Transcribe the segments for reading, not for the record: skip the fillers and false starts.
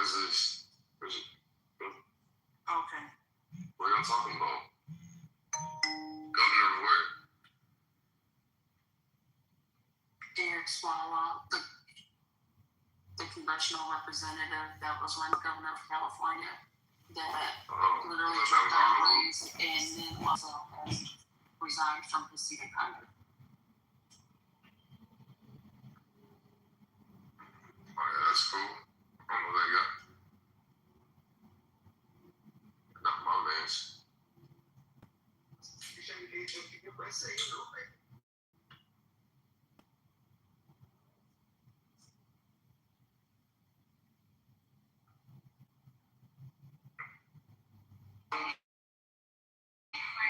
is this? Okay. What y'all talking about? Governor of what? Derek Swalwell, the congressional representative that was running governor of California, that literally dropped out of race and then also has resigned from his seat in Congress. Oh, yeah, that's cool. I don't know that guy. Not my man's.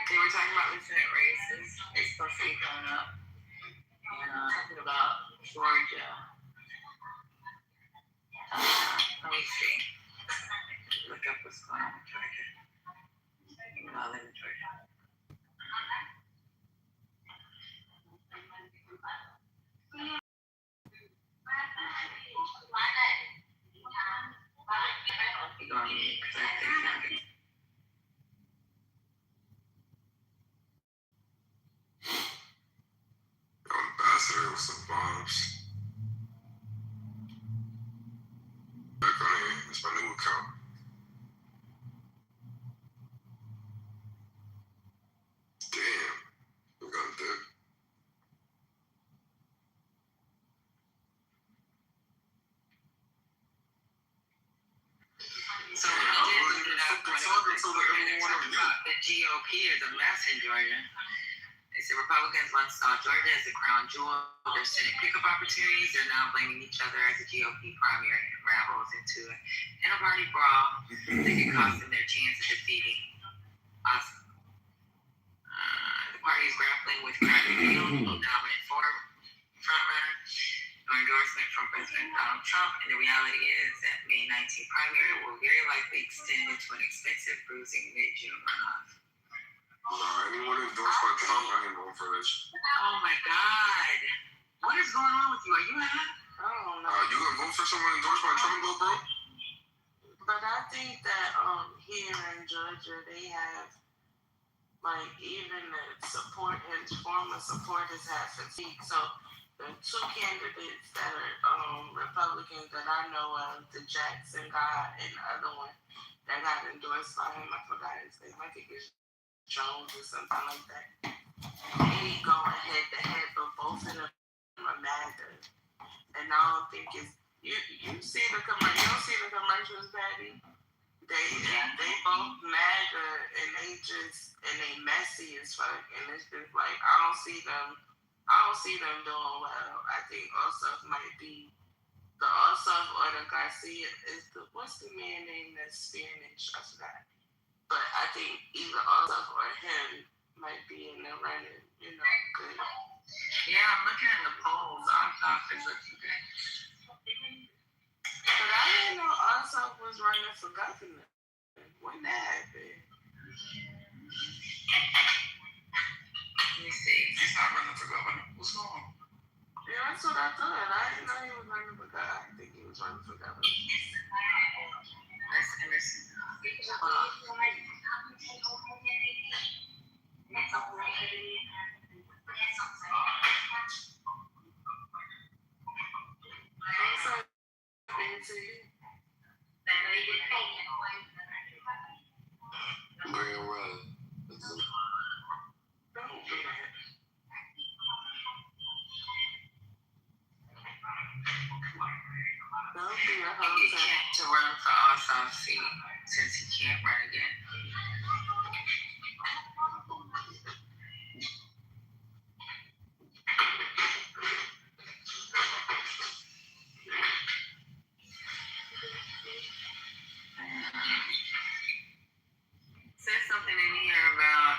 They were talking about lieutenant races. It's supposed to be coming up. And talking about Georgia. Let me see. Look up what's going on with Georgia. I live in Georgia. You're going to need because I think something. Ambassador with some bombs. Back on here. It's my new account. Damn. We got that. So when he did look it up, the GOP is a mess in Georgia. They said Republicans once saw Georgia as the crown jewel of their Senate pickup opportunities. They're now blaming each other as the GOP primary unravels into an inter-party brawl that could cost them their chance of defeating us. The party is grappling with cracking deal, dominant frontrunner, no endorsement from President Donald Trump, and the reality is that May 19th primary will very likely extend into an expensive, bruising mid-June runoff. Nah, anyone endorsed by Trump, I ain't going for this. Oh my God. What is going on with you? Are you mad? I don't know. You gonna vote for someone endorsed by Trump, though, bro? But I think that here in Georgia, they have, like, even the support, his former supporters have fatigue. So the two candidates that are Republicans that I know of, the Jackson guy and the other one that got endorsed by him, I forgot his name. I think it's Jones or something like that. They going head to head, but both of them are MAGA. And I don't think it's you see the commercials. You don't see the commercials, Patty. They both MAGA and they messy as fuck. And it's just like I don't see them doing well. I think Ossoff might be the Ossoff or the Garcia is the what's the man name that's Spanish? I forgot. But I think either Ossoff or him might be in the running, good. Yeah, I'm looking at the polls. Ossoff is looking good. But I didn't know Ossoff was running for governor. When that happened? Let me see. He's not running for governor. What's going on? Yeah, that's what I thought. I didn't know he was running for governor. I think he was running for governor. Listen. Hold on. To run for Ossoff's seat since he can't run again. Says something in here about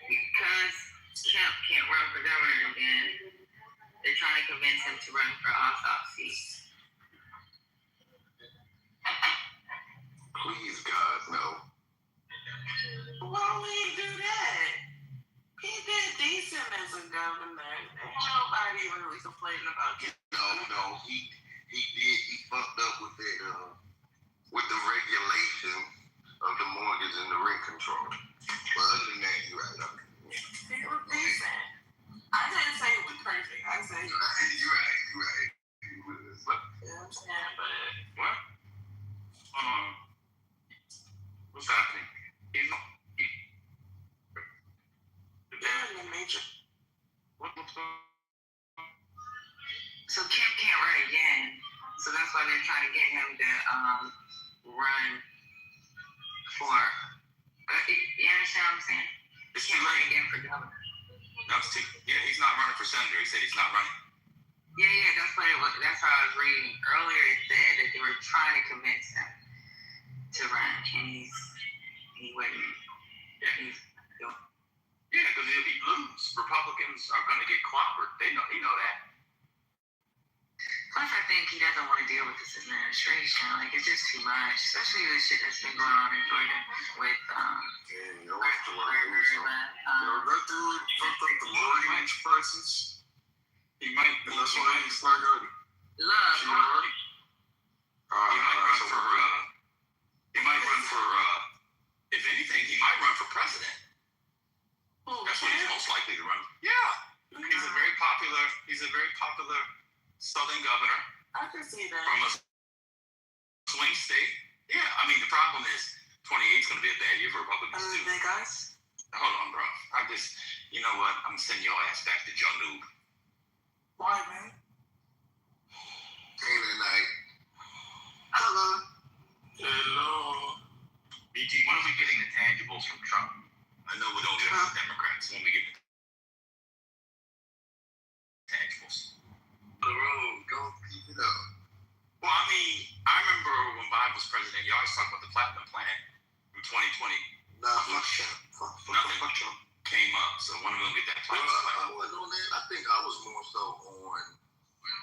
because Kemp can't run for governor again, they're trying to convince him to run for Ossoff's seat. Please, God, no. Why would he do that? He did decent as a governor, nobody really complaining about it. No, he fucked up with that with the regulation of the mortgage and the rent control. But other than that, you're right. It was decent. I didn't say it was perfect. I said You're right. But What? What's happening? they're in the major. What's going on? So Kemp can't run again. So that's why they're trying to get him to run for. You understand what I'm saying? It's He can't too run late. again for governor. No, he's not running for senator. He said he's not running. Yeah, that's what it was. That's how I was reading earlier. It said that they were trying to convince him to run, and he wouldn't. Yeah, because if he loses, Republicans are going to get clobbered. They know that. Plus, I think he doesn't want to deal with this administration. Like, it's just too much, especially the shit that's been going on in Georgia with Y'all want to do something. That dude fucked up the mortgage prices. He might. And that's why he's not good. Love. He might run for. If anything, he might run for president. That's what he's most likely to run. Yeah, he's a very popular Southern governor. I can see that. From a swing state. Yeah, I mean the problem is 28 is going to be a bad year for Republicans too. Big guys. Hold on, bro. You know what? I'm sending your ass back to Joe Noob. Why, man? Ain't that night? Hello. BT, when are we getting the tangibles from Trump? I know we don't get them from Democrats. When we get the tangibles. The road, go keep it up. Well, I mean, I remember when Biden was president, you always talk about the platinum plan from 2020. Nah, fuck Trump. Came up, so when are we going to get that platinum plan? I wasn't on that. I think I was more so on.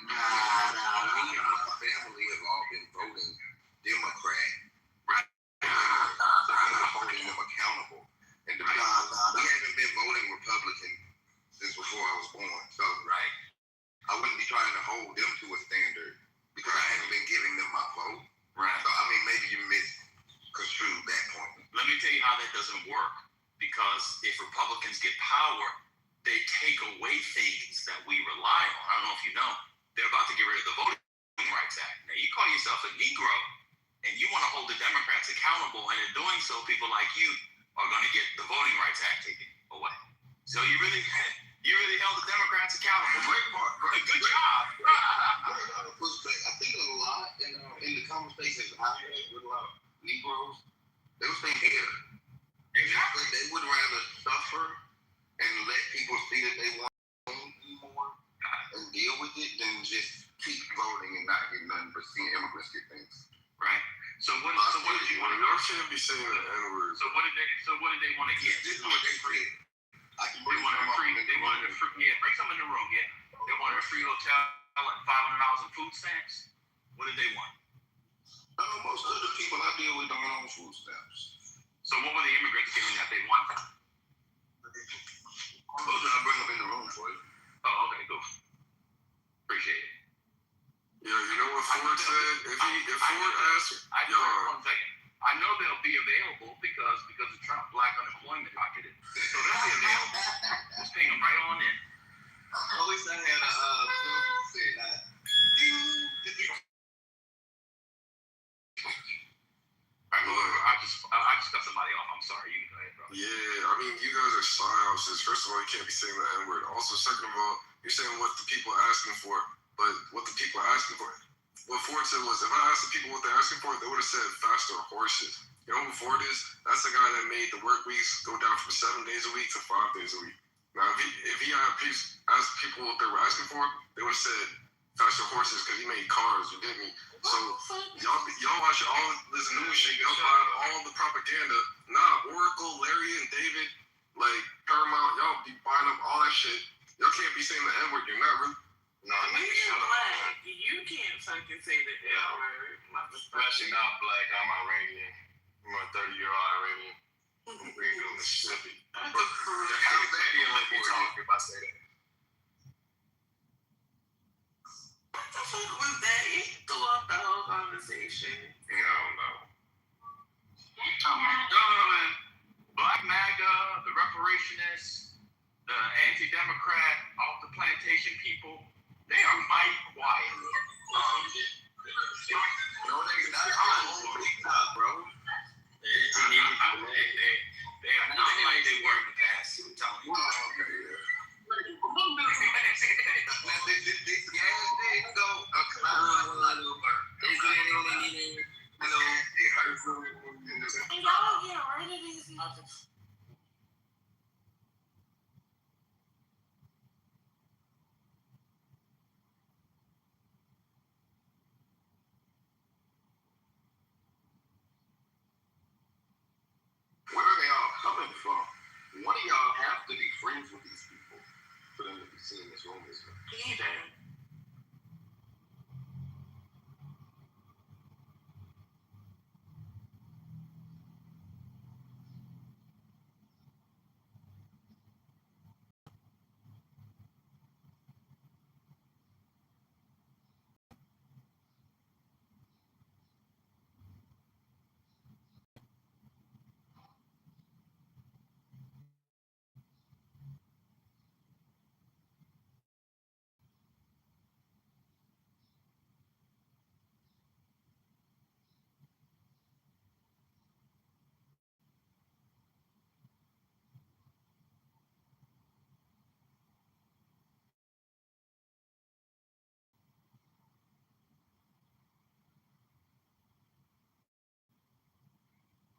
Me and my family have all been voting Democrat. Right. So I'm holding them accountable. And we haven't been voting Republican since before I was born. So Right. I wouldn't be trying to hold them to a standard because I haven't been giving them my vote. Right. So I mean, maybe you misconstrued that point. Let me tell you how that doesn't work. Because if Republicans get power, they take away things that we rely on. I don't know if you know. They're about to get rid of the Voting Rights Act. Now, you call yourself a Negro, and you want to hold the Democrats accountable, and in doing so, people like you are going to get the Voting Rights Act taken away. So you really held the Democrats accountable. Great part. Good job. I think a lot in the conversations I had with a lot of Negroes, they were saying here. Exactly. They would rather suffer and let people see that they want more and deal with it than just keep voting and not get nothing but seeing immigrants get things. Right. So what did you want to Y'all shouldn't be saying the N-word. So what did they want to get? This is what they said. I can bring They wanted a free, bring some in the room, yeah. They wanted a free hotel and $500 in food stamps. What did they want? Most of the people I deal with don't own food stamps. So what were the immigrants getting that they wanted? I'll bring them in the room for you. Oh, okay, cool. Appreciate it. Yeah, you know what Ford said? If Ford asked, one second. I know they'll be available because of Trump black unemployment rocketed. So they'll be available. Just paying them right on in. at least I had say that. I just cut somebody off. I'm sorry. You can go ahead, bro. Yeah, I mean, you guys are psyops. First of all, you can't be saying the N-word. Also, second of all, you're saying what the people are asking for, but what the people are asking for. What Ford said was, if I asked the people what they're asking for, they would have said faster horses. You know who Ford is? That's the guy that made the work weeks go down from 7 days a week to 5 days a week. Now, if he had asked people what they were asking for, they would have said faster horses because he made cars, you get me? So, y'all watch all this news shit, y'all buy all the propaganda. Nah, Oracle, Larry, and David, like Paramount, y'all be buying up all that shit. Y'all can't be saying the N-word, you're not really. No, Black. You can't fucking say the N-word. especially not black. I'm Iranian. I'm a 30-year-old Iranian. We're from Mississippi. How can you let me talk if I say that? the fuck was that? He threw off the whole conversation. I don't know. No, man. Black MAGA, the reparationists, the anti-democrat, all the plantation people, they are mighty quiet. No, they're not on TikTok, bro. They are not like they were in the past. I'm telling you. This gas thing, though, And y'all get rid of these motherfuckers. where are they all coming from? One of y'all have to be friends with these people for them to be seeing this room as well. Peter.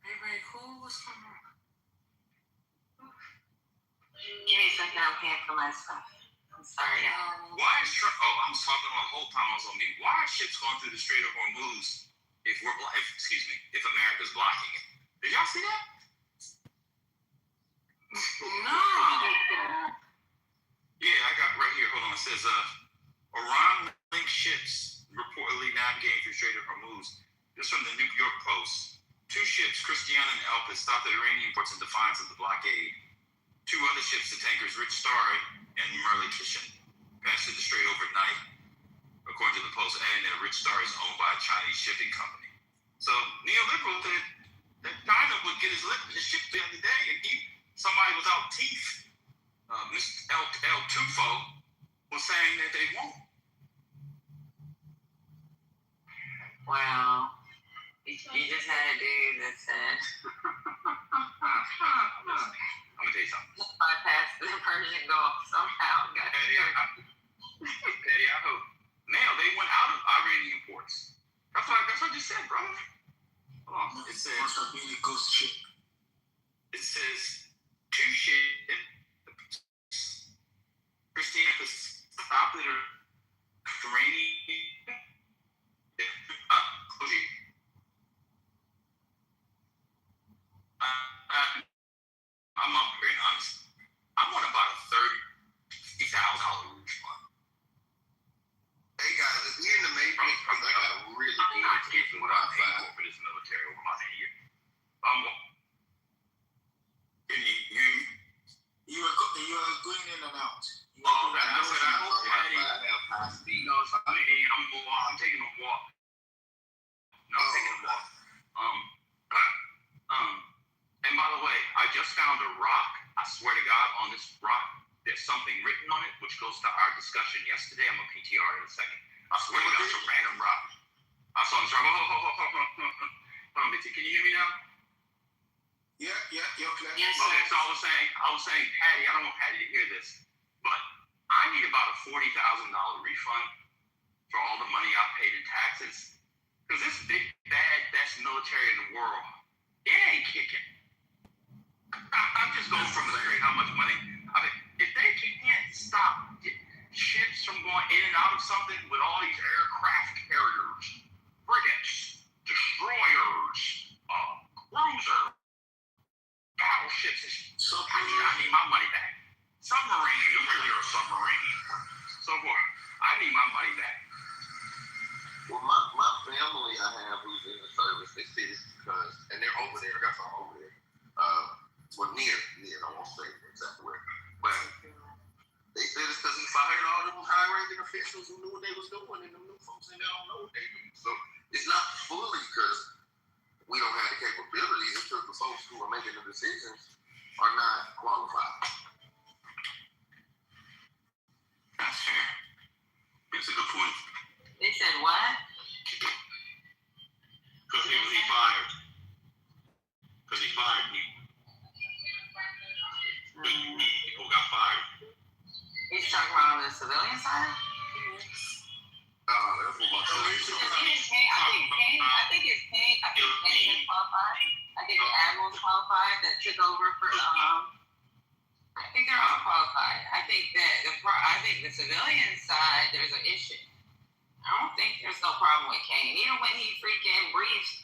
Everybody cool? What's going on? Give me a second, I'm paying for my stuff. I'm sorry. Why is Trump? Oh, I was talking about the whole time I was on mute. Why are ships going through the Strait of Hormuz if America's blocking it? Did y'all see that? No. Yeah, I got right here. Hold on. It says Iran-linked ships reportedly navigating through Strait of Hormuz. This from the New York Post. 2 ships, Christiana and Elpis, stopped the Iranian ports in defiance of the blockade. 2 other ships, the tankers Rich Star and Merle Kishin, passed through the strait overnight, according to the Post. And Rich Star is owned by a Chinese shipping company. So neoliberal said that China would get his ship the other day and keep somebody without teeth. Mr. El Tufo was saying that they won't. Wow. You just had a dude that said, I'm gonna tell you something. bypass the Persian Gulf somehow. Petty, I hope. Now they went out of Iranian ports. That's what I just said, brother. Hold on. It says ghost ship. It says 2 ships. Christiana stopped at Iranian. I'm not very honest. I want about a $30,000 refund. Hey guys, if you're in the Matrix, I got a really I'm not good getting what I'm paying for this military over my head. Can you hear me? You are going in and out. I said I hope Patty. I have high speed. No, it's not me. I'm taking a walk. No, I'm taking a walk. And by the way, I just found a rock. I swear to God, on this rock, there's something written on it, which goes to our discussion yesterday. I'm gonna PTR in a second. I swear to God, it's a random rock. I saw this rock. Hold on, BT. Can you hear me now? Yeah, you're clear. Yes, Okay, sir. so I was saying, Patty, I don't want Patty to hear this, but I need about a $40,000 refund for all the money I paid in taxes. Because this big, bad, best military in the world, it ain't kicking. I'm just going from the street how much money. I mean, if they can't stop ships from going in and out of something with all these aircraft carriers, frigates, destroyers, cruiser, battleships, I need my money back. Submarine, you really are a submarine. So forth. I need my money back. Well, my family I have who's in the service, they say this because, and they're over there, I got some over there. Well, near, I won't say exactly where. officials who knew what they was doing, and the new folks in there don't know what they do. So it's not fully because we don't have the capabilities. It's because the folks who are making the decisions are not qualified. That's fair. That's a good point. They said what? Because he fired. Because he fired people. People got fired. He's talking about on the civilian side? That's what my I think it's Kane is qualified. I think the admiral's qualified that took over for I think they're all qualified. I think the civilian side there's an issue. I don't think there's no problem with Kane. Even when he freaking briefs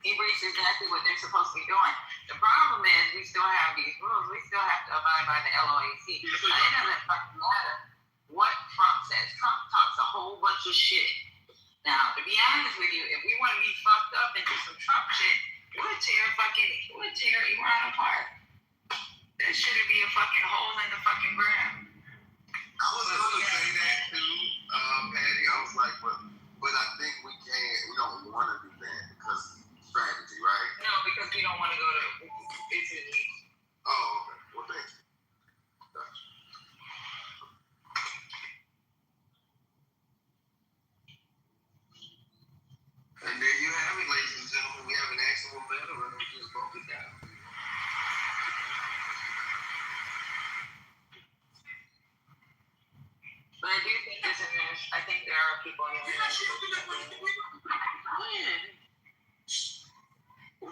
exactly what they're supposed to be doing. The problem is we still have these rules. We still have to abide by the LOAC. It doesn't fucking matter what Trump says. Trump talks a whole bunch of shit. Now, to be honest with you, if we want to be fucked up and do some Trump shit, we'll tear Iran apart. There shouldn't be a fucking hole in the fucking ground. I was going to say that too, Patty. I was like, but I think we don't want to do that because strategy, right? No, because we don't want to go to Italy. Oh, okay. Well, thank you. Gotcha. And there you have it, ladies and gentlemen. We have an actual veteran who just broke it down. But I do think I think there are people in there. Well,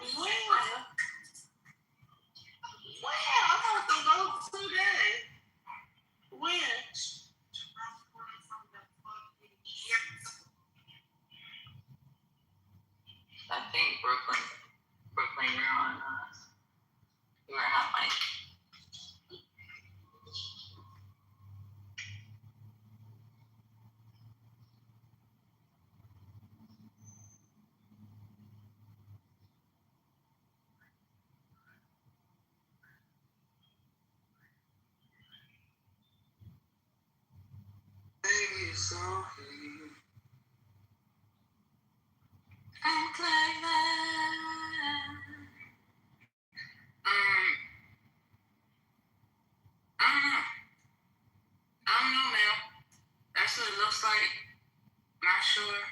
I'm on the road today. When? I think Brooklyn, you're on. You're hot mic. Baby, it's okay. Act like that. I don't know, man. That's what it looks like. Not sure.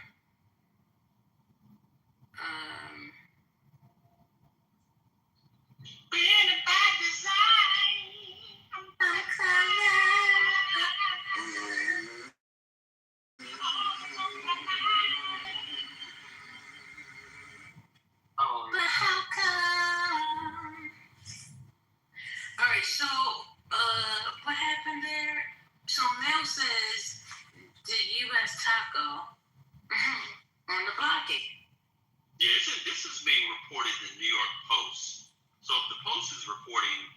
Being by design. Act like that. Oh, But how come? All right, so what happened there? So Mel says the U.S. taco on the blockade. Yeah, this is being reported in the New York Post. So if the Post is reporting,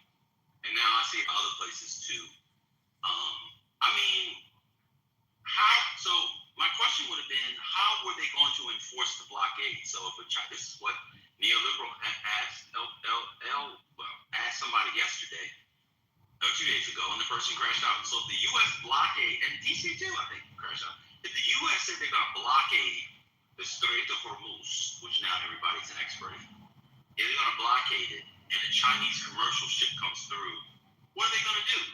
and now I see other places too. I mean, so my question would have been, how were they going to enforce the blockade? So this is what neoliberal asked somebody yesterday, 2 days ago, and the person crashed out. So if the U.S. blockade, and DC too, I think, crashed out. If the U.S. said they're going to blockade the Strait of Hormuz, which now everybody's an expert in, if they're going to blockade it, and a Chinese commercial ship comes through, what are they going to do?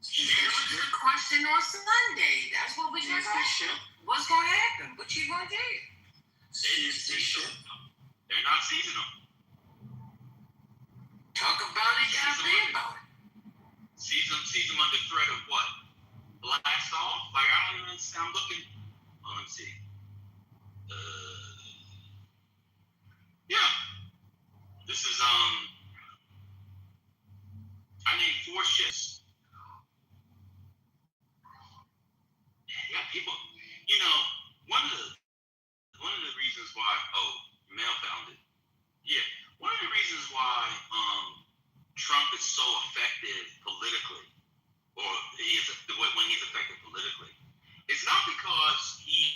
That was the question on Sunday. That's what we just said. What's going to happen? What you going to do? They're not seizing them. Talk about it, y'all think about it. Seize them under threat of what? Blast off? Like, I don't even understand. I'm looking. Oh, let's see. Yeah. This is, I named 4 ships. Yeah, people, one of the reasons why, Mel found it. Yeah, one of the reasons why Trump is so effective politically, or when he's effective politically, it's not because he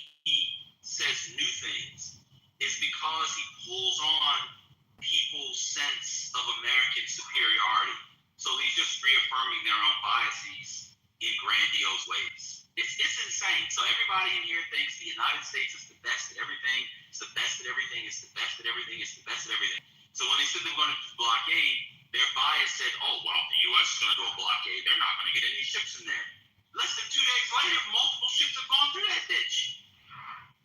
says new things. It's because he pulls on people's sense of American superiority. So he's just reaffirming their own biases. in grandiose ways. It's insane. So everybody in here thinks the United States is the best at everything. It's the best at everything. It's the best at everything. It's the best at everything. So when they said they were going to blockade, their bias said, oh, well, the U.S. is going to do a blockade. They're not going to get any ships in there. Less than 2 days later, multiple ships have gone through that bitch.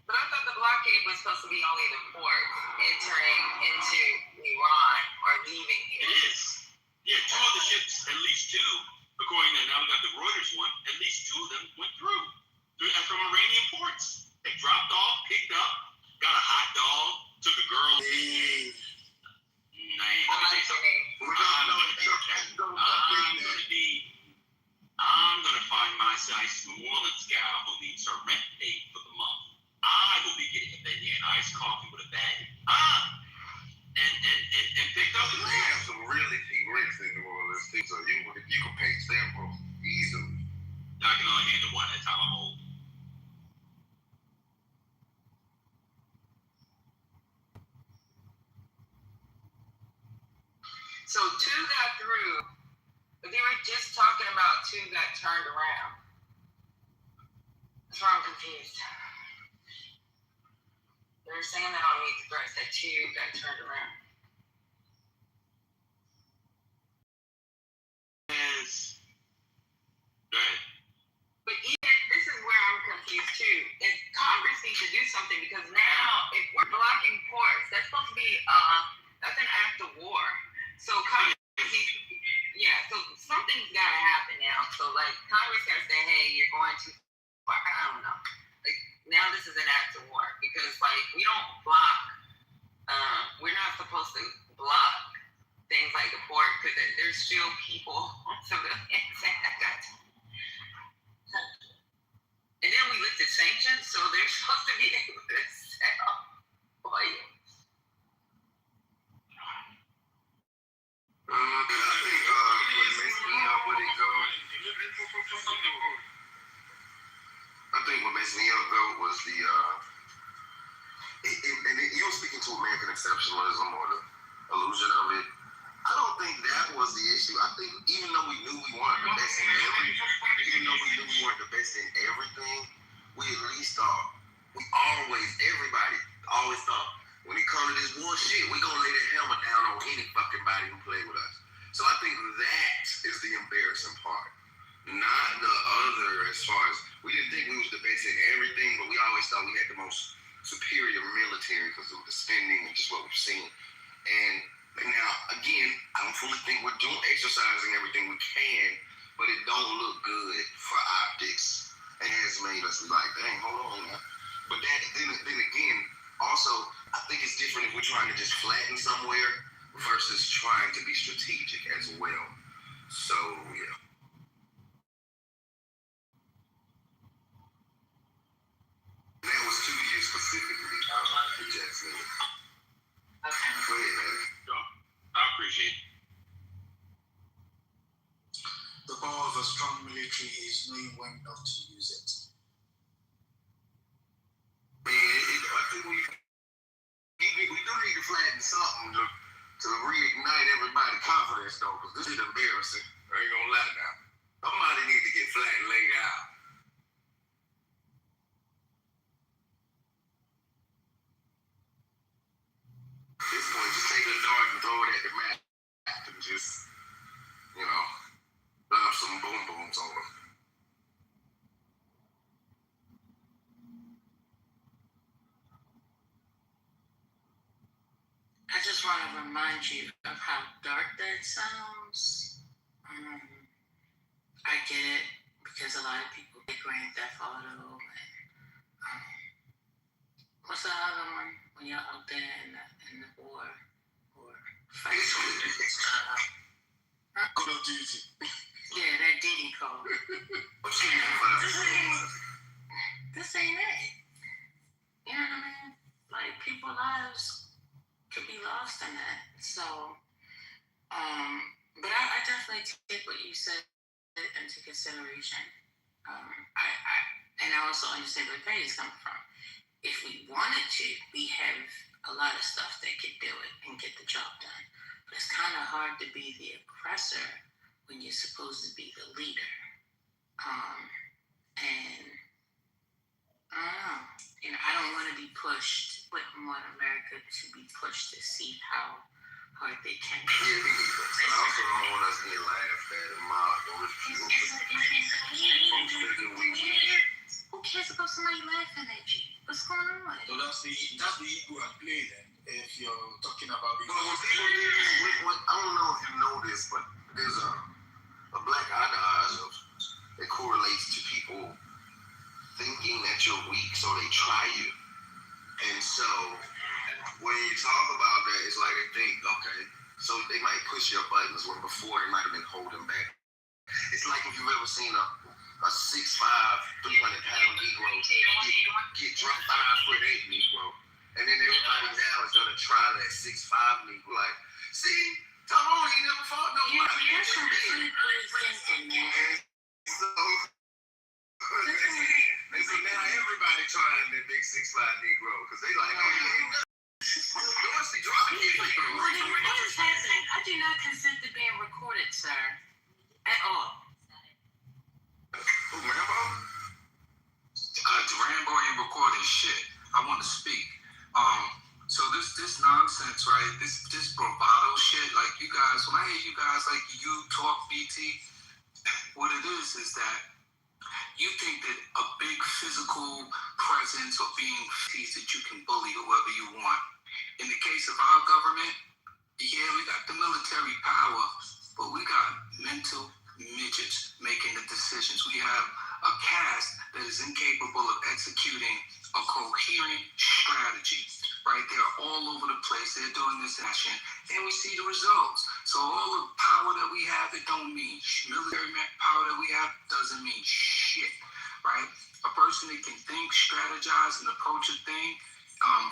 But I thought the blockade was supposed to be only the ports entering into Iran or leaving It here. is. Yeah, 2 of the ships, at least 2, according to now we got the Reuters one, at least 2 of them went through from Iranian ports. They dropped off, picked up, got a hot dog, took a girl. I'm gonna find my size New Orleans gal who needs her rent paid for the month. I will be getting a baby and iced coffee with a bag. And picked up. They have some really cheap rents in New Orleans too, so you can pay several easily. I can only handle one at a time. I'm old. So 2 got through, but they were just talking about 2 got turned around. That's why I'm confused. They were saying that on Meet the Press that 2 got turned around. Yes. Go ahead. But even this is where I'm confused too. If Congress needs to do something, because now if we're blocking ports, that's supposed to be that's an act of war. So Congress needs to, so something's gotta happen now. So like Congress gotta say, hey, you're going to I don't know. Like now this is an act of war because like we don't block we're not supposed to block things like the port because there's still people civilians that got and then we lifted sanctions, so they're supposed to be able to sell oil. I think what makes me up with it go. I think what makes me up though was the you were speaking to American exceptionalism or the illusion of it. I don't think that was the issue. I think even though we knew we weren't the best in everything, we at least thought, everybody always thought, when it comes to this war shit, we gonna lay that hammer down on any fucking body who play with us. So I think that is the embarrassing part. Not the other as far as, we didn't think we was the best in everything, but we always thought we had the most superior military because of the spending and just what we've seen. And now, again, I don't fully think we're exercising everything we can, but it don't look good for optics. And it's made us be like, dang, hold on now. But then again, also, I think it's different if we're trying to just flatten somewhere versus trying to be strategic as well. So, yeah. That was 2 years specifically, Jackson. Go ahead, man. I appreciate it. The power of a strong military is knowing when not to use it. Man, I think we do need to flatten something to reignite everybody's confidence, though, because this is embarrassing. I ain't gonna lie now. Somebody need to get flat and laid out. At this point, just take a dart and throw it at the map and just, drop some boom booms on them. I just want to remind you of how dark that sounds. I get it because a lot of people get Grand Theft Auto and what's the other one when you're out there in the war or fight? Call of Duty. Yeah, that Diddy code. This ain't it. You know what I mean? Like people's lives could be lost in that. So, but I definitely take what you said into consideration. I also understand where the pain is coming from. If we wanted to, we have a lot of stuff that could do it and get the job done. But it's kind of hard to be the aggressor when you're supposed to be the leader. And I don't know. I don't want to be pushed, but I want America to be pushed to see how hard they can. Yeah, me neither. I also don't want us getting laughed at and mocked or people thinking we weak. Who cares about somebody laughing at you? What's going on? So that's the ego at play then. If you're talking about the But when people I don't know if you know this, but there's a black ideology that correlates to people thinking that you're weak, so they try you. And so when you talk about that, it's like they think, okay, so they might push your buttons where before they might have been holding back. It's like if you've ever seen a 6'5", 300-pound Negro get dropped 5'8" Negro. And then everybody now is gonna try that 6'5" Negro. Like, see, come on, he never fought nobody. You're completely thinking, man. So, and so now everybody trying that big 6'5" Negro because they like, oh yeah, Dorsey dropped me. What is happening? I do not consent to being recorded, sir, at all. Who, Rambo? Rambo ain't recording shit. I want to speak. So this nonsense, right? This bravado shit. Like you guys, when I hear you guys like you talk BT, what it is that you think that a big physical presence or being sees that you can bully whoever you want. In the case of our government, yeah, we got the military power, but we got mental midgets making the decisions. We have a cast that is incapable of executing a coherent strategy, right? They're all over the place. They're doing this action, and we see the results. So all the power that we have, it don't mean military power that we have doesn't mean shit, right? A person that can think, strategize, and approach a thing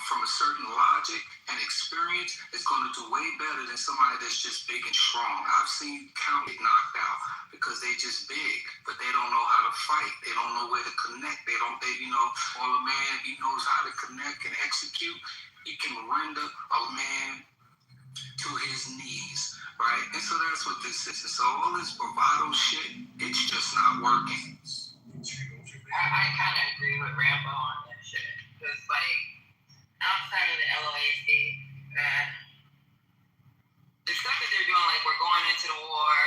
from a certain logic and experience is going to do way better than somebody that's just big and strong. I've seen count get knocked out because they just big, but they don't know how to fight. They don't know where to connect. All a man, he knows how to connect and execute. He can render a man to his knees, right? And so that's what this is. And so all this bravado shit, it's just not working. I kind of agree with Rambo on that shit. Because, like, outside of the LOAC, the stuff that they're doing, like, we're going into the war,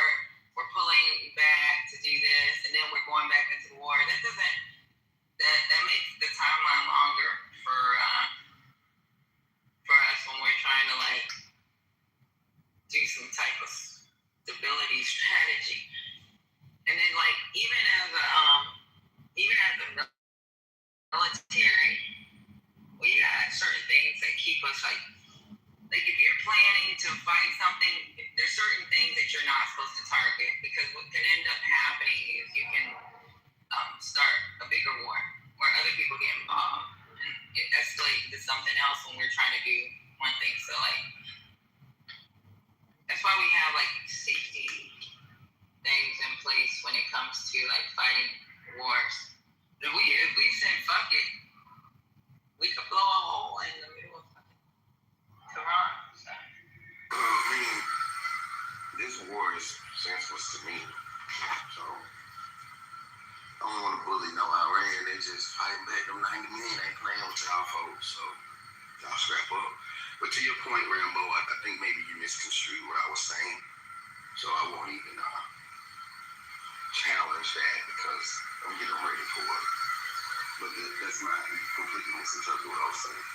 we're pulling back to do this, and then we're going back into the war. That makes the timeline longer for us when we're trying to, like, do some type of stability strategy. And then, like, even as a military, we got certain things that keep us like if you're planning to fight something, there's certain things that you're not supposed to target, because what can end up happening is you can start a bigger war where other people get involved and it escalates to something else when we're trying to do one thing. So like that's why we have like safety things in place when it comes to like fighting wars. If we said fuck it, we could blow a hole in the middle of Tehran. So. I mean, this war is senseless to me. So I don't want to bully no Iran. They just fighting back. Them 90 million ain't playing with y'all folks. So y'all scrap up. But to your point, Rambo, I think maybe you misconstrued what I was saying. So I won't even challenge that because I'm getting ready for it. But that's not completely misinterpreted what I was saying.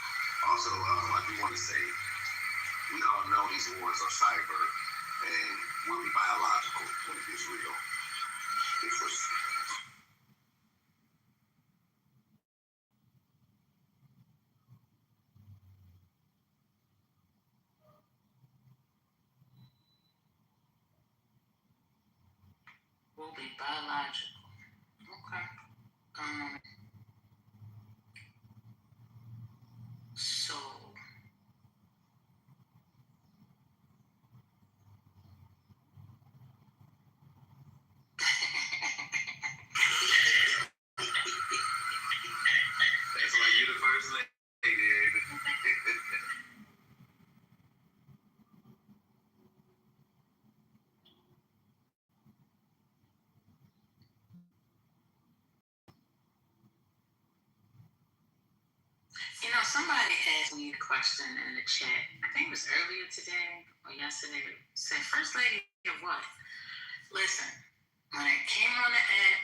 Also, I do want to say, we all know these wars are cyber and will be biological when it gets real. It was. Will be biological. Okay. So That's why you the first lady. asked me a question in the chat. I think it was earlier today or yesterday. Said, First Lady of what? Listen, when I came on the app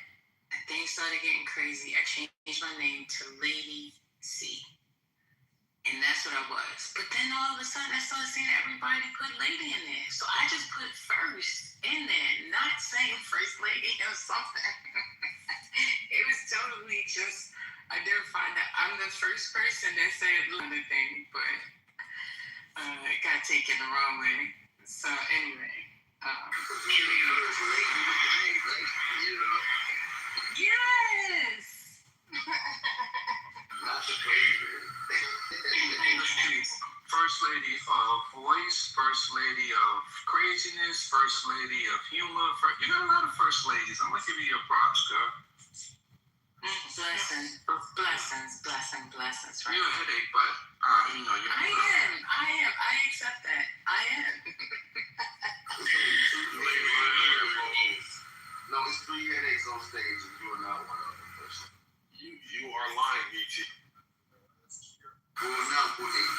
and things started getting crazy, I changed my name to Lady C. And that's what I was. But then all of a sudden, I started seeing everybody put lady in there. So I just put first in there, not saying first lady or something. It was totally just identifying that I'm the first person that said the thing, but it got taken the wrong way. So anyway. Yes! Not the favorite. First lady of voice, first lady of craziness, first lady of humor. You got a lot of first ladies. I'm gonna give you your props, girl. Blessings, right? You're a headache, but you know you're. I am. I accept that. I am. No, it's 3 headaches on stage, and you are not one of them. Person. You are lying, BT. Well, now, Pudding.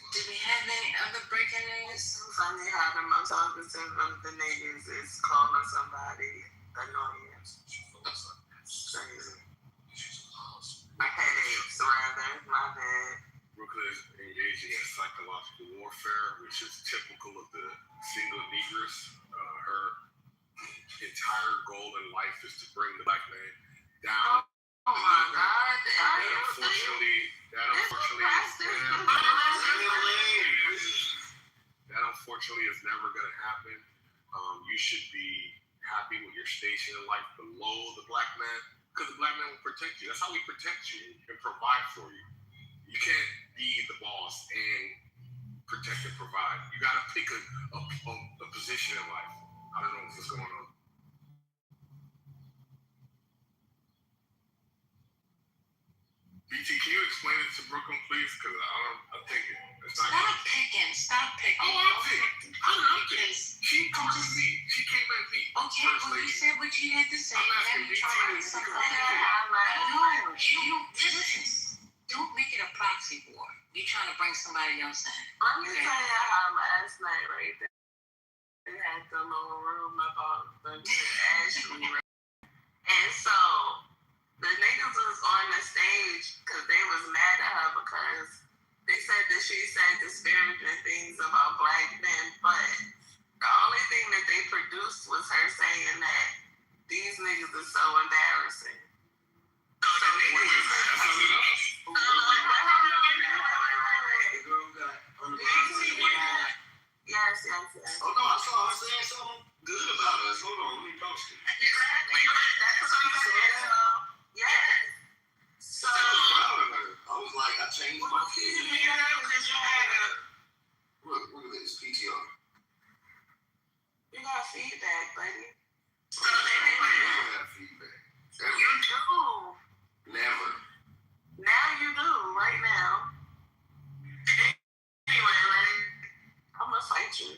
Do we have any other breaking news? Funny how the most talkative of the niggas is calling somebody annoying. Crazy. Headaches, rather, my bad. Brooklyn is engaging in psychological warfare, which is typical of the single negress. Her entire goal in life is to bring the black man down. Oh my God. That unfortunately is never going to happen. You should be happy with your station in life below the black man, because the black man will protect you. That's how we protect you and provide for you. You can't be the boss and protect and provide. You got to pick a position in life. I don't know what's going on. BT, can you explain it to Brooklyn, please? Because I think it's not. Stop picking. Oh, I picked. She comes to me. She came at me. Okay, well, you said what you had to say. I'm asking Let me try to BT. something. No, Listen. Don't make it a proxy war. You're trying to bring somebody else in. Let me tell you how last night, right there, they had the little room about the Ashley, right? And so the niggas was on the stage because they was mad at her because they said that she said disparaging things about black men, but the only thing that they produced was her saying that these niggas are so embarrassing. Yes. Oh no, I saw her saying something good about us. Hold on, let me post it. Exactly. That's what I'm saying. Yes. So I was proud of her. I was like, I changed my kid. Look at this PTR. You got feedback, buddy. Never have feedback. You do. Never. Now you do, right now. Anyway, I'm gonna fight you.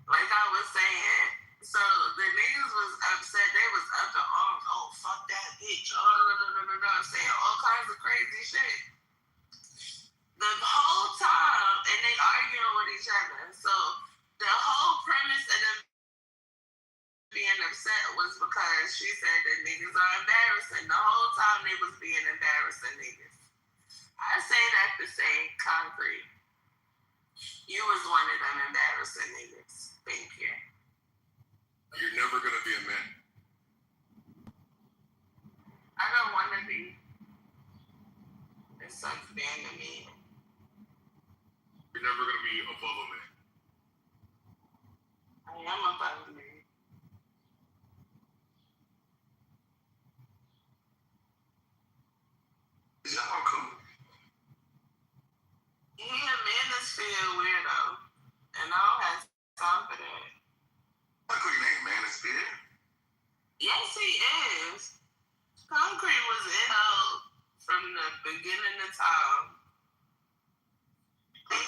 Like I was saying, so the niggas was upset. They was up to arms. Oh, fuck that bitch. Saying all kinds of crazy shit. The whole time, and they arguing with each other. So the whole premise of them being upset was because she said that niggas are embarrassing. The whole time they was being embarrassing niggas. I say that to say concrete. You was one of them embarrassing niggas. Thank you. You're never going to be a man. I don't want to be. It sucks being a man. You're never going to be above a man. I am above a man. Y'all cool. He a manosphere weirdo. And I don't have time for that. Concrete ain't manosphere. Yes, he is. Concrete was in hell from the beginning of time. I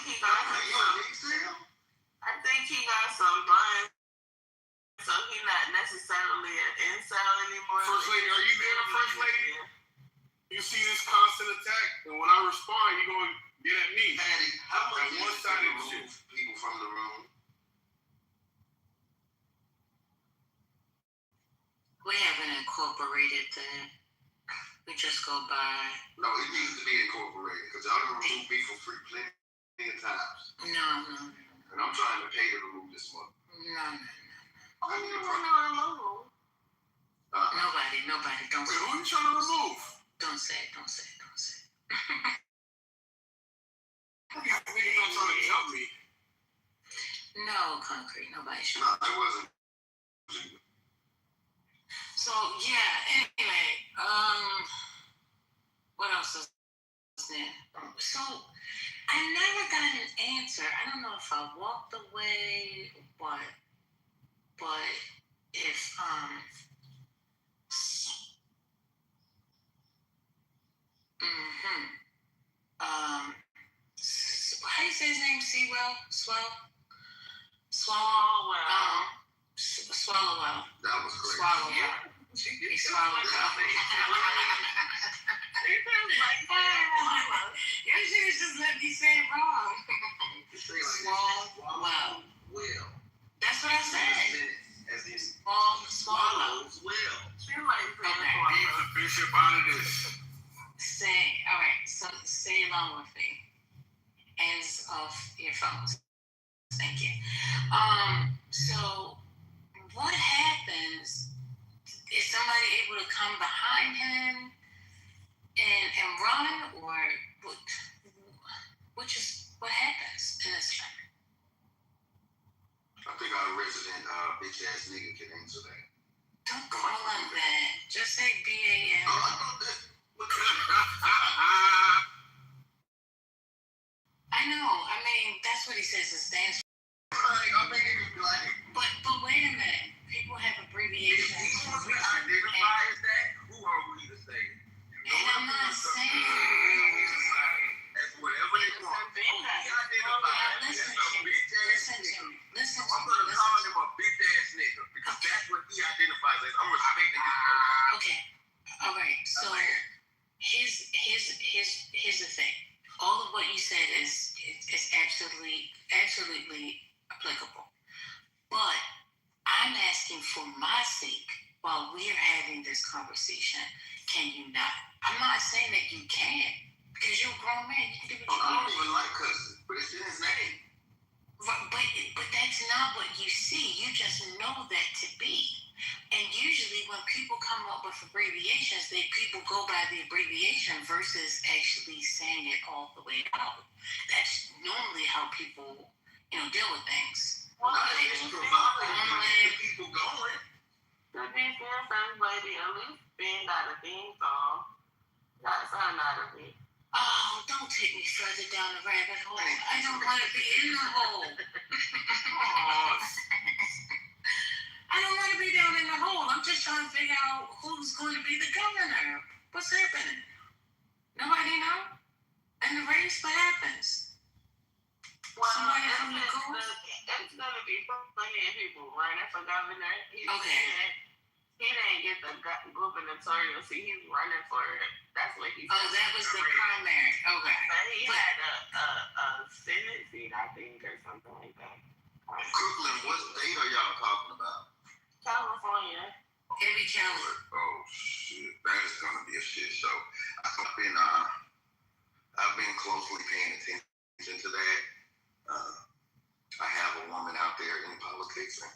think he got some buns, so he's not necessarily an incel anymore. First lady, are you there, First lady? You see this constant attack, and when I respond, you're going to get at me. Patty, how much That one-sided remove shit. people from the room? We haven't incorporated that. We just go by. No, it needs to be incorporated because y'all done removed me for free plenty of times. No. And I'm trying to pay to remove this month. No. I need a Nobody. Don't Wait, say who it. you trying to remove? Don't say it. Niggas don't try to jump me. No, Concrete. Nobody should. No, it wasn't. So yeah. Anyway, what else is there? So I never got an answer. I don't know if I walked away or what, but if how do you say his name? Swallow. That was great. Swallow. He swallowed up. You should just let me say it wrong. Swallow. Well. That's what I said. As in Swallow. well. Leave the bishop out of this. All right, so say along with me. Hands off your phones. Thank you. So what happens? Is somebody able to come behind him and run, or which is what happens in this time? I think our resident bitch ass nigga can answer that. Don't call him that. Just say BAM. Oh, I thought that. I know. I mean, that's what he says it stands for. I mean, it was like. But wait a minute. People have abbreviations. If he wants to identify as that, who are we to say it? And I'm not saying. As whatever they want. He identifies as a bitch ass nigga. Listen to I'm me. gonna call him a bitch ass nigga because that's what he identifies as. I'm respecting his person. Okay. All right. So here's the thing. All of what you said is absolutely applicable. But I'm asking for my sake while we're having this conversation. Can you not? I'm not saying that you can't because you're a grown man. You can do what you I want. don't even like cussing, but it's in his name. But that's not what you see. You just know that to be. And usually when people come up with abbreviations, people go by the abbreviation versus actually saying it all the way out. That's normally how people, deal with things. Well, They just provide to keep people going. to be fair, first lady, at least Ben got a theme song. Got something out of it. Oh, don't take me further down the rabbit hole. I don't want to be in the hole. I don't want to be down in the hole. I'm just trying to figure out who's going to be the governor. What's happening? Nobody know? In the race, what happens? Well, Somebody from the coast? it's gonna be plenty of people running for governor. Okay. He didn't get the gubernatorial seat. He's running for it. That's what he said. Oh, that was the primary. Okay. But he had a Senate seat, I think, or something like that. Crooklyn, what state are y'all talking about? California. Every Cali. Oh shit, that is gonna be a shit show. I've been closely paying attention to that. I have a woman out there in politics, and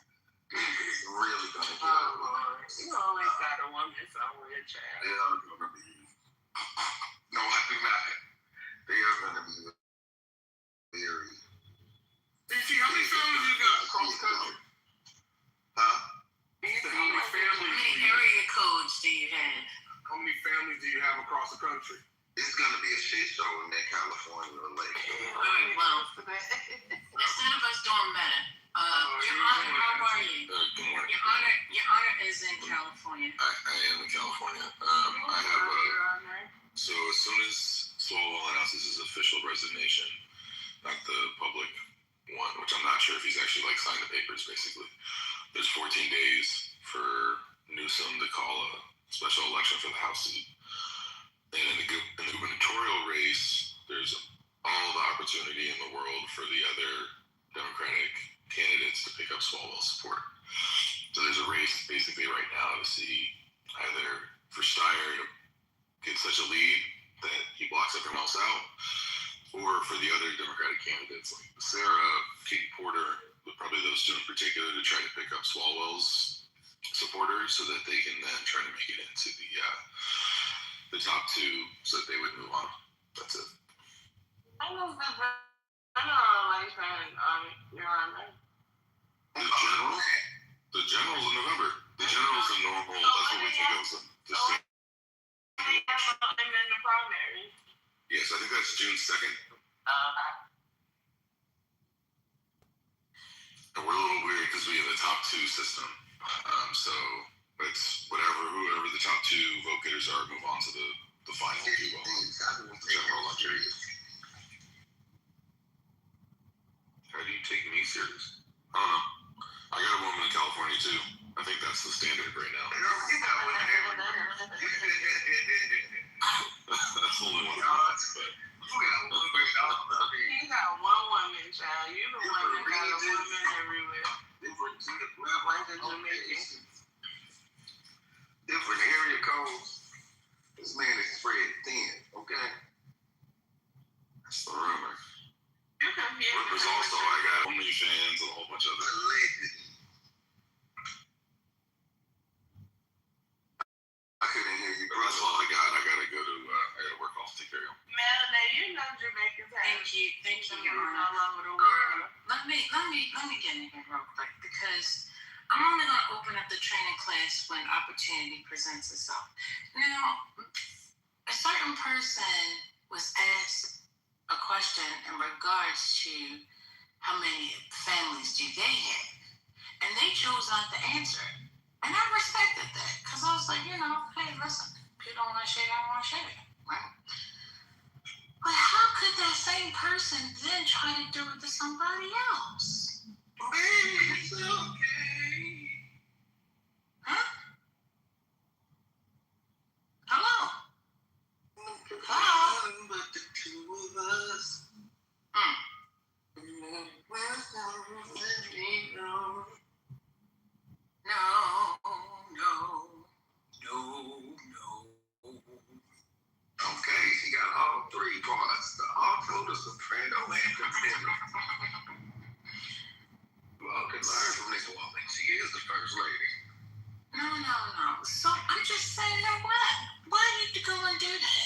it's really gonna get Lord. You always got a woman somewhere, child. they are gonna be. No, I do not. They are gonna be very. BT, how many families you got across the country? Huh? How many How families? many area codes do you have? How many families do you have across the country? It's gonna be a shit show in that California election. All right, well, instead of us doing better, Your Honor, how are you? Good morning. Your Honor is in California. I am in California. I have so as soon as Swalwell announces his official resignation, not the public one, which I'm not sure if he's actually like signed the papers. Basically, there's 14 days for Newsom to call a special election for the House seat, and in the gubernatorial race, there's all the opportunity in the world for the other Democratic candidates to pick up Swalwell support. So there's a race basically right now to see either for Steyer to get such a lead that he blocks everyone else out, or for the other Democratic candidates like Sarah, Katie Porter, but probably those two in particular, to try to pick up Swalwell's supporters so that they can then try to make it into the top two so that they would move on. That's it. I know the election you're on there. The generals in November. The generals in normal. That's what we think of the state. And then the primary. Yes, I think that's June 2nd. And we're a little weird because we have a top two system. So it's whoever the top two vote getters are, move on to the final general election. How do you take me serious? I don't know. I got a woman in California too. I think that's the standard right now. That's only one of us, but You got one woman, child. You the one that got a woman everywhere. Different area codes. This man is spread thin, okay? that's the rumor. You confused. There's also, I got OnlyFans and a whole bunch of other. I couldn't hear you, bro. That's all I got. I gotta work off to carry on. Melanie, you know Jamaicans have Thank you, Your all Honor. over the world. Let me get in here real quick because I'm only gonna open up the training class when opportunity presents itself. Now, a certain person was asked a question in regards to how many families do they have, and they chose not to answer it. And I respected that because I was like, hey, listen, if you don't want to share, I don't want to share it, right? But how could that same person then try to do it to somebody else? Baby, it's okay. Huh? Hello? Nothing but the two of us. Okay, she got all three parts. The alto, the soprano, and the tenor. You all can learn from this woman. She is the first lady. No. So I'm just saying that why did you go and do that?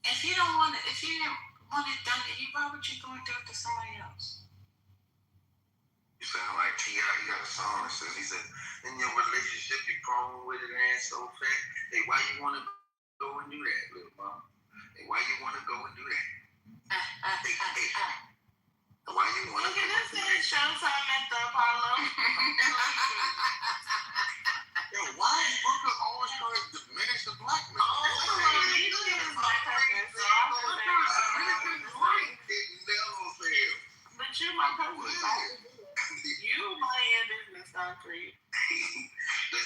If you didn't want it done to you, why would you go and do it to somebody else? You sound like T.I. He got a song that says, he said, in your relationship, you're prone with it and so fat. Hey, why you want to go and do that, little mama? Hey, why you want to go and do that? Why you want to Look at this thing, Showtime at the Apollo. Yo, why is Brooklyn always trying to diminish the black man? But you my cousin. You my business concrete. The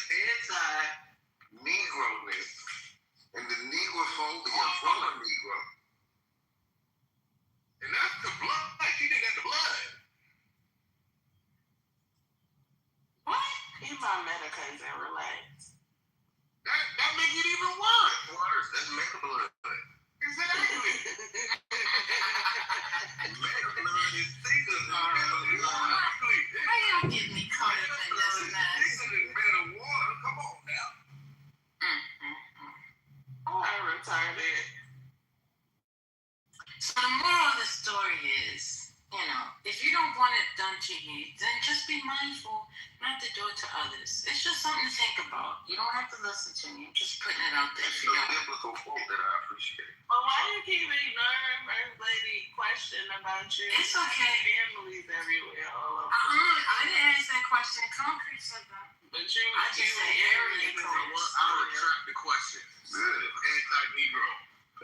anti-Negroness and the Negrophobia from a Negro. And that's the blood. She did that to blood. What? You my Medicaid and relax. That make it even worse. Worse. That's mega blood. Exactly. Mega blood is thicker than mega water. Why y'all getting me caught up in this mess? Thicker than mega water. Come on now. Oh, I retarded. So the moral of the story is, if you don't want it done to you, then just be mindful not to do it to others. It's just something to think about. You don't have to listen to me. I'm just putting it out there It's for a y'all. biblical quote that I appreciate. But why you keep ignoring First Lady question about you? It's okay. Families everywhere all over. I didn't ask that question. Concrete said that. But you, I just said area I codes. retract the question. Good. Anti-Negro.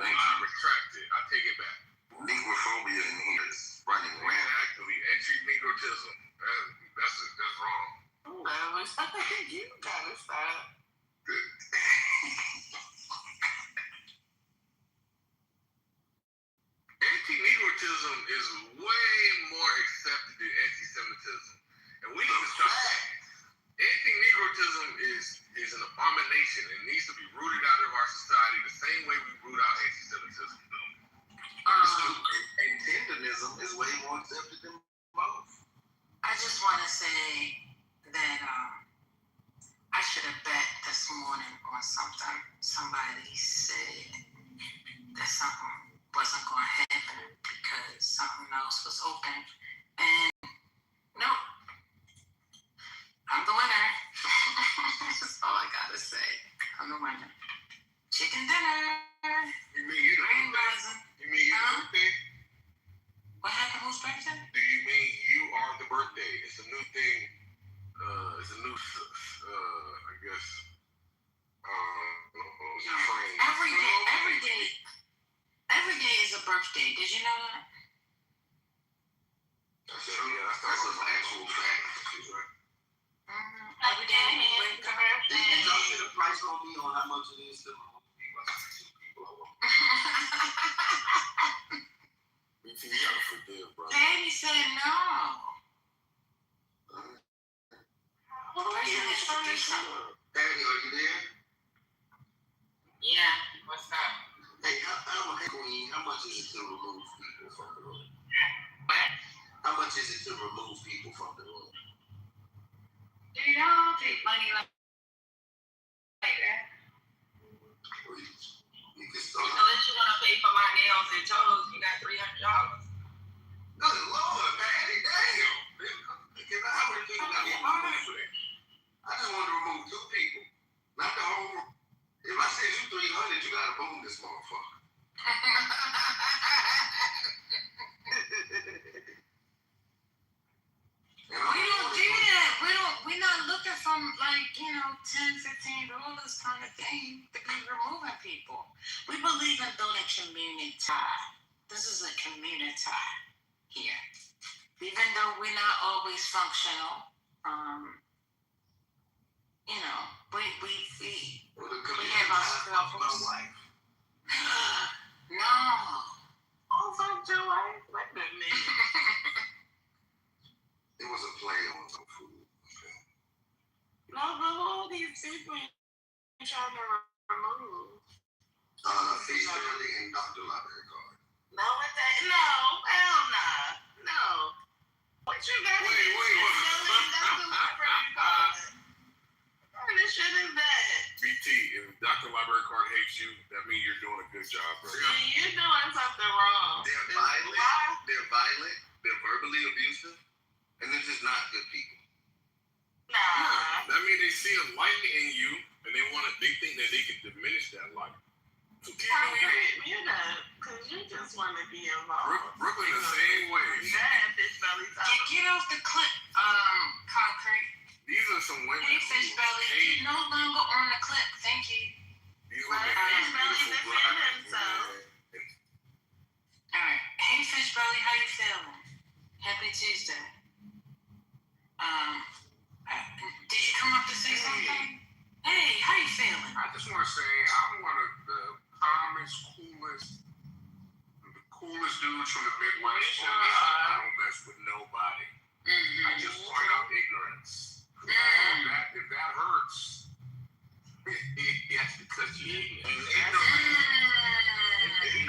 Thank I retract it. I take it back. Negrophobia in here is running nation. It needs to be rooted out of our society the same way we root out anti-Semitism. And tenderism is way more accepted than both. I just want to say that I should have bet this morning on something. Somebody said that something wasn't going to happen because something else was open. And no, I'm the winner. That's all I got to say. I'm the winner. Chicken dinner. You mean you the Green birthday? rising. You mean you the Huh? birthday? What happened? Whose birthday? Do you mean you are the birthday? It's a new thing. It's a new, I guess, frame. Every day is a birthday. Did you know that? That's an actual fact. Every day we wake up. Did y'all see the price on me on how much it is to remove people? I see two people I want. BT, you gotta forgive, bro. Daddy said no. The person has to do something. Daddy, are you there? Yeah, what's up? Hey, Queen, how much is it to remove people from the room? What? How much is it to remove people from the room? You don't take money like that. You can start. Unless you want to pay for my nails and toes, you got $300. Good Lord, Daddy, damn. How many people got to remove for that? I just want to remove 2 people. Not the whole room. If I said you 300, you got to boom this motherfucker. We don't do that. We're not looking from 10, 15 dollars kind of thing to be removing people. We believe in building community. This is a community here. Even though we're not always functional, we have our struggles. My wife. No. Oh, fuck your wife? Wait a minute. It was a play on some food. Okay. No, but who are these people you trying to remove? Fish Family and Dr. Library Card. No, what that? No, hell nah. No. What you got Wait. What the shit is that? BT, if Dr. Library Card hates you, that means you're doing a good job, bro. You're doing something wrong. They're violent, they're verbally abusive, and they're just not good people. Nah. That means they see a light in you, and they think that they can diminish that light. So keep doing it. Concrete, because you just want to be involved. Brooklyn the same way. That fish belly talk. Get off the clip, Concrete. These are some women Hey, Fish who Belly, hate. you're no longer on the clip. Thank you. These women Fish hate Belly beautiful defend black himself. women. All right. Hey, Fish Belly, how you feeling? Happy Tuesday. Did you come up to say something? Hey, how you feeling? I just want to say I'm one of the calmest, coolest dudes from the Midwest. I don't mess with nobody. I just point out ignorance. If that hurts, that's because you're ignorant. You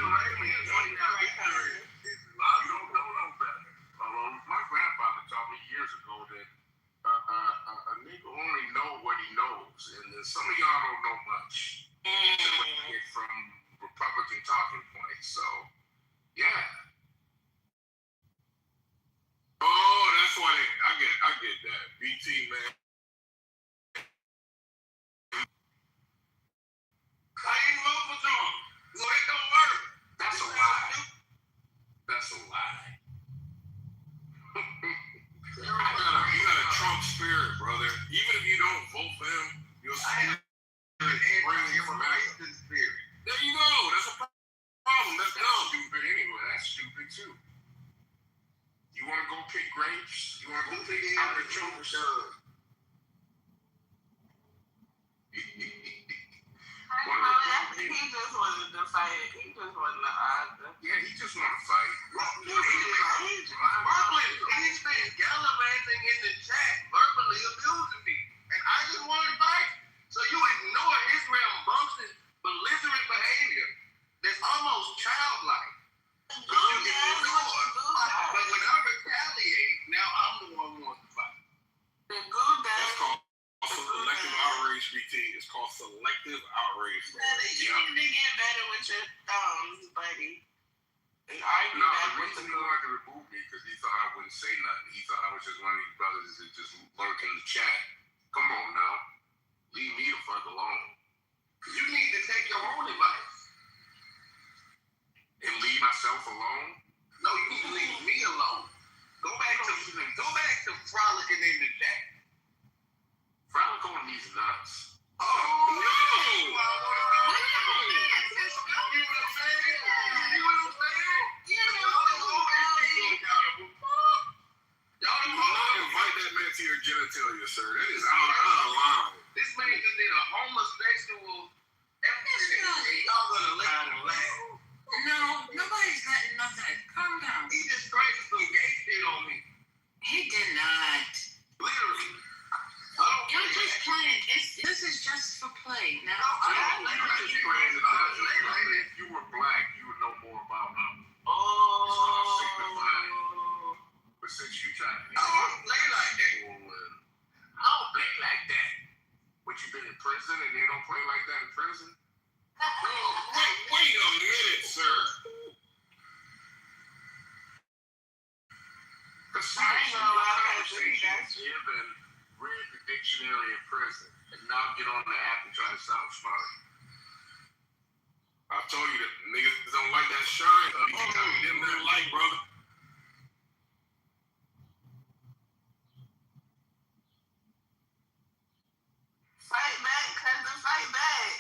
don't know no better. My grandfather taught me years ago that a nigga only know what he knows, and some of y'all don't know much. From Republican talking points, so yeah. Oh, that's why I get that. BT, man. I ain't vote for Trump, so it don't work. That's a lie. That's a lie. You got a Trump spirit, brother. Even if you don't vote for him, you'll see Racist spirit. There you go. That's a problem. That's dumb. Stupid anyway. That's stupid too. You want to go pick grapes? You want to go pick artichokes? I think he just wanted to fight. He just wanted to argue. Yeah, he just want to fight. Brooklyn, he's been gallivanting in the chat, verbally abusing me. And I just wanted to fight. So you ignore called selective outrage. You need to get better with your thumbs, buddy. And argue No, back the with reason the he wanted to remove me because he thought I wouldn't say nothing. He thought I was just one of these brothers that just lurk in the chat. Come on now. Leave me the fuck alone. You need to take your own advice. And leave myself alone? No, you need to leave me alone. Go back to frolicking in the chat. Frolic on these nuts. Oh, no! Invite that man to your genitalia, sir. That is out of line. This man just did a homosexual episode, and y'all gonna let him laugh. No, nobody's letting nothing. Calm down. He just tried some gay shit on me. He did not. Literally. You're just playing. This is just for play. Now, If you were black, you would know more about him. But since you try to I don't play like that. I don't play like that. But you been in prison and they don't play like that in prison? Wait a minute, sir. Because given, read the dictionary in prison, and now get on the app and try to sound smart. I told you that niggas don't like that shine. You got to dim that light, brother. Fight back, cousin, fight back.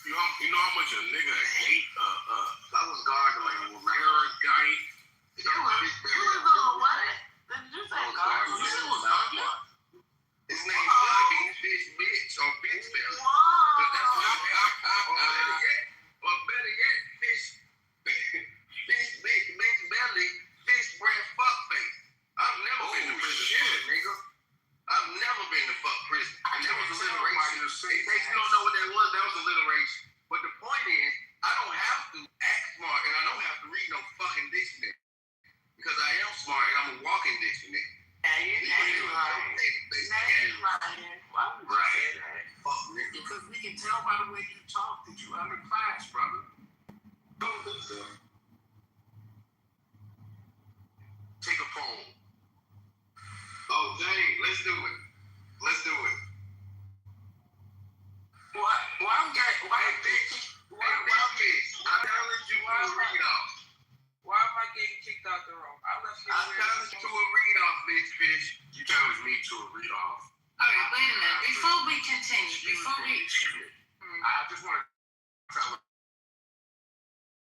You know how much a nigga hate I was gargling with my erudite? You was doing what? Did you say gargle? You said was gargling? His name's Fucking Fish Bitch or Bitch Belly. Wow. But that's not or better yet, fish bitch belly, fish breath fuck face. I've never been to prison, shit. nigga. I've never been to fuck prison. And that was alliteration. Say In case you don't know what that was alliteration. But the point is, I don't have to act smart and I don't have to read no fucking dictionary. Because I am smart and I'm a walking dictionary. Now you lying. Why would you say that? Fuck, nigga. Because we can tell by the way you talk that you underclass, brother. Don't think so. Take a poll. Oh, Jane, let's do it. Let's do it. Why bitch? I challenge you to a read-off. Why am I getting kicked out the room? I left you I challenge you to a read-off, bitch fish. You challenge me to a read-off. all right, wait a minute. Before we continue, I just want to tell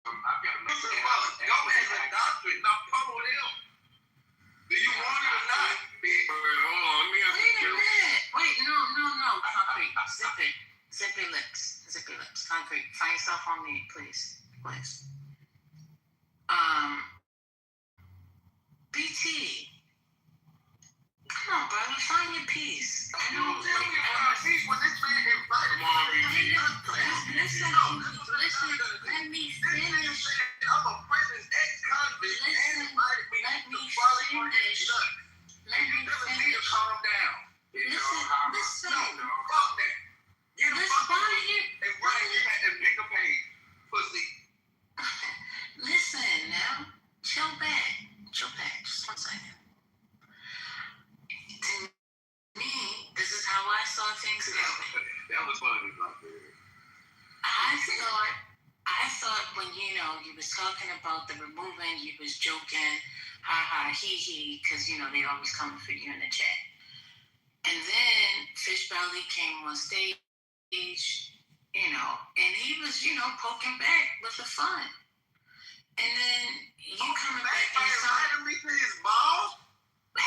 I've got This is about your man's a doctorate, not pummel him. Do you want it or not, bitch? Hold on, let me ask wait a you. minute. Wait, no. Concrete. Zip your lips. Concrete. Find yourself on me, please. BT. Come on, brother. Find your peace. I know. Tell me about peace when this man invited me. Listen. Let me finish. I'm a prison ex-convict and invited me to follow your nuts. Let me telling me to finish. calm down. Listen. No, fuck that. Get a Listen, fucking why you? and write and pick a page. Pussy. Listen now. Chill back. Just 1 second. To me, this is how I saw things go. That was funny, right there. I thought when you was talking about the removing, you was joking, ha he, because they always coming for you in the chat. And then Fish Belly came on stage, and he was poking back with the fun. And then you coming back and invited me to his balls.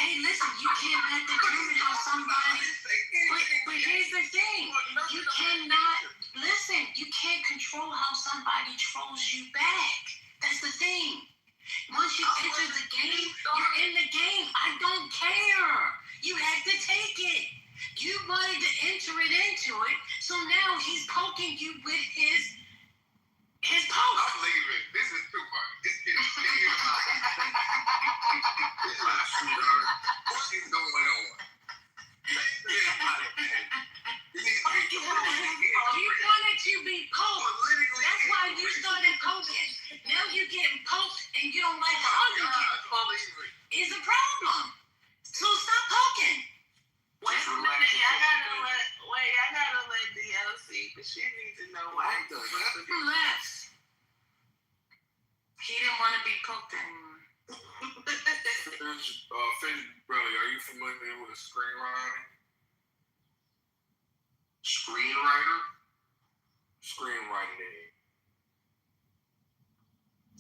hey, listen, you can't let the truth how somebody. But here's the thing. You cannot, listen, you can't control how somebody trolls you back. That's the thing. Once you enter the game, you're in the game. I don't care. You have to take it. You wanted to enter it into it, so now he's poking you with his poke. I'm leaving. This is too much. This getting serious. This is sweetheart. Pussy Brother, are you familiar with screenwriting? Screenwriter? Screenwriting.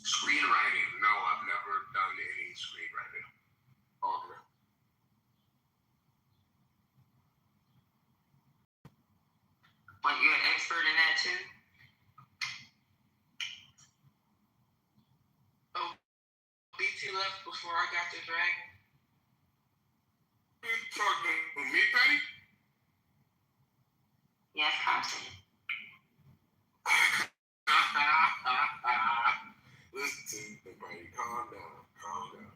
Screenwriting. No, I've never done any screenwriting. Okay. Like you're an expert in that too? Oh, BT left before I got to Dragon. You talking to me, Patty? Yes, content. Listen to me, buddy. Calm down. Calm down.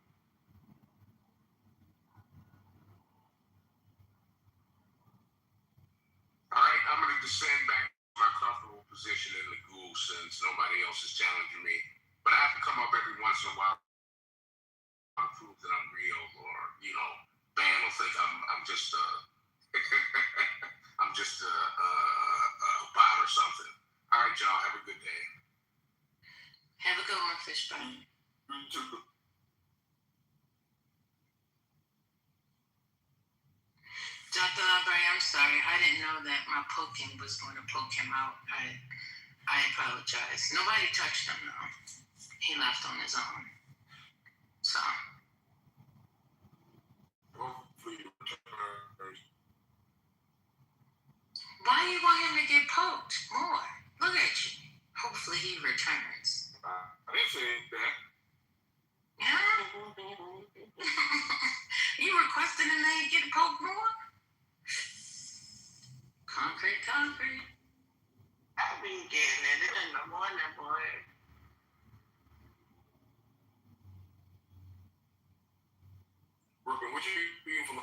All right, I'm going to descend back to my comfortable position in the ghoul since nobody else is challenging me. But I have to come up every once in a while to prove that I'm real, or Van will think I'm just I'm just a bot or something. All right, y'all, have a good day. Have a good one, Fishbone. You too. Dr. Library, I'm sorry. I didn't know that my poking was going to poke him out. I apologize. Nobody touched him, though. He left on his own. So. Hopefully you return. Why do you want him to get poked more? Look at you. Hopefully he returns. I didn't say that. Yeah? You requested a man get poked more? Concrete. I be getting it in the morning, boy. Brooklyn, what you eating for?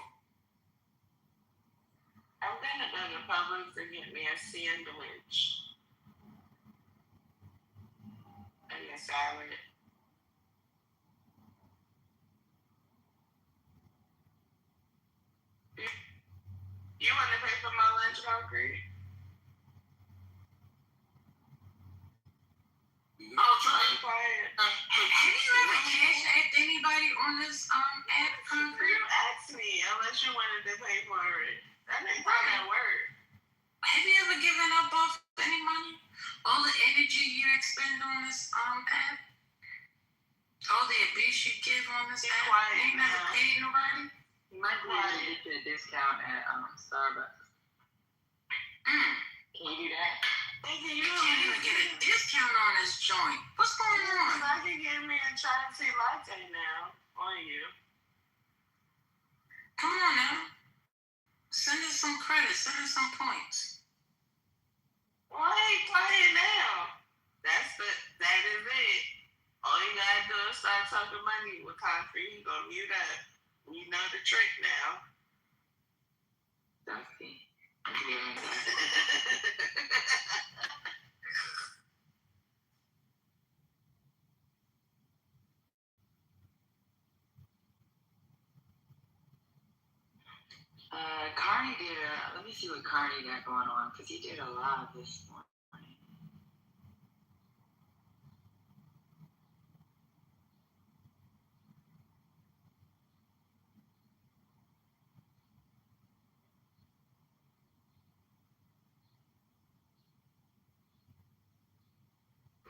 I'm gonna go to Publix and get me a sandwich and a salad. You want to pay for my lunch, Concrete? No, try. I'm quiet. Have you ever cash apped anybody on this app, Concrete? You asked me unless you wanted to pay for it. That ain't how that work. Have you ever given up off any money? All the energy you expend on this app? All the abuse you give on this app? Quiet You never now. paid nobody? You might be able to get you a discount at Starbucks. Can you do that? Nigga, You can't even get a discount on this joint. What's going on? I can get me a chai latte now on you. Come on now. Send us some credit. Send us some points. Why ain't quiet now? That is it. All you gotta do is start talking money with Concrete. He gonna mute up. You know the trick now. Dusty. Carney did let me see what Carney got going on, because he did a lot this morning.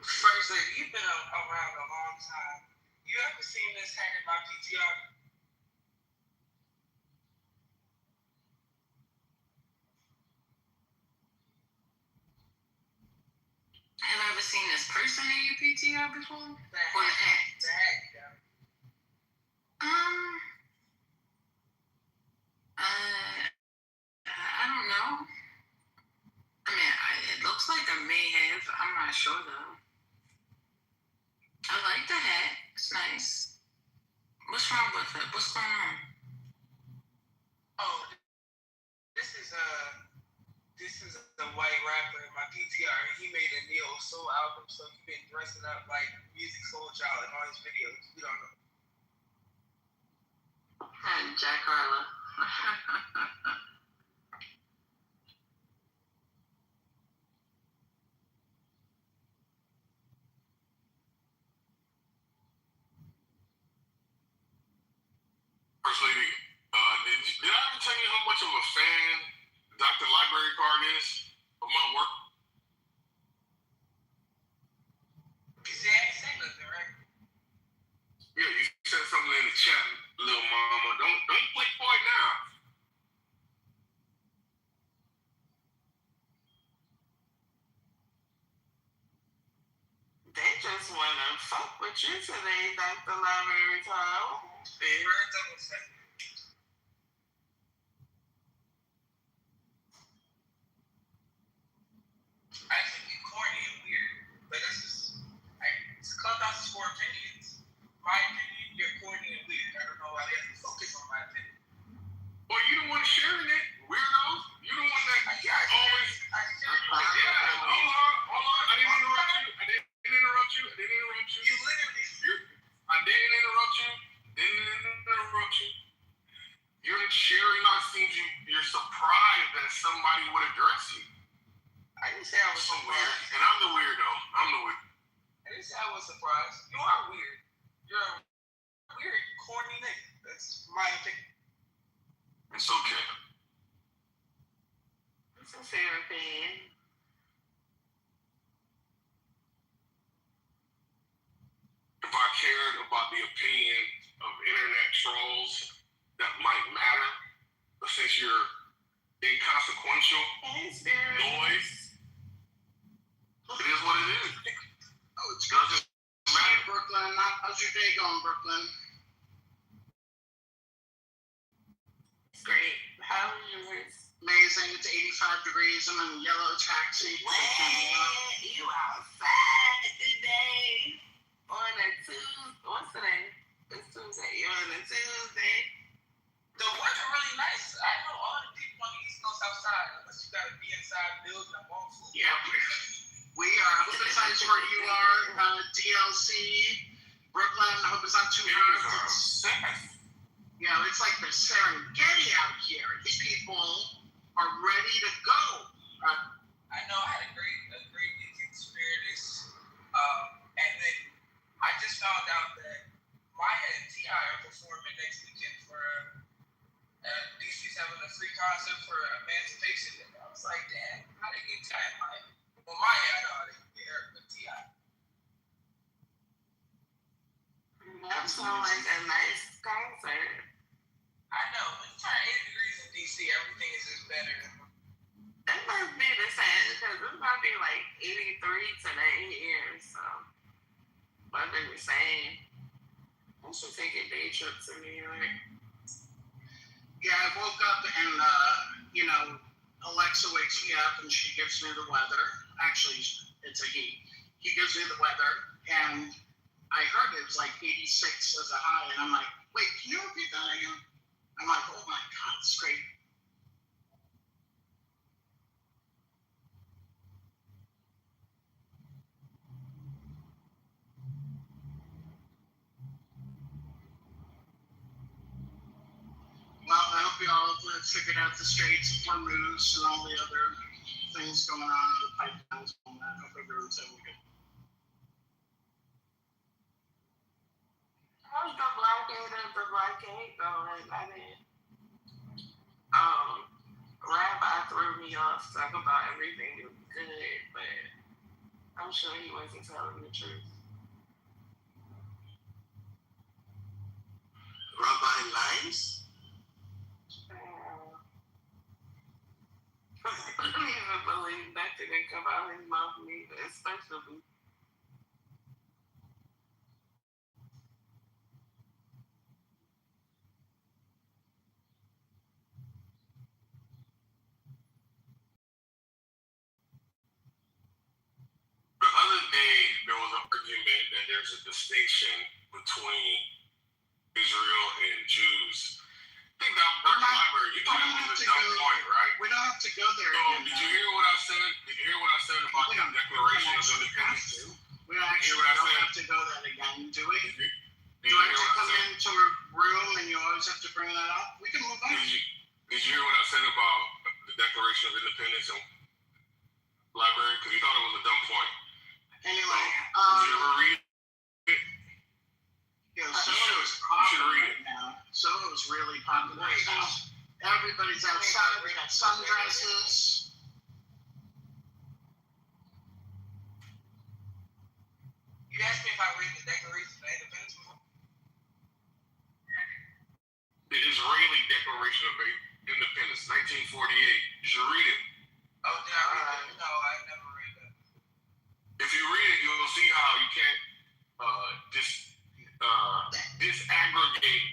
First lady, you've been around a long time. You ever seen this hanging my PTR? Have I ever seen this person in your PTR before? Or the hat? The hat, yeah. I don't know. I mean, it looks like I may have. I'm not sure though. I like the hat. It's nice. What's wrong with it? What's going on? Oh, this is a white rapper in my PTR. He made a neo soul album, so he's been dressing up like Music Soul Child in all his videos. We don't know. And Jack Harlow. First lady, of a fan Dr. Library Card is of my work? You say I ain't say nothing, right? Yeah, you said something in the chat, little mama. Don't click for it now. They just want to fuck with you today, Dr. Library Card. Heard double say. I think you corny and weird, but that's just Clubhouse is for opinions. My opinion, you're corny and weird. I don't know why they have to focus on my opinion. Well, you the one sharing it, weirdo. You the one that always. Yeah, hold on. I didn't interrupt you. You literally. I didn't interrupt you. You're sharing my things. You're surprised that somebody would address you. I didn't say I was So weird. surprised. And I'm the weirdo. I didn't say I was surprised. You are weird. You're a weird, corny nigga. That's my opinion. It's okay. It's a fair opinion. If I cared about the opinion of internet trolls that might matter, but since you're inconsequential noise, it is what it is. Oh, it's Doesn't matter. Brooklyn. How's your day going, Brooklyn? It's great. How are yours? Amazing. It's 85 degrees. I'm in a yellow taxi. You outside today on a Tuesday. What's today? It's Tuesday. You're on a Tuesday. The weather really nice. I know all the people on the East Coast outside, unless you gotta be inside building a wall food. Yeah, we are. I hope it's nice where you are. DLC, Brooklyn. I hope it's not too hot. Yeah, it's like the Serengeti out here. These people are ready to go. I know I had a great weekend experience. And then I just found out that Maya and T.I. are performing next weekend for DC's having a free concert for Emancipation Day. I was like, damn, how they get T.I. and Maya? Well, Maya, I know how they get her, but T.I. That sounds like a nice concert. I know. When it's 80 degrees in DC, everything is just better. It must be the same because it's about to be like 83 today here, so must be the same. I should take a day trip to New York. Yeah, I woke up and, Alexa wakes me up and she gives me the weather. Actually, it's a he. He gives me the weather, and I heard it was like 86 as a high, and I'm like, wait, can you repeat that again? I'm like, oh my God, it's great. Well, I hope you all have figured out the Straits of Hormuz and all the other things going on in the pipelines and all that. I hope everyone's having good. How's the blockade going? I didn't. Rabbi threw me off talking about everything was good, but I'm sure he wasn't telling the truth. Rabbi lies? I don't even believe that didn't come out of his mouth neither, especially. The other day, there was an argument that there's a distinction between Israel and Jews. I think that library, you thought it was a dumb point, right? We don't have to go there So, again. did you hear what I said? Did you hear what I said about the Declaration of Independence? We actually don't have to go that again, do we? Did Do I have to come into a room and you always have to bring that up? We can move on. Did you hear what I said about the Declaration of Independence and library? Because you thought it was a dumb point. Anyway, Did you ever read it? Soho is popular right now. Soho is really popular right now. Everybody's outside. We got sundresses. You asked me if I read the Declaration of Independence before? The Israeli Declaration of Independence, 1948. You should read it. Oh, did I read that? No, I never read that. If you read it, you'll see how you can't disaggregate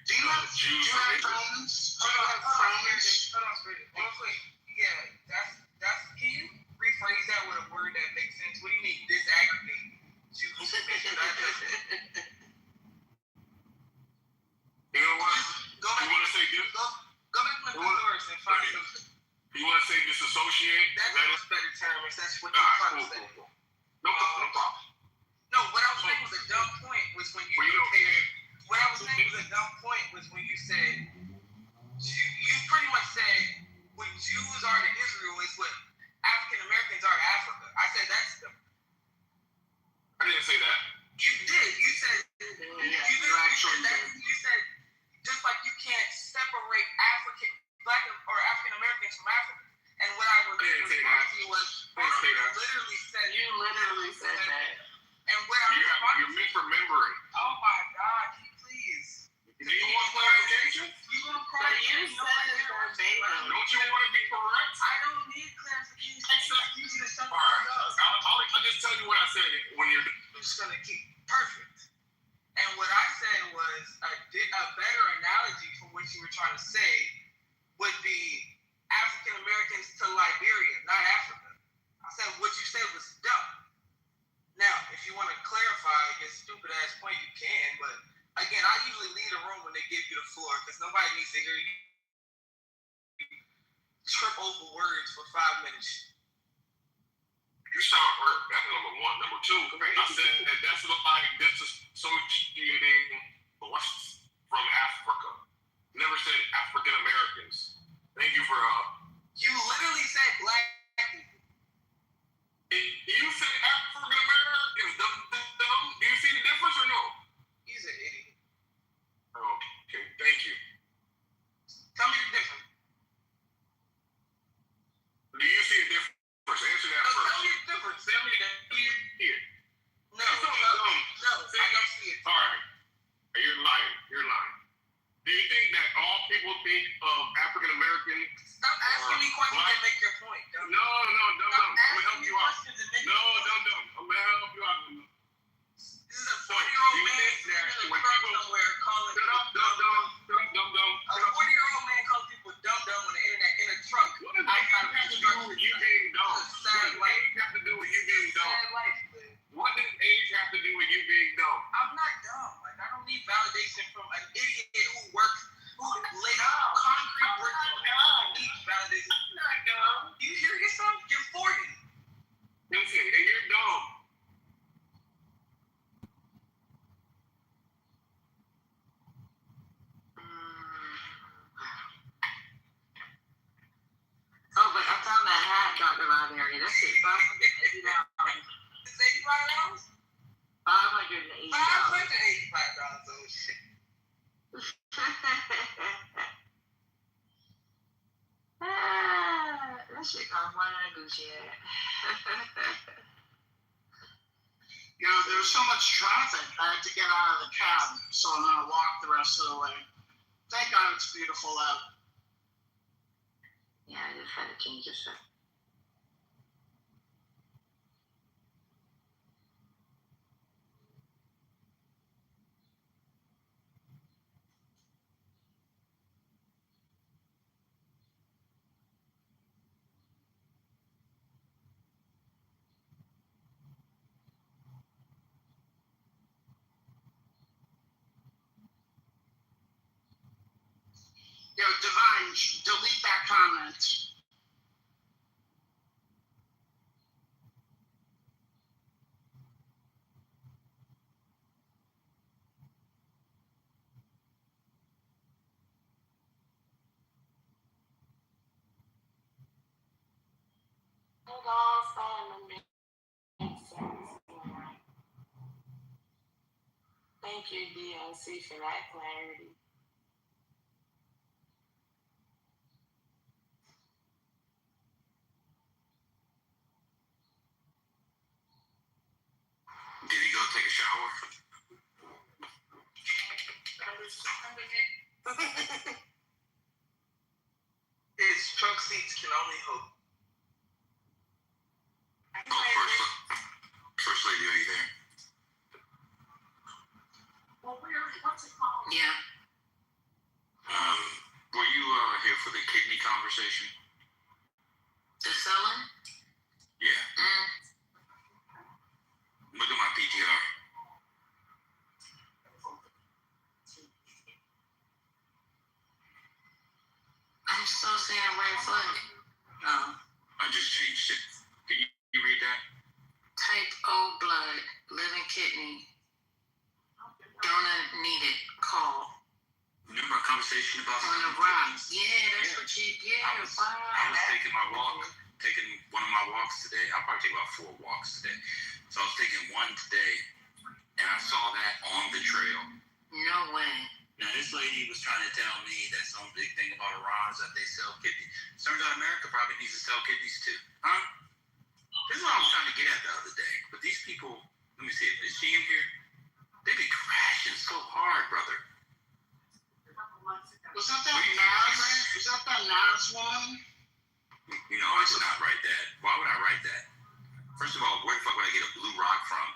Do you have Jews from Israel. friends? Do you have friends? Hold on, Spirit. Real quick. Yeah, that's. Can you rephrase that with a word that makes sense? What do you mean disaggregate? You know what? Go back. You want to say Go back to the thesaurus and find something. You want to say disassociate? That's a much better term. If that's what you're trying to say. No problem. No, what I was saying was a dumb point was when you compared. What I was saying was a dumb point was when you said you pretty much said what Jews are to Israel is what African Americans are to Africa. I said that's the. I didn't say that. You did. You said. You said just like you can't separate Black or African Americans from Africa. And what I was responding to was literally said. You literally said that. And what I was You're misremembering. Oh my God! Can you please? Do you want clarification? You gonna cry? You said it verbatim. Don't you want to be correct? I don't need clarification. It's easy to sum All right. I'll just tell you what I said when you're just gonna keep perfect. And what I said was a better analogy for what you were trying to say would be African Americans to Liberia, not Africa. I said what you said was dumb. Now, if you want to clarify your stupid ass point, you can. But again, I usually leave a room when they give you the floor because nobody needs to hear you trip over words for 5 minutes. You sound hurt. That's number one. Number two, I said that that's like disassociating blacks from Africa. Never said African Americans. Thank you for You literally said black people. You said African Americans. Dumb. Do you see the difference or no? He's an idiot. Okay. Thank you. Tell me the difference. Do you see a difference? Answer that first. Tell me the difference. Tell me that. Here. No, I don't see it. All right. You're lying. Do you think that all people think of African American? Stop asking me questions and make your point. No, dumb. I'm gonna help you out. No, dumb. I'm gonna help you out. This is a 40-year-old man sitting in a truck somewhere calling people dumb. A 40-year-old man calling people dumb on the internet in a truck. What does age have to do with you being dumb? Sad What does age have to do with you being dumb? Sad life, man. What does age have to do with you being dumb? I'm not dumb. Like, I don't need validation from an idiot who lays concrete bricks on me. I don't need validation. I'm not dumb. You hear yourself? You're 40. Listen, and you're dumb. Oh, but I found that hat, Dr. Libertarian. That shit $580. It's $85? $580. $585. Oh, shit. That shit costs more than a Gucci hat. There's so much traffic. I had to get out of the cab, so I'm gonna walk the rest of the way. Thank God it's beautiful out. Yeah, I just had to change this up. Divine, delete that comment. Thank you, DLC, for that clarity. shower. His trunk seats can only hold. First lady, are you there? Yeah. Were you here for the kidney conversation? The selling? Yeah. Look at my PTR. I'm still seeing a red flag. Oh. I just changed it. Can you read that? Type O blood, living kidney. Donor needed. Call. Remember our conversation about On the rocks. Yeah, that's what you. Yeah, I was taking my walk, taking one of my walks today. I'll probably take about 4 walks today. So I was taking one today, and I saw that on the trail. No way. Now this lady was trying to tell me that some big thing about Iran is that they sell kidneys. Turns out America probably needs to sell kidneys too. Huh? This is what I was trying to get at the other day. But these people, let me see, is she in here? They be crashing so hard, brother. Was that Nas? Was that Nas woman? You know, I did not write that. Why would I write that? First of all, where the fuck would I get a blue rock from?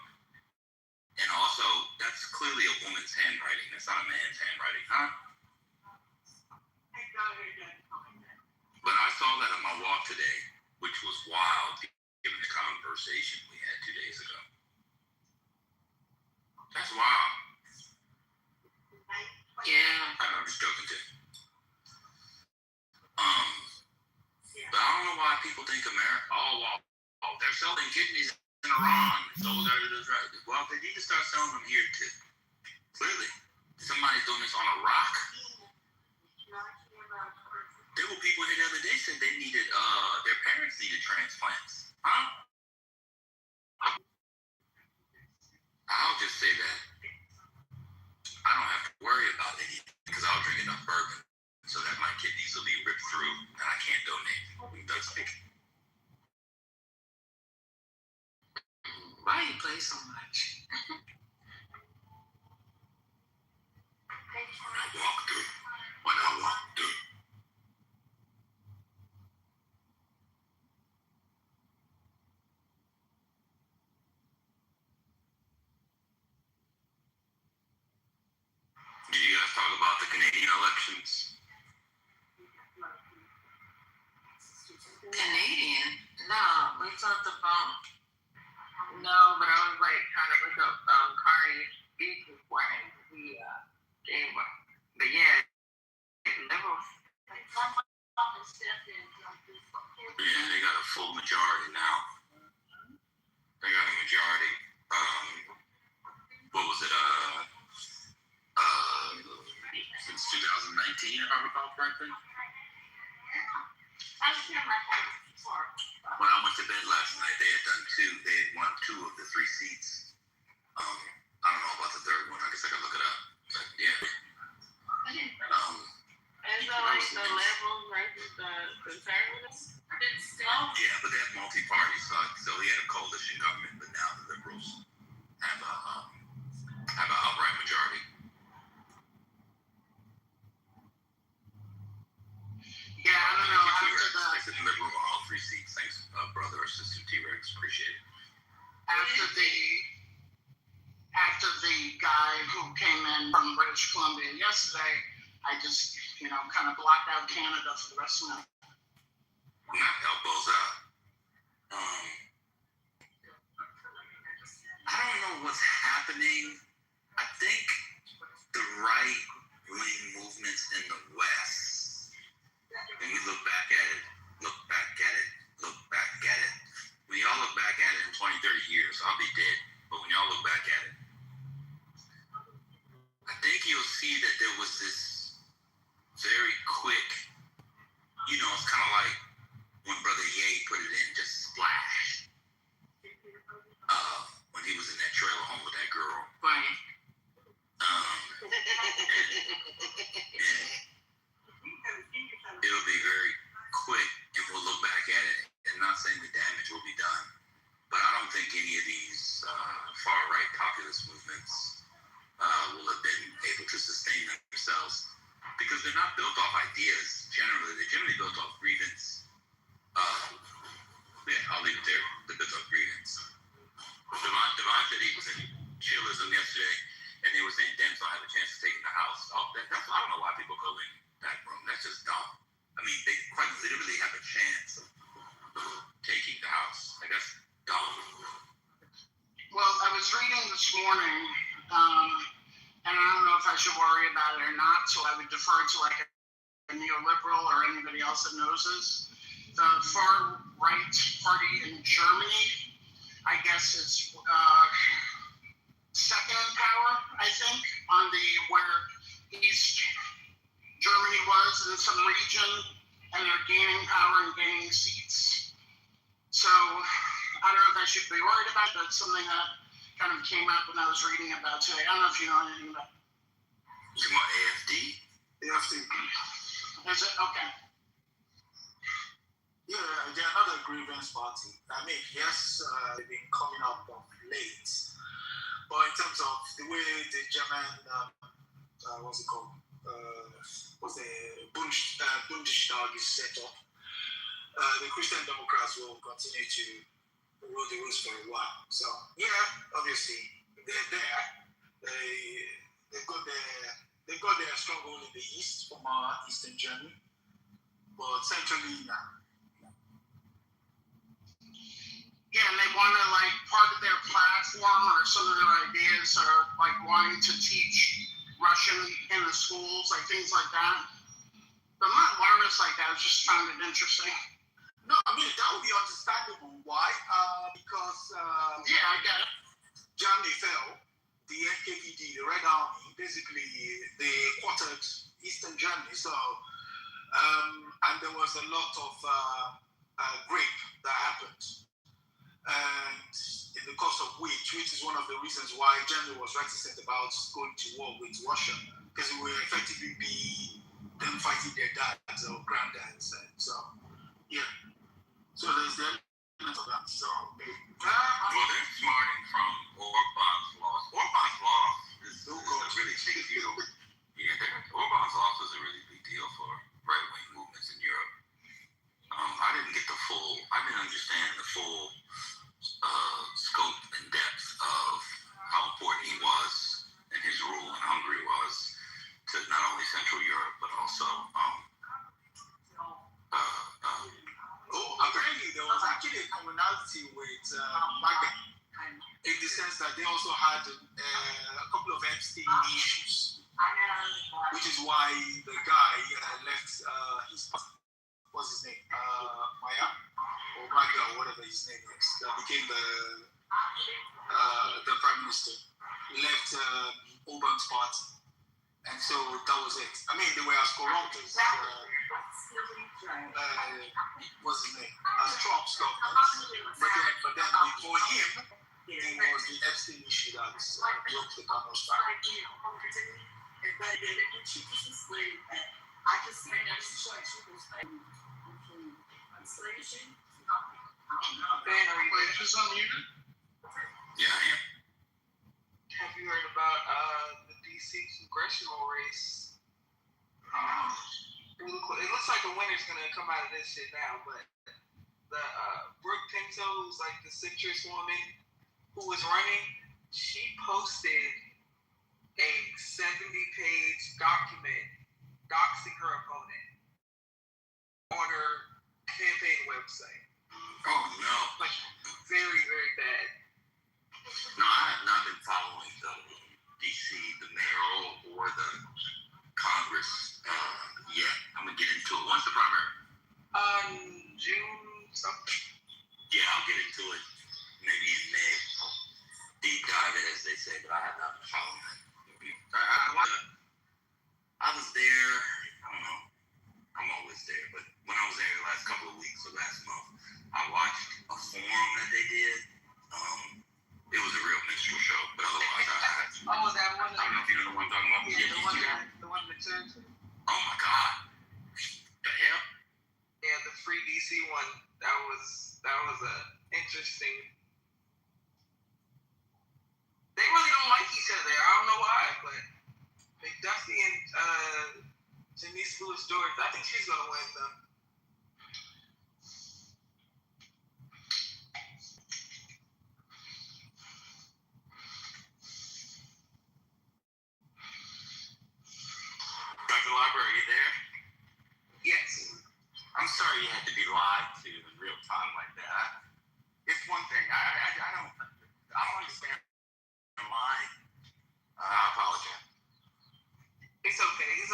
And also, that's clearly a woman's handwriting. That's not a man's handwriting, huh? But I saw that on my walk today, which was wild, given the conversation we had 2 days ago. That's wild. Yeah. I'm just joking too. But I don't know why people think America, they're selling kidneys in Iran. So well, they need to start selling them here too. Clearly. Somebody's doing this on a rock. There were people here the other day said they needed, their parents needed transplants. Huh? I'll just say that I don't have to worry about anything because I'll drink enough bourbon so that my kidneys will be ripped through and I can't donate. I'm done speaking. Why you play so much? When I walk through. Did you guys talk about the Canadian elections? Canadian? No, we talked about. No, but I was like trying to look up Carney's speech before the game. But yeah, liberals. Yeah, they got a full majority now. They got a majority. What was it? Since 2019, if I recall correctly. When I went to bed last night, they had done 2. They had won 2 of the 3 seats. I don't know about the third one. I guess I can look it up. But yeah. Is that like the liberals versus the conservatives? Yeah, but they have multi-party, so we had a coalition government, but now the liberals have an outright majority. Yeah, I don't know. I said liberal on all 3 seats. Thanks, brother or sister T-Rex. Appreciate it. After the guy who came in from British Columbia yesterday, I just, kind of blocked out Canada for the rest of the night. Not elbows out. I don't know what's happening. I think the right-wing movements in the West, when we look back at it, when y'all look back at it in 20, 30 years, I'll be dead. But when y'all look back at it, I think you'll see that there was this very quick, it's kind of like when Brother Ye put it in, just splash. When he was in that trailer home with that girl. Right. It'll be very quick, and we'll look back at it, and not saying the damage will be done, but I don't think any of these far-right populist so I would defer to like a neoliberal or anybody else that knows this. The far right party in Germany, I guess it's second in power, I think, on the where East Germany was in some region, and they're gaining power and gaining seats. So I don't know if I should be worried about that. That's something that kind of came up when I was reading about today. I don't know if you know anything about it. You want AFD? AFD. Is it? Okay. Yeah, they're another grievance party. I mean, yes, they've been coming up of late, but in terms of the way the German, what's it called? What's the Bundestag is set up, the Christian Democrats will continue to rule the rules for a while. So, yeah, obviously, they're there. They've got their stronghold in the east from Eastern Germany, but centrally now. Yeah, and they want to, like, part of their platform or some of their ideas are, like, wanting to teach Russian in the schools, like, things like that. But I'm not alarmist like that. I just found it interesting. No, I mean, that would be understandable. Why? Because Yeah, I get it. Germany fell. The NKVD, the Red Army, basically, they quartered Eastern Germany. So, and there was a lot of rape that happened. And in the course of which is one of the reasons why Germany was reticent about going to war with Russia, because it would effectively be them fighting their dads or granddads. And so, yeah. So there's the element of that. So, Well, they're smarting from Orban's loss. Orban's loss is a really big deal. Orban's loss is a really big deal for right-wing movements in Europe. I didn't understand the full scope and depth of how important he was and his rule in Hungary was to not only Central Europe but also apparently there was actually a commonality with Magda in the sense that they also had a couple of Epstein issues, which is why the guy left his, what's his name, Maya or Magda or whatever his name is, that became the prime minister, left Orban's party, and so that was it. I mean, they were as corrupt as what's his name, as Trump's government, but then before him, it was the Epstein issue that broke the camel's back. Ben, are you just unmuted? Yeah, I am. Have you heard about the DC congressional race? It looks like a winner's gonna come out of this shit now, but the Brooke Pinto, who's like the centrist woman who was running, she posted a 70-page document doxing her opponent on her campaign website. Oh no! Like very, very bad. No, I have not been following the DC, the mayoral or the Congress yet. I'm gonna get into it. When's the primary? June something. Yeah, I'll get into it maybe in May. Deep dive it, as they say, but I have not been following it. I was there, I don't know, I'm always there, but when I was there the last couple of weeks or last month, I watched a forum that they did. It was a real minstrel show, but otherwise Oh, that one. I don't know if you know the one I'm talking about. Yeah, the one in the church. Oh my God. The hell? Yeah, the free DC one. That was a interesting. They really don't like each other. I don't know why, but McDuffie and Janice Lewis George, I think she's gonna win though. Dr. Library, are you there? Yes. I'm sorry you had to be lied to in real time like that. It's one thing. I don't understand lying. I apologize. It's okay. He's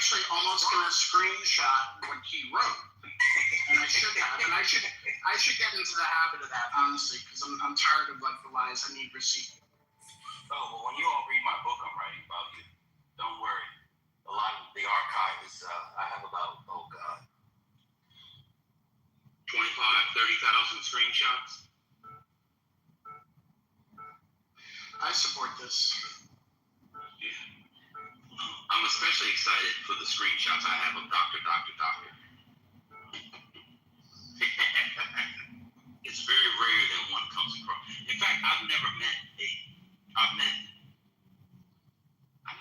actually almost gonna screenshot what he wrote, and I should have. And I should get into the habit of that, honestly, because I'm tired of like the lies. I need receipt. Oh, well, when you all read my book I'm writing about you, don't worry. A lot of the archive is, I have about, 30,000 screenshots. I support this. I'm especially excited for the screenshots I have of Doctor. It's very rare that one comes across. In fact, I know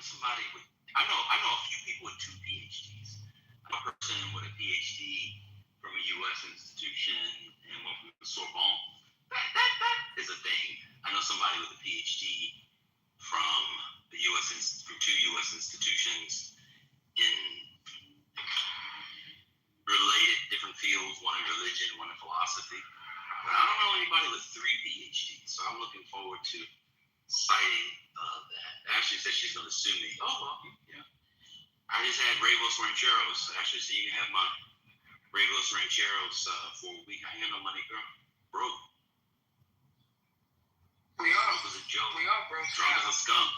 somebody with, I know a few people with 2 PhDs. I know a person with a PhD from a U.S. institution and one from the Sorbonne. That is a thing. I know somebody with a PhD from the from 2 U.S. institutions in related different fields, one in religion, one in philosophy. But I don't know anybody with 3 PhDs, so I'm looking forward to citing that. Ashley said she's going to sue me. Oh, well, yeah. I just had Ravos Rancheros. Actually, so you can have my Ravos Rancheros for a week. I ain't got no money, girl. Broke. We all was a joke. We all broke Trump down. is a scum.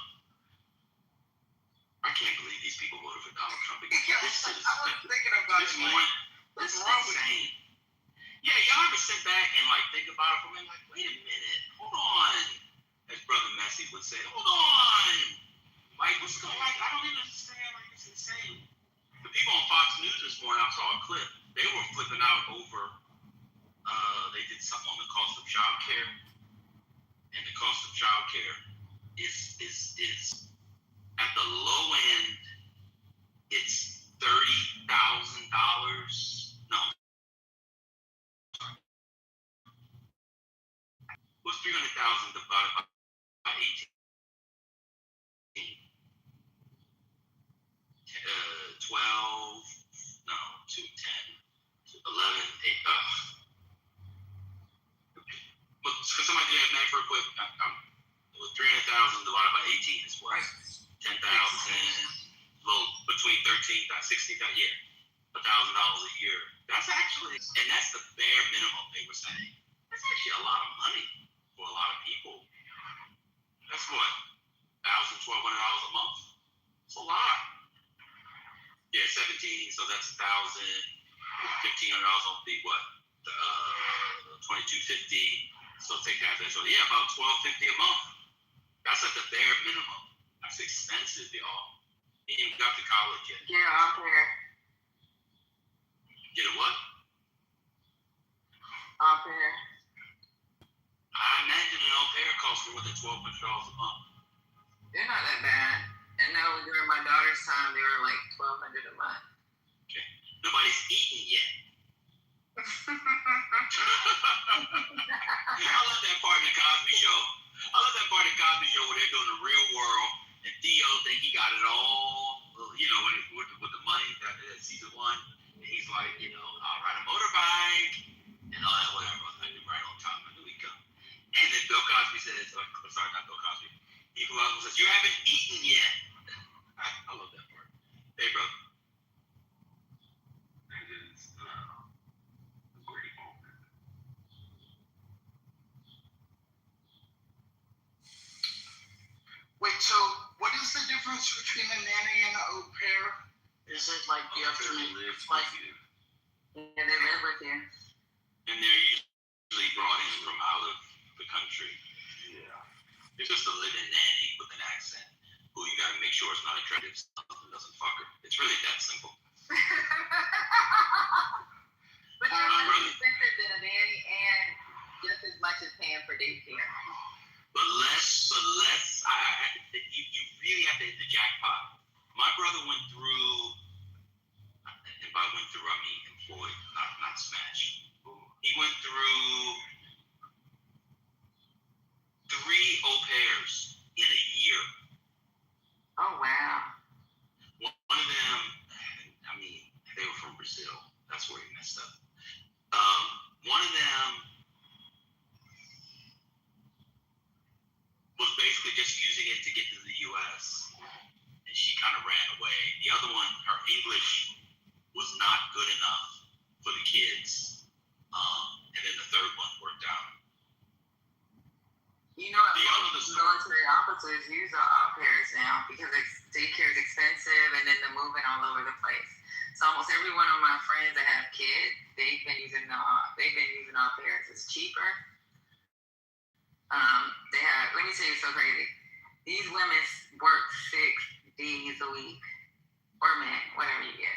I can't believe these people voted for Donald Trump again. I was thinking about This it. morning, What's this is wrong with insane. Yeah, y'all ever sit back and like think about it for a minute? Like, wait a minute, hold on. As Brother Messi would say, hold on. Like, what's going on? Like, I don't even understand. Like, it's insane. The people on Fox News this morning, I saw a clip. They were flipping out over. They did something on the cost of child care, and the cost of child care is at the low end. It's $30,000. No. What's 300,000 divided by 18? 12, no, 2, 10, 11, 8, but can somebody do that math real quick? 300,000 divided by 18 is what? 10,000, well, between 13, 16, yeah, $1,000 a year. That's actually, and that's the bare minimum they were saying. That's actually a lot of money for a lot of people. That's what, $1,000, $1,200 a month. It's a lot. Yeah, 17. So that's $1,000. $1,500 will be what? 2,250. So take half that. So yeah, about $1,250 a month. That's like the bare minimum. That's expensive, y'all. You ain't even got to college yet. Yeah, I'm here. Get a what? I'm here. I imagine an au pair costs more than $1,200 a month. They're not that bad. And now during my daughter's time, they were like $1,200 a month. Okay. Nobody's eaten yet. I love that part of the Cosby Show. I love that part of the Cosby Show where they're doing the real world, and Theo think he got it all, you know, with the money that season 1. And he's like, you know, I'll ride a motorbike and all that, whatever. I do right on time. I knew he'd come. And then Bill Cosby says, sorry, not Bill Cosby. He says, you haven't eaten yet. I love that part. Hey, brother. That is a great moment. Wait, so what is the difference between a nanny and an au pair? Is it like you have to live like you? Yeah, they live with you. And they're usually brought in from out of the country. Yeah. It's just a live-in nanny with an accent who you gotta make sure it's not attractive, something doesn't fuck her. It's really that simple. But they're more expensive than a nanny and just as much as paying for daycare. But less, you really have to hit the jackpot. My brother went through, and by went through, I mean employed, not smashed. He went through 3 au pairs in a year. Oh, wow. One of them, I mean, they were from Brazil. That's where he messed up. One of them was basically just using it to get to the U.S. and she kind of ran away. The other one, her English was not good enough for the kids, and then the third one worked out. You know, most military officers use au pairs now because daycare is expensive and then they're moving all over the place. So almost every one of my friends that have kids, they've been using au pairs. It's cheaper. Let me tell you so crazy. These women work 6 days a week, or men, whatever you get.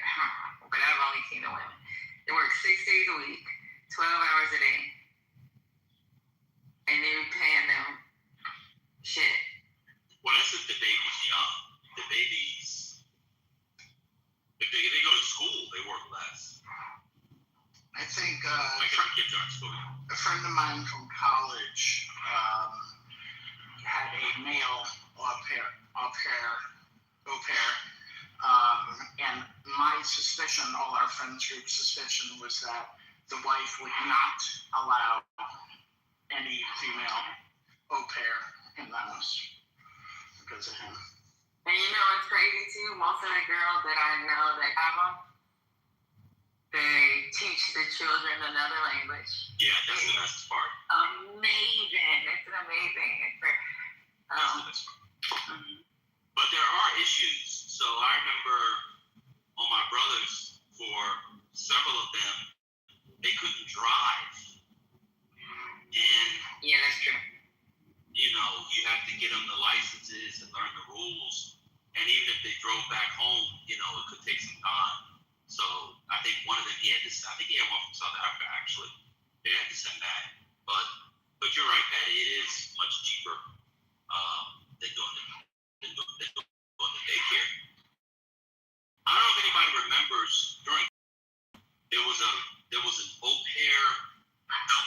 But I've only seen the women. They work 6 days a week, 12 hours a day, and they're paying them shit. Well, that's if the baby's young. The babies, if they go to school, they work less. I think Like if kids are in school. a friend of mine from college had a male au pair, and my suspicion, all our friends group's suspicion, was that the wife would not allow any female au pair in the house because of him. And you know what's crazy too? Most of the girls that I know that have them, they teach the children another language. Yeah, that's the best part. Amazing. It's amazing. That's the best part. But there are issues. So I remember on my brothers, for several of them, they couldn't drive. And yeah, that's true. You know, you have to get them the licenses and learn the rules. And even if they drove back home, you know, it could take some time. So I think one of them, he had one from South Africa actually. They had to send back. But you're right, Patty, it is much cheaper than doing the daycare. I don't know if anybody remembers there was an au pair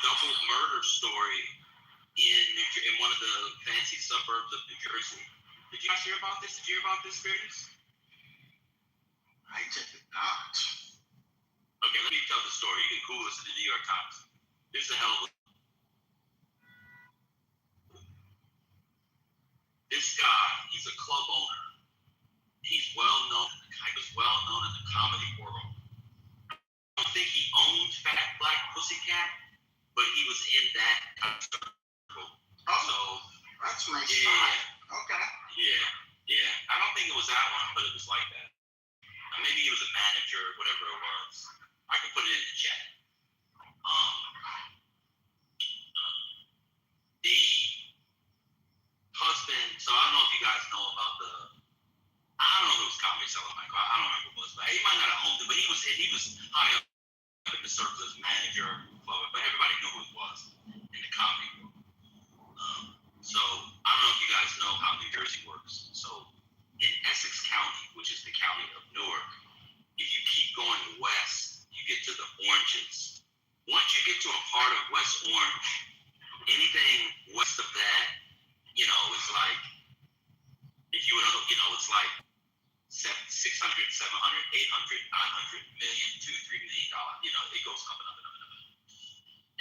double murder story in one of the fancy suburbs of New Jersey. Did you guys hear about this? Did you hear about this, Curtis? I did not. Okay, let me tell the story. You can Google this in the New York Times. This is a hell of a... This guy, he's a club owner. He's well known. He was well known in the comedy world. I don't think he owned Fat Black Pussycat, but he was in that kind of circle. Oh, so that's my yeah, spot. Okay. Yeah. I don't think it was that one, but it was like that. Maybe he was a manager, whatever it was. I can put it in the chat. The husband, so I don't know if you guys know about I don't know if it was Comedy Cellar, Michael. I don't remember what it was, but he might not have owned it, but he was high up in the circle as manager, but everybody knew who he was in the comedy world. So I don't know if you guys know how New Jersey works. So in Essex County, which is the county of Newark, if you keep going west, you get to the Oranges. Once you get to a part of West Orange, anything west of that, you know, it's like, if you would, you know, it's like 600, 700, 800, 900 million, $2, $3 million. You know, it goes up and up and up and up.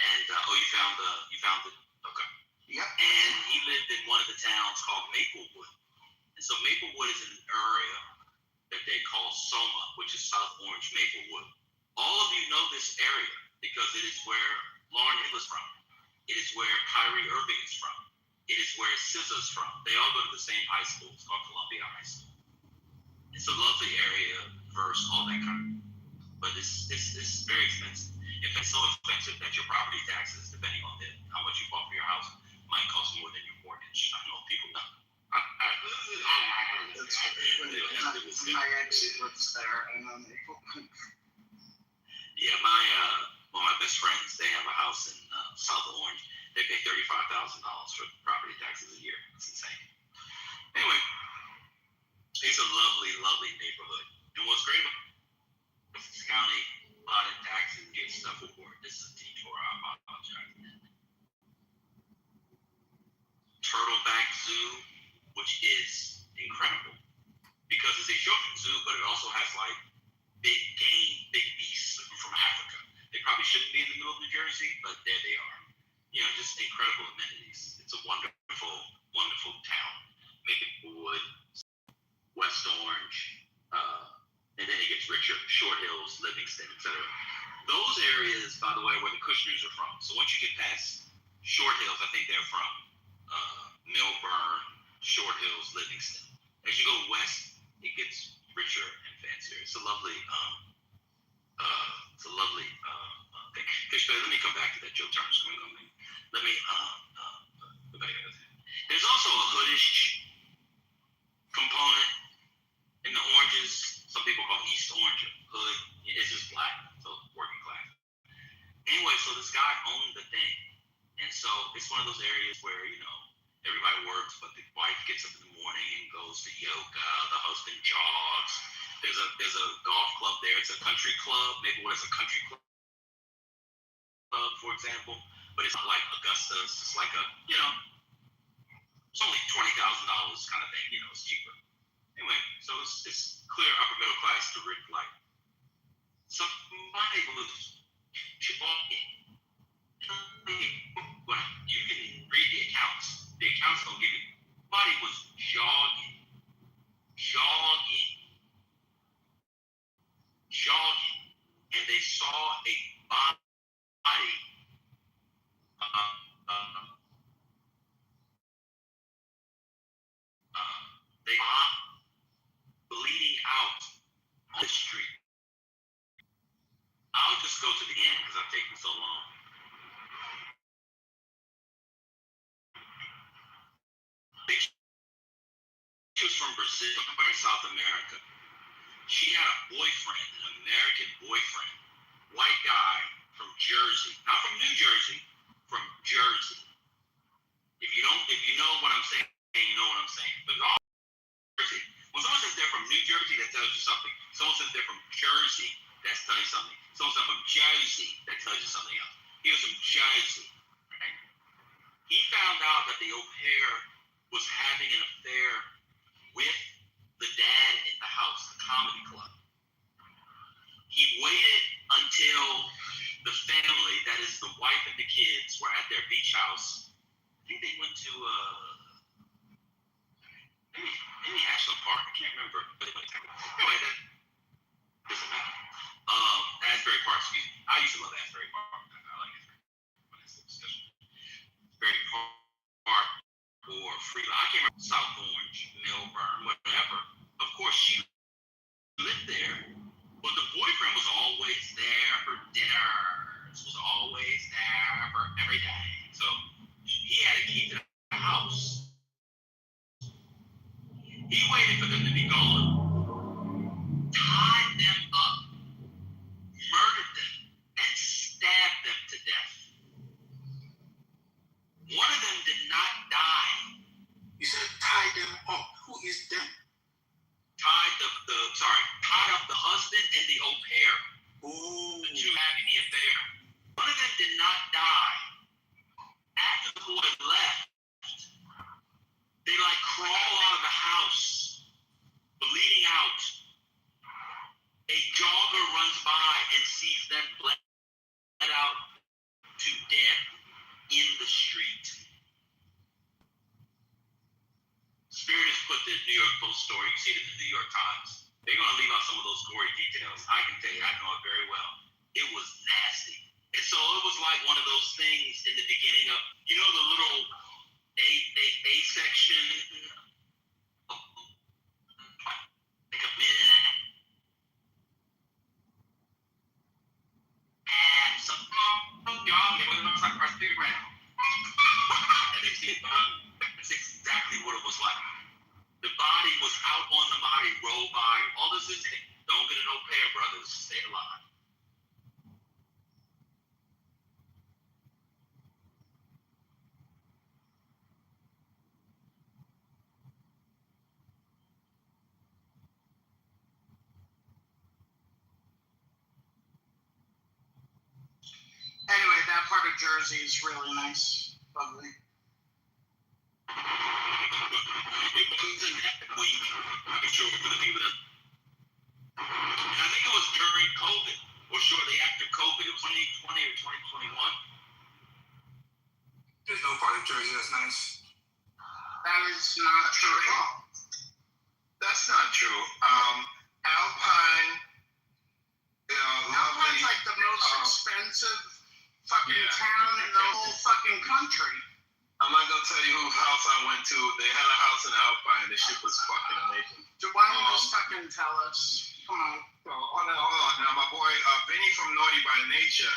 And you found it. Okay. Yep. And he lived in one of the towns called Maplewood. And so Maplewood is in an area that they call Soma, which is South Orange Maplewood. All of you know this area because it is where Lauryn Hill is from. It is where Kyrie Irving is from. It is where SZA's from. They all go to the same high school. It's called Columbia High School. It's a lovely area, verse, all that kind of. But it's very expensive. In fact, so expensive that your property taxes, depending on how much you bought for your house, might cost more than your mortgage. I don't know if people know. My ex lives there, and yeah, one of my best friends, they have a house in South Orange. They pay $35,000 for property taxes a year. That's insane. Anyway, it's a lovely, lovely neighborhood. And what's great about Essex County, a lot of taxes get stuff for it. This is a detour. I apologize. Turtleback Zoo, which is incredible because it's a children's zoo, but it also has like big game, big beasts from Africa. They probably shouldn't be in the middle of New Jersey, but there they are. You know, just incredible amenities. It's a wonderful, wonderful town. Maplewood, West Orange. Short Hills, Livingston, etc. Those areas, by the way, where the Kushners are from. So once you get past Short Hills, I think they're from Millburn, Short Hills, Livingston. As you go west, it gets richer and fancier. It's a lovely thing. Let me come back to that Joe Turner Swingle thing. Let me go back to that. There's also a hoodish component in the oranges. Some people call East Orange hood. It's just black, so working class. Anyway, so this guy owned the thing, and so it's one of those areas where everybody works, but the wife gets up in the morning and goes to yoga. The husband jogs. There's a golf club there. It's a country club. Maybe what is a country club, for example, but it's not like Augusta. It's just like it's only $20,000 kind of thing. It's cheaper. Anyway, so it's clear upper middle class to rich life. So my neighborhood was jogging. You can read the accounts. The accounts don't give you. Somebody was jogging, and they saw a body. They bleeding out on the street. I'll just go to the end because I've taken so long. She was from Brazil, in South America. She had a boyfriend, an American boyfriend, white guy from Jersey, not from New Jersey, from Jersey. If you know what I'm saying, you know what I'm saying. But Jersey. When someone says they're from New Jersey, that tells you something. Someone says they're from Jersey, that's telling you something. Someone says from Jersey, that tells you something else. He was from Jersey. Right? He found out that the au pair was having an affair with the dad in the house, the comedy club. He waited until the family, that is the wife and the kids, were at their beach house. I think they went to maybe Ashland Park. I can't remember. But anyway, that doesn't matter. Asbury Park, excuse me. I used to love Asbury Park. I like it. Asbury Park or Freeland. I can't remember. South Orange, Millburn, whatever. Of course, she lived there, but the boyfriend was always there for dinners. Was always there for everything. So he had a key to the house. He waited for them to be gone, tied them up, murdered them, and stabbed them to death. One of them did not die. You said tie them up. Who is them? Tied up the husband and the au pair. Oh. The two having the affair. One of them did not die. After the boy left, they crawl out of the house, bleeding out. A jogger runs by and sees them bled out to death in the street. Spirit has put the New York Post story. You see it in the New York Times. They're going to leave out some of those gory details. I can tell you, I know it very well. It was nasty. And so it was like one of those things in the beginning of, the little A section, like a minute and some y'all, they went up like our big round. And they see that's exactly what it was like. The body was out on the body, rolled by. All this is it. Don't get an au pair, brothers. Stay alive. Anyway, that part of Jersey is really nice. Lovely. It wasn't that week. I'm sure for the people that. And I think it was during COVID or shortly after COVID. It was 2020 or 2021. There's no part of Jersey that's nice. That is not true at all. That's not true. Alpine, Alpine's like the most expensive fucking town in the whole fucking country. I'm not gonna tell you whose house I went to. They had a house in Alpine. The shit was fucking amazing. So why don't you just fucking tell us? Come on. Hold on. Now, my boy Vinny from Naughty by Nature,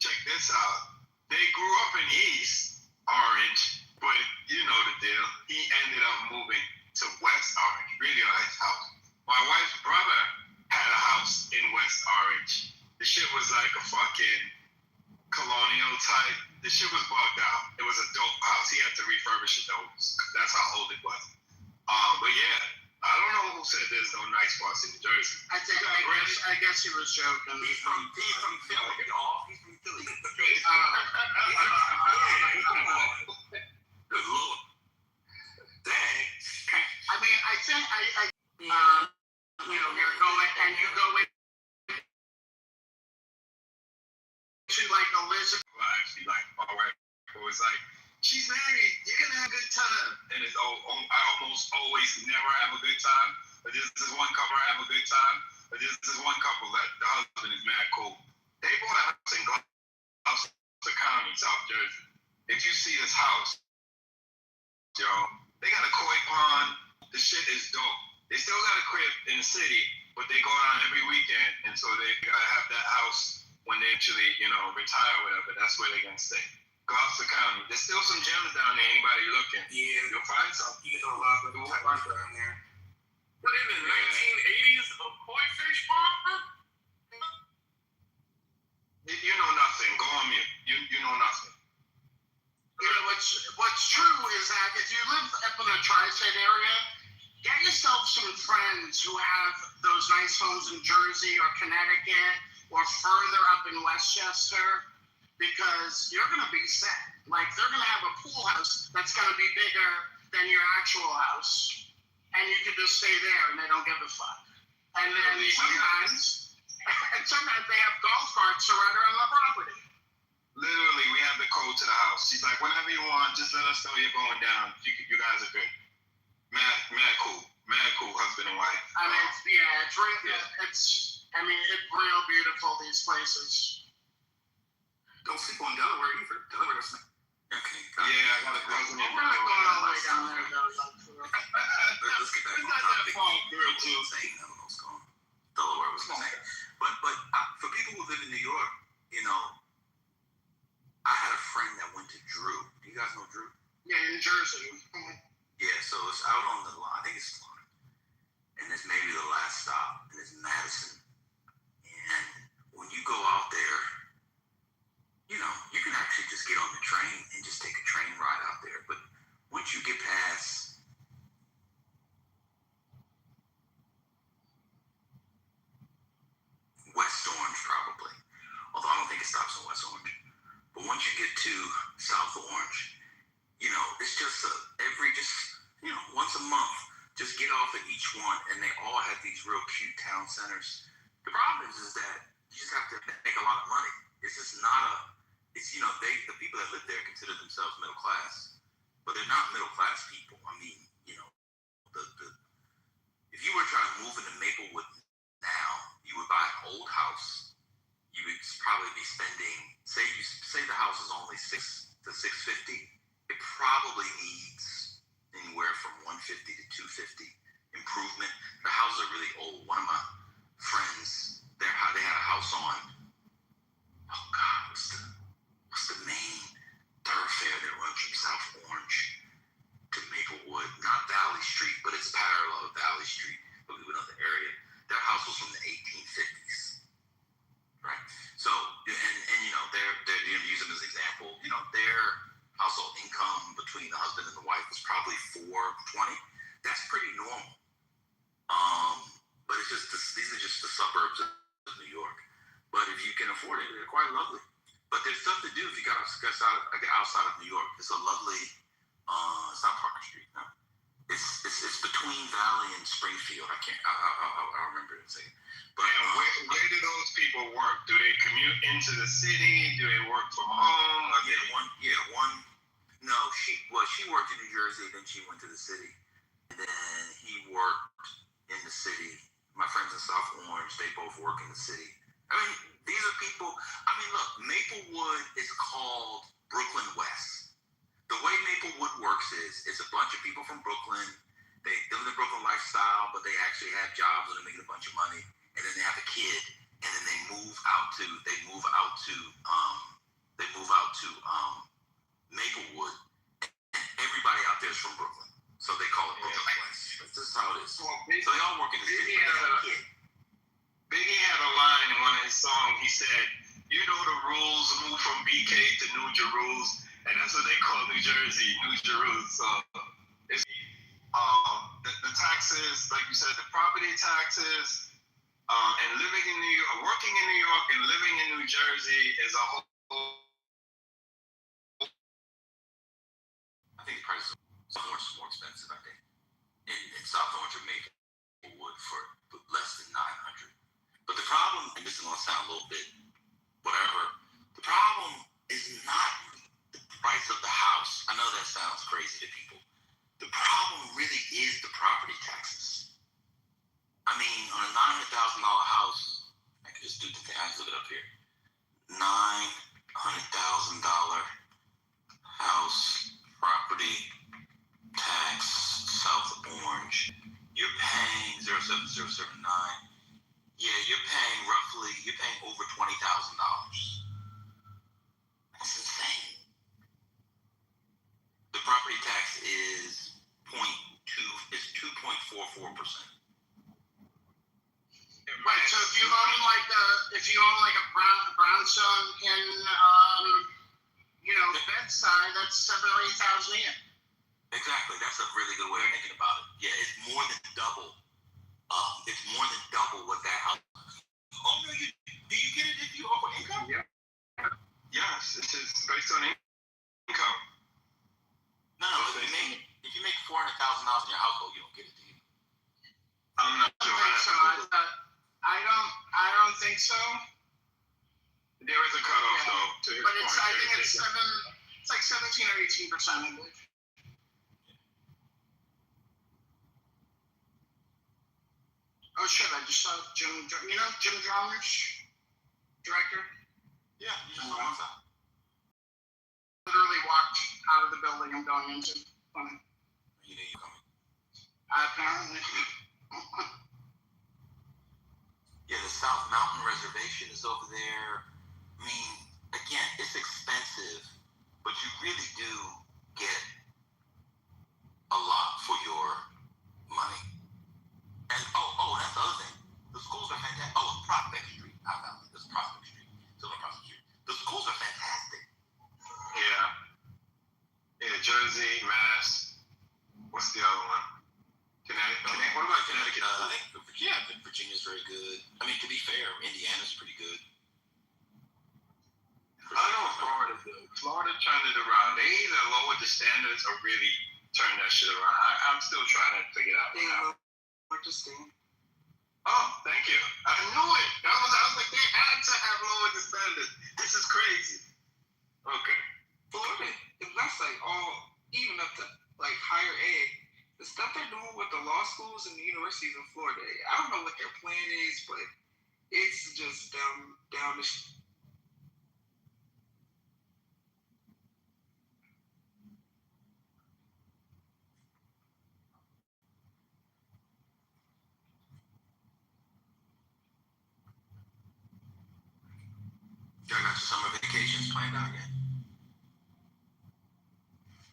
check this out. They grew up in East Orange, but you know the deal. He ended up moving to West Orange. Really nice house. My wife's brother had a house in West Orange. The shit was like a fucking colonial type. The shit was bugged out. It was a dope house. He had to refurbish it though. That's how old it was. But yeah, I don't know who said there's no nice spots in New Jersey. I guess he was joking. He's from Philly, y'all. He's from Philly. Good Lord. Dang. I mean, I think you know, you go in to like Elizabeth. Well, actually, like my wife was like, she's married. You're gonna have a good time. And it's I almost always never have a good time. But this is one couple I have a good time. But this is one couple that the husband is mad cool. They bought a house in Gloucester County, South Jersey. If you see this house, yo, they got a koi pond. The shit is dope. They still got a crib in the city, but they go out every weekend, and so they gotta have that house when they actually, you know, retire or whatever. That's where they're gonna stay. Gloucester County. There's still some gems down there. Anybody looking? Yeah, You'll find some. you get a lot of those down there. But in the 1980s, a koi fish pond? You know nothing. Go on mute. You know nothing. You know, what's true is that if you live up in the tri-state area, get yourself some friends who have those nice homes in Jersey or Connecticut or further up in Westchester, because you're going to be set. Like, they're going to have a pool house that's going to be bigger than your actual house, and you can just stay there and they don't give a fuck. And then sometimes they have golf carts right around the property. Literally, we have the code to the house. She's like, whenever you want, just let us know you're going down. You guys are good. Mad cool, husband and wife. I mean, it's real beautiful, these places. Don't sleep on Delaware either. Delaware's not. Okay. Yeah, I got a cousin in We're not going all the way down there, though. Let's get back on topic. Delaware was insane. But for people who live in New York, you know, I had a friend that went to Drew. Do you guys know Drew? Yeah, in Jersey. Yeah, so it's out on the line. I think it's Florida. And it's maybe the last stop, and it's Madison. And when you go out there, you know, you can actually just get on the train and just take a train ride out there. But once you get past West Orange, probably, although I don't think it stops in West Orange. But once you get to South Orange, you know, it's just once a month, just get off at each one, and they all have these real cute town centers. The problem is that you just have to make a lot of money. It's just not the people that live there consider themselves middle class, but they're not middle class people. I mean, you know, if you were trying to move into Maplewood now, you would buy an old house. You would probably be spending, say the house is only $600 to $650. It probably needs anywhere from $150 to $250 improvement. The houses are really old. One of my friends, they had a house on, oh God, what's the main thoroughfare that runs from South Orange to Maplewood? Not Valley Street, but it's parallel to Valley Street, but we went in the area. Their house was from the 1850s, right? So, and you know, they're use them as an example. You know, their household income between the husband and the wife was probably $420. That's pretty normal. But it's just these are just the suburbs of New York. But if you can afford it, they're quite lovely. But there's stuff to do if you got outside of New York. It's a lovely. It's not Parker Street. No, it's between Valley and Springfield. I'll remember it. But where do those people work? Do they commute into the city? Do they work from home? No, she worked in New Jersey, then she went to the city, and then he worked in the city. My friends in South Orange, they both work in the city. I mean, these are people. I mean, look, Maplewood is called Brooklyn West. The way Maplewood works is it's a bunch of people from Brooklyn. They live the Brooklyn lifestyle, but they actually have jobs and they're making a bunch of money. And then they have a kid, and then they move out to Maplewood. And everybody out there is from Brooklyn, so they call it Brooklyn West. This is how it is. So they all work in the city. Biggie had a line in one of his songs. He said, "You know the rules. Move from BK to New Jerusalem," and that's what they call New Jersey, New Jerusalem. So it's the taxes, like you said, the property taxes, and living in New York, working in New York, and living in New Jersey is a whole. I think the prices are more expensive. I think in South Orange or Maplewood for less than $900. But the problem, and this is going to sound a little bit whatever, the problem is not the price of the house. I know that sounds crazy to people. The problem really is the property taxes. I mean, on a $900,000 house, I can just do the thing. I can look it up here. $900,000 house property tax, South Orange. You're paying 07079. Yeah, you're paying over $20,000. That's insane. The property tax is 2.44%. Right. So if you own like a brownstone in Bedside, that's 7,000 or 8,000 a year. Exactly. That's a really good way of thinking about it. Yeah, it's more than double. It's more than double what that house. Oh no, do you get it if you offer income? Yeah. Yes, this is based on income. No, if you make $400,000 in your household, you don't get it, do you? I'm not sure. I don't think so. There is a cutoff though. But I think it's 17 or 18%, I believe. Oh shit! I just saw Jim. You know Jim Jarmusch, director. Yeah, you just went outside. Literally walked out of the building I'm going into. Funny. You knew you were coming. Apparently. Yeah, the South Mountain Reservation is over there. I mean, again, it's expensive, but you really do get a lot for your money. And that's the other thing. The schools are fantastic. Oh, Prospect Street. I found it. It's Prospect Street. Still on Prospect Street. The schools are fantastic. Yeah, Jersey, Mass. What's the other one? Connecticut. What about Connecticut? I think Virginia's very good. I mean, to be fair, Indiana's pretty good. I know Florida good. Florida turned it around. They either lowered the standards or really turned that shit around. I'm still trying to figure it out. Oh, thank you. I knew it. I was like, they had to have lowered the standards. This is crazy. Okay. Florida, if that's like all, even up to like higher ed, the stuff they're doing with the law schools and the universities in Florida, I don't know what their plan is, but it's just down the Y'all got your summer vacations planned out yet?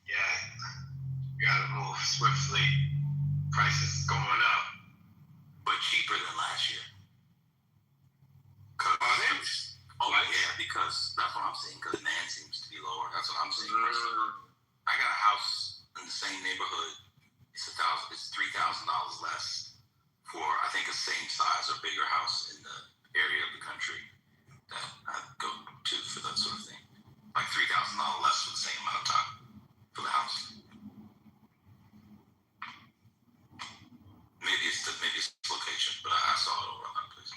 Yeah. You gotta move swiftly. Prices going up. But cheaper than last year. Because that's what I'm seeing. Because demand seems to be lower. That's what I'm seeing personally. I got a house in the same neighborhood. It's $3,000 less for I think a same size or bigger house in the area of the country that I go to for that sort of thing. Like $3,000 less for the same amount of time for the house. Maybe it's location, but I saw it over a lot of places.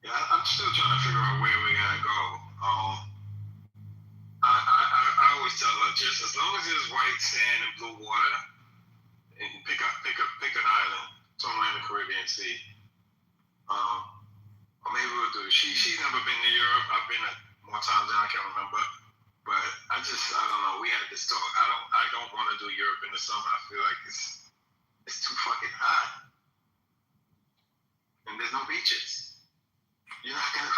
Yeah, I'm still trying to figure out where we're gonna go. I always tell her, just as long as there's white sand and blue water, and pick an island somewhere in the Caribbean Sea. Or maybe we'll do. She's never been to Europe. I've been more times than I can remember. But I don't know. We had this talk. I don't want to do Europe in the summer. I feel like it's too fucking hot, and there's no beaches. You're not gonna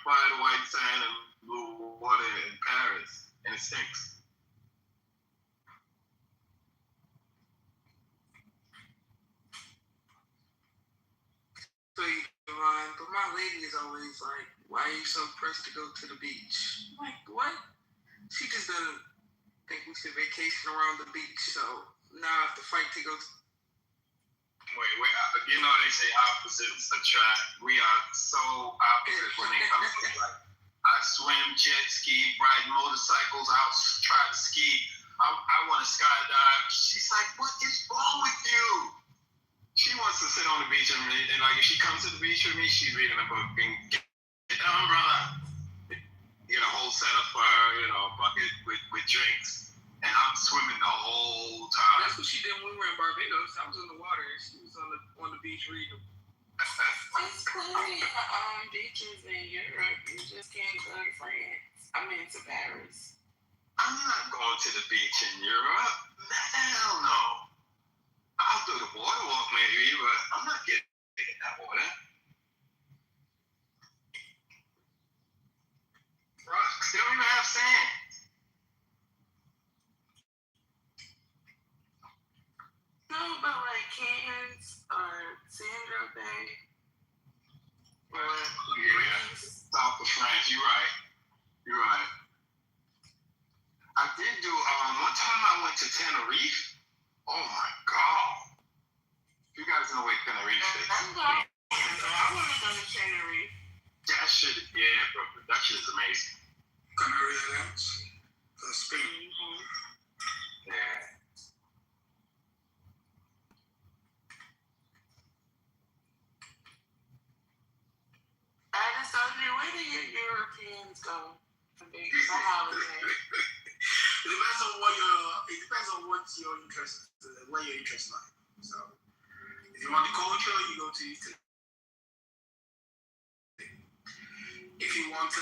find white sand and blue water in Paris, and it stinks. So, Yvonne, but my lady is always like, why are you so pressed to go to the beach? I'm like, what? She just doesn't think we should vacation around the beach, so now I have to fight to go to. Wait, you know they say opposites attract. We are so opposite when it comes to like, I swim, jet ski, ride motorcycles, I'll try to ski. I want to skydive. She's like, what is wrong with you? She wants to sit on the beach and like if she comes to the beach with me, she's reading a book and get an umbrella. Get a whole setup for her, a bucket with drinks, and I'm swimming the whole time. That's what she did when we were in Barbados. I was in the water and she was on the beach reading. It's plenty of beaches in Europe. You just can't go to France. I mean to Paris. I'm not going to the beach in Europe. Hell no. I'll do the boardwalk maybe, but I'm not getting in that water. Rocks, they don't even have sand. No, but like Cairns or Sandra Bay or Greece. South of France, you're right. I did do, one time I went to Tenerife. Oh my God. You guys know where Tenerife is. I want to go to Tenerife. That shit, yeah, bro. That shit is amazing. Canary Islands, Spain. Yeah. I just told you, where do your Europeans go for a holiday? It depends on what your interest, what your interest like. So, if you want the culture, you go to Italy. If you want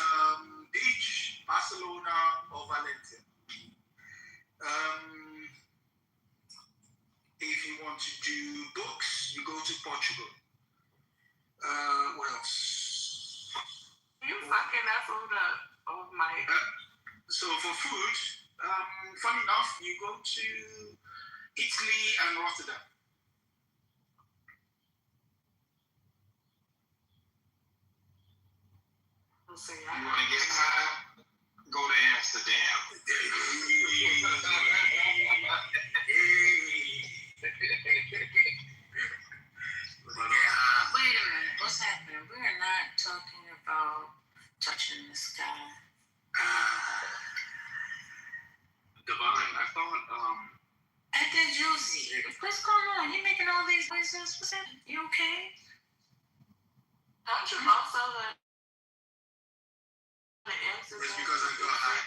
beach, Barcelona or Valencia. If you want to do books, you go to Portugal. What else? You fucking that food up. Oh my. So for food, funny enough, you go to Italy and Rotterdam. So, You want to get high? Go to Amsterdam. Wait a minute, what's happening? We are not talking about touching the sky. Divine, I thought, At that Josie, what's going on? You making all these noises? What's that? You okay? don't you also like the answers? It's because I got high.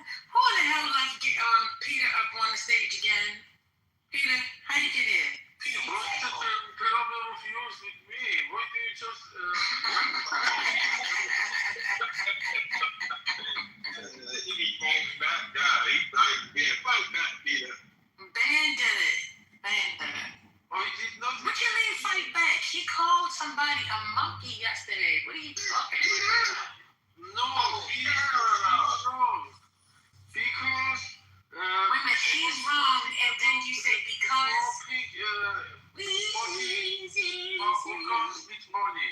Who the hell would like to get Peter up on the stage again? Peter, how you get in? What's the problem of yours with me? Why do you just... he be fighting back, guy. He fight back, Peter. Ben did it. Oh, he did not... What you mean fight back? He called somebody a monkey yesterday. What are you talking about? No, he's wrong. Because... Wait a minute, he's wrong, and then you say because... Because with money.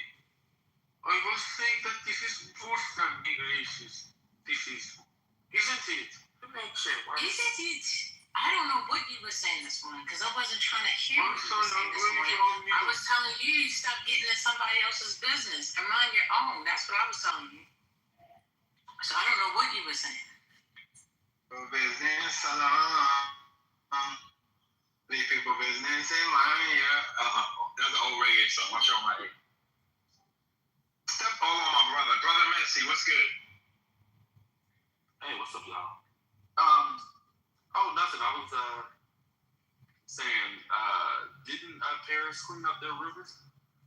I was saying that this is worse than being racist. This is, isn't it? It makes shit worse. Isn't it? I don't know what you were saying this morning, because I wasn't trying to hear what you were saying this morning. I was telling you stop getting in somebody else's business and mind your own. That's what I was telling you. So I don't know what you were saying. Business alone. Leave people business in line, yeah. That's an old reggae song. I'm showing my head. Step all on my brother. Brother Messi, what's good? Hey, what's up, y'all? Oh, nothing. I was saying, didn't Paris clean up their rivers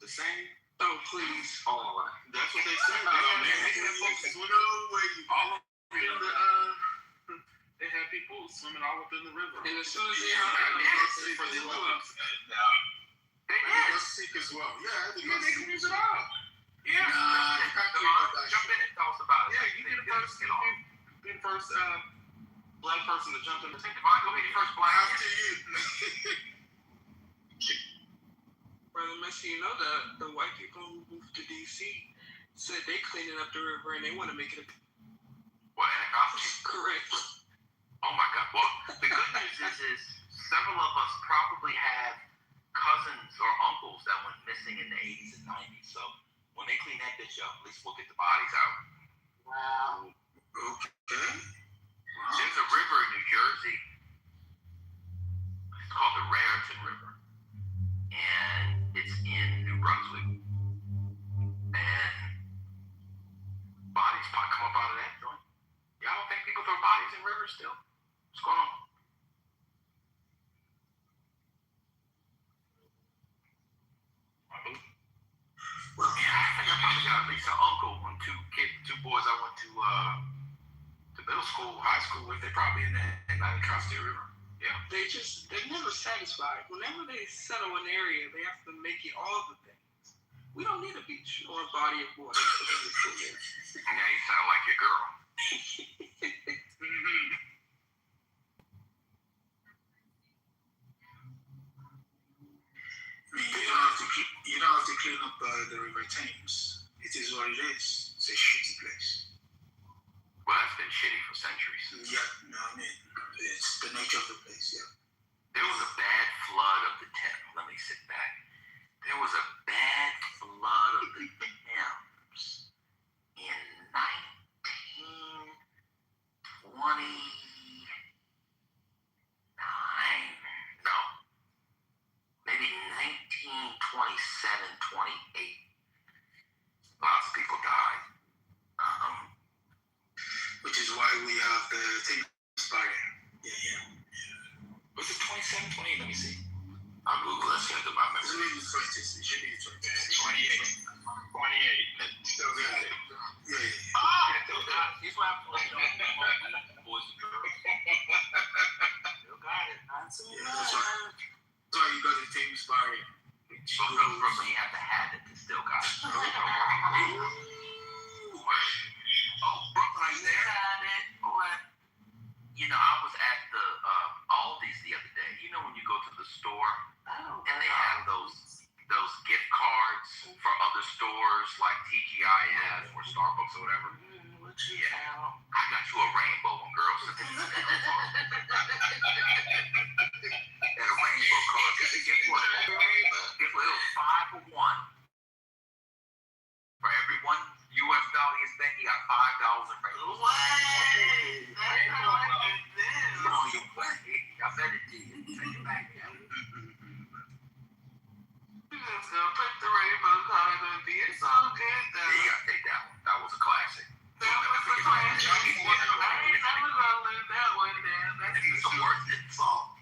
the same? Oh, please. Oh, that's what they said. They had people swimming all within the river. And as soon as they for the Olympics. They were sick as well. Yeah, they can use it out. Yeah. Jump in and tell us about it. Yeah, you be the first Black person to jump in the tank. Go be the first black. after you. Brother Messi, you know the white people who moved to DC said they cleaning up the river and they want to make it What, Anacostia? correct. Oh my God. Well, the good news is several of us probably have cousins or uncles that went missing in the 80s and 90s. So when they clean that bitch up, at least we'll get the bodies out. Wow. Okay. There's a river in New Jersey. It's called the Raritan River. And it's in New Brunswick. And bodies probably come up out of that joint. Y'all don't think people throw bodies in rivers still? What's going on? Well, yeah, I think I probably got at least an uncle and two boys I went to middle school, high school with. They probably in the Anacostia River. Yeah. They're never satisfied. Whenever they settle an area, they have to make it all the things. We don't need a beach or a body of water. And now you sound like your girl. You don't have to clean up the River Thames. It is what it is. It's a shitty place. Well, that's been shitty for centuries. Yeah, no, I mean, it's the nature of the place, yeah. There was a bad flood of the Thames. Let me sit back. There was a bad flood of the Thames in 1929. No. Maybe 1927, 28. Lots of people died. Which is why we have the Thames barrier. Yeah. Was it 27, 28? Let me see. I'll Google it. Send it to my It's memory. really 20s. It should be 28. 20. 28. Still got it. Yeah. Here's what I'm boys and girls. Still got it. That's why you got the Thames barrier. But from Brooklyn, you have to have it to still got it. Oh, Brooklyn, are you there? Got it. What? You know, I was at the Aldi's the other day. You know when you go to the store and they have those gift cards for other stores like TGIF or Starbucks or whatever. What you found? I got you a rainbow one, girls. And a rainbow card. Guess what? It was 5 for 1. For every $1 you spent, you got $5 in rainbows. What? That's how I did this. No, you play. I bet it did. Take it back. Just gonna put the rainbow card in the It's all good though. Yeah, you gotta take that one. That was a classic. That was a classic. I ain't never gonna leave that one down. That's the worst insult.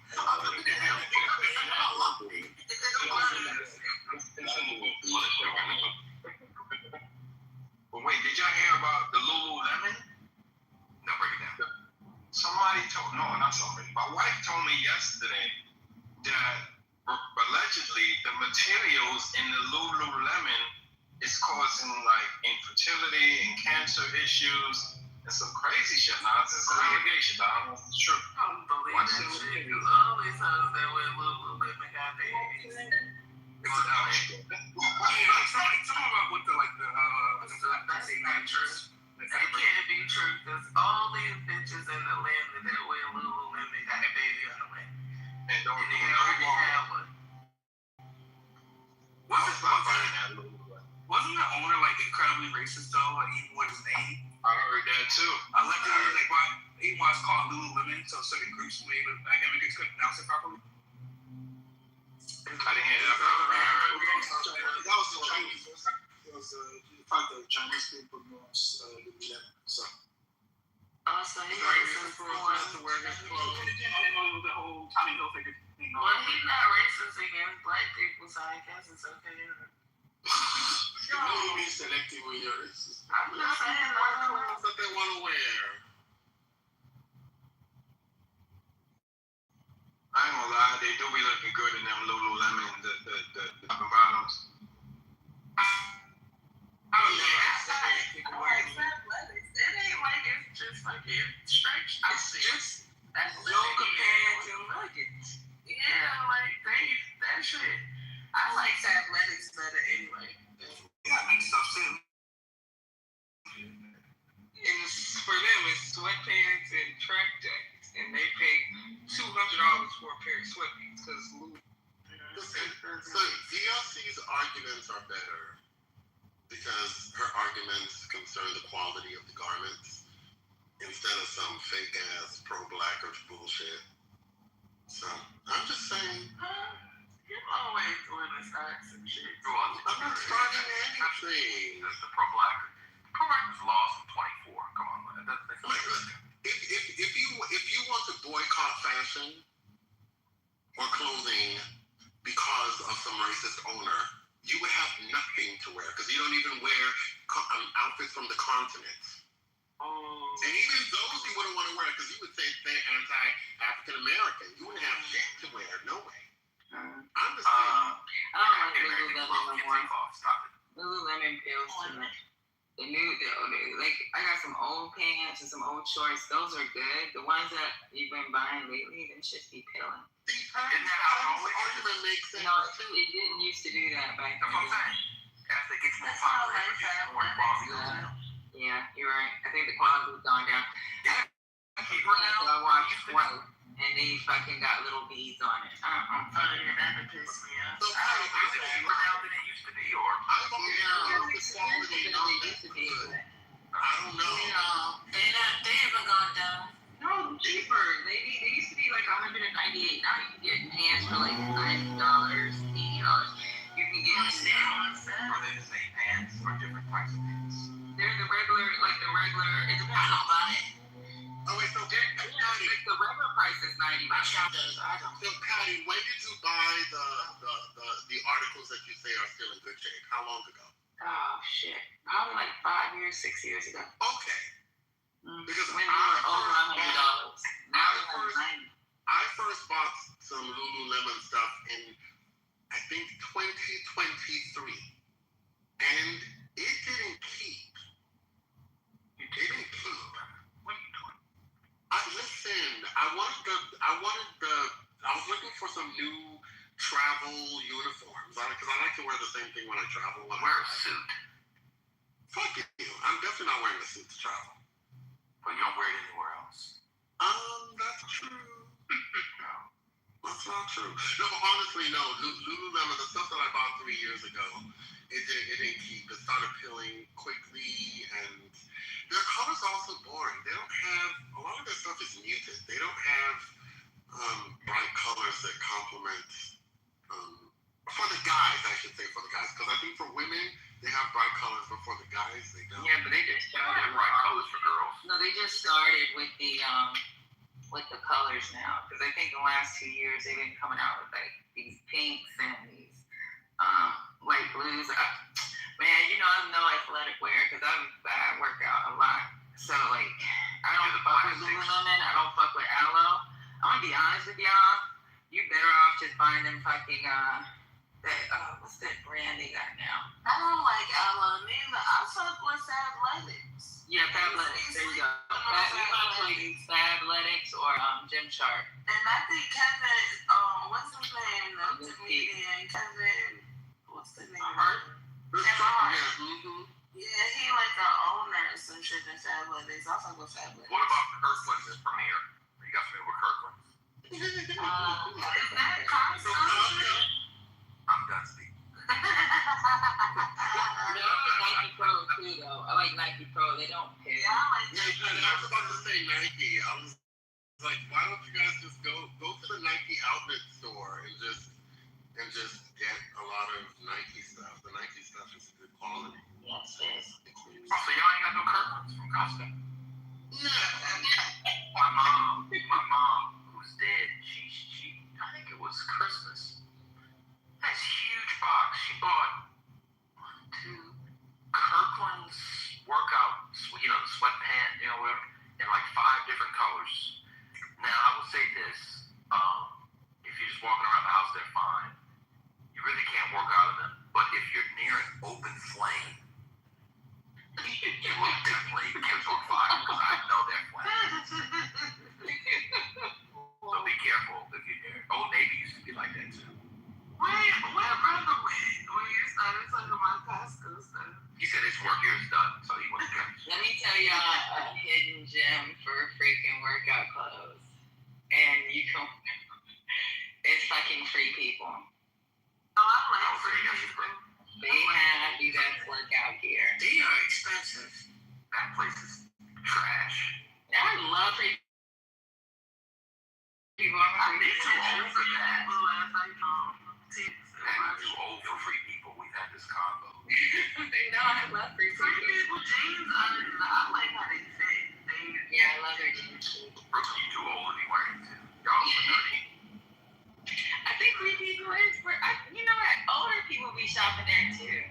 But wait, did y'all hear about the Lululemon? No, break it down. Not somebody. My wife told me yesterday that allegedly the materials in the Lululemon is causing like infertility and cancer issues and some crazy shit. Now it's just an allegation. I don't know if it's true. I don't believe that shit. Because all these hoes that wear Lululemon got babies. Something about what That's not true. It can't be true because all these bitches in Atlanta that wear Lululemon got a baby on the way. And don't And they already have one. Wasn't the owner like incredibly racist though? Like even with his name? I heard that too. Allegedly, like why he was called Lululemon, so certain groups maybe like immigrants couldn't pronounce it properly. I didn't hear that. That was the Chinese. It was the fact that Chinese people pronounce Lululemon. So. Also, he was to wear his clothes. The whole Tommy Hilfiger Well, he's not racist against black people, so I guess it's okay. You know you be selective with your racist. I'm just saying, What clothes that they want to wear? I ain't gonna lie, they do be looking good in them Lululemon, the bottoms. I like athletics. It ain't like it's just fucking stretched. It's just That's yoga pants and luggage. Yeah, like that shit. I like athletics better anyway. Yeah, I mean, stuff too. And for them, it's sweatpants and track jackets, and they pay $200 for a pair of sweatpants because So DLC's arguments are better because her arguments concern the quality of the garments instead of some fake ass pro-black or bullshit. So I'm just saying. You're always doing the stocks and shit. I'm not starting anything. The pro-black was lost in 24. Come on, man. That's If you want to boycott fashion or clothing because of some racist owner, you would have nothing to wear because you don't even wear outfits from the continent. And even those you wouldn't want to wear because you would say they're anti-African American. You wouldn't have shit to wear, no way. I'm just saying. I don't like Lululemon no more. Lululemon feels too much. The new, like, I got some old pants and some old shorts. Those are good. The ones that you've been buying lately, them shit be peeling. Isn't that how the argument makes sense? No, it didn't used to do that back then. what I'm saying. As they get more popular, it gets more quality goes down. Yeah, you're right. I think the quality's gone down. I watched twice, and they fucking got little beads on it. That pissed me off. So, Is it cheaper now than it used to be, or? I've always heard the quality not that good. I don't know. They haven't gone down. No, cheaper. They used to be like $198. Now you can get pants for like $90, $80. You can get Are they the same pants or different types of pants? They're the regular, it depends on buy it. Oh wait, so Patty, The regular price is $90. So Patty, when did you buy the articles that you say are still in good shape? How long ago? Oh shit. Probably like 5 years, 6 years ago. Okay. Because when they were over $100. Now they're like $90. I first bought some Lululemon stuff in I think 2023, and it didn't keep. It didn't keep. What are you doing? I was looking for some new travel uniforms because I like to wear the same thing when I travel. Wear a suit. Fuck you. I'm definitely not wearing a suit to travel. But you don't wear it anywhere else. That's true. That's not true. No, but honestly, no. Lululemon, the stuff that I bought 3 years ago, it didn't keep. It started peeling quickly, and their colors are also boring. They don't have, a lot of their stuff is muted. They don't have bright colors that complement, for the guys, I should say, for the guys. Because I think for women, they have bright colors, but for the guys, they don't. Yeah, but they just They don't started have bright colors for girls. No, they just started with the colors now, because I think the last 2 years they've been coming out with like these pinks and these light blues. Man, you know I'm no athletic wear because I work out a lot, so like I don't fuck with Lululemon. I don't fuck with Aloe. I'm gonna be honest with y'all. You better off just buying them fucking what's that brand they got now? I don't like Aloe neither. I fuck with Fabletics. Yeah, Fabletics. There you go. Fabletics or Gymshark. And I think Kevin, what's his name? The comedian Kevin. What's the name? Yeah. Yeah, he like the owner or some shit in Fabletics. I fuck with Fabletics. What about the Kirkland's in Premiere? Are you guys familiar with Kirkland's? Is that constant? I'm done speaking. I like Nike Pro too, though. I like Nike Pro. They don't pay. Yeah, I like Yeah, I was about to say Nike. I was like, why don't you guys just go to the Nike outlet store and just get a lot of Nike stuff. The Nike stuff is good quality. Yes, yes. So y'all ain't got no Kirkland's from Costco? Yeah. My mom, who's dead, she I think it was workout, sweatpant, in like 5 different colors. Now, I will say this, if you're just walking around the house, they're fine. You really can't work out of them. But if you're near an open flame, you will definitely catch on fire, because I know they're flames. So be careful if you're near. Old Navy used to be like that too. Wait, where brother went when you started talking about Costco stuff? He said his work here is done, so he went to catch. Let me tell y'all a hidden gem for freaking workout clothes. And it's fucking free people. Oh, I like free people. They have you guys workout gear. They are expensive. That place is trash. I love free people. I need to old for that. I'm too old for free people. We've had this combo. No, I love free Free people. people jeans are, I like how they fit. Yeah, I love their jeans. Brooke, you too old to be wearing too. Y'all so dirty. I think free people is for, you know what? Older people be shopping there too.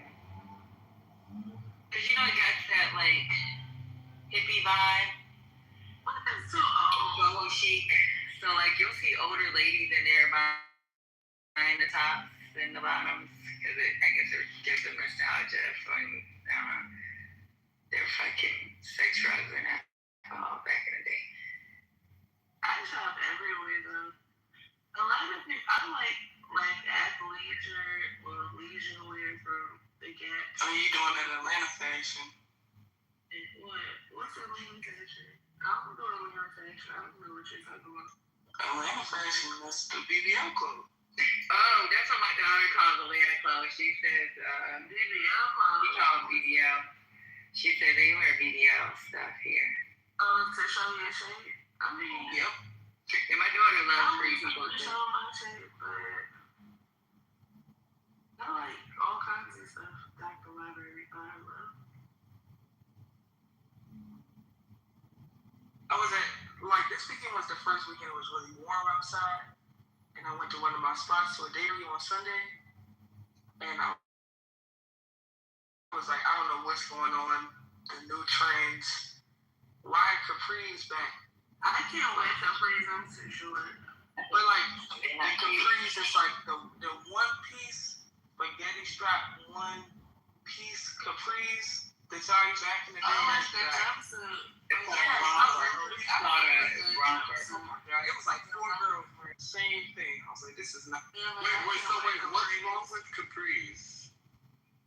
Because it got that like hippie vibe. What is too old? Boho chic. So like you'll see older ladies in there buying the tops and the bottoms. Because I guess it gives them nostalgia from their fucking sex, drugs, and alcohol back in the day. I shop everywhere though. A lot of people, I like athleisure or leisure wear from the Gap. Oh, you doing that Atlanta fashion? What's Atlanta fashion? I don't do Atlanta fashion. I don't know what you're talking about. Atlanta fashion, that's the BBL clothes. Oh, that's what my daughter calls Atlanta clothes. She says, BBL clothes. She calls BBL. She said they wear BBL stuff here. To show your shape? I mean, Yep. And my daughter loves free people to too. show my shape, but I like all kinds of stuff. Dr. Library, I love. I was at, like, this weekend was the first weekend it was really warm outside. And I went to one of my spots to a dairy on Sunday. And I was like, I don't know what's going on. The new trends. Why Capri's back? I can't wear Capri's, I'm too short. But like, the Capri's is like the one-piece spaghetti strap, one-piece Capri's. The size back in the day. I like that jumpsuit. It was like 4 girls wearing the same thing. I was like, this is not. What's wrong with Capri's?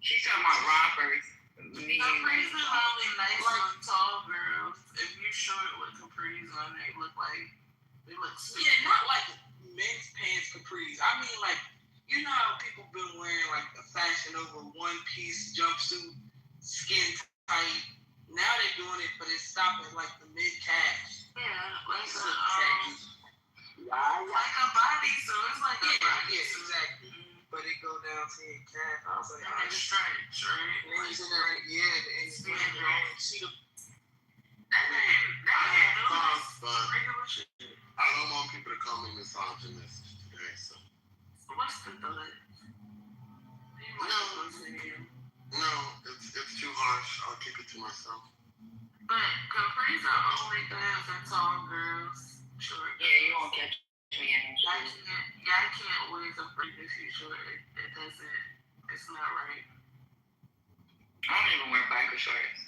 She's talking about rompers. Capri's is only nice on tall girls. If you're short with Capri's on, they look stupid. Yeah, not like men's pants Capri's. I mean, like, you know how people been wearing like a fashion over one-piece jumpsuit, skin tight. Now they're doing it, but it's stopping like the mid-calf. Yeah, like a body, so it's like a body. Yeah, exactly. But it go down to your calf. I was like, and it's straight. And he's in there, and it's being drawn. See the. I don't want people to call me misogynist today, so. What's the delay? No, it's too harsh. I'll keep it to myself. But Capri's are only good for tall girls. Short. Yeah, you won't catch me in them. I can't wear Capri if you're short. It doesn't. It's not right. I don't even wear biker shorts.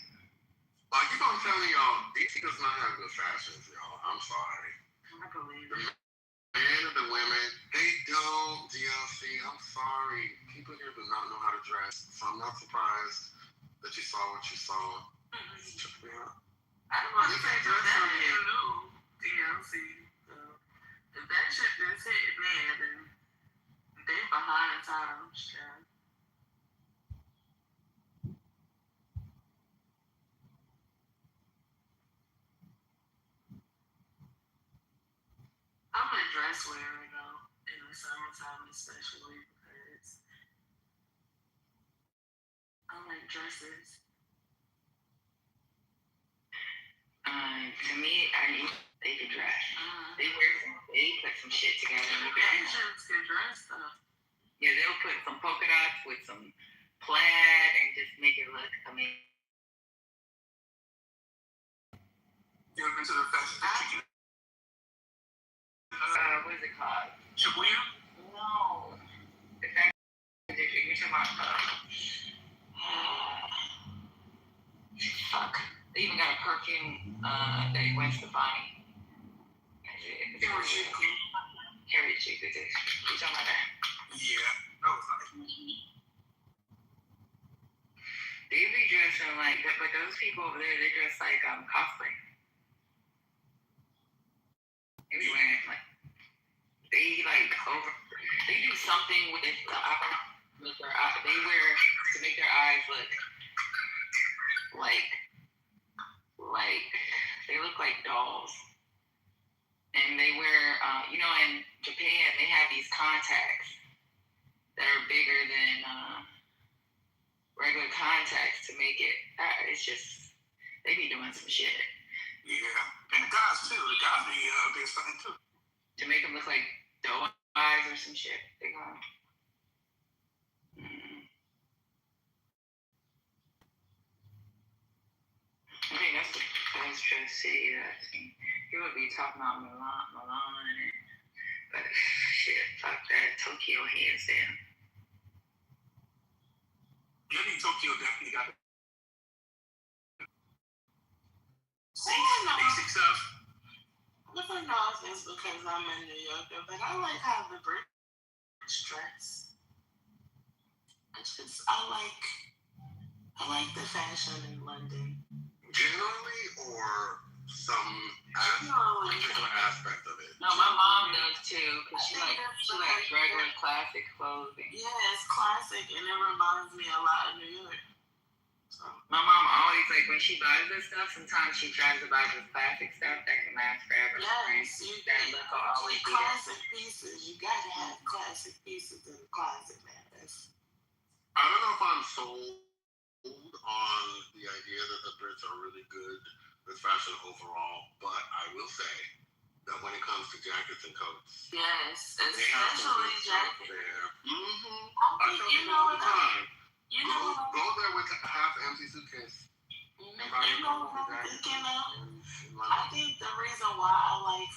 I keep on telling y'all, DC does not have good fashions, y'all. I'm sorry. I believe it. The men and the women, they don't, DLC. I'm sorry. People here do not know how to dress, so I'm not surprised that you saw what you saw. Check me out. I don't want to say that you knew DLC. So if that shit just hit man, then they behind times, child. I'm a dress wearer though in the summertime, especially because I like dresses. To me, they can dress. They put some shit together. Asians can dress though. Yeah, they'll put some polka dots with some plaid and just make it look amazing. You ever been to the fashion district? What is it called? Shibuya? No. The fashion district. You're talking about, fuck. They even got a perfume that Gwen Stefani. Heritage. You talking about that? Yeah. That was nice. They be dressing like that, but those people over there, they dress like cosplay. They be wearing like they do something with their eye. They wear to make their eyes look like they look like dolls. And they wear, in Japan, they have these contacts that are bigger than regular contacts to make it. It's just, they be doing some shit. Yeah. And the guys, too. The guys be doing something, too. To make them look like doe eyes or some shit. They go. I think that's what I was trying to say. He would be talking about Milan, but shit, fuck that. Tokyo hands down. Yeah, I think Tokyo definitely got basic stuff. I don't know if it's because I'm in New York, but I like how the British dress. I like the fashion in London. Generally, or some particular aspect of it? No, my mom does too, because she likes regular classic clothing. Yeah, it's classic, and it reminds me a lot of New York. So. My mom always, when she buys this stuff, sometimes she tries to buy this classic stuff that can last forever. Yes, that look will always be classic pieces. You gotta have classic pieces in the closet, man. I don't know if I'm sold on the idea that the Brits are really good with fashion overall, but I will say that when it comes to jackets and coats, yes, they have some especially good stuff jackets. there. I think you know what time. I Go there with a half-empty suitcase. You know what I'm thinking of? I think the reason why I like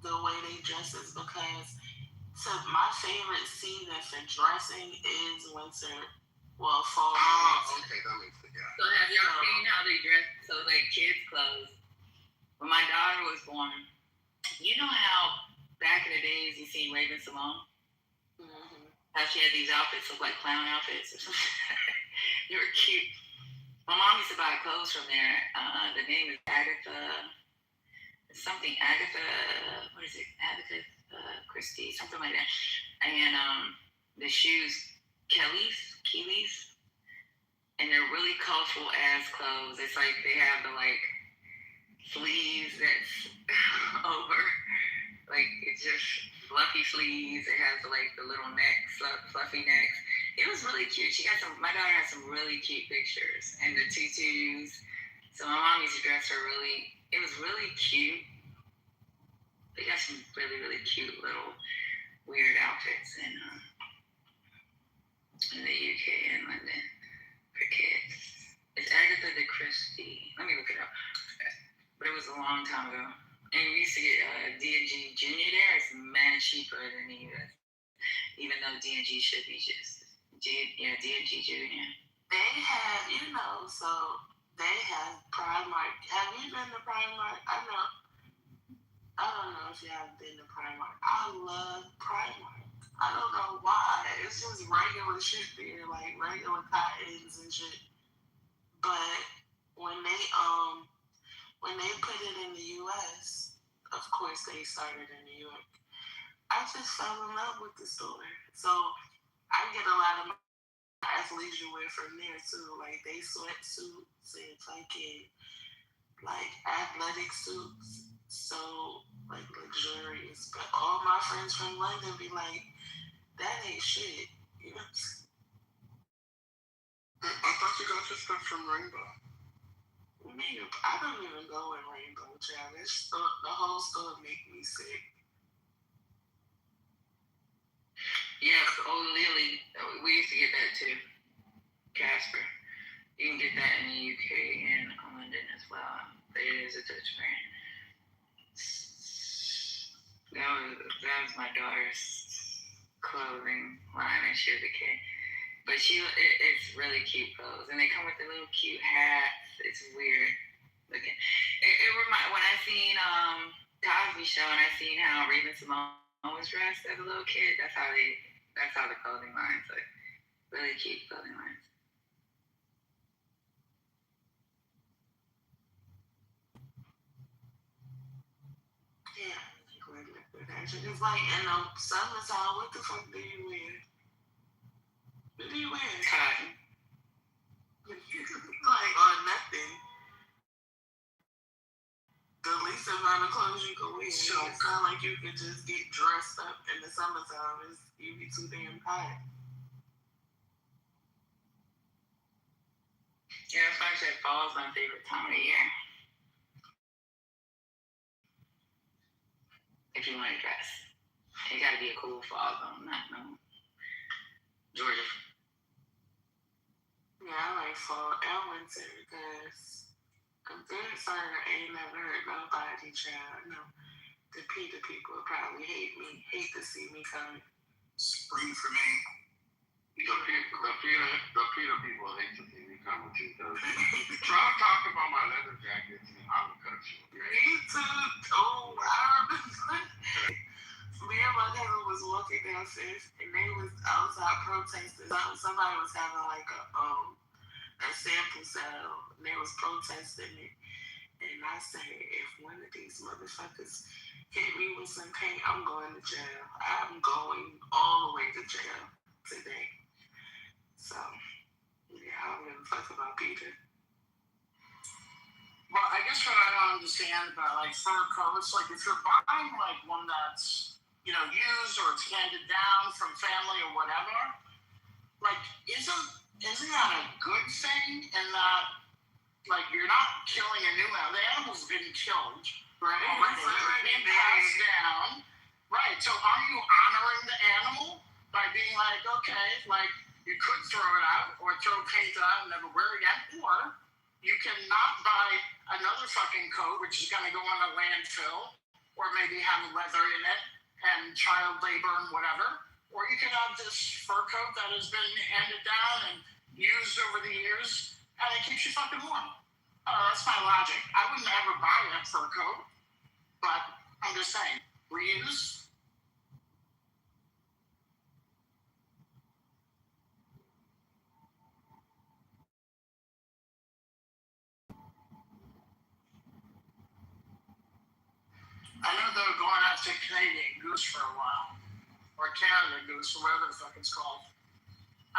the way they dress is because my favorite season for dressing is winter. Well, fall. Okay, that makes sense. So have y'all seen how they dress? So kids' clothes. When my daughter was born, you know how back in the days you seen Raven Simone? Mm-hmm. How she had these outfits look like clown outfits or something. They were cute. My mom used to buy clothes from there. The name is Agatha. What is it? Agatha Christie, something like that. And the shoes, Keeley's. And they're really colorful ass clothes. It's like they have the sleeves that's over. It's just fluffy sleeves. It has the little necks, fluffy necks. It was really cute. My daughter had some really cute pictures. And the tutus. So my mom used to dress her it was really cute. They got some really, really cute little weird outfits in the UK and London for kids. It's Agatha Christie. Let me look it up. But it was a long time ago. And we used to get D&G Junior there. It's mad cheaper than the US. Even though D&G should be just D&G Junior. They have, they have Primark. Have you been to Primark? I don't know if you haven't been to Primark. I love Primark. I don't know why. It's just regular shit there, regular cottons and shit. But when they put it in the US, of course they started in New York, I just fell in love with the store. So I get a lot of my athleisure wear from there too. They sweatsuits and fucking athletic suits. So luxurious. But all my friends from London be like, that ain't shit. I thought you got your stuff from Rainbow. Nigga, I don't even go in Rainbow, child. The whole store make me sick. Yeah, Lily. We used to get that too. Casper. You can get that in the UK and London as well. It is a Dutch brand. That was my daughter's clothing line, and she was a kid. But it's really cute clothes, and they come with the little cute hats. It's weird looking. It remind when I seen Cosby Show, and I seen how Raven Simone was dressed as a little kid. That's how the clothing lines look. Really cute clothing lines. Yeah, regular fashion. It's like in the summertime, what the fuck do you wear? What do you wear? Cotton. Like, or nothing. The least amount of clothes you can wear. It's not like you can just get dressed up in the summertime. You be too damn hot. Yeah, that's why I said fall is my favorite time of the year. If you want to dress, it got to be a cool fall though, not no Georgia. Yeah, I like fall and winter because compared to I ain't never heard nobody child. No, the PETA people probably hate to see me coming. Spring for me. The PETA people hate to see me coming too. Try to talk about my leather jackets and I will cut you. Me too. Oh, I remember. Me and my cousin was walking downstairs and they was outside protesting. Somebody was having like a sample sale and they was protesting it. And I said, if one of these motherfuckers hit me with some paint, I'm going to jail. I'm going all the way to jail today. So, yeah, I don't give a fuck about PETA. Well, I guess what I don't understand about like fur coats, like if you're buying like one that's, you know, used or it's handed down from family or whatever, like isn't that a good thing in that like you're not killing a new animal? The animal's been killed, right? It's been passed down. Right. So are you honoring the animal by being like, okay, like you could throw it out or throw paint out and never wear it again, or you cannot buy another fucking coat which is going to go on a landfill or maybe have leather in it and child labor and whatever, or you can have this fur coat that has been handed down and used over the years and it keeps you fucking warm. That's my logic. I wouldn't ever buy a fur coat, but I'm just saying, reuse. I know they were going after Canadian Goose for a while, or Canada Goose, or whatever the fuck it's called.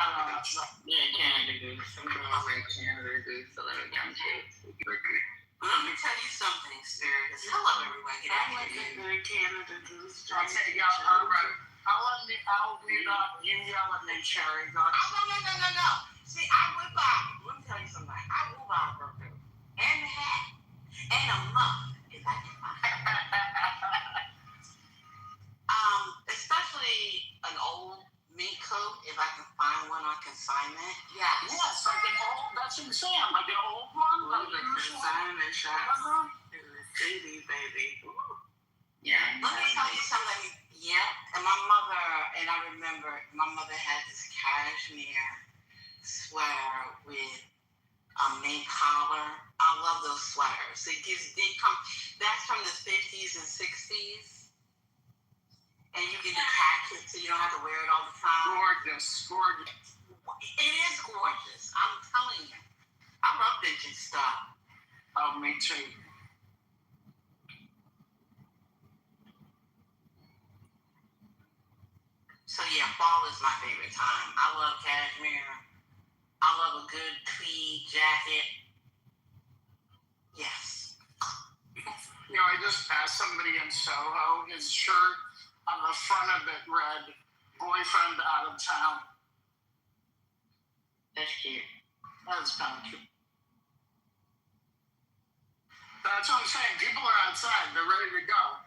I don't know. Yeah, Canada Goose. Some girls like Canada Goose, a little young kids. Let me tell you something, Spirit. Hello, everybody. I like a good Canada Goose. I'll tell y'all, all right. I'll mute up. You yell at me, Cherry. Go. No. See, I would buy, let me tell you something. I will buy a fur coat and a hat and a muff if I can find it. Especially an old mink coat, if I can find one on consignment. Yes. Yes, like an old, that's what I'm saying, like an old one. Like the consignment shops in the city, baby. Yeah. Let me tell you something. Yeah, and my mother, and I remember my mother had this cashmere sweater with a mink collar. I love those sweaters. That's from the 50s and 60s. And you can attach it so you don't have to wear it all the time. Gorgeous. It is gorgeous. I'm telling you. I love vintage stuff. Oh, me too. So yeah, fall is my favorite time. I love cashmere. I love a good tweed jacket. Yes. You know, I just passed somebody in Soho. His shirt on the front of it read, "Boyfriend out of town." That's cute. That's kind of cute. That's what I'm saying. People are outside. They're ready to go.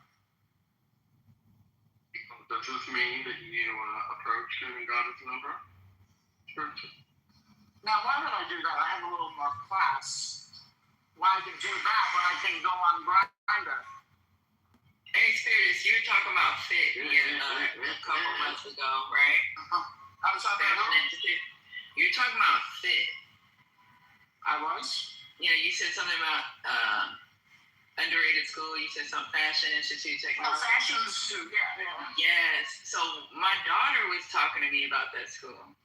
Does this mean that you approach him and got his number? Sure. Now, why would I do that? I have a little more class. Why do that when I can go on Grindr? Hey, Spiritus, you were talking about fit a couple months ago, right? I was on that. You were talking about fit. I was? Yeah, you said something about underrated school. You said some Fashion Institute technology. Oh, Fashion Institute, yeah. Yes. So my daughter was talking to me about that school.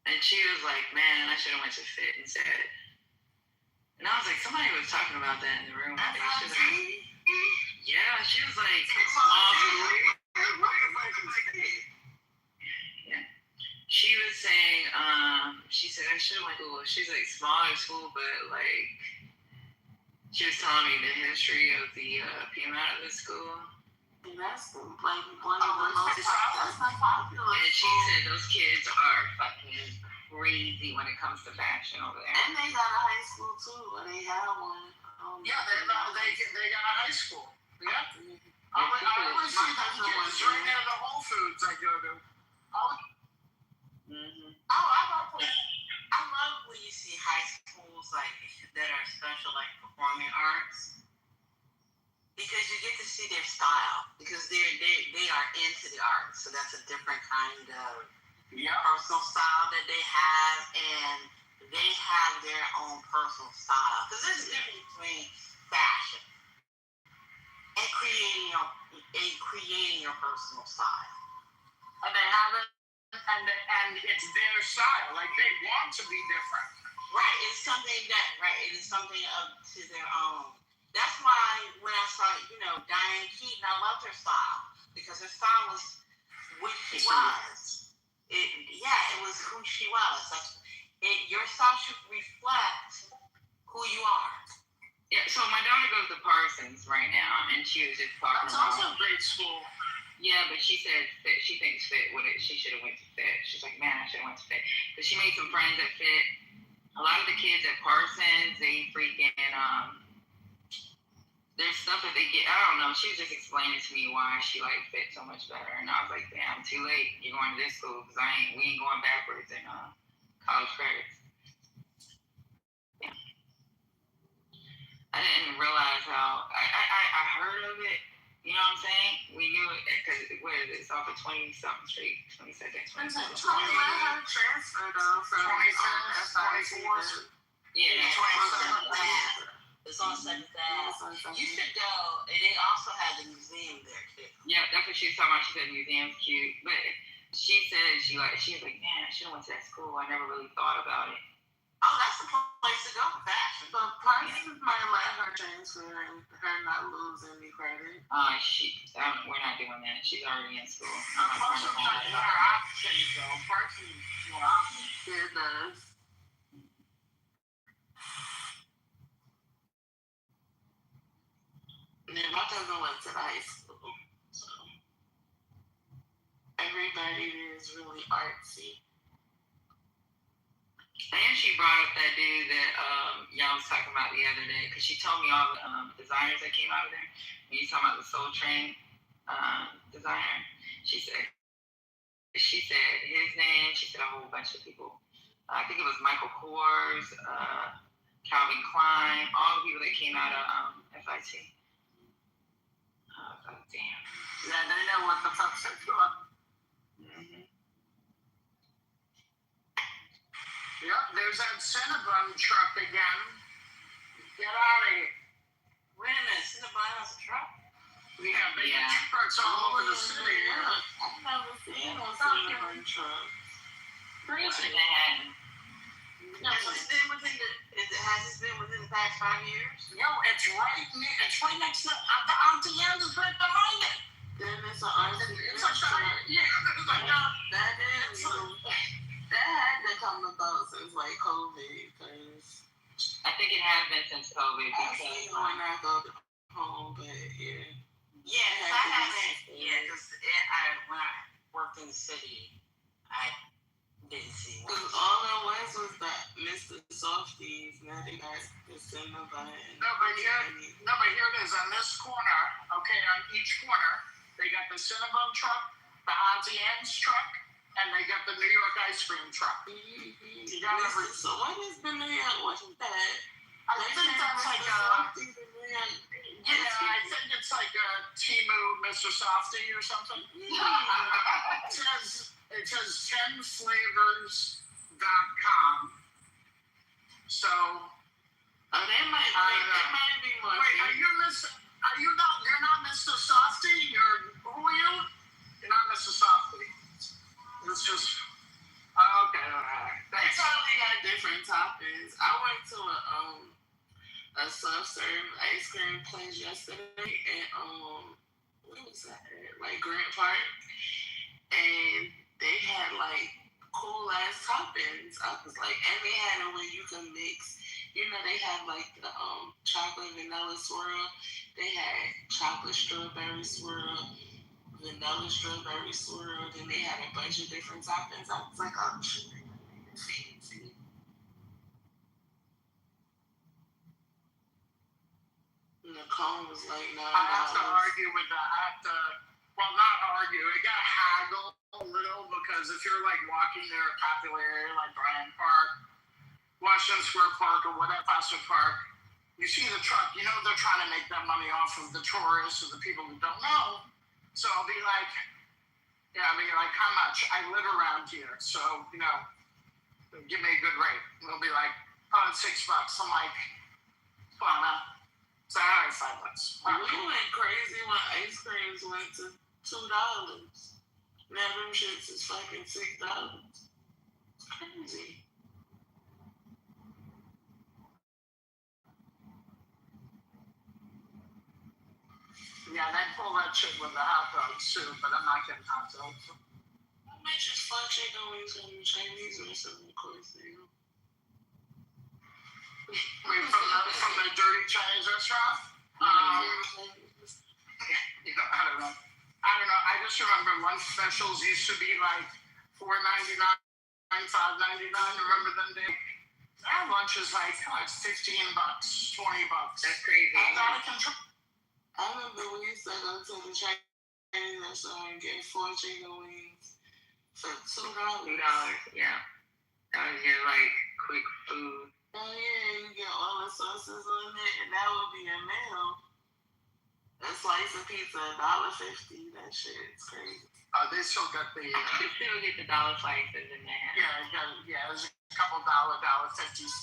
And she was like, man, I should have went to fit instead. And I was like, somebody was talking about that in the room. She was like, yeah, she was like, small school. Yeah. She was saying, she said, I should have went to school. She's like, smaller school, but like, she was telling me the history of the people out of the school. And that's like one of the most popular. And she said those kids are fucking crazy when it comes to fashion over there. And they got a high school too, or they have one. Yeah, they got a high school. Yeah. I always see those kids right near the Whole Foods I go to. I love when you see high schools like that are special, like performing arts, because you get to see their style, because they are into the arts, so that's a different kind of personal style that they have, and they have their own personal style. Because there's a difference between fashion and creating your personal style. And they have it, and it's their style. Like they want to be different. Right. It is something up to their own. That's why when I saw, Diane Keaton, I loved her style, because her style was what she was. It was who she was. Your style should reflect who you are. Yeah, so my daughter goes to Parsons right now, and she was just talking That's about. also a great school. Yeah, but she said fit, she thinks fit would it. She should have went to fit. She's like, man, I should have went to fit. But she made some friends at fit. A lot of the kids at Parsons, they freaking there's stuff that they get. I don't know. She was just explaining to me why she liked fit so much better, and I was like, damn, too late. You're going to this school because we ain't going backwards in college credits. Yeah. I didn't realize how I heard of it. You know what I'm saying? We knew it because it's off of 20-something Street, 22nd, 27th. Her transfer though from 24th. Yeah. It's on 7th Ave. You should go, and they also have the museum there too. Yeah, that's what she was talking about. She said museum's cute, but she said she was like, man, I should have went to that school. I never really thought about it. Oh, that's the place to go for fashion. But Parsons might let her transfer and her not lose any credit. We're not doing that. She's already in school. Parsons has more options though. Parsons more options. It does. Yeah, my cousin went to the high school, so everybody is really artsy. And she brought up that dude that y'all was talking about the other day, because she told me all the designers that came out of there. When you talking about the Soul Train designer, she said his name. She said a whole bunch of people. I think it was Michael Kors, Calvin Klein, all the people that came out of FIT. Oh, damn. Yeah, they know what the fuck they're doing. Mm-hmm. Yep, there's that Cinnabon truck again. Get out of here. Wait a minute, Cinnabon has a truck? Yeah, they got trucks all over the city. I've never seen a Cinnabon truck. Crazy. Has this been within the past 5 years? No, it's right next to the Auntie Anne's is right behind it. Then it's an artsy. It's a truck. Yeah, it's like that had to come about since like COVID, because I think it has been since COVID. I see when I go home, but yeah. Yeah, because I haven't. Yeah, because when I worked in the city, I didn't see one. Because all there was that Mr. Softies. Now they got the Cinnabon. No, but here it is on this corner. Okay, on each corner, they got the Cinnabon truck, the Auntie Anne's truck, and they got the New York ice cream truck. You got every. So what is the New York? What is that? I think that's like I think it's like a Timu Mr. Softy or something. It says 10flavors.com. So they might be more. Wait, you're not Mr. Softy? Who are you? You're not Mr. Softy. It's just okay, alright. They probably got different toppings. I went to a soft serve ice cream place yesterday at what was that? Like Grant Park, and they had like cool ass toppings. I was like, and they had it where you can mix. You know, they have like the chocolate vanilla swirl. They had chocolate strawberry swirl, vanilla strawberry swirl. Then they had a bunch of different toppings. I was like, oh shit, fancy. And the cone was like $9. I have to argue with that. Well, not argue. I got haggle a little because if you're like walking near a popular area like Bryant Park, Washington Square Park, or whatever, Foster Park, you see the truck, you know they're trying to make that money off of the tourists or the people who don't know. So I'll be like, how much? I live around here, so, give me a good rate. And they'll be like, oh, it's $6. I'm like, well, no. So I have $5. We went crazy when ice creams went to $2. Now them shits is fucking $6. It's crazy. Yeah, they pull that shit with the hot dogs too, but I'm not getting hot dogs. I might just fuck chicken wings from the Chinese restaurant, of course, From the dirty Chinese restaurant? I don't know. I just remember lunch specials used to be like $4.99, $5.99. Remember them days? Our lunch is like $15, $20. That's crazy. That's out of control. I remember we used to go to the Chinese restaurant and get 4 chicken wings for $2. Yeah. That was your like quick food. Oh yeah, you get all the sauces on it, and that would be a meal. A slice of pizza, $1.50. That shit is crazy. They still got the. You still get the dollar slices in there. Yeah. There's a couple $1.50s.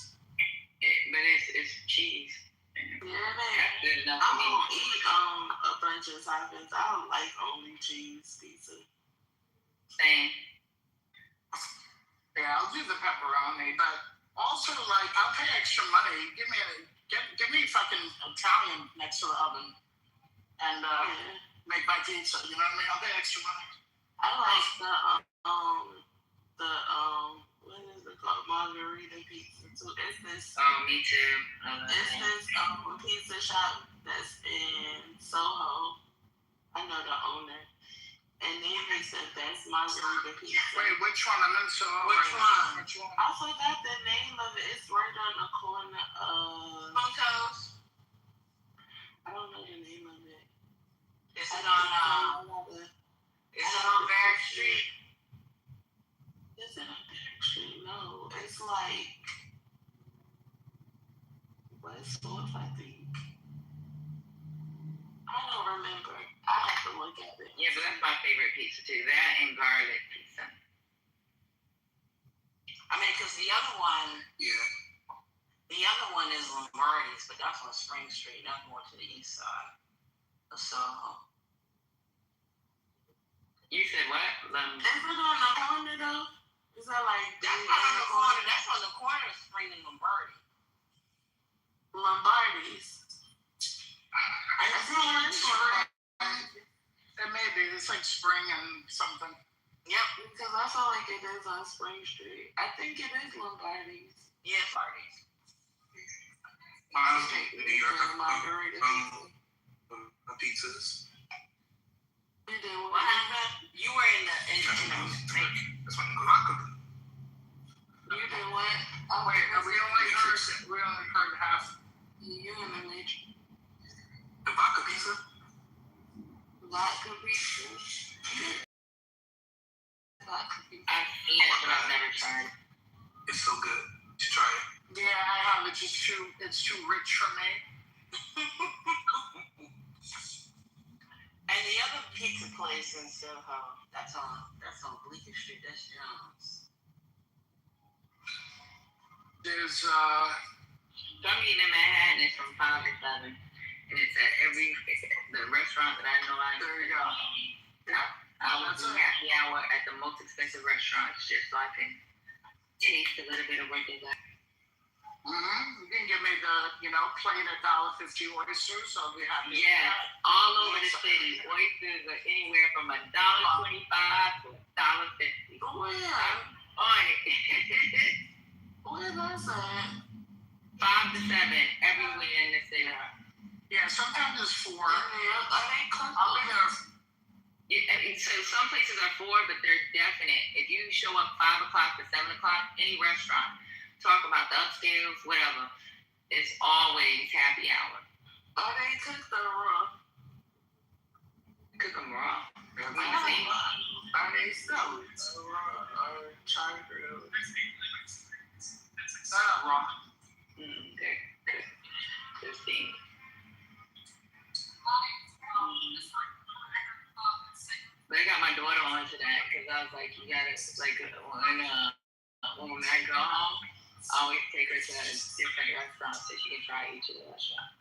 But it's cheese. Yeah, That's good enough I for me. don't eat a bunch of toppings. I don't like only cheese pizza. Same. Yeah, I'll do the pepperoni, but also like I'll pay extra money. Give me fucking Italian next to the oven, and make my pizza. You know what I mean? I'll pay extra money. I like the what is it called? Margarita pizza too. It's this. Me too. It's this pizza shop that's in Soho. I know the owner, and they make the best margarita pizza. Wait, which one? I'm in Soho. Which one? I forgot the name of it. It's right on the corner of Puntos. I don't know the name of it. Is it on Barrack Street? Is it on Barrack Street? No, it's like West 4th, I think. I don't remember. I have to look at it. Yeah, but that's my favorite pizza too. That and garlic pizza. I mean, because the other one is Lombardi's, but that's on Spring Street. That's more to the east side of Soho. You said what? Is it on the corner though? Is that like That's not on the corner. That's on the corner of Spring and Lombardi. Lombardi's? It may be. It's like Spring and something. Yep, because I feel like it is on Spring Street. I think it is Lombardi's. Yeah, Lombardi's. New York margarita pizzas. You did What happened? You were in the That's what I cook. You did what? Wait, we only heard half. You in the matrix. The vodka pizza? Vodka pizza. Vodka pizza. I tried it. It's so good. You try it. Yeah, I have. It's just it's too rich for me. And the other pizza place in Soho, that's on Bleecker Street. That's Jones. There's So I'm eating in Manhattan. It's from 5 to 7, and it's at the restaurant that I know I. there you go. I was doing happy hour at the most expensive restaurants just so I can taste a little bit of what they got. You can give me the plate $1.50 oysters. I'll be happy. Yeah, all over the city. Oysters are anywhere from $1.25 to $1.50. Where? On it. Where that's at? 5 to 7 everywhere in the city. Yeah, sometimes it's 4. Are they cooked? I'll be there. Yeah, I mean, so some places are 4, but they're definite. If you show up 5 o'clock to 7 o'clock, any restaurant, talk about the upstairs, whatever, it's always happy hour. Are they cooked or raw? Cook them raw. Are they stuffed? China grill. Raw. They're steamed. But I got my daughter on to that because I was like, you gotta, like, when I go home, I always take her to different restaurants so she can try each of the restaurants.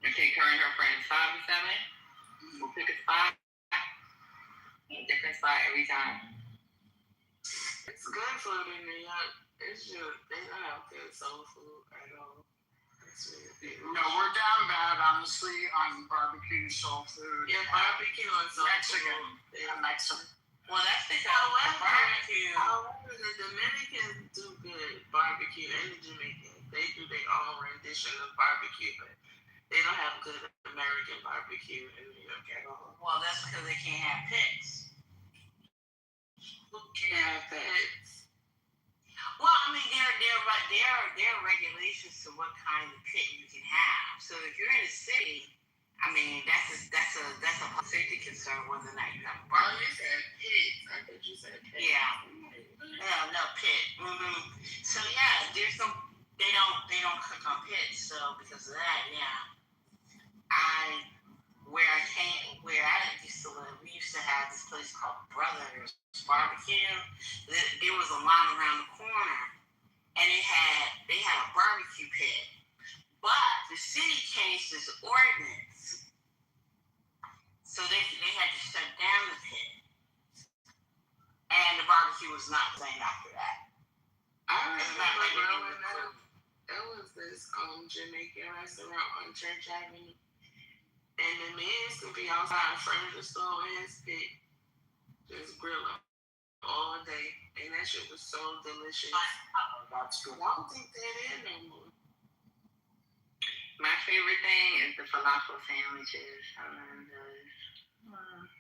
I take her and her friends 5 to 7. We'll pick a spot, a different spot every time. It's good food in New York. It's just, they don't have good soul food at all. No, we're down bad, honestly, on barbecue, soul food. Yeah, barbecue and soul Mexican. food. Mexican. Well, that's the However, the Dominicans do good barbecue and the Jamaicans. They do their own rendition of barbecue, but they don't have good American barbecue in New York at all. Well, that's because they can't have pets. Who can't have pets? Well, I mean, there are regulations to what kind of pet you can have. So if you're in a city, I mean, that's a safety concern whether or not you have a Oh, barbecue. you said pigs. I thought you said pets. Yeah. No pet. So yeah, there's some. They don't cook on pits. So because of that, yeah. Where I used to live, we used to have this place called Brothers Barbecue. There was a line around the corner, and they had a barbecue pit. But the city changed this ordinance, so they had to shut down the pit, and the barbecue was not the same after that. I It's not like remember growing up, there was this Jamaican restaurant on Church Avenue, and the men could be outside in front of the store with his pit, just grilling all day, and that shit was so delicious. That's good. I don't think they're there no more. My favorite thing is the falafel sandwiches. I love those.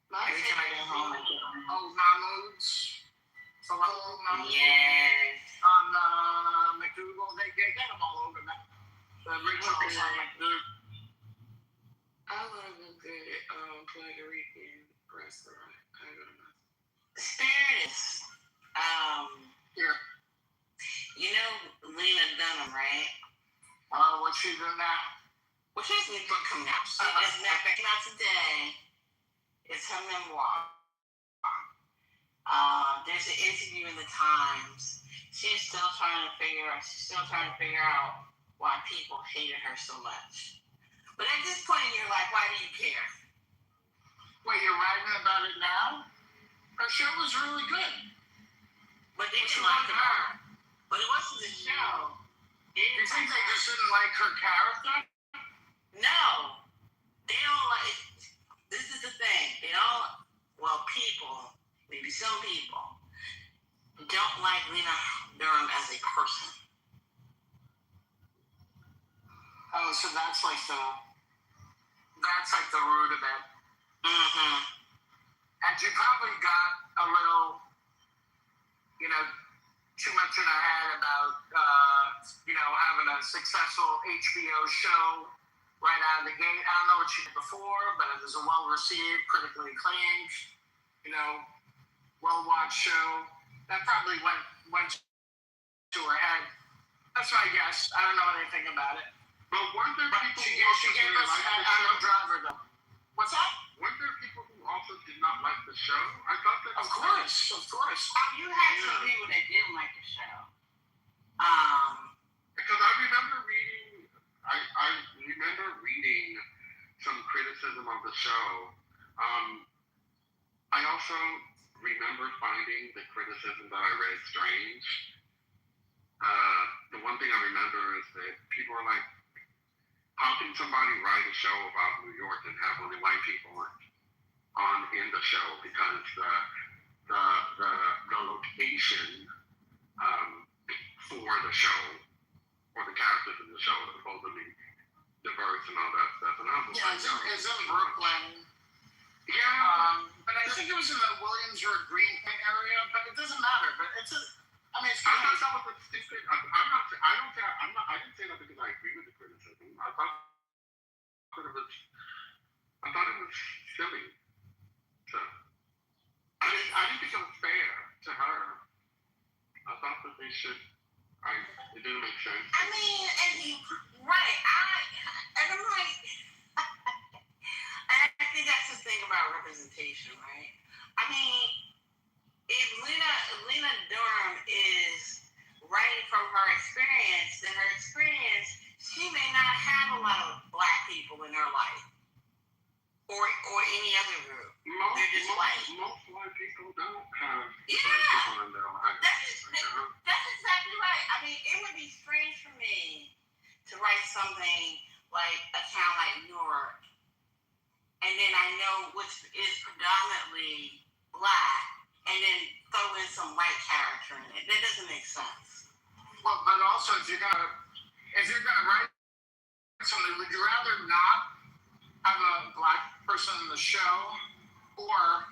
Every time I go home, I get one. Oh, Mahmoud's. Falafel Mahmoud's. Yes. On McDougal, they get them all over now. The originals on McDougal. I love a good Puerto Rican restaurant. I don't know. Spirits. Here. You know Lena Dunham, right? What she doing now? Well, she has a new book coming out. It's not coming out today. It's her memoir. There's an interview in the Times. She's still trying to figure out why people hated her so much. But at this point in your life, why do you care? Wait, you're writing about it now? Her show was really good. But they didn't like her. But it wasn't the show. You think they just didn't like her character? No. They don't like. This is the thing. They don't. Well, people, maybe some people, don't like Lena Dunham as a person. Oh, so that's like the root of it. Mm-hmm. And she probably got a little, too much in her head about, having a successful HBO show right out of the gate. I don't know what she did before, but it was a well-received, critically acclaimed. well-watched show. That probably went to her head. That's my guess. I don't know anything about it. But weren't there But people she who also gave didn't us like the Adam show? Driver, though. What's that? Weren't there people who also did not like the show? I thought that. Of course. You had some people that didn't like the show. Because I remember reading. I remember reading some criticism of the show. I also remember finding the criticism that I read strange. The one thing I remember is that people were like, how can somebody write a show about New York and have only white people in the show? Because the location for the show, or the characters in the show, are supposed to be diverse and all that stuff. And I was like, It's in Brooklyn. yeah. But I think it was in the Williamsburg Greenpoint area, but it doesn't matter. But it's I thought that was a stupid. I didn't say that because I agree with the criticism. I thought it was silly. So I didn't think it was fair to her. I thought that they should. It didn't make sense. I mean, right. I'm like, I think that's the thing about representation, right? I mean, if Lena Durham is writing from her experience, then her experience, she may not have a lot of black people in her life, or any other group. Most white people don't have black people in their life. That's exactly right. I mean, it would be strange for me to write something like a town like Newark, and then I know which is predominantly black, and then throw in some white character in it. That doesn't make sense. well, but also if you're gonna write something, would you rather not have a black person in the show, or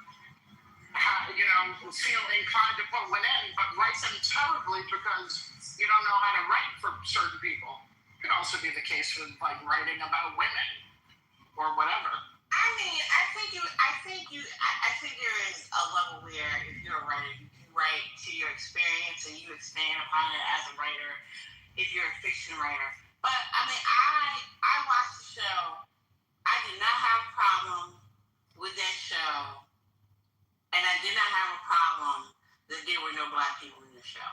feel inclined to put one in, but write them terribly because you don't know how to write for certain people? Could also be the case with like writing about women or whatever. I mean, I think there is a level where if you're a writer, you can write to your experience and you expand upon it as a writer. If you're a fiction writer, but I mean, I watched the show. I did not have a problem with that show, and I did not have a problem that there were no black people in the show.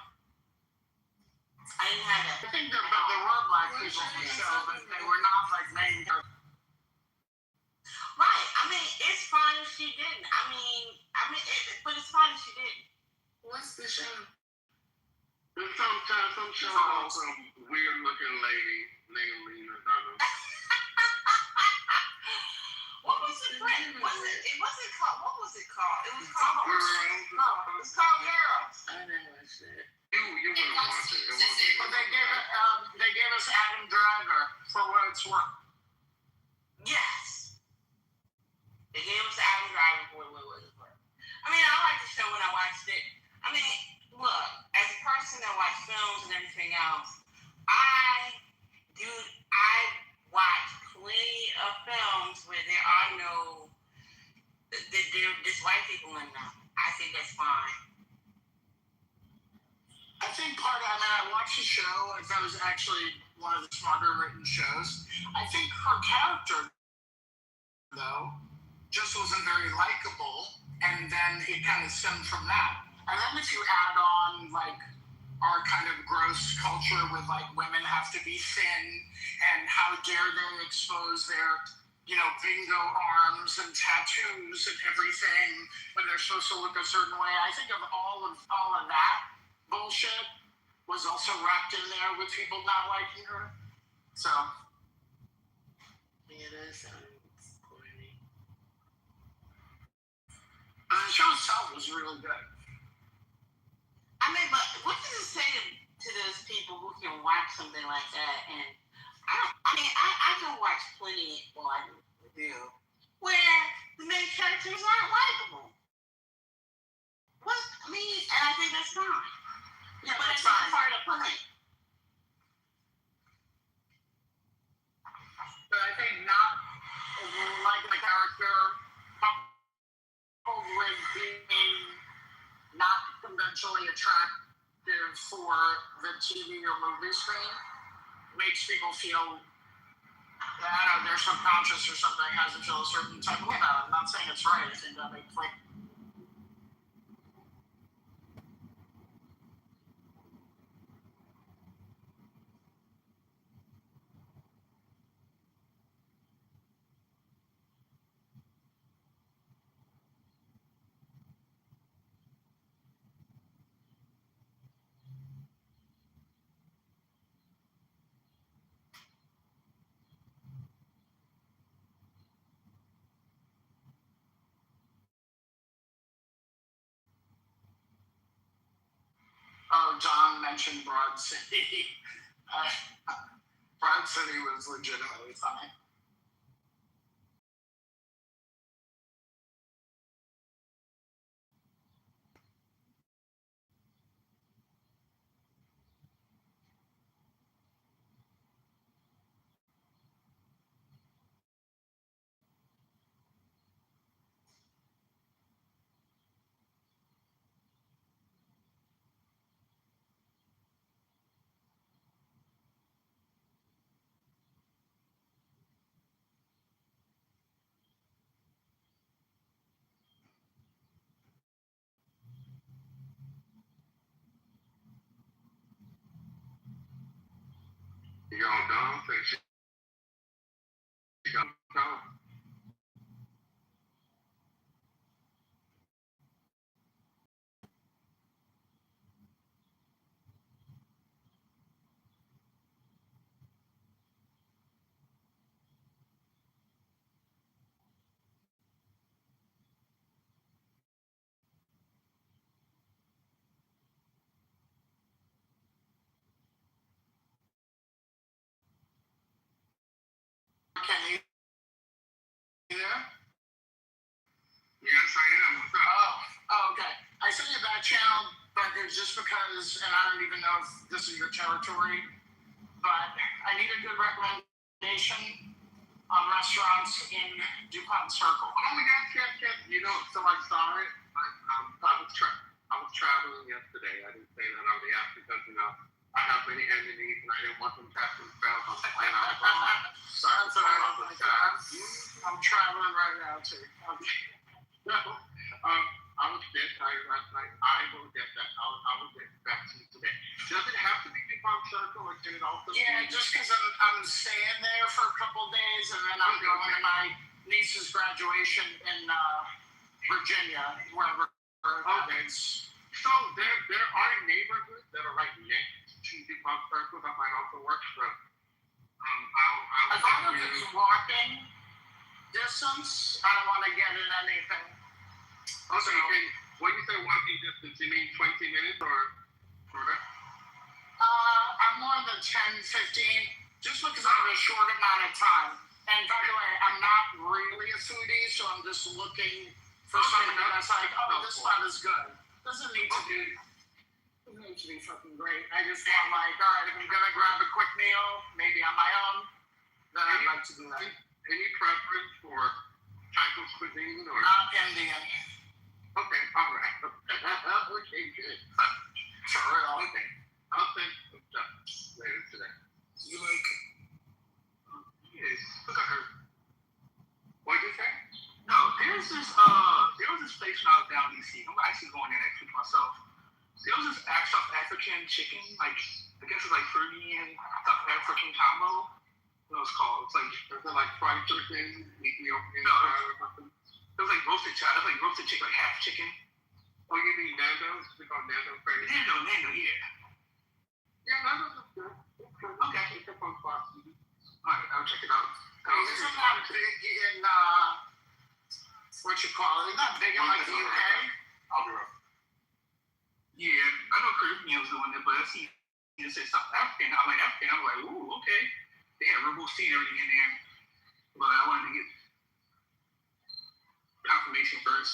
I didn't have that. I think there were black people in the show, but they were not like main characters. Right. I mean, it's fine if she didn't. But it's fine if she didn't. What's the show? There's some show about some weird looking lady named Lena Dunham. What was it? It wasn't called. What was it called? It was called Girls. No, it was called Girls. I never watched it. You wouldn't watch it. It wasn't. But they gave us Adam Driver for what it's worth. Yes. The game was Adam Driver for what it was worth. I mean, I liked the show when I watched it. I mean, look, as a person that watches films and everything else, I watch plenty of films where there are there's white people in them. I think that's fine. I think I watched the show. I thought it was actually one of the smarter written shows. I think her character, though, just wasn't very likable, and then it kind of stemmed from that. And then if you add on, like, our kind of gross culture with, like, women have to be thin, and how dare they expose their, bingo arms and tattoos and everything when they're supposed to look a certain way. I think of all of that bullshit was also wrapped in there with people not liking her. So. Yeah, that sounds corny. The show itself was really good. I mean, but what does it say to those people who can watch something like that? And I can watch plenty, well, I do, where the main characters aren't likable. And I think that's fine. Yeah, but that's it's not fine. part of the point. But I think not like the character coupled with being for the TV or movie screen makes people feel, I don't know, their subconscious or something has to feel a certain type of way about it. I'm not saying it's right. I think that makes like. Oh, John mentioned Broad City. Broad City was legitimately funny. You gonna dumb? Think she gonna dumb? Can you hear? Yes, I am. What's up? Oh, okay. I sent you that channel, but it's just because, and I don't even know if this is your territory, but I need a good recommendation on restaurants in DuPont Circle. Oh my God, yes. You know, so I saw it. I was traveling yesterday. I didn't say that on the app because, you know, I have many enemies and I didn't want them casting spells on the plane I was on. So That's all right. I'm traveling right now too. I was dead tired last night. I will get that. I will get back to you today. Does it have to be DuPont Circle or can it also Yeah, be? just because I'm staying there for a couple of days and then I'm going to my niece's graduation in Virginia, wherever that is. So there are neighborhoods that are right next to DuPont Circle that might also work. But As long as it's walking distance, I don't want to get in anything. Okay, when you say walking distance, you mean 20 minutes or shorter? I'm more than 10, 15, just because I have a short amount of time. And by the way, I'm not really a foodie, so I'm just looking for something that's like, oh, this spot is good. Doesn't need to be fucking great. I just want like, all right, if I'm gonna grab a quick meal, maybe on my own, then I'd like to do that. Any preference for type of cuisine or? Not Indian. Okay, all right. Okay, good. For real. Okay, I'll send some stuff later today. You like? Yes, look at her. What'd you say? No, there was this place when I was down in DC. I'm actually going there next week myself. There was this South African chicken, like I guess it's like Caribbean South African combo. What it's called? It's like Is it like fried chicken, Ethiopian No. style or something? it was like roasted chicken. It was like roasted chicken, like half chicken. Oh, you mean Nando's? We call Nando's crazy. Nando, yeah. Yeah, Nando's is good. It's good. Okay. It's up on Fox. Alright, I'll check it out. Isn't that big in, what you call it? Isn't that big in like the UK? I'll be right. Yeah, I know Caribbean was doing it, but I see it said South African. I'm like African. I'm like, ooh, okay. They had Rebel C and everything in there, but I wanted to get confirmation first.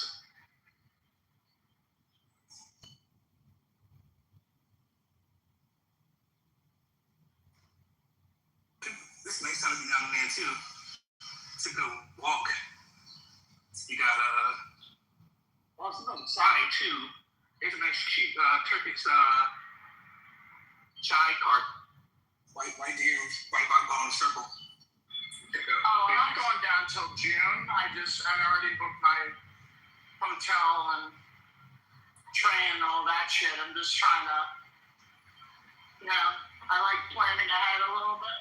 This nice time to be down there too. It's a good walk. You got also on the side too. There's a nice cheap Turkish Chai cart. Why do you write about going in a circle? Oh, I'm not going down till June. I already booked my hotel and train and all that shit. I'm just trying to, I like planning ahead a little bit.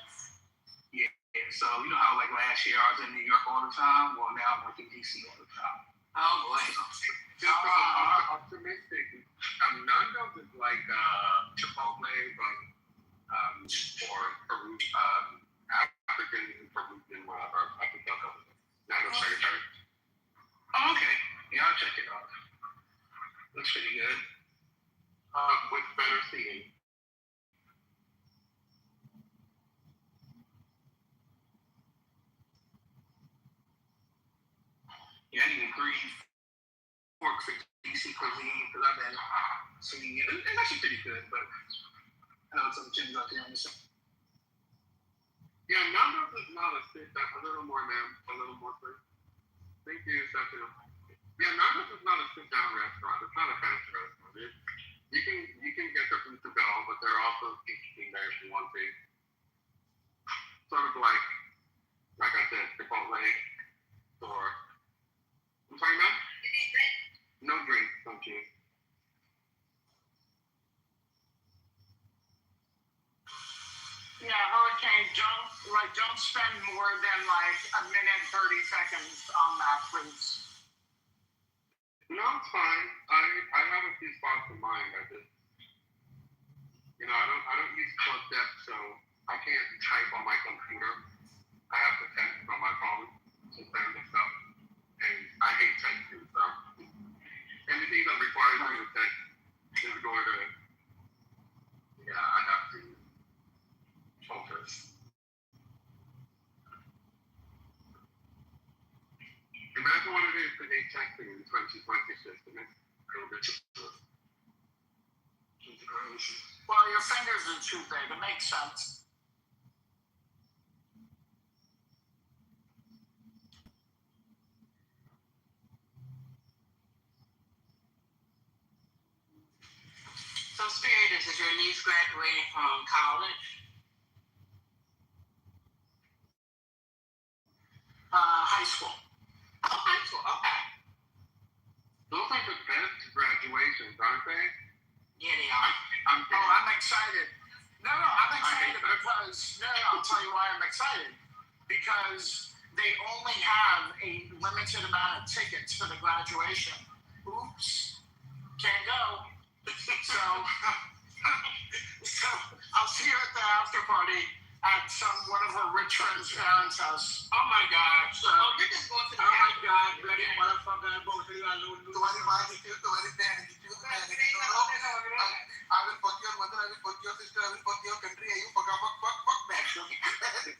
Yeah, so you know how like last year I was in New York all the time? Well, now I'm like in DC all the time. Oh boy. Optimistic. Nando's is like Chipotle, but or Peru, African, Peruvian, whatever. I think they'll go with it. Nando's vegetarian. Oh, okay. Yeah, I'll check it out. Looks pretty good. With better seating. Yeah, I need a green fork for DC cuisine because I've been seeing it. It's actually pretty good, but I know some gyms out there on the side. Yeah, Nando's is not a sit down, a little more lamb, a little more free. Thank you, Stephanie. Yeah, Nando's is not a sit down restaurant. It's not a fancy restaurant. You can get the food to go, but there are also teaching there if you want to. Sort of like I said, Chipotle or I'm sorry, ma'am? You need drink? No drink, thank you. Yeah, Hurricane, don't spend more than like a minute 30 seconds on that, please. No, it's fine. I have a few spots in mind. I don't use close depth, so I can't type on my computer. I have to text on my phone to send the stuff, and I hate texting, so anything that requires me to text is going to, I have to focus. Imagine what it is to hate texting in 2020 system. Well, your fingers are too big. It makes sense. So, Spirit, is your niece graduating from college? High school. Oh, high school. Okay. Those are the best graduations, aren't they? Yeah, they are. I'm excited. No, I'm excited because, I'll tell you why I'm excited. Because they only have a limited amount of tickets for the graduation. Oops. Can't go. So I'll see you at the after party at one of her rich friends' parents' house. Oh my God. So you're just going to the my God, ready, motherfucker, I will fuck you on your sister, I will fuck your country, you fuck back.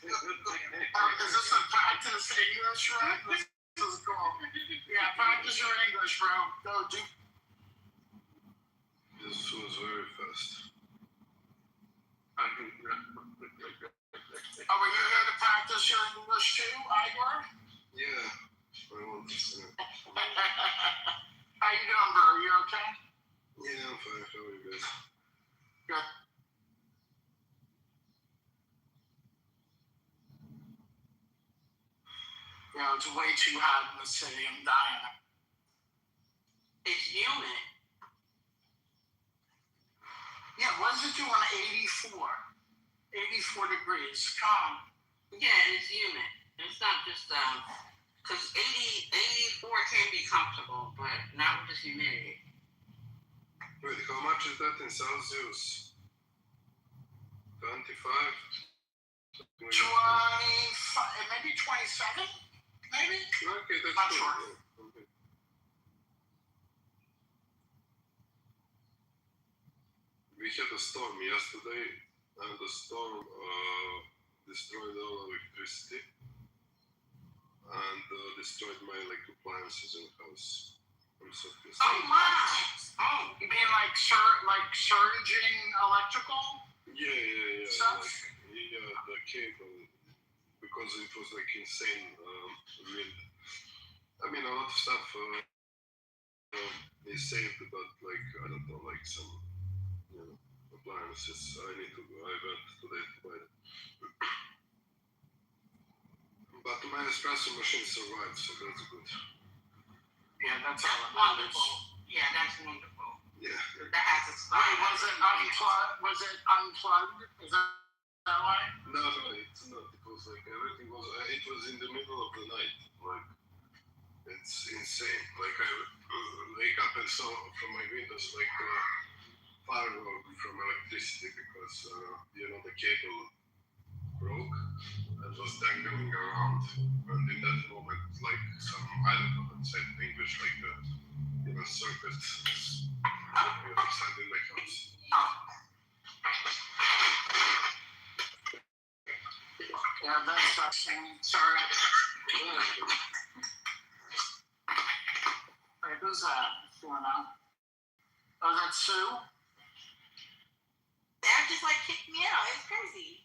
Is this a practice English, right? This is cool. Yeah, practice your English, bro. Go do. This was very fast. Are we here to practice your English too, Igor? Yeah, I want to say. How you doing, bro? You okay? Yeah, I'm fine. How are you guys? Good. It's way too hot in the city. I'm dying. It's humid. Yeah, what does it do on 84? 84 degrees. Calm. Yeah, it's humid. It's not just because 84 can be comfortable, but not with this humidity. Wait, how much is that in Celsius? 25? 25, maybe 27? Maybe? Okay, that's Not good. sure. Yeah, okay. We had a storm yesterday, and the storm destroyed all electricity and destroyed my appliances in the house. I'm so pissed. Oh wow! Oh, You mean like surging electrical? Yeah. Stuff? The cable, because it was insane wind. I mean, a lot of stuff is saved, but I don't know, some, appliances. I went today to buy them. But my espresso machine survived, so that's good. Yeah, that's all that matters. Wonderful. Yeah, that's wonderful. Yeah. That has a spot. Wait, was it unplugged? Was it unplugged? Is that why? No, it's not, because like everything was. It was in the middle of the night. Like it's insane. Like I wake up and saw from my windows like firework from electricity because the cable broke and was dangling around. And in that moment, like some I don't know how to say it in English, like circuit outside in my house. Yeah, that's sorry. Wait, who's that? Going on? Oh, that's Sue? That just like kicked me out. It's crazy.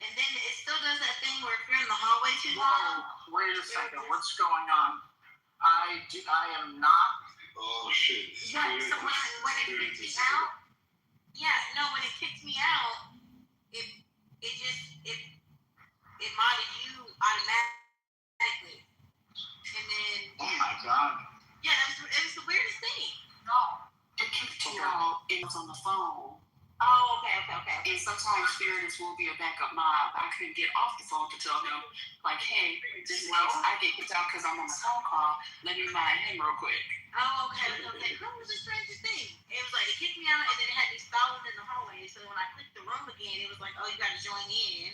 And then it still does that thing where if you're in the hallway too long. Wait a second. What's going on? I am not. Oh shit. Yeah, so when it kicked me out, when it kicked me out, it modded you automatically. And then Oh my god. yeah, it was the weirdest thing. No, it kicked you out. It was on the phone. Oh, okay. And sometimes Spiritus will be a backup mob. I couldn't get off the phone to tell him, like, hey, just in case I get kicked out because I'm on a phone call, let me mind him real quick. Oh, okay. That was the strangest thing. It was like it kicked me out and then it had me stalling in the hallway. So when I clicked the room again, it was like, oh, you gotta join in.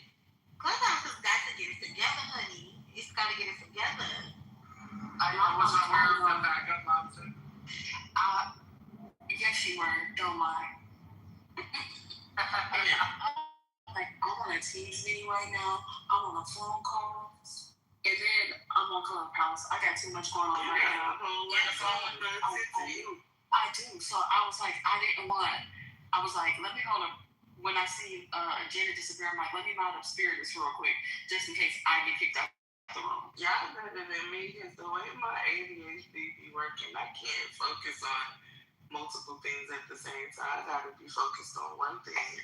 Clubhouse has got to get it together, honey. It's gotta get it together. I wasn't aware of the backup mob thing. Yes, you were. Don't lie. Like, I'm on a Teams meeting right now. I'm on a phone call. And then I'm on Clubhouse. I got too much going on right now. I do. So I was like, I was like, let me hold up. When I see Jenna disappear, I'm like, let me mount up Spiritus real quick, just in case I get kicked out the room. Y'all better than me because the way my ADHD be working, I can't focus on multiple things at the same time. I gotta be focused on one thing,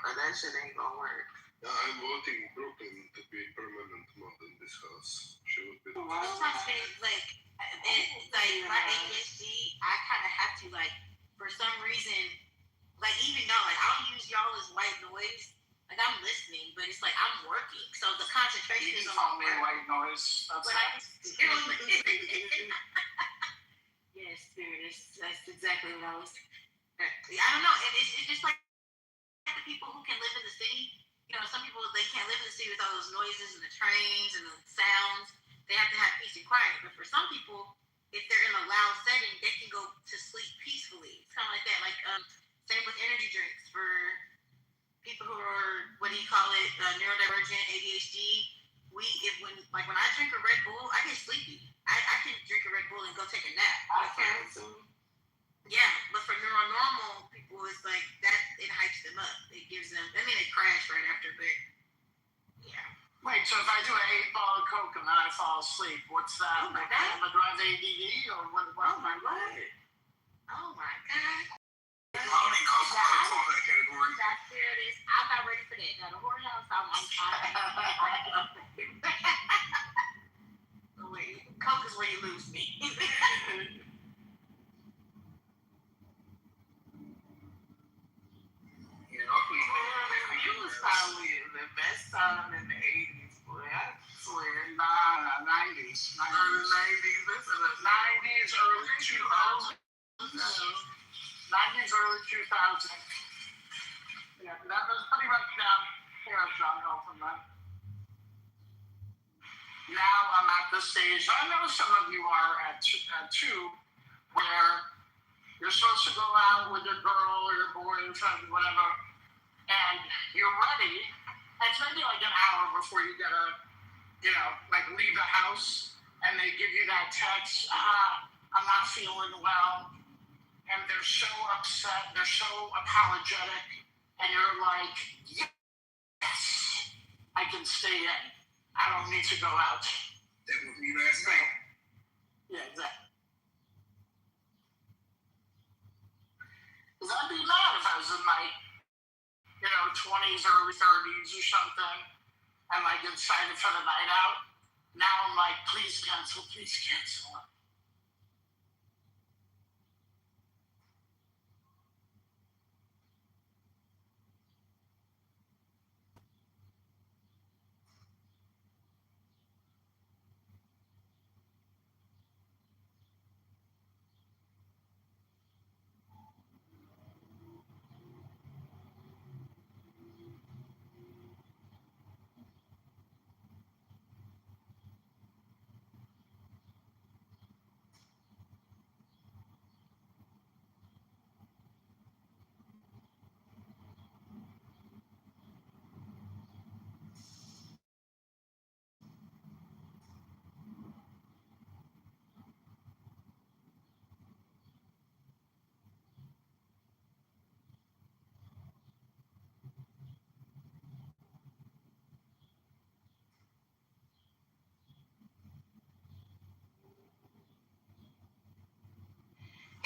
or that shit ain't gonna work. Yeah, I'm voting Brooklyn to be permanent mod in this house. She would be. Like my ADHD, I kind of have to for some reason, even though I'll use y'all as white noise. I'm listening, but it's I'm working, so the concentration is on me white noise. That's yes, Spiritus. That's exactly what I was. I don't know, and it's just like the people who can live in the city. Some people they can't live in the city with all those noises and the trains and the sounds. They have to have peace and quiet. But for some people, if they're in a loud setting, they can go to sleep peacefully. It's kind of like that. Same with energy drinks for people who are neurodivergent, ADHD. When I drink a Red Bull, I get sleepy. I can drink a Red Bull and go take a nap. I can too. Yeah, but for neuronormal people, it's that it hypes them up. It gives them. They crash right after, but yeah. Wait, so if I do an 8-ball of Coke and then I fall asleep, what's that? Oh my God. Do I have ADD or what? Oh my God. Oh my God. I don't think Coke falls in that category. I'm not ready for that. Now the whorehouse, wait, Coke is where you lose me. You was probably the best time in the 80s, boy. I swear. Nah, 90s. Early 90s. Listen, 90s, early 2000s. 90s, early 2000s. Yeah, that was pretty much down here downhill from that. Now I'm at the stage, I know some of you are at two, where you're supposed to go out with your girl or your boyfriend, whatever, and you're ready. It's maybe an hour before you gotta, leave the house, and they give you that text, I'm not feeling well, and they're so upset, they're so apologetic, and you're like, yes, I can stay in. I don't need to go out. That was me last night. Yeah, exactly. in my, 20s, early 30s or something, and like excited for the night out. Now I'm like, please cancel, please cancel.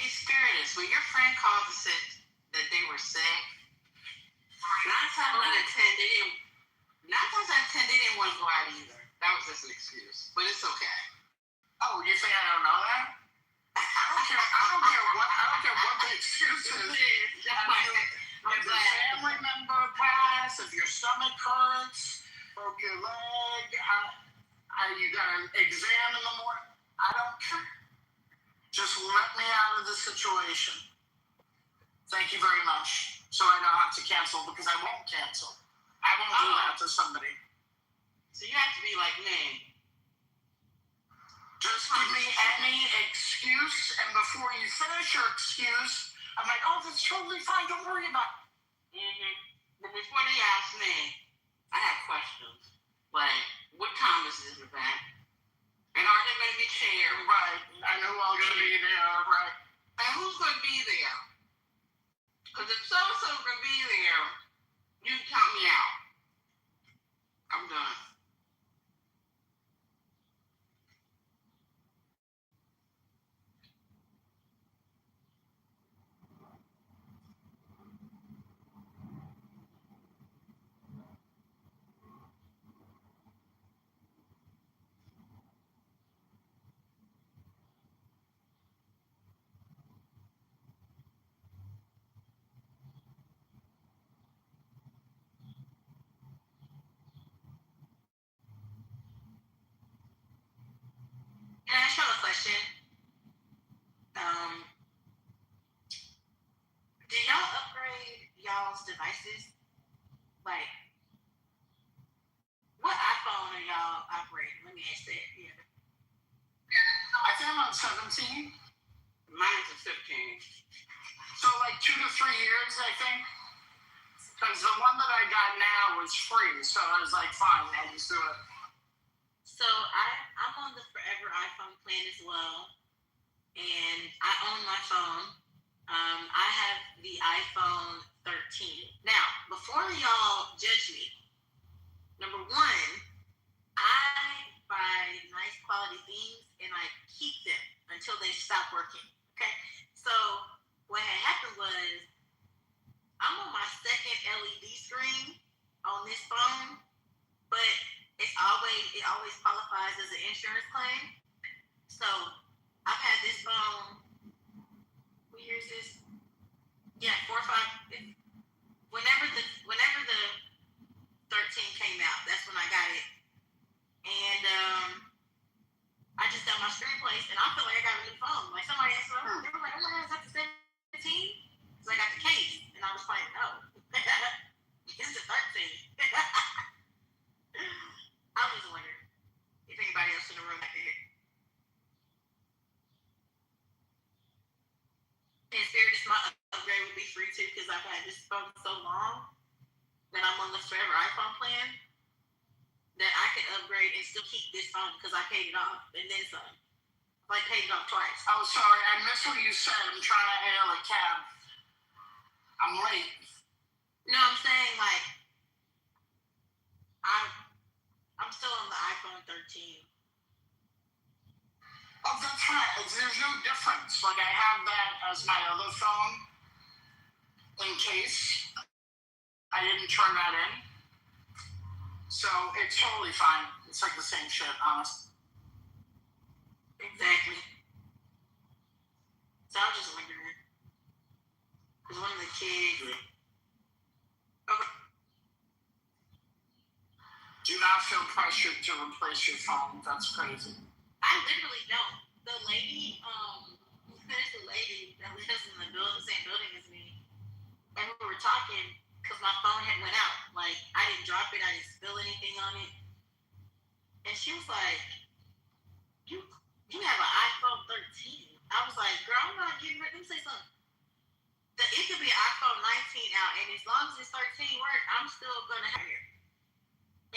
Hey, Spiritus, when your friend called and said that they were sick, nine times out of 10, they didn't want to go out either. That was just an excuse, but it's okay. Oh, you think I don't know that? I don't care what the excuse is. If a family member passed, if your stomach hurts, broke your leg, you got an exam in the morning, I don't care. Just let me out of the situation. Thank you very much. So I don't have to cancel, because I won't cancel. I won't do that to somebody. So you have to be like me. Just give me any excuse, and before you finish your excuse, I'm like, oh, that's totally fine, don't worry about it. Mm-hmm. But before they ask me, I have questions. Like, what time is this event? And are there going to be chairs? Right. I know I'm going to be there, right. And who's going to be there? Because if so-and-so's going to be there, you can count me out. I'm done. Can I ask y'all a question? Do y'all upgrade y'all's devices? Like, what iPhone are y'all operating? Let me ask that. Yeah. I think I'm on 17. Mine's a 15. So like 2 to 3 years, I think. Because the one that I got now is free, so I was like, fine, I'll just do it. So I'm on the Forever iPhone plan as well, and I own my phone. I have the iPhone 13. Now, before y'all judge me, number one, I buy nice quality things and I keep them until they stop working. Okay, so what had happened was I'm on my second LED screen on this phone, but it always qualifies as an insurance claim. So I've had this phone. What year is this? Yeah, 4 or 5. Whenever the 13 came out, that's when I got it. And I just got my screen placed, and I feel like I got a new phone. Like somebody asked me, they were like, "Oh my God, is that the 17?" So I got the case, and I was like, "No, it's the 13." I was wondering if anybody else in the room had to hear. In spirit, my upgrade would be free too, because I've had this phone so long that I'm on the Forever iPhone plan that I can upgrade and still keep this phone because I paid it off and then some. Like paid it off twice. Oh, sorry, I missed what you said. I'm trying to hail a cab. I'm late. No, I'm saying like I'm still on the iPhone 13. Oh, that's right. There's no difference. Like I have that as my other phone, in case I didn't turn that in. So it's totally fine. It's like the same shit, honestly. Exactly. So I was just wondering, because one of the kids. Okay. Do not feel pressured to replace your phone. That's crazy. I literally don't. The lady, there's a lady that lives in the same building as me, and we were talking because my phone had went out. Like, I didn't drop it, I didn't spill anything on it, and she was like, "You have an iPhone 13." I was like, "Girl, I'm not getting rid." Let me say something. It could be an iPhone 19 out, and as long as it's 13 work, I'm still gonna have it.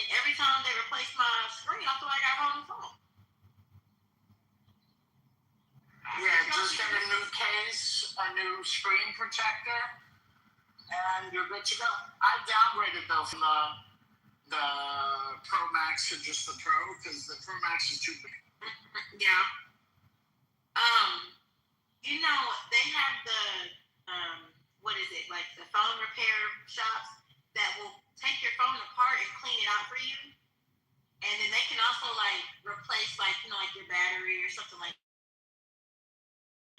And every time they replace my screen, I feel like I hold the phone. Yeah, just get a new case, a new screen protector, and you're good to go. I downgraded though from the Pro Max to just the Pro because the Pro Max is too big. Yeah. You know, they have the what is it, like the phone repair shops that will take your phone apart and clean it out for you. And then they can also like replace like, you know, like your battery or something like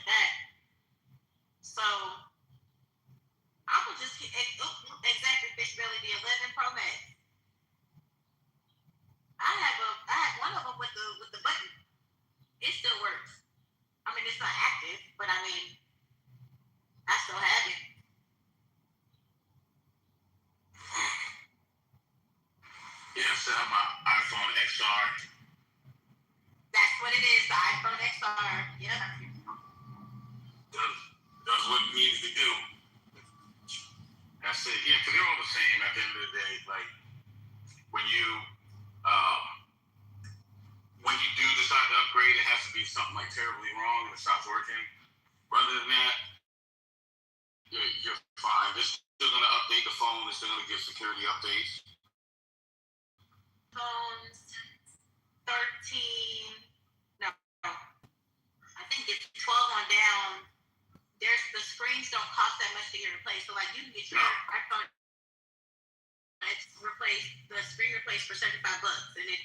that. So I would just exactly Fish Belly, the 11 Pro Max. I had one of them with the button. It still works. I mean, it's not active, but I mean, I still have it. Yeah, I still have my iPhone XR. That's what it is, the iPhone XR. Yep. Does what it needs to do. That's it. Yeah, because they're all the same at the end of the day. Like, when you do decide to upgrade, it has to be something like terribly wrong and it stops working. Rather than that, you're fine. They're still going to update the phone. They're still going to give security updates. Phones 13. No, I think it's 12 on down. The screens don't cost that much to get replaced. So like you can get your iPhone the screen replaced for $75, and it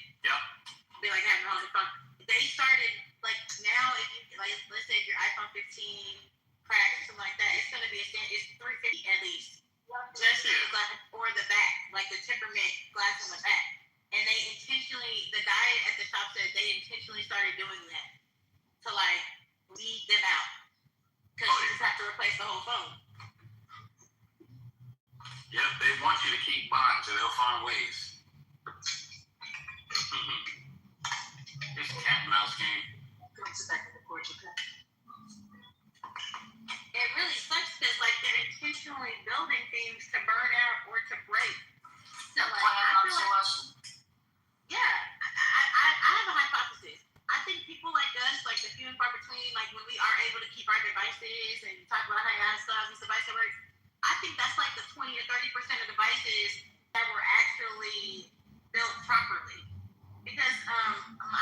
be like having a whole phone. They started like now if you like let's say if your iPhone 15 cracks or something like that, it's gonna be it's $350 at least. Just for the glass or the back, like the temperament glass on the back. And they intentionally, the guy at the shop said they intentionally started doing that to like weed them out. Because you just have to replace the whole phone. Yep, they want you to keep buying, so they'll find ways. It's a cat and mouse game. It really sucks because like they're intentionally building things to burn out or to break. So like, I feel like, yeah, I have a hypothesis. I think people like us, like the few and far between, like when we are able to keep our devices and talk about how these devices work, I think that's like the 20 or 30% of devices that were actually built properly. Because I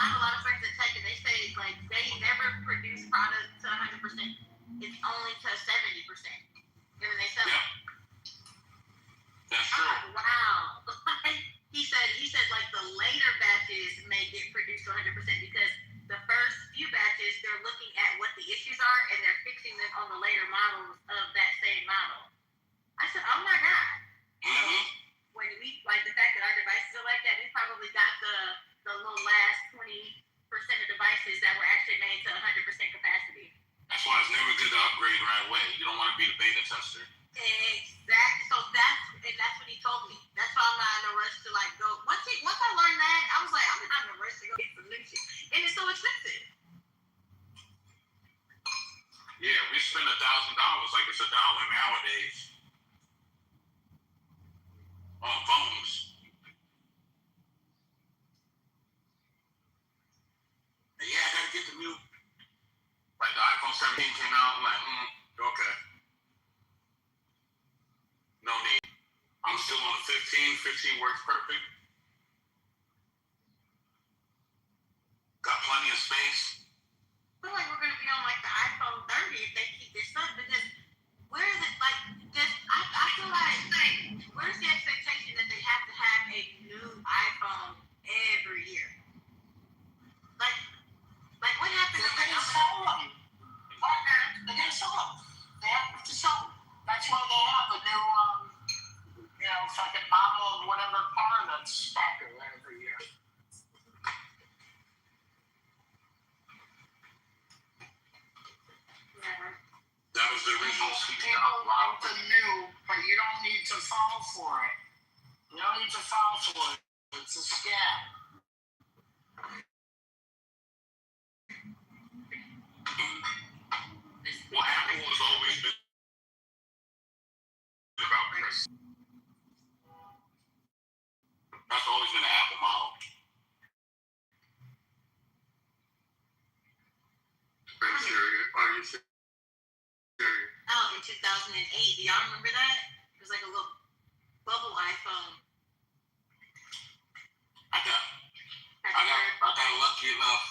have a lot of friends in tech and they say like they never produce product to 100%. It's only to 70%. And then they sell it. That's true. I'm like, wow. He said like the later batches may get produced to 100% because the first few batches they're looking at what the issues are and they're fixing them on the later models of that same model. I said, oh my God. Mm-hmm. So when we like the fact that our devices are like that, we probably got the little last 20% of devices that were actually made to 100% capacity. That's why it's never good to upgrade right away. You don't want to be the beta tester. Exactly. So that's what he told me. That's why I'm not in a rush to like go. Once I learned that, I was like, I'm not in a rush to go get some new shit, and it's so expensive. Yeah, we spend $1,000 like it's $1 nowadays on phones. And yeah, I gotta get the new. Like the iPhone 17 came out, I'm like, okay. No need. I'm still on the 15. 15 works perfect. Got plenty of space. I feel like we're gonna be on like the iPhone 30 if they keep this up because where is it like just to fall for it. You don't need to fall for it. It's a scam. Well, Apple has always been about price. That's always been an Apple model. Are you serious? Out in 2008. Do y'all remember that? It was like a little bubble iPhone. I got lucky enough.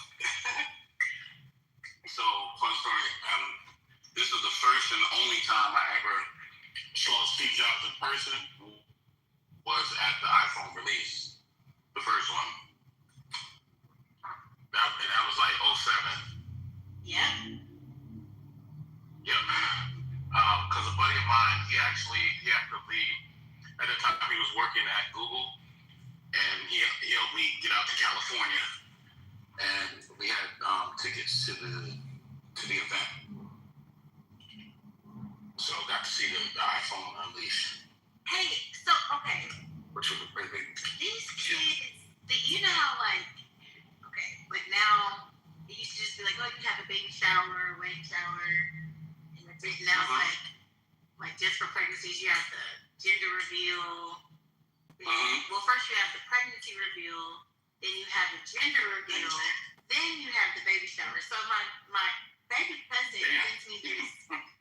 So, fun story. This was the first and only time I ever saw Steve Jobs in person. Was at the iPhone release, the first one. That was like 07. Yeah. Yep. Because a buddy of mine, he actively, at the time he was working at Google, and he helped me get out to California, and we had tickets to the event. So got to see the iPhone unleashed. Hey, so okay. Which was a great big. These kids, you know how like now it used to just be like, oh, you have a baby shower, wedding shower, and that's it. Now it's like just for pregnancies, you have the gender reveal. Well, first you have the pregnancy reveal, then you have the gender reveal, then you have the baby shower. So my baby cousin sent me this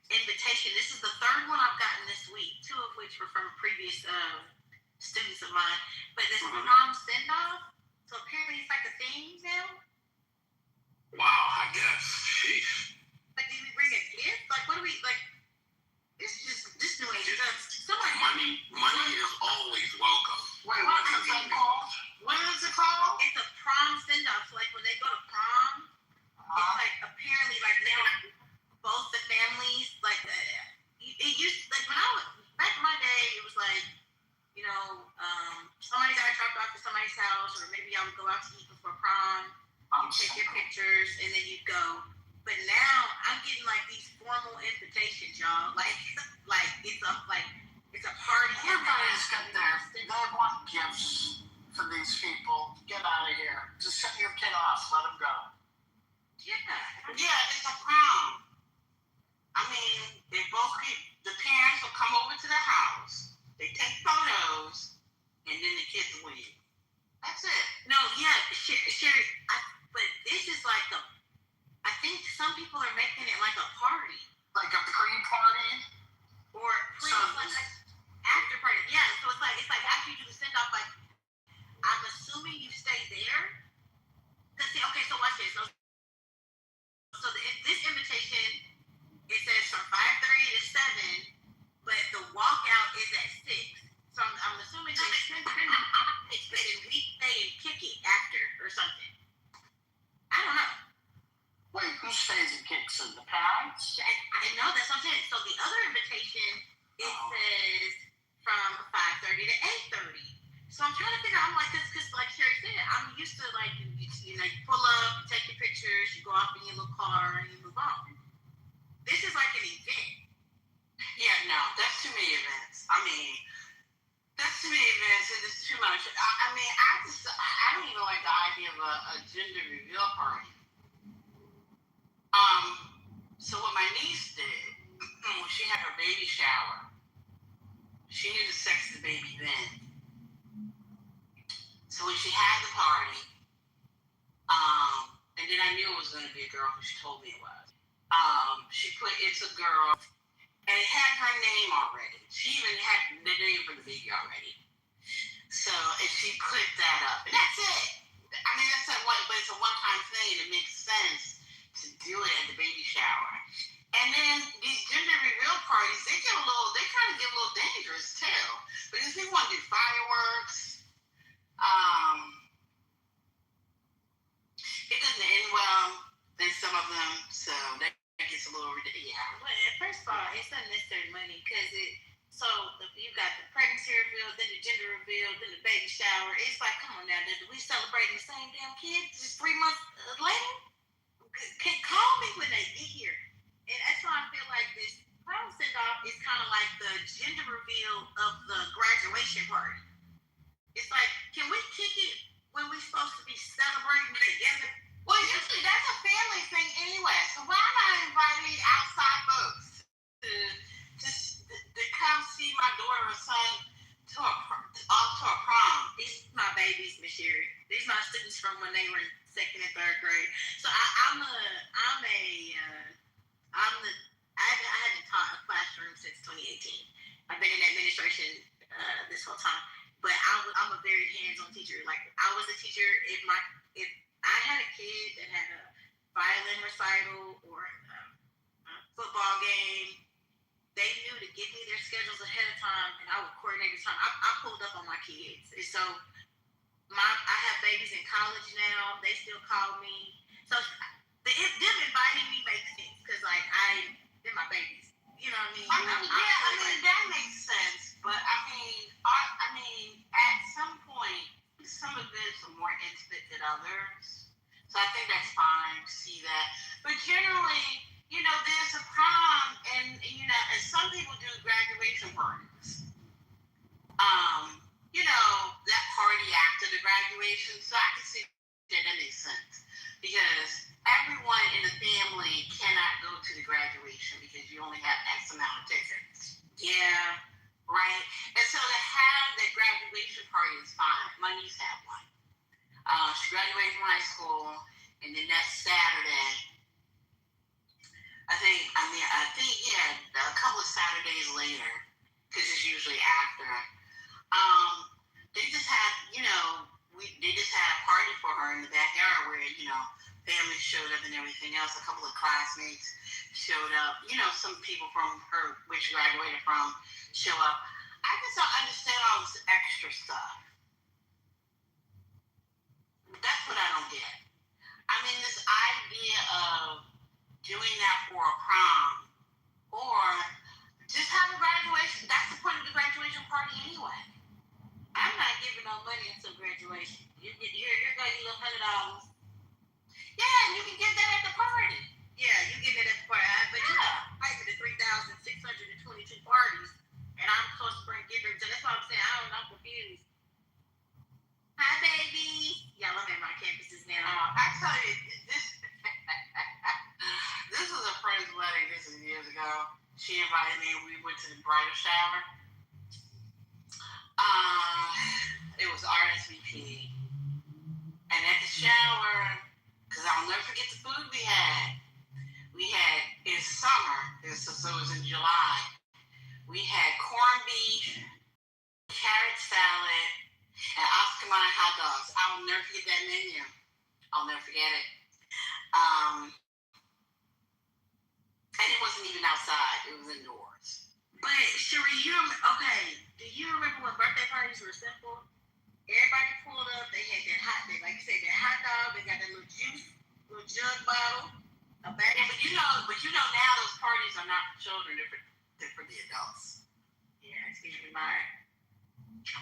invitation. This is the third one I've gotten this week, two of which were from previous students of mine. But this prom send-off, so apparently it's like a thing now. Wow, I guess. Sheesh. Like, did we bring a gift? Like, what do we, like, it's just, this new age stuff. Money is always welcome. Wait, what is it called? What is it called? It's a prom send-off. So, like, when they go to prom, it's like, apparently, like, now, both the families, like, it used, like, when I was, back in my day, it was like, you know, somebody got dropped off at somebody's house, or maybe y'all would go out to eat before prom, you take your pictures, and then you go. But now, I'm getting, like, these formal invitations, y'all. Like it's a party. Everybody's got they want gifts for these people. Get out of here. Just send your kid off. Let him go. Yeah, it's a prom. I mean, the parents will come over to the house, they take photos, and then the kids leave. That's it. No, yeah, Sherry, but this is like I think some people are making it like a party. Like a pre-party? Or like after party. Yeah, so it's like after you do the send-off, like, I'm assuming you stay there. Cause see, okay, so watch this. So this invitation, it says from 5:30 to 7, but the walkout is at 6. So I'm assuming they we stay and kick it after or something. I don't know. Wait, who stays and kicks in? The parents? I know, that's what I'm saying. So the other invitation, it says from 5:30 to 8:30. So I'm trying to figure out, I'm like, because like Sherry said, I'm used to like, you know, you pull up, you take your pictures, you go off in your little car, and you move on. This is like an event. Yeah, no, that's too many events. I mean, that's too many events, and it's too much. I mean, I don't even like the idea of a gender reveal party. So what my niece did, when she had her baby shower, she knew to sex the baby then. So when she had the party, and then I knew it was going to be a girl because she told me it was. She put "It's a Girl," and it had her name already. She even had the name for the baby already. So and she put that up, and that's it. I mean, but it's a one-time thing, and it makes sense to do it at the baby shower. And then these gender reveal parties, they kind of get a little dangerous too, because people want to do fireworks. It doesn't end well in some of them, so that gets a little ridiculous. Yeah. Well, first of all, it's unnecessary money because you got the pregnancy reveal, then the gender reveal, then the baby shower. It's like, come on now, we celebrating the same damn kids just 3 months later? Call me when they get here. And that's why I feel like this prom send-off is kind of like the gender reveal of the graduation party. It's like, can we kick it when we're supposed to be celebrating together? Well, usually that's a family thing anyway. So why am I inviting outside folks to come see my daughter or son off to a prom? These are my babies, Miss Sherry. These are my students from when they were in 2nd and 3rd grade. So I haven't taught a classroom since 2018. I've been in administration this whole time, but I'm a very hands-on teacher. Like, I was a teacher if I had a kid that had a violin recital or a football game, they knew to give me their schedules ahead of time, and I would coordinate the time. I pulled up on my kids. And so I have babies in college now. They still call me. So them inviting me makes sense because, like, they're my babies. You know what I mean? That makes sense. But I mean, at some point, some events are more intimate than others. So I think that's fine to see that. But generally, there's a prom, and some people do graduation parties. That party after the graduation. So I can see that makes sense because everyone in the family cannot go to the graduation because you only have X amount of tickets. Yeah. Right? And so to have that graduation party is fine. My niece had one. She graduated from high school, and then that Saturday, I think, a couple of Saturdays later, because it's usually after, they just had, they just had a party for her in the backyard where, family showed up and everything else. A couple of classmates showed up. Some people from her, where she graduated from, show up. I just don't understand all this extra stuff. That's what I don't get. I mean, this idea of doing that for a prom or just have a graduation. That's the point of the graduation party anyway. I'm not giving no money until graduation. Here go you little $100. Yeah, you can get that at the party. Yeah, you get it at the party. But I did the 3,622 parties, and I'm supposed to bring givers. So that's why I'm saying I'm confused. Hi, baby. Y'all, I'm at my campuses now. I tell you, this was a friend's wedding. This is years ago. She invited me, and we went to the bridal shower. It was RSVP. And at the shower, because I'll never forget the food we had. In summer, so it was in July, we had corned beef, carrot salad, and Oscar Mayer hot dogs. I will never forget that menu. I'll never forget it. And it wasn't even outside. It was indoors. But, Cherie, do you remember when birthday parties were simple? Everybody pulled up. They had that like you said, that hot dog. They got that little juice, little jug bottle, a bag. Yeah, but now those parties are not for children. They're for the adults. Yeah, excuse me, Myra.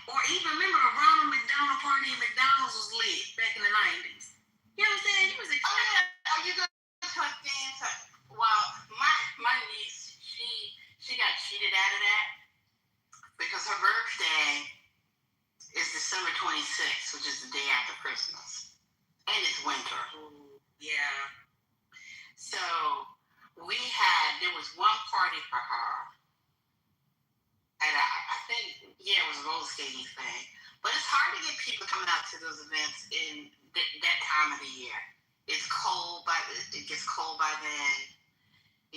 Or even remember a Ronald McDonald party at McDonald's was lit back in the 90s. You know what I'm saying? He was excited. Are you going to a thing? Well, my niece, she got cheated out of that because her birthday is December 26th, which is the day after Christmas. And it's winter. Yeah. So there was one party for her. And I think, it was a roller skating thing. But it's hard to get people coming out to those events in that time of the year. It's cold, it gets cold by then,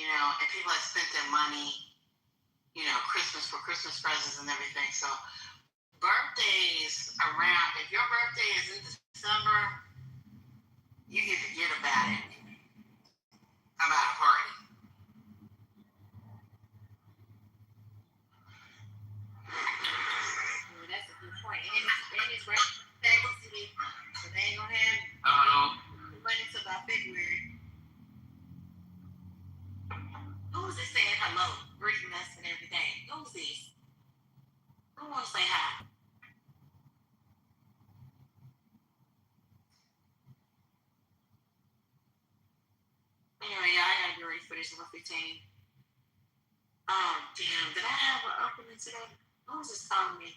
and people have spent their money, Christmas for Christmas presents and everything. So birthdays if your birthday is in December, you can forget about a party. Well, that's a good point. And it's right back to the, so they ain't gonna have money until about February. Who's this saying hello, greeting us and everything? Who's this? Who wants to say hi? Anyway, y'all, I gotta get ready for this 115. Damn, did I have an opening today? Who was just calling me?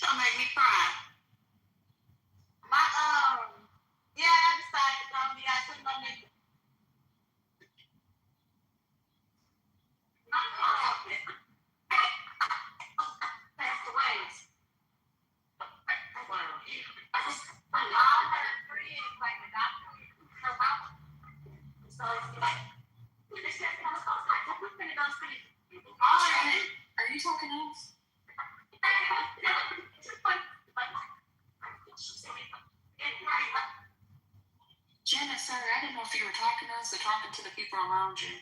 Don't make me cry. Yeah, I decided to go. Yeah, I took my nigga. My mom passed away. My mom had a friend, like a doctor. Her mom. So this just I was like, we're gonna go see. Are you talking to us? Jenna, sorry, I didn't know if you were talking to us or talking to the people around you.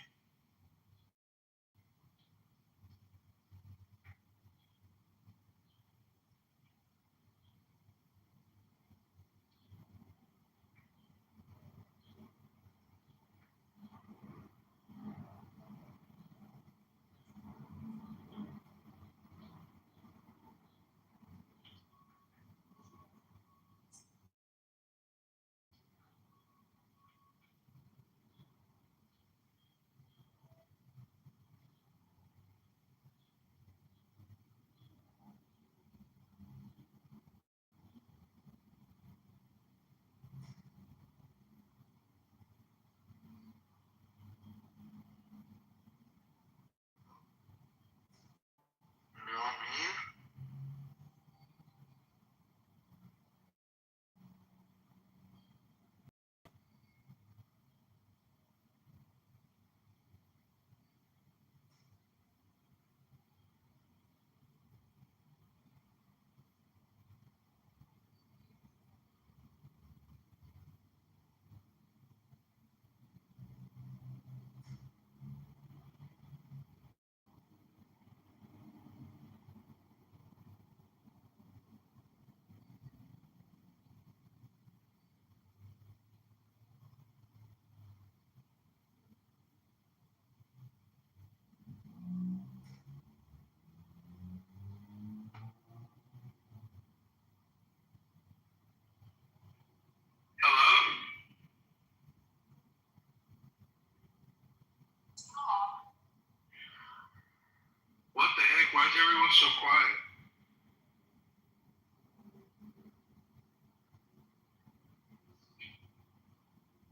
so quiet?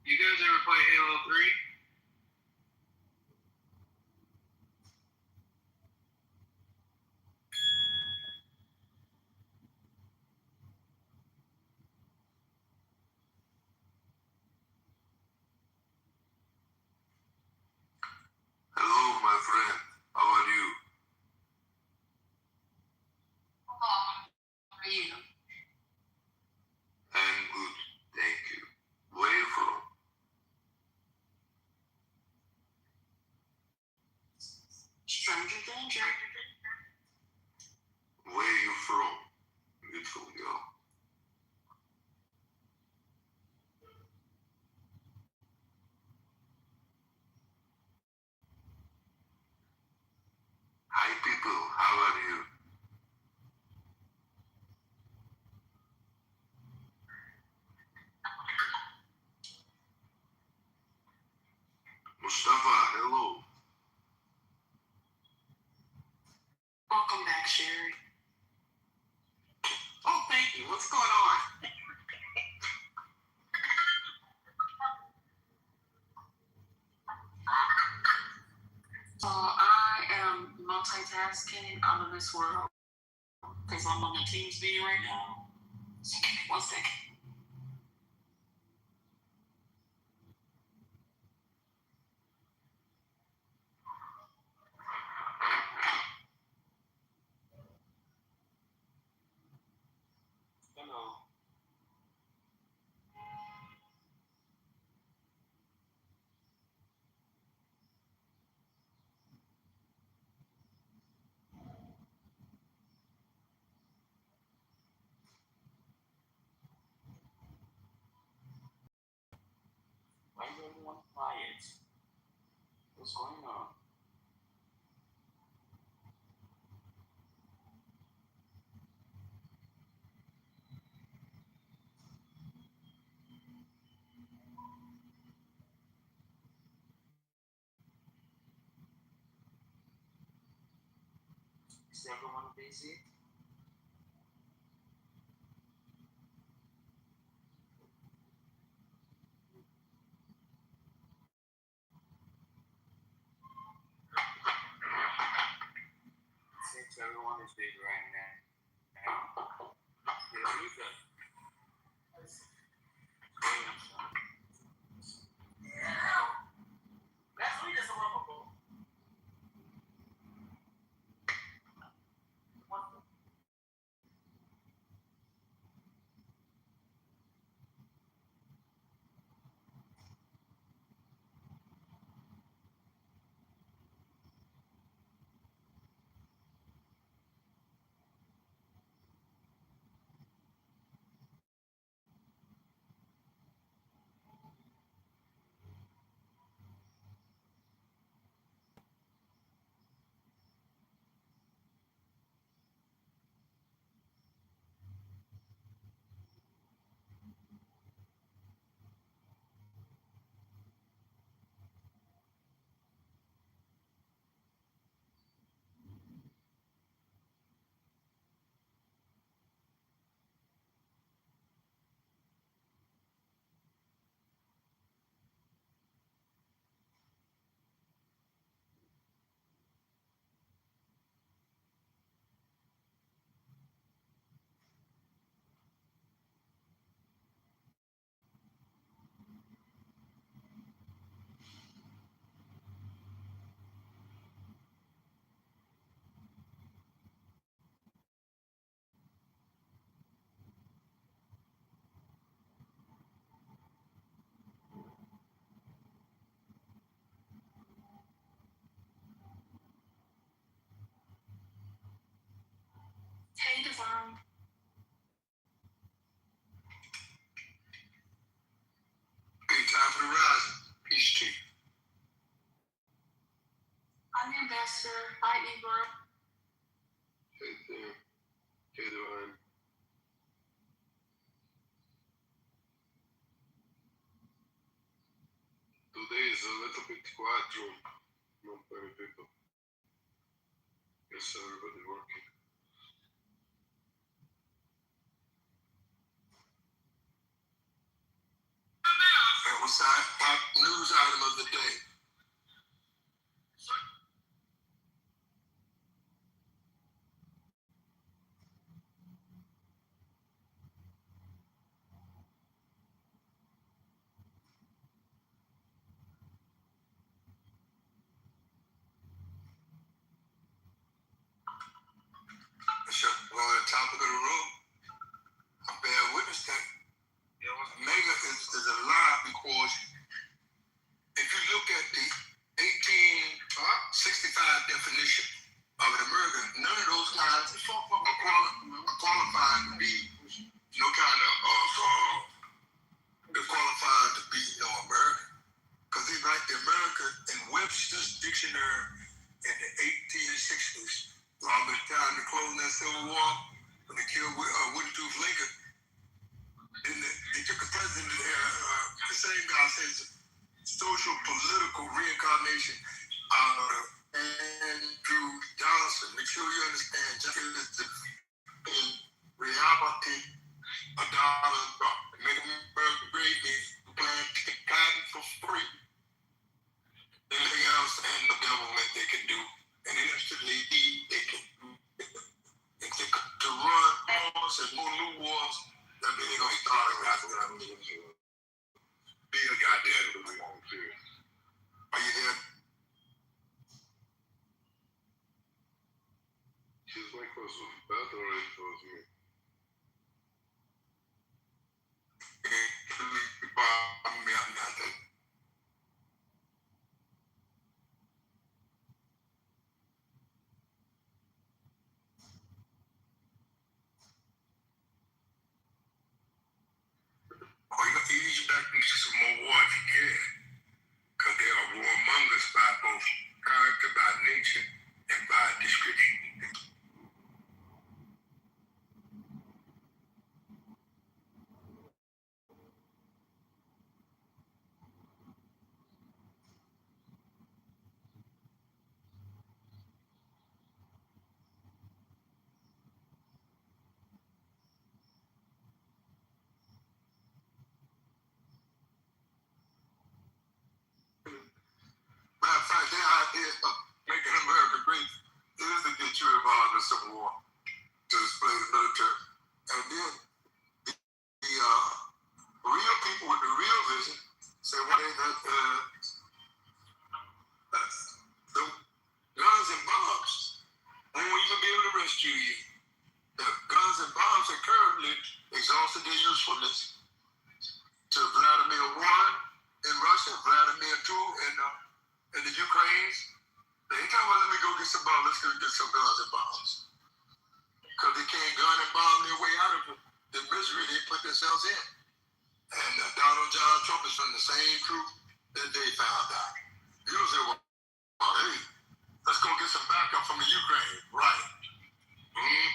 You guys ever play Halo 3? Hello, my friend. How are you? How are you? I'm good, thank you. Where are you from? Stranger danger. Where are you from? Beautiful girl. Hi, people. How are you? Mustafa, hello. Welcome back, Sherry. Oh, thank you. What's going on? So I am multitasking out of this world because I'm on the Teams meeting right now. So give me 1 second. Hello. Why is everyone quiet? What's going on? Is everyone busy? Seems everyone is busy right now. Yes, you could. That's me, that's a lovable. Hey, Devon. Hey, time for the rising. Peace to you. I'm the ambassador. Hi, Igor. Hey, there. Hey, Divine. Today is a little bit quiet room. Not many people. Guess everybody's working. the day. Well, the topic of the room, I bear witness that mega is a lie because if you look at the 1865 definition of an American, none of those guys are qualified to be no kind of qualified to be no American. Because they write the American in Webster's dictionary in the 1860s. Around the time the closing that Civil War, when they killed Wooden Tooth Lincoln, and they took a president there, the same guy says social political reincarnation out of Andrew Johnson. Make sure you understand, just in reality, a dollar drop. Make America great means plant cotton for free. Anything else and the government they can do. And instantly they can to run wars and more new wars. That means they're gonna start after that. Be a goddamn long period. Are you there? She's my question. Beth already told me. I'm not that. Or you can ease back into some more war if you can. Because they are warmongers by both character, by nature, and by description. Matter of fact, their idea of making America great is to get you involved in Civil War to display the military. And then the real people with the real vision say one day that the guns and bombs won't even be able to rescue you. The guns and bombs are currently exhausted their usefulness to Vladimir I in Russia, Vladimir II in the Ukraine. They ain't talking about let me go get some bombs, let's go get some guns and bombs. Because they can't gun and bomb their way out of the misery they put themselves in. And Donald John Trump is from the same truth that they found out. He was say, well, hey, let's go get some backup from the Ukraine. Right. Mm-hmm.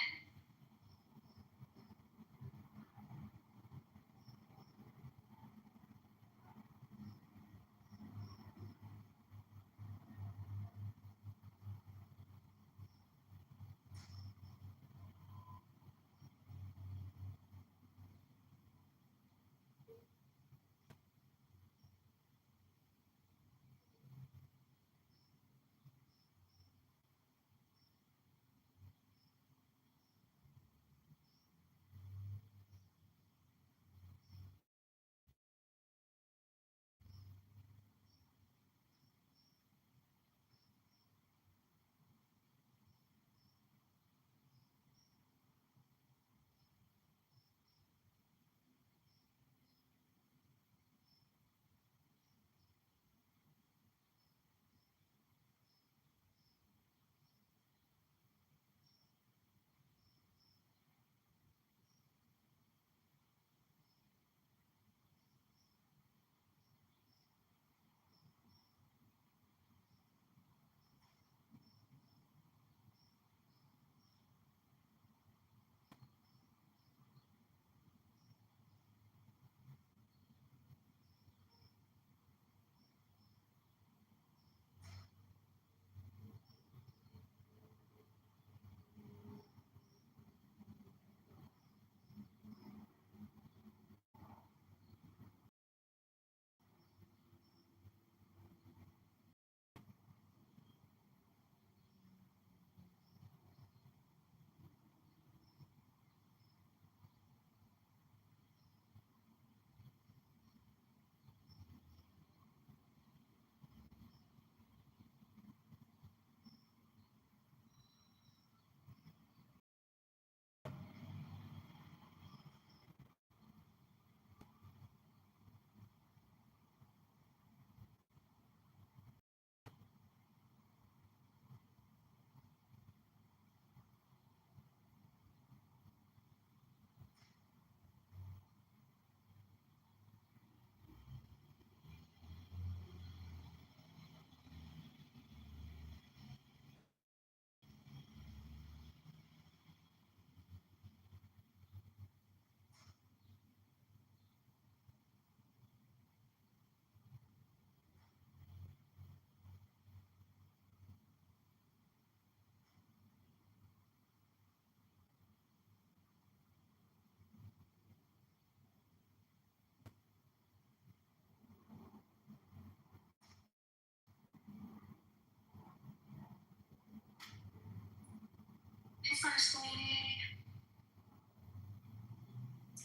sweetie.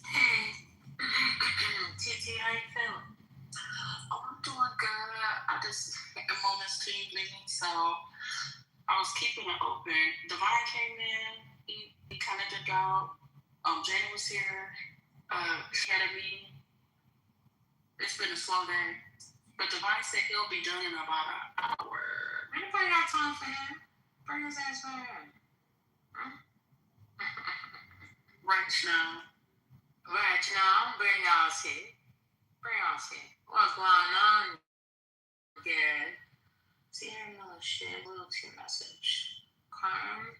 Hey. TT, how you feeling? Oh, I'm doing good. I just hit the moments to evening, so I was keeping it open. Divine came in. He kind of dipped out. Jane was here. She had a meeting. It's been a slow day. But Divine said he'll be done in about an hour. Anybody got time for him? Bring his ass home. Right now. Right now, bring y'all's here. What's going on? Good. See her shit. Loyalty message. Okay.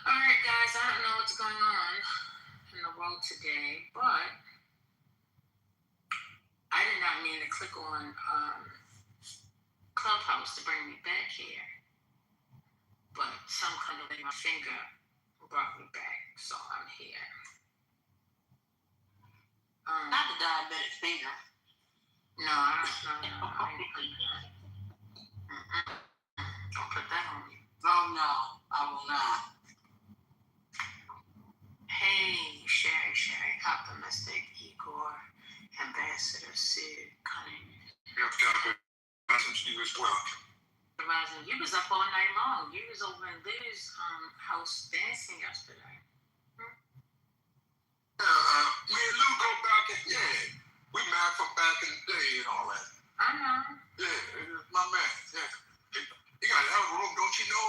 Alright, guys, I don't know what's going on in the world today, but I did not mean to click on Clubhouse to bring me back here. But some kind of way my finger brought me back, so I'm here. Not the diabetic finger. No. Don't put that on me. No, I will not. Hey, Sherry, optimistic, Igor, Ambassador Sid, Cunning. Yep, copy. Message to you as well. Horizon, you was up all night long. You was over in Liz's house dancing yesterday. Me and Lou go back we mad from back in the day and all that. I know. Yeah, my man. Yeah. He got a hell of a room, don't you know?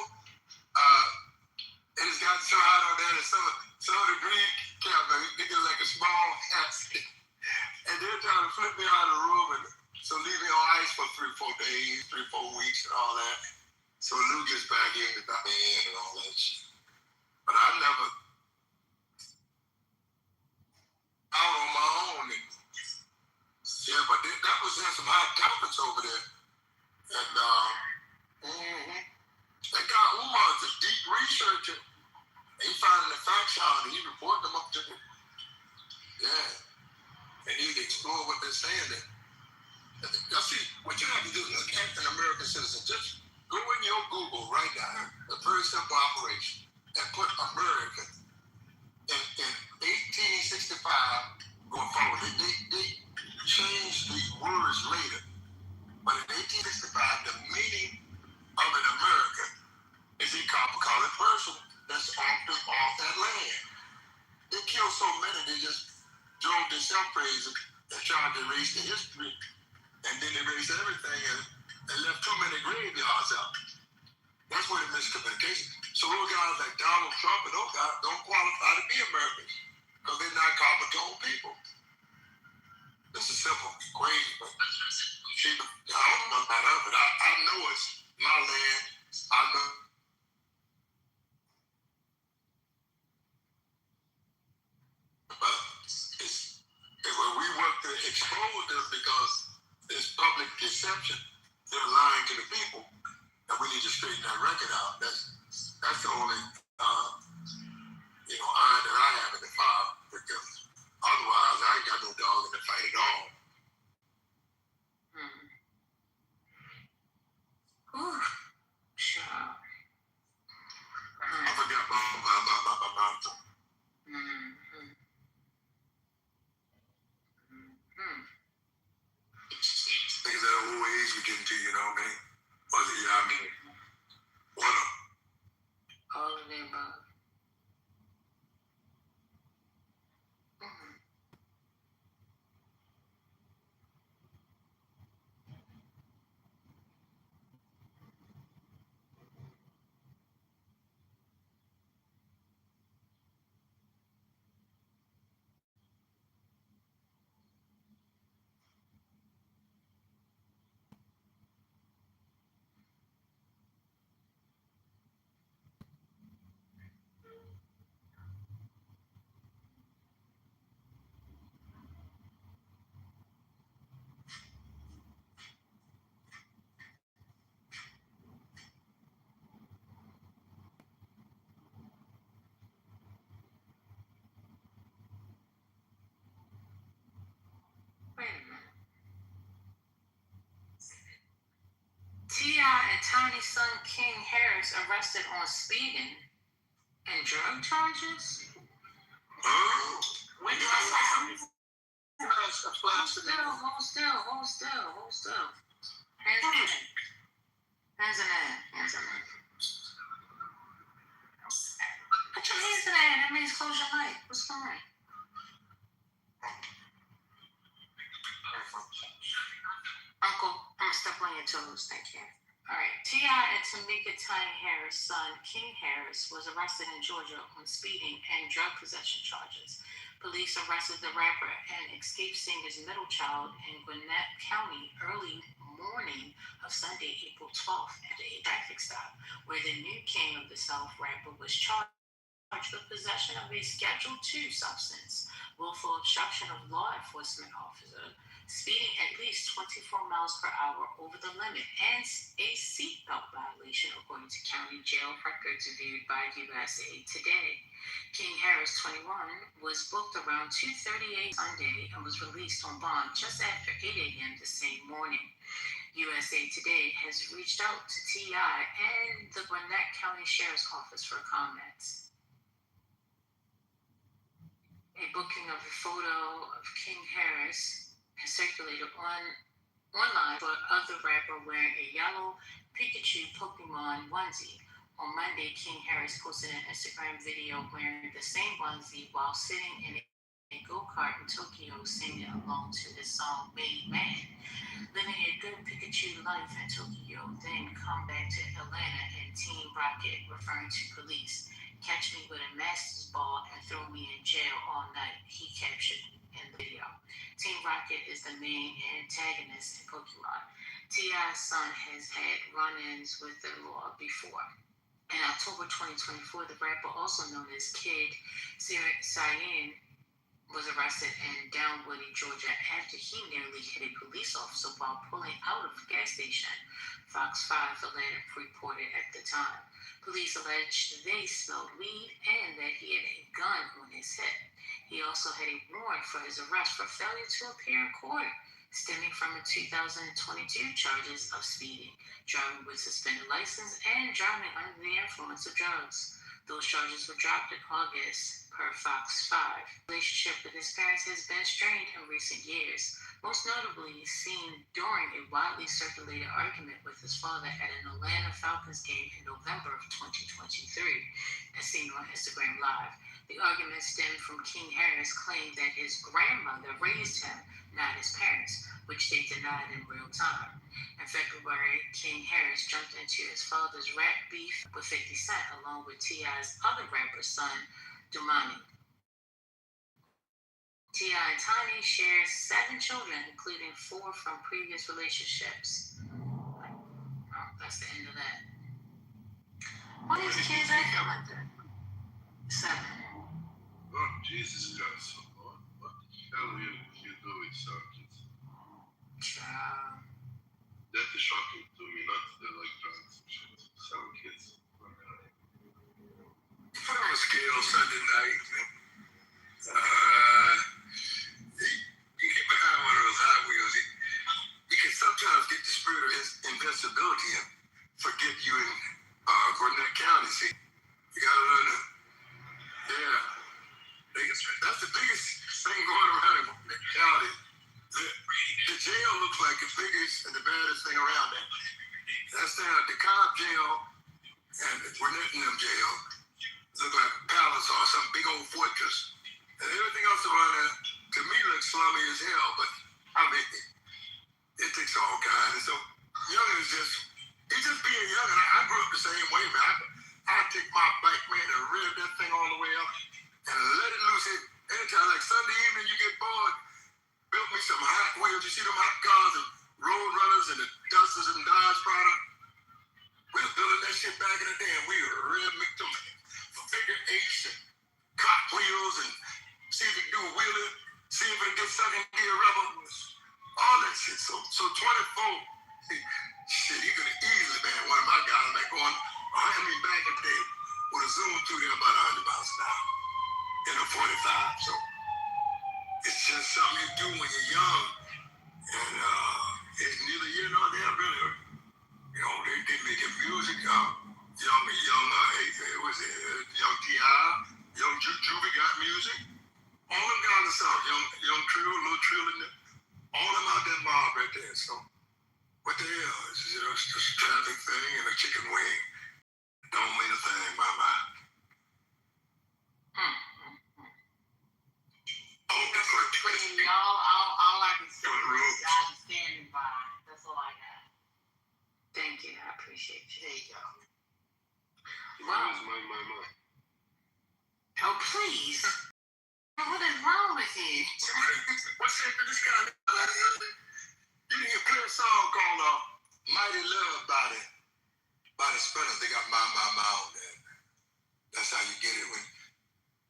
It has gotten so hot out there that some of the green cabinet, they get like a small house. And they're trying to flip me out of the room and so leave me on ice for 3-4 days, 3-4 weeks and all that. So Lou gets back in and all that shit. But I never out on my own. And, yeah, but that was some hot topics over there. And that guy Umar is a deep researcher. He finding the facts out and he reporting them up to me. Yeah. And he'd explore what they're saying there. Now see, what you have to do is look at an American citizen. Just go in your Google right now, a very simple operation, and put American in 1865 going forward. They changed the words later. But in 1865, the meaning of an American is a copper-colored person that's off that land. They killed so many, they just drove themselves crazy and tried to erase the history. And then they erased everything and left too many graveyards out. That's where the miscommunication. So those guys like Donald Trump and those guys don't qualify to be Americans because they're not copper-toned people. This is simple equation, but I don't know about that, but I know it's my land. I know. But when we work to expose them because it's public deception, they're lying to the people, and we need to straighten that record out. That's the only iron that I have in the fire, because otherwise I ain't got no dog in the fight at all. Sure. I forgot my Niggas at an old age we getting to, you know what I mean? Or the, one of them. All of the above. T.I. and Tony's son King Harris arrested on speeding And drug charges? When did I say something? Hold still. Hands in there. Put your hands in there. That means close your mic. What's going on? Uncle, I'm gonna step on your toes. Thank you. All right. T.I. and Tamika Tiny Harris' son, King Harris, was arrested in Georgia on speeding and drug possession charges. Police arrested the rapper and escaped singer's middle child in Gwinnett County early morning of Sunday, April 12th, at a traffic stop, where the new king of the South rapper was charged with possession of a Schedule II substance, willful obstruction of law enforcement officer, speeding at least 24 miles per hour over the limit, and a seatbelt violation, according to county jail records viewed by USA Today. King Harris, 21, was booked around 2:30 Sunday and was released on bond just after 8 a.m. the same morning. USA Today has reached out to T.I. and the Gwinnett County Sheriff's Office for comments. A booking of a photo of King Harris has circulated online for other rapper wearing a yellow Pikachu Pokemon onesie. On Monday, King Harris posted an Instagram video wearing the same onesie while sitting in a go-kart in Tokyo singing along to his song Made Man. Living a good Pikachu life in Tokyo, then come back to Atlanta and Team Rocket referring to police. Catch me with a master's ball and throw me in jail all night, he captured in the video. Team Rocket is the main antagonist in Pokemon. T.I.'s son has had run-ins with the law before. In October 2024, the rapper, also known as Kid Cyan, was arrested in Downwoody, Georgia, after he nearly hit a police officer while pulling out of a gas station, Fox 5 Atlanta reported at the time. Police alleged they smelled weed and that he had a gun on his hip. He also had a warrant for his arrest for failure to appear in court, stemming from the 2022 charges of speeding, driving with suspended license, and driving under the influence of drugs. Those charges were dropped in August, per Fox 5. The relationship with his parents has been strained in recent years, most notably seen during a widely circulated argument with his father at an Atlanta Falcons game in November of 2023, as seen on Instagram Live. The argument stemmed from King Harris' claim that his grandmother raised him, not his parents, which they denied in real time. In February, King Harris jumped into his father's rap beef with 50 Cent, along with T.I.'s other rapper son, Dumani. T.I. and Tiny share 7 children, including 4 from previous relationships. Oh, that's the end of that. Why these kids acting like that? 7. Oh, Jesus Christ. What the hell you do with some kids? That is shocking to me, not the like drugs and shit. 7 kids. Put on a scale Sunday night. You get behind one of those Hot Wheels. You can sometimes get the spirit of invincibility and forget you in Gwinnett County. See, you gotta learn to, that's the biggest thing going around in Gwinnett County. The jail looks like the biggest and the baddest thing around there. That's the Cobb jail and the Gwinnett jail. Look like a palace or some big old fortress. And everything else around there, to me, looks slummy as hell. But, I mean, it takes all kinds. And so, young is he's just being young. And I grew up the same way, man. I take my bike, man, and rev that thing all the way up and let it loose. Anytime, like Sunday evening, you get bored, built me some Hot Wheels. You see them hot cars and Road Runners and the Dusters and Dodge product? We were building that shit back in the day, and we were rev them for figure 8s and cop wheels and see if we can do a wheeler, see if we can get second gear rubber, all that shit. So 24, shit, you could have easily been one of my guys back going, back in the day, would have zoomed through there about 100 miles an hour in a 45. So it's just something you do when you're young, and it's neither here nor there, really. You know, they make the music, young, it was young T.I. chicken wing. Don't mean a thing, mama. Between y'all, all I can say is I'm standing by. That's all I got. Thank you. I appreciate you. There you go. My. Oh, please. What is wrong with you? What's that? This kind of you didn't play a song called "Mighty Love" by the Spinners. They got my on there. That's how you get it.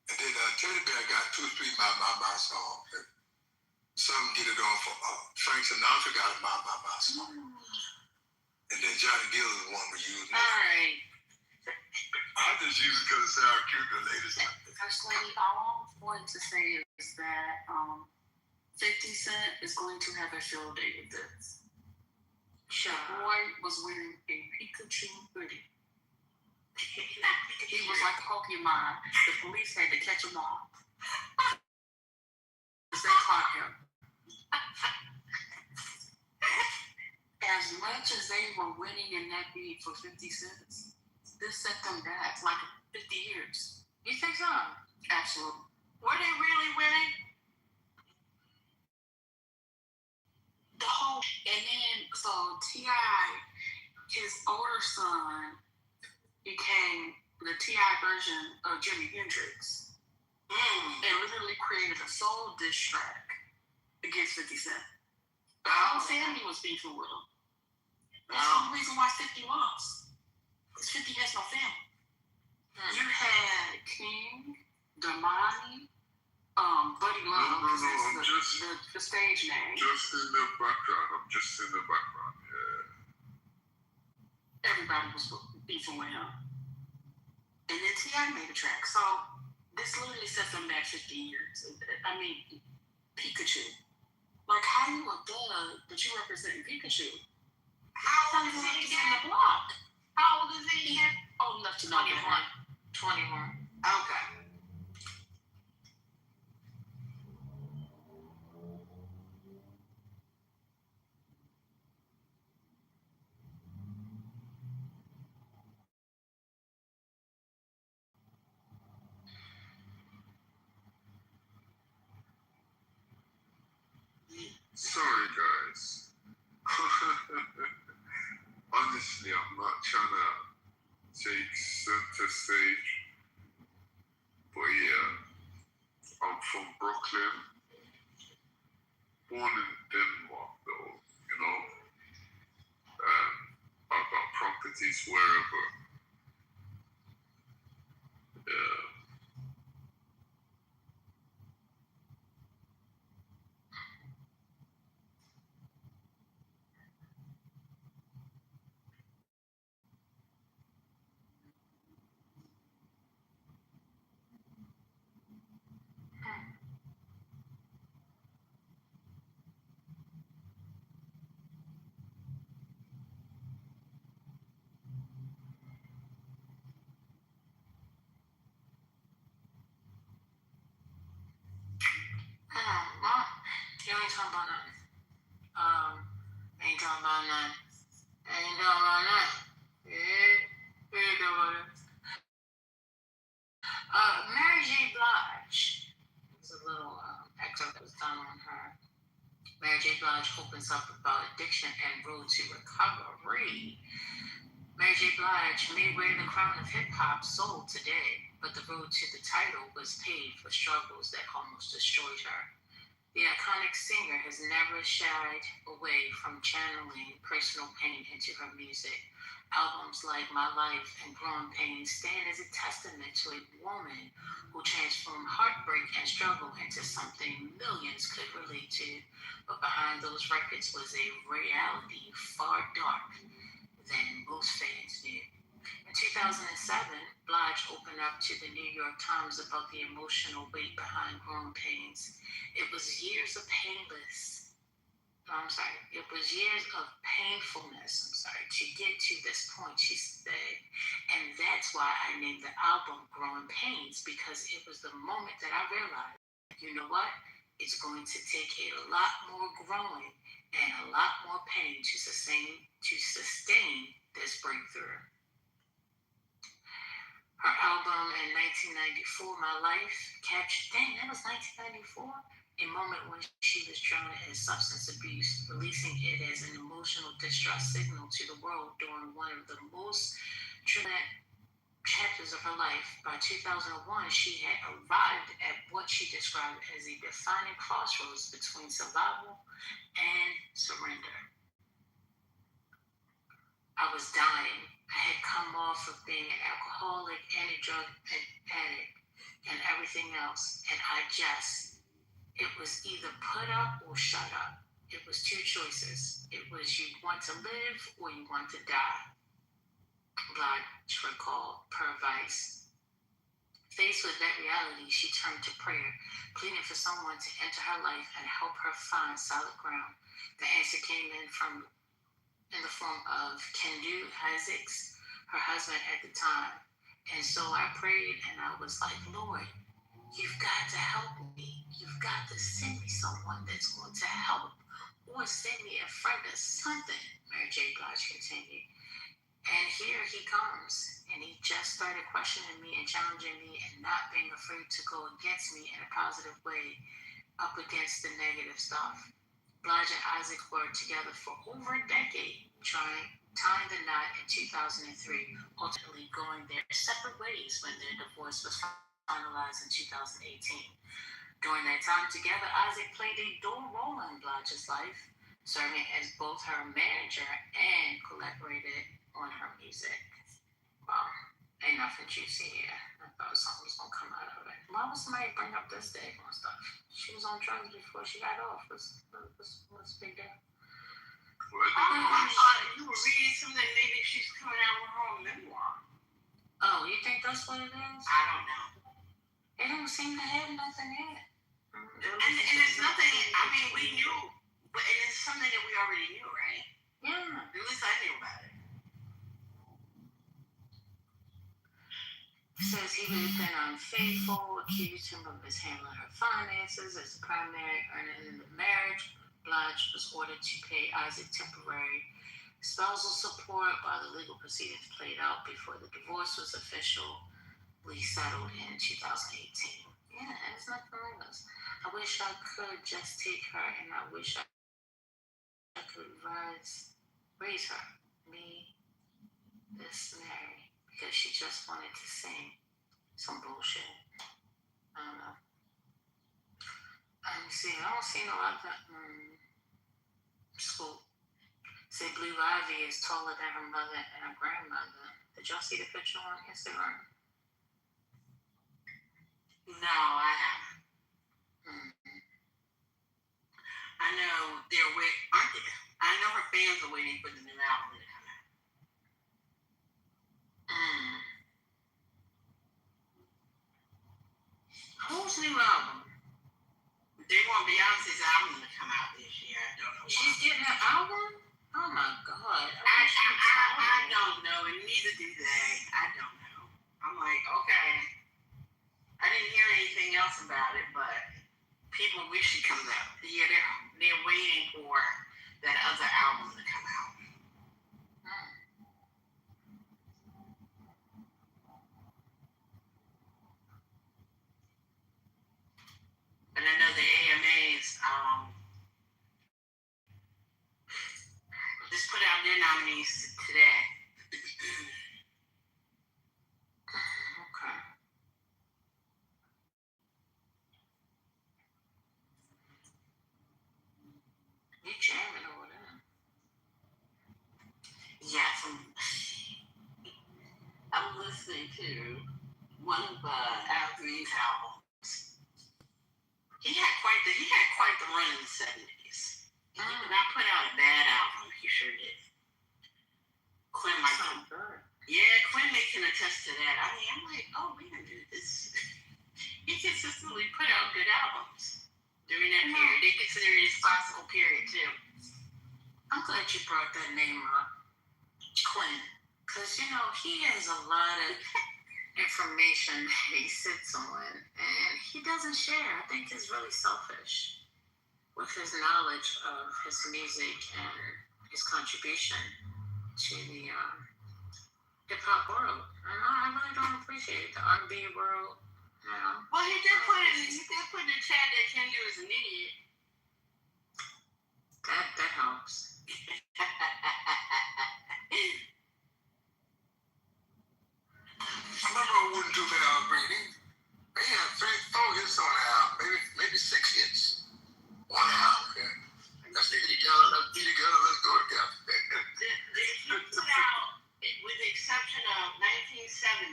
And then Teddy Bear got 2 or 3 my songs. Some get it on for Frank Sinatra got a my song. And then Johnny Gill is the one we use. All right. I just use it because it sounds cute to the ladies. First lady, all I'm going to say is that 50 Cent is going to have a field day with this. The boy was wearing a Pikachu hoodie. He was like Pokemon. The police had to catch him all. They caught him. As much as they were winning in that beat for 50 cents, this set them back like 50 years. You think so? Absolutely. Were they really winning? The whole, and then, so T.I., his older son, became the T.I. version of Jimi Hendrix. And literally created a soul diss track against 50 Cent. The whole family was beefing with him. That's the only reason why 50 lost. Because 50 has no family. You had King, Damani, Buddy Love, the stage name. Just in the background. Yeah. Everybody was beefing with him. And then T.I. made a track. So this literally sets them back 50 years. I mean, Pikachu. Like, how you a thug, but you represent Pikachu? How old is he again? The block. How old is he again? Old enough to know. 21. Okay. Sorry, guys. Honestly, I'm not trying to take center stage. But yeah, I'm from Brooklyn. Born in Denmark, though, you know. And I've got properties wherever. Yeah. You ain't talking about nothing. Ain't talking about nothing. Ain't talking about nothing. Yeah, ain't talking about nothing. Mary J. Blige. There's a little excerpt that was done on her. Mary J. Blige opens up about addiction and road to recovery. Mary J. Blige may wear the crown of hip-hop soul today, but the road to the title was paved with struggles that almost destroyed her. The iconic singer has never shied away from channeling personal pain into her music. Albums like My Life and Growing Pains stand as a testament to a woman who transformed heartbreak and struggle into something millions could relate to. But behind those records was a reality far dark than most fans knew. In 2007, Blige opened up to the New York Times about the emotional weight behind Growing Pains. It was years of It was years of painfulness, to get to this point, she said. And that's why I named the album Growing Pains, because it was the moment that I realized, you know what? It's going to take a lot more growing and a lot more pain to sustain this breakthrough. Her album in 1994, My Life, captured, dang, that was 1994? A moment when she was drowning in substance abuse, releasing it as an emotional distress signal to the world during one of the most traumatic chapters of her life. By 2001, she had arrived at what she described as a defining crossroads between survival and surrender. I was dying. I had come off of being an alcoholic and a drug addict and everything else, and it was either put up or shut up. It was two choices. It was you want to live or you want to die. Blige recalled per Vice. Faced with that reality, she turned to prayer, pleading for someone to enter her life and help her find solid ground. The answer came in the form of Kendu Isaacs, her husband at the time. And so I prayed and I was like, Lord, you've got to help me. You've got to send me someone that's going to help, or send me a friend or something, Mary J. Blige continued. And here he comes, and he just started questioning me and challenging me and not being afraid to go against me in a positive way, up against the negative stuff. Blige and Isaac were together for over a decade, tying the knot in 2003, ultimately going their separate ways when their divorce was finalized in 2018. During that time together, Isaac played a dual role in Blige's life, serving as both her manager and collaborated on her music. Wow, ain't nothing juicy here. I thought something was gonna come out of it. Why would somebody bring up this day on stuff? She was on drugs before she got off. What's the big deal? I thought you were reading something. Maybe she's coming out with her own memoir. Oh, you think that's what it is? I don't know. It don't seem to have nothing in it. And it's nothing. I mean, we knew, but it's something that we already knew, right? Yeah. At least I knew about it. Says he had been unfaithful, accused him of mishandling her finances as the primary earner in the marriage. Blige was ordered to pay Isaac temporary spousal support while the legal proceedings played out before the divorce was officially settled in 2018. Yeah, it's nothing like this. I wish I could just take her, and I wish I could raise her, me, this Mary, because she just wanted to sing some bullshit. I don't know. Let me see. I don't see no other school. Say Blue Ivy is taller than her mother and her grandmother. Did y'all see the picture on Instagram? No, I haven't. I know they're aren't they? I know her fans are waiting for the new album to come out. Whose new album? They want Beyonce's album to come out this year. I don't know why. She's getting an album? Oh my God. I don't know, and neither do they. I don't know. I'm like, okay. I didn't hear anything else about it, but people wish it comes out. Yeah, they're waiting for that other album to come out. But I know the AMAs just put out their nominees today. Okay. You jamming over there? Yeah, I'm listening to one of Al Green's albums. He had quite the run in the 70s. He did not put out a bad album. He sure did. Quinn can attest to that. I mean, I'm like, oh, wait a minute. He consistently put out good albums during that period. They consider it his classical period, too. I'm glad you brought that name up, Quinn. Because, he has a lot of information that he sits on, and he doesn't share. I think he's really selfish with his knowledge of his music and his contribution to the hip hop world. And I really don't appreciate the R&B world. Well, he did put in the chat that Kendra is an idiot. That helps. I remember I wouldn't do that R&B. They had 3-4 hits on the album, maybe 6 hits. 1 album. Yeah. Let's get together, let's be together, let's go together. He put out, with the exception of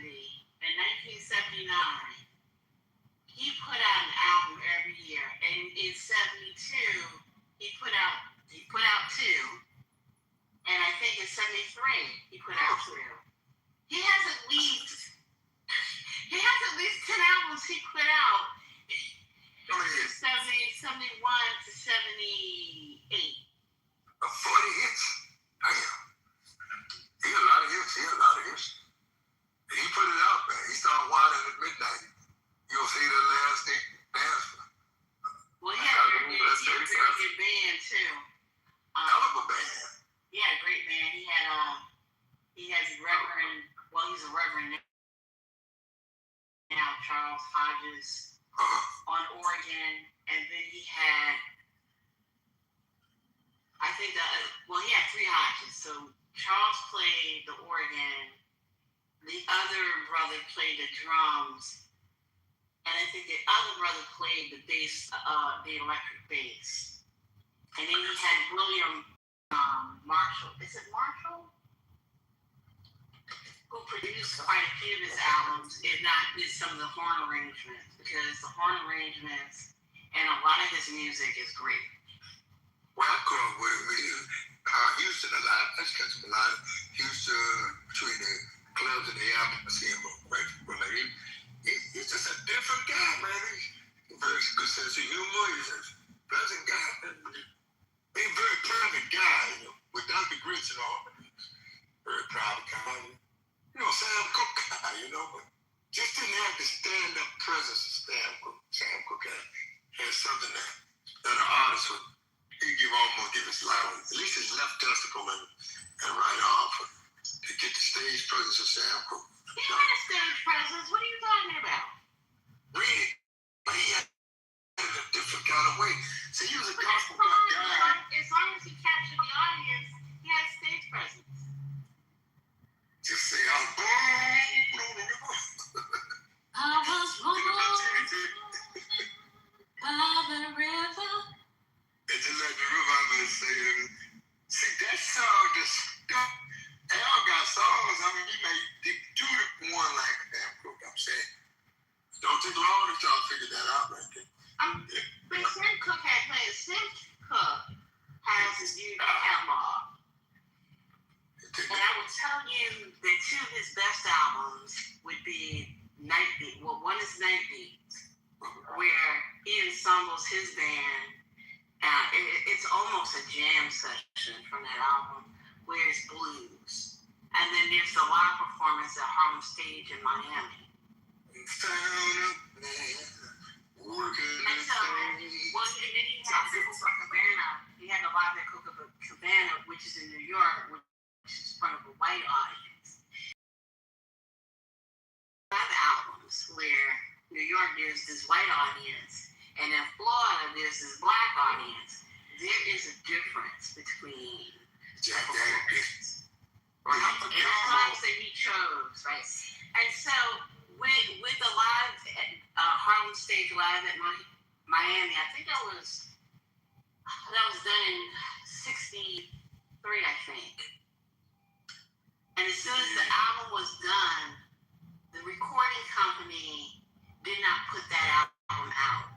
1970 and 1979, he put out an album every year. And in 72, he put out 2. And I think in 73, he put out 2. He has at least 10 albums he put out. 71 to 78. 40 hits. He had a lot of hits. He put it out, man. He started whining at midnight. You'll see the last dance. Well, he had a very good band too. Hell of a band. He had a great band. He has Reverend. Well, he's a Reverend now, Charles Hodges on organ, and then he had. He had 3 Hodges. So Charles played the organ. The other brother played the drums. And I think the other brother played the bass, the electric bass. And then he had William Marshall. Is it Marshall? Who produced quite a few of his albums, if not did some of the horn arrangements. Because the horn arrangements and a lot of his music is great. Well, I grew up with Houston a lot. I just catch him a lot. Houston, between the clubs and the album, I see him he's just a different guy, man. He's a very good sense of humor. He's a pleasant guy. He's a very private guy, without the grits and all. Very private guy. Sam Cooke guy, but just didn't have the stand-up presence of Sam Cooke had something that an artist would. He'd give his life, at least his left testicle and right arm to get the stage presence of Sam Cooke. He had a stage presence. What are you talking about? Really? But he had it a different kind of way. See, he was a gospel guy. As long as he captured the audience, he had stage presence. Just say, I was born on the river. I was born by the river. And just like the river, I'm going to say, see, that song just stuck. Al got songs, he made 2 to 1 like a damn Cooke, I'm saying. Don't take long to try to figure that out, right there. But Sam Cooke had played. Sam Cooke has a huge catalog. And I would tell you that 2 of his best albums would be Night Beat. Well, one is Night Beat, where he ensembles his band. It's almost a jam session from that album, where it's blues. And then there's the live performance at Harlem Stage in Miami. And then he had Copacabana. He had the live at Copacabana, which is in New York, which is in front of a white audience. 5 albums where New York there's this white audience, and in Florida there's this black audience. There is a difference between the performances. And the songs that he chose, right? And so with the live at Harlem Stage Live at Miami, I think that was done in 63, I think. And as soon as the album was done, the recording company did not put that album out.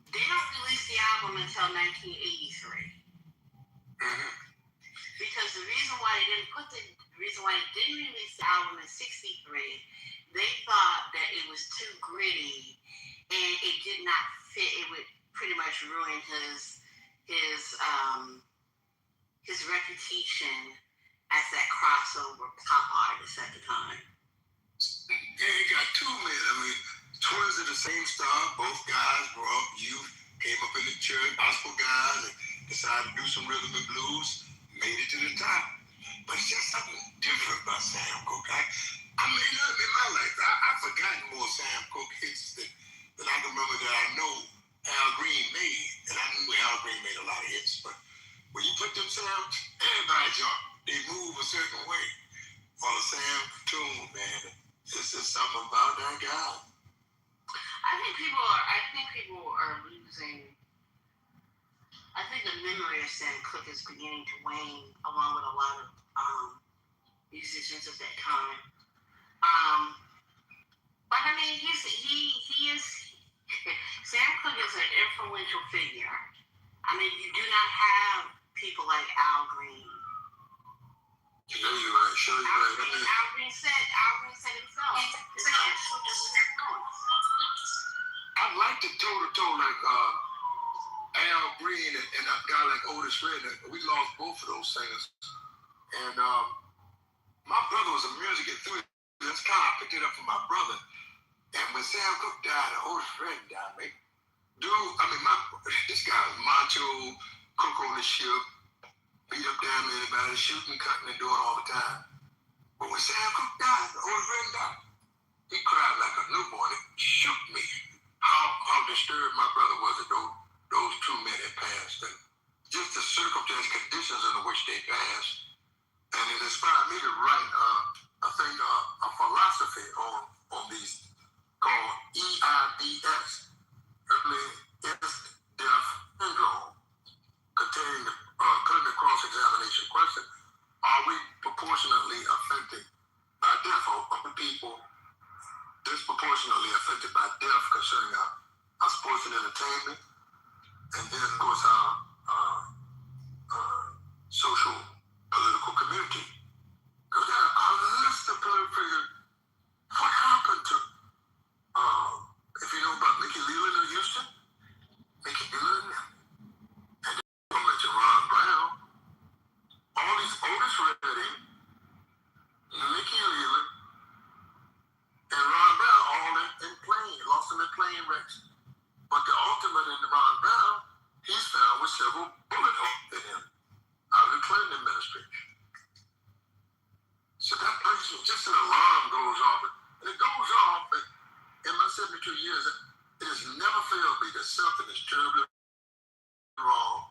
They don't release the album until 1983. Because the reason why they didn't release the album in 63, they thought that it was too gritty and it did not fit. It would pretty much ruin his reputation as that crossover pop artist at the time. Yeah, he got 2 men. Twins of the same star. Both guys grew up youth, came up in the church, gospel guys, and decided to do some rhythm and blues. Made it to the top. But it's just something different about Sam Cooke. I mean, in my life, I've forgotten more Sam Cooke hits than I can remember that I know Al Green made. And I knew Al Green made a lot of hits, but when you put them sounds, everybody jump. They move a certain way. For the Sam tune, man, it's just something about that guy. I think people are losing. I think the memory of Sam Cooke is beginning to wane, along with a lot of musicians of that time. But I mean, he is Sam Cooke is an influential figure. I mean, you do not have people like Al Green. You're right. Sure, you're right. Al Green said himself. I'd like to toe-to-toe like Al Green and a guy like Otis Redding. We lost both of those singers. And my brother was a music enthusiast. That's kind of I picked it up from my brother. And when Sam Cooke died, Otis Redding died, man. This guy was macho, cook on the ship, beat up damn anybody, shooting, cutting, and doing all the time. But when Sam Cooke died, Otis Redding died, he cried like a newborn. It shook me how disturbed my brother was that those two men had passed. And just the circumstance, conditions in which they passed. And it inspired me to write a philosophy on these called EIDS, early death syndrome, containing the cross-examination question: are we proportionately affected by death, or are people disproportionately affected by death concerning our sports and entertainment, and then of course our social political community? Because there are a list of political figures. What happened to if you know about Mickey Leland of Houston, Mickey Leland, and then we'll mention Ron Brown, all these Otis Redding, Mickey Leland, and Ron Brown all in plane, lost them in plane wrecks. But the ultimate in Ron Brown, he's found with several bullet holes in him out of the Clinton administration. So that place, just an alarm goes off, and it goes off, but in my 72 years, it has never failed me that something is terribly wrong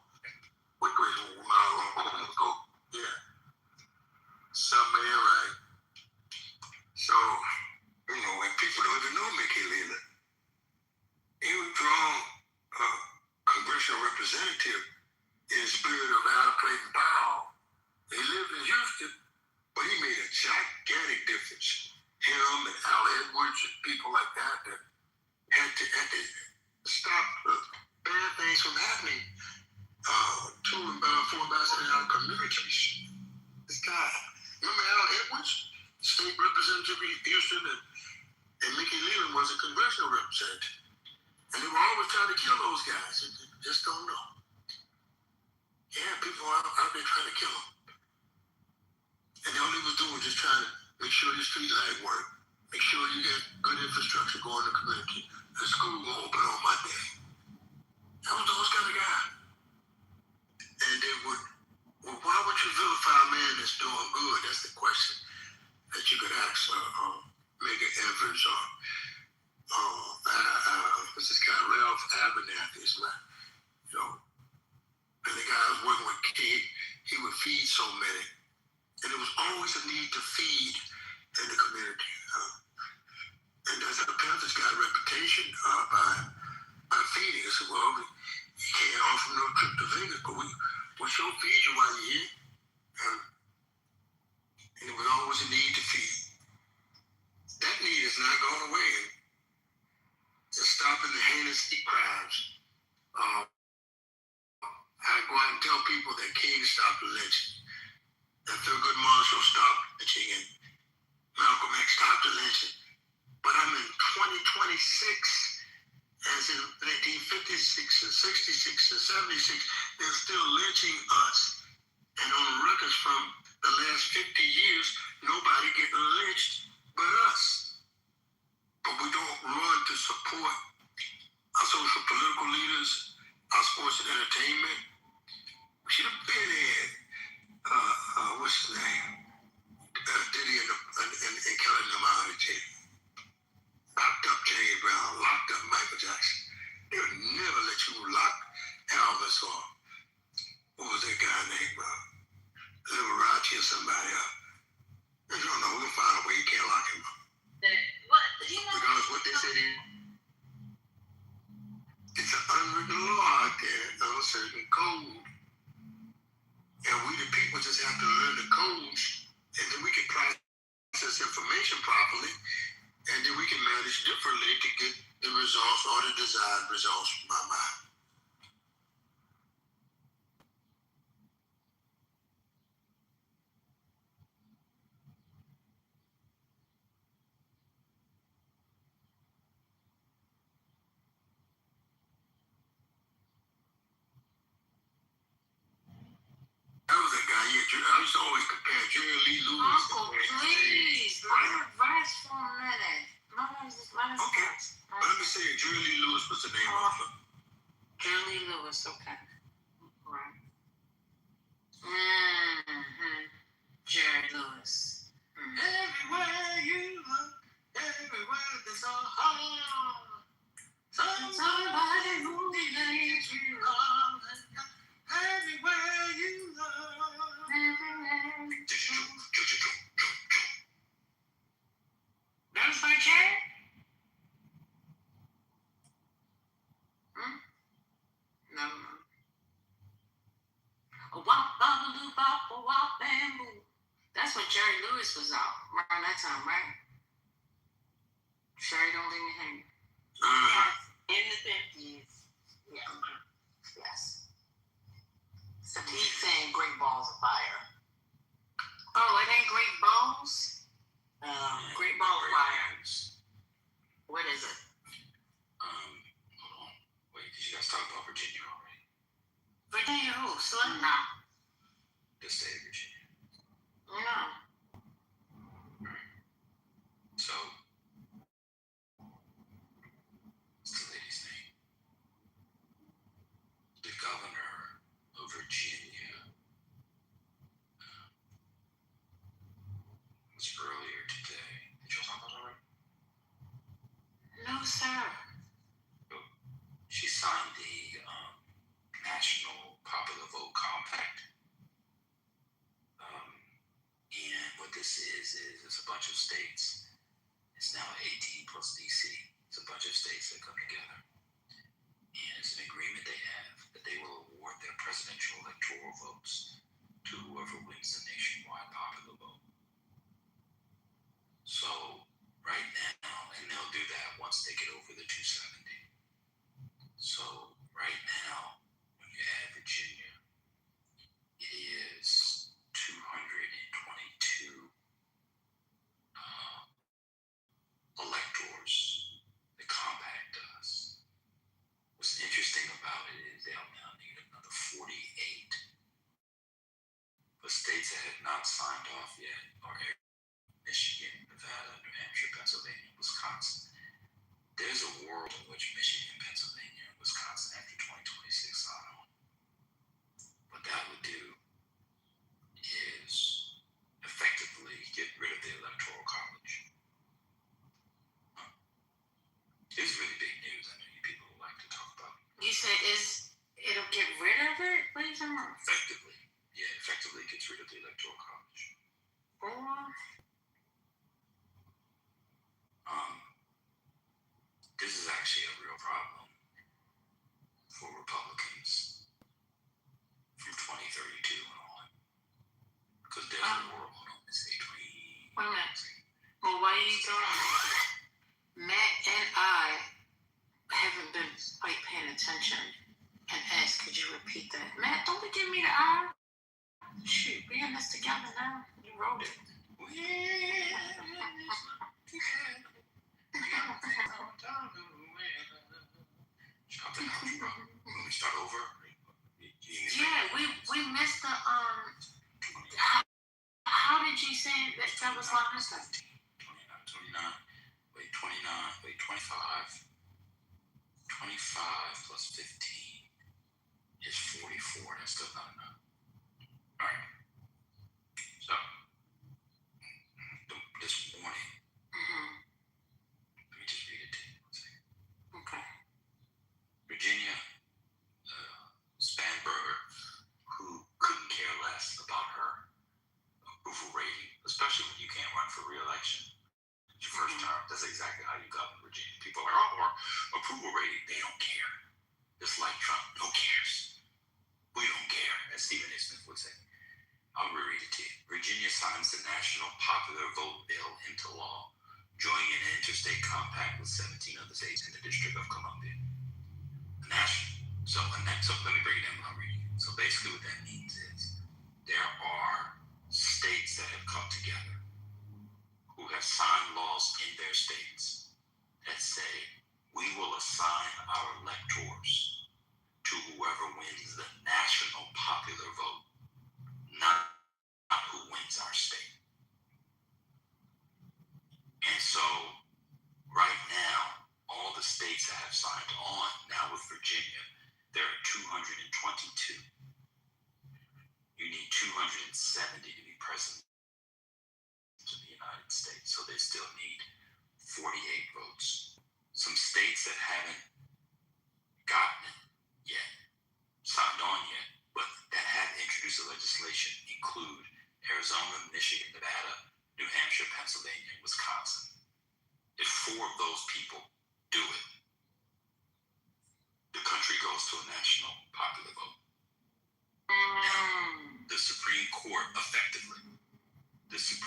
with my own go. Yeah. Something ain't right. So, when people don't even know Mickey Leland, he was drawn congressional representative in the spirit of Al Clayton Powell. He lived in Houston, but he made a gigantic difference. Him and Al Edwards and people like that had to stop bad things from happening to and for ambassadors in our communities. This guy, remember Al Edwards, state representative of Houston, and Mickey Leland was a congressional representative. And they were always trying to kill those guys. You just don't know. Yeah, people are out there trying to kill them. And all he was doing was just trying to make sure your street light worked, make sure you get good infrastructure going in the community. The school will open on Monday. That was those kind of guy. And they would, well, why would you vilify a man that's doing good? That's the question that you could ask Megan Evers or what's this guy, Ralph Abernathy, and the guy I was working with, he would feed so many. And there was always a need to feed in the community. And that's how the Panthers got a reputation by feeding. I said, well, you can't offer no trip to Vegas, but we'll sure feed you while you're here. And there was always a need to feed. That need has not gone away. Just stopping the heinous crimes. I go out and tell people that King stopped the lynching. That Thurgood Marshall stopped lynching and Malcolm X stopped the lynching. But I'm in 2026, as in 1956 and 66 and 76, they're still lynching us. And on records from the last 50 years, nobody getting lynched but us. But we don't run to support our social political leaders, our sports and entertainment. We should have been in, what's his name? information properly, and then we can manage differently to get the results or the desired results by mind. That was that guy, yeah. I used to always compare Jerry Lee Lewis. Uncle, please, let her rest for a minute. Okay. Let me say it. Jerry Lee Lewis was the name of it. Jerry Lee Lewis, okay. Right. Mm-hmm. Jerry Lewis. Mm-hmm. Everywhere you look, everywhere there's a heart. Somebody who needs you love. Everywhere you look. That's my chair? No. A wop, bop, bop, a wop, bamboo. That's when Jerry Lewis was out around that time, right? Sherry, don't leave me hanging. In the 50s. Yeah. Yes. So he's saying Great Balls of Fire. Oh, it ain't Great Balls? Great Ball of Fire. What is it? Hold on. Wait, because you guys talked about Virginia already. Virginia who? Slim? No. The state of Virginia. No. So, what's the lady's name? The governor of Virginia was earlier today. Did you talk about that? No, sir. She signed the National Popular Vote Compact. And what this is it's a bunch of states. It's now 18 plus DC. It's a bunch of states that come together. And it's an agreement they have that they will award their presidential electoral votes to whoever wins the nationwide popular vote. So, right now, and they'll do that once they get over the 270. So, right now, when you add Virginia, it is 222 electors. The compact does. What's interesting about it is they'll now need another 48. But states that have not signed off yet are Michigan, Nevada, New Hampshire, Pennsylvania, Wisconsin. There's a world in which Michigan, Pennsylvania, and Wisconsin after 2026 sign on. What that would do is effectively get rid of the Electoral College. It's really big news. I know you people like to talk about it. You said it'll get rid of it? What are you talking about? Effectively. Yeah, effectively gets rid of the Electoral College. This is actually a real problem for Republicans from 2032 and on. Because there's a world on this Wait a minute. Well, why are you doing that? Matt and I haven't been quite paying attention and asked, could you repeat that? Matt, don't be giving me the eye. Shoot, we in this together now. You wrote it. When we start over? Yeah, we missed the how did you say that was my mistake? 25. 25 plus 15 is 44. That's still not enough. All right. So, this morning, let me just read it to you. Okay. Virginia Spanberger, who couldn't care less about her approval rating, especially when you can't run for re-election. It's your first term. That's exactly how you govern Virginia. People are like, oh, approval rating. They don't care. Just like Trump, no cares. We don't care, as Stephen A. Smith would say. I'll reread it to you. Virginia signs the National Popular Vote Bill in into law, joining an interstate compact with 17 other states in the District of Columbia. So let me break it down without reading it. So basically what that means is there are states that have come together who have signed laws in their states that say we will assign our electors to whoever wins the national popular vote, not who wins our state. And so right now, all the states that have signed on, now with Virginia, there are 222. You need 270 to be president of the United States, so they still need 48 votes. Some states that haven't gotten it yet, signed on yet, but that have introduced the legislation include Arizona, Michigan, Nevada, New Hampshire, Pennsylvania, and Wisconsin. If 4 of those people do it, the country goes to a national popular vote. Now, the Supreme Court, effectively, this is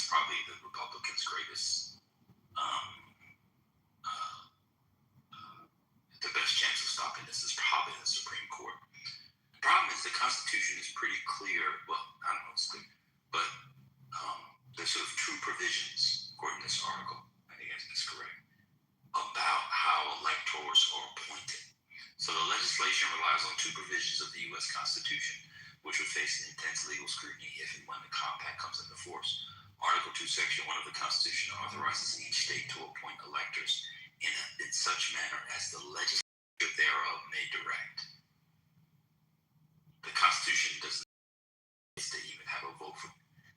probably the Republicans' greatest, the best chance of stopping this is probably the Supreme Court. The problem is the Constitution is pretty clear, well, I don't know if it's clear, but there's sort of 2 provisions, according to this article, I think that's correct, about how electors are appointed. So the legislation relies on 2 provisions of the U.S. Constitution, which would face intense legal scrutiny if and when the compact comes into force. Article 2, Section 1 of the Constitution authorizes each state to appoint electors in such manner as the legislature thereof may direct. The Constitution does not even have a vote for,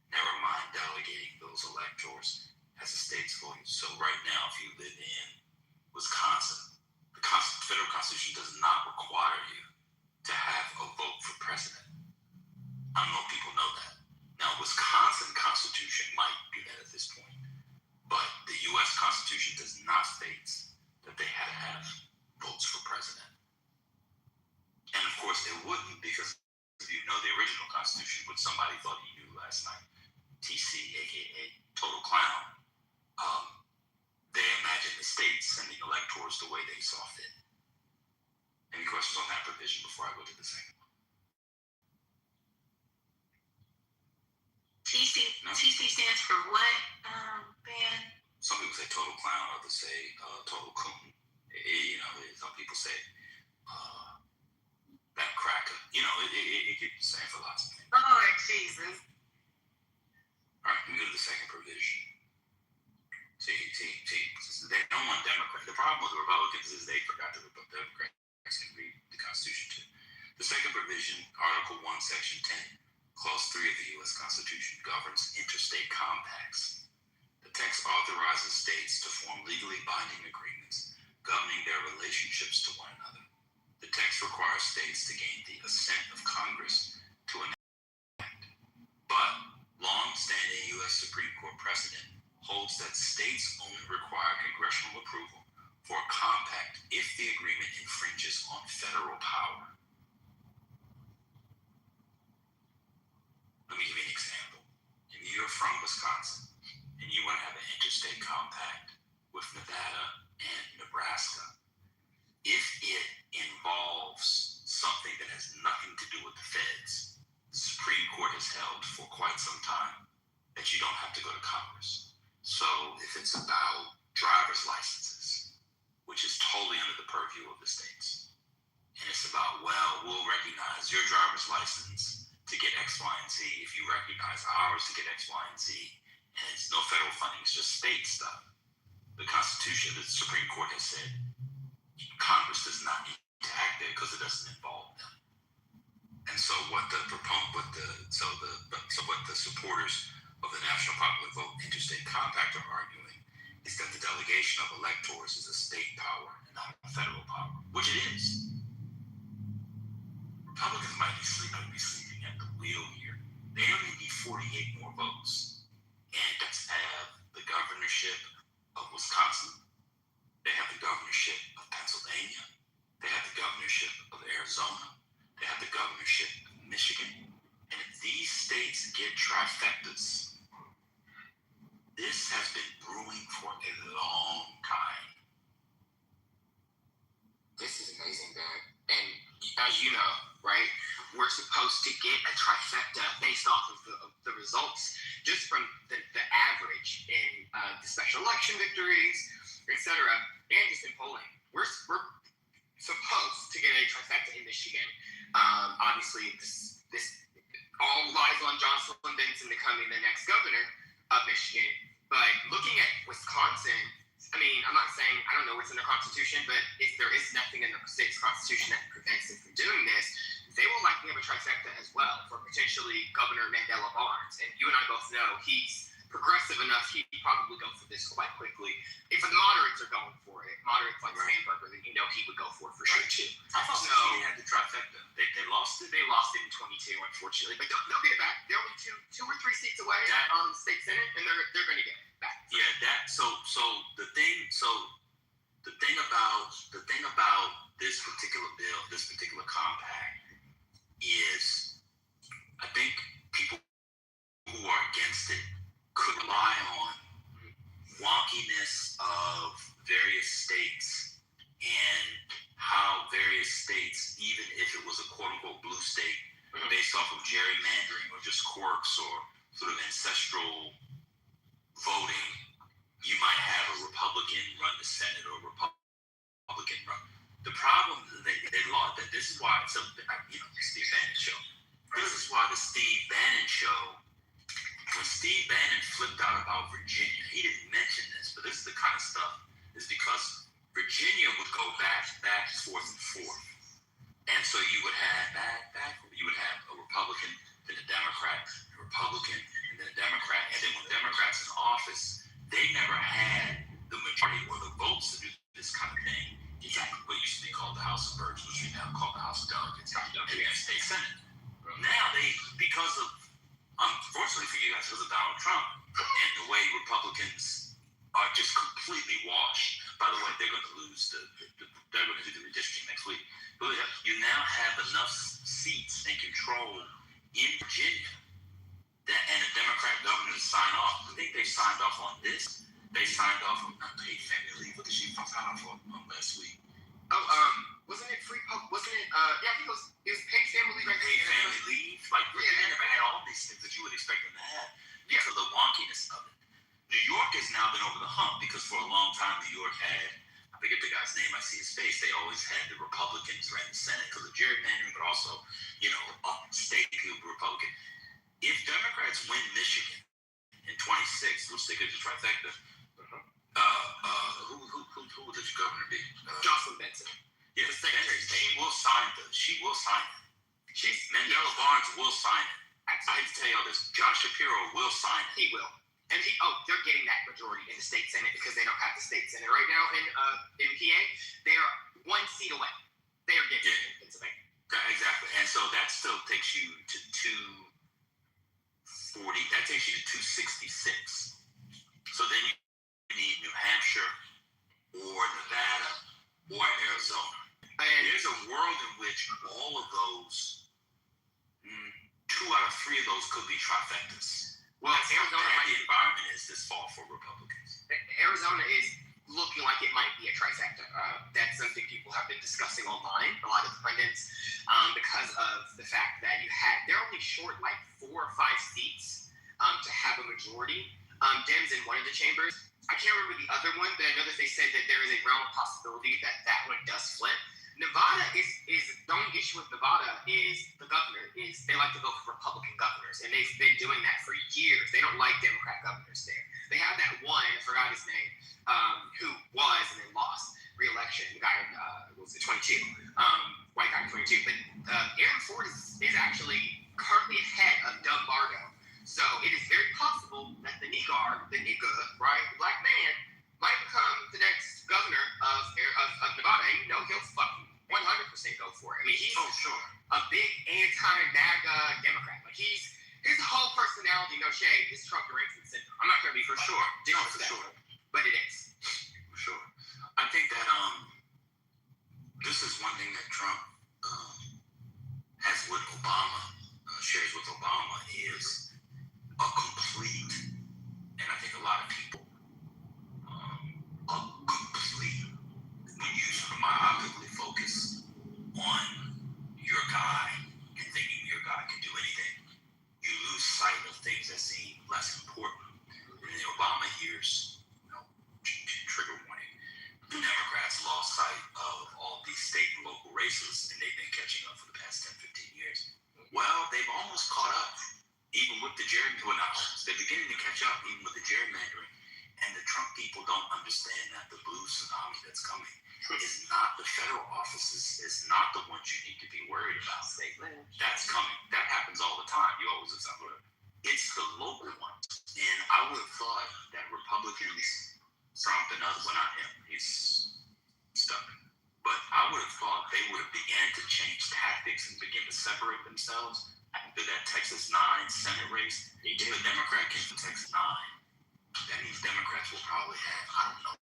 never mind delegating those electors as the state's vote. So right now, if you live in Wisconsin, the federal Constitution does not require you to have a vote for president. I don't know if people know that. Now, Wisconsin Constitution might do that at this point, but the U.S. Constitution does not state that they had to have votes for president. And of course, they wouldn't, because if you know the original Constitution, which somebody thought he knew last night, TC, aka Total Clown, they imagined the states sending electors the way they saw fit. Any questions on that provision before I go to the second one? TC stands for what, Ben? Some people say total clown, others say total coon. Some people say that cracker. It could stand for lots of things. Lord Jesus. All right, we go to the second provision. See, they don't want Democrats. The problem with the Republicans is they forgot that the Democrats can read the Constitution too. The second provision, Article 1, Section 10, Clause 3 of the U.S. Constitution governs interstate compacts. The text authorizes states to form legally binding agreements governing their relationships to one another. The text requires states to gain the assent of Congress to an act. But long-standing U.S. Supreme Court precedent holds that states only require congressional approval for a compact if the agreement infringes on federal power. Let me give you an example. If you're from Wisconsin and you want to have an interstate compact with Nevada and Nebraska, if it involves something that has nothing to do with the feds, the Supreme Court has held for quite some time that you don't have to go to Congress. So if it's about driver's licenses, which is totally under the purview of the states, and it's about, well, we'll recognize your driver's license to get X, Y, and Z if you recognize ours to get X, Y, and Z, and it's no federal funding, it's just state stuff. The Constitution, the Supreme Court has said Congress does not need to act there because it doesn't involve them. And so what the supporters of the National Popular Vote Interstate Compact are arguing is that the delegation of electors is a state power and not a federal power, which it is. Republicans might be sleeping at the wheel here. They only need 48 more votes. And that's have the governorship of Wisconsin. They have the governorship of Pennsylvania. They have the governorship of Arizona. They have the governorship of Michigan. And if these states get trifectas, this has been brewing for a long time. This is amazing, Dad. And as you know, right, we're supposed to get a trifecta based off of the results just from the average in the special election victories, etc., and just in polling. We're supposed to get a trifecta in Michigan. Obviously, this all lies on Jocelyn Benson becoming the next governor of Michigan. But looking at Wisconsin, I mean, I'm not saying I don't know what's in the Constitution, but if there is nothing in the state's Constitution that prevents them from doing this, they will likely have a trifecta as well for potentially Governor Mandela Barnes. And you and I both know he's progressive enough, he'd probably go for this quite quickly. If the moderates are going for it, moderates like Sandberger, then you know he would go for it for sure too. I thought they had the trifecta. They lost it. They lost it in 22, unfortunately, but they'll get it back. They're only two or three seats away on the state senate, and they're going to get it back. Yeah, the thing about this particular bill, this particular compact, is I think people who are against it could rely on wonkiness of various states and how various states, even if it was a quote-unquote blue state, based off of gerrymandering or just quirks or sort of ancestral voting, you might have a Republican run the Senate or a Republican run. The problem they lost, that this is why it's the Steve Bannon show. This is why the Steve Bannon show, when Steve Bannon flipped out about Virginia, he didn't mention this, but this is the kind of stuff, is because Virginia would go back, forth, and forth. And so you would have you would have a Republican, then a Democrat, a Republican, and then a Democrat. And then when Democrats in office, they never had the majority or the votes to do this kind of thing. Exactly what used to be called the House of Birds, which we now call the House of Delegates, and the state Senate. Now because of, unfortunately for you guys, because of Donald Trump and the way Republicans are just completely washed. By the way, they're going to lose they're going to do the redistricting next week. But you now have enough seats and control in Virginia and the Democrat governor to sign off. I think they signed off on this. They signed off on unpaid family leave. What did she sign off on last week? Wasn't it free? Wasn't it? Yeah, I think it was paid family leave. Paid family leave. Like Virginia never had all these things that you would expect them to have. Yeah, for the wonkiness of it. New York has now been over the hump because for a long time New York had, I forget the guy's name, I see his face, they always had the Republicans ran the Senate because of gerrymandering, but also, state people were Republican. If Democrats win Michigan in 26, which they could just trifecta, who would the governor be? Jocelyn Benson. Yeah, the Secretary of State. She will sign it. Mandela Barnes will sign it. I have to tell y'all this. Josh Shapiro will sign it. He will. And they're getting that majority in the state Senate because they don't have the state Senate right now in PA. They are one seat away. They are getting it in Pennsylvania. Exactly. And so that still takes you to 240. That takes you to 266. So then you need New Hampshire or Nevada or Arizona. And there's a world in which all of those, 2 out of 3 of those could be trifectas. Well, Arizona, the environment is this fall for Republicans. Arizona is looking like it might be a trifecta. That's something people have been discussing online, a lot of the pundits, because of the fact that they're only short like 4 or 5 seats to have a majority. Dems in one of the chambers. I can't remember the other one, but I know that they said that there is a realm of possibility that one does flip. Nevada is the only issue with Nevada is the governor is they like to go for Republican governors, and they've been doing that for years. They don't like Democrat governors there. They have that one, I forgot his name, who was and then lost re-election. The guy was 22, white guy 22. But Aaron Ford is actually currently ahead of Doug Bardo. So it is very possible that the nigga, right, the black man, might become the next governor of Nevada. And he'll fucking 100% go for it. I mean, he's a big anti-MAGA Democrat. Like his whole personality, no shade, is Trump derangement syndrome. I'm not going to be for sure. But it is. For sure. I think that this is one thing that Trump has what Obama shares with Obama is a complete, and I think a lot of people, a complete, when you sort of myopically focus on your guy and thinking your guy can do anything, you lose sight of things that seem less important. In the Obama years, trigger warning, the Democrats lost sight of all these state and local races, and they've been catching up for the past 10, 15 years. Well, they've almost caught up, even with the gerrymandering. They're beginning to catch up, even with the gerrymandering. And the Trump people don't understand that the blue tsunami that's coming is not the federal offices, is not the ones you need to be worried about. That's coming. That happens all the time. You always example it. It's the local ones. And I would have thought that Republicans, Trump and others, well, not him, he's stubborn. But I would have thought they would have began to change tactics and begin to separate themselves after that Texas 9 Senate race. If a Democrat gets to Texas 9, that means Democrats will probably have, I don't know,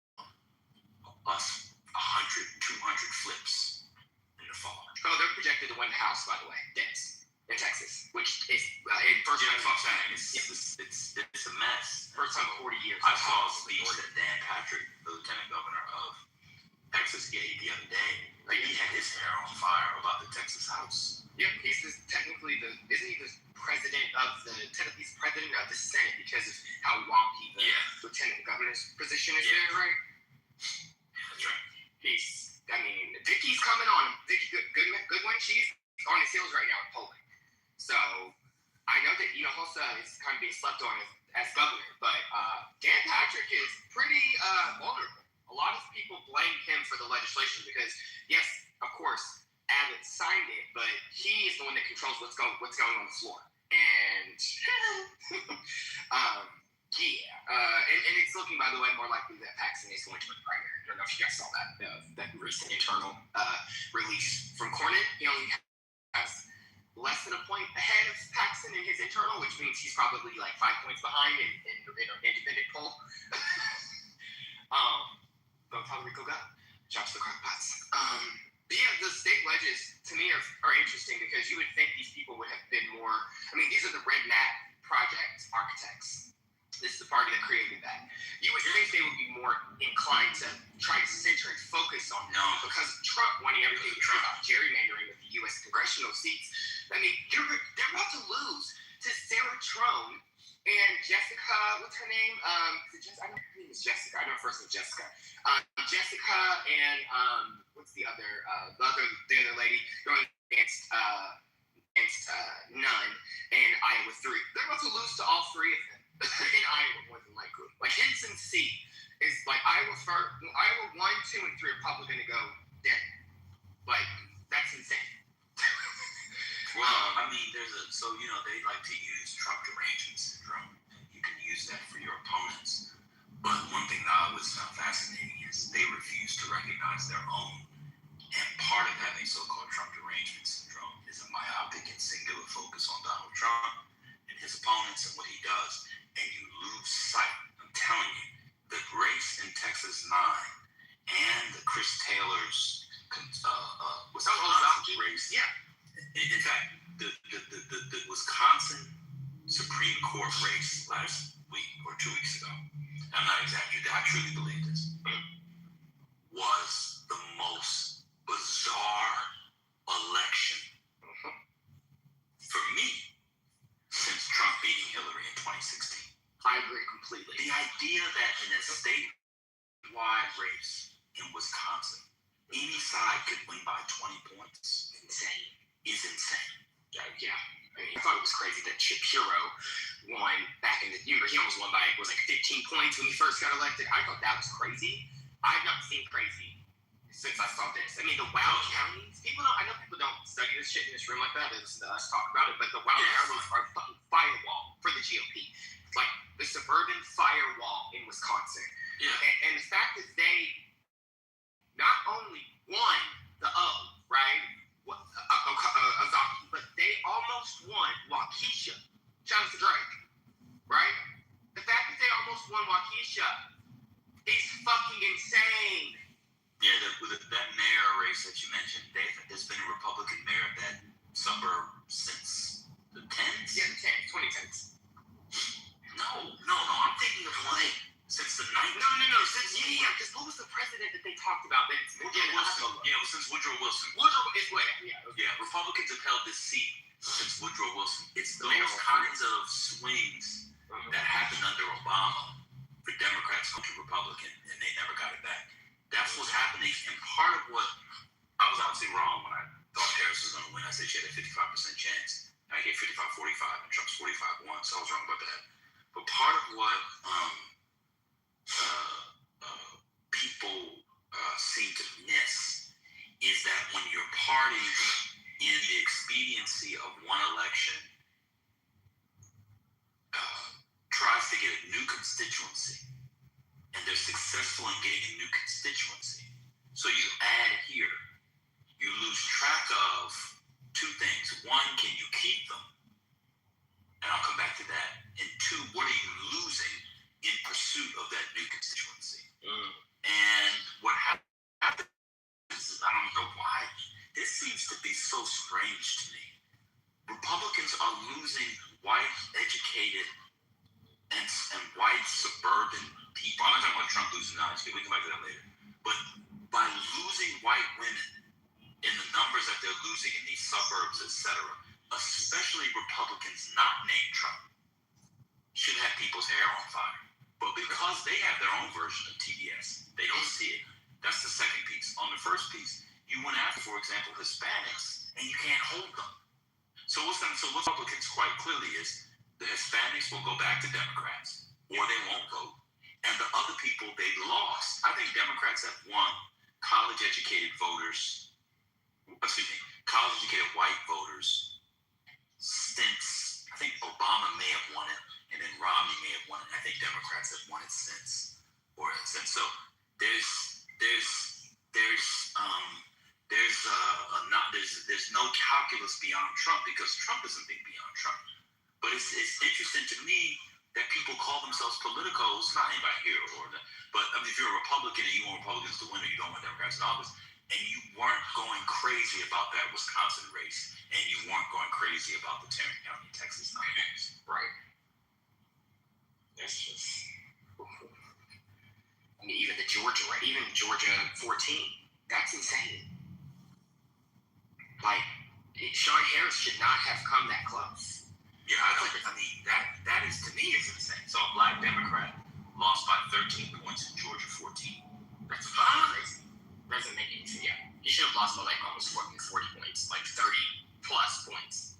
plus 100, 200 flips in the fall. Oh, they're projected to win the House, by the way, in Texas, which is in first time. I'm saying it's a mess. First time in 40 years. I saw a speech that Dan Patrick, the lieutenant governor of Texas, gave the other day. Like, he had his hair on fire about the Texas House. Yeah, he's technically isn't he the president of the Senate because of how wonky the lieutenant governor's position is there, right? That's right. Vicky's coming on him. Vicky Goodwin, she's on his heels right now in polling. So I know that Hossa is kind of being slept on as governor, but Dan Patrick is pretty vulnerable. A lot of people blame him for the legislation because, yes, of course, Abbott signed it, but he is the one that controls what's going on the floor. And and it's looking, by the way, more likely that Paxton is going to win the primary. I don't know if you guys saw that recent internal release from Cornyn. He only has less than a point ahead of Paxton in his internal, which means he's probably like 5 points behind in an independent poll. Go Puerto Rico, go. Drops the crock pots. The state ledges, to me, are interesting because you would think these people would have been more... these are the Red Mat Project architects. This is the party that created that. You would think they would be more inclined to try to center and focus on them because of Trump wanting everything to Trump about gerrymandering with the U.S. congressional seats. They're about to lose to Sarah Trone and Jessica, what's her name? I don't know her name is Jessica. I know her first name is Jessica. Jessica and what's the other lady going against Nunn and Iowa 3. They're about to lose to all three of them in Iowa more than likely. Like Henson C is like Iowa 1, 2, and 3 are probably going to go dead. Like that's insane. Well, they like to use Trump derangement syndrome. You can use that for your opponents. But one thing that I always found fascinating is they refuse to recognize their own. And part of having so-called Trump derangement syndrome is a myopic and singular focus on Donald Trump and his opponents and what he does. And you lose sight, I'm telling you, the race in Texas 9 and the Chris Taylor's Wisconsin race. Yeah. In fact, the Wisconsin Supreme Court race last week or 2 weeks ago, I'm not exaggerating, I truly believe this, was the most bizarre election for me since Trump beating Hillary in 2016. I agree completely. The idea that in a statewide race in Wisconsin, any side could win by 20 points is insane. Yeah. I thought it was crazy that Shapiro won back in he almost won by, it was like 15 points when he first got elected. I thought that was crazy. I've not seen crazy since I saw this. The Wow counties, I know people don't study this shit in this room like that. They listen to us talk about it, but the Wow counties are a fucking firewall for the GOP. It's like the suburban firewall in Wisconsin. Yeah. And the fact that they not only won the right? But they almost won Waukesha. Shout out to Drake. Right? The fact that they almost won Waukesha is fucking insane. Yeah, that mayor race that you mentioned, there's been a Republican mayor of that suburb since the The 10s? Yeah, the 10s, 2010s. No. I'm thinking of like since the 90s. No. Since because what was the president that they talked about? That it's Woodrow Wilson. Yeah, it was since Woodrow Wilson. Woodrow is way. Yeah, Republicans have held this seat since Woodrow Wilson. It's those kinds of swings that happened under Obama for Democrats going to Republican, and they never got it back. That's what's happening, and part of what I was obviously wrong when I thought Harris was going to win. I said she had a 55% chance. I gave 55-45, and Trump's 45-1, so I was wrong about that. But part of what people seem to miss is that when your party, in the expediency of one election, tries to get a new constituency, and they're successful in getting a new constituency, so you add here, you lose track of two things. One, can you keep them? And I'll come back to that. And two, what are you losing in pursuit of that new constituency? And what happens is, I don't know why, this seems to be so strange to me. Republicans are losing white, educated, and white suburban people. I'm not talking about Trump losing knowledge. We can come back to that later. But by losing white women in the numbers that they're losing in these suburbs, etc., especially Republicans not named Trump, should have people's hair on fire. But because they have their own version of TDS, they don't see it. That's the second piece. On the first piece, you went after, for example, Hispanics, and you can't hold them. So what Republicans quite clearly is the Hispanics will go back to Democrats, or they won't vote. And the other people they've lost. I think Democrats have won college-educated white voters since, I think Obama may have won it, and then Romney may have won it. I think Democrats have won it since. So there's no calculus beyond Trump, because Trump isn't big beyond Trump. But it's interesting to me that people call themselves politicos, not anybody here but I mean, if you're a Republican and you want Republicans to win, or you don't want Democrats in office, and you weren't going crazy about that Wisconsin race, and you weren't going crazy about the Tarrant County, Texas race. Right. That's just, I mean, even Georgia 14, that's insane. Like, Sean Harris should not have come that close. Yeah, I mean, that is, to me, is insane. So a black Democrat lost by 13 points in Georgia 14. That's crazy. Doesn't make any sense. Yeah. He should have lost by like almost 40 points, like 30 plus points.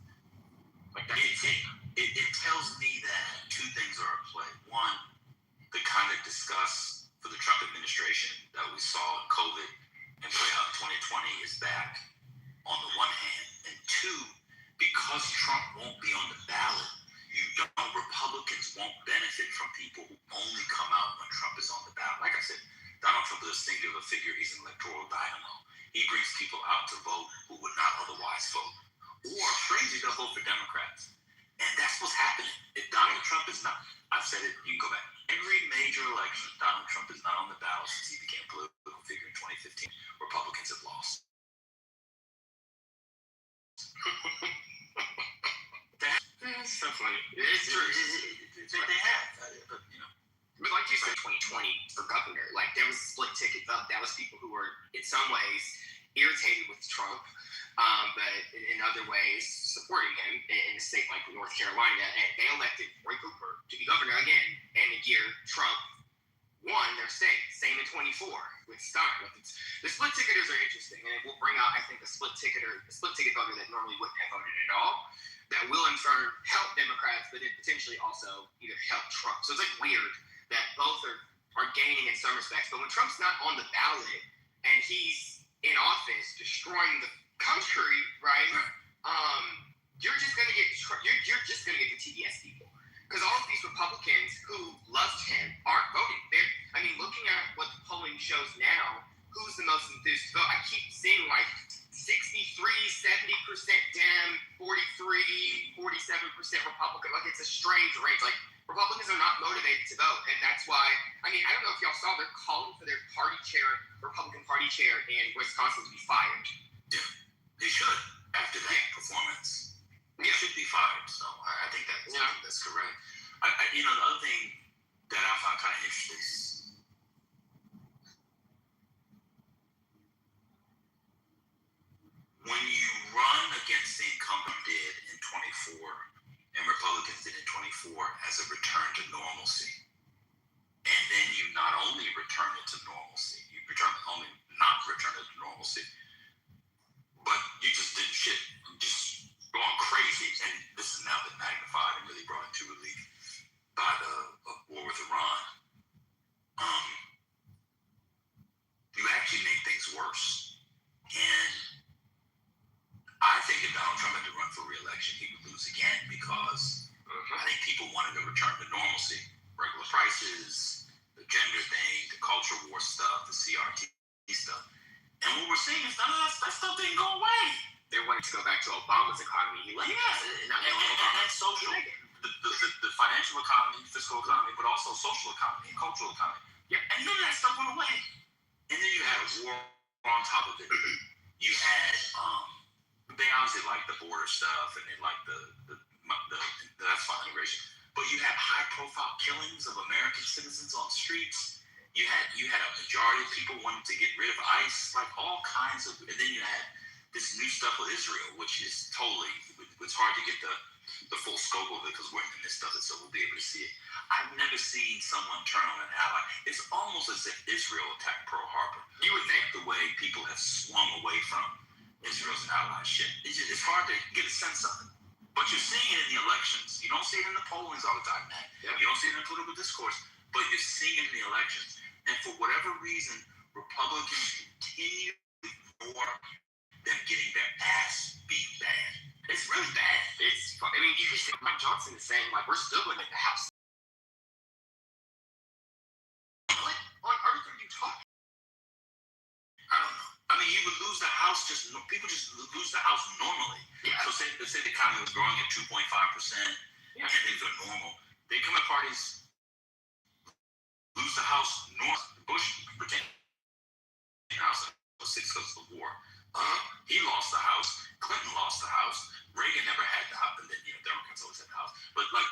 Like that's insane. It tells me that two things are at play. One, the kind of disgust for the Trump administration that we saw in COVID and play out in 2020 is back on the one hand. And two, because Trump won't be on the ballot, Republicans won't benefit from people who only come out when Trump is on the ballot. Like I said, Donald Trump is a singular figure. He's an electoral dynamo. He brings people out to vote who would not otherwise vote. Or crazy to vote for Democrats. And that's what's happening. If Donald Trump is not, I've said it, you can go back. Every major election, Donald Trump is not on the ballot since he became a political figure in 2015. Republicans have lost. That's so funny. It's true. They have. But, you know. But like you said, 2020 for governor, like there was a split ticket vote. That was people who were, in some ways, irritated with Trump, but in other ways, supporting him in a state like North Carolina. And they elected Roy Cooper to be governor again. And the year Trump won their state. Same in 24 with Stein. The split ticketers are interesting, and it will bring out, I think, a split ticket voter that normally wouldn't have voted at all. That will in turn help Democrats, but then potentially also either help Trump. So it's like weird that both are gaining in some respects. But when Trump's not on the ballot and he's in office destroying the country, right? You're just gonna get the TDS people, because all of these Republicans who loved him aren't voting. Looking at what the polling shows now, who's the most enthused to vote? I keep seeing like 63, 70% Dem, 43, 47% Republican. Like, it's a strange range. Like, Republicans are not motivated to vote, and that's why, I don't know if y'all saw, they're calling for their Republican party chair in Wisconsin to be fired. Yeah, they should, after that performance. He should be fired. So I think that's correct. The other thing that I find kind of interesting is when you run against the incumbent did in 24 and Republicans did in 24 as a return to normalcy, and then you not only return it to normalcy, you not return it to normalcy, but you just did shit, just going crazy, and this has now been magnified and really brought into relief by the war with Iran. You actually make things worse. And I think if Donald Trump had to run for re-election, he would lose again because I think people wanted to return to normalcy. Regular prices, the gender thing, the culture war stuff, the CRT stuff. And what we're seeing is none of that stuff didn't go away. They wanted to go back to Obama's economy. He liked and social. The financial economy, fiscal economy, but also social economy and cultural economy. Yeah. And none of that stuff went away. And then you had a war on top of it. You had, they obviously liked the border stuff and they liked that's fine, immigration. But you had high-profile killings of American citizens on streets. You had a majority of people wanting to get rid of ICE, like all kinds of, and then you had this new stuff with Israel, which is totally, it's hard to get the full scope of it because we're in the midst of it, so we'll be able to see it. I've never seen someone turn on an ally. It's almost as if Israel attacked Pearl Harbor. You would think the way people have swung away from Israel's allyship. It's hard to get a sense of it. But you're seeing it in the elections. You don't see it in the pollings all the time, Matt. Yeah. You don't see it in political discourse, but you're seeing it in the elections. And for whatever reason, Republicans continue to ignore them getting their ass beat bad. It's really bad. You just think Mike Johnson is saying, like, we're still in the House. What on earth are you talking? I don't know. I mean, you would lose the House people just lose the House normally. Yeah. So say the economy was growing at 2.5%, and things are normal. The incumbent parties lose the House north. Bush retained the House in 6 because of the war. He lost the House. Clinton lost the House. Reagan never had the House, and then Democrats always had the House. But like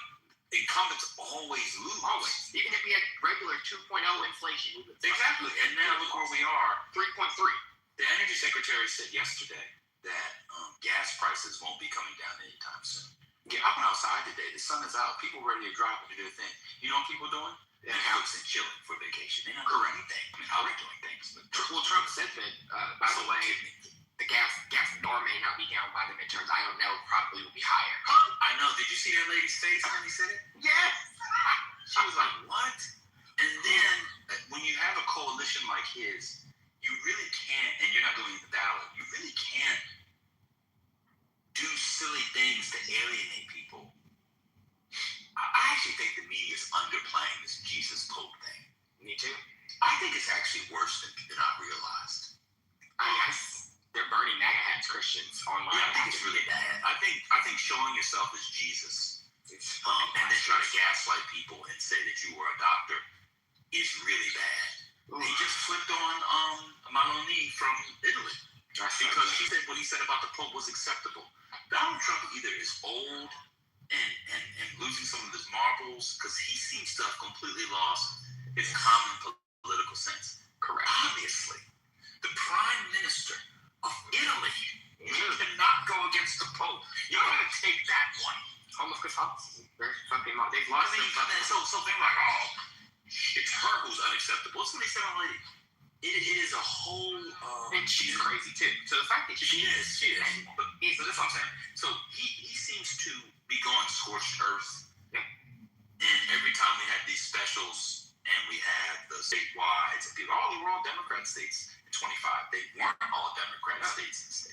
incumbents always lose. Always. Even if we had regular 2.0 inflation. Exactly. And now look where we are. 3.3. The Energy Secretary said yesterday that gas prices won't be coming down anytime soon. Yeah, I went outside today. The sun is out. People ready to drop and do their thing. You know what people are doing? They're house and chilling for vacation. They're not doing anything. I mean, how are they doing things? But Trump said that, by the way, the gas door may not be down by the midterms. I don't know. Probably will be higher. I know. Did you see that lady's face when he said it? Yes. She was like, what? And then when you have a coalition like his, you really can't, and you're not doing the ballot, you really can't do silly things to alienate people. I actually think the media is underplaying this Jesus Pope thing. Me too. I think it's actually worse than I realized. I mean, they're burning MAGA hats Christians online. Yeah, I think it's really bad. I think showing yourself as Jesus and then trying to gaslight people and say that you were a doctor is really bad. Ooh. He just flipped on Maloney from Italy because he said what he said about the Pope was acceptable. Donald Trump either is old and losing some of his marbles because he seems to have completely lost his common political sense. Correct. Obviously, the Prime Minister of Italy, you cannot go against the Pope. You're going to take that one. Almost Catholicism. There's something wrong. They've lost so they're like, oh, it's her who's unacceptable. It's what he said on Lady. It is a whole... and she's crazy, too. So the fact that she is. But that's what I'm saying. So he seems to be going scorched earth. Yeah. And every time we had these specials and we had the statewide, and people, they were all Democrat states in 25. They weren't all Democrat states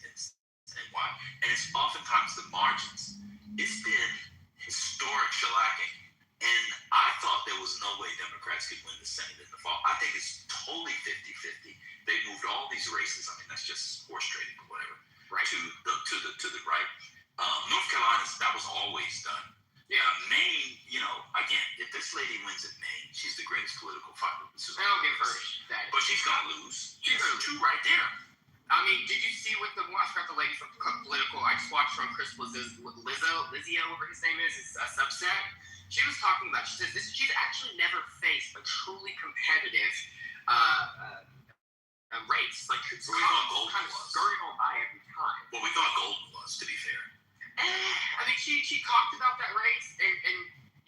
statewide. And it's oftentimes the margins. It's been historic shellacking. And I thought there was no way Democrats could win the Senate in the fall. I think it's totally 50-50. They moved all these races. I mean, that's just horse trading or whatever. Right. To the right. North Carolina, that was always done. Yeah, Maine, again, if this lady wins at Maine, she's the greatest political fighter. I don't give her that. But she's going to lose. She's going to 2 right there. I mean, did you see what I forgot the lady from Political, I just watched from Chris Lizzo, whatever his name is a subset. She was talking about, she says she's actually never faced a truly competitive race. Like, so we thought Golden kind of was. scurried on by every time. Well, we thought Golden was, to be fair. I mean, she talked about that race, and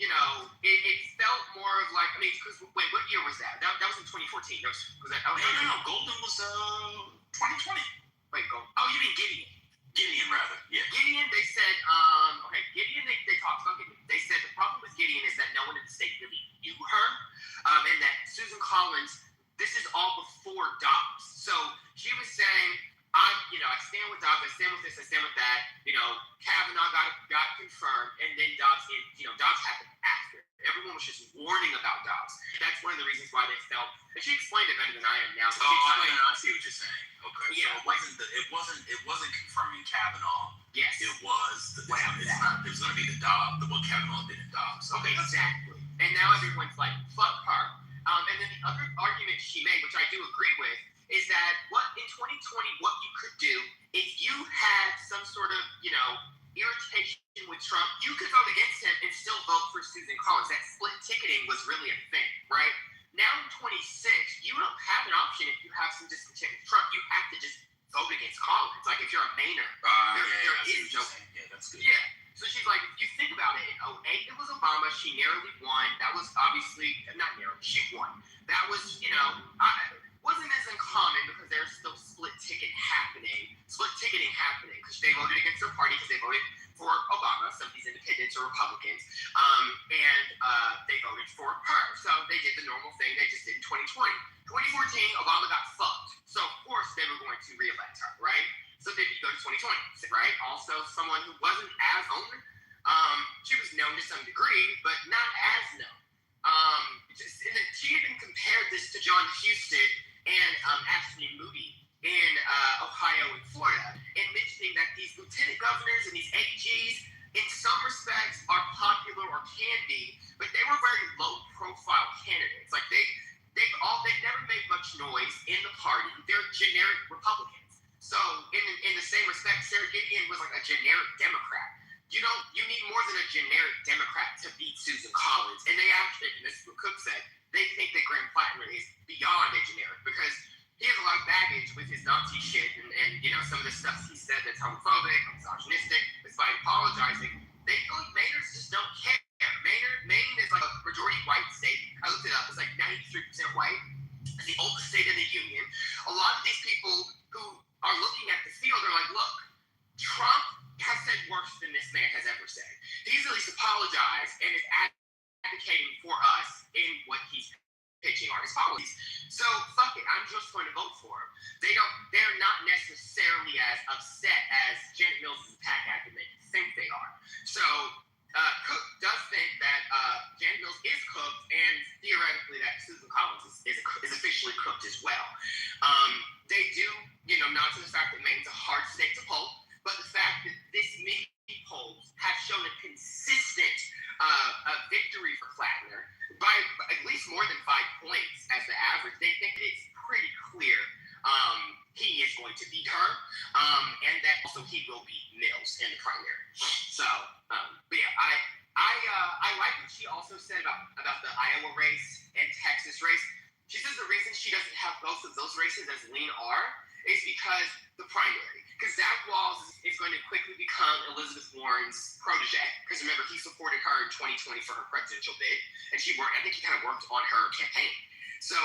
you know, it felt more of like, I mean, because, wait, what year was that? That was in 2014. Was that, No. Golden was 2020. Wait, Golden. Oh, you mean Gideon. Gideon, rather, yeah. Gideon, they said, Gideon, they talked about Gideon. They said the problem with Gideon is that no one in the state really knew her, and that Susan Collins, this is all before Dobbs. So she was saying, I stand with Dobbs, I stand with this, I stand with that. You know, Kavanaugh got confirmed, and then Dobbs happened after. Everyone was just warning about Dobbs. That's one of the reasons why they felt, and she explained it better than I am now. I see what you're saying. Okay. Yeah, so it wasn't confirming Kavanaugh. Yes. It was it was going to be the Dobbs, the what Kavanaugh did in Dobbs. Okay, exactly. And now everyone's like, fuck her. And then the other argument she made, which I do agree with, is that in 2020, what you could do if you had some sort of, irritation with Trump, you could vote against him and still vote for Susan Collins. That split ticketing was really a thing, right? Now in 26, you don't have an option if you have some discontent with Trump. You have to just vote against Collins. Like if you're a Mainer, there is no. Yeah, that's good. Yeah. So she's like, if you think about it, in 08, it was Obama. She narrowly won. That was obviously, not narrow, she won. That was, wasn't as uncommon because there's still split ticketing happening because they voted against their party because they voted for Obama, some of these independents or Republicans, and they voted for her. So they did the normal thing they just did in 2020. 2014, Obama got fucked. So of course they were going to re-elect her, right? So then you go to 2020, right? Also someone who wasn't as known. She was known to some degree, but not as known. She even compared this to John Huston and Ashley Moody in Ohio and Florida, and mentioning that these lieutenant governors and these AGs, in some respects, are popular or can be, but they were very low-profile candidates. Like they never made much noise in the party. They're generic Republicans. So in the same respect, Sarah Gideon was like a generic Democrat. You need more than a generic Democrat to beat Susan Collins. And they actually, and this is what Cook said, they think that Graham Plattner is beyond a generic because he has a lot of baggage with his Nazi shit and some of the stuff he said that's homophobic, misogynistic, despite apologizing. Mainers just don't care. Maine is like a majority white state. I looked it up. It's like 93% white. It's the oldest state in the union. A lot of these people who are looking at the field are like, look, Trump has said worse than this man has ever said. He's at least apologized and is advocating for us in what he's pitching on his policies. So fuck it, I'm just going to vote for him. They're not necessarily as upset as Janet Mills' attack advocate think they are. So Cook does think that Janet Mills is cooked, and theoretically that Susan Collins is officially cooked as well. They do, not to the fact that Maine's a hard state to poll, but the fact that this many polls have shown a consistent victory for Plattner by at least more than 5 points as the average. They think it's pretty clear he is going to beat her, and that also he will beat Mills in the primary. So, but yeah, I like what she also said about the Iowa race and Texas race. She says the reason she doesn't have both of those races as lean R is because the primary. Because Zach Walls is going to quickly become Elizabeth Warren's protege. Because remember, he supported her in 2020 for her presidential bid, and I think he kind of worked on her campaign. So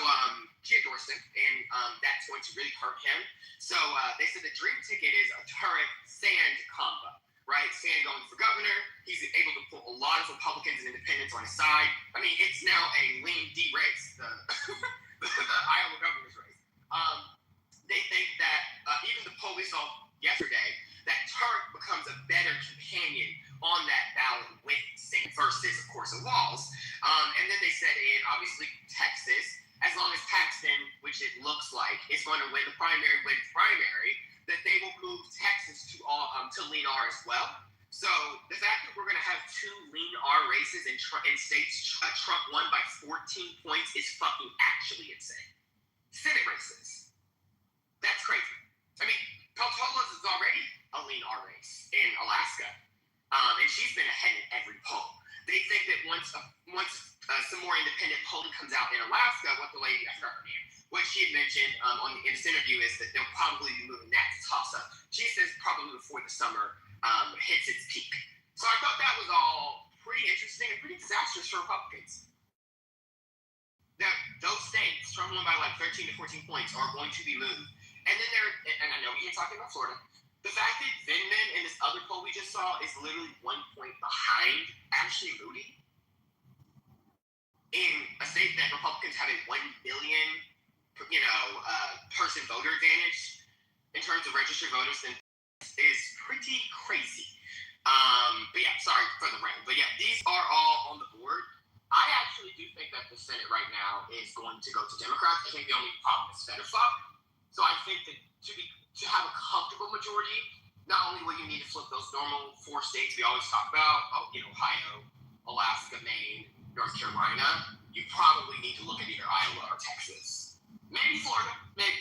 she endorsed him, and that's going to really hurt him. So they said the dream ticket is a Turek-Sand combo, right? Sand going for governor. He's able to put a lot of Republicans and independents on his side. I mean, it's now a lean D race, the Iowa governor's race. They think that even the poll we saw yesterday, that Turek becomes a better companion on that ballot with Sand versus, of course, a Walls. And then they said in, obviously, Texas, as long as Paxton, which it looks like, is going to win the primary, that they will move Texas to lean R as well. So the fact that we're going to have 2 lean R races in states Trump won by 14 points is fucking actually insane. Senate races. That's crazy. I mean, Peltola's is already a lean R race in Alaska, and she's been ahead in every poll. They think that once some more independent polling comes out in Alaska, what the lady, I forgot her name, what she had mentioned in this interview is that they'll probably be moving that to toss-up. She says probably before the summer hits its peak. So I thought that was all pretty interesting and pretty disastrous for Republicans. That those states, Trump won by like 13 to 14 points, are going to be moved. And then and I know you're talking about Florida, the fact that Vindman in this other poll we just saw is literally 1 point behind Ashley Moody in a state that Republicans have a 1 billion, person voter advantage in terms of registered voters, then is pretty crazy. But yeah, sorry for the rant. But yeah, these are all on the board. I actually do think that the Senate right now is going to go to Democrats. I think the only problem is Fetterflop. So I think that to have a comfortable majority, not only will you need to flip those normal 4 states we always talk about, Ohio, Alaska, Maine, North Carolina, you probably need to look at either Iowa or Texas. Maybe Florida, maybe.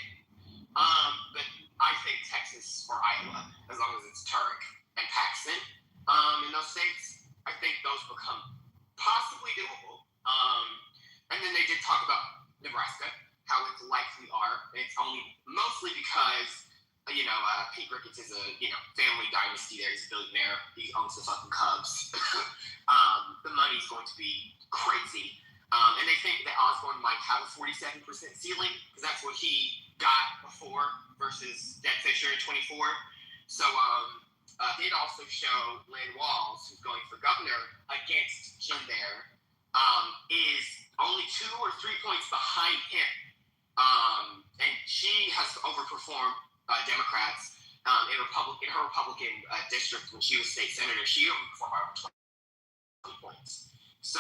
But I think Texas or Iowa, as long as it's Turek and Paxton in those states, I think those become possibly doable. And then they did talk about Nebraska, how it's likely are. It's only mostly because, Pete Ricketts is a, family dynasty there. He's a billionaire. He owns the fucking Cubs. The money's going to be crazy. And they think that Osborne might have a 47% ceiling because that's what he got before versus Deb Fisher in 24. So they'd also show Lynn Walls, who's going for governor against Jim Bear, is only 2 or 3 points behind him. And she has overperformed Democrats in her Republican district when she was state senator. She overperformed by over 20 points. So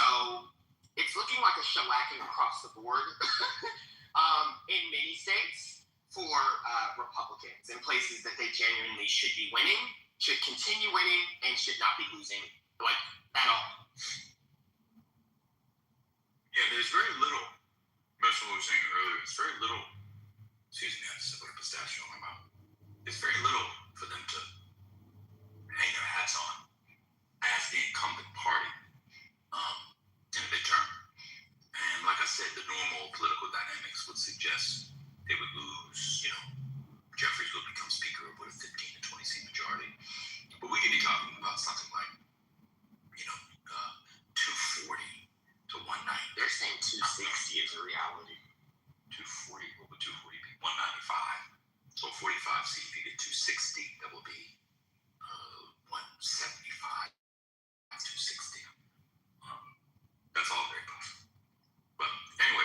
it's looking like a shellacking across the board in many states for Republicans in places that they genuinely should be winning, should continue winning, and should not be losing, at all. Yeah, there's very little, that's what we were saying earlier, it's very little, excuse me, I just put a pistachio in my mouth. It's very little for them to hang their hats on as the incumbent party in the midterm. And like I said, the normal political dynamics would suggest they would lose, Jeffries would become speaker with a 15 to 20 seat majority. But we could be talking about something like, 240 to 190. They're saying 260 is a reality. 240, what would 240 be? 195. So 45 seat, if you get 260, that will be 175, 260. That's all very possible. But anyway,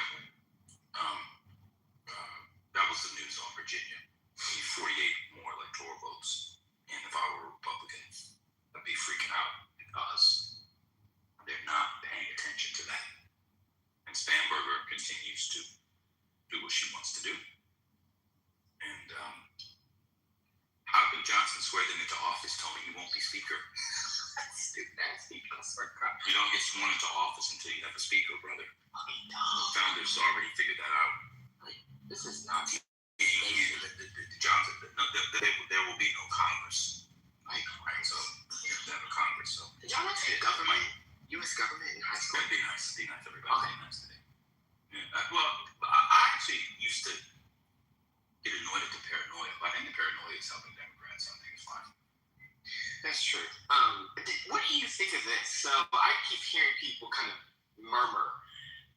that was the news on Virginia. We need 48 more electoral votes. And if I were a Republican, I'd be freaking out because they're not paying attention to that. And Spanberger continues to do what she wants to do. And how can Johnson swear them into office, Tony? You won't be speaker. Stupid ass people. You don't get sworn into office until you have a speaker, brother. The founders already figured that out. This is not Johnson. There will be no Congress. Right. So you have to have a Congress. So did y'all not take government, U.S. government in high school? That'd be nice. Be nice, everybody. Okay. Be nice today. Yeah. Well, I actually used to get annoyed at the paranoia, but I think the paranoia is helping Democrats. I think it's fine. That's true. What do you think of this? So I keep hearing people kind of murmur.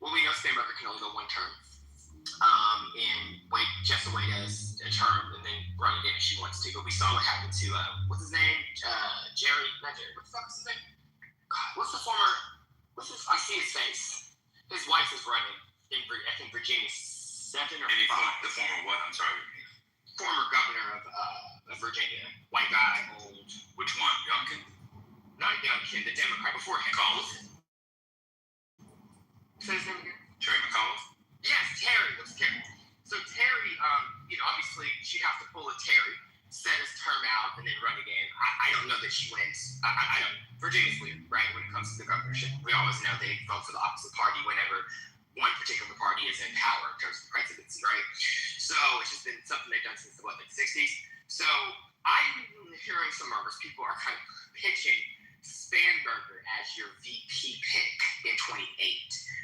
Well, we know Stamberger can only go 1 term. And Jessa Wade has a term and then run again if she wants to. But we saw what happened to, what's his name? Jerry, not Jerry, what the fuck is his name? God, I see his face. His wife is running in, I think, Virginia 7 or 5. The former what? I'm sorry. Former governor of Virginia. White guy, old. Which one? Youngkin? Not Youngkin, the Democrat before him. McAuliffe? Say his name again? Terry McAuliffe? Yes, Terry. What's Terry? So Terry, obviously she'd have to pull a Terry, set his term out, and then run again. I don't know that she wins. I don't. Virginia's weird, right, when it comes to the governorship. We always know they vote for the opposite party whenever one particular party is in power in terms of the presidency, right? So it's just been something they've done since the 60s. So I'm hearing some rumors. People are kind of pitching Spanberger as your VP pick in 28.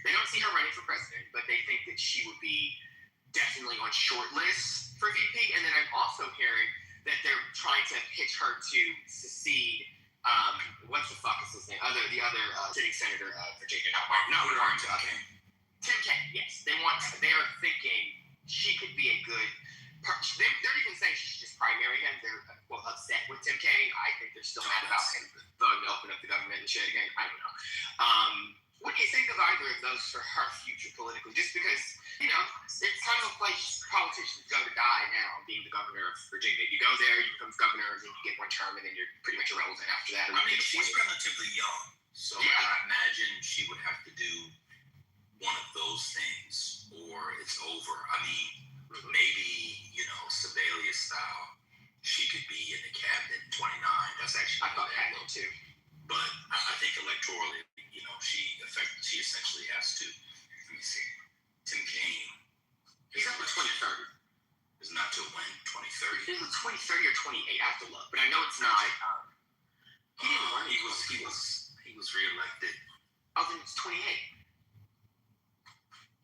They don't see her running for president, but they think that she would be definitely on short lists for VP. And then I'm also hearing that they're trying to pitch her to secede. What's the fuck is his name? The other sitting senator of Virginia, not Warren. Tim Kaine. Yes, they are thinking she could be a good. They're even saying she should just primary him. They're upset with Tim Kaine. I think they're still mad about him voting to open up the government and shit again. I don't know. What do you think of either of those for her future politically? Just because, it's kind of a place politicians go to die now, being the governor of Virginia. You go there, you become governor, and then you get one term, and then you're pretty much irrelevant after that. I mean, she's relatively young, so I imagine she would have to do one of those things, or it's over. I mean, maybe, Sedalia style, she could be in the cabinet in 29. That's actually, I thought that though too. But I think electorally, she essentially has to. Let me see. Tim Kaine. He's up to 2030. Is not till when? 2030? It was 2030 or 28. I have to look, but I know it's not. He didn't run. He was reelected. Oh, then it's 28.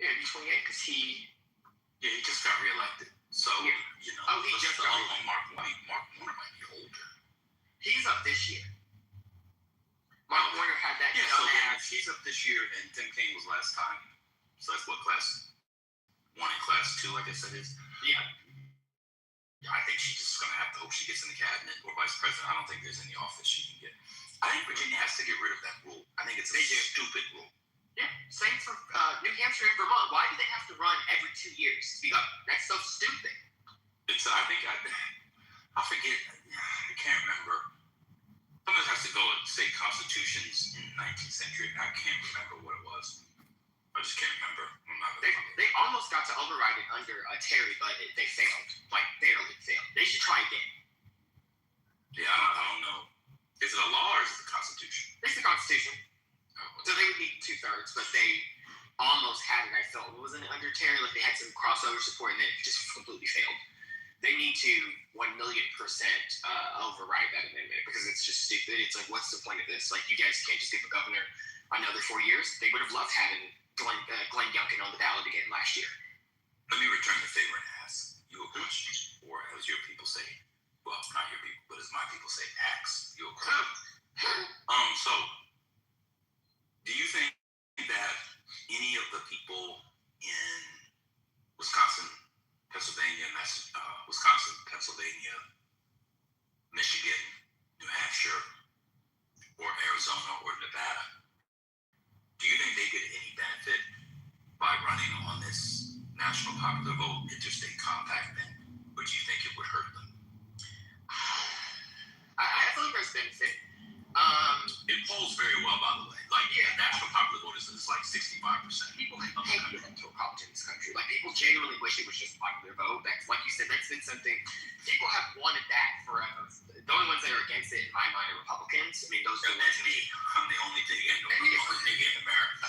Yeah, it'd be 28 because he just got reelected. So he just got reelected. Mark Warner might be older. He's up this year. Mark Warner had that. Yeah, so then he's up this year, and Tim Kaine was last time. So that's what, class 1 and class 2, I guess that is. Yeah. I think she's just going to have to hope she gets in the cabinet or vice president. I don't think there's any office she can get. I think Virginia has to get rid of that rule. I think it's a stupid rule. Yeah, same for New Hampshire and Vermont. Why do they have to run every 2 years to be governor? That's so stupid. I forget. I can't remember. Sometimes has to go and state constitutions in the 19th century. I can't remember what it was. I just can't remember. They almost got to override it under Terry, but they failed. Like, barely failed. They should try again. Yeah, I don't know. Is it a law or is it the Constitution? It's the Constitution. So they would need 2/3, but they almost had it, I felt. Wasn't it under Terry? Like, they had some crossover support, and then it just completely failed. They need to 1,000,000% override that amendment because it's just stupid. It's like, what's the point of this? Like, you guys can't just give a governor another 4 years. They would have loved having Glenn Youngkin on the ballot again last year. Let me return the favor and ask you a question, or as your people say, well, not your people, but as my people say, ask you a question. So, do you think that any of the people in Wisconsin, Pennsylvania, Michigan, New Hampshire, or Arizona, or Nevada, do you think they get any benefit by running on this national popular vote interstate compact thing, or do you think it would hurt them? I feel like there's benefit. It polls very well, by the way. Like, national popular vote is like 65%. People hate the electoral college in this country. Like, people genuinely wish it was just popular vote. That's, like you said, that's been something people have wanted that forever. The only ones that are against it, in my mind, are Republicans. I mean, those are the ones. I'm the only thing in America.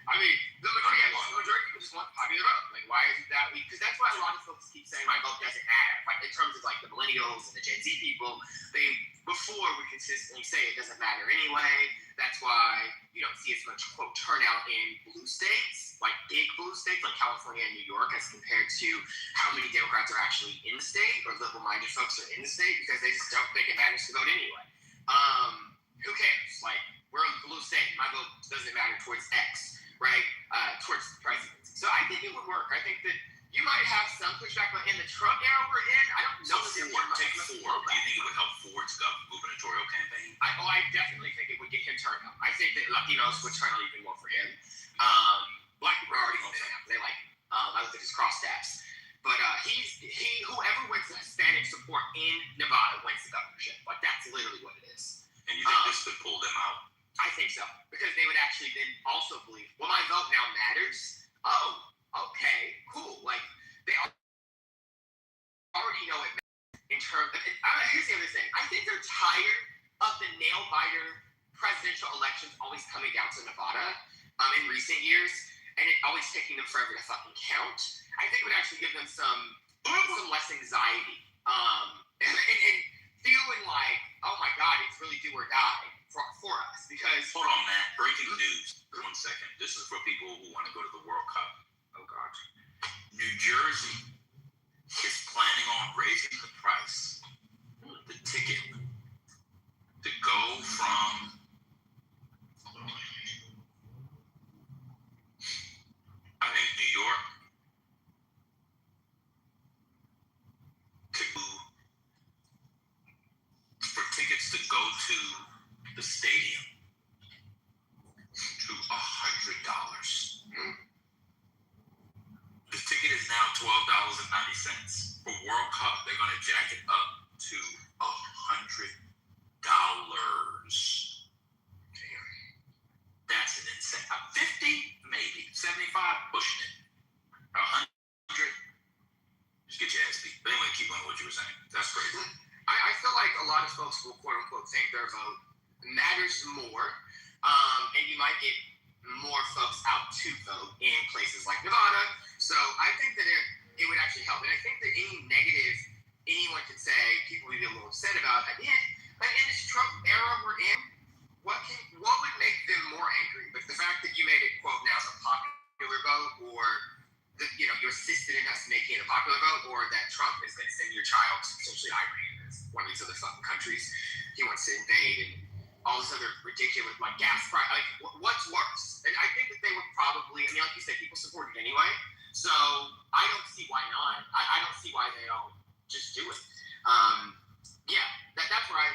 I mean, the majority of people just want popular vote. Like, why isn't that? Because that's why a lot of folks keep saying my vote doesn't matter. Like, in terms of like the millennials and the Gen Z people, before we consistently say it doesn't matter anyway. That's why you don't see as much, quote, turnout in blue states, like big blue states like California and New York, as compared to how many Democrats are actually in the state, or liberal-minded folks are in the state, because they just don't think it matters to vote anyway. Who cares? Like, we're in the blue state. My vote doesn't matter towards X, right? Towards the presidency. So I think it would work. I think that you might have some pushback, but in the Trump era we're in, I don't know if it would take Ford. Do you think it would help Ford's gubernatorial campaign? I definitely think it would get him turned up. I think that Latinos would turn out even more for him. Black people are already going to him. They like him. I looked at his crosstabs. But whoever wins the Hispanic support in Nevada wins the governorship. Like, that's literally what it is. And you think this could pull them out? I think so. Because they would actually then also believe, well, my vote now matters. Oh, okay, cool. Like, they already know it matters in terms of, here's the other thing. I think they're tired of the nail-biter presidential elections always coming down to Nevada in recent years. and it always taking them forever to fucking count, I think would actually give them some less anxiety. And feeling like, oh my God, it's really do or die for us. Because hold on, man. Breaking news. 1 second. This is for people who want to go to the World Cup. Oh God. New Jersey is planning on raising the price, the ticket, to go from I think New York for tickets to go to the stadium to $100. The ticket is now $12.90. For World Cup, they're going to jack it up to $100. That's an insane. 50, maybe 75, pushing it. 100. Just get your ass beat. But anyway, keep on what you were saying. That's crazy. I feel like a lot of folks will quote unquote think their vote matters more, and you might get more folks out to vote in places like Nevada. So I think that it would actually help. And I think that any negative anyone could say, people would be a little upset about. At the end, in this Trump era we're in, what would make them more angry? Like the fact that you made it quote now as a popular vote, or that you assisted in us making it a popular vote, or that Trump is going to send your child to potentially Iran, one of these other fucking countries he wants to invade, and all this other ridiculous like gas price. Like what's worse? And I think that they would probably. I mean, like you said, people support it anyway. So I don't see why not. I don't see why they don't just do it. Yeah, that's where I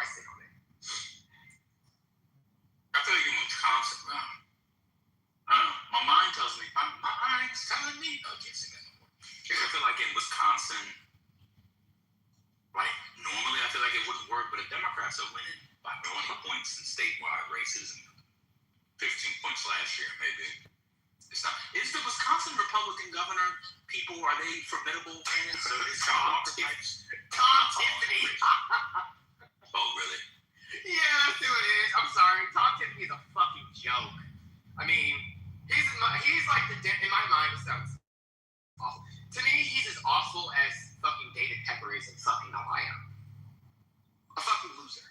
sit on it. I feel like in Wisconsin, I don't know. My mind tells me, my mind's telling me, I can't say that no more. Because I feel like in Wisconsin, like normally I feel like it wouldn't work, but the Democrats are winning by 20 points in statewide races and 15 points last year, maybe. It's not. Is the Wisconsin Republican governor people, are they formidable candidates? Or is Tom Tiffany. Oh, really? Yeah, that's who it is. I'm sorry. Tom Tiffany is a fucking joke. I mean, he's like in my mind, it sounds awful. To me, he's as awful as fucking David Pepper is in fucking Ohio. A fucking loser.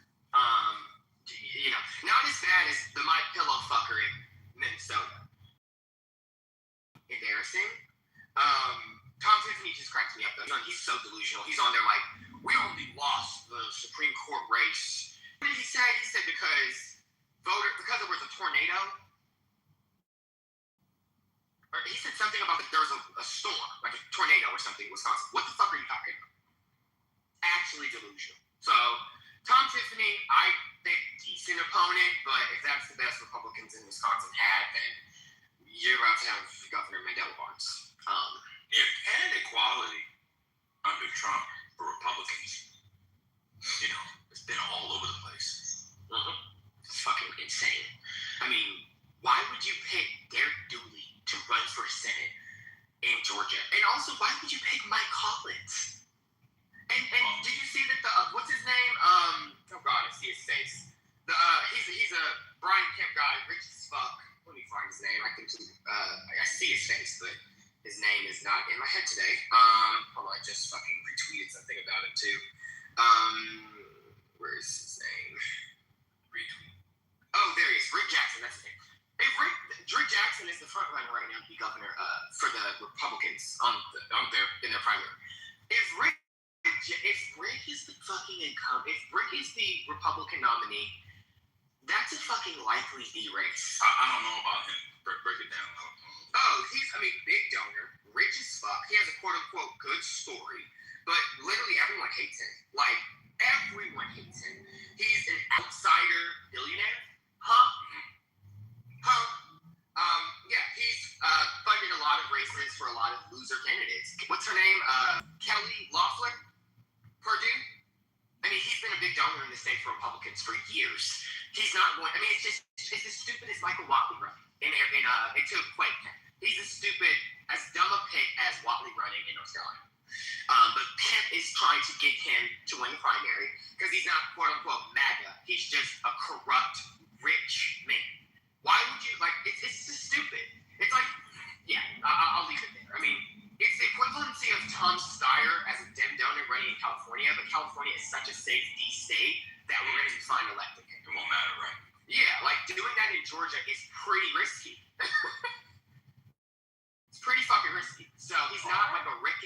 Not as bad as the My Pillow fucker in Minnesota. Embarrassing. Tom Tiffany just cracks me up though. He's so delusional. He's on there like, we only lost the Supreme Court race. What did he say? He said because there was a tornado. Or he said something about there was a storm, like a tornado or something in Wisconsin. What the fuck are you talking about? Actually delusional. So, Tom Tiffany, I think decent opponent, but if that's the best Republicans in Wisconsin had, then you're about to have Governor Mandela Barnes. And equality under Trump for Republicans, it's been all over the place. It's fucking insane. I mean, why would you pick Derek Dooley to run for Senate in Georgia? And also, why would you pick Mike Collins? And did you see that what's his name? Oh God, I see his face. He's a Brian Kemp guy, rich as fuck. Let me find his name. I see his face, but his name is not in my head today. Hold on, I just fucking retweeted something about it too. Where is his name? Retweet. Oh, there he is. Rick Jackson. That's his name. If Rick Jackson is the front runner right now to be governor for the Republicans in their primary. If Rick is the fucking incumbent, if Rick is the Republican nominee, that's a fucking likely D race. I don't know about him. Break it down. Oh, big donor, rich as fuck. He has a quote unquote good story, but literally everyone hates him. Like, everyone hates him. He's an outsider billionaire. Yeah, he's funded a lot of races for a lot of loser candidates. What's her name? Kelly Loeffler? Purdue? I mean, he's been a big donor in the state for Republicans for years. He's not going. I mean, it's as stupid as Michael Watley running to Quake. He's as dumb a pick as Watley running in North Carolina. But Kemp is trying to get him to win the primary because he's not quote unquote MAGA. He's just a corrupt, rich man. Why would you it's just stupid?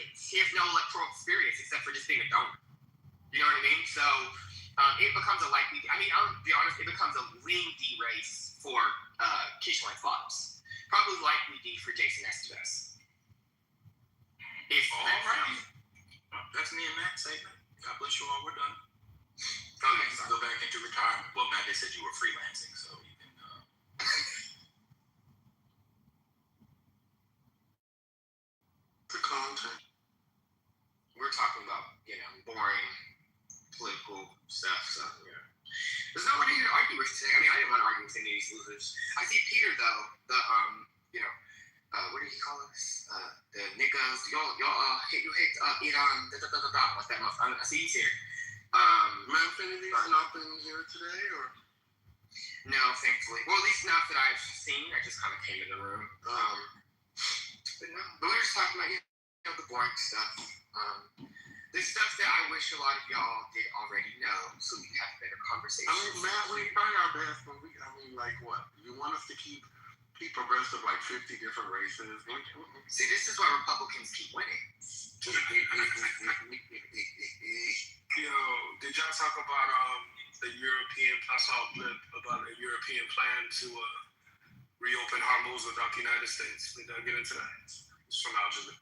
delegates. He has no electoral experience except for just being a donor. You know what I mean? So it becomes a likely. I mean, I'll be honest. It becomes a lean D race for Keishwan Fox. Probably likely D for Jason Estevez. All right. That's me and Matt's segment. God bless you all. We're done. Oh, yes. Go back into retirement. Well, Matt, they said you were freelancing, so you can. The content. We're talking about, boring political stuff. So, there's no one here to argue with today. I mean, I didn't want to argue with any of these losers. I see Peter though. What did he call us? The niggas. Y'all hate Iran. What's that? I see he's here. Manfinity's not been here today, or? No, thankfully. Well, at least not that I've seen. I just kind of came in the room. But we were just talking about the boring stuff. The stuff that I wish a lot of y'all did already know, so we have better conversations. I mean, Matt, we try our best, but like what? You want us to keep abreast of like 50 different races? See, this is why Republicans keep winning. Yo, did y'all talk about the European? I saw a clip about a European plan to reopen Hormuz without the United States. Did y'all get into that? It's from Al Jazeera.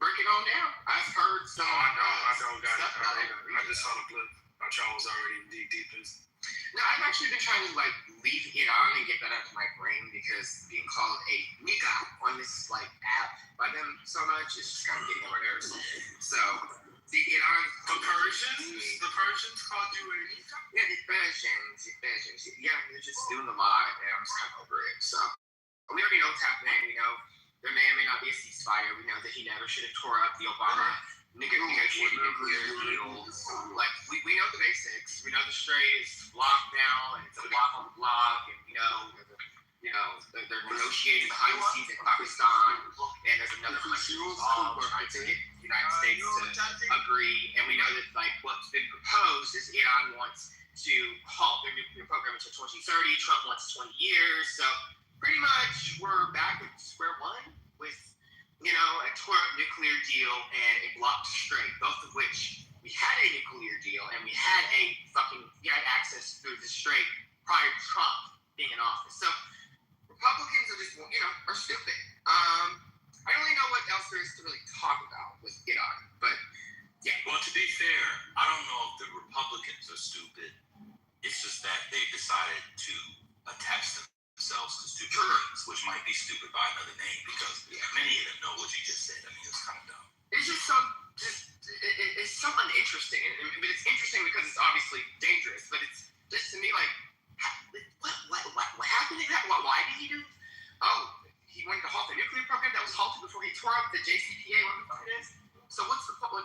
Break it on down. I've heard some. I don't got it. I just saw the clip. I thought y'all was already deep in. No, I've actually been trying to leave Iran and get that out of my brain because being called a nigga on this app by them so much is just kind of getting on my nerves. So the Persians called you a nigga? Yeah, the Persians. Yeah, they're just doing a lot, and I'm just kind of over it. So we already know what's happening. We know there may or may not be a ceasefire. We know that he never should have tore up the Obama negotiated nuclear deal. We know the basics. We know the Strait is locked now, and it's a block on the block, and we know they're negotiating behind the scenes in Pakistan, and there's another country involved trying to get the United States to agree. And we know that what's been proposed is Iran wants to halt their nuclear program until 2030. Trump wants 20 years. So pretty much we're back at square one with a tore up nuclear deal and a blocked strait, both of which we had a nuclear deal and we had access through the strait prior to Trump being in office. So Republicans are just are stupid. I don't really know what else there is to really talk about with Iran, but yeah. Well, to be fair, I don't know if the Republicans are stupid. It's just that they decided to attach themselves to stupid things, which might be stupid by another name because many of them know what you just said. I mean, it's kind of dumb. It's just it's so uninteresting. But it's interesting because it's obviously dangerous. But it's just to me what happened to that? Why did he do? Oh, he wanted to halt the nuclear program that was halted before he tore up the JCPA. What the fuck it is? So what's the what?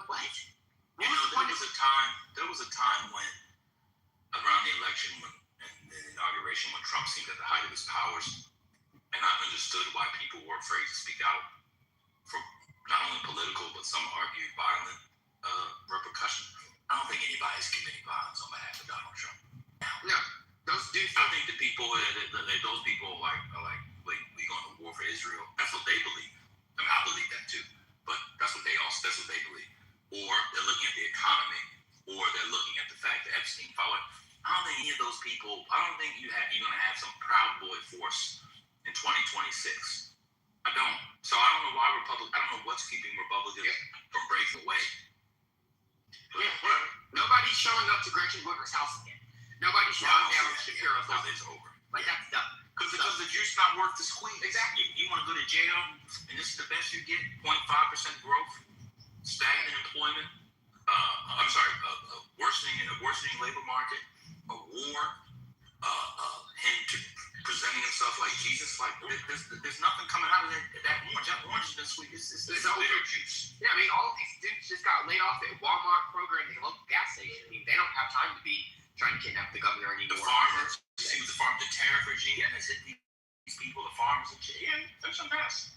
There was a time when around the election and the inauguration when Trump seemed at the height of his powers, and I understood why people were afraid to speak out for not only political but some argued violent repercustions. I don't think anybody's committing violence on behalf of Donald Trump. No, those dudes. I think the people those people are like we going to war for Israel. That's what they believe. I mean, I believe that too, but that's what they believe. Or they're looking at the economy, or they're looking at the fact that Epstein followed. I don't think any of those people. I don't think you're going to have some Proud Boy force in 2026. I don't. So I don't know why I don't know what's keeping Republicans from breaking away. Nobody's showing up to Gretchen Whitmer's house again. Nobody's showing down to Shapiro's house. It's over. That's dumb. Because the juice not worth the squeeze. Exactly. You want to go to jail, and this is the best you get. 0.5% growth, stagnant employment. Worsening labor market, a war, him presenting himself like Jesus. Like there's nothing coming out of that orange. That orange has been sweet. It's bitter juice. Yeah, I mean, all of these dudes just got laid off at Walmart, Kroger, and the local gas station. I mean, they don't have time to be trying to kidnap the governor anymore. The farmers, see with the tariff regime, has hit these people, the farmers and shit. Yeah, that's a mess.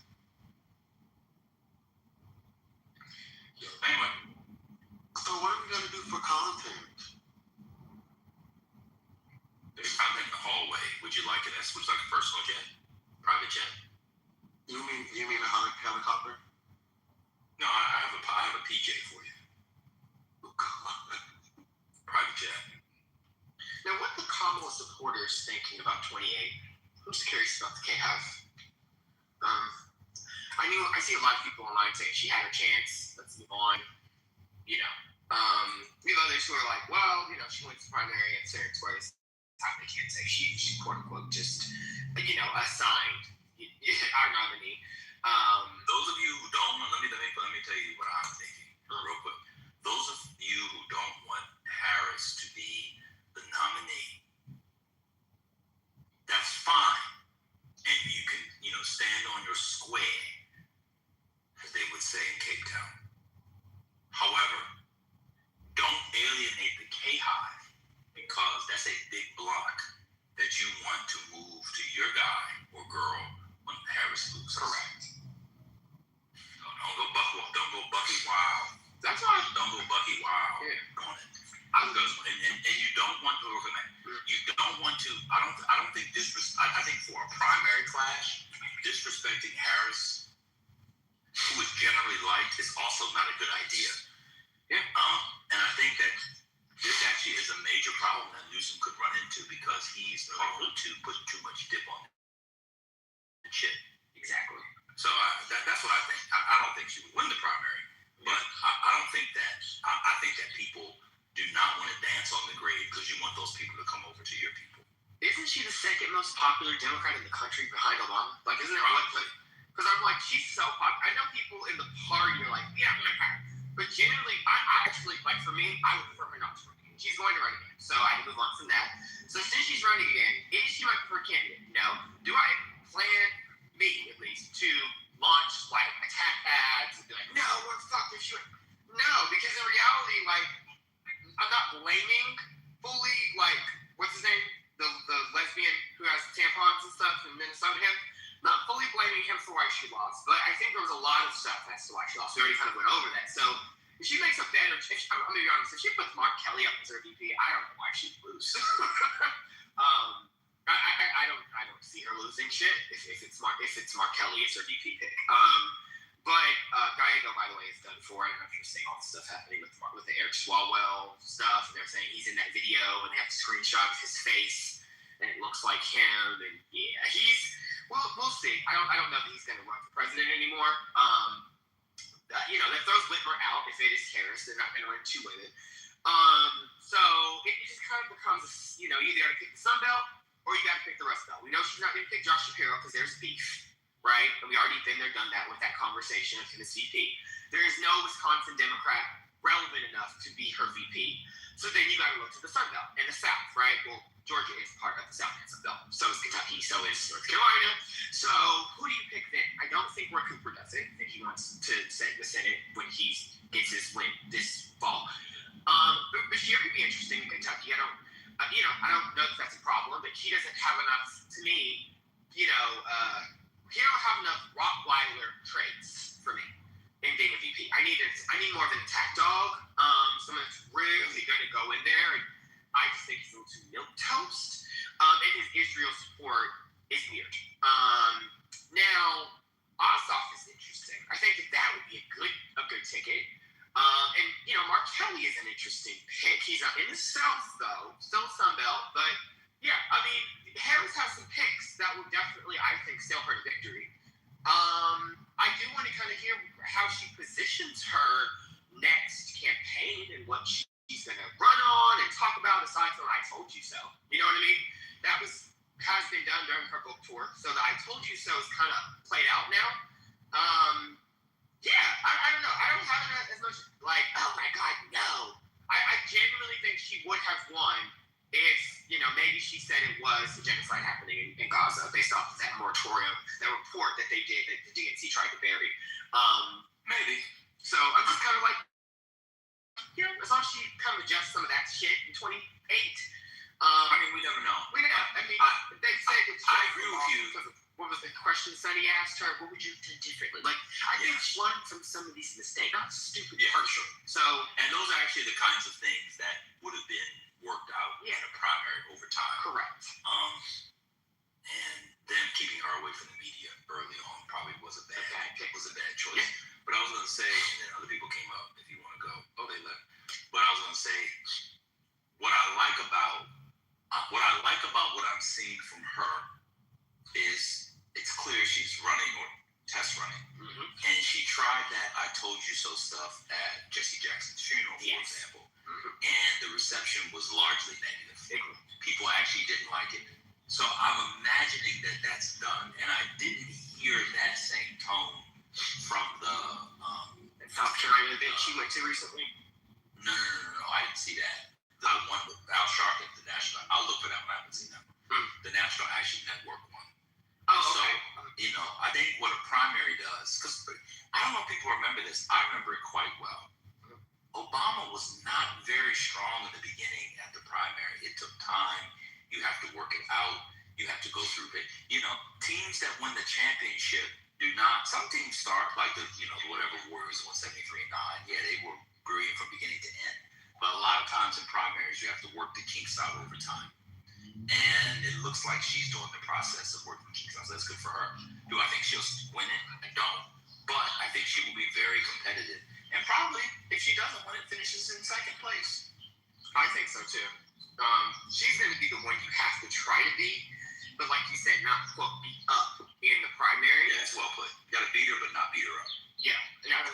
Anyway. So what are we gonna do for content? There's content in the hallway. Would you like it? Would you like a personal jet? Private jet? You mean a helicopter? No, I have a voters thinking about 28? I'm just curious about the K-House. I see a lot of people online saying she had her chance. Let's move on. We have others who are like, well, she wins the primary and territory. They can't say she quote unquote just assigned our nominee. Those of you who don't want, let me tell you what I'm thinking real quick. Those of you who don't want Harris to be the nominee, that's fine, and you can stand on your square, as they would say in Cape Town. However, don't alienate the K-Hive, because that's a big block that you want to move to your guy or girl when Harris loses. Correct. Don't go Bucky Wild. That's right. Don't go Bucky Wild on it. And you don't want to recommend. You don't want to. I don't think I think for a primary clash, disrespecting Harris, who is generally liked, is also not a good idea. Yeah. And I think that this actually is a major problem that Newsom could run into, because he's prone to put too much dip on the chip. Exactly. So that's what I think. I don't think she would win the primary, but I don't think that. I think that people do not want to dance on the grave because you want those people to come over to your people. Isn't she the second most popular Democrat in the country behind Obama? Like, isn't it right? Because I'm like, she's so popular. I know people in the party are like, yeah, but generally, I actually, like, for me, I would prefer her not to run again. She's going to run again, so I had to move on from that. So since she's running again, is she my preferred candidate? No. Do I plan, me at least, to launch like attack ads and be like, no, what the fuck if she? No, because in reality, like, I'm not blaming fully, like, what's his name, the lesbian who has tampons and stuff in Minnesota. Not fully blaming him for why she lost, but I think there was a lot of stuff as to why she lost. We already kind of went over that. So if she makes a better, I'm gonna be honest, if she puts Mark Kelly up as her VP, I don't know why she'd lose. I don't see her losing shit if it's Mark Kelly as her VP pick. But Gallego, by the way, is done for. I don't know if you're seeing all the stuff happening with the Eric Swalwell stuff, and they're saying he's in that video, and they have a screenshot of his face, and it looks like him, and yeah, we'll see. I don't know that he's going to run for president anymore. That throws Whitmer out. If it is Harris, they're not going to run two with it. So it just kind of becomes, you either got to pick the Sun Belt or you got to pick the Rust Belt. We know she's not going to pick Josh Shapiro because there's beef, right? And we already been there, done that with that conversation of him as VP. There is no Wisconsin Democrat relevant enough to be her VP. So then you got to look to the Sun Belt and the South, right? Well, Georgia is part of the South Sun Belt. So is Kentucky. So is North Carolina. So who do you pick then? I don't think Roy Cooper does it. I think he wants to set the Senate when he gets his win this fall. But here could be interesting in Kentucky. I don't know if that's a problem, but he doesn't have enough, to me, he don't have enough Rottweiler traits for me in being a VP. I need more of an attack dog, someone that's really going to go in there. And I just think he's a little too milquetoast. And his Israel support is weird. Now, Ossoff is interesting. I think that would be a good ticket. And Mark Kelly is an interesting pick. He's not in the South though, still Sun Belt, but yeah, I mean, Harris has some picks that will definitely, I think, sail her to victory. I do want to kind of hear how she positions her next campaign and what she's going to run on and talk about aside from I told you so. You know what I mean? That has been done during her book tour, so the I told you so is kind of played out now. Yeah, I don't know. I don't have as much like, oh my God, no. I genuinely think she would have won if, maybe she said it was a genocide happening in Gaza based off of that moratorium, that report that they did that the DNC tried to bury. Maybe. So I'm just kind of like, as long as she kind of adjusts some of that shit in 28. We never know. They said it's I agree with you. What was the question Sonny asked her? What would you do differently? Like, I think she learned from some of these mistakes. Not stupid, for sure. So, and those are actually the kinds of things that would have been worked out in a primary over time. Correct. And then keeping her away from the media early on probably was a bad choice. Yeah. But I was going to say, and then other people came up, if you want to go. Oh, they left. But I was going to say, what I like about about what I'm seeing from her is it's clear she's running or test running. And she tried that I told you so stuff at Jesse Jackson's funeral, for example. And the reception was largely negative. People actually didn't like it. So I'm imagining that that's done. And I didn't hear that same tone from the South Carolina event she went to recently. No, I didn't see that. The one with Al Sharpton, the national. I'll look for that one. I haven't seen that one. The National Action Network one. So, I think what a primary does, because I don't know if people remember this. I remember it quite well. Obama was not very strong in the beginning at the primary. It took time. You have to work it out. You have to go through it. Teams that win the championship do not. Some teams start like whatever Warriors 173-9. Yeah, they were brilliant from beginning to end. But a lot of times in primaries, you have to work the kinks out over time. And it looks like she's doing the process of working the kinks out. So that's good for her. Do I think she'll win it? I don't. But I think she will be very competitive. And probably, if she doesn't win it, finishes in second place. I think so too. She's going to be the one you have to try to beat. But like you said, not quote beat up in the primary. Yeah, that's well put. You got to beat her, but not beat her up. Yeah. Beat it up.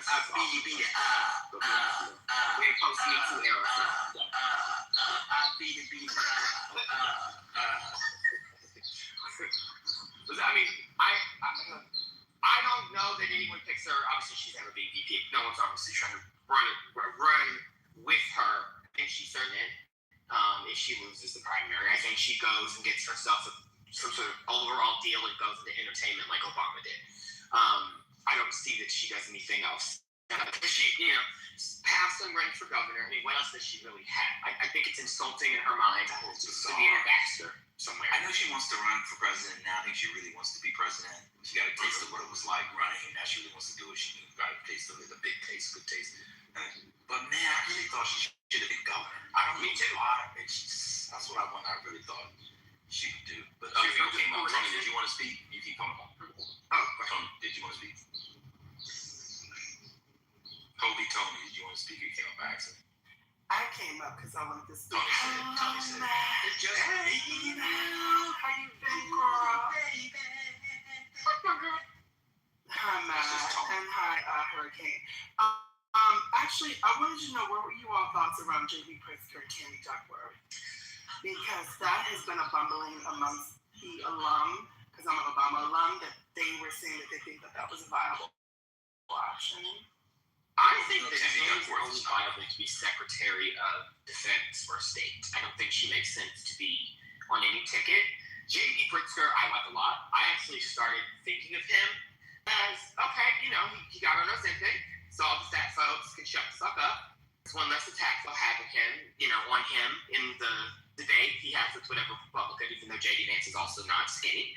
We're post Me Too era. Beat it up. I mean, I don't know that anyone picks her. Obviously, she's never been VP. No one's obviously trying to run with her. I think she's certain if she loses the primary. I think she goes and gets herself some sort of overall deal and goes into entertainment like Obama did. I don't see that she does anything else. She, passed and ran for governor. I mean, what else does she really have? I think it's insulting in her mind to be an ambassador somewhere. I know she wants to run for president now. I think she really wants to be president. She got a taste of what it was like running. Now she really wants to do it. She got a taste of it, a big taste, good taste. But man, I really thought she should have been governor. I don't know why. That's what I really thought she would do. But other people came on. Tony, did you want to speak? You keep coming on. Tony, did you want to speak? Tony, did you want to speak? You came up by accident. I came up because I wanted to speak. Tony said. It's just how you been, girl? Hi, Matt, and hi, Hurricane. Actually, I wanted to know, what were you all thoughts around J.B. Pritzker and Tammy Duckworth? Because that has been a bumbling amongst the alum, because I'm an Obama alum, that they were saying that they think that was a viable option. I think that Tammy Duckworth is viable to be Secretary of Defense for a state. I don't think she makes sense to be on any ticket. J.B. Pritzker, I like a lot. I actually started thinking of him as, okay, he got on Ozempic, so all the fat folks can shut the fuck up. It's one less attack they'll have on him in the debate he has with whatever Republican, even though J.D. Vance is also not skinny.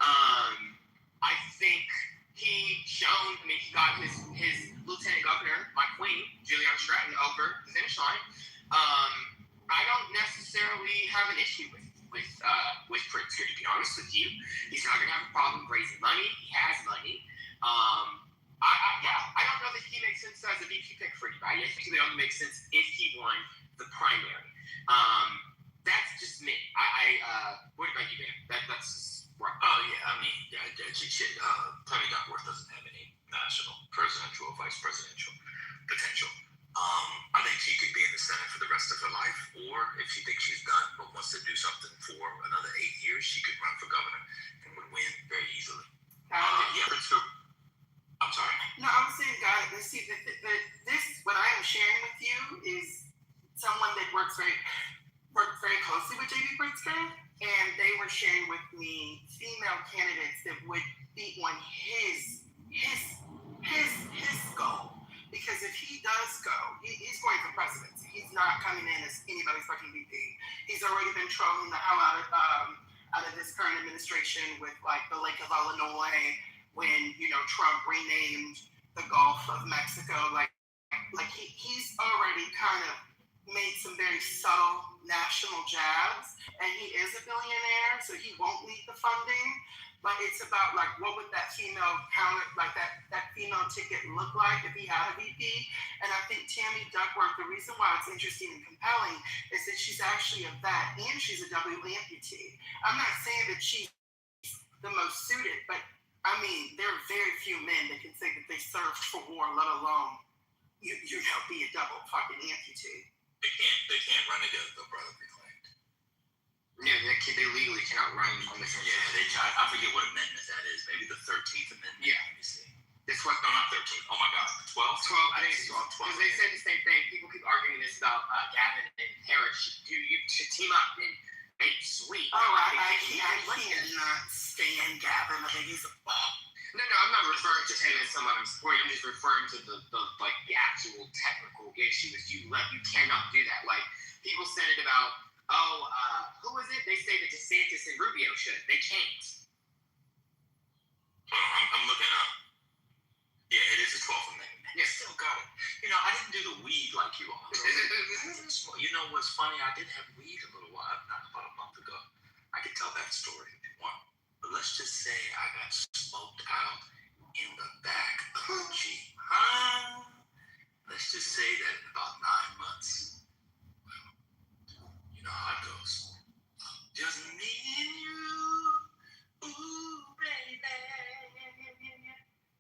I think he got his lieutenant governor, my queen, Juliana Stratton, over the finish line. I don't necessarily have an issue with Pritzker, to be honest with you. He's not going to have a problem raising money. He has money. I don't know that he makes sense as a VP pick for anybody. I think it only makes sense if he won the primary. That's just me. What about you, man? That's just right. Oh yeah, I mean, Tammy Duckworth doesn't have any national, presidential, or vice presidential potential. I think she could be in the Senate for the rest of her life, or if she thinks she's done but wants to do something for another 8 years, she could run for governor and would win very easily. I'm sorry? No, I'm saying, guys, see, this, what I am sharing with you is someone that worked very closely with J.B. Pritzker, and they were sharing with me female candidates that would be on his goal. Because if he does go, he's going for presidency. He's not coming in as anybody's fucking VP. He's already been trolling the hell out of this current administration with like the Lake of Illinois when Trump renamed the Gulf of Mexico. Like he's already kind of made some very subtle national jabs, and he is a billionaire, so he won't need the funding. but it's about like what would that female counter, like that female ticket look like if he had a VP. And I think Tammy Duckworth, the reason why it's interesting and compelling is that she's actually a vet and she's a W amputee. I'm not saying that she's the most suited, but I mean, there are very few men that can say that they served for war, let alone you know, be a double fucking amputee. They can't run against the brother they claimed. Yeah, they legally cannot run on the same. Yeah, I forget what amendment that is. Maybe the 13th Amendment. Yeah. Let me see. This was No, not 13th. Oh my God, 12th. 12. I think it's 12. Because they said the same thing. People keep arguing this about Gavin and Harris. You should team up and make it sweet. Oh, I cannot stand Gavin. I think he's a bum. No, I'm not referring to him as someone I'm supporting. I'm just referring to the actual technical issue. Is you cannot do that. Like people said it about who was it? They say that DeSantis and Rubio should. They can't. I'm looking up. Yeah, it is the 12th Amendment. Yeah, still got it. You know, I didn't do the weed like you all. You know what's funny? I did have weed a little while, about a month ago. I could tell that story if you want. But let's just say I got smoked out in the back of the Jeep. Let's just say that in about 9 months, well, you know how it goes. Just me and you, ooh, baby.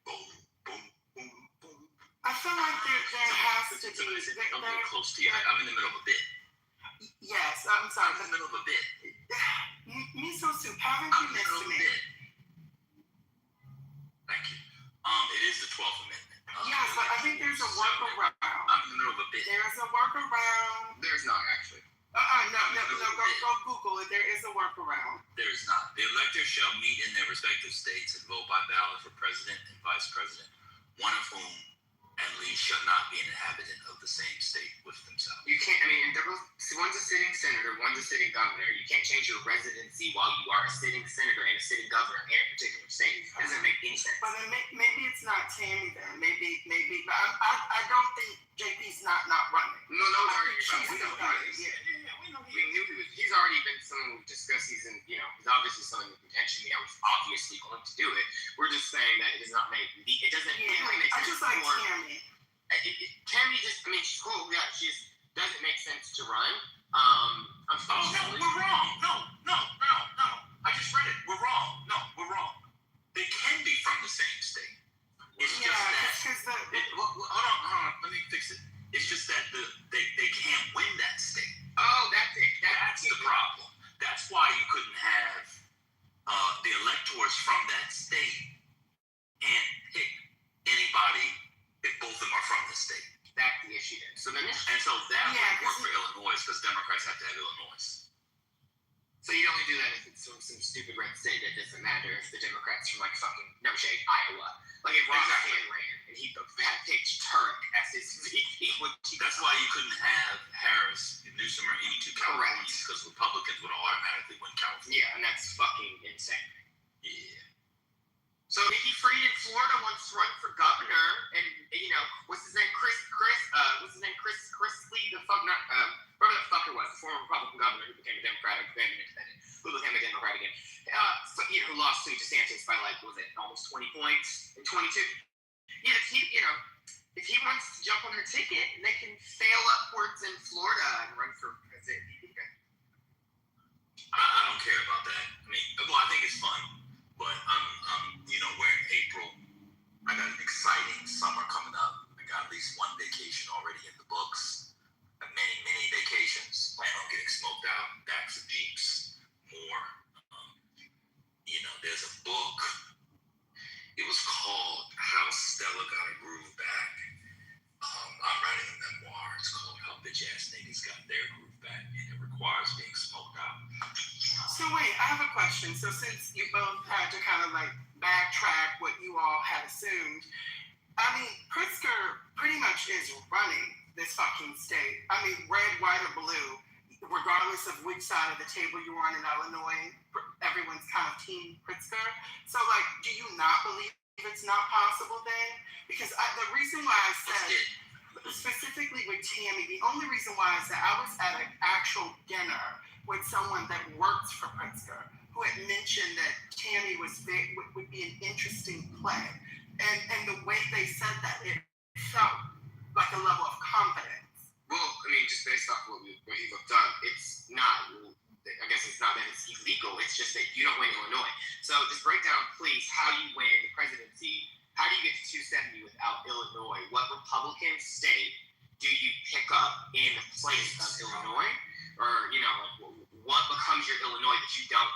Boom, boom, boom, boom. I feel like there has to be. I'm getting close to you. I'm in the middle of a bit. Yes, I'm sorry. I'm in the middle of a bit. Miso soup, haven't you missed me? Thank you. It is the 12th Amendment. Yes, but I think there's a workaround. I'm in the middle of a bit. There's a workaround. There's not actually. No, go Google it. There is a workaround. There is not. The electors shall meet in their respective states and vote by ballot for president and vice president, one of whom at least shall not be an inhabitant of the same state with themselves. You can't, one's a sitting senator, one's a sitting governor. You can't change your residency while you are a sitting senator and a sitting governor in a particular state. It doesn't make any sense. But then maybe it's not Tammy then. Maybe. But I don't think JP's not running. No, we know he is. We knew he's already been someone we've discussed. He's obviously someone with contention. He was obviously going to do it. We're just saying that it does not make it doesn't really make sense. I just like Tammy. Tammy she's cool. Yeah, she just doesn't make sense to run. Unfortunately. No, we're wrong. No. I just read it. We're wrong. No, we're wrong. They can be from the same state. It's just that. Hold on. Let me fix it. It's just that they can't win that state. Oh, that's it. That's the problem. That's why you couldn't have the electors from that state and pick anybody if both of them are from the state. That's the issue then. So that would work for Illinois because Democrats have to have Illinois. So you'd only do that if it's from some stupid red state that doesn't matter if the Democrats from no shade, Iowa. Like if Ross Kane ran and he picked Turk as his VP. That's why you couldn't have Harris, Newsom, or any two Californians because Republicans would automatically win California. Yeah, and that's fucking insane. Yeah. So Nikki Fried in Florida wants to run for governor, and what's his name? Chris Lee, the fuck not whoever the fucker was, the former Republican governor who became a Democrat, became a Democrat again. Who lost to DeSantis by almost 20 points in 22. Yeah, if he wants to jump on her ticket, they can sail upwards in Florida and run for president. I don't care about that. I think it's fun, but we're in April. I got an exciting summer coming up. I got at least one vacation already in the books. Many vacations. Plan on getting smoked out, backs of Jeeps, more. There's a book. It was called How Stella Got a Groove Back. I'm writing a memoir. It's called How Bitch Ass Niggas Got Their Groove Back, and it requires being smoked out. So wait, I have a question. So since you both had to kind of backtrack what you all had assumed, Pritzker pretty much is running this fucking state. Red, white, or blue, regardless of which side of the table you're on in Illinois, everyone's kind of team Pritzker. So do you not believe it's not possible then? Because the reason why I said, specifically with Tammy, the only reason why is that I was at an actual dinner with someone that works for Pritzker, who who had mentioned that Tammy would be an interesting play, and the way they said that, it felt like a level of confidence. Well, I mean, just based off what he looked up, it's not. I guess it's not that it's illegal. It's just that you don't win Illinois. So just break down, please, how you win the presidency. How do you get to 270 without Illinois? What Republican state do you pick up in place of Illinois? Or, what becomes your Illinois that you don't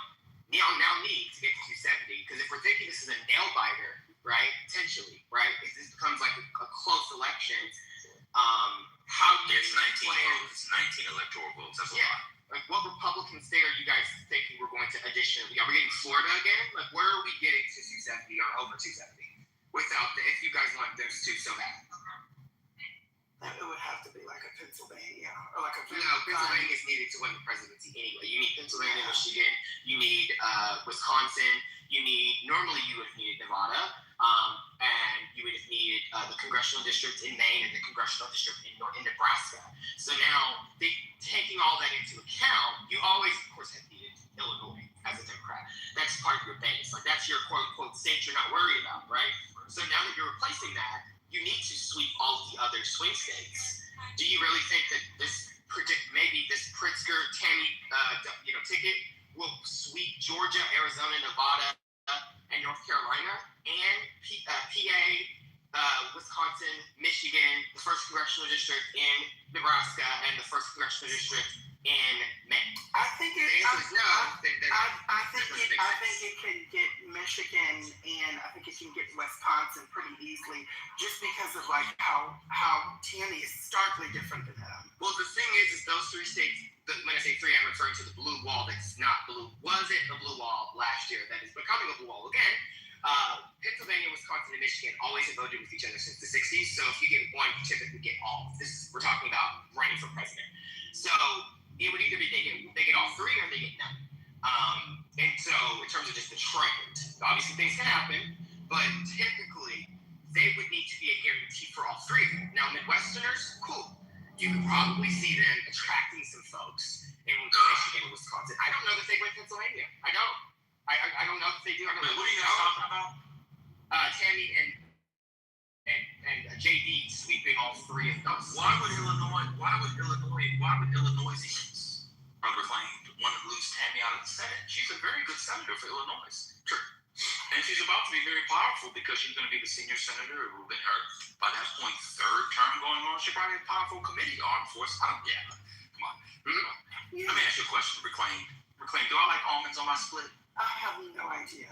now need to get to 270? Because if we're thinking this is a nail biter, right, potentially, right, if this becomes like a close election, how do There's 19 votes, 19 electoral votes. That's a lot. Like, what Republican state are you guys thinking we're going to additionally? Are we getting Florida again? Like, where are we getting to 270 or over 270 without if you guys want those two so bad? It would have to be like a Pennsylvania or like a. No, Pennsylvania is needed to win the presidency anyway. You need Pennsylvania, Michigan. You need Wisconsin. Normally you would have needed Nevada, and you would have needed the congressional district in Maine and the congressional district in Nebraska. So now, taking all that into account, you always, of course, have needed Illinois as a Democrat. That's part of your base. Like, that's your quote-unquote state you're not worried about, right? So now that you're replacing that, you need to sweep all of the other swing states. Do you really think that maybe this Pritzker-Tammy ticket will sweep Georgia, Arizona, Nevada, and North Carolina, and PA, Wisconsin, Michigan, the 1st Congressional District in Nebraska, and the 1st Congressional District in Maine? I think it. The answer is no. I think it can get Michigan, and I think it can get Wisconsin pretty easily, just because of like how Tammy is starkly different than them. Well, the thing is those three states. When I say three, I'm referring to the blue wall that's not blue. Was it a blue wall last year that is becoming a blue wall again? Pennsylvania, Wisconsin, and Michigan always have voted with each other since the 60s. So if you get one, you typically get all. We're talking about running for president. So it would either be they get all three or they get none. And so in terms of just the trend, obviously things can happen, but typically they would need to be a guarantee for all three of them. Now, Midwesterners, cool. You could probably see them attracting some folks in Michigan and Wisconsin. I don't know that they win Pennsylvania. I don't. I don't know if they do. I don't know. What are you guys talking about? Tammy and JD sweeping all three of those. Why would Illinoisians, Brother Claimed, want to lose Tammy out of the Senate? She's a very good senator for Illinois. True. And she's about to be very powerful because she's going to be the senior senator who in her, by that point, 3rd term going on. She's probably a powerful committee, armed forces. Come on. Let me ask you a question, Reclaimed. Do I like almonds on my split? I have no idea.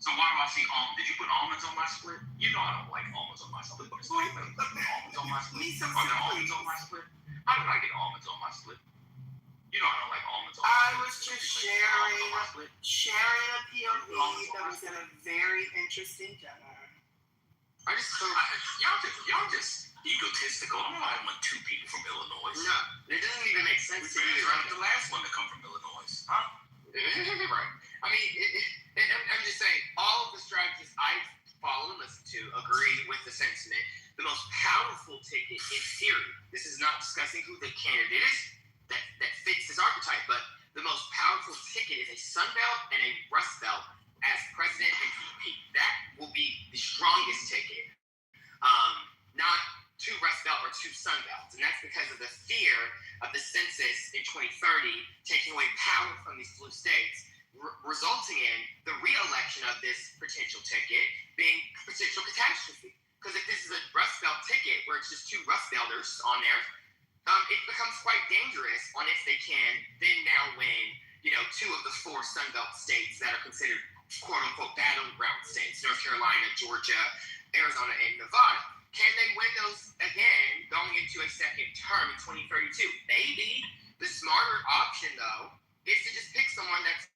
So why do I see almonds? Did you put almonds on my split? You know I don't like almonds on my split. Almonds on my split? Are there almonds on my split? How did I get almonds on my split? You know I don't like almonds on my split. I was just sharing a POV that was in a very interesting dinner. Y'all just egotistical. I don't know I want 2 people from Illinois. No, it doesn't even make sense to me. The last one to come from Illinois. Huh? Right. I mean, I'm just saying, all of the strategists I follow and listen to agree with the sentiment. The most powerful ticket in theory, this is not discussing who the candidate is that fits this archetype, but the most powerful ticket is a Sun Belt and a Rust Belt as president and VP. That will be the strongest ticket. Not 2 Rust Belt or 2 Sun Belts. And that's because of the fear of the census in 2030 taking away power from these blue states, resulting in the re-election of this potential ticket being potential catastrophe. Because if this is a Rust Belt ticket where it's just 2 Rust Belters on there, it becomes quite dangerous on if they can then now win, 2 of the 4 Sun Belt states that are considered quote-unquote battleground states, North Carolina, Georgia, Arizona, and Nevada. Can they win those again going into a second term in 2032? Maybe. The smarter option, though, is to just pick someone that's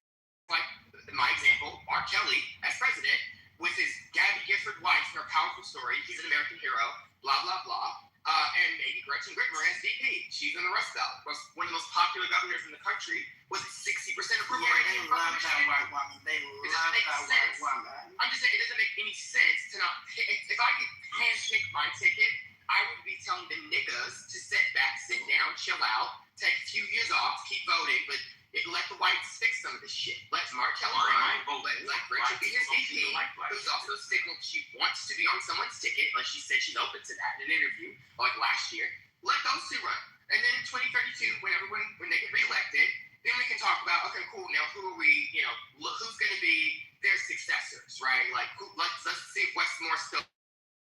like, my example, Mark Kelly as president, with his Gabby Gifford wife and her powerful story. He's an American hero, blah, blah, blah. And maybe Gretchen Whitmer as VP. She's in the Rust Belt. Was one of the most popular governors in the country. Was it 60% approval rating? They love that white woman. They love that white woman. I'm just saying, it doesn't make any sense to not pick. If I could handpick my ticket, I would be telling the niggas to sit back, sit down, chill out, take a few years off, keep voting. But if let the whites fix some of this shit. Let Mark Kelly run. Let Rachel be his VP, who's also signaled she wants to be on someone's ticket. Like she said, she's open to that in an interview, like last year. Let those two run. And then in 2032, when they get reelected, then we can talk about, okay, cool, now who are we, who's going to be their successors, right? Like, let's see if Westmore's still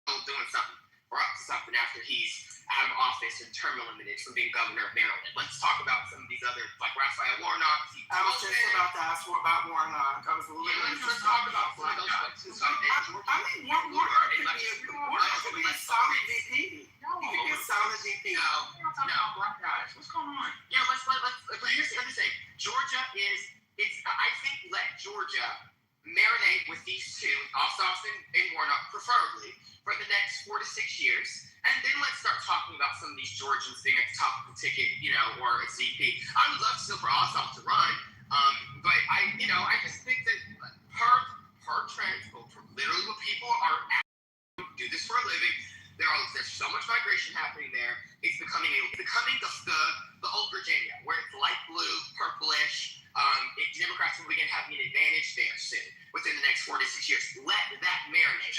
doing something or up to something after he's out of office and term limited from being governor of Maryland. Let's talk about some of these other, like Raphael Warnock. I was just about to ask about Warnock. I was literally let's talk about some of those folks. I mean, Warnock could be a solid VP. He could be a solid VP. No, black guys. What's going on? Yeah, let's. But here's the other thing. Georgia I think let Georgia marinate with these two, Ossoff and Warnock, preferably, for the next 4 to 6 years. And then let's start talking about some of these Georgians being at the top of the ticket, or a VP. I would love still for Ossoff to run, but I just think that her trends, literally what people are do this for a living. There's so much migration happening there. It's becoming the old Virginia, where it's light blue, purplish. Democrats will begin having an advantage there soon within the next 4 to 6 years. Let that marinate.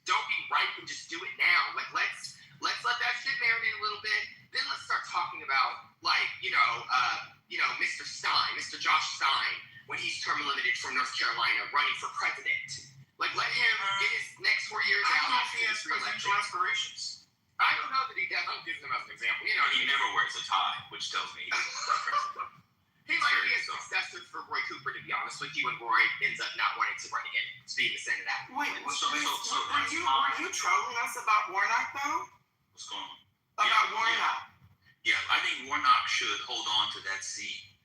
Don't be ripe and just do it now. Like let's let that shit marinate a little bit. Then let's start talking about Mr. Stein, Mr. Josh Stein, when he's term limited from North Carolina, running for president. Like let him get his next 4 years out. I don't know if he has presidential aspirations. I don't know that he does. I'm giving him as an example. He never wears a tie, which tells me he's president. He might be a successor for Roy Cooper, to be honest with you, when Roy ends up not wanting to run again, to be the Senate that. Wait, were you trolling us about Warnock, though? What's going on? About Warnock. Yeah, I think Warnock should hold on to that seat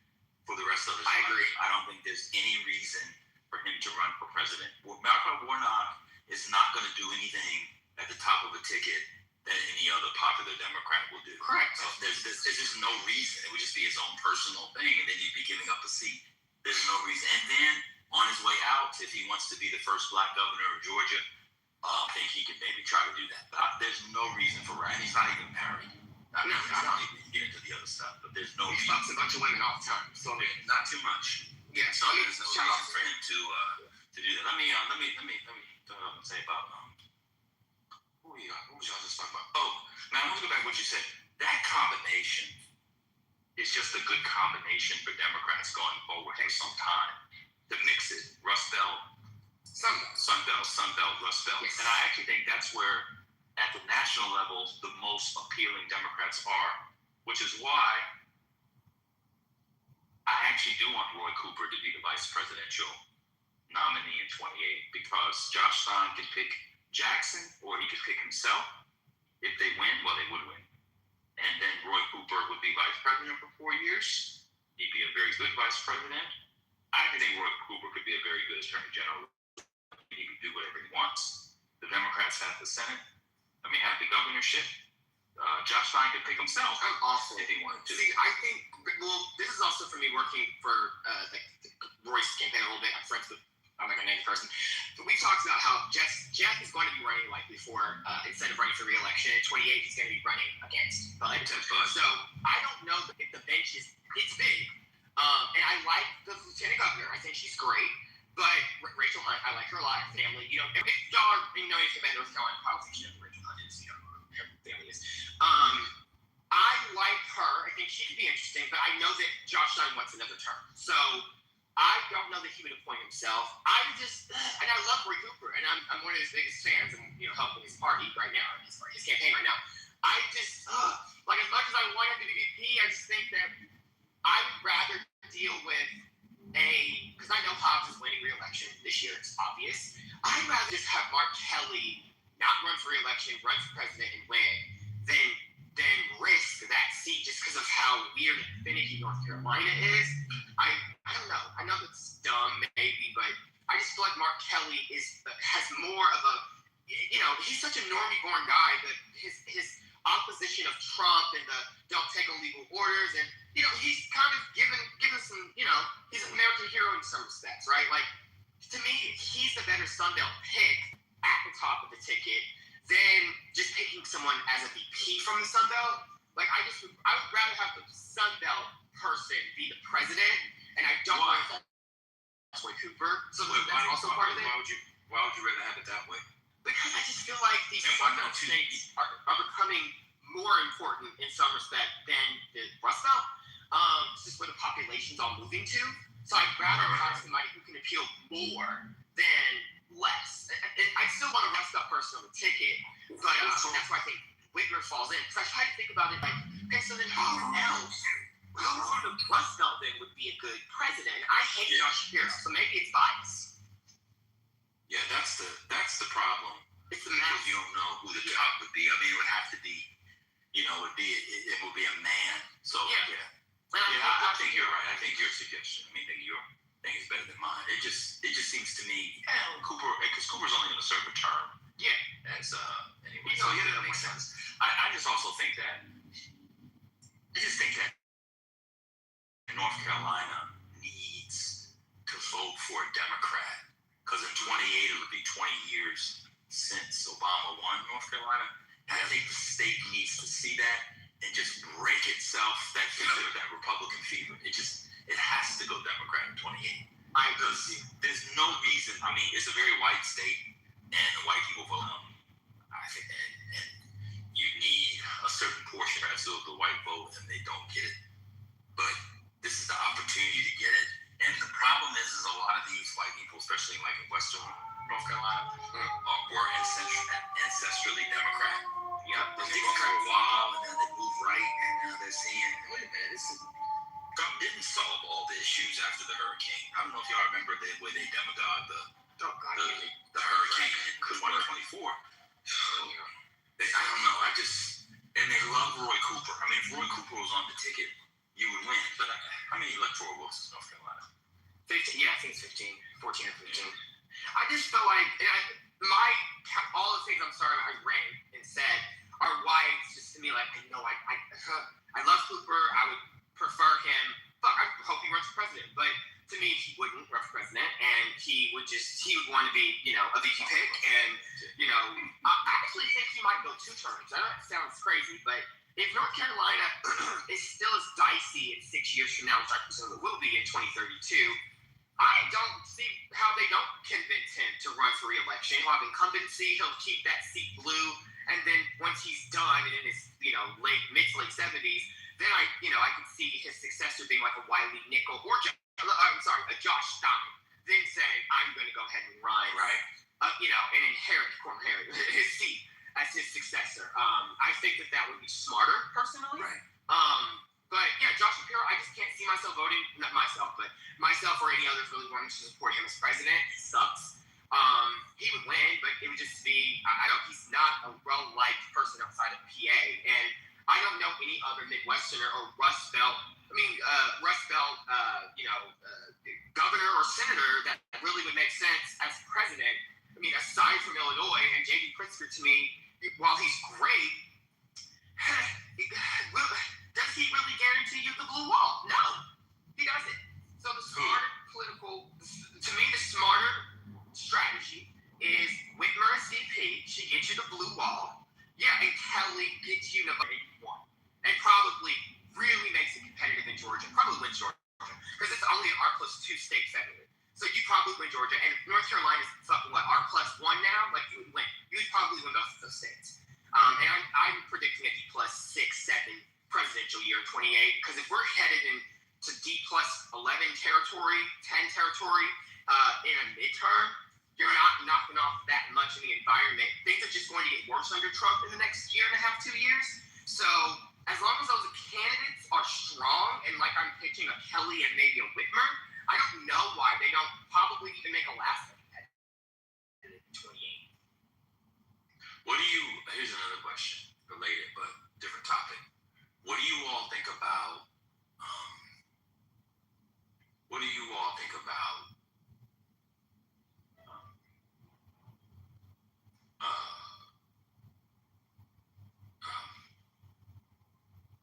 for the rest of his life. I agree. I don't think there's any reason for him to run for president. Malcolm Warnock is not going to do anything at the top of a ticket that any other popular Democrat will do. Correct. So there's just no reason. It would just be his own personal thing, and then he'd be giving up a seat. There's no reason. And then on his way out, if he wants to be the first black governor of Georgia, I think he could maybe try to do that. But there's no reason for Ryan. He's not even married. I don't even get into the other stuff, but there's no reason. He fucks a bunch of women all the time. So not too much. Yeah. So there's no reason for him to do that. Let me say about what was y'all just talking about? Oh, now I want to go back to what you said. That combination is just a good combination for Democrats going forward for some time. To mix it, Rust Belt, Sun Belt, Rust Belt. Yes. And I actually think that's where, at the national level, the most appealing Democrats are, which is why I actually do want Roy Cooper to be the vice presidential nominee in 28, because Josh Stein can pick Jackson, or he could pick himself. If they win, well, they would win. And then Roy Cooper would be vice president for 4 years. He'd be a very good vice president. I think Roy Cooper could be a very good attorney general. He could do whatever he wants. The Democrats have the Senate. Have the governorship. Josh Stein could pick himself. I'm awful if he wanted to. See, I think, this is also for me working for Roy's campaign a little bit. I'm friends with, I'm not going to name the person. But we talked about how Jeff is going to be running likely for, instead of running for re-election, in 28, he's going to be running against Bud. So I don't know if the bench it's big. And I like the lieutenant governor. I think she's great. But Rachel Hunt, I like her a lot. Her family, if y'all know anything about North Carolina politics, you know who Rachel Hunt is. Her family is. I like her. I think she could be interesting. But I know that Josh Stein wants another term. So I don't know that he would appoint himself. And I love Roy Cooper, and I'm one of his biggest fans, and helping his party right now, his campaign right now. I just like, as much as I want him to be VP, I just think that I would rather deal with because I know Hobbs is winning re-election this year. It's obvious. I'd rather just have Mark Kelly not run for re-election, run for president, and win than risk that seat just because of how weird and finicky North Carolina is. I don't know. I know that's dumb, maybe, but I just feel like Mark Kelly has more of a, he's such a normie-born guy, but his opposition of Trump and the don't take illegal orders, and he's kind of given some, he's an American hero in some respects, right? Like, to me, he's the better Sun Belt pick at the top of the ticket than just picking someone as a VP from the Sun Belt. Like, I would rather have the Sun Belt person be the president, and I don't want that way Cooper. So that's also part of it. Why would you rather have it that way? Because I just feel like these southern states are becoming more important in some respect than the Rust Belt. It's just where the population's all moving to. So I'd rather have somebody who can appeal more than less. And I still want a Rust Belt person on the ticket, but that's why I think Whitmer falls in. Because I try to think about it like, okay, so then who else? Who from the Rust Belt then would be a good president? I hate Josh Shapiro, so maybe it's bias. Yeah, that's the problem. It's the math. You don't know who the top would be. I mean, it would have to be, it would be a man. So yeah. I think you're right. I think your suggestion. I mean, your thing is better than mine. It just seems to me, Cooper, because Cooper's only going to serve a term. Yeah. As anyway. So yeah, that makes sense. I just also think that. North Carolina needs to vote for a Democrat, because in 28 it would be 20 years since Obama won North Carolina. And I think the state needs to see that and just break itself that fever, that Republican fever. It has to go Democrat in 28. Because there's no reason. I mean, it's a very white state, and the white people vote. I think, and you need a certain portion of the white vote, and they don't get it. But this is the opportunity to get it. And the problem is a lot of these white people, especially like in Western North Carolina, were ancestrally Democrat. Yep, they go for a while, and then they move right, and now they're saying, wait a minute, Trump didn't solve all the issues after the hurricane. I don't know if y'all remember the way they demagogued the hurricane in 2024. I don't know. And they love Roy Cooper. I mean, if Roy Cooper was on the ticket, you would win. But how many electoral votes is North Carolina? 15. Yeah, I think it's 15, 14 or 15. I just felt like all the things I ran and said are why it's just to me like I love Cooper. I would prefer him. Fuck, I hope he runs for president. But to me, he wouldn't run for president, and he would want to be a VP pick. And I actually think he might go 2 terms. I know that sounds crazy, but if North Carolina is still as dicey in 6 years from now, which I presume it will be in 2032, I don't see how they don't convince him to run for re-election. He'll have incumbency. He'll keep that seat blue, and then once he's done and in his mid to late 70s, then I can see his successor being like a Wiley Nickel or a Josh Stein. Then saying I'm going to go ahead and run, right? And inherit his seat as his successor. I think that would be smarter, personally. Right. But yeah, Josh Shapiro, I just can't see myself voting, not myself, but myself or any others really wanting to support him as president. He sucks. He would win, but it would just be, he's not a well-liked person outside of PA. And I don't know any other Midwesterner or Rust Belt governor or senator that really would make sense as president. I mean, aside from Illinois and J.B. Pritzker, to me, while he's great, does he really guarantee you the blue wall? No, he doesn't. So the smarter strategy is Whitmer as VP. She gets you the blue wall. Yeah, and Kelly gets you the vote you want. And probably really makes it competitive in Georgia. Probably wins Georgia. Because it's only an R+2 state federally. So you probably win Georgia. And if North Carolina's fucking R+1 now, like you would win. You would probably win both of those states. And I'm predicting a D+6, 7 presidential year in 28. Because if we're headed into D+11 territory, 10 territory in a midterm, you're not knocking off that much in the environment. Things are just going to get worse under Trump in the next year and a half, 2 years. So as long as those candidates are strong, and like I'm pitching a Kelly and maybe a Whitmer, I don't know why they don't probably even make a last in 28. Here's another question, related but different topic. What do you all think about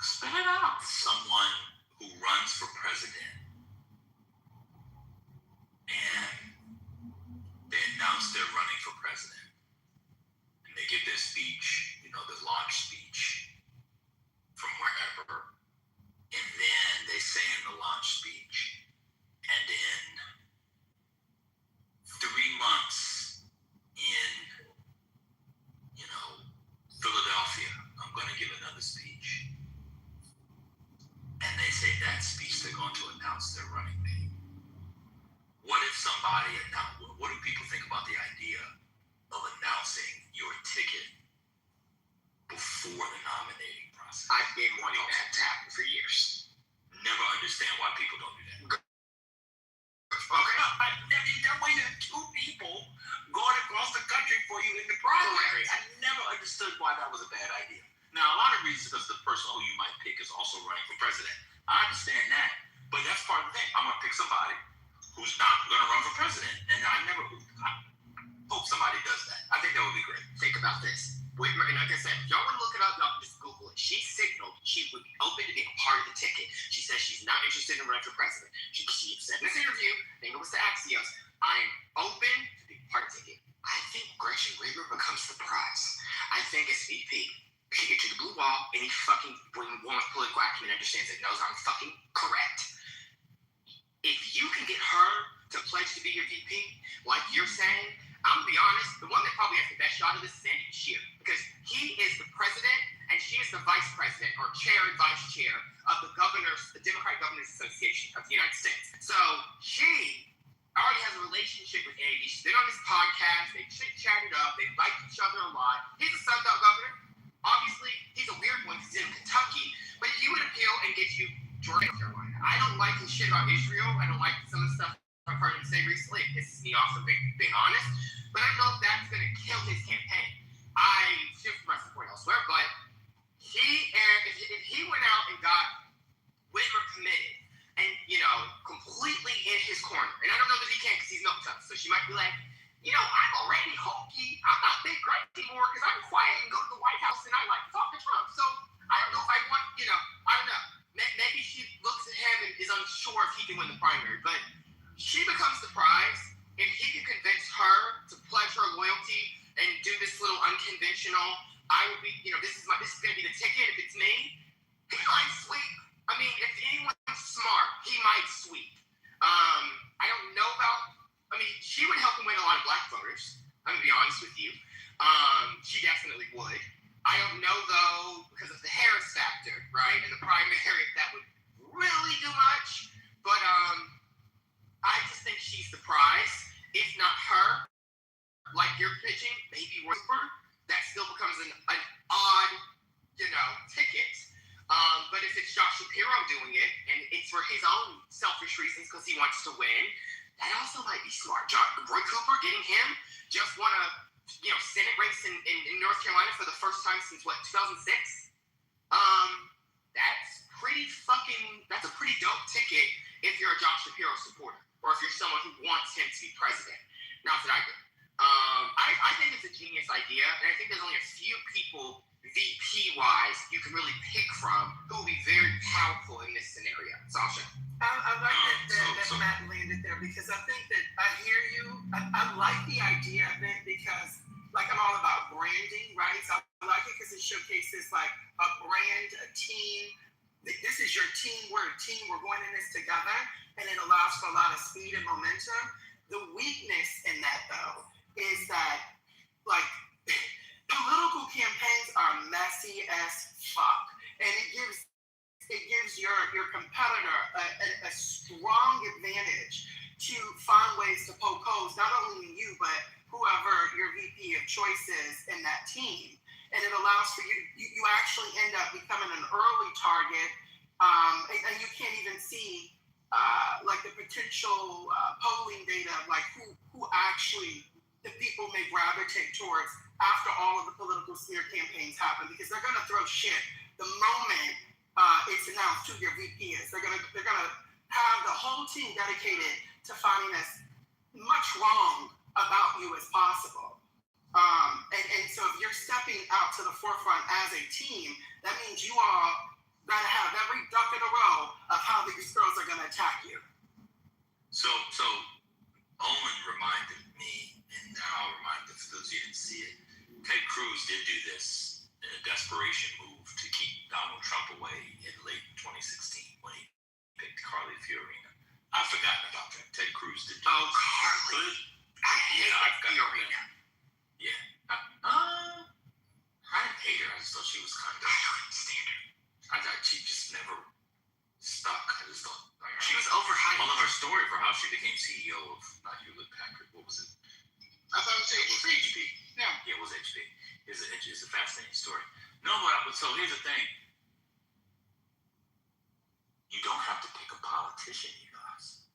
spit it out. Someone who runs for president and ticket before the nominating process. I've been wanting that to happen for years. Never understand why people don't do that. Okay. I mean, that way there are two people going across the country for you in the primary. I never understood why that was a bad idea. Now, a lot of reasons because the person who you might pick is also running for president. I understand that, but that's part of the thing. I'm going to pick somebody who's not going to run for president, and I hope somebody does that. I think that would be great. Think about this. Whitmer, and like I said, if y'all want to look it up, y'all can just Google it. She signaled she would be open to being a part of the ticket. She says she's not interested in running for president. She said in this interview, I think it was to Axios, I'm open to being a part of the ticket. I think Gretchen Whitmer becomes the prize. I think as VP, she gets to the blue wall, any fucking woman with political acumen understands and knows I'm fucking correct. If you can get her to pledge to be your VP, like you're saying, I'm gonna be honest, the one that probably has the best shot of this is Andy Shear, because he is the president and she is the vice president or chair and vice chair of the Democratic Governors Association of the United States. So she already has a relationship with Andy. She's been on his podcast, they chit-chatted up, they like each other a lot. He's a Sun Belt governor. Obviously, he's a weird one because he's in Kentucky, but he would appeal and get you Georgia, North Carolina. I don't like his shit about Israel. I don't like some of the stuff I've heard him say recently. It pisses me off, for being honest. But I don't know if that's going to kill his campaign. I shift my support elsewhere, but if he went out and got Whitmer committed and, completely in his corner, and I don't know that he can because he's milk tough, so she might be like, I'm already hokey. I'm not big right anymore because I'm quiet and go to the White House and I like to talk to Trump. So I don't know if I want, I don't know. Maybe she looks at him and is unsure if he can win the primary, but she becomes the prize. If he can convince her to pledge her loyalty and do this little unconventional, I would be, this is going to be the ticket. If it's me, he might sweep. I mean, if anyone's smart, he might sweep. I don't know about, she would help him win a lot of black voters. I'm going to be honest with you. She definitely would. I don't know, though, because of the Harris factor, right, in the primary, if that would really do much. But I just think she's the prize. If not her, like you're pitching, maybe Whitmer, that still becomes an odd, ticket. But if it's Josh Shapiro doing it, and it's for his own selfish reasons because he wants to win, that also might be smart. Roy Cooper, getting him, just won a Senate race in North Carolina for the first time since, 2006? That's a pretty dope ticket if you're a Josh Shapiro supporter, or if you're someone who wants him to be president. Not that I do. I think it's a genius idea, and I think there's only a few people, VP-wise, you can really pick from who will be very powerful in this scenario. Sasha? I like that Matt landed there because I think that I hear you. I like the idea of it because, I'm all about branding, right? So I like it because it showcases, a brand, a team. This is your team. We're a team. We're going in this together. And it allows for a lot of speed and momentum. The weakness in that, though, is that, political campaigns are messy as fuck. And it gives your competitor a strong advantage to find ways to poke holes, not only in you, but whoever your VP of choice is in that team. And it allows for you actually end up becoming an early target, and you can't even see the potential polling data of who actually the people may gravitate towards after all of the political smear campaigns happen, because they're going to throw shit the moment it's announced who your VP is. They're gonna have the whole team dedicated to finding as much wrong about you as possible. And so if you're stepping out to the forefront as a team, that means you all gotta have every duck in a row of how these girls are gonna attack you. So Owen reminded me, and I'll remind those who didn't see it, Ted Cruz did do this in a desperation move to keep Donald Trump away in late 2016 when he picked Carly Fiorina. I've forgotten about that. Ted Cruz did. Oh, Carly! I hate Fiorina. Yeah. I didn't hate her. I just thought she was kind of. I don't understand her. I thought she just never stuck. I just thought. She was overhyped. I love her story for how she became CEO of not Hewlett Packard. What was it? I thought it was HP. Yeah, it was HP. So here's the thing. You don't have to pick a politician, you guys.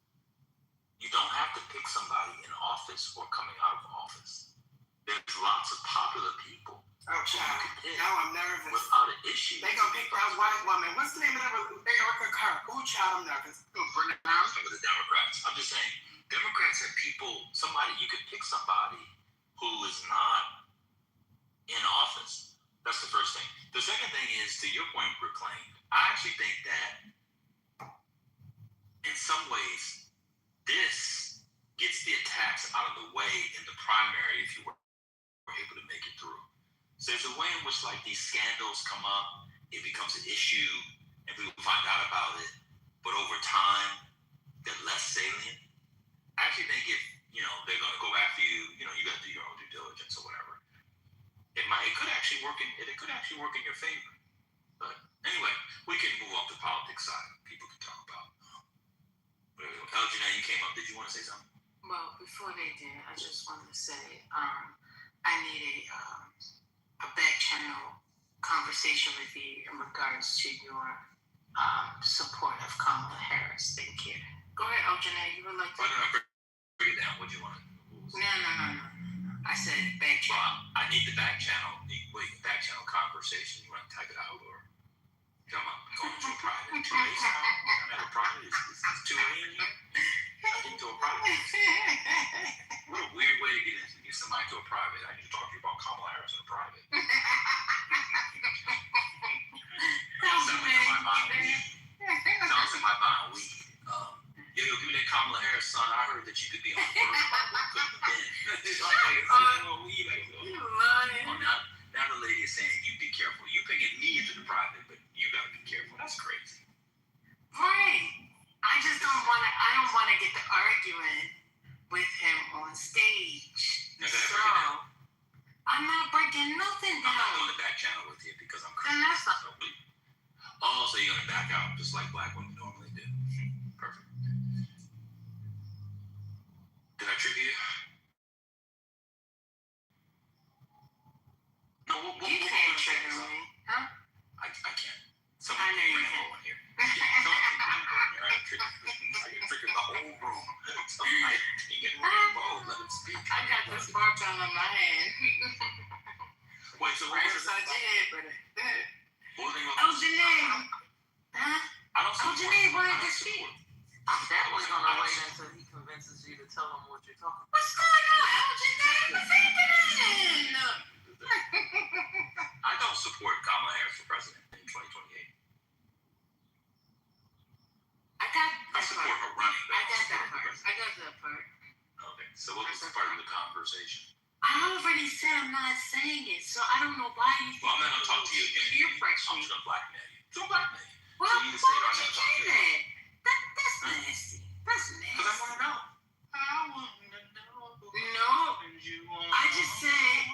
You don't have to pick somebody in office or coming out of office. There's lots of popular people. Oh, child. Now I'm nervous. Without an issue. They gonna pick that white woman. What's the name of that? Erica Kirk. Ooh, child, I'm nervous. For now, some of the Democrats. I'm just saying, Democrats have people, you could pick somebody who is not in office. That's the first thing. The second thing is, to your point, Brooklyn, I actually think that in some ways, this gets the attacks out of the way in the primary if you were able to make it through. So there's a way in which like these scandals come up, it becomes an issue, and people find out about it, but over time, they're less salient. I actually think if, they're going to go after you, you got to do your own due diligence or whatever. It could actually work in your favor. But anyway, we can move off the politics side. People can talk about. Elgin, you came up. Did you want to say something? Well, before they did, I just wanted to say I need a back channel conversation with you in regards to your support of Kamala Harris. Thank you. Go ahead, Elgin. You would like to. Break it down. What do you want? No. I said back channel. Well, I need the back channel. Wait, back channel conversation. You want to type it out or come on, going to a private? 2 days now? I'm at a private. It's 2 a.m. here. I get to a private. What a weird way to get somebody to a private. I need to talk to you about Kamala Harris in a private. Sounds like my buying weed. Yo, give me that Kamala Harris, son. I heard that you could be on the first Now the lady is saying, you be careful. You bringing me into the private, but you got to be careful. That's crazy. Right. I don't want to get to arguing with him on stage. So, I'm not breaking nothing down. I'm not going to back channel with you because I'm crazy. Then that's not. Oh, so you're going to back out just like black women normally do. Perfect. Did I trigger you? No, you can't trigger me. Huh? I can't. I know you can. Here. I can trigger the whole room. Somebody take it rainbow. Let him speak. I got the sparkle on my hand. Wait, so what was I did, but oh, Janae. Huh? Oh, Janae wanted to speak. That was gonna wait until he convinces you to tell him what you're talking about. What's going on? Oh, Janae, what's happening? I don't support Kamala Harris for president in 2028. I support her running. I got that part. Okay, so what was the part of the conversation? I already said I'm not saying it, so I don't know why you think. Well, I'm not going to talk to you again. Peer pressure. I'm just going to blackmail you. Don't blackmail you. Well, so you why would you do that? That's nasty. That's nasty. Because I want to know. No. I just said.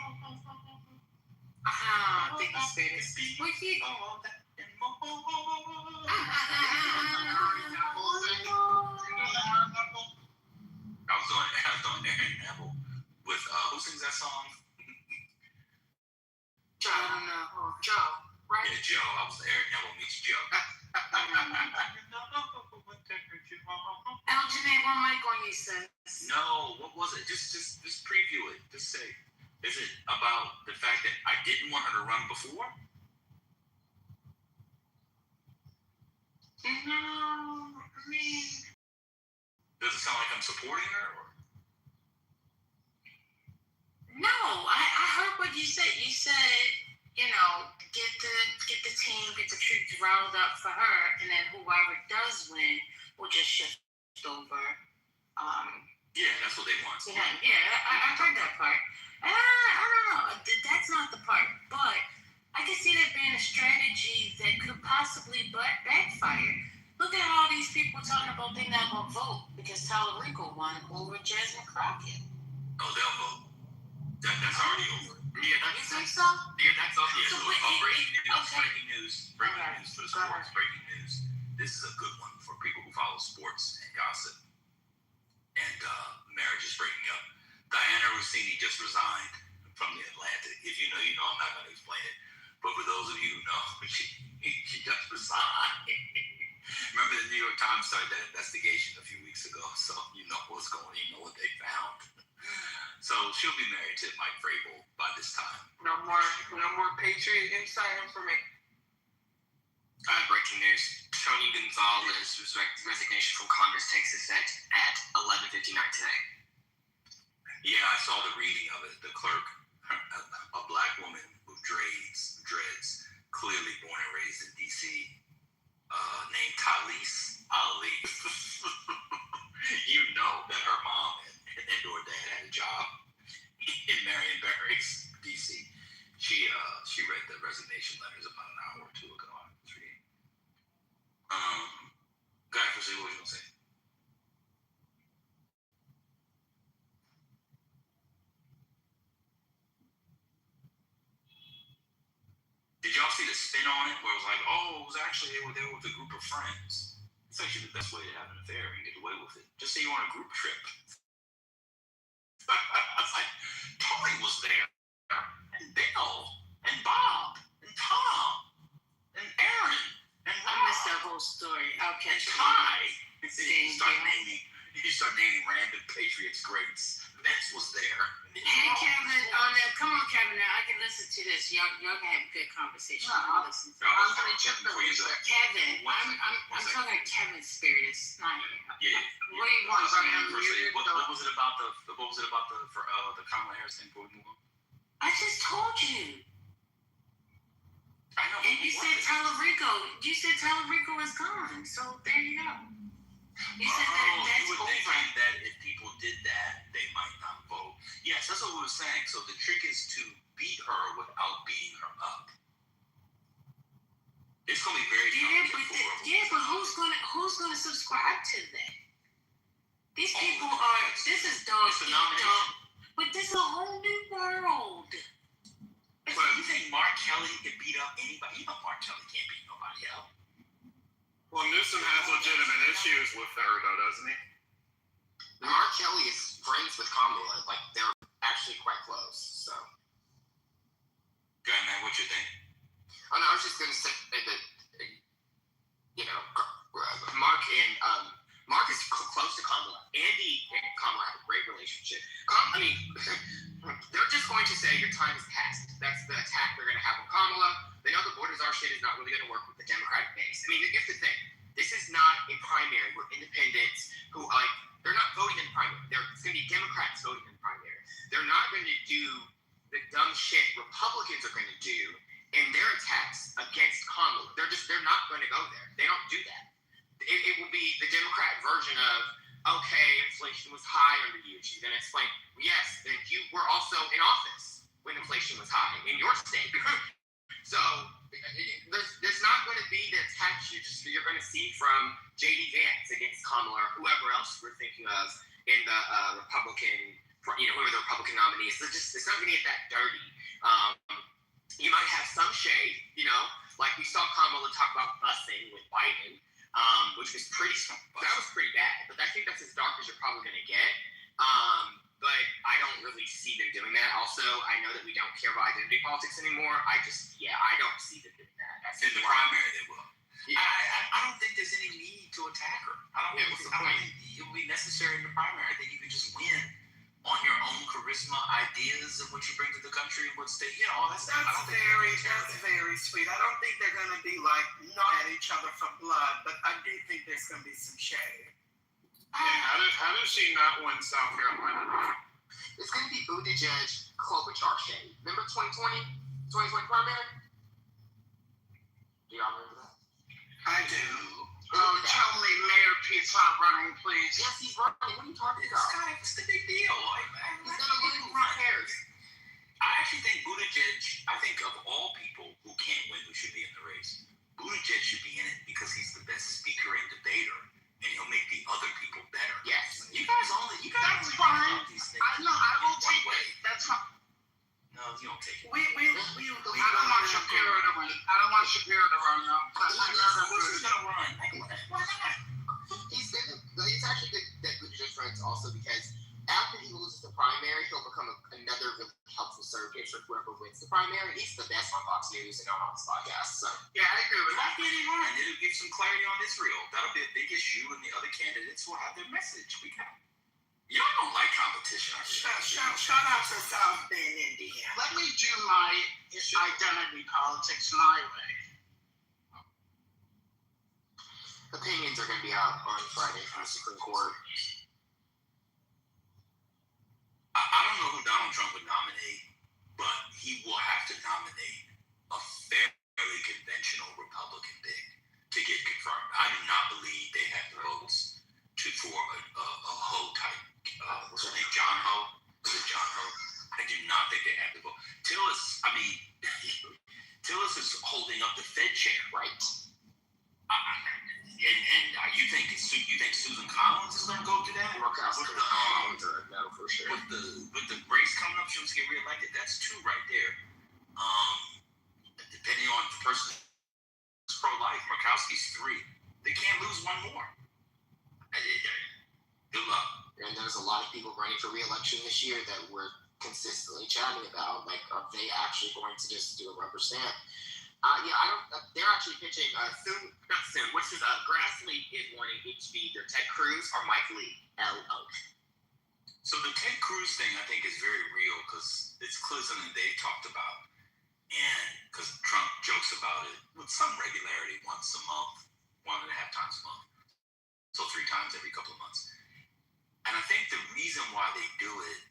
I think you said it. What you? I was doing Aaron Neville with who sings that song? Joe. I don't know. Joe, right? Yeah, Joe. I was Aaron Neville meets Joe. Janae, one mic on you, sis. No, what was it? Just preview it. Just say. Is it about the fact that I didn't want her to run before? No, I mean. Does it sound like I'm supporting her? Or? No, I heard what you said. You said, get the team, get the troops riled up for her, and then whoever does win will just shift over. Yeah, that's what they want. Yeah, I heard that part. I don't know. That's not the part, but I can see that being a strategy that could possibly backfire. Look at all these people talking about they're not going to vote because Tallarico won over Jasmine Crockett. Oh, they'll vote. That's already over. Yeah, you think so? Yeah, that's over. Yeah, so breaking news for the sports. Breaking news. This is a good one for people who follow sports and gossip. And marriage is breaking up. Diana Rossini just resigned from the Atlantic. If you know, you know. I'm not going to explain it. But for those of you who know, she just resigned. Remember the New York Times started that investigation a few weeks ago, so you know what's going on, you know what they found. So she'll be married to Mike Vrabel by this time. No more Patriot Insight information. Breaking news. Tony Gonzalez's resignation from Congress takes effect at 11:59 today. Yeah, I saw the reading of it. The clerk, a black woman with dreads, clearly born and raised in D.C., named Talise Ali. You know that her mom and or dad had a job in Marion Barracks, D.C. She read the resignation letters about an hour or two ago. I was reading. Go ahead, proceed. What was you gonna say? Did y'all see the spin on it where it was like, oh, it was actually they were there with a group of friends? It's actually the best way to have an affair and get away with it. Just say you're on a group trip. I was like, Tony was there, and Bill, and Bob, and Tom, and Aaron, and I missed that whole story. Okay. And Ty. You start naming random Patriots greats. Vince was there. Hey, Kevin. Come on, Kevin. Now I can listen to this. Y'all can have a good conversation. I'm gonna check the research. Kevin, I'm talking to Kevin Spirit. It's not him. Yeah. What do you want? What was it about the Kamala Harris thing before we move on? I just told you. I know. And you said Talarico. You said Talarico is gone. So there you go. You said that's you were over. thinking that if people did that, they might not vote. Yes, that's what we were saying. So the trick is to beat her without beating her up. It's going to be very but who's gonna subscribe to that? These people are. This is dog. But this is a whole new world. But you think Mark Kelly can beat up anybody? You know Mark Kelly can't beat nobody up. Well, Newsom has legitimate issues with her, though, doesn't he? Mark Kelly is friends with Kamala. Like, they're actually quite close, so. Go ahead, man. What you think? Oh, no, I was just going to say that, you know, Mark is close to Kamala. Andy and Kamala have a great relationship. They're just going to say your time has passed. That's the attack they're going to have on Kamala. They know the borders are shit is not really going to work with the Democratic base. I mean, here's the thing. This is not a primary where independents who, they're not voting in the primary. It's going to be Democrats voting in the primary. They're not going to do the dumb shit Republicans are going to do in their attacks against Kamala. They're not going to go there. They don't do that. It will be the Democrat version of, okay, inflation was high under you. She's going to explain, yes, that you were also in office when inflation was high in your state. So there's not going to be the attacks you're going to see from J.D. Vance against Kamala or whoever else we're thinking of in the Republican, whoever the Republican nominees. It's not going to get that dirty. You might have some shade, like we saw Kamala talk about busing with Biden, which was that was pretty bad. But I think that's as dark as you're probably going to get. But I don't really see them doing that. Also, I know that we don't care about identity politics anymore. I don't see them doing that. In the primary, they will. Yeah. I don't think there's any need to attack her. I don't think it will be necessary in the primary. I think you can just win on your own charisma, ideas, and what you bring to the country, and what state, all that stuff. That's very sweet. I don't think they're going to be not at each other for blood, but I do think there's going to be some shade. Yeah, how does she not win South Carolina? It's going to be Buttigieg, Klobuchar shade. Remember 2020 primary? Do y'all remember that? I do. Tell me Mayor Pete's not running, please. Yes, he's running. What are you talking about? What's the big deal? He's going to lose. Who cares? I actually think Buttigieg, of all people who can't win, who should be in the race, Buttigieg should be in it because he's the best speaker and debater, and he'll make the other people better. Yes. That's fine. I will take it. That's fine. No, you don't take it. I don't want Shapiro to run. No. Who's going to run? Why not? It's actually good that Buttigieg runs also because after he loses the primary, he'll become another really helpful surrogate for whoever wins wins the primary. He's the best on Fox News and on this podcast. So yeah, I agree with that. Get in line. It'll give some clarity on Israel. That'll be a big issue, and the other candidates will have their message. We got. Y'all don't like competition. Shout out to South Bend, Indiana. Let me do my identity politics my way. Opinions are going to be out on Friday from the Supreme Court. I don't know who Donald Trump would nominate, but he will have to nominate a fairly conventional Republican pick to get confirmed. I do not believe they have the votes for a Ho type. What's her name? John Ho? Is it John Ho? I do not think they have the vote. Tillis is holding up the Fed chair, right? And you think Susan Collins is going to go to that? No, for sure. With the race coming up, she wants to get reelected. That's two right there. Depending on the person who's pro-life, Murkowski's 3. They can't lose one more. Good luck. And there's a lot of people running for re-election this year that we're consistently chatting about. Like, are they actually going to just do a rubber stamp? They're actually pitching Grassley is wanting it to be either Ted Cruz or Mike Lee. LO. So the Ted Cruz thing, I think, is very real because it's Clinton and they've talked about, and because Trump jokes about it with some regularity, once a month, 1.5 times a month, so 3 times every couple of months. And I think the reason why they do it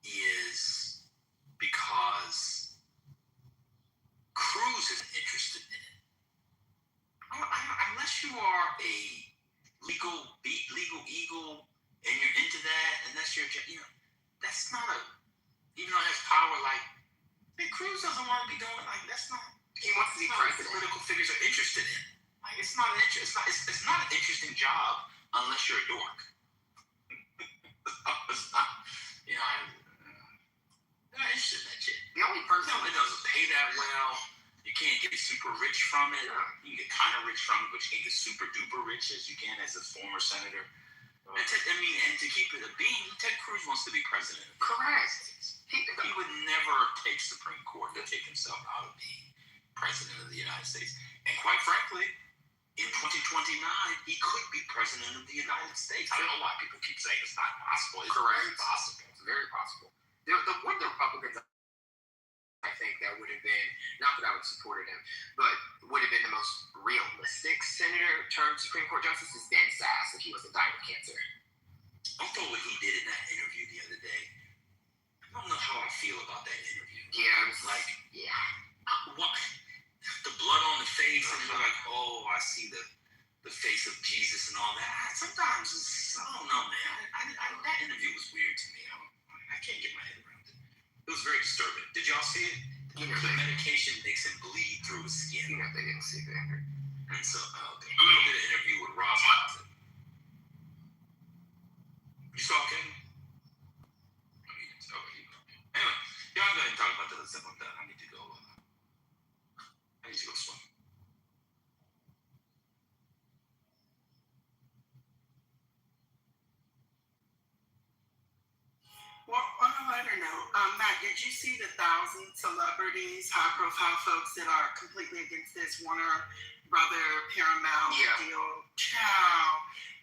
is because Cruz isn't interested in it. Unless you are a legal eagle and you're into that, and that's your, that's not even though it has power, like, Cruz doesn't want to be doing, like, that's not, he wants to be president. Political figures are interested in. Like, it's not an interesting job unless you're a dork. It's not, I'm not interested in that shit. The only person that doesn't pay that well. You can't get super rich from it. You can get kind of rich from it, but you can't get super duper rich as you can as a former senator. And to keep it a bean, Ted Cruz wants to be president. Correct. He would never take Supreme Court to take himself out of being president of the United States. And quite frankly, in 2029, he could be president of the United States. I don't know why people keep saying it's not possible. It's very possible. It's very possible. The one of the Republicans, I think, that would have been, not that I would have supported him, but would have been the most realistic senator turned Supreme Court justice is Ben Sasse if he wasn't dying of cancer. I thought what he did in that interview the other day, I don't know how I feel about that interview. Yeah, I was like, what? The blood on the face, and they're like, oh, I see the face of Jesus and all that. Sometimes I don't know, man. That interview was weird to me. I can't get my head around it. It was very disturbing. Did y'all see it? The medication makes him bleed through his skin. They didn't see that. And so, we did an interview with Ross Hudson. You saw Kevin? Anyway, y'all go ahead and talk about the other stuff I'm done. I need to go swim. Well, on a lighter note, Matt, did you see the 1,000 celebrities, high-profile folks that are completely against this Warner Brother Paramount deal? Ciao.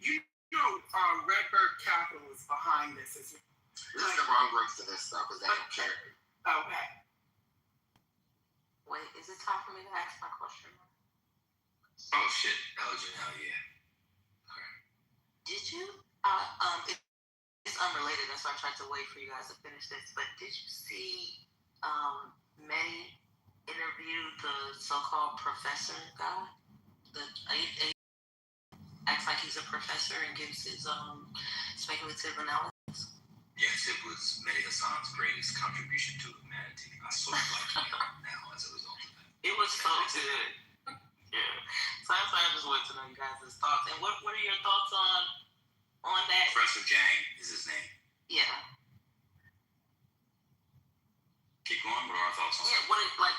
You know, Redbird Capital is behind this. This is the wrong group for this stuff because they don't care. Okay. Wait, is it time for me to ask my question? Oh shit, Elgin, hell yeah. Okay. Did you? It's unrelated, that's why I tried to wait for you guys to finish this. But did you see Manny interview the so-called professor guy? Acts like he's a professor and gives his speculative analysis. Yes, it was Mehdi Hassan's greatest contribution to humanity. I sort of like him now as a result of that. It was so good. Yeah. So that's why I just wanted to know you guys' thoughts. And what are your thoughts on that? Professor Jang is his name. Yeah. Keep going. What are our thoughts on it? Yeah,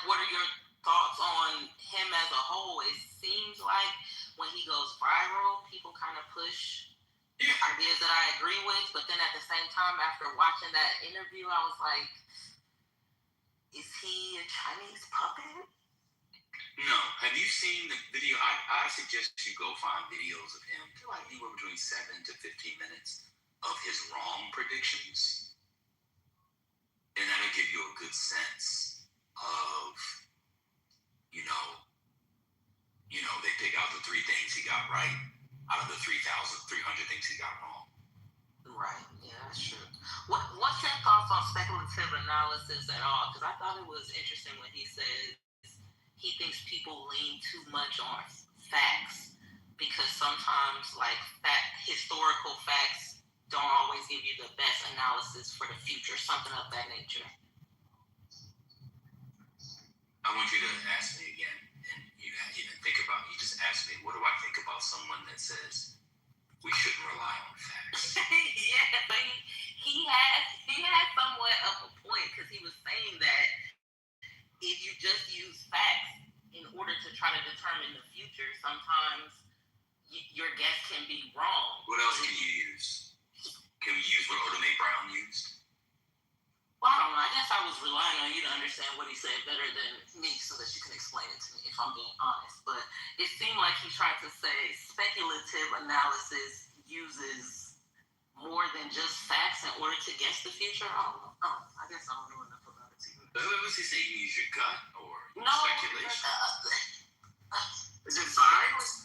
what are your thoughts on him as a whole? It seems like when he goes viral, people kind of push ideas that I agree with, but then at the same time, after watching that interview, I was like, is Chinese puppet? No. Have you seen the video? I suggest you go find videos of him, like anywhere between 7 to 15 minutes of his wrong predictions. And that'll give you a good sense of, they pick out the 3 things he got right out of the 3,300 things he got wrong. Right, yeah, that's true. What's your thoughts on speculative analysis at all? Because I thought it was interesting when he says he thinks people lean too much on facts because sometimes, historical facts don't always give you the best analysis for the future, something of that nature. I want you to ask me again, and you just asked me, what do I think about someone that says we shouldn't rely on facts? Yeah, but he had somewhat of a point because he was saying that if you just use facts in order to try to determine the future, sometimes your guess can be wrong. What else can you use? Can we use what Oda Mae Brown used? Well, I don't know. I guess I was relying on you to understand what he said better than me so that you can explain it to me, if I'm being honest. But it seemed like he tried to say speculative analysis uses more than just facts in order to guess the future. I don't know. I guess I don't know enough about it to Was he saying you use your gut or speculation? Is it vibes?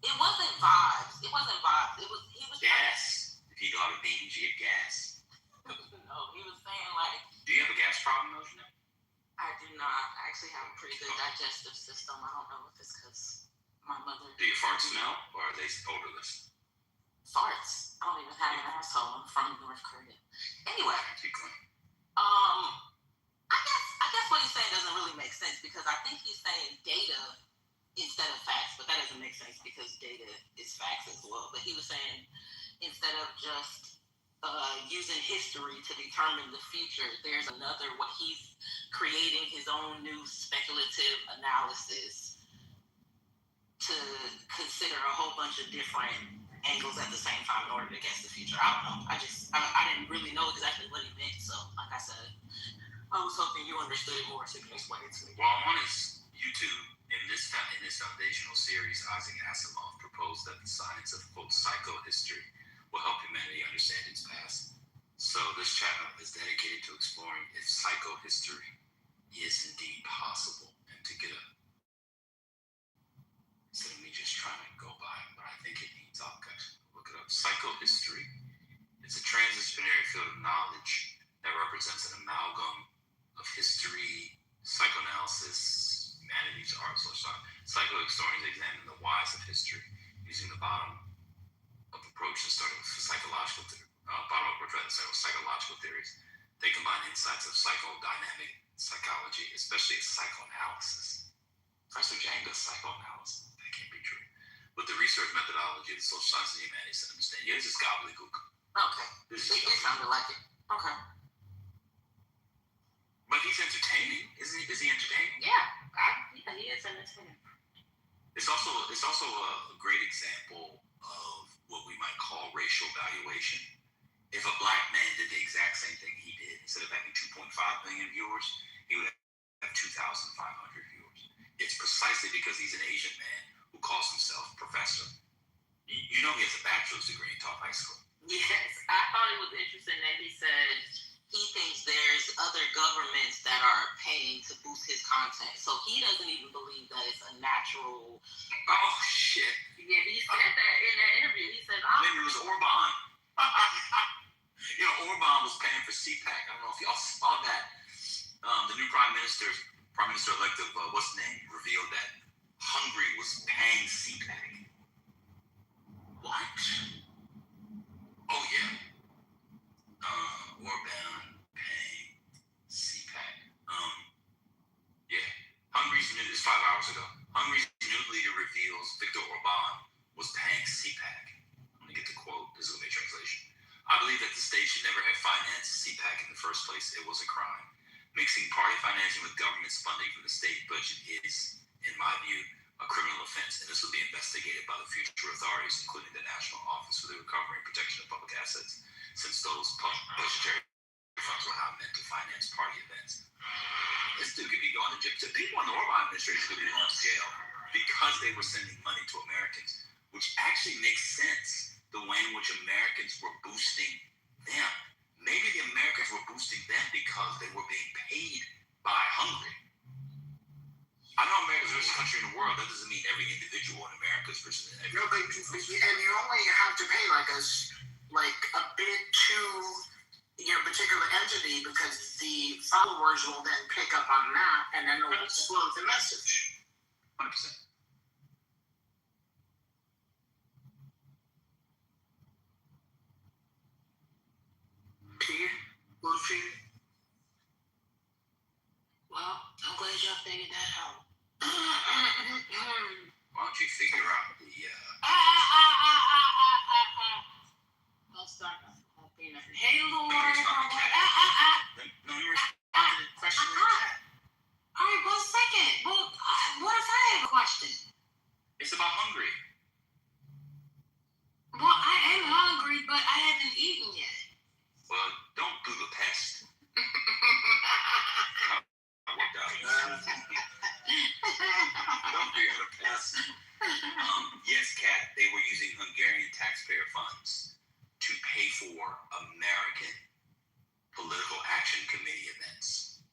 It wasn't vibes. He was gas. If you go out of beans, you get gas. No, he was saying do you have a gas problem, though? I do not. I actually have a pretty good digestive system. I don't know if it's because my mother. Do your farts smell, or are they odorless? Farts. I don't even have an asshole. I'm from North Korea. Anyway. Keep going. I guess what he's saying doesn't really make sense because I think he's saying data instead of facts, but that doesn't make sense because data is facts as well. But he was saying instead of just using history to determine the future, there's another, what he's creating his own new speculative analysis to consider a whole bunch of different angles at the same time in order to guess the future. I don't know. I didn't really know exactly what he meant. So, like I said, I was hoping you understood it more so you can explain it to me. Well, on his YouTube, in this foundational series, Isaac Asimov proposed that the science of, quote, psychohistory will help humanity understand its past. So this channel is dedicated to exploring if psychohistory is indeed possible. And to get instead of me just trying to go by it, but I think it needs all guys. Look it up. Psychohistory is a transdisciplinary field of knowledge that represents an amalgam of history, psychoanalysis, humanities, art, social science. Psychohistorians examine the whys of history using the bottom of approach and starting with psychological theories. They combine insights of psychodynamic psychology, especially psychoanalysis. Professor Jang does psychoanalysis. That can't be true. With the research methodology of the social sciences and humanities to understand. Yeah, this is gobbledygook. Okay. It sounded like it. Okay. But he's entertaining. Is he entertaining? Yeah, he is entertaining. It's also a great example of what we might call racial valuation. If a black man did the exact same thing he did, instead of having 2.5 million viewers, he would have 2,500 viewers. It's precisely because he's an Asian man who calls himself professor. You know he has a bachelor's degree in top high school. Yes, I thought it was interesting that he said he thinks there's other governments that are paying to boost his content. So he doesn't even believe that it's a natural. Oh, shit. Yeah, he said that in that interview. He said, maybe it was Orban. Orban was paying for CPAC. I don't know if y'all saw that. The new Prime Minister-elect of, what's his name, revealed that Hungary was paying CPAC. What? Oh, yeah. Orban paying CPAC. Yeah. Hungary's news, this 5 hours ago. Hungary's new leader reveals Viktor Orban was paying CPAC. I'm going to get the quote. This is a translation. I believe that the state should never have financed CPAC in the first place. It was a crime. Mixing party financing with government's funding from the state budget is, in my view, a criminal offense, and this will be investigated by the future authorities, including the National Office for the Recovery and Protection of Public Assets, since those budgetary funds were not meant to finance party events. The people in the Orban administration could be going to jail because they were sending money to Americans, which actually makes sense the way in which Americans were boosting them. Maybe the Americans were boosting them because they were being paid by Hungary. I know America's the richest country in the world. That doesn't mean every individual in America is richer than every individual. And you only have to pay like a bit to your particular entity because the followers will then pick up on that and then it will explode the message. 100%. Tia, Lucy. Well, I'm glad y'all figured that out. Why don't you figure out the I'll start off. Hey, Lord. No, you're responding to the question in the chat. All right, 1 second. Well, what if I have a question? It's about Hungary. Well, I am hungry, but I haven't eaten yet. Well, don't do the pest. Don't be the pest. Yes, Kat, they were using Hungarian taxpayer funds to pay for American political action committee events.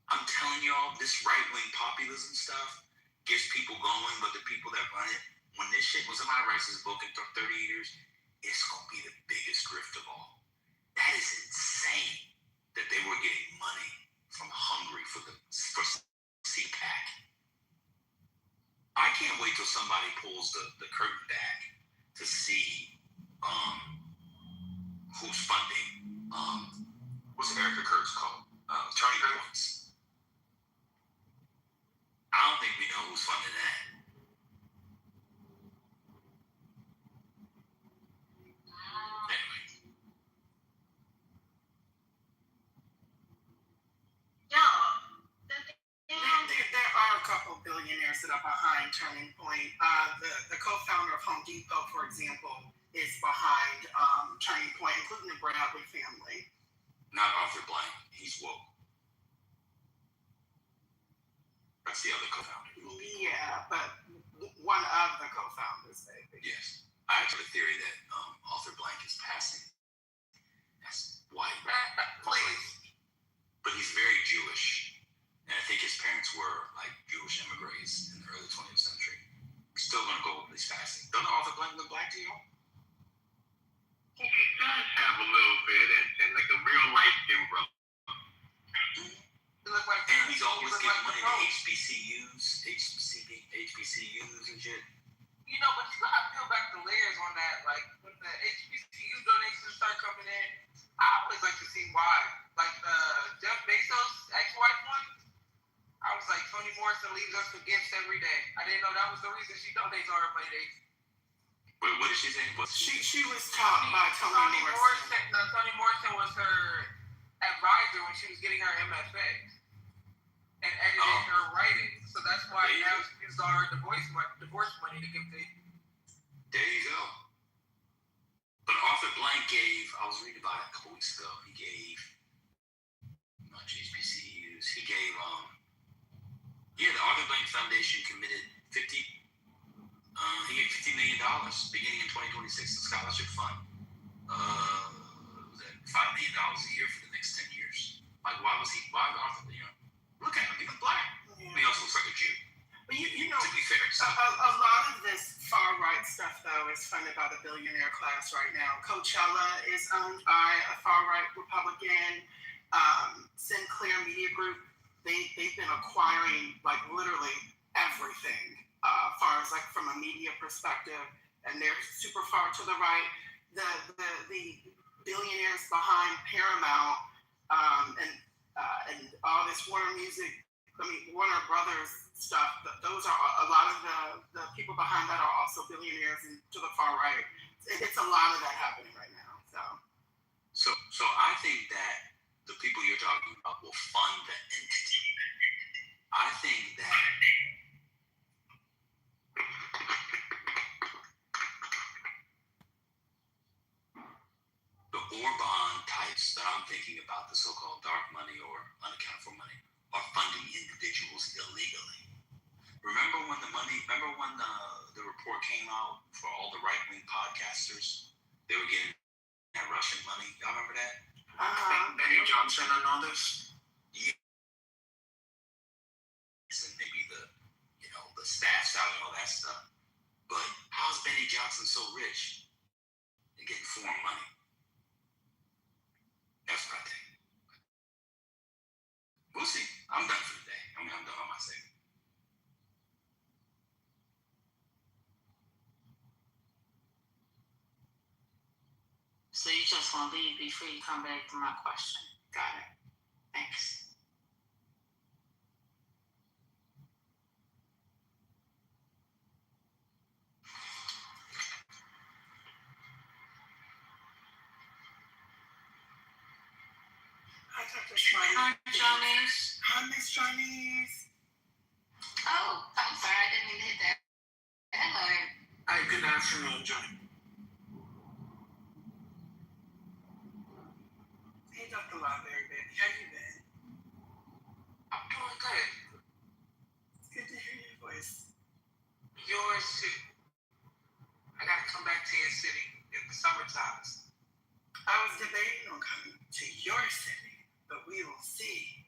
I'm telling y'all, this right-wing populism stuff gets people going, but the people that run it, when this shit was in my rights book in 30 years, it's going to be the biggest grift of all. That is insane that they were getting money from Hungary for CPAC. I can't wait till somebody pulls the curtain back to see who's funding, what's Erica Kurtz called? Turning Points. I don't think we know who's funding that. Anyway. There are a couple billionaires that are behind Turning Point. The co-founder of Home Depot, for example, is behind Turning Point, including the Bradley family. Not Arthur Blank. He's woke. That's the other co-founder. Yeah, but one of the co-founders, maybe. Yes. I actually have a theory that Arthur Blank is passing. That's white. Please. But he's very Jewish. And I think his parents were like Jewish immigrants in the early 20th century. Still gonna go with his passing. Don't Arthur Blank look black to you? He does have a little bit and like a real life Jim brother. And he's always giving money to HBCUs and shit. You know, but you gotta peel back the layers on that. Like, when the HBCU donations start coming in, I always like to see why. Like, the Jeff Bezos ex-wife one, I was like, Toni Morrison leaves us for gifts every day. I didn't know that was the reason she donates all her money to Wait, what did she say? She was taught by Toni Morrison. Toni Morrison was her advisor when she was getting her MFA and editing her writing. So that's why now she used all her divorce money to give to. There you go. But Arthur Blank gave, I was reading about it a couple weeks ago, he gave much HBCUs. He gave, the Arthur Blank Foundation committed he gave $50 million beginning in 2026 to scholarship fund. Was that $5 million a year for the next 10 years? Like, why Arthur, look at him, he looks black. Yeah. He also looks like a Jew. But you know, to be fair, a lot of this far-right stuff, though, is funded by the billionaire class right now. Coachella is owned by a far-right Republican. Sinclair Media Group, they've been acquiring, like, literally everything, far as, like, from a media perspective, and they're super far to the right. The billionaires behind Paramount and all this Warner Brothers stuff, those are a lot of the people behind that are also billionaires and to the far right. It's a lot of that happening right now. So I think that the people you're talking about will fund the entity. I think that the Orban types that I'm thinking about, the so-called dark money or unaccounted for money, are funding illegally. Remember when the report came out for all the right-wing podcasters? They were getting that Russian money. Y'all remember that? Benny Johnson and others. Yeah. And maybe the staff out and all that stuff. But how's Benny Johnson so rich? They're getting foreign money. That's what I think. We'll see. I'm done for today. I'm done on my segment. So you just want to leave before you come back to my question. Got it. Thanks. Hi, Dr. Schweizer. Hi, Johnny's. Hi, Miss Johnny's. Oh, I'm sorry, I didn't mean to hit that. Hello. Hi, good afternoon, Johnny. Hey, Dr. Library, baby. How you been? I'm doing good. It's good to hear your voice. Yours too. I gotta come back to your city in the summertime. I was debating on coming to your city, but we will see.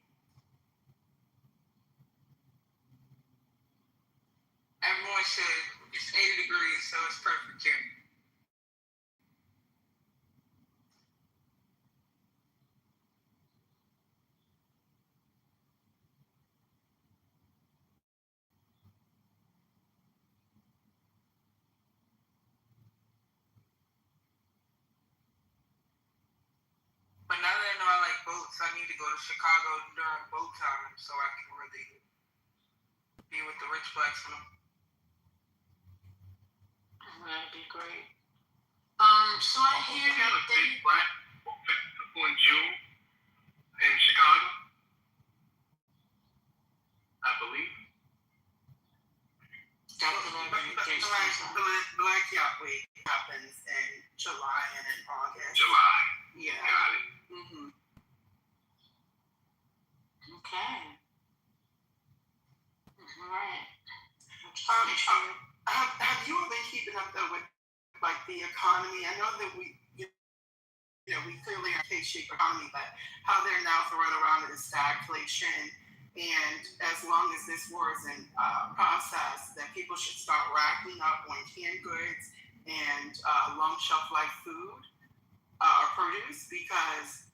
Everyone should. It's 80 degrees, so it's perfect here. But now that I know I like boats, I need to go to Chicago during boat time so I can really be with the rich blacks and them. That'd be great. So I hear We had a that big black festival in June in Chicago, I believe. Black Yacht Week happens in July and in August. July. Yeah. Got it. Mm-hmm. Okay. All right. Have you all been keeping up though with like the economy? I know that we clearly have a K-shaped economy, but how they're now throwing around the stagflation, and as long as this war is in process, that people should start racking up on canned goods and long shelf life food or produce, because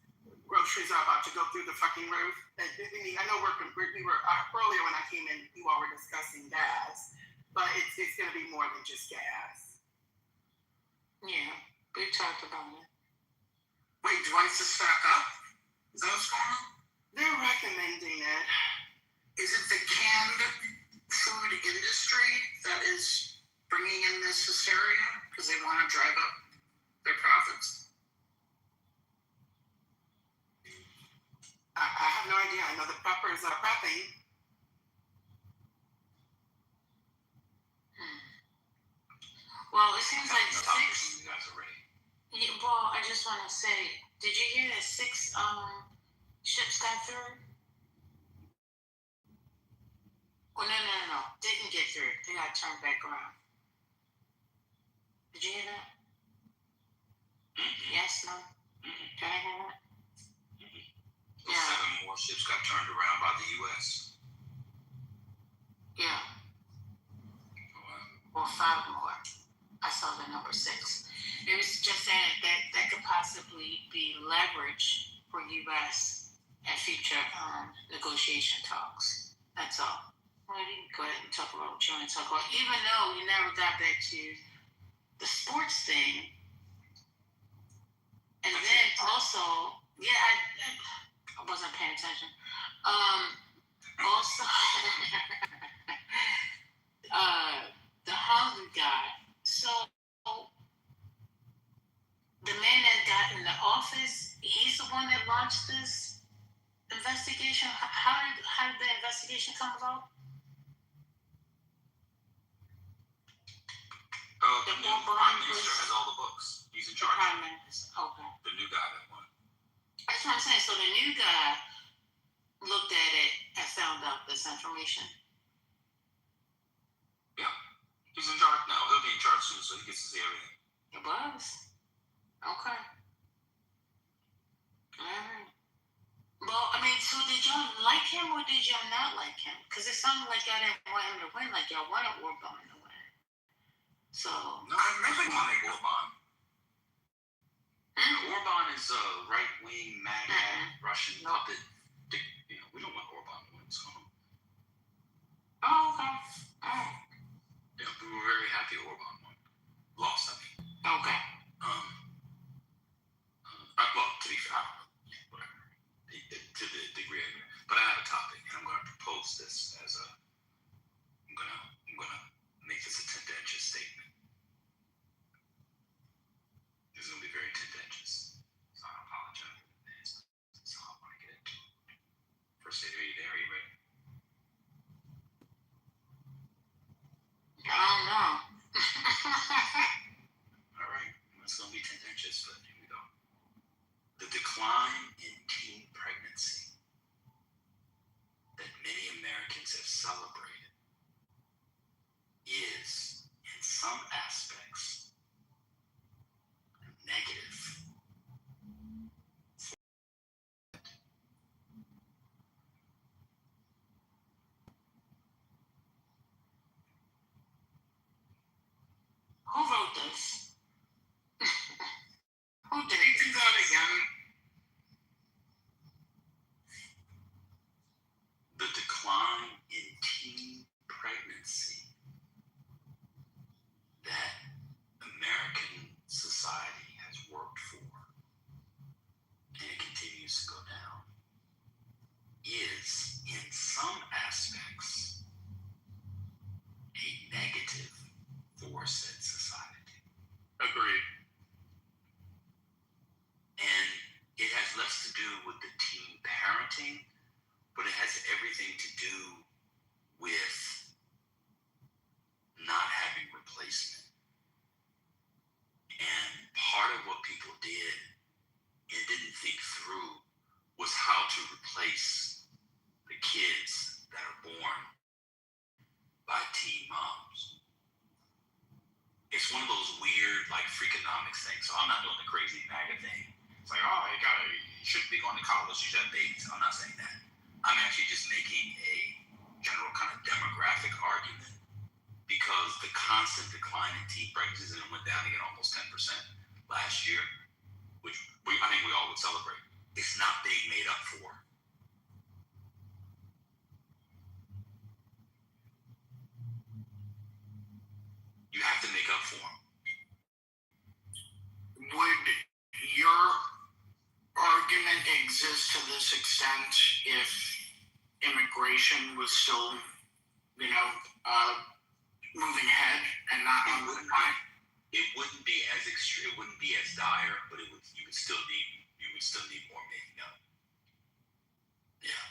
groceries are about to go through the fucking roof. I mean, I know we were earlier when I came in, you all were discussing gas, but it's going to be more than just gas. Yeah, we talked about it. Wait, do I have to stock up? Is that what's going on? They're recommending it. Is it the canned food industry that is bringing in this hysteria because they want to drive up their profits? I have no idea. I know the preppers are prepping. Well, it seems like six. You guys are ready. Yeah, well, I just want to say, did you hear that 6 ships got through? Oh, no. Didn't get through. They got turned back around. Did you hear that? Yes, no? Can I hear that? Yeah. 7 more ships got turned around by the U.S. Yeah. Well, 5 more. I saw the number 6. It was just saying that could possibly be leverage for U.S. and future negotiation talks. That's all. Well, you can go ahead and talk about what you want to talk about, even though we never got back to the sports thing. And then also, yeah, I wasn't paying attention. Also, the hungry guy. So the man that got in the office, he's the one that launched this investigation. How did the investigation come about? The new prime minister has all the books. He's in charge. Prime minister. Okay. The new guy that won. That's what I'm saying. So the new guy looked at it and found out this information. He's in charge now. He'll be in charge soon, so he gets to see everything. It was. Okay. Alright. Well, I mean, so did y'all like him or did y'all not like him? Because it sounded like y'all didn't want him to win, like y'all wanted Orban to win. So. No, I remember wanting Orban. Orban is a right-wing, mad Russian puppet. You know, we don't want Orban to win, so. Oh, okay. Alright. Yeah, we were very happy Orban won. Lost, I mean. Okay. Well, to be fair, whatever. To the degree of it. But I have a topic, and I'm going to propose this as a. I'm gonna make this a tendentious statement. This is going to be very tendentious, so I apologize in advance. That's all I want to get into. First, are you there? Are you ready? I don't know. All right, it's going to be tendentious, but here we go. The decline in teen pregnancy that many Americans have celebrated is, in some aspects, negative. Who wrote this? Who did Can you do that again? The decline in teen pregnancy that American society has worked for, and it continues to go down, is, in some aspects, a negative for said society. Agreed. And it has less to do with the teen parenting, but it has everything to do with not having replacement. And part of what people did and didn't think through was how to replace the kids that are born by teen moms. It's one of those weird, like, freakonomics things. So I'm not doing the crazy MAGA thing. It's like, oh, you shouldn't be going to college, you should have babies. I'm not saying that. I'm actually just making a general kind of demographic argument because the constant decline in teen pregnancies, and it went down again almost 10% last year, which I think we all would celebrate, it's not being made up for. You have to make up for them. Would your argument exist to this extent if immigration was still, moving ahead and not on the decline? It wouldn't be as extreme. It wouldn't be as dire, but you would still need more making up. Yeah.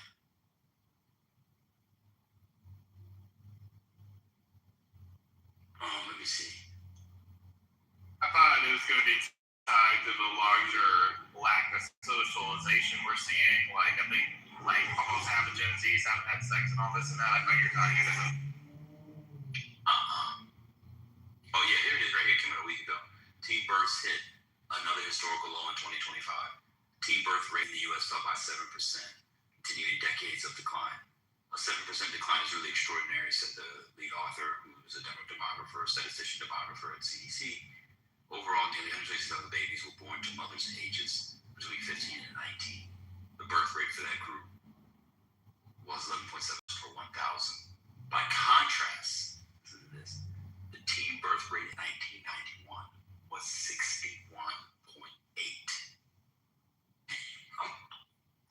Let me see. I thought it was going to be tied to the larger lack of socialization we're seeing. Like, I think, almost half of Gen Zs haven't had sex and all this and that. I thought you were talking about it. Oh, yeah, here it is right here. Came out a week ago. Teen births hit another historical low in 2025. Teen birth rate in the U.S. fell by 7%, continuing decades of decline. A 7% decline is really extraordinary, said the lead author, who's a demographer, statistician demographer at CDC. Overall, nearly 160,000 babies were born to mothers ages between 15 and 19. The birth rate for that group was 11.7 per 1,000. By contrast, listen to this, the teen birth rate in 1991 was 61.8.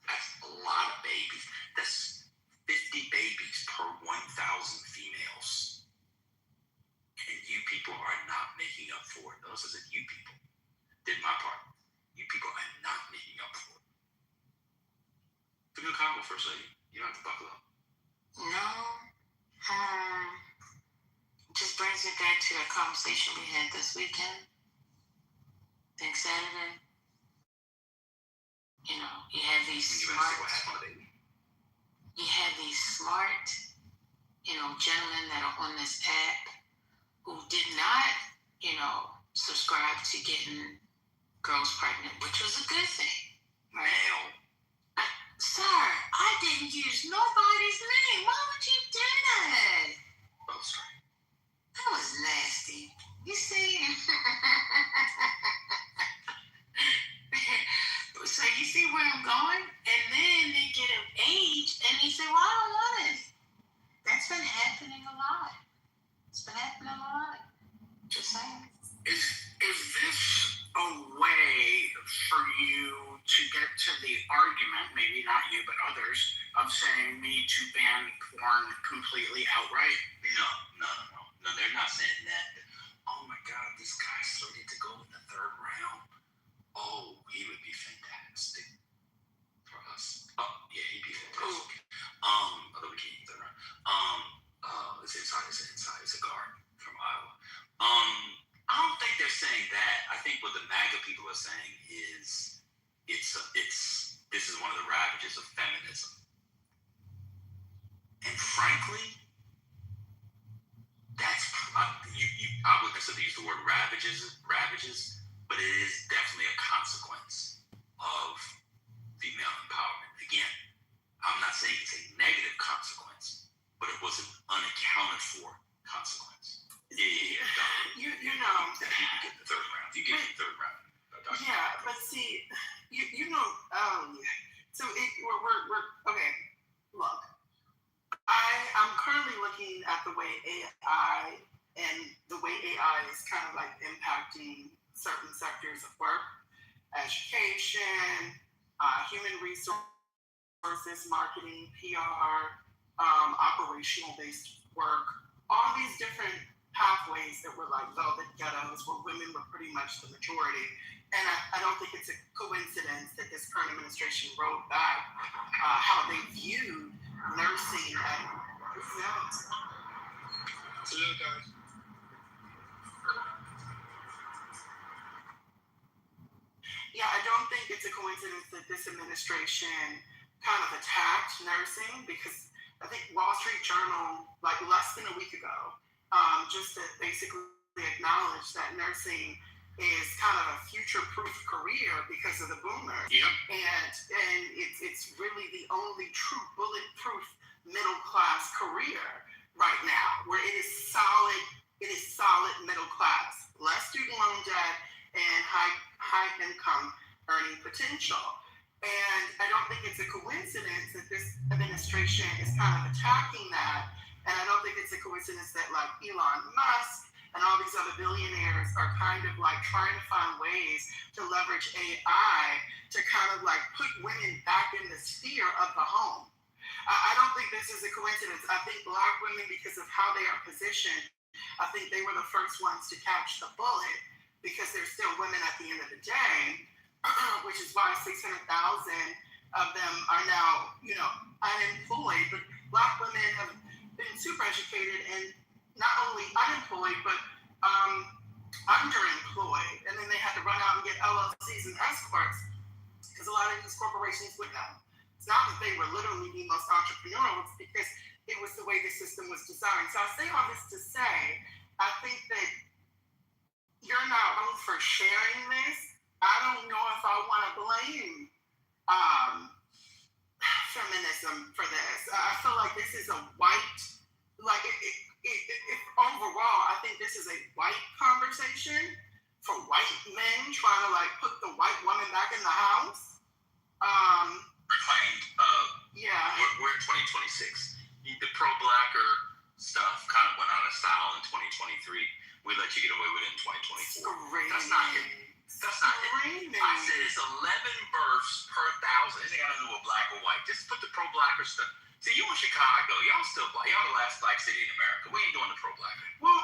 That's a lot of babies. That's 50 babies per 1,000 females. And you people are not making up for it. Notice I said you people. Did my part. You people are not making up for it. Give me a combo first, lady. You don't have to buckle up. No. Just brings me back to that conversation we had this weekend. I think Saturday. You had these smart. You had these smart, gentlemen that are on this app who did not, subscribe to getting girls pregnant, which was a good thing. Right? Sir, I didn't use nobody's name. Why would you do that? Oh, sorry. That was nasty. You see? So you see where I'm going? And then they get of age and they say, well, I don't want it. That's been happening a lot. It's been happening a lot. Just saying. Is this a way for you to get to the argument, maybe not you, but others, of saying we need to ban porn completely outright? No, they're not saying that. Oh my God, this guy's slated to go in the 3rd round. Oh, he would be fantastic for us. Oh, yeah, he'd be fantastic. Although we can't use 3rd round. It's inside. It's a guard from Iowa. I don't think they're saying that. I think what the MAGA people are saying is this is one of the ravages of feminism. And frankly, that's I wouldn't necessarily use the word ravages, but it is definitely a consequence of female empowerment. Again, I'm not saying it's a negative consequence, but it was an unaccounted for consequence. Yeah. You get the 3rd round. You get the 3rd round. Yeah, but see, so we're okay. Look, I'm currently looking at the way AI is kind of like impacting certain sectors of work, education, human resources, marketing, PR, operational based work, all these different pathways that were like velvet ghettos where women were pretty much the majority. And I don't think it's a coincidence that this current administration wrote back how they viewed nursing and Yeah, I don't think it's a coincidence that this administration kind of attacked nursing, because I think Wall Street Journal, like less than a week ago, just to basically acknowledge that nursing is kind of a future-proof career because of the boomers. Yep. And it's really the only true bulletproof middle-class career right now, where it is solid middle class, less student loan debt, and high income earning potential. And I don't think it's a coincidence that this administration is kind of attacking that. And I don't think it's a coincidence that like Elon Musk and all these other billionaires are kind of like trying to find ways to leverage AI to kind of like put women back in the sphere of the home. I don't think this is a coincidence. I think Black women, because of how they are positioned, I think they were the first ones to catch the bullet, because they're still women at the end of the day, which is why 600,000 of them are now, unemployed. But Black women have been super educated and not only unemployed, but underemployed. And then they had to run out and get LLCs and escorts because a lot of these corporations would know. It's not that they were literally the most entrepreneurial, it's because it was the way the system was designed. So I say all this to say, I think that you're not wrong for sharing this. I don't know if I want to blame feminism for this. I feel like this is a white, overall, I think this is a white conversation for white men trying to put the white woman back in the house. We're in 2026. The pro-blacker stuff kind of went out of style in 2023. We let you get away with it in 2024. That's not it. I said it's 11 births per 1,000. This ain't got to do with black or white. Just put the pro-blacker stuff. See, you in Chicago. Y'all still black. Y'all the last black city in America. We ain't doing the pro-blacker. Well,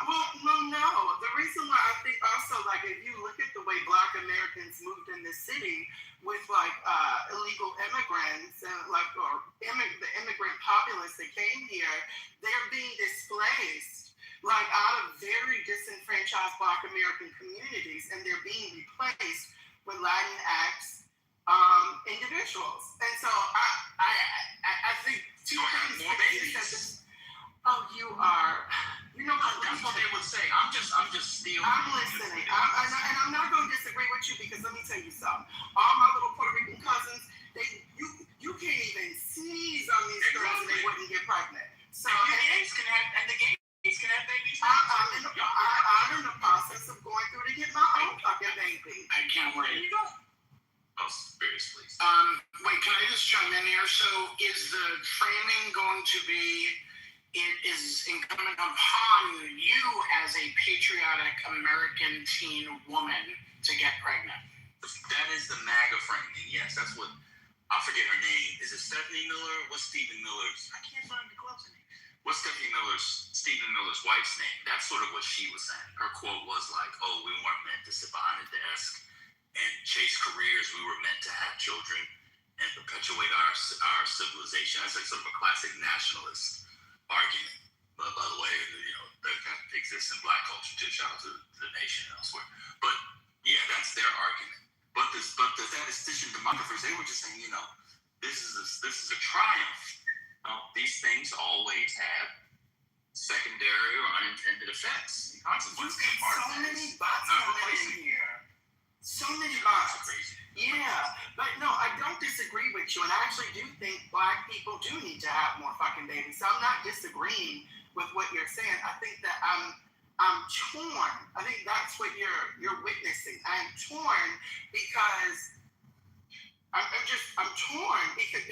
no. The reason why I think also, if you look at the way Black Americans moved in this city with illegal immigrants and the immigrant populace that came here, they're being displaced out of very disenfranchised Black American communities, and they're being replaced with Latinx individuals. And so I think two things. More babies. Oh, you are. That's what they would say. I'm framing going to be, it is incumbent upon you as a patriotic American teen woman to get pregnant? That is the MAGA framing. Yes, that's what. I forget her name. Is it Stephanie Miller? What's Stephen Miller's? I can't find the gloves in here. What's Stephen Miller's wife's name? That's sort of what she was saying. Her quote was like, "Oh, we weren't meant to sit behind a desk and chase careers. We were meant to have children and perpetuate our civilization." That's like sort of a classic nationalist argument. But by the way, that kind of exists in Black culture too. Shout out to the nation and elsewhere. But yeah, that's their argument. But the statistician demographers, they were just saying, this is a triumph. These things always have secondary or unintended effects and consequences. So many bots coming in here. So many bots. Yeah, but no, I don't disagree with you, and I actually do think Black people do need to have more fucking babies. So I'm not disagreeing with what you're saying. I think that I'm torn. I think that's what you're witnessing. I'm torn because I'm torn because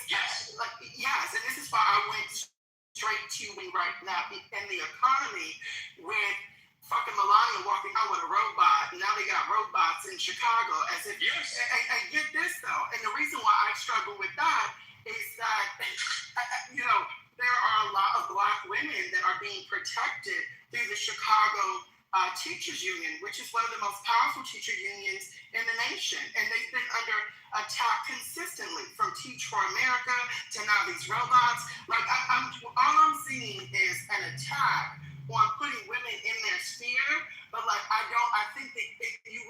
yes, and this is why I went straight to me right now in the economy with fucking Melania walking out with a robot. And now they got robots in Chicago as if yes. And get this though, and the reason why I struggle with that is that there are a lot of Black women that are being protected through the Chicago Teachers Union, which is one of the most powerful teacher unions in the nation. And they've been under attack consistently from Teach for America to now these robots. Like, all I'm seeing is an attack on putting women in their sphere. But like, I think that you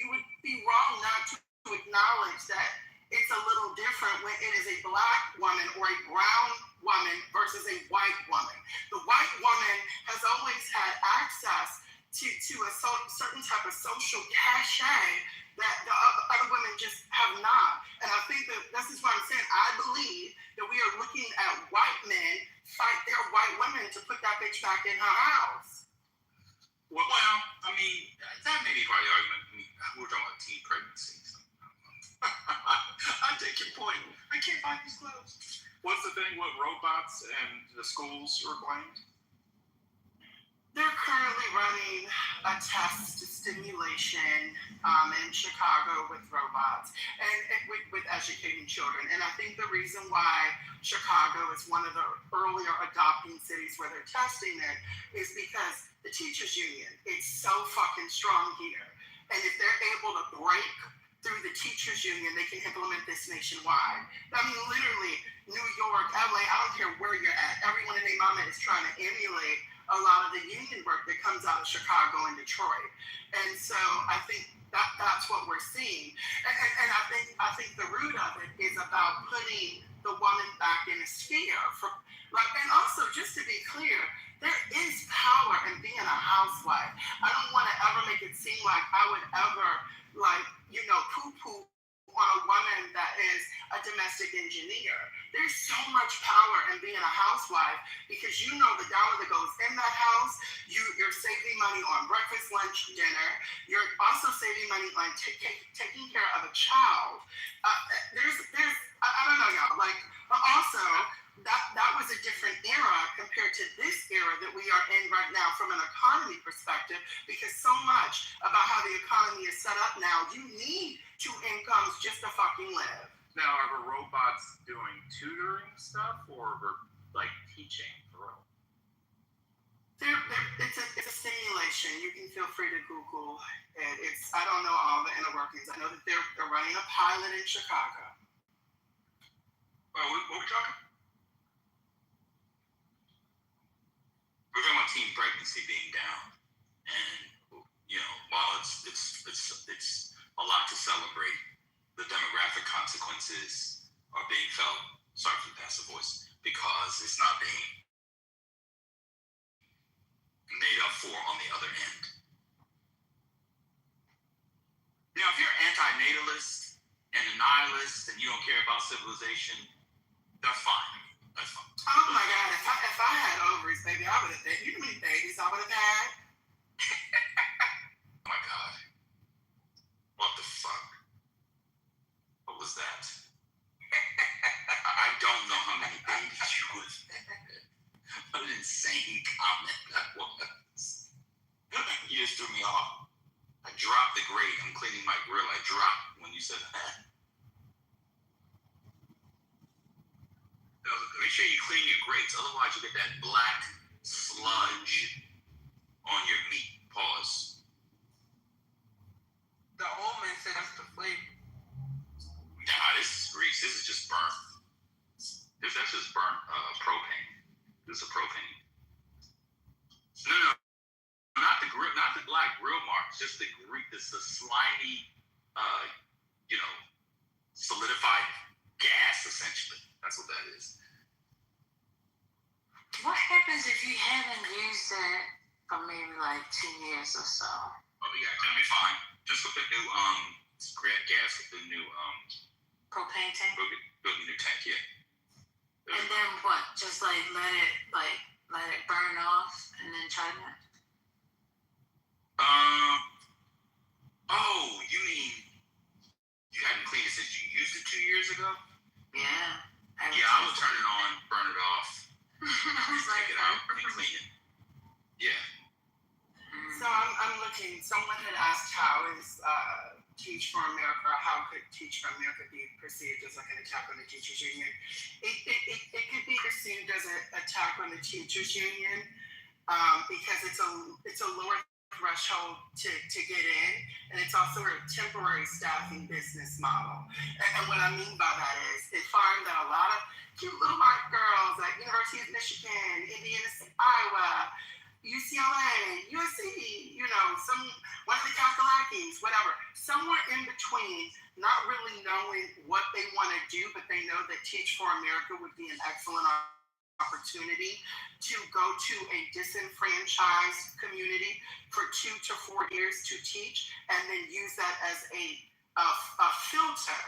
would be wrong not to acknowledge that it's a little different when it is a Black woman or a brown woman versus a white woman. The white woman has always had access to a certain type of social cachet that the other women just have not. And I think that this is what I'm saying. I believe that we are looking at white men fight their white women to put that bitch back in her house. Well, I mean, that may be part of the argument. I mean, we're talking about teen pregnancy. So. I take your point. I can't find these clothes. What's the thing with robots and the schools were blamed? They're currently running a test stimulation in Chicago with robots and with educating children. And I think the reason why Chicago is one of the earlier adopting cities where they're testing it is because the teachers union, it's so fucking strong here. And if they're able to break through the teachers union, they can implement this nationwide. I mean, literally, New York, LA, I don't care where you're at. Everyone and their mama is trying to emulate a lot of the union work that comes out of Chicago and Detroit. And so I think that's what we're seeing. And I think the root of it is about putting the woman back in a sphere. And also, just to be clear, there is power in being a housewife. I don't want to ever make it seem like I would ever, poo-poo on a woman that is a domestic engineer. There's so much power in being a housewife because the dollar that goes in that house, you're saving money on breakfast, lunch, dinner. You're also saving money on taking care of a child. I don't know, y'all. Also, that was a different era compared to this era that we are in right now from an economy perspective, because so much about how the economy is set up now, you need 2 incomes just to fucking live. Now, are the robots doing tutoring stuff or teaching for real? It's a simulation. You can feel free to Google it. I don't know all the inner workings. I know that they're running a pilot in Chicago. What are we talking? We're talking about teen pregnancy being down, and while it's a lot to celebrate, the demographic consequences are being felt. Sorry for the passive voice, because it's not being made up for on the other end. Now, if you're anti-natalist and a nihilist and you don't care about civilization, that's fine. That's fine. Oh my God, if I had ovaries, baby, I would have, you know how many babies I would have had? Oh my God. What the fuck? What was that? I don't know how many said that. Make sure you clean your grates, otherwise you get that black sludge on your meat. Pause. The old man said that's the flavor. Nah, this is grease. This is just burnt. That's just burnt propane. This is a propane. No, not the black grill marks. Just the grease. This is the slimy, solidified gas. Essentially, that's what that is. What happens if you haven't used it for maybe like 2 years or so? Oh yeah, it's gonna be fine. Just with the new gas with the new propane tank. Build a new tank, yeah. And then what? Just let it burn off and then try that. Oh, you mean you hadn't cleaned it since you used it 2 years ago? Yeah. I would turn it on, burn it off, take it out, and clean it. Yeah. So I'm looking. Someone had asked how is Teach for America? How could Teach for America be perceived as like an attack on the teachers union? It could be perceived as an attack on the teachers union because it's a lower threshold to get in, and it's also a temporary staffing business model. And what I mean by that is they find that a lot of cute little white girls at University of Michigan, Indiana, Iowa, UCLA, USC, one of the Kakalakis, whatever, somewhere in between, not really knowing what they want to do, but they know that Teach for America would be an excellent opportunity to go to a disenfranchised community for 2 to 4 years to teach, and then use that as a filter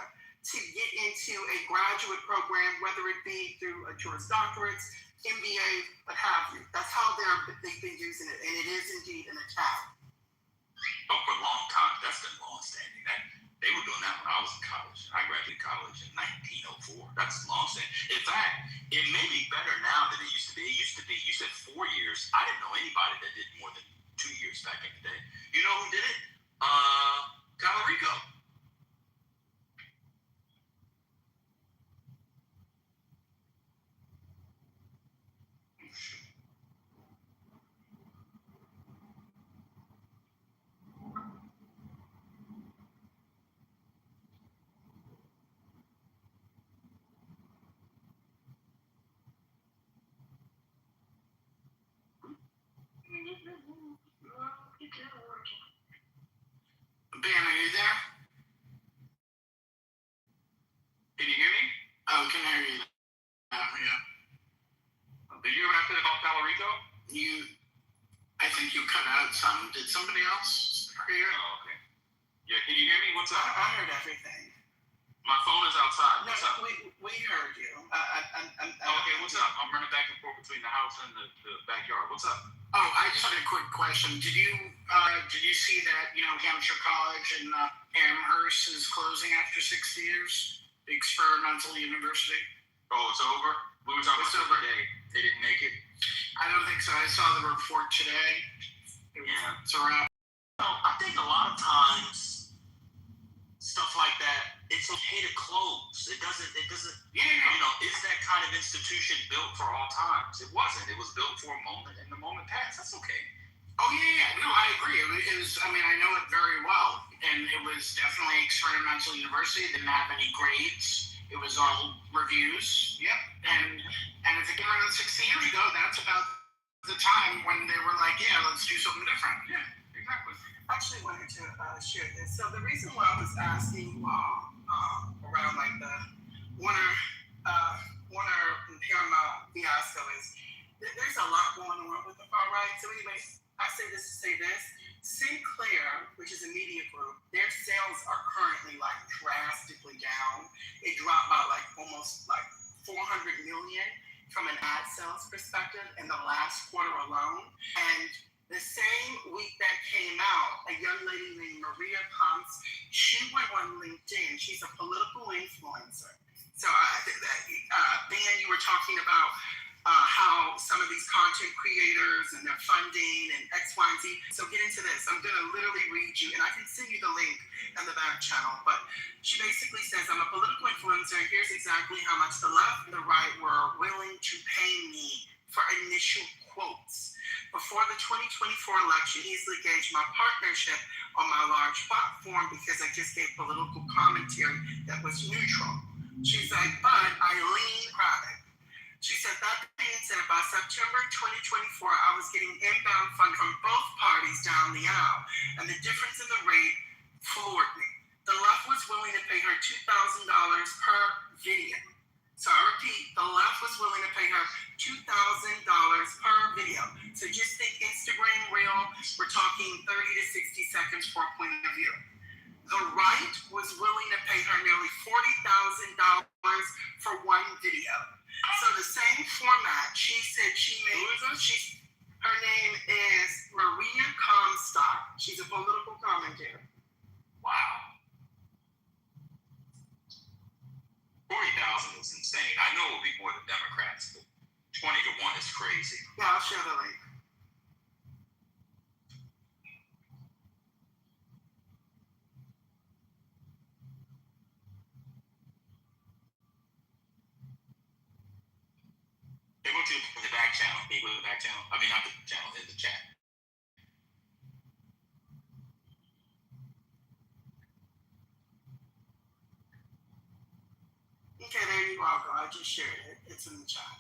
to get into a graduate program, whether it be through a Juris Doctorate, MBA, what have you. That's how they've been using it, and it is indeed an attack. Oh, for a long time. That's been long-standing. They were doing that when I was in college. I graduated college in 1904. That's long-standing. In fact, it may be better now than it used to be. It used to be, you said 4 years. I didn't know anybody that did more than 2 years back in the day. You know who did it? Calorico. Ben, are you there? Can you hear me? Oh, can I hear you now? Yeah. Did you hear what I said about Calorico? I think you cut out some. Did somebody else hear? Oh, okay. Yeah, can you hear me? What's up? I heard everything. My phone is outside. No, What's up? we heard you. Okay, what's up? I'm running back and forth between the house and the backyard. What's up? Oh, I just had a quick question. Did you see that Hampshire College in Amherst is closing after 6 years? The experimental university. Oh, it's over. We were talking about the day. They didn't make it. I don't think so. I saw the report today. Yeah. It's a wrap. I think a lot of times stuff like that, it's okay to close. It doesn't. Is that kind of institution built for all times? It wasn't. It was built for a moment, and the moment passed. That's okay. Oh yeah. No, I agree. It was. I mean, I know it very well, and it was definitely experimental university. It didn't have any grades. It was all reviews. Yep. And if it came around 16 years ago, that's about the time when they were like, yeah, let's do something different. Yeah, exactly. I actually wanted to share this. So the reason why I was asking around like the Warner and Paramount fiasco is there's a lot going on with the far right. So anyway, I say this to say this. Sinclair, which is a media group, their sales are currently like drastically down. It dropped by like almost like 400 million from an ad sales perspective in the last quarter alone. And the same week that came out, a young lady named Maria Pumps, she went on LinkedIn. She's a political influencer. So I think that, Ben, you were talking about how some of these content creators and their funding and X, Y, and Z. So get into this. I'm going to literally read you, and I can send you the link in the back channel. But she basically says, I'm a political influencer. Here's exactly how much the left and the right were willing to pay me for initial quotes. Before the 2024 election, easily gauged my partnership on my large platform because I just gave political commentary that was neutral. She's like, but Eileen Craddock. She said, that being said, by September 2024, I was getting inbound funding from both parties down the aisle, and the difference in the rate floored me. The left was willing to pay her $2,000 per video. So I repeat, the left was willing to pay her $2,000 per video. So just think Instagram Reel, we're talking 30 to 60 seconds for a point of view. The right was willing to pay her nearly $40,000 for one video. So the same format, she said she made, her name is Maria Comstock. She's a political commentator. Wow. 40,000 is insane. I know it will be more than Democrats, but 20 to 1 is crazy. Yeah, I'll share the link. They went to the back channel. They go to the back channel. I mean, not the channel, in the chat. Okay, there you are. I just shared it. It's in the chat.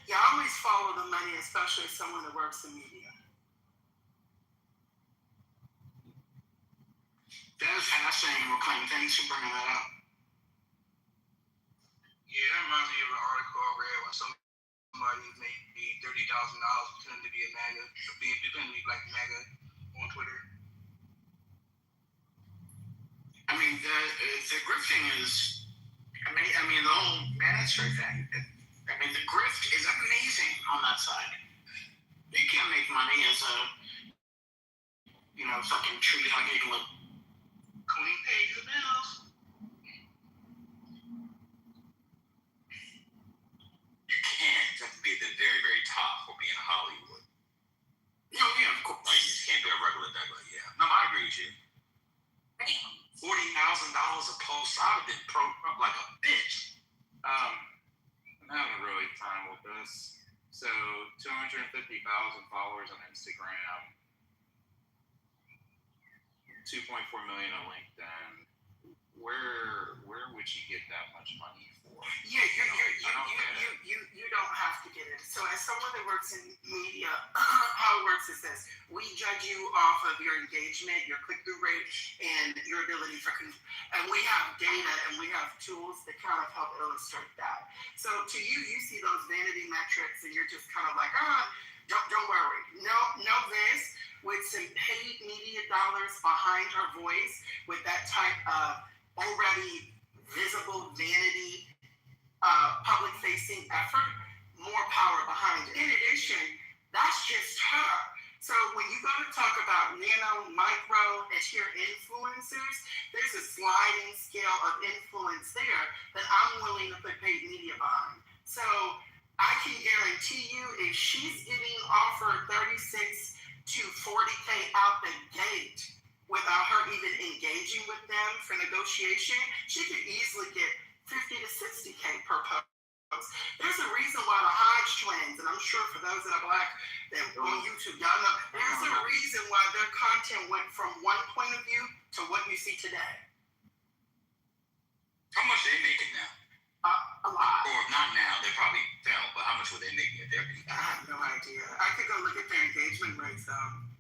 Yeah, I always follow the money, especially someone that works in media. That is fascinating, McLean. Thanks for bringing that up. Yeah, that reminds me of an article I read when somebody made $30,000 pretending to be a MAGA, pretending to be like MAGA on Twitter. I mean, the grifting is, I mean, the whole mandatory thing. I mean, the grift is amazing on that side. You can't make money as a, fucking tree hugging with Queen pays the bills. You can't. You have to be at the very, very top for being Hollywood. No, yeah, of course. Like, you just can't be a regular regular. Yeah. No, I agree with you. $40,000 a post. I would have been programmed up like a bitch. I'm having a really time with this. So 250,000 followers on Instagram, 2.4 million on LinkedIn. Where would you get that much money for? Yeah, you don't have to get it. So as someone that works in media, how it works is this. We judge you off of your engagement, your click-through rate, and your ability and we have data and we have tools that kind of help illustrate that. So to you, you see those vanity metrics and you're just kind of like, don't worry. Know this, with some paid media dollars behind her voice, with that type of already visible vanity, public-facing effort, more power behind it. In addition, that's just her. So when you go to talk about nano, micro, and tier influencers, there's a sliding scale of influence there that I'm willing to put paid media behind. So I can guarantee you, if she's getting offered 36 to 40K out the gate without her even engaging with them for negotiation, she could easily get 50 to 60K per post. There's a reason why the Hodge twins, and I'm sure for those that are black that on YouTube, y'all know, there's a reason why their content went from one point of view to what you see today. How much are they making now? A lot. Or not now, they probably fell, but how much were they making at their peak? I have no idea. I could go look at their engagement rates though.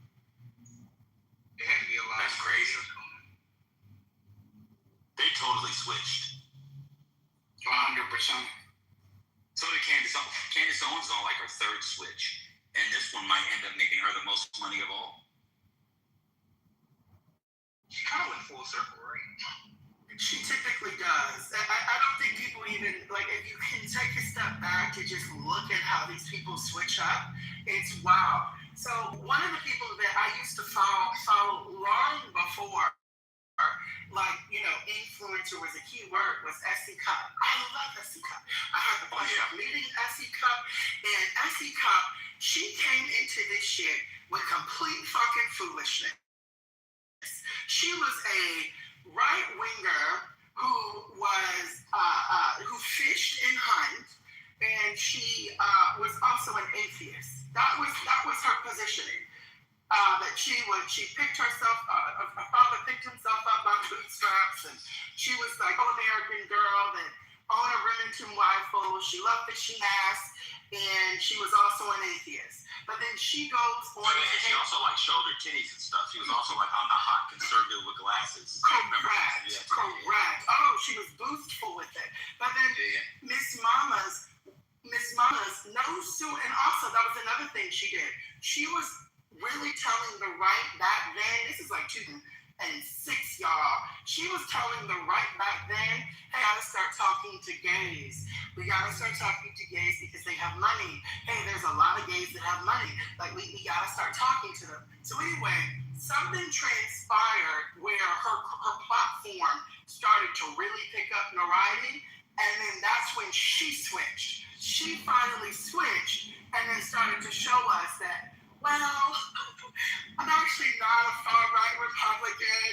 It had to be a lot. That's crazy. They totally switched. 100%. So did Candace. Candace Owens is on like her third switch, and this one might end up making her the most money of all. She kind of went full circle, right? She typically does. I don't think people even, like, if you can take a step back to just look at how these people switch up, it's wow. So one of the people that I used to follow long before, like, influencer was a key word, was Essie Cup. I love Essie Cup. I had the pleasure of meeting Essie Cup And Essie Cup, she came into this shit with complete fucking foolishness. She was a right winger who fished and hunted, and she was also an atheist. That was her positioning. That she picked herself. Her father picked himself up by bootstraps, and she was like an American girl that owned a Remington rifle. She loved fishing ass, and she was also an atheist. But then she goes on. She also like showed her titties and stuff. She was also like, I'm the hot conservative with glasses. Correct. Correct. Oh, she was boostful with it. But then Miss Mama's knows Sue, and also that was another thing she did. She was really telling the right back then. This is like 2006, y'all. She was telling the right back then, hey, I gotta start talking to gays. We gotta start talking to gays because they have money. Hey, there's a lot of gays that have money. Like, we gotta start talking to them. So anyway, something transpired where her platform started to really pick up notoriety, and then that's when she switched. She finally switched and then started to show us that, well, I'm actually not a far-right Republican.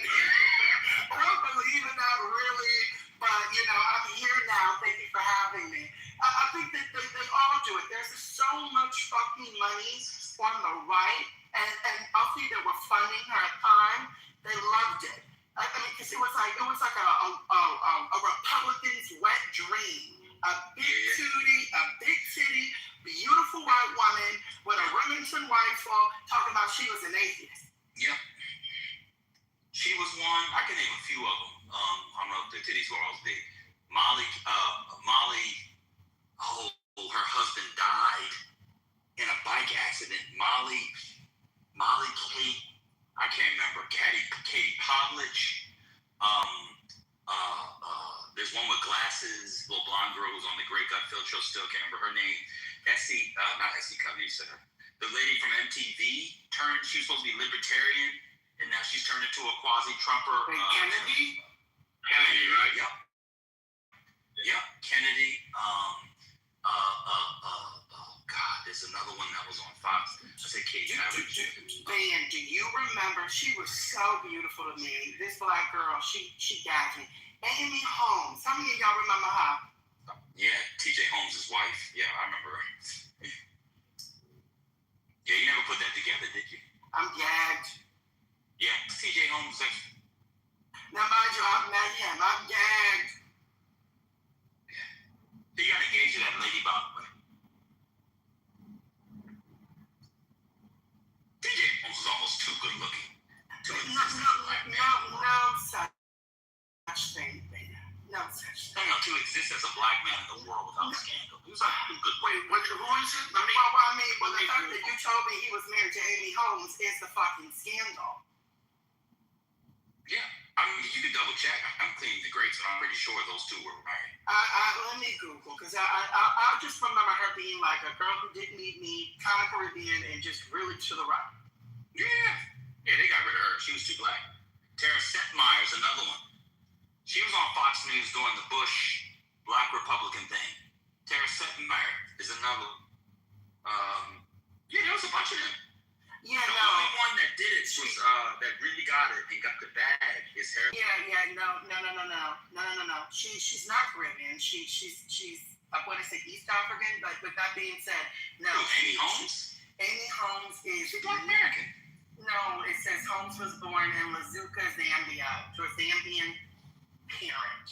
I don't believe in that really, but, I'm here now. Thank you for having me. I think that they all do it. There's so much fucking money on the right, and also that were funding her at the time, they loved it. I mean, because it was like a Republican's wet dream. A big titty, beautiful white woman with a Remington rifle talking about she was an atheist. Yep. She was one. I can name a few of them. I don't know if the titties were all big. Molly. Her husband died in a bike accident. Molly Kate. I can't remember. Katie Pavlich. There's one with glasses, little blonde girl who's on the Great Gutfield show. Still can't remember her name. Not Essie Covey Center. The lady from MTV she was supposed to be libertarian, and now she's turned into a quasi-Trumper. Kennedy? Kennedy, right? Yep. Kennedy. God, there's another one that was on Fox. I said Kate Pavlich. Man, do you remember? She was so beautiful to me. This black girl, she gagged me. Amy Holmes. How many of y'all remember her? Yeah, TJ Holmes' wife. Yeah, I remember her. Yeah, you never put that together, did you? I'm gagged. Yeah, TJ Holmes. Now, mind you, I've met him. I'm gagged. He got engaged to that lady, by the way. TJ Holmes is almost too good looking. No such thing. No such thing. No, to exist as a black man in the world without scandal. He was like too good. Wait, who is it? The fact that you told me he was married to Amy Holmes is the fucking scandal. Yeah, I mean, you can double check. I'm cleaning the grate, so I'm pretty sure those two were married. Let me Google, because I just remember her being like a girl who didn't need me, kind of Caribbean, and just really to the right. Yeah, they got rid of her. She was too black. Tara Setmeyer's another one. She was on Fox News during the Bush black Republican thing. Tara Setmeyer is another. Yeah, there was a bunch of them. Yeah, the only one that did it was that really got it and got the bag is her. No. She's not Caribbean. She's what is it, East African? But with that being said, no. Amy Holmes? Amy Holmes is Black American. No, it says Holmes was born in Lazuka, Zambia, to a Zambian parent.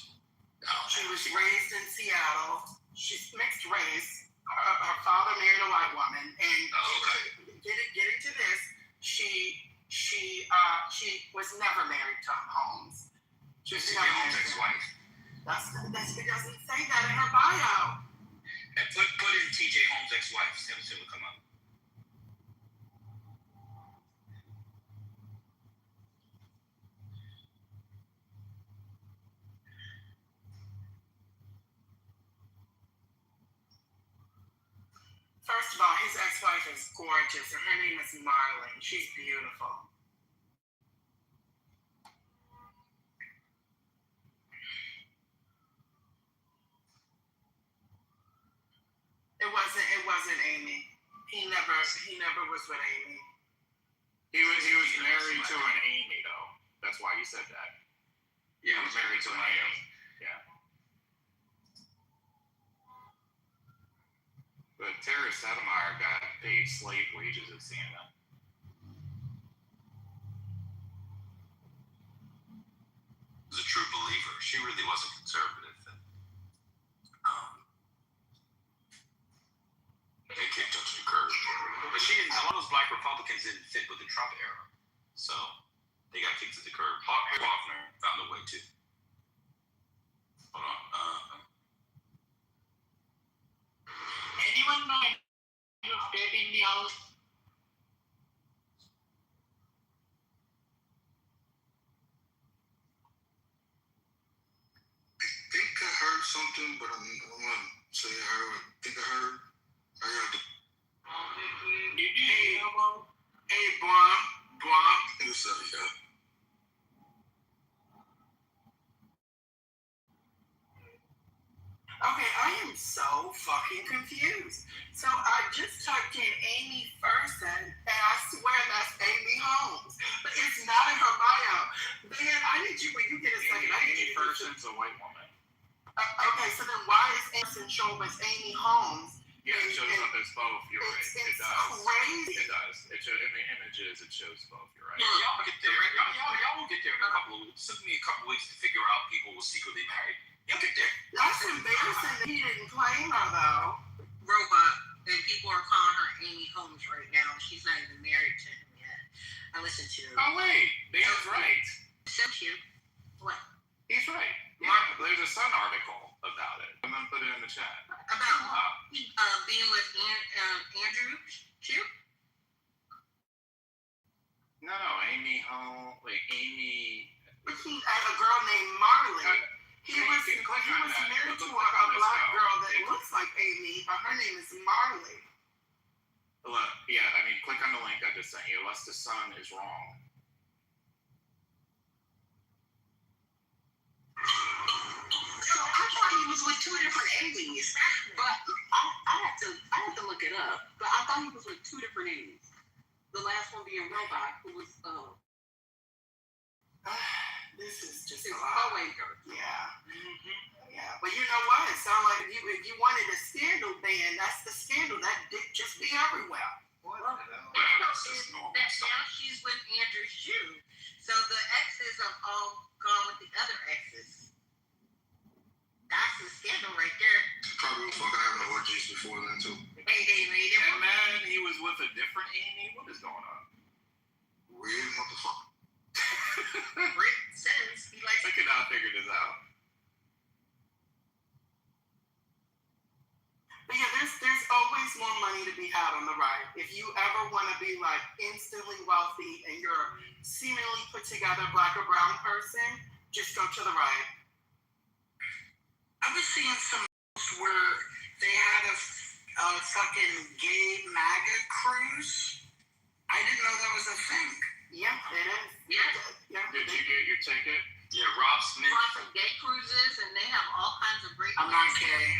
She was raised in Seattle. She's mixed race. Her father married a white woman, and get into this. She was never married to Holmes. She was never married to ex-wife. It doesn't say that in her bio. And put in TJ Holmes' ex-wife. See if it will come up. First of all, his ex-wife is gorgeous, and her name is Marlene. She's beautiful. It wasn't Amy. He never was with Amy. He was married to an Amy though. That's why you said that. Yeah, he was married to an Amy. Yeah. But Tara Settlemyre got paid slave wages at CNN. Was a true believer. She really was a conservative. And, they kicked her to the curb. But a lot of those black Republicans didn't fit with the Trump era. So they got kicked to the curb. Hoffner found a way too. Hold on. Anyone know who's dead in the house? I think I heard something, but I'm gonna say I heard. I think I heard. I got the. Hey, Bob. What's up, y'all? Okay, I am so fucking confused. So I just typed in Amy Ferguson, and I swear that's Amy Holmes, but it's not in her bio. Ben, I need you, when you get a second, I need you Amy to Ferguson's a white woman. Okay, so then why is Anderson showing as Amy Holmes? Yeah, it shows up as both. You're right. It does. Crazy. It does. It shows in the images. It shows both. You're right. Yeah, y'all will get there. Y'all will get there in a couple of weeks. It took me a couple of weeks to figure out people were secretly married. You'll get there. That's embarrassing that he didn't claim her though. Robot, and people are calling her Amy Holmes right now. She's not even married to him yet. I listened to. Oh wait, Dan's right. So cute. What? He's right. Yeah, there's a Sun article about it. I'm gonna put it in the chat. About being with Andrew too? No, Amy Holmes, like Amy. He's a girl named Marley. He was married to a black girl that looks like Amy, but her name is Marley. Look, yeah, I mean, click on the link I just sent you, unless the Sun is wrong. So I thought he was with two different Amy's, but I had to look it up. But I thought he was with two different Amy's. The last one being Robot, who was this is just his a lot. co-anchor. Yeah. Yeah. But you know what? It sounds like if you wanted a scandal ban, that's the scandal. That dick just be everywhere. Now she's with Andrew Shue. So the exes have all gone with the other exes. That's the scandal right there. Probably was fucking having orgies before then too. Hey, lady. And then he was with a different Amy. What is going on? Weird motherfucker. Rick says he likes. I cannot figure this out. But yeah, there's always more money to be had on the right. If you ever want to be like instantly wealthy and you're a seemingly put together black or brown person, just go to the right. I was seeing some where they had a fucking gay MAGA cruise. I didn't know that was a thing. Yeah, it is. Yeah. Did you get your ticket? Yeah, Rob Smith. Some gay cruises, and they have all kinds of great. I'm not gay.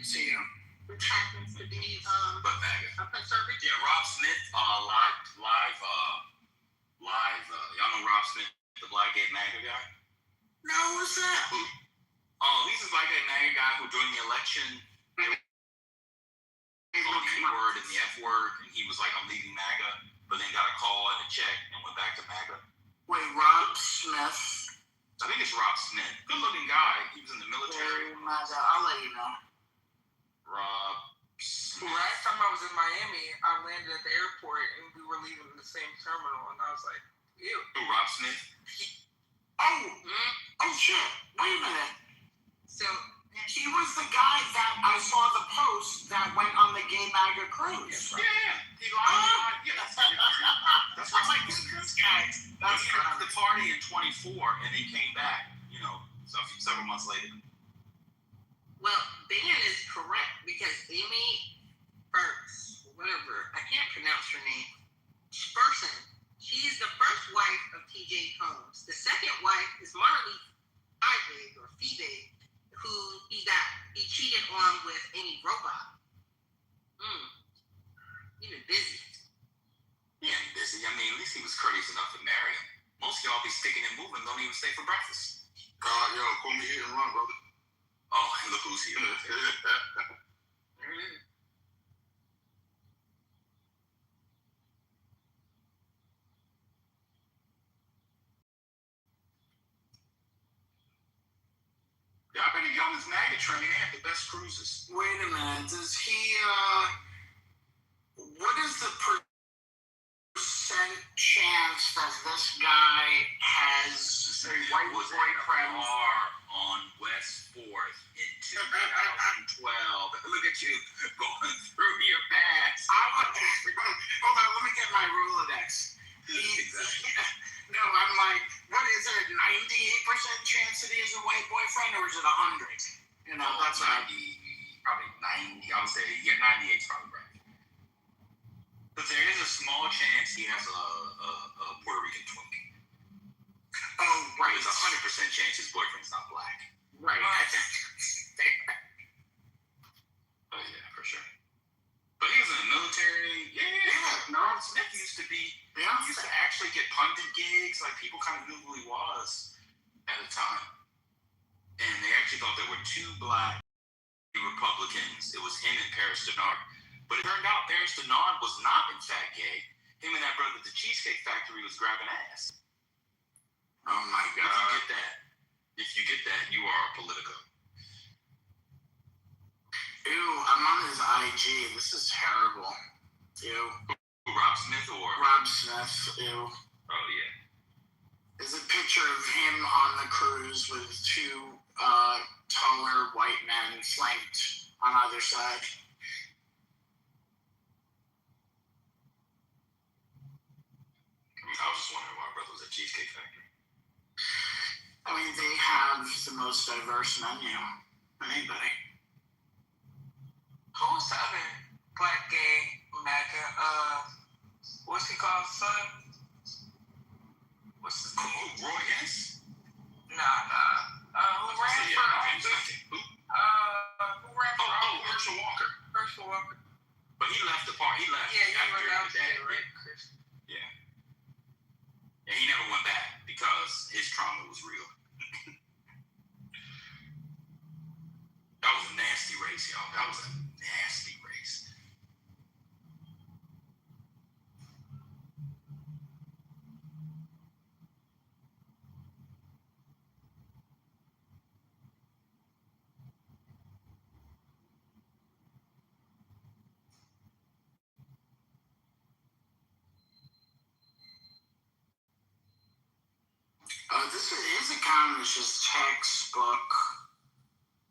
See you. Which happens to be But MAGA. a conservative. Yeah, Rob Smith, live. Y'all know Rob Smith, the black gay MAGA guy? No, what's that? Oh, he's a black gay MAGA guy who during the election on the N word and the F word, and he was like, I'm leaving MAGA, but then got a call and a check and went back to MAGA. Wait, Rob Smith. I think it's Rob Smith. Good looking guy. He was in the military. MAGA. I'll let you know. Rob Smith. Last time I was in Miami, I landed at the airport and we were leaving the same terminal, and I was like, ew. Who, Rob Smith? Oh shit. Wait a minute. So he was the guy that I saw the post that went on the gay MAGA cruise. Yeah. He lied. Yeah, that's I'm like, this guy. That's he left the party in 24 and he came back, several months later. well, Ben is correct because Amy Burks, whatever, I can't pronounce her name. Spurson. She's the first wife of T.J. Holmes. The second wife is Marley Fibig, who he cheated on with Amy Robot. he was courteous enough to marry him. Most of y'all be sticking and moving, don't even stay for breakfast. Yo, call me hit and run, brother. Oh, and look who's here. There it is. Y'all better get on this MAGA train. They have the best cruises. Wait a minute. Does he, what is the percent chance that this guy has a white boyfriend? On West 4th in 2012. Look at you going through your past. Hold on, let me get my Rolodex. No, I'm like, what is it, a 98% chance that he is a white boyfriend, or is it 100? You know, that's 90, probably 90. I would say, 98 is probably right. But there is a small chance he has a Puerto Rican twink. Oh, right. There's a 100% chance his boyfriend's not black. Right. Oh, yeah, for sure. But he was in the military. Yeah. Norm Smith used to be. He used to actually get pundit gigs. Like, people kind of knew who he was at the time. And they actually thought there were two black Republicans. It was him and Paris Denard. But it turned out Paris Denard was not, in fact, gay. Him and that brother at the Cheesecake Factory was grabbing ass. Oh, my God. If you get that, you are a Politico. Ew, I'm on his IG. This is terrible. Ew. Rob Smith or? Rob Smith, ew. Oh, yeah. There's a picture of him on the cruise with two taller white men flanked on either side. I was just wondering why brother was at Cheesecake Factory. I mean, they have the most diverse menu than anybody. Who's the other black gay MAGA? What's he called, son? What's his name? Roy Hess? Nah. Who ran for office? Who ran for office? Herschel Walker. Herschel Walker. But he left the party. He left. Yeah, he after went out the dad. there, right, Chris? Yeah. And he never went back because his trauma was real. That was a nasty race, y'all. That was a nasty race. His account is just textbook,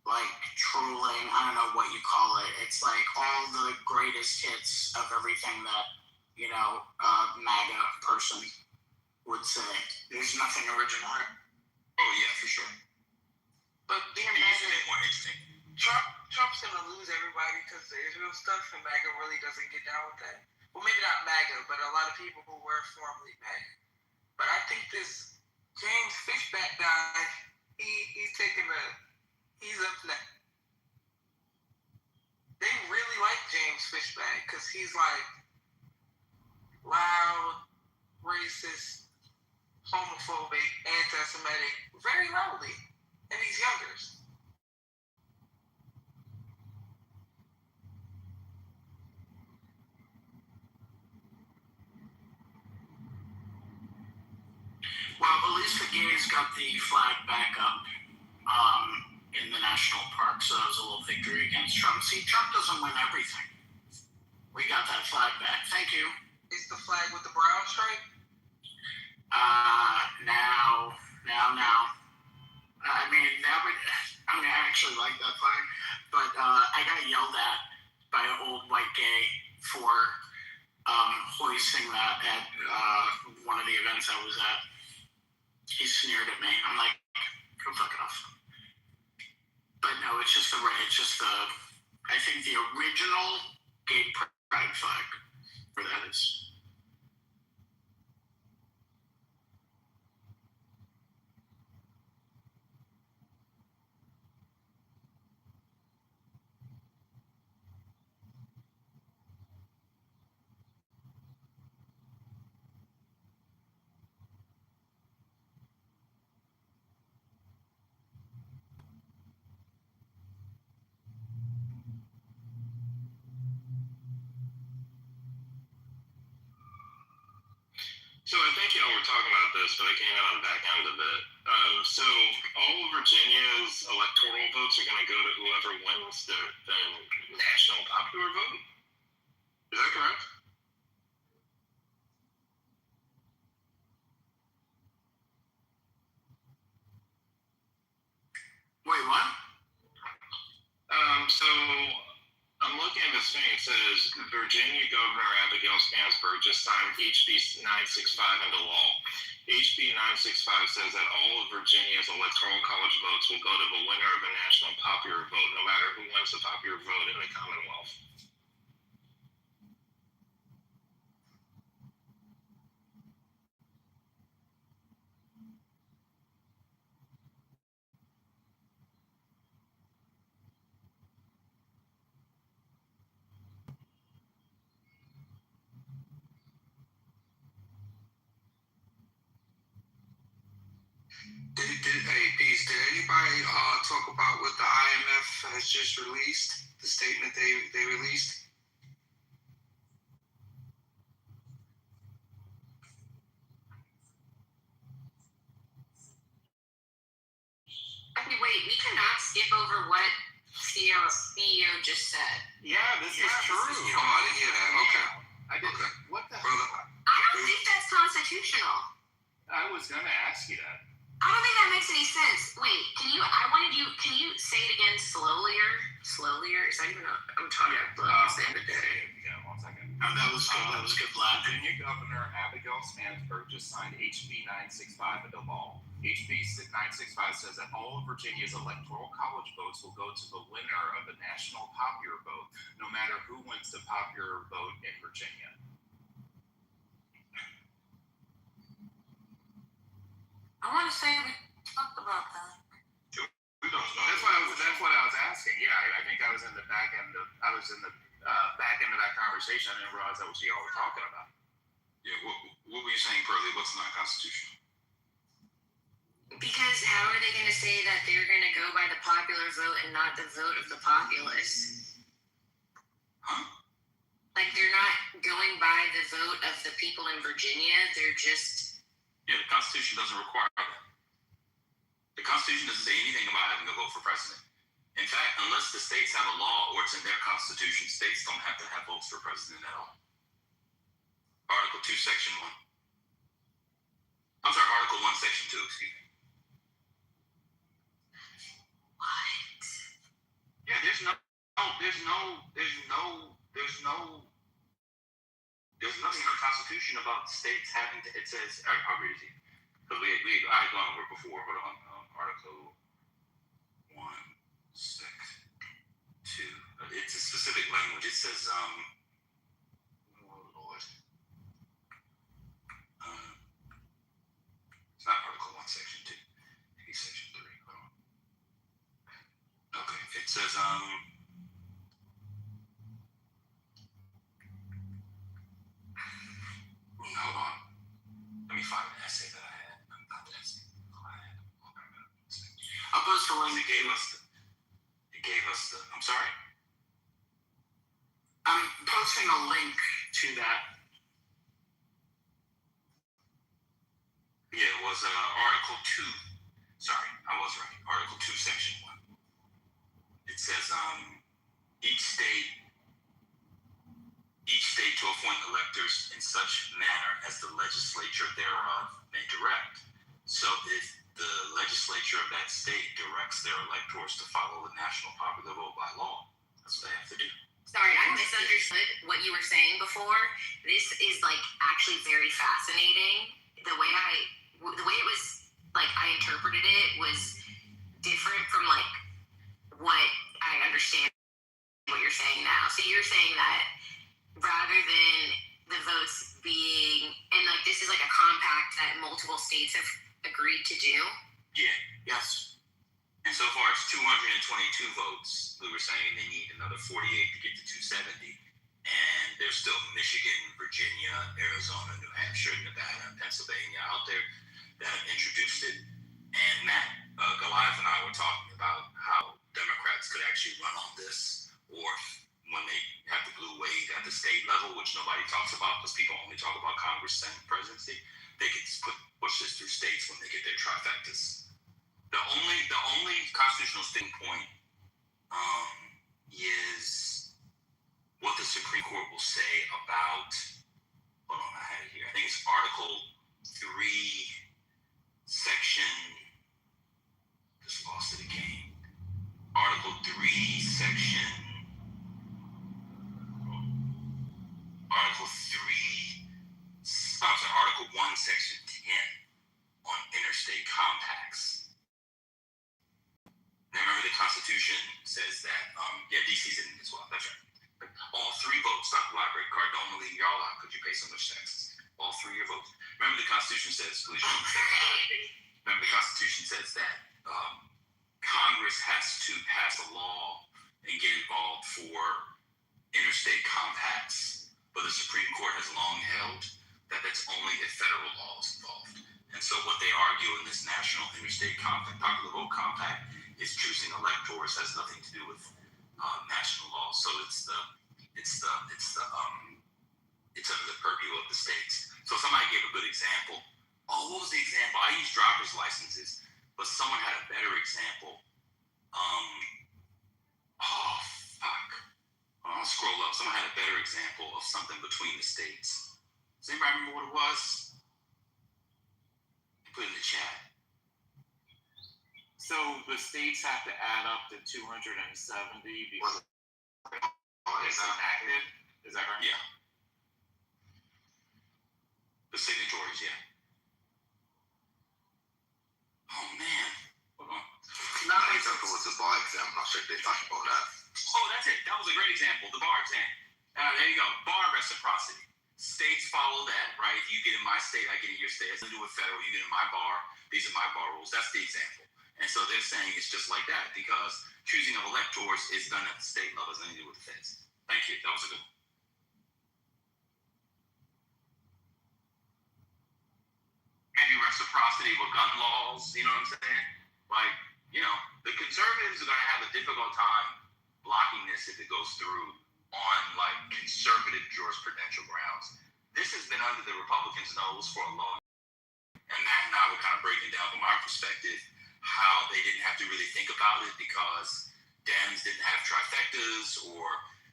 like, trolling. I don't know what you call it. It's like all the greatest hits of everything that, you know, a MAGA person would say. There's nothing original. Oh, yeah, for sure. But being MAGA, Trump's gonna lose everybody because of the Israel stuff, and MAGA really doesn't get down with that. Well, maybe not MAGA, but a lot of people who were formerly MAGA. But I think this James Fishback guy, he's up next. They really like James Fishback because he's like loud, racist, homophobic, anti-Semitic, very loudly, and he's younger. Well, at least the gays got the flag back up in the national park, so that was a little victory against Trump. See, Trump doesn't win everything. We got that flag back. Thank you. It's the flag with the brown stripe? Now. I actually like that flag, but I got yelled at by an old white gay for hoisting that at one of the events I was at. He sneered at me. I'm like, go fuck it off. But no, it's just I think the original gay pride flag, where that is. So I think y'all were talking about this, but I came in on the back end of it. So all of Virginia's electoral votes are going to go to whoever wins the national popular vote. Is that correct? Wait, what? So I'm looking at this thing. It says Virginia Governor Abigail Spansberg just signed HB 965 into law. HB 965 says that all of Virginia's electoral college votes will go to the winner of a national popular vote, no matter who wins the popular vote in the Commonwealth. Did anybody talk about what the IMF has just released? The statement they released? Okay, wait, we cannot skip over what CEO just said. Yeah, this is true. Oh, I didn't hear that. Okay. I did. Okay. What the? Brother, I don't think that's constitutional. I was gonna ask you that. I don't think that makes any sense. Wait, can you say it again slowlier? Is that even I'm talking about the end of the day. Yeah, 1 second. That was good. That was good, Vlad. Virginia Governor Abigail Spansberg just signed HB 965 into law. HB 965 says that all of Virginia's electoral college votes will go to the winner of the national popular vote, no matter who wins the popular vote in Virginia. I want to say we talked about that. That's what I was asking. Yeah, I think I was in the back end of that conversation. I didn't realize that was what y'all were talking about. Yeah, what were you saying, Pearlie? What's not constitutional? Because how are they going to say that they're going to go by the popular vote and not the vote of the populace? Huh? Like they're not going by the vote of the people in Virginia. They're just. Yeah, the Constitution doesn't require that. The Constitution doesn't say anything about having to vote for president. In fact, unless the states have a law or it's in their Constitution, states don't have to have votes for president at all. Article 2, Section 1. I'm sorry, Article 1, Section 2, excuse me. What? Yeah, there's nothing in the Constitution about states having to, it says, I'll read it to you. Because I've gone over it before, hold on, Article 1, Section 2. It's a specific language. It says, oh Lord. It's not Article 1, Section 2. Maybe Section 3. Hold on. Okay, it says, hold on. Let me find an essay that I had. Not the essay. I'll post the link. It gave us the. I'm sorry? I'm posting a link to that. Yeah, it was Article 2. Sorry, I was right. Article 2, Section 1. It says each state to appoint electors in such manner as the legislature thereof may direct. So if the legislature of that state directs their electors to follow the national popular vote by law, that's what they have to do. Sorry, I misunderstood what you were saying before. This is like actually very fascinating. The way it was like I interpreted it was different from like what I understand what you're saying now. So you're saying that rather than the votes being, and like this is like a compact that multiple states have agreed to do? Yeah. Yes. And so far it's 222 votes. We were saying they need another 48 to get to 270. And there's still Michigan, Virginia, Arizona, New Hampshire, Nevada, and Pennsylvania out there that have introduced it. And Matt, Goliath and I were talking about how Democrats could actually run on this, or when they have the blue wave at the state level, which nobody talks about, because people only talk about Congress, Senate, presidency, they can push this through states when they get their trifectas. The only constitutional sticking point is what the Supreme Court will say about, hold on, I had it here. I think it's Article 3, Section, just lost it again. Article 3, Section, Article 1, Section 10 on interstate compacts. Now remember, the Constitution says that, DC's in it as well, that's right. All 3 votes, stop the library card, don't want to leave y'all out because you pay so much taxes. All 3 of your votes. Remember, the Constitution says, remember, the Constitution says that Congress has to pass a law and get involved for interstate compacts, but the Supreme Court has long held that that's only if federal law is involved. And so what they argue in this national interstate compact, popular vote compact, is choosing electors has nothing to do with national law. So it's under the purview of the states. So somebody gave a good example. Oh, what was the example? I use driver's licenses, but someone had a better example. I'll scroll up. Someone had a better example of something between the states. Does anybody remember what it was? Put it in the chat. So the states have to add up to 270 because it's enacted. Is that right? Yeah. The signatories, yeah. Oh man. Hold on. Now the example was the bar exam. I'm not sure if they talked about that. Oh, that's it. That was a great example. The bar exam. There you go. Bar reciprocity. States follow that, right? You get in my state, I get in your state. It's nothing to do with federal. You get in my bar. These are my bar rules. That's the example. And so they're saying it's just like that because choosing of electors is done at the state level. It's nothing to do with the feds. Thank you. That was a good one. Maybe reciprocity with gun laws. You know what I'm saying? Like, the conservatives are going to have a difficult time blocking this if it goes through on like conservative jurisprudential grounds. This has been under the Republicans' nose for a long time. And Matt and I were kind of breaking down from our perspective how they didn't have to really think about it because Dems didn't have trifectas or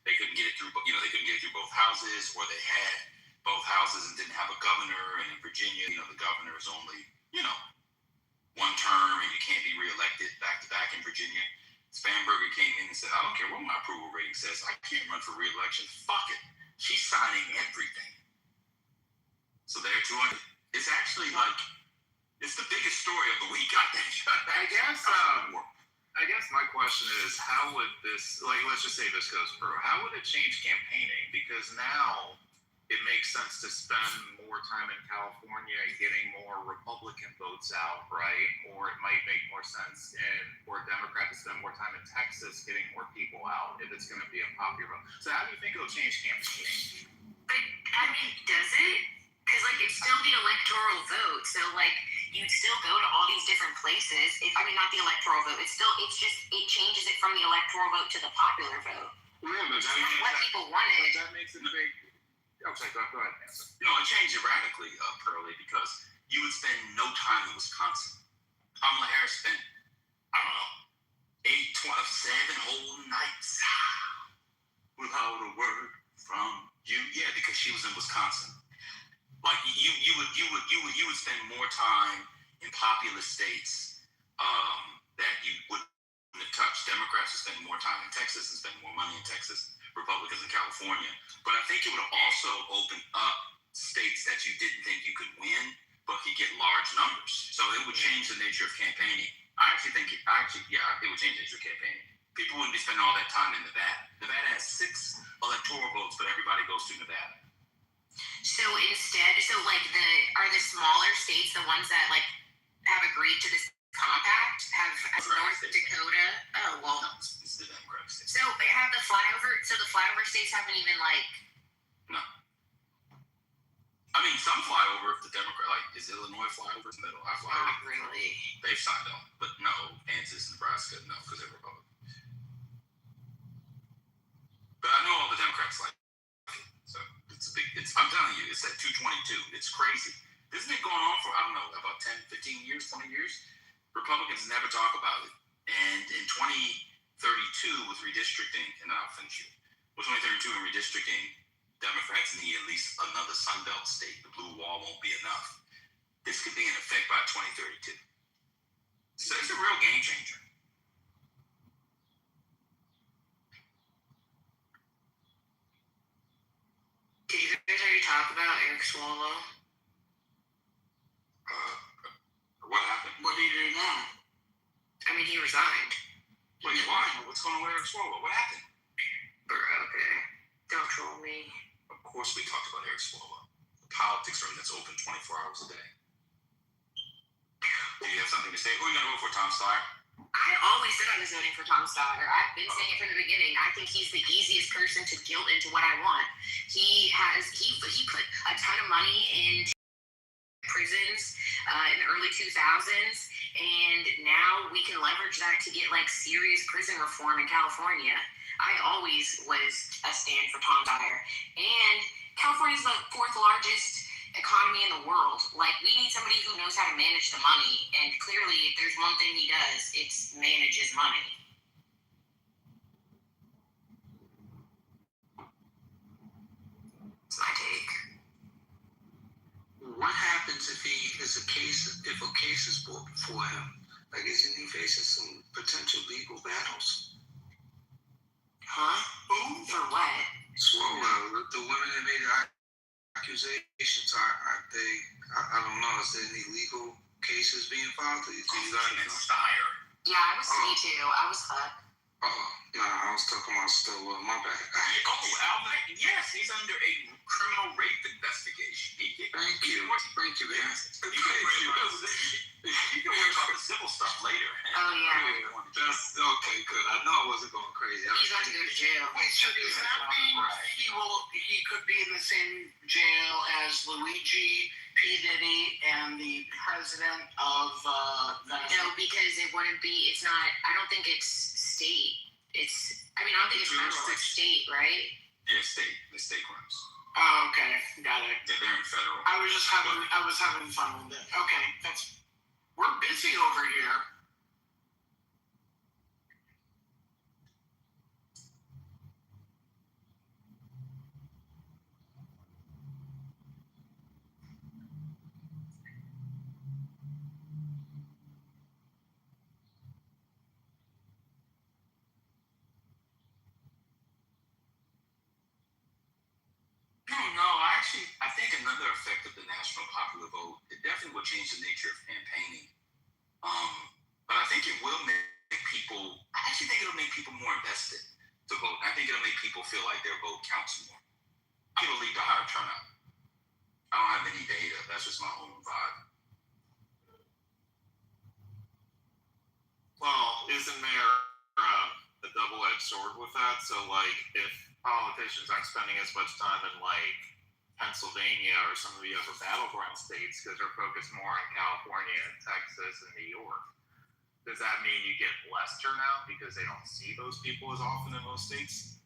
they couldn't get it through, they couldn't get it through both houses, or they had both houses and didn't have a governor. And in Virginia, the governor is only, one term and you can't be reelected back to back in Virginia. Spanberger came in and said, I don't care what my approval rating says. I can't run for re-election. Fuck it. She's signing everything. So there, 200. It's actually it's the biggest story of the week, I think. I guess my question is, how would this, let's just say this goes through, how would it change campaigning? Because now it makes sense to spend more time in California getting more Republican votes out, right? Or it might make more sense for a Democrat to spend more time in Texas getting more people out if it's going to be a popular vote. So how do you think it'll change campaigning? Does it? Because it's still the electoral vote, so you'd still go to all these different places. Not the electoral vote. It changes it from the electoral vote to the popular vote. Yeah, but what people wanted. That makes it a big. Okay, go ahead. It changed it radically, Pearly, because you would spend no time in Wisconsin. Kamala Harris spent, 8, 12, 7 whole nights without a word from you. Yeah, because she was in Wisconsin. You would spend more time in populous states that you wouldn't have touched. Democrats would spend more time in Texas and spend more money in Texas. Republicans in California. But I think it would also open up states that you didn't think you could win, but could get large numbers. So it would change the nature of campaigning. I actually think it would change the nature of campaigning. People wouldn't be spending all that time in Nevada. Nevada has 6 electoral votes, but everybody goes to Nevada. So instead, are the smaller states the ones that have agreed to this compact? Have North Dakota? Oh well. No, it's the Democratic states. So they have the flyover. So the flyover states haven't even No. Some flyover if the Democrat is Illinois flyover in the middle. I fly not really. They've signed on, but no, Kansas, Nebraska, no, because they're Republican. But I know all the Democrats like it, so it's it's at 222. It's crazy. This has been going on for, I don't know, about 10, 15 years, 20 years. Republicans never talk about it. And in 2032 with redistricting, and I'll finish it. With 2032 and redistricting, Democrats need at least another Sunbelt state. The blue wall won't be enough. This could be in effect by 2032. So it's a real game changer. Did you guys already talk about Eric Swallow? What happened? What did he do now? I mean, he resigned. Wait, why? What's going on with Eric Swallow? What happened? Okay. Don't troll me. Of course we talked about Eric Swallow. The politics room that's open 24 hours a day. Do you have something to say? Who are you going to vote for, Tom Steyer? I always said I was voting for Tom Steyer. I've been saying it from the beginning. I think he's the easiest person to guilt into what I want. He put a ton of money into prisons in the early 2000s, and now we can leverage that to get like serious prison reform in California. I always was a stand for Tom Steyer, and California's the fourth largest economy in the world. Like, we need somebody who knows how to manage the money, and clearly if there's one thing he does, it's manages money. That's my take. What happens if a case is brought before him? Like, isn't he facing some potential legal battles? Huh? For what? Swallow, the women that made the accusations, I don't know. Is there any legal cases being filed? Do you guys know? Steyer. Yeah, I was me too. I was fucked. Oh, no, I was talking about Stillwell. My bad. Albert, yes, he's under a criminal rape investigation. Thank you, man. You can worry about the civil stuff later. Oh, yeah. That's okay, good. I know I wasn't going crazy. He's about to go to jail. Wait, so does that mean he could be in the same jail as Luigi, P. Diddy, and the president of Venezuela? No, because it wouldn't be, it's not, I don't think it's state. I don't think it's federal, it's state, right? Yeah, the state crimes. Oh, okay, got it. Yeah, they're in federal. I was having fun with it. Okay, we're busy over here. No, I think another effect of the national popular vote, it definitely will change the nature of campaigning. But I think it will make people, I actually think it'll make people more invested to vote. I think it'll make people feel like their vote counts more. It'll lead to higher turnout. I don't have any data. That's just my own vibe. Well, isn't there a double-edged sword with that? So, like, if politicians aren't spending as much time in, like, Pennsylvania or some of the other battleground states because they're focused more on California and Texas and New York, does that mean you get less turnout because they don't see those people as often in those states?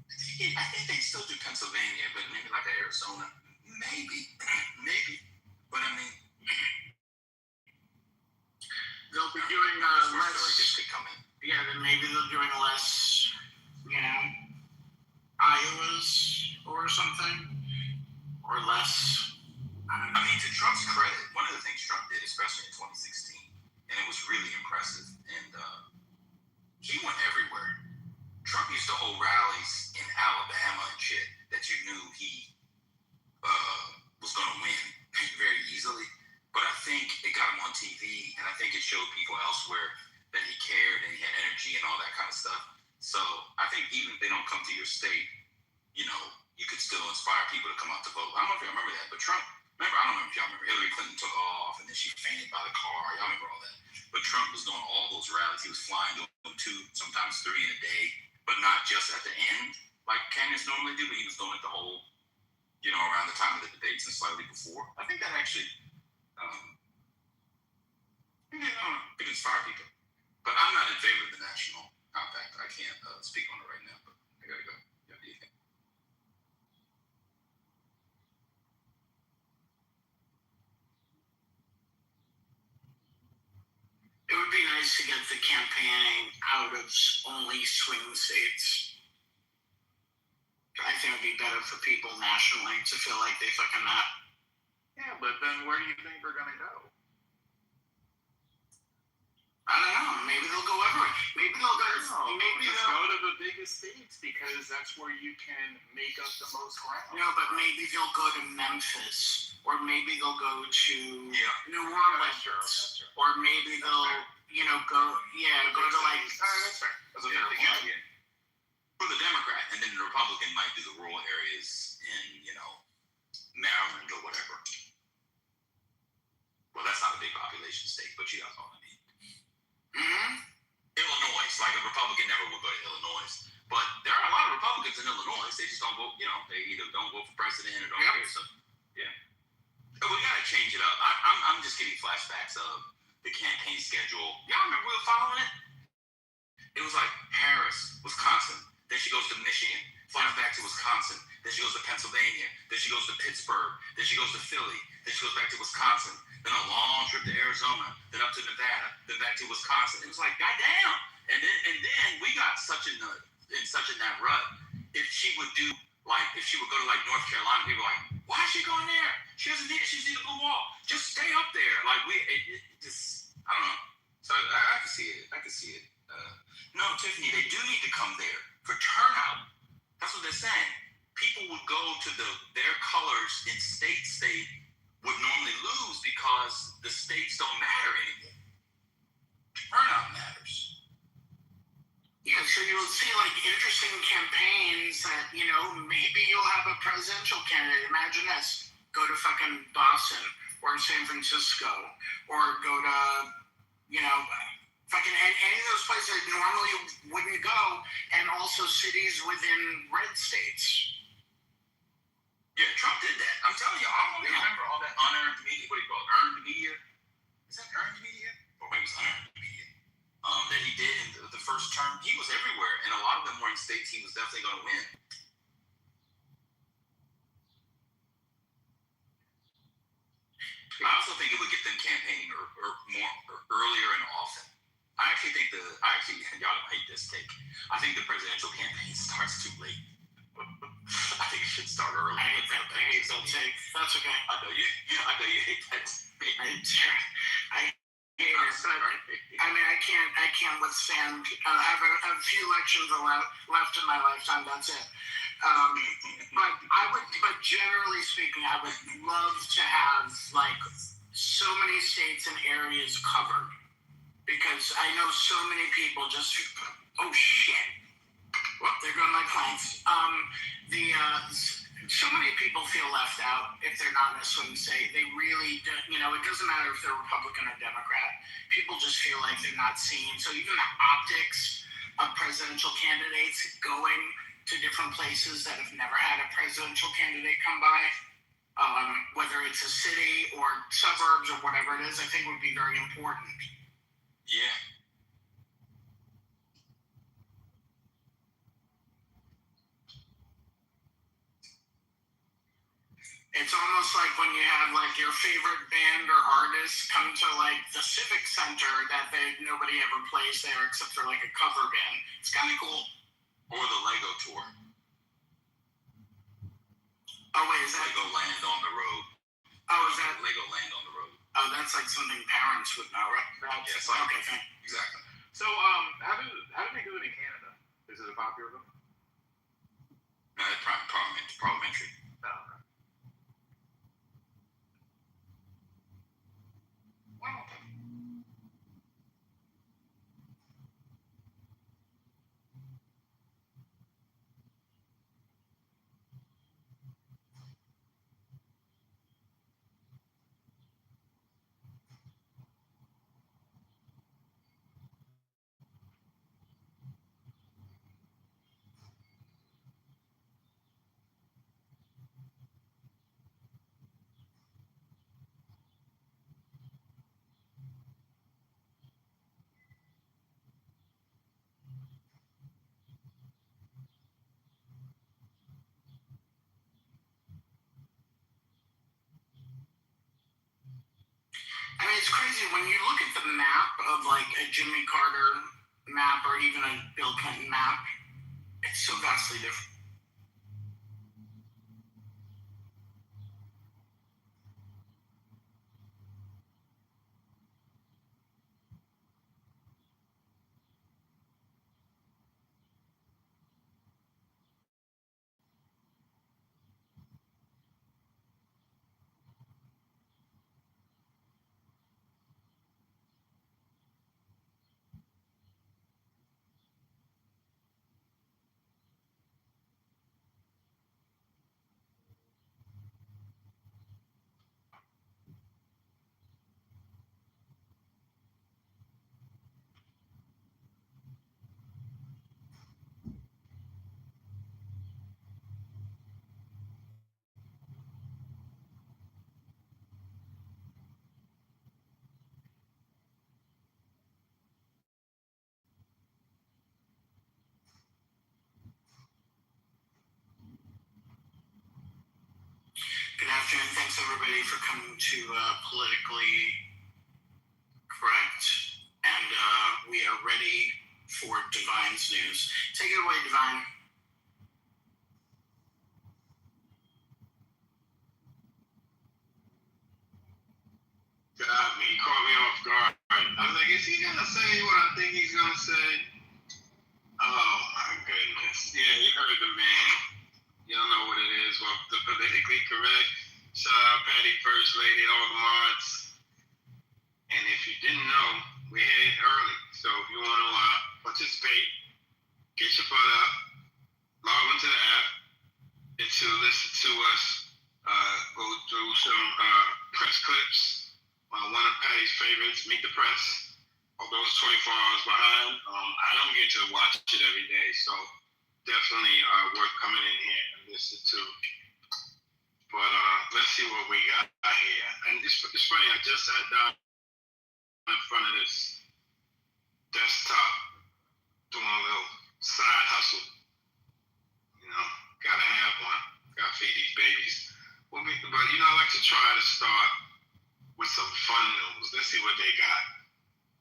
I think they still do Pennsylvania, but maybe like Arizona. Maybe. But I mean, They'll be doing less. Could come in. Yeah, then maybe they're doing less, Iowas or something, or less. I mean, to Trump's credit, one of the things Trump did, especially in 2016, and it was really impressive, and he went everywhere. Trump used to hold rallies in Alabama and shit that you knew he was going to win very easily. But I think it got him on TV, and I think it showed people elsewhere that he cared and he had energy and all that kind of stuff. So I think even if they don't come to your state, you could still inspire people to come out to vote. I don't know if you remember that, but Trump, I don't know if y'all remember, Hillary Clinton took off and then she fainted by the car. Y'all remember all that. But Trump was doing all those rallies. He was flying, doing 2, sometimes 3 in a day, but not just at the end like candidates normally do, but he was doing it the whole, around the time of the debates and slightly before. I think that actually could inspire people. But I'm not in favor of the national compact. I can't speak on it right now, but I gotta go. Yeah, what do you think? to get the campaigning out of only swing states. I think it would be better for people nationally to feel like they fucking not. Yeah, but then where do you think we're gonna go? I don't know. Maybe they'll go everywhere. Maybe they'll go. Maybe just they'll go to the biggest states because that's where you can make up the most ground. No, but maybe they'll go to Memphis, or maybe they'll go to New Orleans, or maybe they'll, go to like. That's fair. That's a fair point. For the Democrat, and then the Republican might do the rural areas in, Maryland or whatever. Well, that's not a big population state, but you guys know what I mean. Mm-hmm. Illinois, like a Republican never would go to Illinois. But there are a lot of Republicans in Illinois. They just don't vote, they either don't vote for president or don't care. So, yeah. But we got to change it up. I'm just getting flashbacks of the campaign schedule. Y'all remember we were following it? It was like Harris, Wisconsin. Then she goes to Michigan, flies back to Wisconsin. Then she goes to Pennsylvania. Then she goes to Pittsburgh. Then she goes to Philly. Then she goes back to Wisconsin. Then a long trip to Arizona. Then up to Nevada. Then back to Wisconsin. It was like, goddamn. And then we got such in that rut. If she would go to like North Carolina, people were like, why is she going there? She doesn't need it. She's in the blue wall. Just stay up there. Like I don't know. So I can see it. No, Tiffany, they do need to come there for turnout. That's what they're saying. People would go to their colors in state would normally lose because the states don't matter anymore. Turnout matters. Yeah, so you'll see like interesting campaigns that, maybe you'll have a presidential candidate. Imagine this. Go to fucking Boston or San Francisco or go to, fucking any of those places that normally wouldn't go, and also cities within red states. Yeah, Trump did that. I'm telling you, I don't remember all that unearned media. What do you call it? Earned media? Is that earned media? Or maybe it's unearned media. That he did in the first term. He was everywhere, and a lot of them were in states he was definitely going to win. I also think it would get them campaigning earlier and often. I actually think y'all hate this take. I think the presidential campaign starts too late. I think it should start early. I hate that take. That's okay. I know you hate that take. I hate it. I can't withstand. I have a few elections left in my lifetime. That's it. But generally speaking, I would love to have like so many states and areas covered, because I know so many people just. Oh shit! Well, there go my planks. So many people feel left out if they're not in a swing state. They really do, it doesn't matter if they're Republican or Democrat. People just feel like they're not seen. So even the optics of presidential candidates going to different places that have never had a presidential candidate come by, whether it's a city or suburbs or whatever it is, I think would be very important. Yeah. It's almost like when you have like your favorite band or artist come to like the Civic Center that nobody ever plays there except for like a cover band. It's kind of cool. Or the Lego tour. Oh wait, is that Legoland on the road? Oh, is that Legoland on the road? Oh, that's like something parents would know, right? Yeah, it's like, okay, thanks. Exactly. So, how do they do it in Canada? Is it a popular vote? No, it's parliamentary. Oh, okay. I mean, it's crazy when you look at map of like a Jimmy Carter map or even a Bill Clinton map, it's so vastly different. Good afternoon. Thanks everybody for coming to Politically Correct. And we are ready for Divine's news. Take it away, Divine. Got me. He caught me off guard. I was like, is he going to say what I think he's going to say? Oh my goodness. Yeah, you heard the man. Y'all know what it is. Well, the politically correct. Shout out Patty, First Lady, and all the mods. And if you didn't know, we're here early. So if you want to participate, get your butt up, log into the app, and to listen to us go through some press clips. One of Patty's favorites, Meet the Press. Although it's 24 hours behind, I don't get to watch it every day. So definitely worth coming in here and listen to. But let's see what we got here. And it's funny, I just sat down in front of this desktop doing a little side hustle. You know, gotta have one. Gotta feed these babies. But I like to try to start with some fun news. Let's see what they got.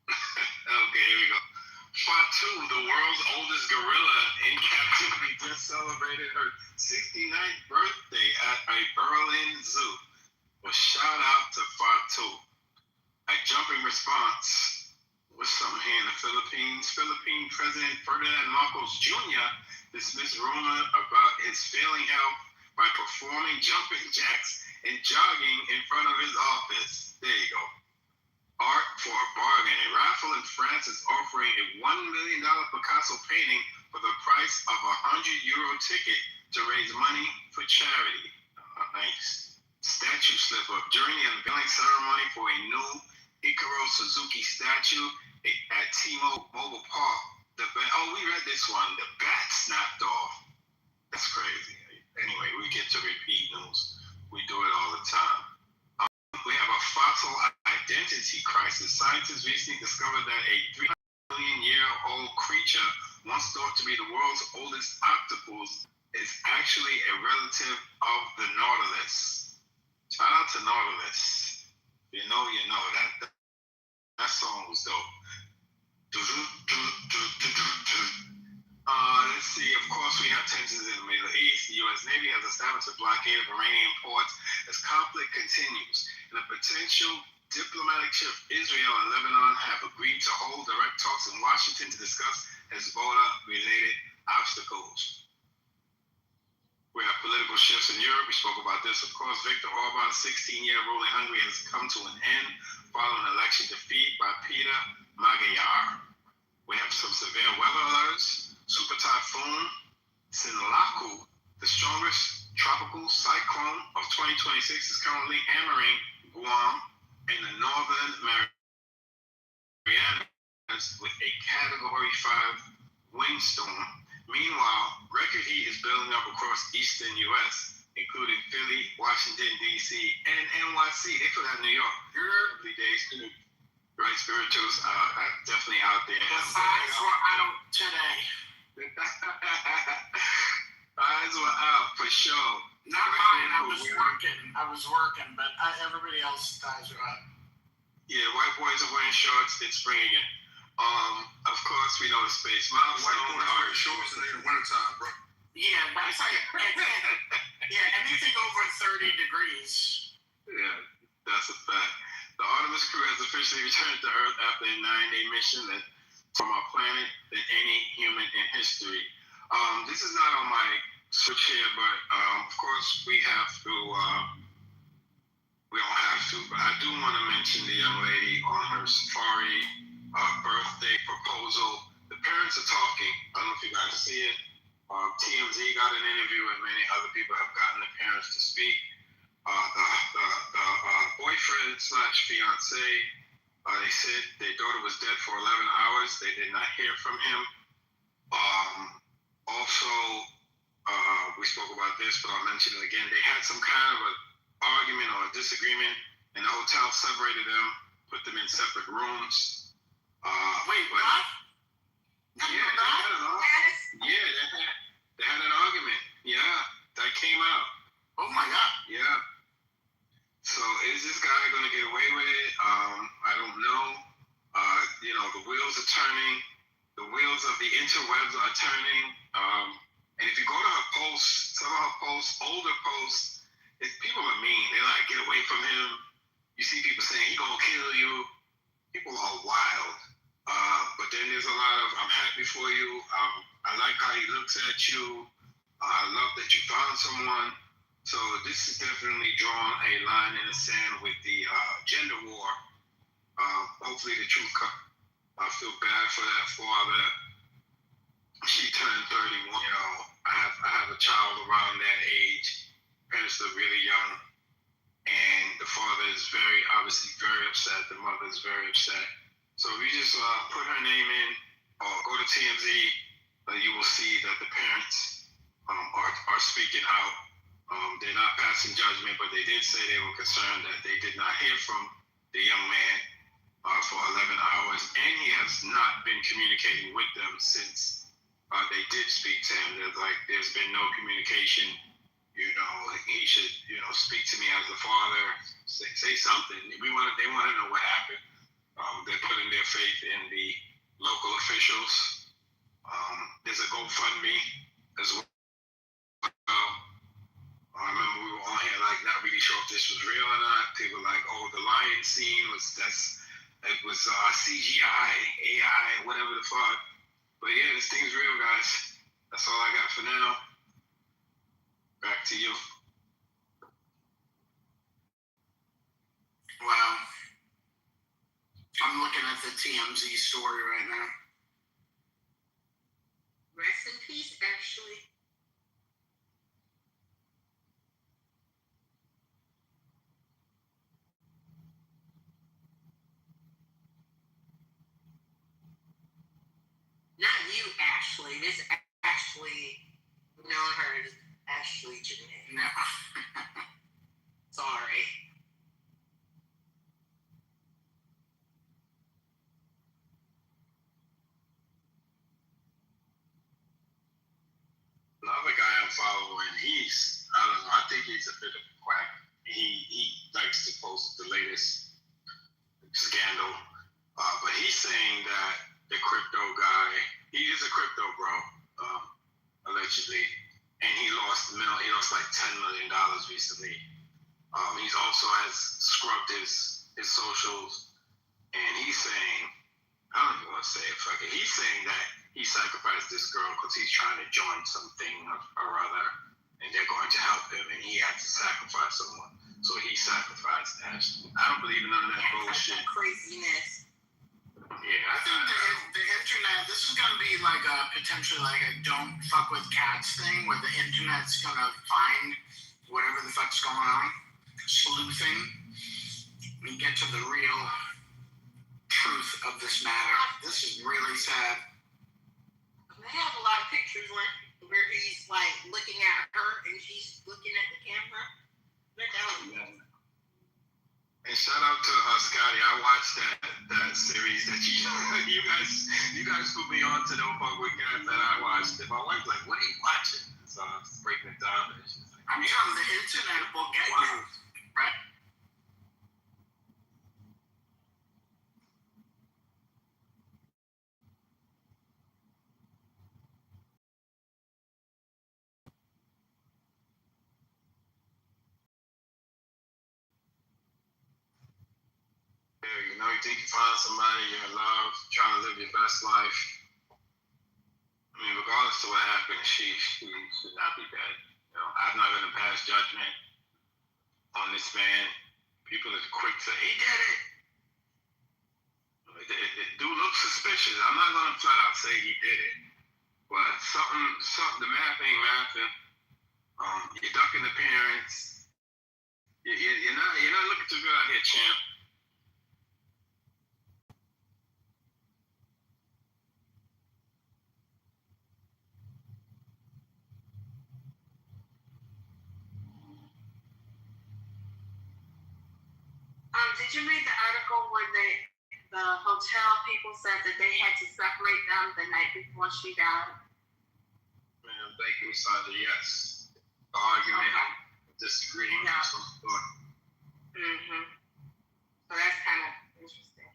Okay, here we go. Fatu, the world's oldest gorilla in captivity, just celebrated her 69th birthday at a Berlin zoo. Well, shout out to Fatu. A jumping response was something here in the Philippines. Philippine President Ferdinand Marcos Jr. dismissed rumor about his failing health by performing jumping jacks and jogging in front of his office. There you go. Art for a bargain. A raffle in France is offering a $1 million Picasso painting for the price of a €100 ticket to raise money for charity. Nice. Statue slip-up. During the unveiling ceremony for a new Ikaro Suzuki statue at T-Mobile Park, we read this one. The bat snapped off. That's crazy. Anyway, we get to repeat news. We do it all the time. We have a fossil identity crisis. Scientists recently discovered that a 3 million-year-old creature, once thought to be the world's oldest octopus, is actually a relative of the Nautilus. Shout out to Nautilus. You know. That song was dope. Let's see. Of course, we have tensions in the Middle East. The U.S. Navy has established a blockade of Iranian ports as conflict continues. In a potential diplomatic shift, Israel and Lebanon have agreed to hold direct talks in Washington to discuss Hezbollah-related obstacles. We have political shifts in Europe. We spoke about this. Of course, Viktor Orban's 16-year rule in Hungary has come to an end following election defeat by Peter Magyar. We have some severe weather alerts. Super typhoon Sinlaku, the strongest tropical cyclone of 2026, is currently hammering Guam and the northern Marianas with a Category 5 windstorm. Meanwhile, record heat is building up across eastern U.S., including Philly, Washington, D.C., and NYC. They could have New York. Early days, too. Right, spirituals are definitely out there. The signs were out today. Eyes were out for sure. Not mine. I was working, but everybody else's eyes were up. Yeah, white boys are wearing shorts. It's spring again. Of course, we know the space milestone. White boys wear shorts in the wintertime, bro. Yeah, but it's like, yeah, anything over 30 degrees. Yeah, that's a fact. The Artemis crew has officially returned to Earth after a 9-day mission that from our planet than any human in history. This is not on my switch here, but of course we have to. We don't have to, but I do want to mention the young lady on her safari birthday proposal. The parents are talking. I don't know if you guys see it. TMZ got an interview, and many other people have gotten the parents to speak. The boyfriend / fiance, they said their daughter was dead for 11 hours. They did not hear from him. Also, we spoke about this, but I'll mention it again. They had some kind of an argument or a disagreement, and the hotel separated them, put them in separate rooms. Wait, what? They had an argument. Yeah, that came out. Oh my God. Yeah. So is this guy going to get away with it? I don't know. The wheels are turning. The wheels of the interwebs are turning. And if you go to her posts, some of her posts, older posts, people are mean. They're like, get away from him. You see people saying, he going to kill you. People are wild. But then there's a lot of, I'm happy for you. I like how he looks at you. I love that you found someone. So this is definitely drawing a line in the sand with the gender war. Hopefully the truth comes. I feel bad for that father. She turned 31. I have a child around that age. Parents are really young. And the father is obviously very upset. The mother is very upset. So if you just put her name in or go to TMZ, you will see that the parents are speaking out. They're not passing judgment, but they did say they were concerned that they did not hear from the young man for 11 hours, and he has not been communicating with them since they did speak to him. There's been no communication. He should, speak to me as the father, say something. They want to know what happened. They're putting their faith in the local officials. There's a GoFundMe as well. I remember we were on here not really sure if this was real or not. People were like, oh, the lion scene was CGI, AI, whatever the fuck. But yeah, this thing's real, guys. That's all I got for now. Back to you. Wow. I'm looking at the TMZ story right now. Rest in peace, Ashley. Not you, Ashley. This Ashley, known her as Ashley Janae. No. Sorry. Another guy I'm following, I don't know, I think he's a bit of a quack. He likes to post the latest scandal. But he's saying that the crypto guy, he is a crypto bro, allegedly. And he lost like $10 million recently. He's also has scrubbed his socials. And he's saying, I don't even want to say it, fuck it. He's saying that he sacrificed this girl because he's trying to join something or other, and they're going to help him, and he had to sacrifice someone. So he sacrificed Ashley. I don't believe in none of that bullshit. Craziness. Yeah, I think the internet, this is going to be potentially a don't fuck with cats thing, where the internet's going to find whatever the fuck's going on, sleuthing, and get to the real truth of this matter. This is really sad. They have a lot of pictures where he's looking at her and she's looking at the camera. And shout out to Scotty. I watched that series that you guys put me on to Don't Fuck With Cats that I watched. And my wife's like, what are you watching? So I was breaking it down. And she's like, I'm telling the internet will get you, right? You know, you think you find somebody you're in love, trying to live your best life. I mean, regardless of what happened, she should not be dead. You know, I'm not going to pass judgment on this man. People are quick to say, he did it. It do look suspicious. I'm not going to flat out say he did it. But something, the math ain't mathing. You're ducking the parents. You're not looking too good out here, champ. Did you read the article where the hotel people said that they had to separate them the night before she died? Man, thank you, Sandra. Yes. The argument, disagreeing. Yeah. So forth. Mm-hmm. So that's kind of interesting.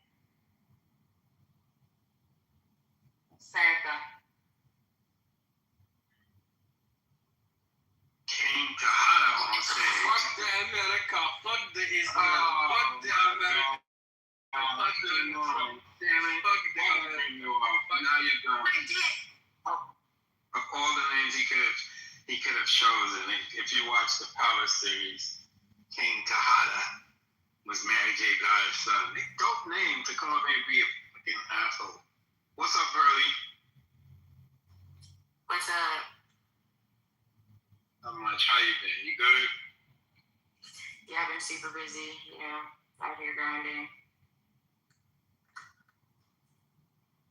Sad though. King Kahana on stage. Fuck the America. Fuck the Israel. Fuck the America. Fuck the Trump. Damn it. Fuck the America. Now you're done. Of all the names he could have chosen, if you watch the Power series, King Kahana was Mary J. Blige's son. A dope name to come up here and be a fucking asshole. What's up, Burley? What's up? Not much. How you been? You good? Yeah, I've been super busy. Out here grinding.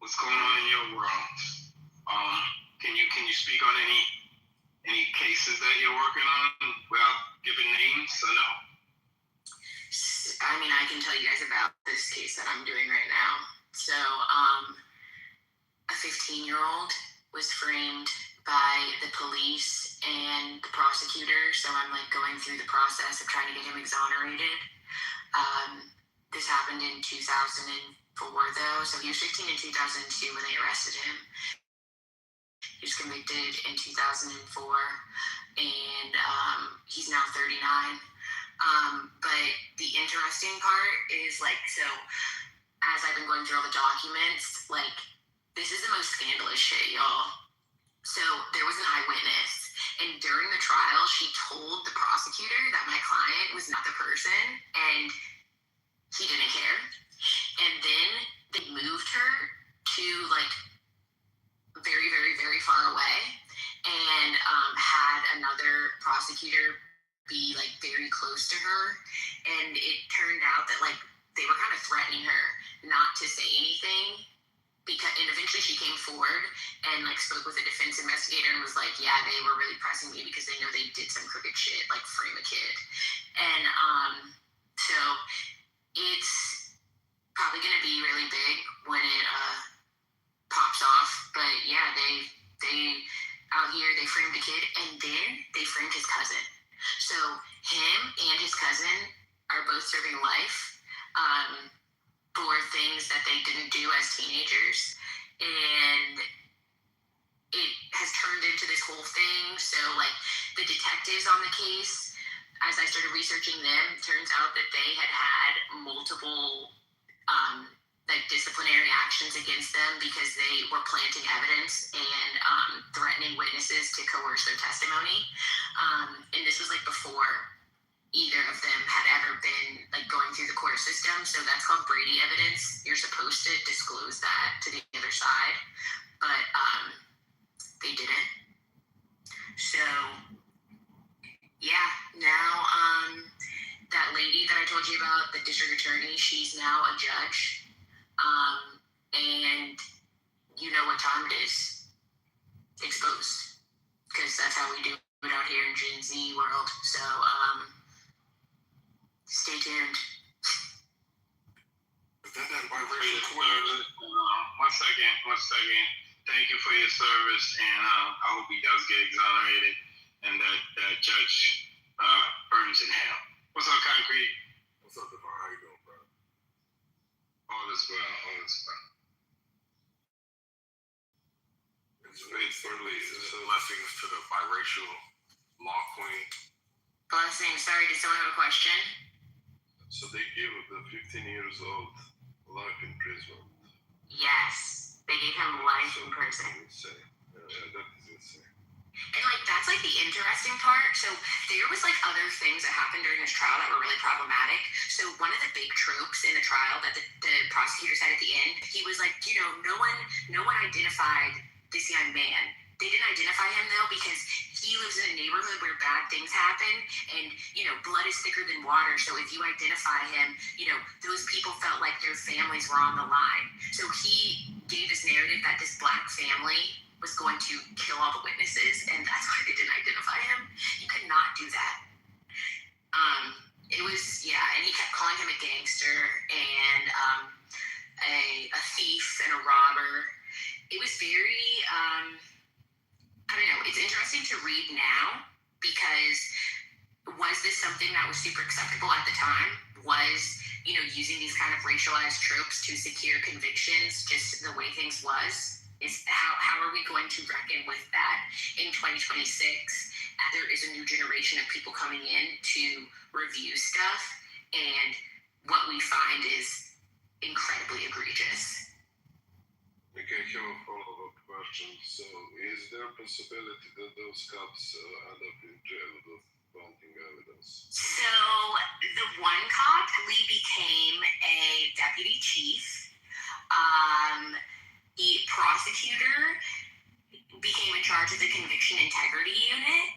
What's going on in your world? Can you speak on any cases that you're working on without giving names or no? I mean, I can tell you guys about this case that I'm doing right now. So, a 15-year-old was framed by the police and the prosecutor. So I'm like going through the process of trying to get him exonerated. This happened in 2004 though. So he was 15 in 2002 when they arrested him. He was convicted in 2004 and he's now 39. But the interesting part is so as I've been going through all the documents, this is the most scandalous shit, y'all. So there was an eyewitness, and during the trial, she told the prosecutor that my client was not the person, and he didn't care. And then they moved her to very, very, very far away, and had another prosecutor be very close to her. And it turned out that they were kind of threatening her not to say anything. And eventually she came forward and spoke with a defense investigator and was like, yeah, they were really pressing me because they know they did some crooked shit, frame a kid. And so it's probably going to be really big when it pops off. But yeah, they out here, they framed a kid and then they framed his cousin. So him and his cousin are both serving life for things that they didn't do as teenagers. And it has turned into this whole thing. So the detectives on the case, as I started researching them, turns out that they had multiple disciplinary actions against them because they were planting evidence and threatening witnesses to coerce their testimony. And this was before either of them had ever been going through the court system. So that's called Brady evidence. You're supposed to disclose that to the other side, but they didn't. So yeah, now that lady that I told you about, the district attorney, she's now a judge. And you know what time it is. Exposed. Because that's how we do it out here in Gen Z world. So stay tuned. One second. Thank you for your service, and I hope he does get exonerated, and that judge burns in hell. What's up, Concrete? What's up, Devon? How you doing, bro? All is well. It's certainly blessings to the biracial law queen. Blessings. Sorry, did someone have a question? So they give the 15 years old life imprisonment. Yes, they gave him life in prison. Insane. Yeah, that is insane. And like that's like the interesting part. So there was like other things that happened during this trial that were really problematic. So one of the big tropes in the trial that the prosecutor said at the end, he was like, you know, no one identified this young man. They didn't identify him though because he lives in a neighborhood where bad things happen, and you know, blood is thicker than water. So if you identify him, you know, those people felt like their families were on the line. So he gave this narrative that this black family was going to kill all the witnesses, and that's why they didn't identify him. You could not do that. It was, yeah, and he kept calling him a gangster and a thief and a robber. It was very, I don't know, it's interesting to read now because was this something that was super acceptable at the time? Was, you know, using these kind of racialized tropes to secure convictions just the way things was? Is how are we going to reckon with that in 2026? There is a new generation of people coming in to review stuff, and what we find is incredibly egregious. Okay, I have a follow-up question. So, is there a possibility that those cops end up in jail with wanting evidence? So, the one cop, Lee, became a deputy chief. The prosecutor became in charge of the conviction integrity unit,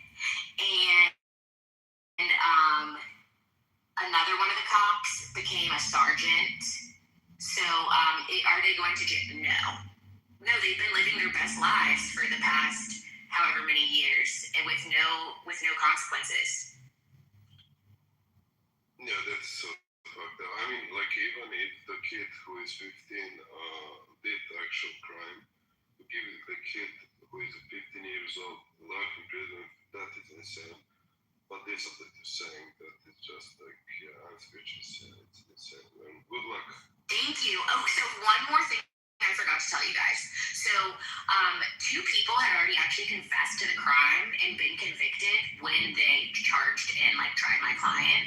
and another one of the cops became a sergeant. So, are they going to jail? No, they've been living their best lives for the past however many years, and with no consequences. Yeah, that's so fucked up. I mean, like, even if the kid who is 15 did actual crime, to give the kid who is 15 years old life in prison, that is insane. But this is what you're saying, that it's just like, yeah, I'm speechless. Yeah, it's insane. And good luck. Thank you. Oh, so one more thing I forgot to tell you guys. So, two people had already actually confessed to the crime and been convicted when they charged and like tried my client.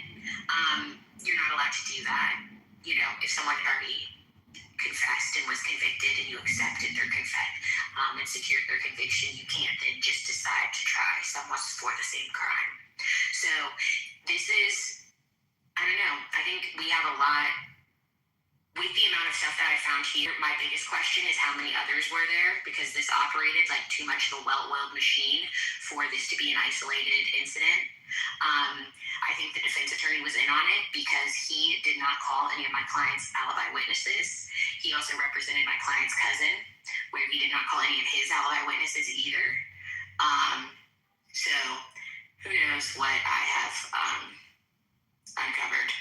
You're not allowed to do that. You know, if someone had already confessed and was convicted and you accepted their and secured their conviction, you can't then just decide to try someone for the same crime. So this is, I don't know, I think we have a lot. With the amount of stuff that I found here, my biggest question is how many others were there, because this operated like too much of a well-oiled machine for this to be an isolated incident. I think the defense attorney was in on it because he did not call any of my client's alibi witnesses. He also represented my client's cousin, where he did not call any of his alibi witnesses either. So who knows what I have uncovered.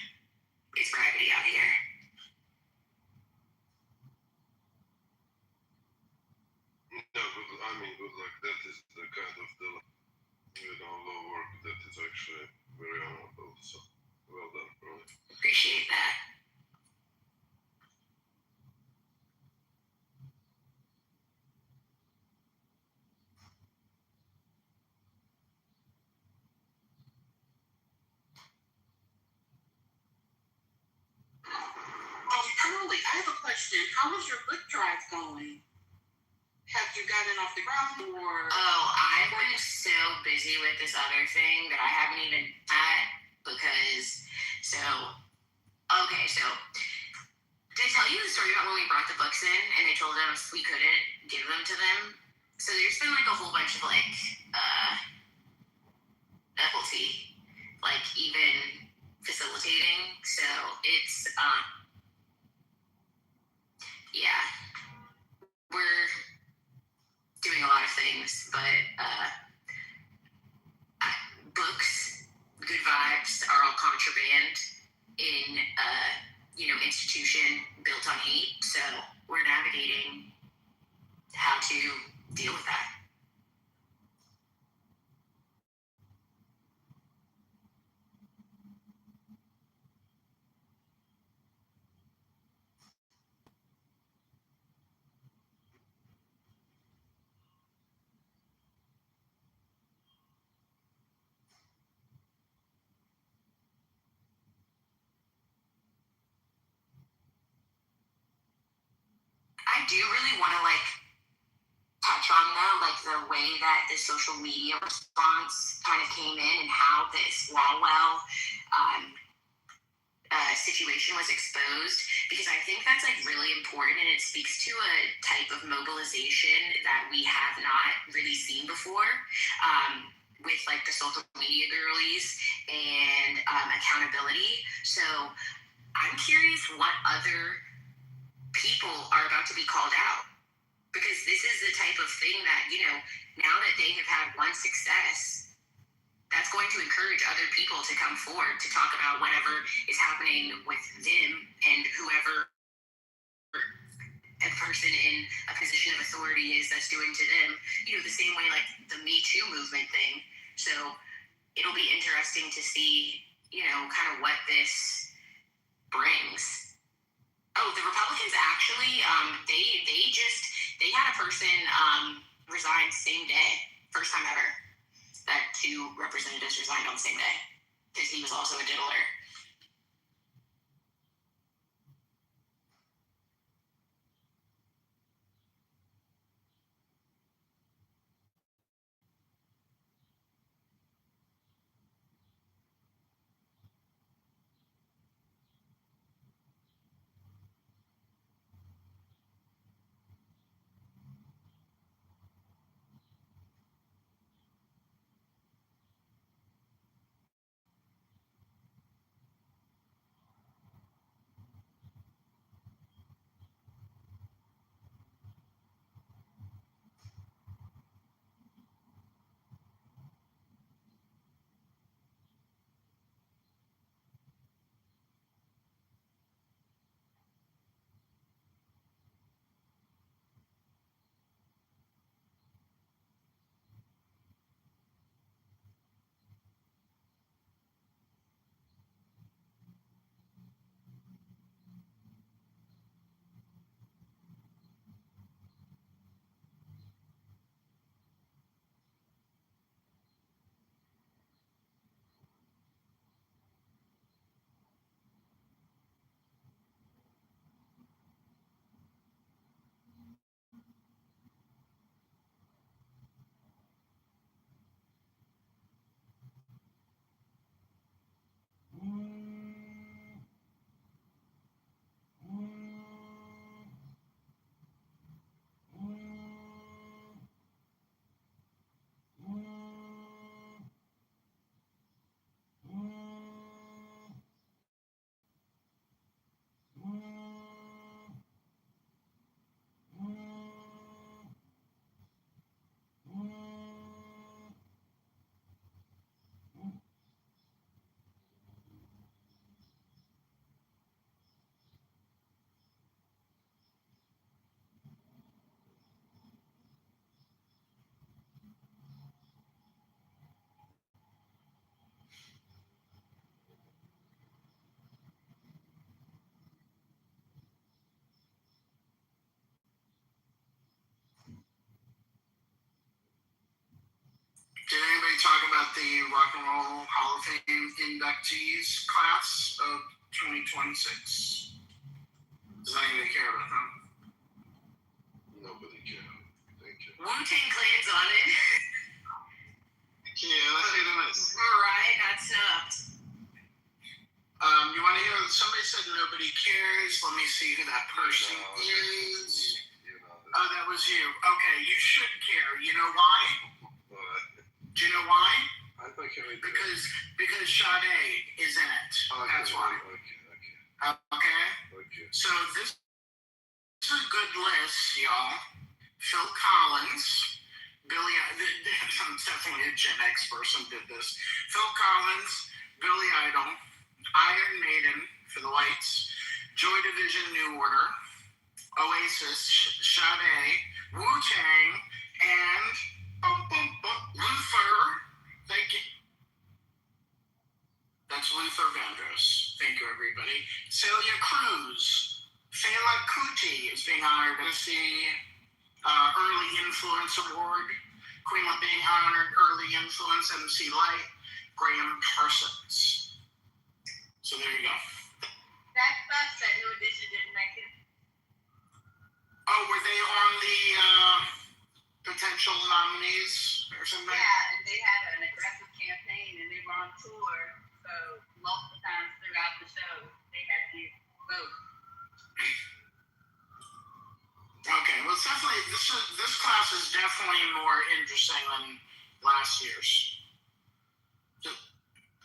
It's gravity out here. No, good luck. That is the kind of law work that is actually very honorable. So, well done, bro. Appreciate that. Truly, I have a question. How is your book drive going? Have you gotten off the ground or? Oh, I've been so busy with this other thing that I haven't even because, so did I tell you the story about when we brought the books in and they told us we couldn't give them to them? So there's been like a whole bunch of like, difficulty, like even facilitating. So it's, yeah, we're doing a lot of things, but books, good vibes are all contraband in institution built on hate. So we're navigating how to deal with that. do really want to like touch on though, like the way that the social media response kind of came in and how this Swalwell situation was exposed, because I think that's like really important, and it speaks to a type of mobilization that we have not really seen before. With like the social media girlies and accountability. So I'm curious what other people are about to be called out, because this is the type of thing that, you know, now that they have had one success, that's going to encourage other people to come forward to talk about whatever is happening with them and whoever a person in a position of authority is that's doing to them, you know, the same way like the Me Too movement thing. So it'll be interesting to see, you know, kind of what this brings. Oh, the Republicans actually, they had a person resign same day, first time ever that two representatives resigned on the same day, because he was also a diddler. Did anybody talk about the Rock and Roll Hall of Fame inductees class of 2026? Does anybody care about them? Nobody cares. Thank you. Wu-Tang Clan's on it. Yeah, let's hear the list. Right, not snubbed. You want to hear? Somebody said nobody cares. Let me see who that person is. Oh, that was you. Okay, you should care. You know why? Do you know why? Because Sade is in it. That's why. Okay. So this is a good list, y'all. Phil Collins, Billy. I'm definitely a Gen X person did this. Phil Collins, Billy Idol, Iron Maiden for the Whites, Joy Division, New Order, Oasis, Sade, Wu-Tang, and Luther. Thank you. That's Luther Vandross. Thank you, everybody. Celia Cruz, Fela Kuti is being honored with the Early Influence Award. Queen of being honored Early Influence, MC Light, Graham Parsons. So there you go. That sucks that New Edition didn't make it. Oh, were they on the potential nominees or something? Yeah, and they had an aggressive campaign, and they were on tour. So multiple times throughout the show, they had to vote. Okay, well, it's definitely this class is definitely more interesting than last year's.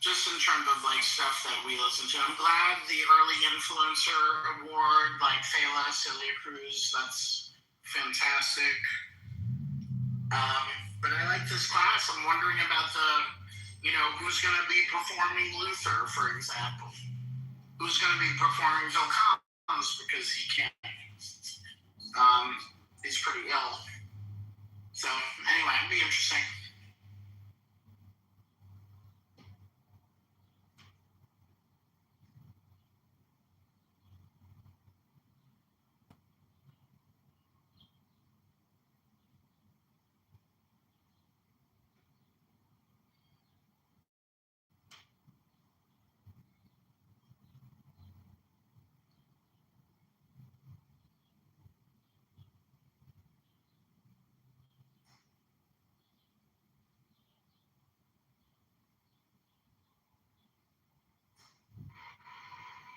Just in terms of like stuff that we listen to, I'm glad the early influencer award, like Fela, Celia Cruz, that's fantastic. But I like this class. I'm wondering about who's going to be performing Luther, for example. Who's going to be performing Bill Collins because he can't. He's pretty ill. So anyway, it'll be interesting.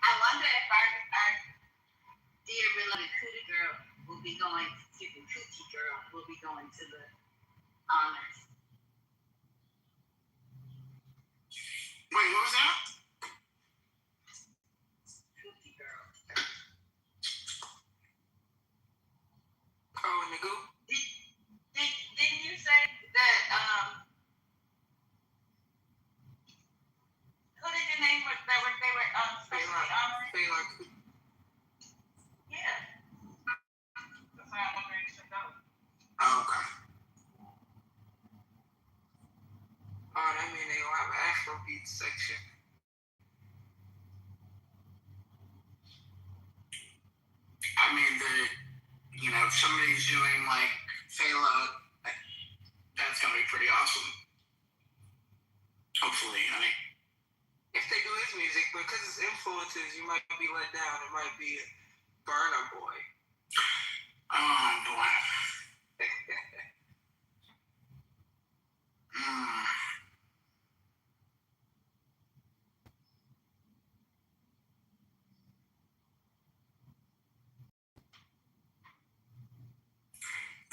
I wonder if our dear beloved Cootie Girl will be going, Cootie Girl will be going to the honors. Wait, what was that? Cootie Girl. Oh, and the goop. Didn't you say that? Who did you name? They were specially honoring? Yeah. That's why I'm wondering if you know. Oh, okay. Oh, that means they gonna have an Afrobeat section. I mean, if somebody's doing like Fela, that's gonna be pretty awesome. Hopefully, honey. If they do his music, because it's influences, you might be let down. It might be Burna Boy. Oh boy.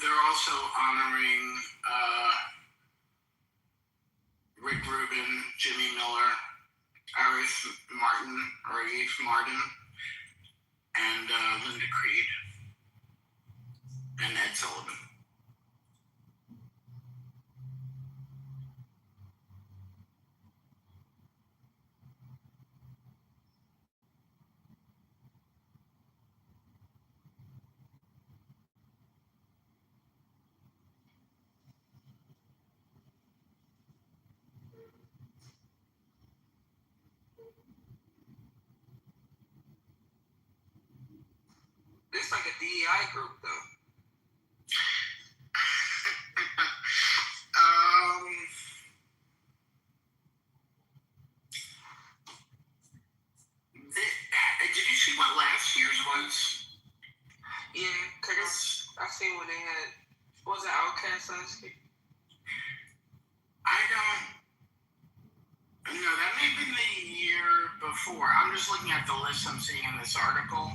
They're also honoring Rick Rubin, Jimmy Miller, Arif Martin, and Linda Creed, and Ed Sullivan. It's like a DEI group, though. Did you see what last year's was? Yeah, because I seen when they had, what was it, Outkast last year? I don't know. That may have been the year before. I'm just looking at the list I'm seeing in this article.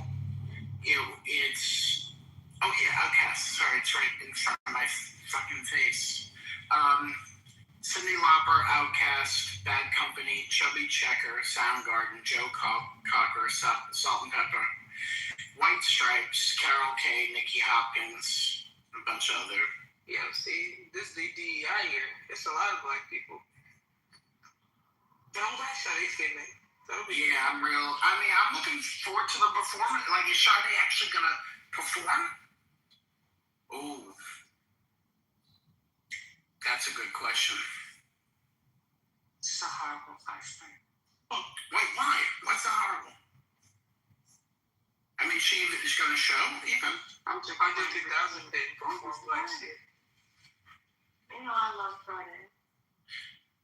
It's Outkast. Sorry, it's right in front of my fucking face. Cyndi Lauper, Outkast, Bad Company, Chubby Checker, Soundgarden, Joe Cocker, Salt and Pepper, White Stripes, Carol Kay, Nicky Hopkins, a bunch of other. Yeah, see, this is the DEI year. It's a lot of black people. Don't watch how they fit, man. Yeah, I'm looking forward to the performance. Like, is Sade actually gonna perform? Ooh. That's a good question. It's a horrible question. Oh, wait, why? What's so horrible? I mean, she's going to show, even? I'm just 100,000 didn't perform last year. You know I love Friday.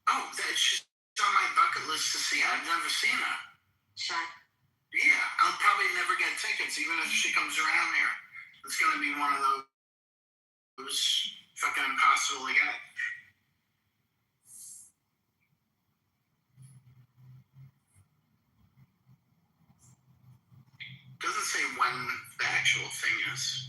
Oh, she's on my bucket list to see. I've never seen her. Shy. Yeah, I'll probably never get tickets, even if she comes around here. it's going to be one of those fucking impossible to get. Doesn't say when the actual thing is.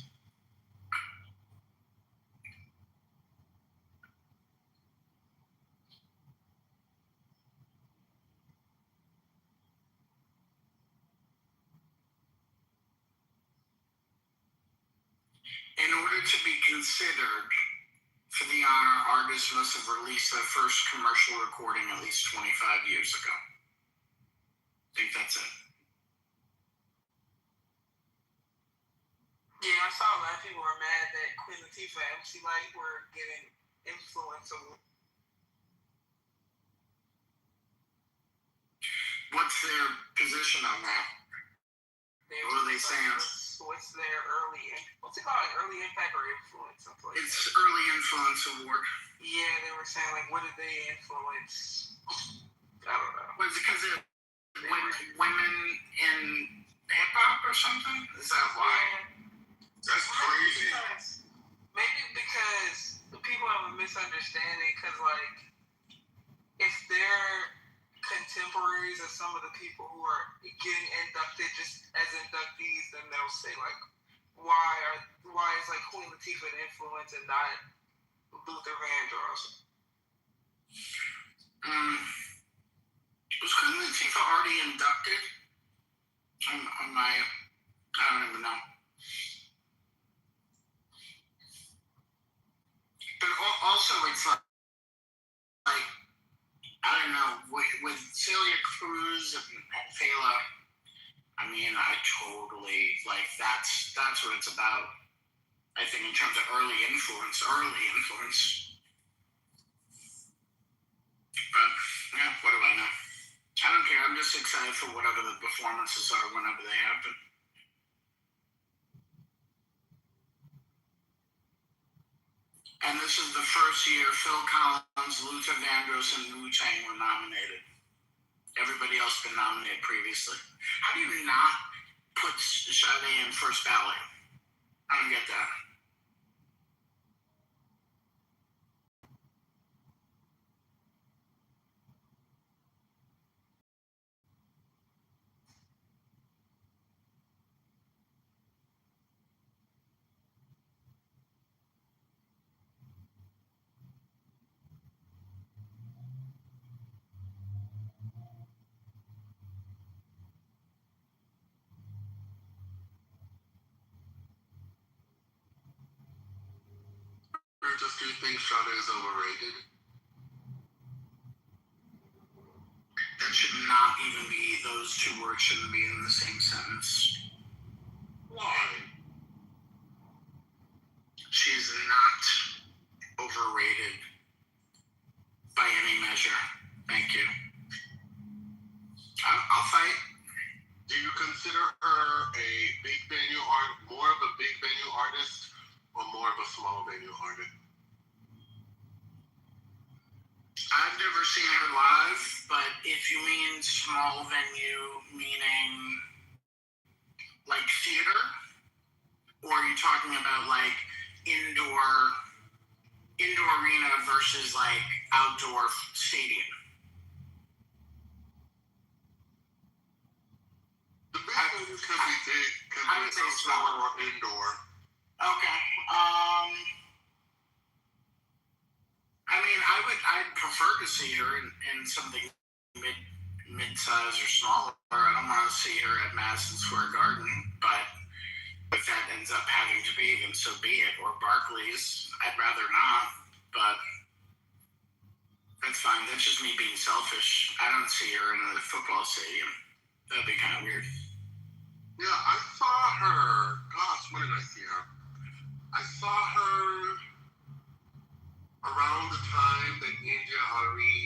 In order to be considered for the honor, artists must have released their first commercial recording at least 25 years ago. I think that's it. Yeah, I saw a lot of people were mad that Queen Latifah and MC Lyte were getting influence awards. What's their position on that? What are they saying? What's their what's it called? Early impact or influence? It's early influence award. Yeah, they were saying like, what did they influence? I don't know. Was it because of women in hip hop or something? Is that why? That's crazy. Maybe because the people have a misunderstanding. Because like, if they're contemporaries of some of the people who are getting inducted just as inductees, then they'll say like, why is like Queen Latifah an influence and not Luther Vandross? Was Queen Latifah already inducted? I don't even know. But also, it's like I don't know, with Celia Cruz and Fela, I mean, I totally, like, that's what it's about. I think in terms of early influence. But, yeah, what do I know? I don't care, I'm just excited for whatever the performances are whenever they happen. And this is the first year Phil Collins, Luther Vandross, and Wu-Tang were nominated. Everybody else been nominated previously. How do you not put Sade in first ballot? I don't get that. Do you think Sade is overrated? That should not even be, those two words shouldn't be in the same sentence. Why? She's not overrated by any measure. Thank you. I'll fight. Do you consider her a big venue more of a big venue artist or more of a small venue artist? I've never seen her live, but if you mean small venue, meaning like theater, or are you talking about like indoor arena versus like outdoor stadium? The big venues can be big, I would say small or indoor. Okay. I mean, I'd prefer to see her in something mid-size or smaller. I don't want to see her at Madison Square Garden, but if that ends up having to be, then so be it. Or Barclays, I'd rather not, but that's fine. That's just me being selfish. I don't see her in a football stadium. That'd be kind of weird. Yeah, I saw her. Gosh, when did I see her? I saw her around the time that India Hari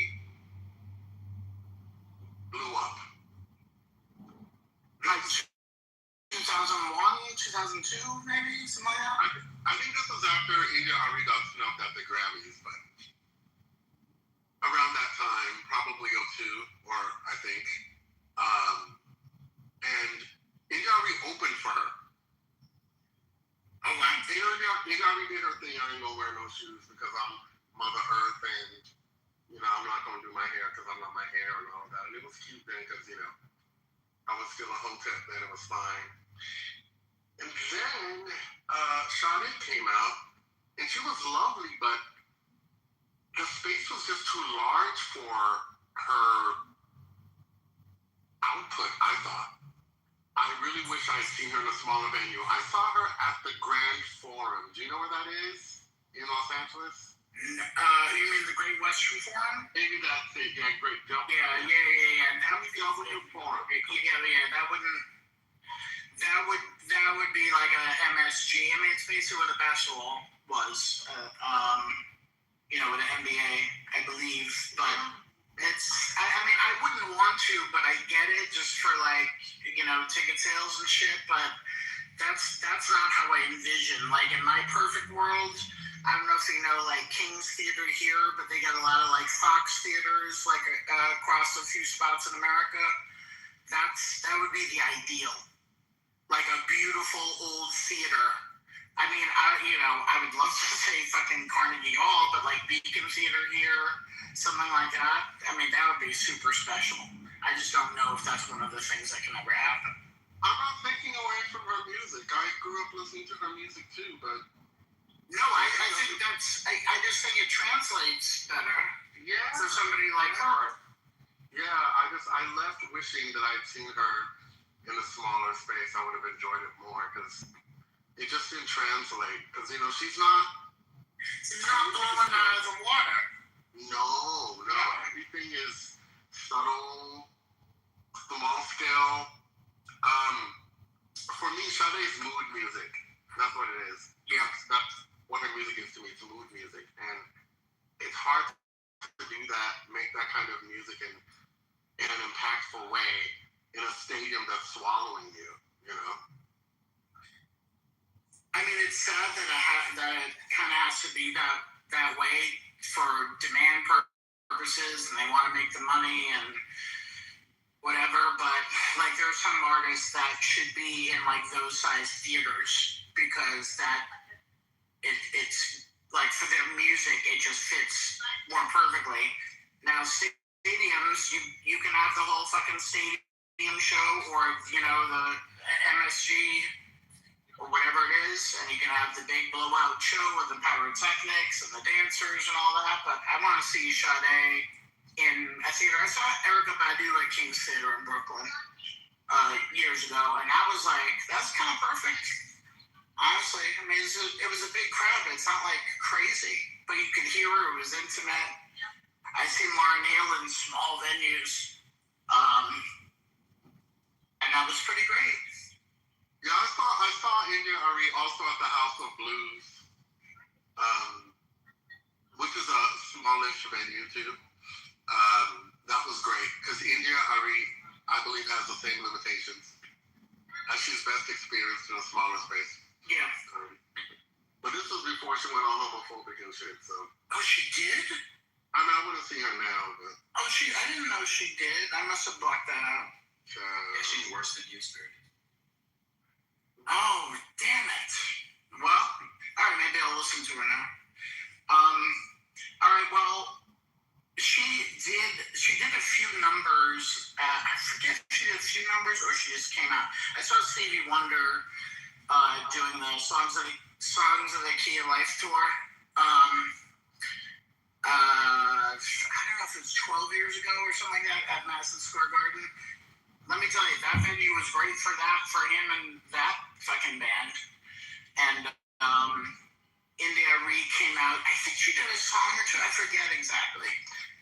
blew up. Like 2001, 2002, maybe? Something like that? I think this was after India Hari got snubbed at the Grammys, but around that time, probably 02, or I think. And India Hari opened for her. thing, I ain't gonna wear no shoes because I'm Mother Earth and, you know, I'm not gonna do my hair because I'm not my hair and all that. And it was cute then because, you know, I was still a hotep then, it was fine. And then Sade came out and she was lovely, but the space was just too large for her output, I thought. I really wish I'd seen her in a smaller venue. I saw her at the Grand Forum. Do you know where that is? In Los Angeles? You mean the Great Western Forum? Maybe that's it. Yeah, Great. Yeah. That would W Forum. That would be like a MSG. I mean, it's basically what a basketball was. You know, with an NBA, I believe. But I mean, I wouldn't want to, but I get it just for like, you know, ticket sales and shit. But that's not how I envision. Like in my perfect world, I don't know if you know like King's Theater here, but they got a lot of like Fox theaters like across a few spots in America. That would be the ideal. Like a beautiful old theater. I mean, I would love to say fucking Carnegie Hall, but like Beacon Theater here, something like that. I mean, that would be super special. I just don't know if that's one of the things that can ever happen. I'm not taking away from her music. I grew up listening to her music too, but no, I think I just think it translates better. Yeah. For somebody like her. Yeah, I left wishing that I'd seen her in a smaller space. I would have enjoyed it more because it just didn't translate. Because, you know, she's not blowing out of the water. No. Everything is subtle, small scale. For me, Sade is mood music. That's what it is. Yeah. That's what her music is to me. It's mood music. And it's hard to do that, make that kind of music in an impactful way in a stadium that's swallowing you, you know? I mean, it's sad that it kind of has to be that way for demand purposes, and they want to make the money and whatever, but like there are some artists that should be in like those size theaters because it's like for their music it just fits more perfectly. Now stadiums, you can have the whole fucking stadium show, or you know, the MSG or whatever it is, and you can have the big blowout show with the pyrotechnics and the dancers and all that, but I want to see Sade in a theater. I saw Erykah Badu at King's Theater in Brooklyn years ago, and I was like, that's kind of perfect. Honestly, I mean, it was a big crowd, but it's not like crazy, but you could hear her. It was intimate. I've seen Lauryn Hill in small venues, and that was pretty great. Yeah, I saw India Ari also at the House of Blues, which is a smallish venue too. That was great because India Ari, I believe, has the same limitations as she's best experienced in a smaller space. Yeah. But this was before she went all homophobic and shit, so. Oh, she did? I mean, I wouldn't see her now, but. Oh, I didn't know she did. I must have blocked that out. Yeah, she's worse than you, Spirit. Oh, damn it. Well, all right, maybe I'll listen to her now. All right, well, she did a few numbers. I forget if she did a few numbers or she just came out. I saw Stevie Wonder doing the Songs of the Key of Life tour. I don't know if it was 12 years ago or something like that at Madison Square Garden. Let me tell you, that venue was great for him and that fucking band. And India Reed came out. I think she did a song or two. I forget exactly.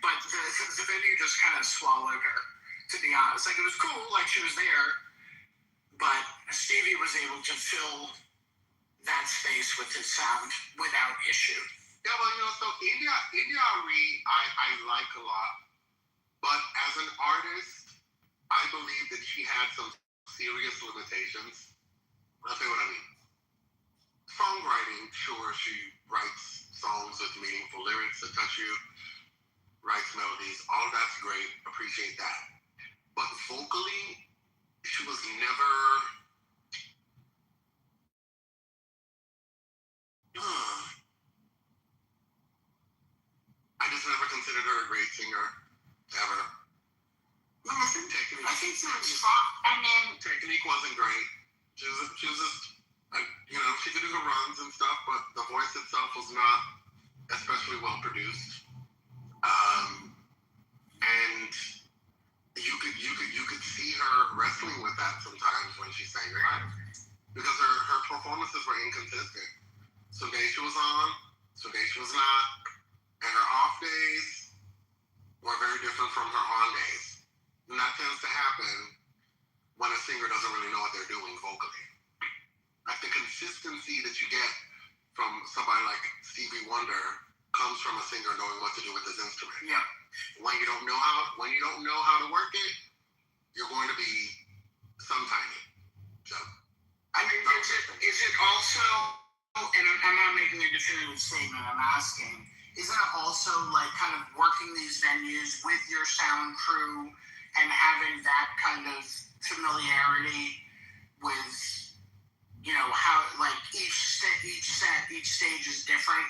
But the venue just kind of swallowed her, to be honest. Like, it was cool, like she was there. But Stevie was able to fill that space with his sound without issue. Yeah, well, you know, so India Reed, I like a lot. But as an artist, I believe that she had some serious limitations. I'll tell you what I mean. Songwriting, sure, she writes songs with meaningful lyrics that touch you, writes melodies, all that's great, appreciate that. But vocally, she was never... I just never considered her a great singer, ever. No, I think she was fun. I mean, Technique wasn't great. She was just, she could do the runs and stuff, but the voice itself was not especially well produced. And you could see her wrestling with that sometimes when she sang live, because her performances were inconsistent. Some days she was on, some days she was not, and her off days were very different from her on days. And that tends to happen when a singer doesn't really know what they're doing vocally. Like the consistency that you get from somebody like Stevie Wonder comes from a singer knowing what to do with his instrument. yeah. When you don't know how to work it, you're going to be sometime. So, I mean, is it also, and I'm not making a definitive statement, I'm asking, isn't it also like kind of working these venues with your sound crew and having that kind of familiarity with, how like each stage is different,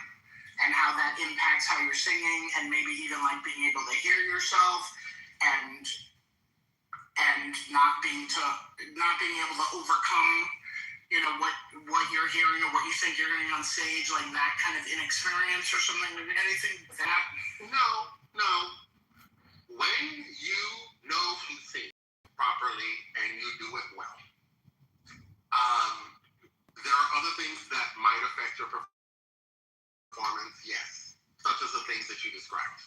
and how that impacts how you're singing, and maybe even like being able to hear yourself and not being able to overcome, what you're hearing or what you think you're hearing on stage, like that kind of inexperience or something. Anything with that? No. When you know to sing properly and you do it well, there are other things that might affect your performance, yes, such as the things that you described.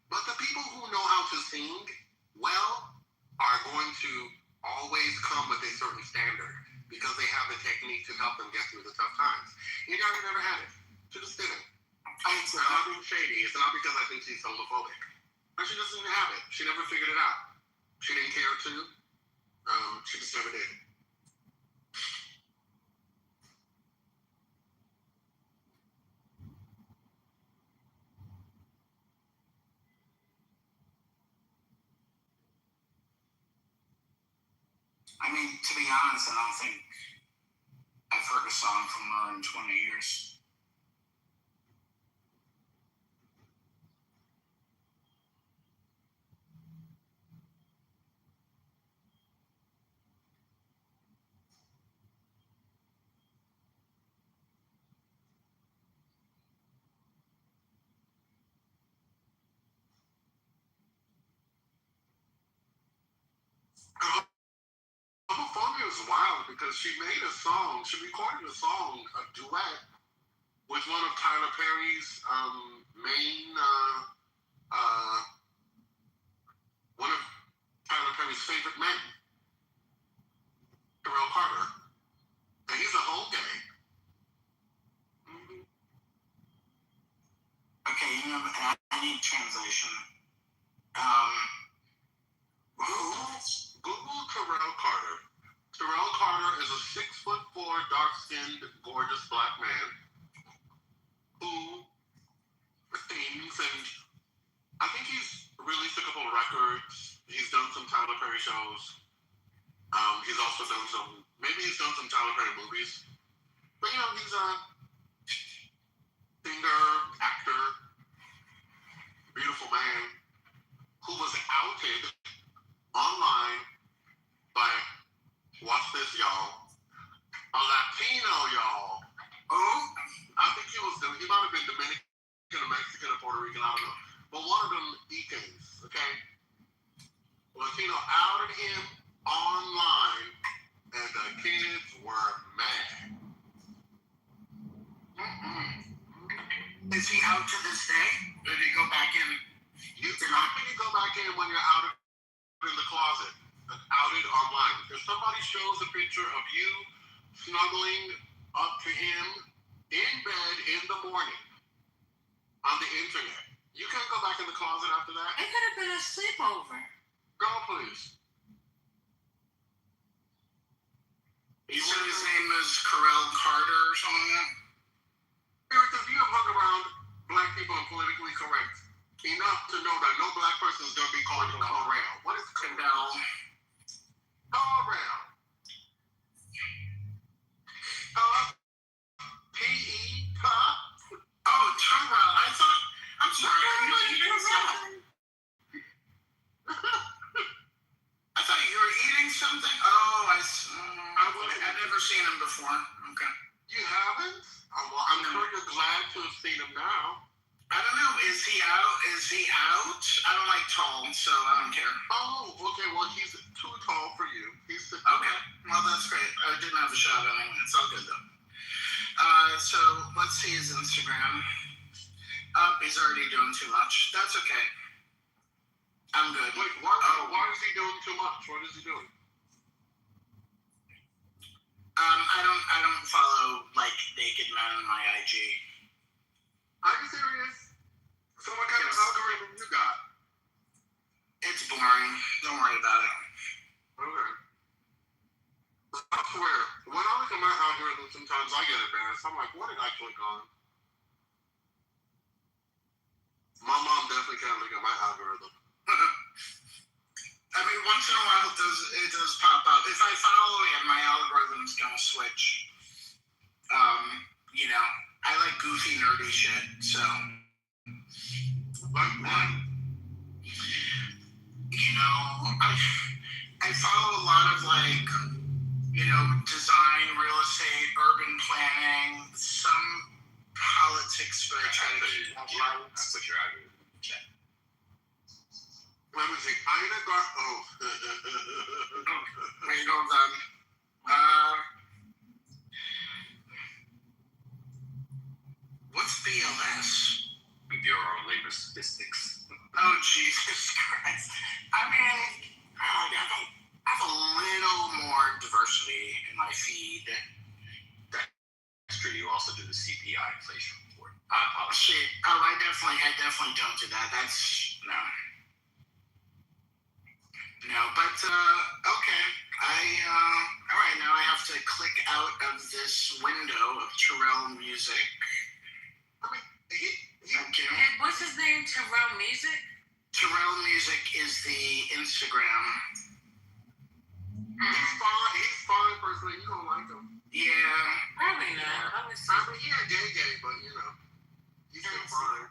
But the people who know how to sing well are going to always come with a certain standard because they have the technique to help them get through the tough times. You guys never had it. She just didn't. I'm not being shady. It's not because I think she's homophobic. But she just didn't have it. She never figured it out. She didn't care to. She just never did. I mean, to be honest, I don't think I've heard a song from her in 20 years. Homophobia is wild because she recorded a song, a duet, with one of Tyler Perry's one of Tyler Perry's favorite men, Terrell Carter. And he's a whole gay. Okay, I need translation. Google Terrell Carter. Terrell Carter is a 6'4", dark-skinned, gorgeous black man who sings, and I think he's released a couple of records. He's done some Tyler Perry shows. He's also done some Tyler Perry movies. But he's a singer, actor, beautiful man who was outed online by, watch this, y'all, a Latino, y'all. Oh, I think he might have been Dominican or Mexican or Puerto Rican, I don't know. But one of them Icans, okay? Latino outed him online, and the kids were mad. Is he out to this day? Did he go back in? How can you go back in when you're outed in the closet? Outed online. If somebody shows a picture of you snuggling up to him in bed in the morning on the internet, you can't go back in the closet after that. It could have been a sleepover. Girl, please. You said his name is Terrell Carter or something? Because you have hung around black people and politically correct enough to know that no black person is going to be called Corral. What is Corral? Corral. P-E, Oh, Terrell. I'm sorry. something? Oh, I've never seen him before. Okay. You haven't? Well, I'm sure you're glad to have seen him now. I don't know. Is he out? I don't like tall, so I don't care. Oh, okay. Well, he's too tall for you. He's okay. Well, that's great. I didn't have a shot on him. It's all good though. So let's see his Instagram. He's already doing too much. That's okay. I'm good. Wait, why is he doing too much? What is he doing? I don't follow like naked men on my IG. Are you serious? So what kind of algorithm you got? It's boring. Don't worry about it. Okay. I swear, when I look at my algorithm, sometimes I get embarrassed. I'm like, what did I click on? My mom definitely can't look at my algorithm. I mean, once in a while it does pop up. If I follow him, my algorithm's gonna switch. You know, I like goofy, nerdy shit, so. Like what? You know, I follow a lot of like, you know, design, real estate, urban planning, some politics, but I try to keep out loud. That's what you're arguing. Check. Let me see. Ina got. Oh. Wait, hold on. What's BLS? Bureau of Labor Statistics. Oh, Jesus Christ. I mean, I have a little more diversity in my feed. That's true. You also do the CPI inflation report. I definitely don't do that. That's, no. No, but, okay. All right, now I have to click out of this window of Terrell Music. I mean, thank you. And what's his name? Terrell Music? Terrell Music is the Instagram. He's fine personally. You don't like him. Yeah. Probably not. I mean, yeah, gay, but you know, he's still fine.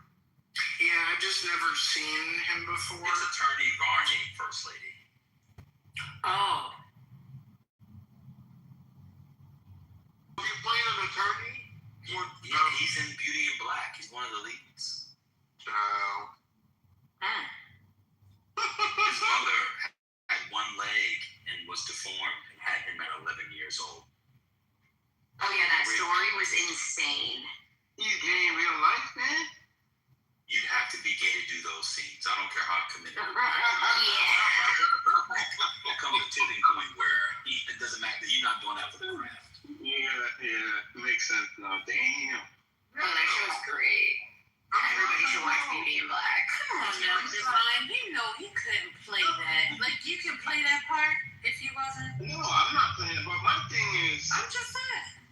Yeah, I've just never seen him before. It's Attorney Varney, First Lady. Oh. He's playing an attorney? Yeah, he's in Beauty in Black. He's one of the leads. Child. His mother had one leg and was deformed and had him at 11 years old. Oh yeah, that story was insane. He's gay in real life, man? You'd have to be gay to do those scenes. I don't care how committed. Yeah. There'll come a tipping point where it doesn't matter. You're not doing that for the craft. Yeah, makes sense now. Damn. No, that show was great. Everybody should watch Beauty in Black. Come on now, Divine. You know you couldn't play that. Like, you could play that part if you wasn't. No, I'm not playing, but my thing is, I'm just saying.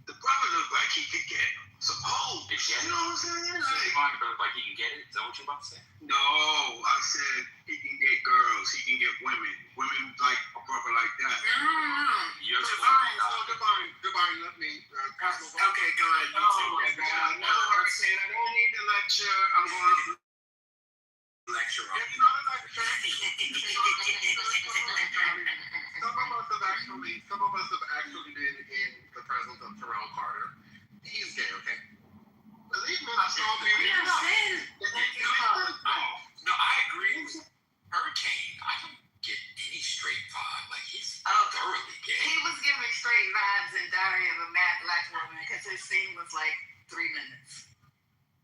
the brother looked like he could get some hoes. You know what I'm saying? Like, like he can get it? Is that what you're about to say? No, I said he can get girls, he can get women. Women like a brother like that. You're Divine, let me. Okay, go ahead. No, I'm saying I don't need to lecture. I'm going to lecture on. It's not a lecture. Some of us have actually been in the presence of Terrell Carter. He's gay, okay? Believe me, I saw him. No, I agree with Hurricane. I don't get any straight vibe. Like, he's thoroughly gay. He was giving straight vibes in Diary of a Mad Black Woman because his scene was like 3 minutes.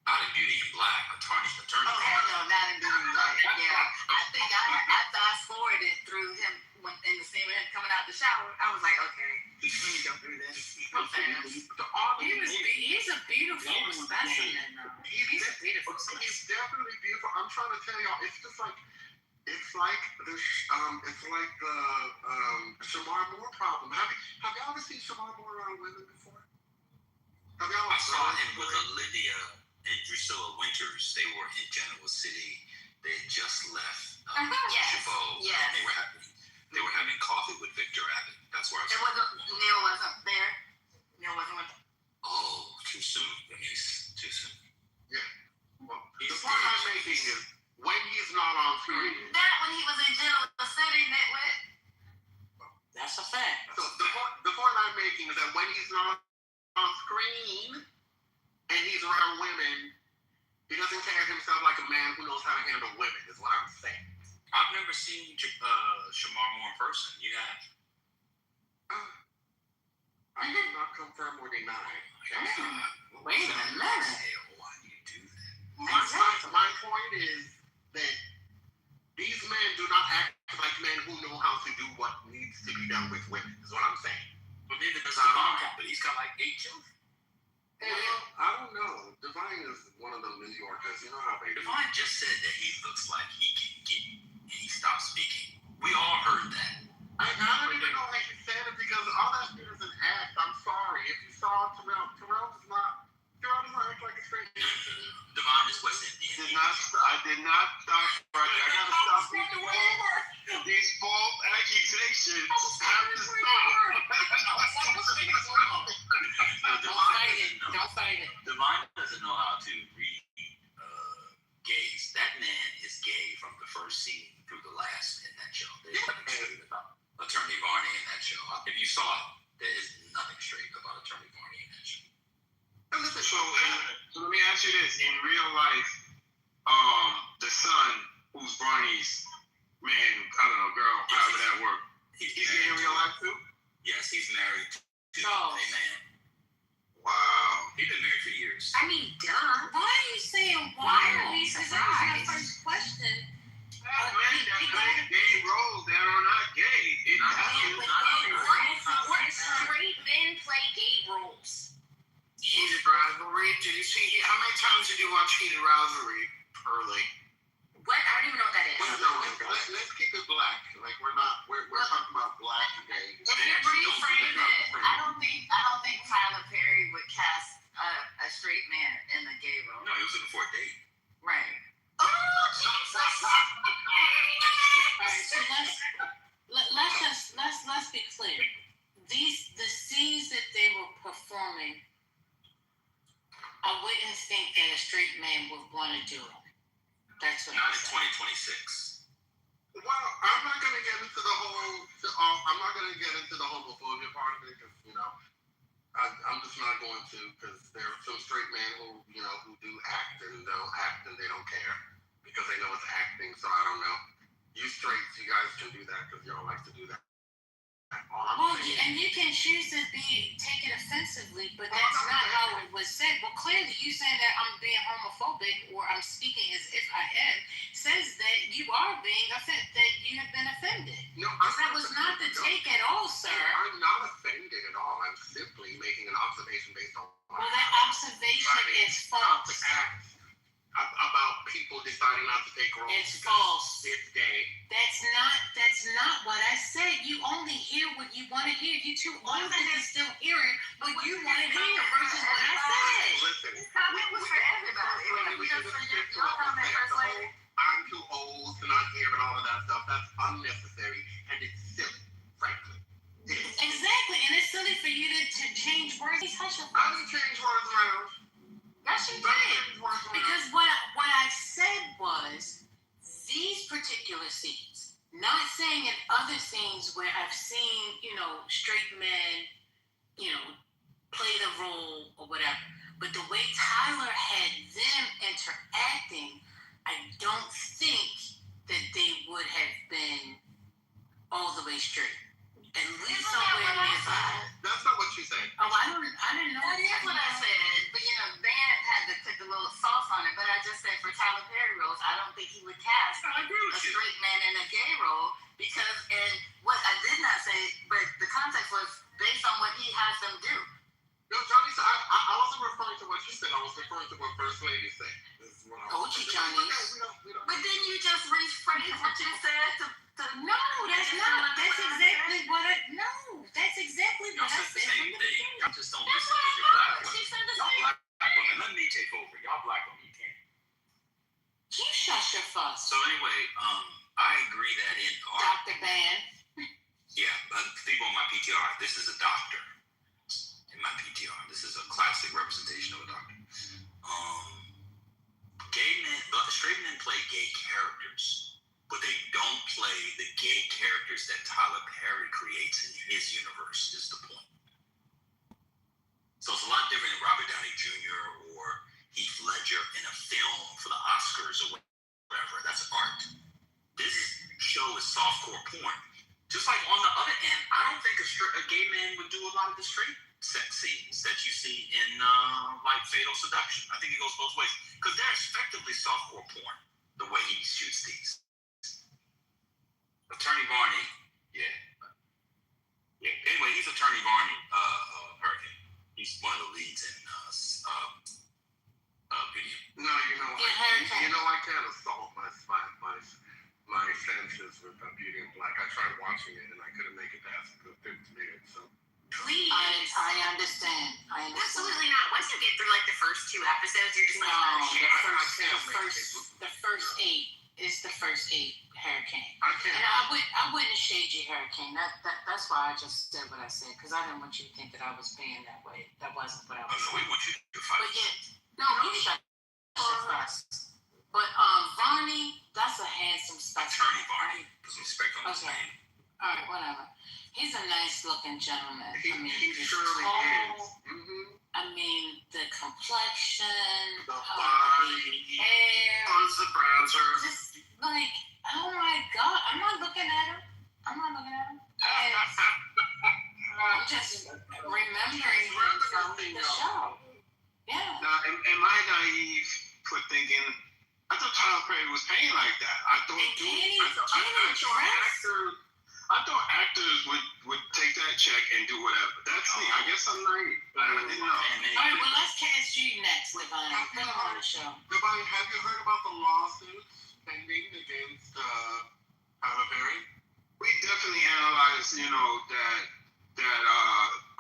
Not in Beauty in Black. Attorney. Oh, hell no, not in Beauty in Black. Yeah. I think I fast forwarded through him when in the scene with him coming out the shower. I was like, okay, let me go through this real fast. He's a beautiful specimen, though. He's a beautiful specimen. He's definitely beautiful. I'm trying to tell y'all, it's just like, it's like the Shamar Moore problem. Have y'all ever seen Shamar Moore around women before? I saw him with Olivia and Drusilla Winters. They were in Genoa City. They had just left Chabot. Yes. They were having coffee with Victor Abbott. That's where I saw him. Neil wasn't there. Neil wasn't with them. Oh, too soon, Denise. Too soon. Yeah. Well, the point I'm making is when he's not on screen. That when he was in Genoa City, Nitwit. on screen and he's around women, he doesn't carry himself like a man who knows how to handle women, is what I'm saying. I've never seen Shamar Moore in person. You have? I cannot confirm or deny. Wait a minute. Why do you do that? My point is that these men do not act like men who know how to do what needs to be done with women, is what I'm saying. But neither does Divine, but he's got like 8 children. Well, I don't know. Divine is one of the New Yorkers. You know how they do. Divine just said that he looks like he can get, and he stopped speaking. We all heard that. I don't even know how you said it because all that shit is an act. I'm sorry. If you saw Terrell does not act like a straight man. Divine is West Indian. I did not stop right there. I gotta stop these false accusations. I have to stop. Don't fight it. Divine doesn't know how to read gays. That man is gay from the first scene through the last in that show. There's nothing straight about Attorney Varney in that show. If you saw it, there is nothing straight about Attorney Varney in that show. So let me ask you this: in real life, the son, who's Barney's man, I don't know, girl, however that works, he's gay in real life too? Yes, he's married to Charles. a man. Wow. He's been married for years. I mean, duh. Why are you saying why? Because that was my first question. Men that play gay roles that are not gay. What straight men play gay roles? Heated Rivalry. Did you see? How many times did you watch Heated Rivalry early? What? I don't even know what that is. Let's keep it black. Like we're talking about black and gay. If you reframe it, I don't think Tyler Perry would cast a straight man in the gay role. No, he was looking for a date. Right. All right, so let's be clear. The scenes that they were performing, I wouldn't think that a straight man would want to do it. That's what Not I'm in saying. 2026. Well, I'm not going to get into the homophobia part of it because I'm just not going to because there are some straight men who do act and don't act and they don't care because they know it's acting. So I don't know. You straights, you guys can do that because y'all like to do that. Well, and you can choose to take it offensively, but that's not how it was said. Well, clearly, you saying that I'm being homophobic or I'm speaking as if I am says that you are being offended, that you have been offended. No, that was not the take at all, sir. I'm not offended at all. I'm simply making an observation based on. Well, that observation is false. About people deciding not to take roles. It's false. It's gay. That's not what I said. You only hear what you want to hear. You too old to be still hearing what you want to hear versus what I said. Listen, this comment was for everybody. I'm too old to not hear and all of that stuff. That's unnecessary and it's silly, frankly. Exactly, and it's silly for you to change words. Hush your I didn't change words around. Yes, you did. Because what I said was these particular scenes, not saying in other scenes where I've seen, straight men, play the role or whatever. But the way Tyler had them interacting, I don't think that they would have been all the way straight. At least somewhere nearby. That's not what you said. Oh, I didn't know. That is what I said. But Dan had to put the little sauce on it. But I just said for Tyler Perry roles, I don't think he would cast a straight man in a gay role because, and what I did not say, but the context was based on what he has them do. No, Johnny, so I wasn't referring to what you said. I was referring to what First Lady said. Told you, Johnny. But then you just rephrased what you said No, that's not. That's exactly what I. No, that's exactly what I said. Same thing. Y'all just don't That's listen what to your black women. She said the Y'all same. black women. Let me take over. Y'all black women, you can't. You shut your fuss. So anyway, I agree that in art. Dr. Ban. Yeah, people on my PTR. This is a doctor. In my PTR, this is a classic representation of a doctor. Straight men play gay characters, but they don't play the gay characters that Tyler Perry creates in his universe, is the point. So it's a lot different than Robert Downey Jr. or Heath Ledger in a film for the Oscars or whatever. That's art. This show is softcore porn. Just like on the other end, I don't think a gay man would do a lot of the straight sex scenes that you see in like Fatal Seduction. I think it goes both ways because they're effectively softcore porn the way he shoots these. Attorney Barney, yeah. Anyway, he's Attorney Barney, Hurricane. He's one of the leads in video. No, I can't assault my senses with Beauty and Black. I tried watching it and I couldn't make it past the 5th minute. So Please. I understand. Absolutely not. Once you get through like the first 2 episodes, you're just like, the first 8 is the first 8 Hurricane. I can't. And I wouldn't shade you, Hurricane. That's why I just said what I said, because I didn't want you to think that I was being that way. That wasn't what I was saying. We want you to fight. But you shut fast. But Barney, that's a handsome specimen. Attorney Barney, because respect on his name. All right, whatever. He's a nice-looking gentleman. He surely is. Mm-hmm. I mean, the complexion, the body, the hair, the browser. Just like, oh my God, I'm not looking at him. And I'm just remembering him from the show. Yeah. Now, am I naive for thinking? I thought Tyler Perry was paying like that. I thought actors would take that check and do whatever. That's me. I guess I'm naive. I didn't know. All right, well, let's cast you next, Devine. Come on the show. Devine, have you heard about the lawsuits pending against Tyler Perry? We definitely analyzed, that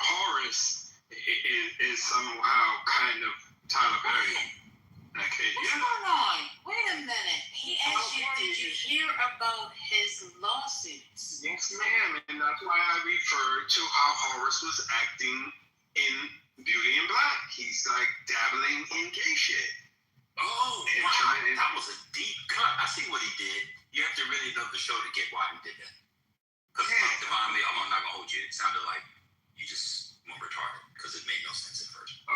Horace is somehow kind of Tyler Perry. Okay, what's going on? Wait a minute. He asked you, did you hear about his lawsuits? Yes, ma'am. And that's why I referred to how Horace was acting in Beauty and Black. He's like dabbling in gay shit. Oh, wow. That was a deep cut. I see what he did. You have to really love the show to get why he did that. Because divinely, I'm not going to hold you. It sounded like you just went retarded because it made no sense at first. Right.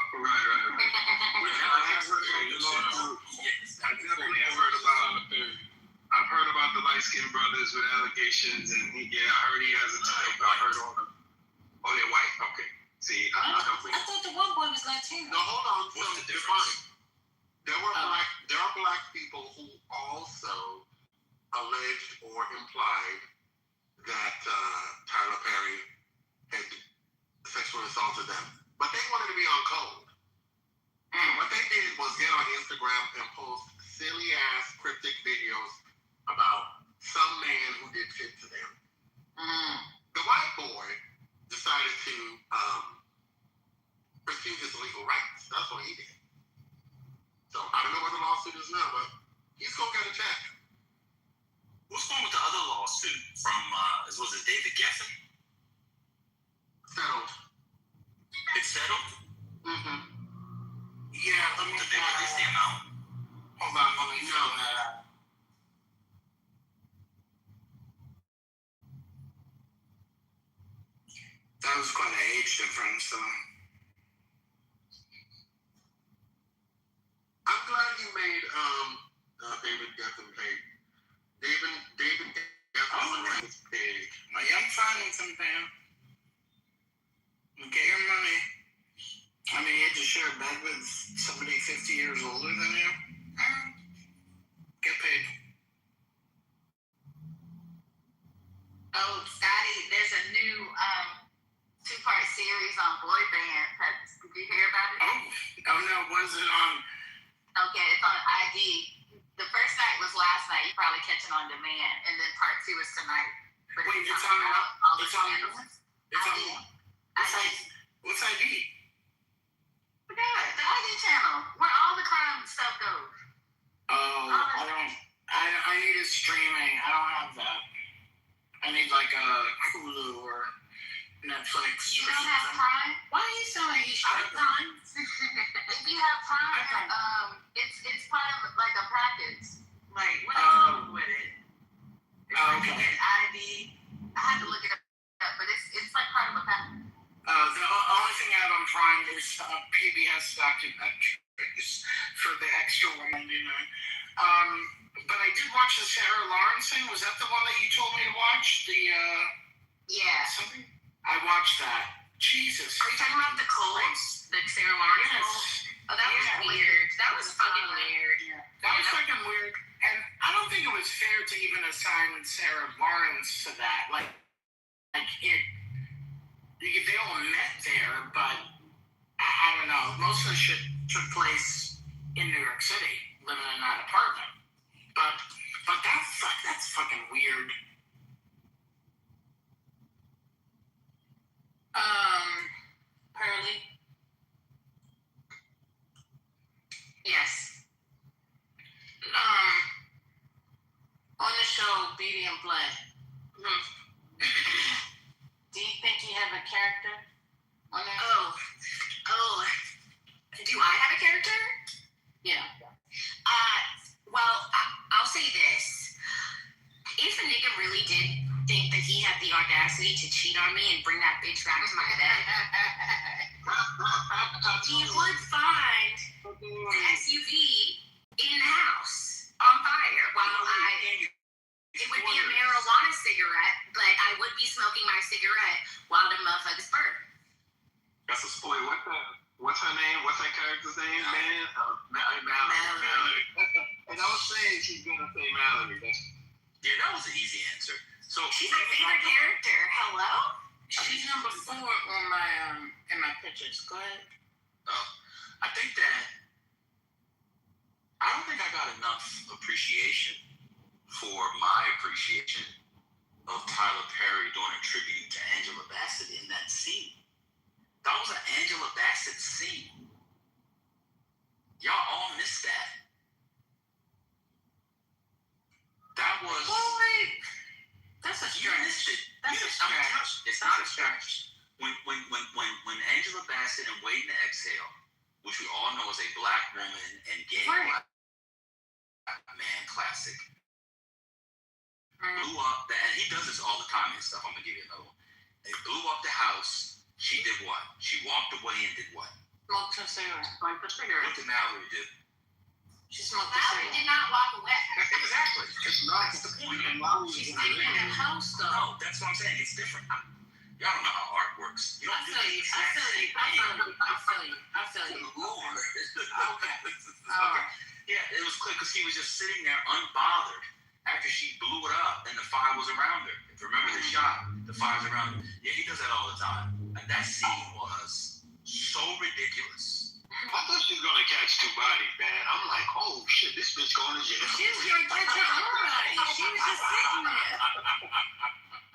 I've heard about the light-skinned brothers with allegations, and I heard he has a type. I heard all of them. Oh, they're white? Okay. See, I thought the one boy was Latino. No, hold on. What's the difference? There are black people who also alleged or implied that Tyler Perry had sexually assaulted them. But they wanted to be on code. What they did was get on Instagram and post silly-ass cryptic videos about some man who did shit to them. The white boy decided to pursue his legal rights. That's what he did. So I don't know where the lawsuit is now, but he's going to get a check. What's going with the other lawsuit from, was it David Geffen? Settled. It's settled? Mm-hmm. Yeah, let me know. Did they release the amount? Hold on, let me fill that out. That was quite an age difference, so. I'm glad you made David Geffen pay. David Geffen is big. I'm finding something. Get your money. I mean, you had to share a bed with somebody 50 years older than you. Get paid. Oh, Scotty, there's a new 2-part series on boy band. Did you hear about it? Oh no, was it on? Okay, it's on IG. The first night was last night. You're probably catching on demand, and then part 2 is tonight. But wait, it's on all the channels. What's ID? The IG channel, where all the crime stuff goes. Oh, I need a streaming. I don't have that. I need like a Hulu or Netflix. You don't have Prime? Why are you selling each Prime? If you have Prime, it's part of like a package. Like what is with it? It's like an ID. I had to look it up, but it's like part of a package. only thing I have on Prime is PBS documentaries for the extra $1.99. But I did watch the Sarah Lawrence thing. Was that the one that you told me to watch? Yeah. Something? I watched that. Jesus. Are you talking about the cults? The Sarah Lawrence? Yes. Oh, that was weird. That was fucking weird. That was fucking weird. And I don't think it was fair to even assign Sarah Lawrence to that. Like it, they all met there, but I don't know. Most of the shit took place in New York City, living in that apartment. But that's fucking weird. Pearly? Yes. On the show, Beauty and Blood. Do you think you have a character on that? Oh. Do I have a character? Yeah. Well, I'll say this. If a nigga really did think that he had the audacity to cheat on me and bring that bitch back to my bed, he would find the SUV in the house on fire while it would be a marijuana cigarette, but I would be smoking my cigarette while the motherfuckers burn. That's a spoiler. What's her name? What's that character's name, man? Mallory. And I was saying she's gonna say Mallory. Yeah, that was an easy answer. So she's my favorite character. Hello? She's number 4 on my in my pictures. Go ahead. I think that I don't think I got enough appreciation for my appreciation of Tyler Perry doing a tribute to Angela Bassett in that scene. That was an Angela Bassett scene. Y'all all missed that. That was. Well, wait. That's a You missed it. That's a stretch. It's not a stretch. When Angela Bassett and Waiting to Exhale, which we all know is a black woman and gay black man classic, blew up. And he does this all the time and stuff. I'm gonna give you another one. They blew up the house. She did what? She walked away and did what? Smoked a cigarette. What did Mallory do? She smoked a Mallory cigarette. did not walk away. Exactly. That's the point. She's staying in the house, though. No, that's what I'm saying. It's different. Y'all don't know how art works. You don't do the exact same thing. I feel you. Lord. Okay. Okay. Yeah, it was clear because he was just sitting there unbothered after she blew it up and the fire was around her. If you remember the shot, the fire's around her. Yeah, he does that all the time. And that scene was so ridiculous. I thought she was gonna catch 2 bodies, man. I'm like, oh shit, this bitch going to jail. She was going to catch everybody. She was just sitting there.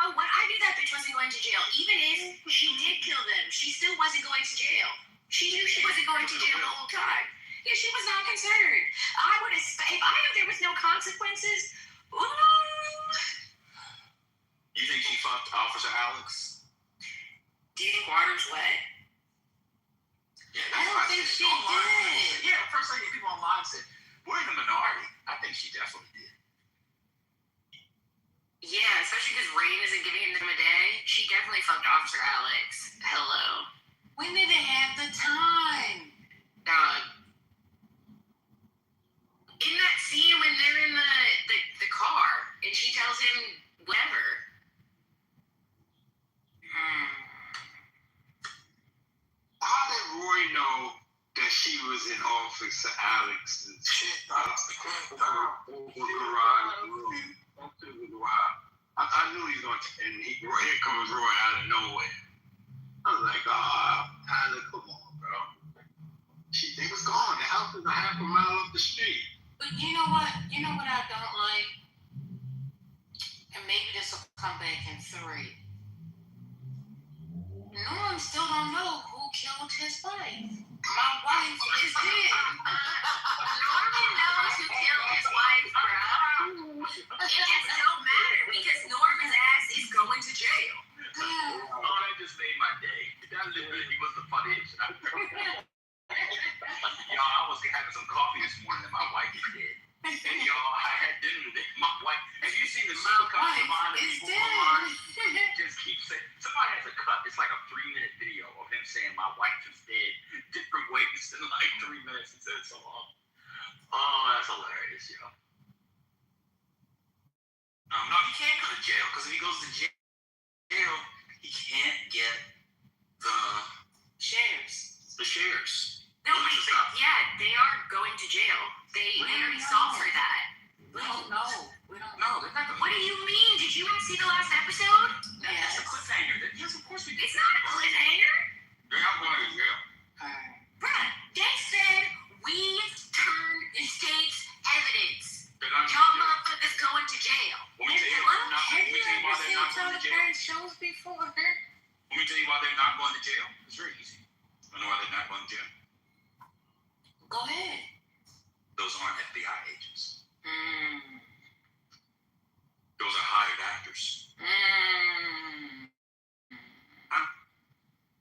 Oh, when I knew that bitch wasn't going to jail, even if she did kill them, she still wasn't going to jail. She knew she wasn't going to jail the whole time. Yeah, she was not concerned. I would have, if I knew there was no consequences, You think she fucked Officer Alex? Do you think Water's wet? Yeah, I don't think she did. Yeah, first thing people online said, we're in the minority. I think she definitely did. Yeah, especially because Rain isn't giving him a day. She definitely fucked Officer Alex. Hello. When did they have the time? In that scene when they're in the car and she tells him whatever. How did Roy know that she was in Officer Alex's garage? I knew he was going to, and here comes Roy out of nowhere. I was like, Tyler, come on, bro. They was gone. The house was a half a mile up the street. But you know what? You know what I don't like? And maybe this will come back in 3. Norm still don't know who killed his wife. My wife is dead. Norman knows who killed his wife, bro. It just don't matter because Norman's ass is going to jail. Oh, that just made my day. That literally was the funniest. Y'all, I was having some coffee this morning and my wife is dead. And y'all, I had dinner today. My wife, have you seen the super cups behind the people online? goes to jail, he can't get the shares. The shares. No, yeah, they are going to jail. They already saw for that. We don't know. No, they're not. What do you mean? Did you not see the last episode? That's a cliffhanger. Yes, of course we did. It's not a cliffhanger. They're not going to jail. Bruh, they said we turned the state's evidence. They're not Y'all motherfuckers going to jail. Let me tell you why they're not going to jail. Shows before. Let me tell you why they're not going to jail. It's very easy. I know why they're not going to jail. Go ahead. Those aren't FBI agents. Those are hired actors.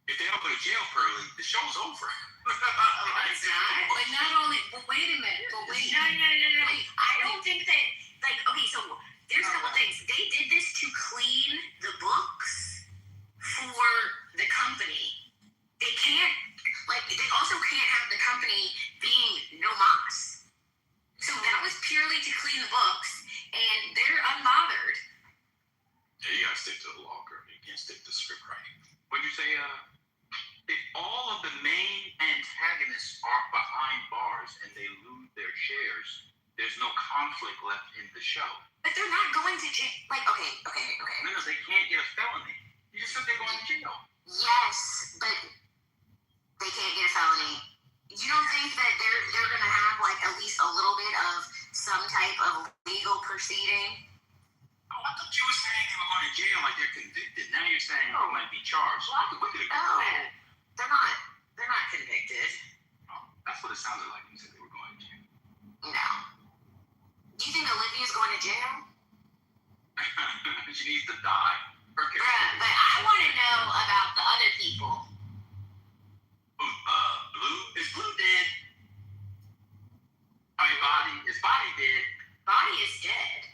If they don't go to jail, Pearly, the show's over. It's not. But not only. But wait a minute. No. I don't think that. Like, okay, so there's a couple things. They did this to clean the books for the company. They can't. Like, they also can't have the company being no mas. So that was purely to clean the books, and they're unbothered. Yeah, you gotta stick to the law, girl. You can't stick to script writing. What'd you say? If all of the main antagonists are behind bars and they lose their shares, there's no conflict left in the show. But they're not going to jail. Like, okay. No, they can't get a felony. You just said they're going to jail. Yes, but they can't get a felony. You don't think that they're gonna have like at least a little bit of some type of legal proceeding? Oh, I thought you were saying they were going to jail like they're convicted. Now you're saying they might be charged. No, they're not convicted. Oh, that's what it sounded like when you said they were going to jail. No. Do you think Olivia's going to jail? She needs to die. Bruh, but I want to know about the other people. Blue? Is Blue dead? I mean, Body. Is Body dead? Body is dead.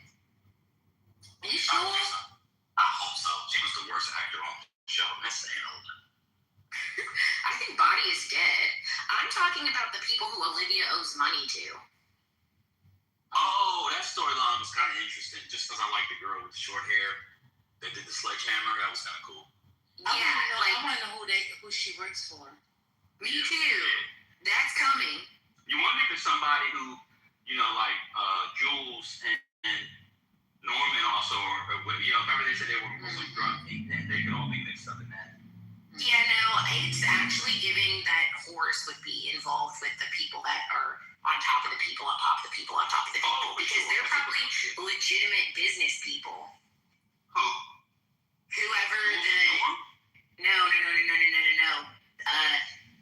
Are you sure? I hope so. She was the worst actor on the show. That's saying older. I think Body is dead. I'm talking about the people who Olivia owes money to. Oh, that storyline was kind of interesting. Just because I like the girl with the short hair that did the sledgehammer, that was kind of cool. I want to know who she works for. Me too. That's coming. You wonder if it's somebody who, like Jules and Norman also, remember they said they were some drug kingpin. They could all be mixed up in that. Yeah, no, it's actually giving that Horace would be involved with the people that are on top of the people, on top of the people, on top of the people, because they're probably legitimate business people. Who? Whoever No.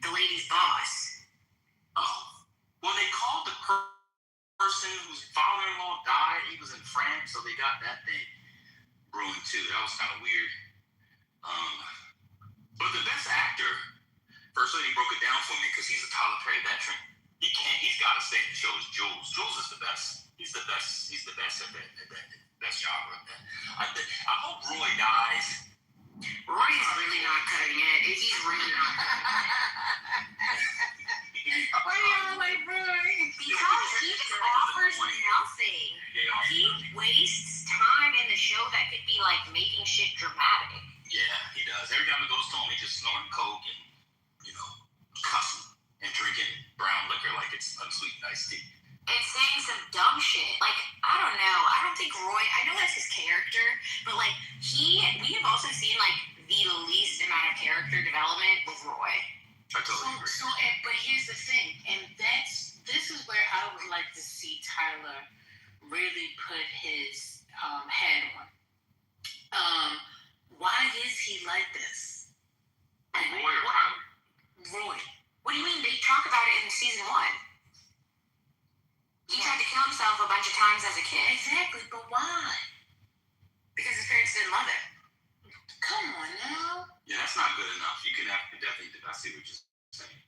The lady's boss. Oh. Well, they called the person whose father-in-law died. He was in France, so they got that thing ruined too. That was kind of weird. But the best actor, First Lady broke it down for me because he's a Tyler Perry veteran. He's got to stay in the show as Jules. Jules is the best. He's the best at that genre. I hope Roy dies. Roy's really not cutting it. He's really not. Why do y'all like Roy? Because he just offers nothing. He wastes time in the show that could be like making shit dramatic. Yeah, he does. Every time it goes to him, he's just snorting coke and cussing and drinking brown liquor like it's unsweetened iced tea. And saying some dumb shit. Like, I don't know. I don't think Roy, I know that's his character, but like, we have also seen like the least amount of character development with Roy. I totally agree. But here's the thing, and this is where I would like to see Tyler really put his head on. Why is he like this? Roy or Tyler? Roy. What do you mean? They talk about it in season 1. He tried to kill himself a bunch of times as a kid. Exactly, but why? Because his parents didn't love him. Come on now. Yeah, that's not good enough. You can definitely, I see what you're saying.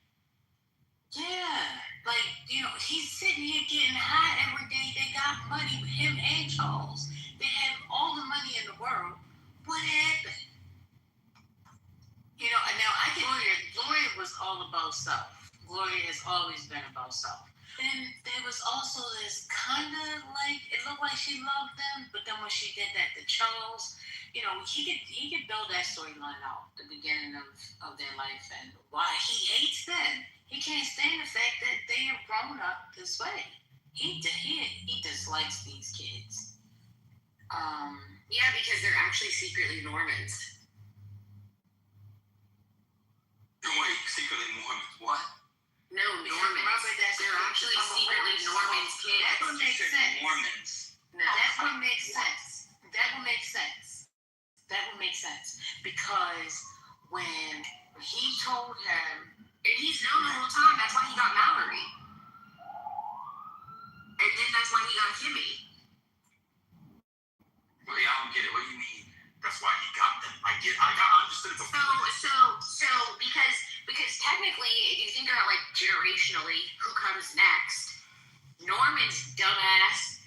Yeah, like, he's sitting here getting high every day. They got money, him and Charles. They have all the money in the world. What happened? Now I can. Gloria was all about self. Gloria has always been about self. then there was also this kind of like, it looked like she loved them, but then when she did that to Charles, you know, he could build that storyline out, the beginning of their life and why he hates them. He can't stand the fact that they have grown up this way. He dislikes these kids. Yeah, because they're actually secretly Normans. Wait, secretly Mormons? What? No, Normans. They're actually secretly Normans kids. That would make sense. Mormons. No. That would make sense. That would make sense. That would make sense. Because when he told him, and he's known the whole time, that's why he got Mallory. And then that's why he got Kimmy. Wait, I don't get it. What do you mean? That's why he got them. I understood it before. So because technically, if you think about like generationally, who comes next? Norman's dumbass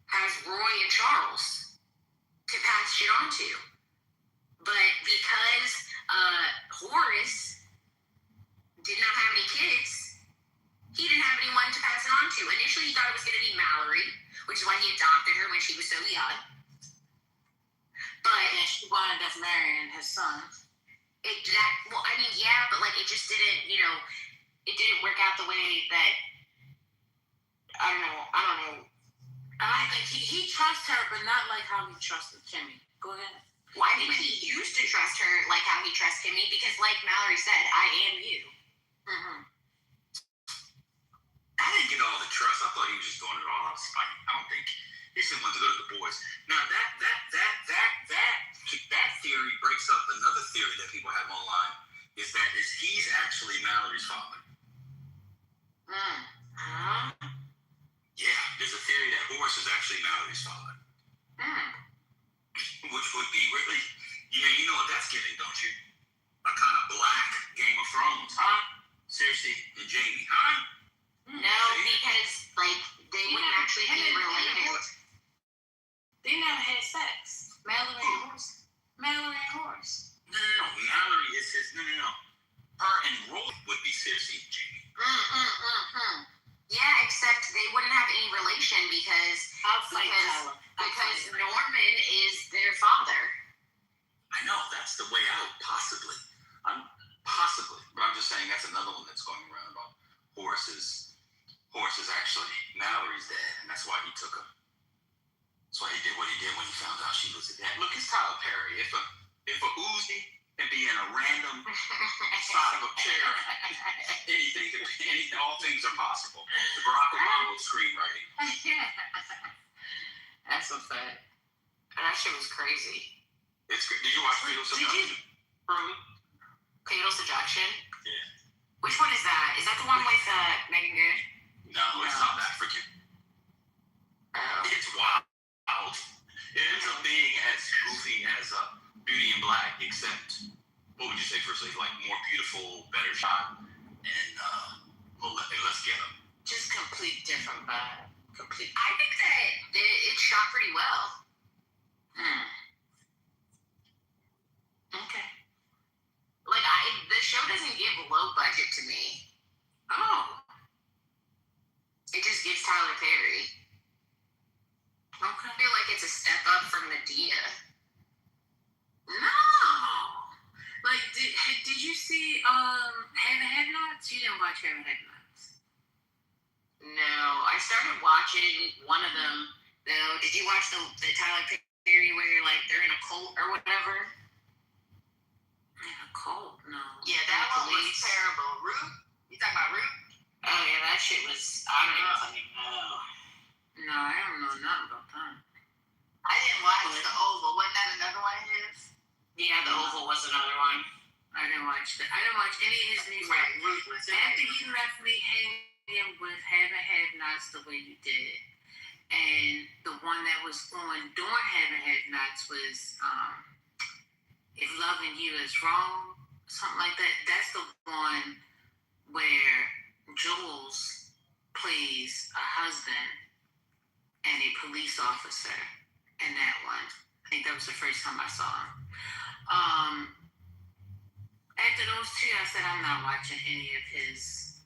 has Roy and Charles to pass shit on to. But because Horace did not have any kids, he didn't have anyone to pass it on to. Initially, he thought it was going to be Mallory, which is why he adopted her when she was so young. But she wound up marrying his son. But like it just didn't, it didn't work out the way that I don't know. I think he trusts her, but not like how he trusted Kimmy. Go ahead. Well, I think he used to trust her like how he trusts Kimmy because, like Mallory said, I am you. Mm-hmm. I didn't get all the trust. I thought he was just doing it all out of spite. I don't think he just wanted to go to the boys. Now that theory breaks up another theory that people have online. Is he's actually Mallory's father? Huh? Yeah, there's a theory that Horace is actually Mallory's father. Which would be really, you know what that's giving, don't you? A kind of black Game of Thrones, huh? Cersei and Jaime, huh? No, because like they wouldn't actually be related. They never had sex. Mallory and Horace. No. Mallory is his. No. Her and Roy would be Cersei and Jaime. Yeah, except they wouldn't have any relation because Norman is their father. I know that's the way out, possibly. But I'm just saying that's another one that's going around about Horace is actually Mallory's dad, and that's why he took her. That's why he did what he did when he found out she was a dad. Look, it's Tyler Perry. If a Uzi can be in a random side of a chair, all things are possible. The Barack Obama screenwriting. That's a fact. That shit was crazy. Did you watch Fatal Seduction? Fatal Seduction? Yeah. Which one is that? Is that the one with Megan Good? No, it's South African. It's wild. It ends up being as goofy as Beauty in Black, except, what would you say, firstly, like more beautiful, better shot, and less ghetto. Just complete different vibe. Complete. I think that it's shot pretty well. Okay. Like, the show doesn't give low budget to me. Oh. It just gives Tyler Perry. Okay. I feel like it's a step up from Medea. No. Like, did you see Heaven Headlights? You didn't watch Heaven Headlights. No, I started watching one of them though. Did you watch the Tyler Perry where like they're in a cult or whatever? In a cult? No. Yeah, that one was terrible. Root? You talking about Root? Oh yeah, that shit was. I don't even fucking know. No, I don't know nothing about that. I didn't watch The Oval. Wasn't that another one of his? Yeah, The Oval was another one. I didn't watch that. I didn't watch any of his music. Right, Ruthless. After he left me hanging with Haven't Had Nights the way you did, and the one that was on during Haven't Had Nights was If Loving You Is Wrong, something like that. That's the one where Jules plays a husband and a police officer in that one. I think that was the first time I saw him. After those two, I said I'm not watching any of his,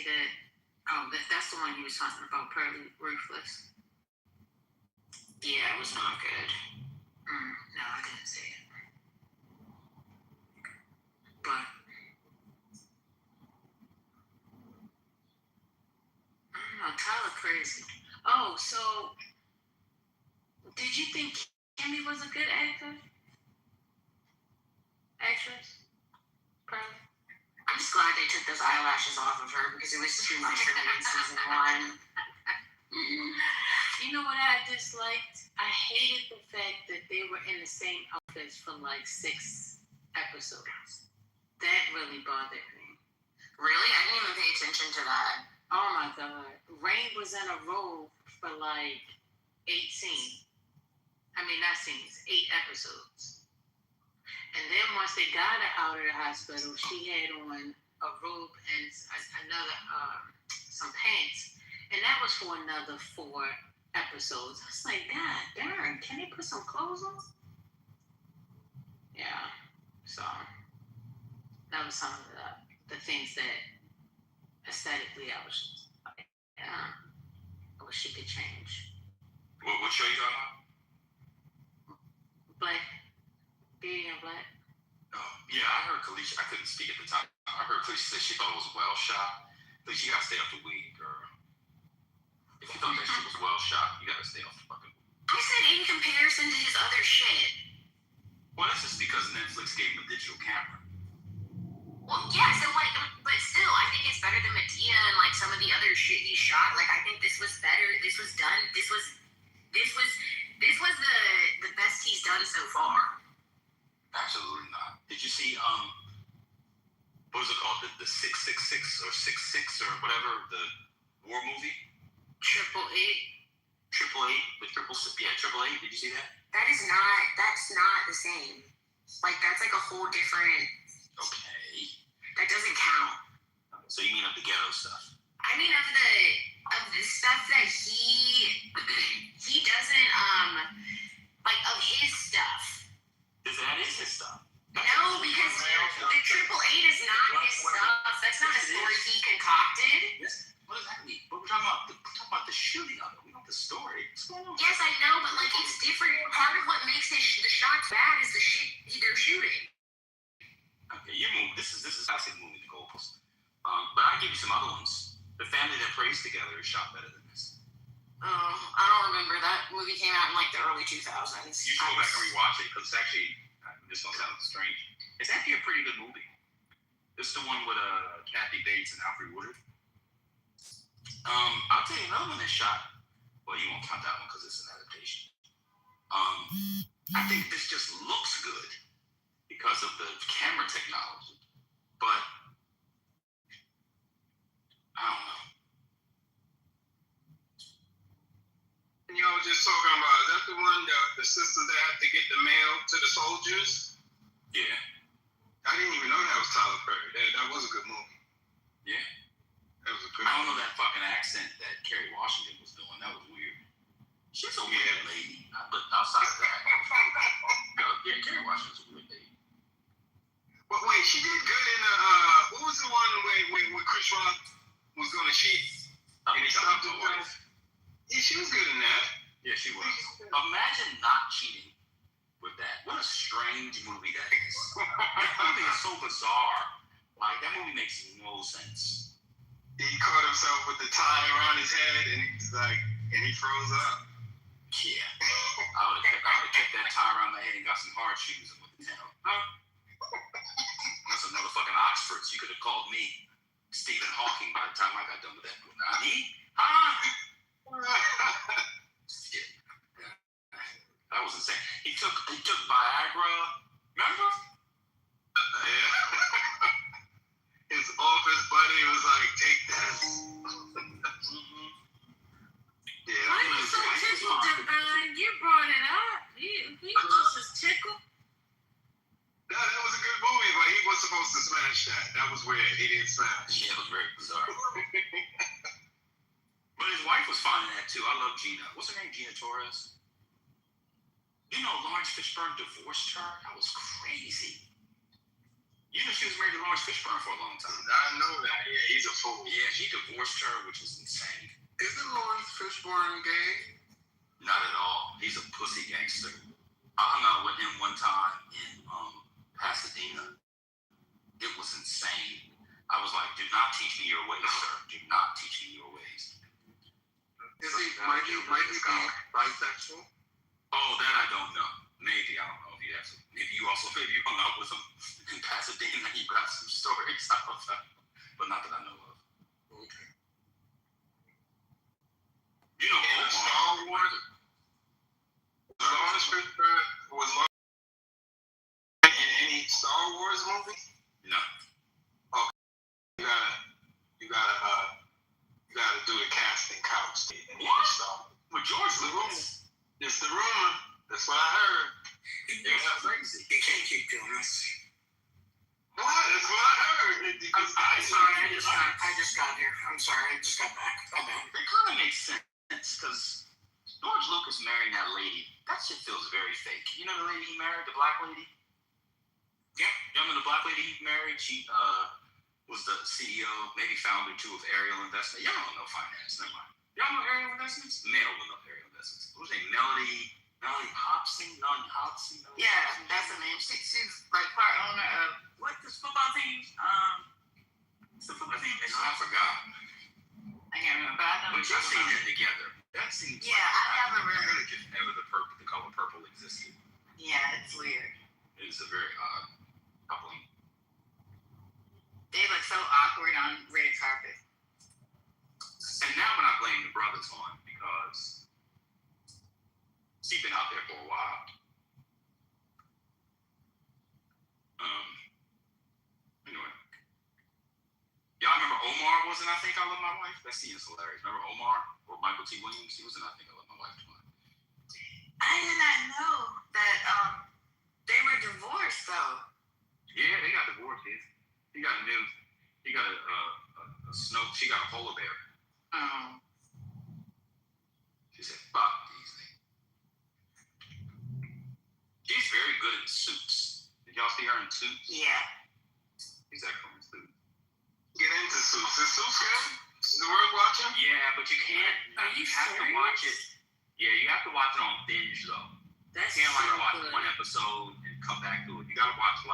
see that. Oh, that's the one you was talking about, Pearly Ruthless. Yeah, it was not good. No, I didn't see it. But I don't know, Tyler crazy. Oh, so did you think Kimmy was a good actress? Pearly? I'm just glad they took those eyelashes off of her because it was too much for me in season 1. You know what I disliked? I hated the fact that they were in the same outfits for like 6 episodes. That really bothered me. Really? I didn't even pay attention to that. Oh my God. Rain was in a robe for like 8 episodes. And then once they got her out of the hospital, she had on a robe and some pants. And that was for another 4 episodes. I was like, God darn, can they put some clothes on? Yeah. So that was some of the things that aesthetically I was just like, yeah, I wish she could change. What show you talking about? Black. Beauty and Black. Yeah, I heard Kalisha. I couldn't speak at the time. I heard Kalisha say she thought it was well shot. But you gotta stay off the weed, girl. If you thought that shit was well shot, you gotta stay off the fucking weed. I said in comparison to his other shit. Well, that's just because Netflix gave him a digital camera. Well, yeah, so like, but still, I think it's better than Medea and like some of the other shit he shot. Like, I think this was better. This was done. This was the best he's done so far. Absolutely not. Did you see what was it called? The 666 or 66 or whatever, the war movie? 888. 888 with Triple Eight. Did you see that? That's not the same. Like, that's like a whole different. Okay. That doesn't count. So you mean of the ghetto stuff? I mean of the stuff that he doesn't like of his stuff. That is his stuff. No, because the 888 is not his stuff. That's not a story he concocted. What does that mean? But we're talking about the shooting of it. We know the story. What's going on? Yes, I know, but like it's different. Part of what makes the shots bad is the shit they're shooting. Okay, you move. This is actually moving the goalpost. But I'll give you some other ones. The Family That Prays Together is shot better than this. I don't remember. That movie came out in like the early 2000s. You should go back and rewatch it because it's actually, this don't sound strange. It's actually a pretty good movie. This is the one with Kathy Bates and Alfred Woodard. I'll tell you another one that's shot. Well, you won't count that one because it's an adaptation. I think this just looks good because of the camera technology, but I don't know. And y'all was just talking about, is that the one, the sisters that have to get the mail to the soldiers? Yeah. I didn't even know that was Tyler Perry. That was a good movie. Yeah. That was a good I don't know that fucking accent that Kerry Washington was doing. That was weird. She's a weird lady. But outside of that, yeah, Kerry Washington's a weird lady. But wait, she did good in what was the one where Chris Rock was going to cheat and he stopped his wife? Yeah, she was good in that. Yeah, she was. Imagine not cheating with that. What a strange movie that is. That movie is so bizarre. Like, that movie makes no sense. He caught himself with the tie around his head and he's like, and he froze up. Yeah. I would have kept that tie around my head and got some hard shoes and went to town. Huh? That's another fucking Oxford. So you could have called me Stephen Hawking by the time I got done with that. Me? Huh? Yeah. That was insane. He took Viagra. Remember? Yeah. His office buddy was like, take this. Yeah. Why are you so tickled, Devon? You brought it up. You just as tickled. No, that was a good movie, but he was supposed to smash that. That was weird. He didn't smash. Yeah, it was very bizarre. But his wife was fine in that too. I love Gina. What's her name? Gina Torres? You know Lawrence Fishburne divorced her? That was crazy. You know she was married to Lawrence Lawrence Fishburne for a long time. I know that. Yeah, he's a fool. Yeah, he divorced her, which is insane. Isn't Lawrence Fishburne gay? Not at all. He's a pussy gangster. I hung out with him one time in Pasadena. It was insane. I was like, do not teach me your ways, sir. Do not teach me your ways. Might he be bisexual? Oh, that I don't know. Maybe. I don't know if he has. Maybe you hung out with him in Pasadena and you got some stories. I don't know. But not that I know of. Okay. You know, In Star Wars, Lawrence Fishburne was in any Star Wars movie? No. Okay. You gotta do the casting couch. What? With George Lucas? It's the rumor. That's what I heard. It's crazy. You can't keep doing this. What? That's what I heard. I'm sorry, I just got here. I'm sorry, I just got back. I'm back. It kind of makes sense because George Lucas marrying that lady. That shit feels very fake. You know the lady he married, the black lady? Yeah. You know the black lady he married? She was the CEO, maybe founder too of Ariel Investment. Y'all don't know finance, never mind. Y'all know Ariel Investments? Male will know Ariel Investments. What was her name? Melody Hobson? Yeah, that's her name. She's like part owner of what this football team? It's the football team. I forgot. I can't remember. But I know. But you've seen them together. That seems. Yeah, I haven't really. If ever the color purple existed. Yeah, it's weird. It's a very odd coupling. They look so awkward on red carpet. And now when I blame the brothers on because she's been out there for a while. Anyway. Y'all remember Omar was in I Think I Love My Wife? That scene is hilarious. Remember Omar or Michael T. Williams? He was in I Think I Love My Wife. I did not know that they were divorced though. Yeah, they got divorced. He got a snow. She got a polar bear. She said, "Fuck these things." She's very good in Suits. Did y'all see her in Suits? Yeah. She's excellent in Suits. Get into Suits. Is Suits good? Is it worth watching? Yeah, but you can't. You have to watch it. Yeah, you have to watch it on binge though. That's you can't so watch good. one episode and come back to it. You gotta watch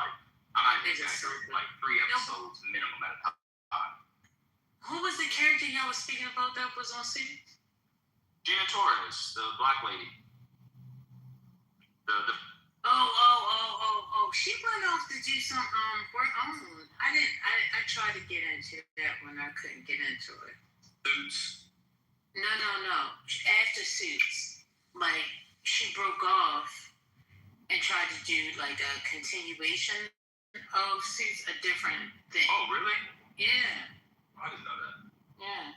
I'm not even exaggerating, 3 episodes minimum at a time. Who was the character y'all was speaking about that was on Suits? Gina Torres, the black lady. Oh, she went off to do some work on. I tried to get into that one. I couldn't get into it. Suits? No. After Suits, like she broke off and tried to do like a continuation of Suits, a different thing. Oh, really? Yeah. I didn't know that. Yeah.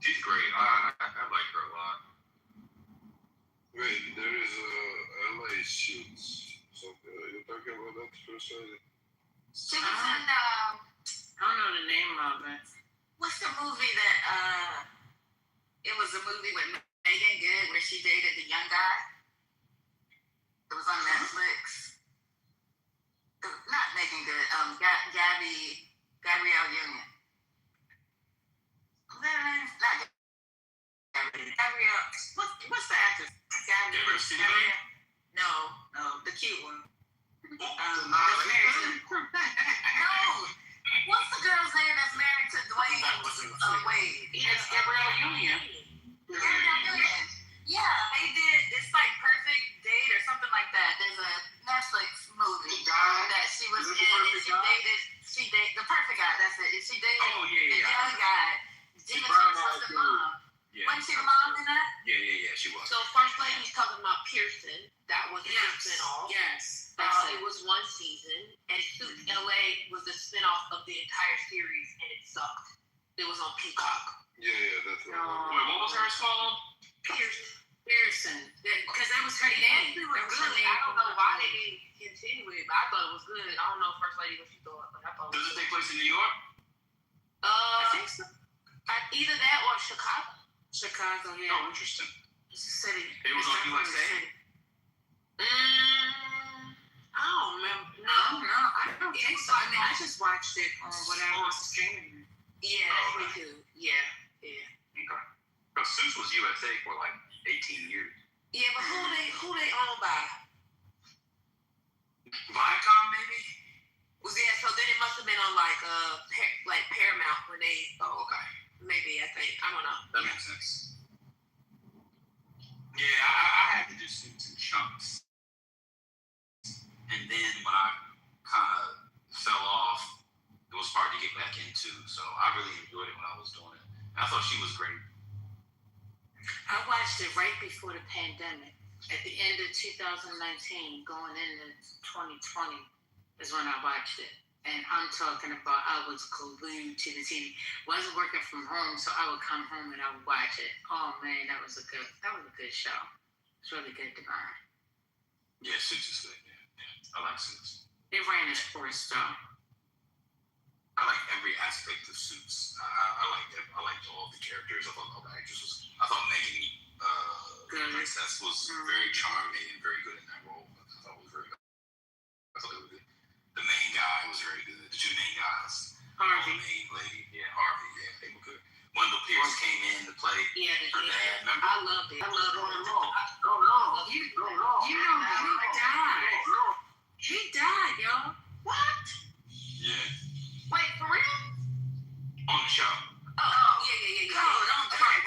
She's great. I like her a lot. Wait, there is LA Suits. You're talking about that first lady? She was in I don't know the name of it. what's the movie that it was a movie with Megan Good where she dated the young guy? It was on Netflix. Not Megan Good. Gabrielle Union. Was that her name? Not Gabrielle. What's the actress? Gabrielle. No, the cute one. That's married to. No. What's the girl's name that's married to Dwayne Wade? It's Gabrielle Union. Gabrielle Union. Yeah, they did. It's like Perfect Date or something like that. There's a Netflix movie that she was in, and she dated the perfect guy. That's it. And she dated the young guy. Gina Torres was the mom. Yeah. Wasn't she the mom in that? Yeah, she was. So First Lady's talking about Pearson. That was a spinoff. Yes. It was one season, and Suits LA was the spinoff of the entire series, and it sucked. It was on Peacock. Yeah, that's what Wait, what was hers called? Pearson. Because that was her name. It was good. I don't know why they didn't continue it, but I thought it was good. I don't know First Lady what she thought, but I thought it was Does it good. take place in New York? I think so. Either that or Chicago. Chicago, yeah. Oh, interesting. It's a city. It was on USA? I don't remember. No, I don't think so. I mean, I just watched it on whatever streaming. Yeah, me too. Yeah. Okay. Because Suits was USA for like 18 years. Yeah, but who they owned by? Viacom, maybe? Yeah, so then it must have been on like Paramount when they. Oh, okay. Maybe, I think. I don't know. That makes sense. Yeah, I had to do Suits in chunks. And then when I kind of fell off, it was hard to get back into. So I really enjoyed it when I was doing it. And I thought she was great. I watched it right before the pandemic. At the end of 2019, going into 2020 is when I watched it. And I'm talking about I was glued to the TV. Wasn't working from home, so I would come home and I would watch it. Oh man, that was a good show. It's really good, Divine. Yeah, Suits is good. Yeah. I like Suits. It ran its course though. I like every aspect of Suits. I liked all the characters. I thought all the actresses. I thought Megan Princess was very charming and very good in that role. I thought they were good. The main guy was very good. The two main guys. Harvey. The main lady. Yeah, Harvey. Yeah, they were good. Wendell Pierce came in to play her dad. Remember? I loved it. Go long. You know he died. He died, y'all. What? Yeah. Wait, for real? On the show. Oh, yeah. Right.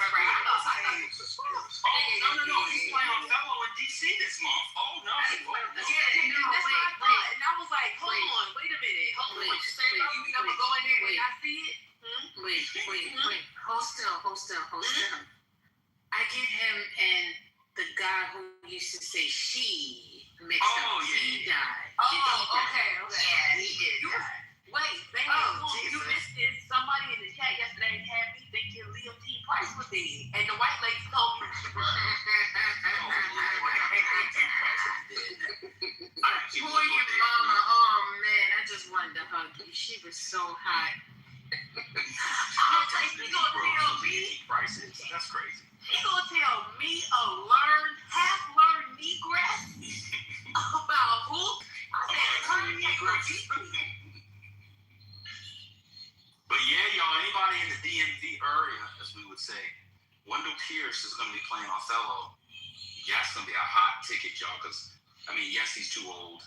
No. He's playing Othello in DC this month. Oh, no. That's what I thought. And I was like, hold on, wait a minute. What you say? You never go in there and not see it? Wait. Hold still. I get him and the guy who used to say she mixed up. He died. Okay. Yeah, he did die. Wait, baby, you missed this. Somebody in the chat yesterday had me thinking Liam T. Price was dead. And the white lady told me. Poor your mama. Oh, man, I just wanted to hug you. She was so hot. He gonna tell me. That's crazy. He gonna tell me a half-learned Negress about who? I said, Negress. But yeah, y'all, anybody in the DMV area, as we would say, Wendell Pierce is going to be playing Othello. Yeah, it's going to be a hot ticket, y'all, because, yes, he's too old.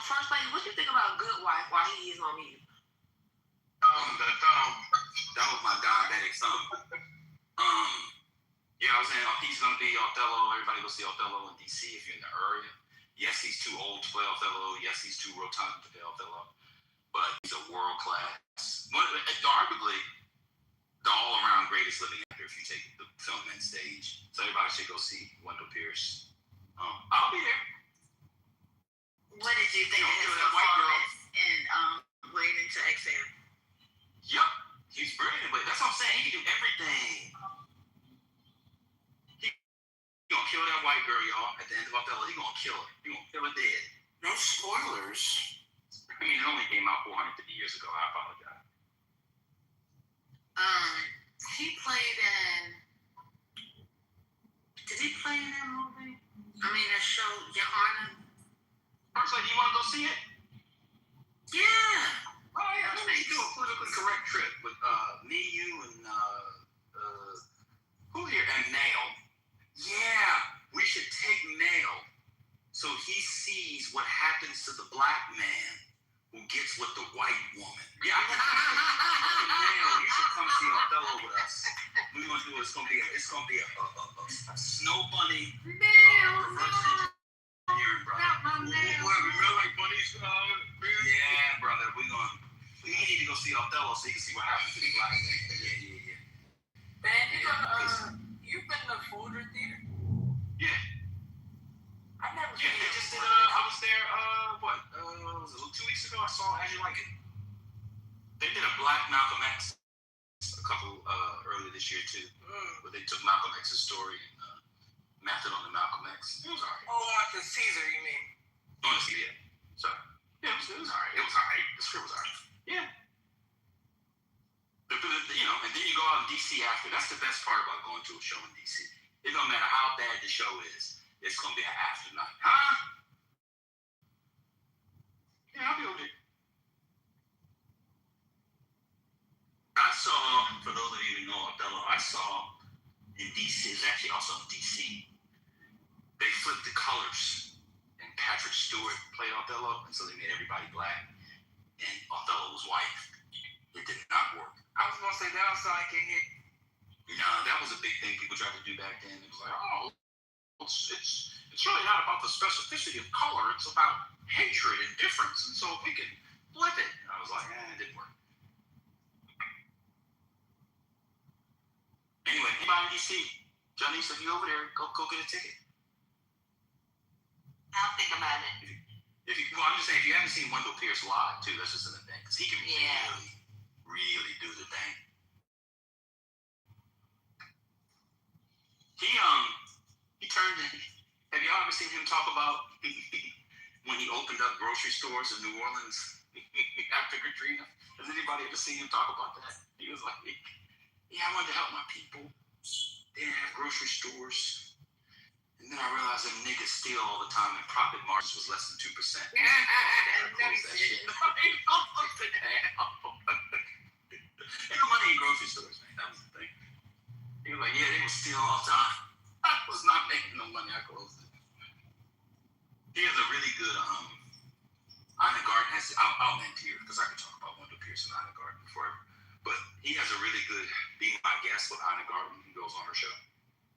First lady, what you think about Good Wife while he is on mute? That was my diabetic son. Yeah, I was saying he's going to be Othello. Everybody will see Othello in DC if you're in the area. Yes, he's too old to play Othello. Yes, he's too rotund to play Othello. But he's a world-class, arguably, the all-around greatest living actor if you take the film and stage. So everybody should go see Wendell Pierce. I'll be there. What did you think of his performance in Waiting to Exhale? Yup, he's brilliant. But that's what I'm saying. He can do everything. He gonna kill that white girl, y'all. At the end of Othello, he gonna kill her. He gonna kill her dead. No spoilers. It only came out 450 years ago. I apologize. He played in. Did he play in that movie? That show, Your Honor. First, you want to go see it? Yeah. Oh yeah. Let's do a politically correct trip with me, you, and who here? And Nail. Yeah, we should take Nail so he sees what happens to the black man who gets with the white woman. Yeah, Nail, you should come see Othello with us. We're gonna do it. It's gonna be a snow bunny. Nail. Not my nail. What, we smell like bunnies? Yeah, brother. We need to go see Othello so you can see what happens to the black man. Yeah. Man, you've been to Folger Theater? Yeah. I never Yeah, they just did, I was there, was it 2 weeks ago? I saw As You Like It. They did a Black Malcolm X a couple, earlier this year too. Where they took Malcolm X's story and, mapped it on the Malcolm X. It was alright. Oh, like the Caesar, you mean? Honestly, yeah. Sorry. Yeah, it was alright. It was alright. The script was alright. Yeah. And then you go out in DC after. That's the best part about going to a show in DC. It don't matter how bad the show is. It's gonna be an after night. Huh? Yeah, I'll be over there. I saw, for those of you who know Othello, I saw in DC, it's actually also in DC, they flipped the colors and Patrick Stewart played Othello, and so they made everybody black and Othello was white. It did not work. I was gonna say that was like a hit. That was a big thing people tried to do back then. It was like, oh, it's really not about the specificity of color, it's about hatred and difference, and so we can flip it. And I was like, it didn't work. Anyway, anybody in DC, Johnny, so if you over there, go get a ticket. I'll think about it. I'm just saying, if you haven't seen Wendell Pierce live too, that's just an thing, because he can really do the thing. He turned in. Have y'all ever seen him talk about when he opened up grocery stores in New Orleans after Katrina? Has anybody ever seen him talk about that? He was like, I wanted to help my people. They didn't have grocery stores. And then I realized them niggas steal all the time and profit margins was less than 2%. Close that shit. Ain't no money in grocery stores, man. That was the thing. He was like, they would steal all the time. I was not making no money. I closed it. He has a really good Ina Garten has. I'll end here because I can talk about Wendell Pierce and Ina Garten forever. But he has a really good Be My Guest with Ina Garten. He goes on her show,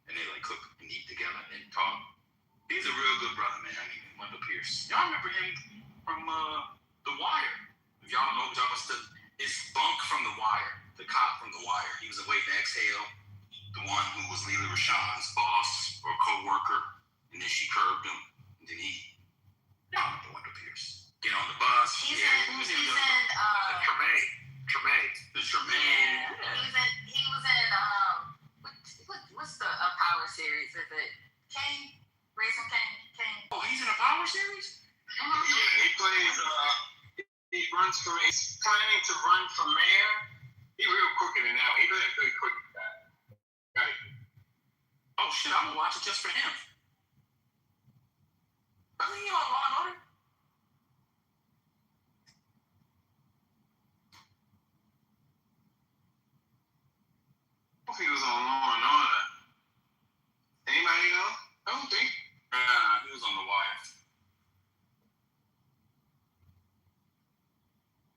and they like cook and eat together and talk. He's a real good brother, man. I mean, Wendell Pierce. Y'all remember him from The Wire? If y'all don't know who talking about, it's Bunk from The Wire, the cop from The Wire. He was in Wait and Exhale, the one who was Leela Rashawn's boss or co-worker, and then she curbed him, and then y'all remember Wendell Pierce. Get on the bus. He's in Tremaine. The Tremaine. Yeah. He was in what's the Power series? Is it Kane? Raising Kane? Oh, he's in a Power series? Yeah, he plays. He's planning to run for mayor. He's real crooked now. He's really a good crooked guy. Right. Oh shit! I'm gonna watch it just for him. Wasn't he on Law and Order? I don't think he was on Law and Order. Anybody know? I don't think. He was on The Wire.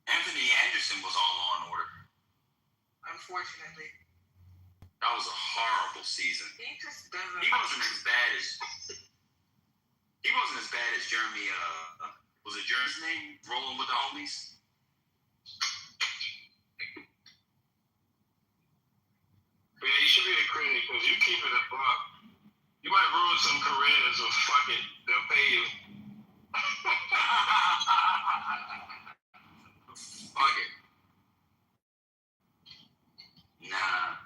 Anthony Anderson was on Law and Order. Unfortunately. That was a horrible season. He just doesn't. He wasn't as bad as Jeremy. Was it Jeremy's name? Rolling with the Homies. Yeah, you should be a critic because you keep it a buck. You might ruin some careers, or fuck it, they'll pay you. Fuck it. Nah.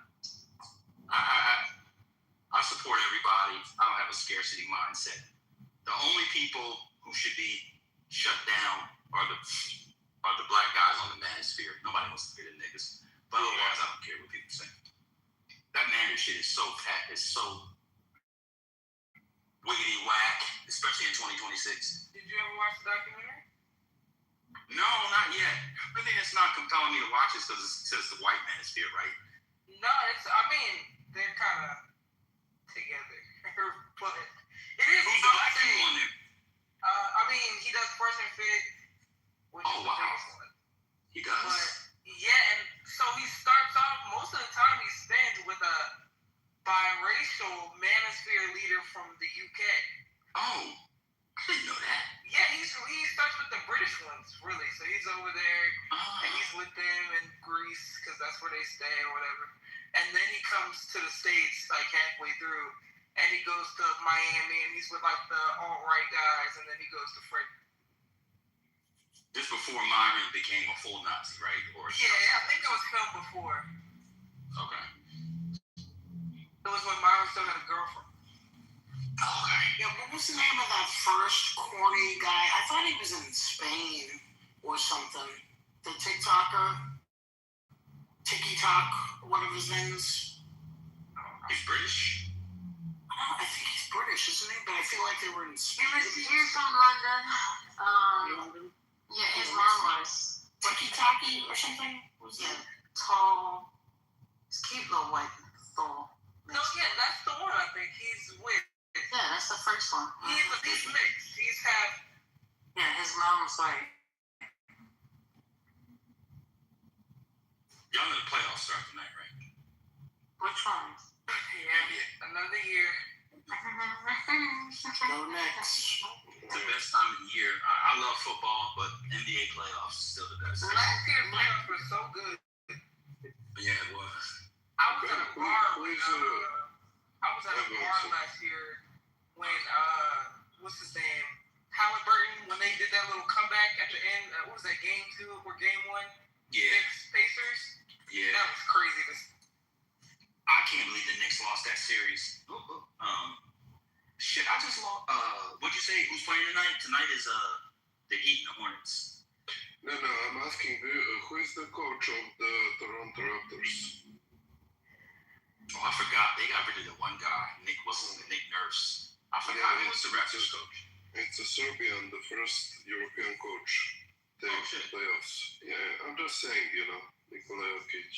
I support everybody. I don't have a scarcity mindset. The only people who should be shut down are the black guys on the manosphere. Nobody wants to be the niggas. But otherwise, I don't care what people say. That man shit is so fat, it's so wiggity whack, especially in 2026. Did you ever watch the documentary? No, not yet. The thing that's not compelling me to watch is because it says the white manosphere, right? No, they're kind of together. But it is. Who's the black people on there? He does Fresh and Fit, which is the biggest one. He does? But, yeah, and so he starts off, most of the time he spends with a biracial manosphere leader from the UK. Oh, I didn't know that. Yeah, he starts with the British ones, really. So he's over there, and he's with them in Greece, because that's where they stay or whatever. And then he comes to the States, like, halfway through, and he goes to Miami, and he's with, like, the alt-right guys, and then he goes to Fred. Just before Myron became a full Nazi, right? Yeah, I think it was filmed before. Okay. It was when Myron still had a girlfriend. Okay. Yeah, what was the name of that first corny guy? I thought he was in Spain or something. The TikToker? TikTok, one of his names. He's British? I I think he's British, isn't he? But I feel like they were in Spain. He was from London. Yeah, his mom was. Tiki-taki or something? Yeah, tall. His cute little white soul. No, yeah, that's the one I think he's with. Yeah, that's the first one. He's mixed. He's half. Yeah, his mom was white. Y'all know the playoffs start tonight, right? Which one? Yeah, another year. Go next. It's the best time of the year. I love football, but NBA playoffs is still the best. Last year's playoffs were so good. Yeah, it was. I was at a bar last year when what's his name? Halliburton, when they did that little comeback at the end. What was that, game 2 or game 1? Yeah. Knicks Pacers. Yeah. That was crazy. I can't believe the Knicks lost that series. Shit, I just lost. What'd you say? Who's playing tonight? Tonight is the Heat and the Hornets. No, I'm asking who is the coach of the Toronto Raptors? Oh, I forgot. They got rid of the one guy, Nick Nurse. I forgot who was the Raptors coach. It's a Serbian, the first European coach. They playoffs. Yeah, I'm just saying, Nikola Jokic,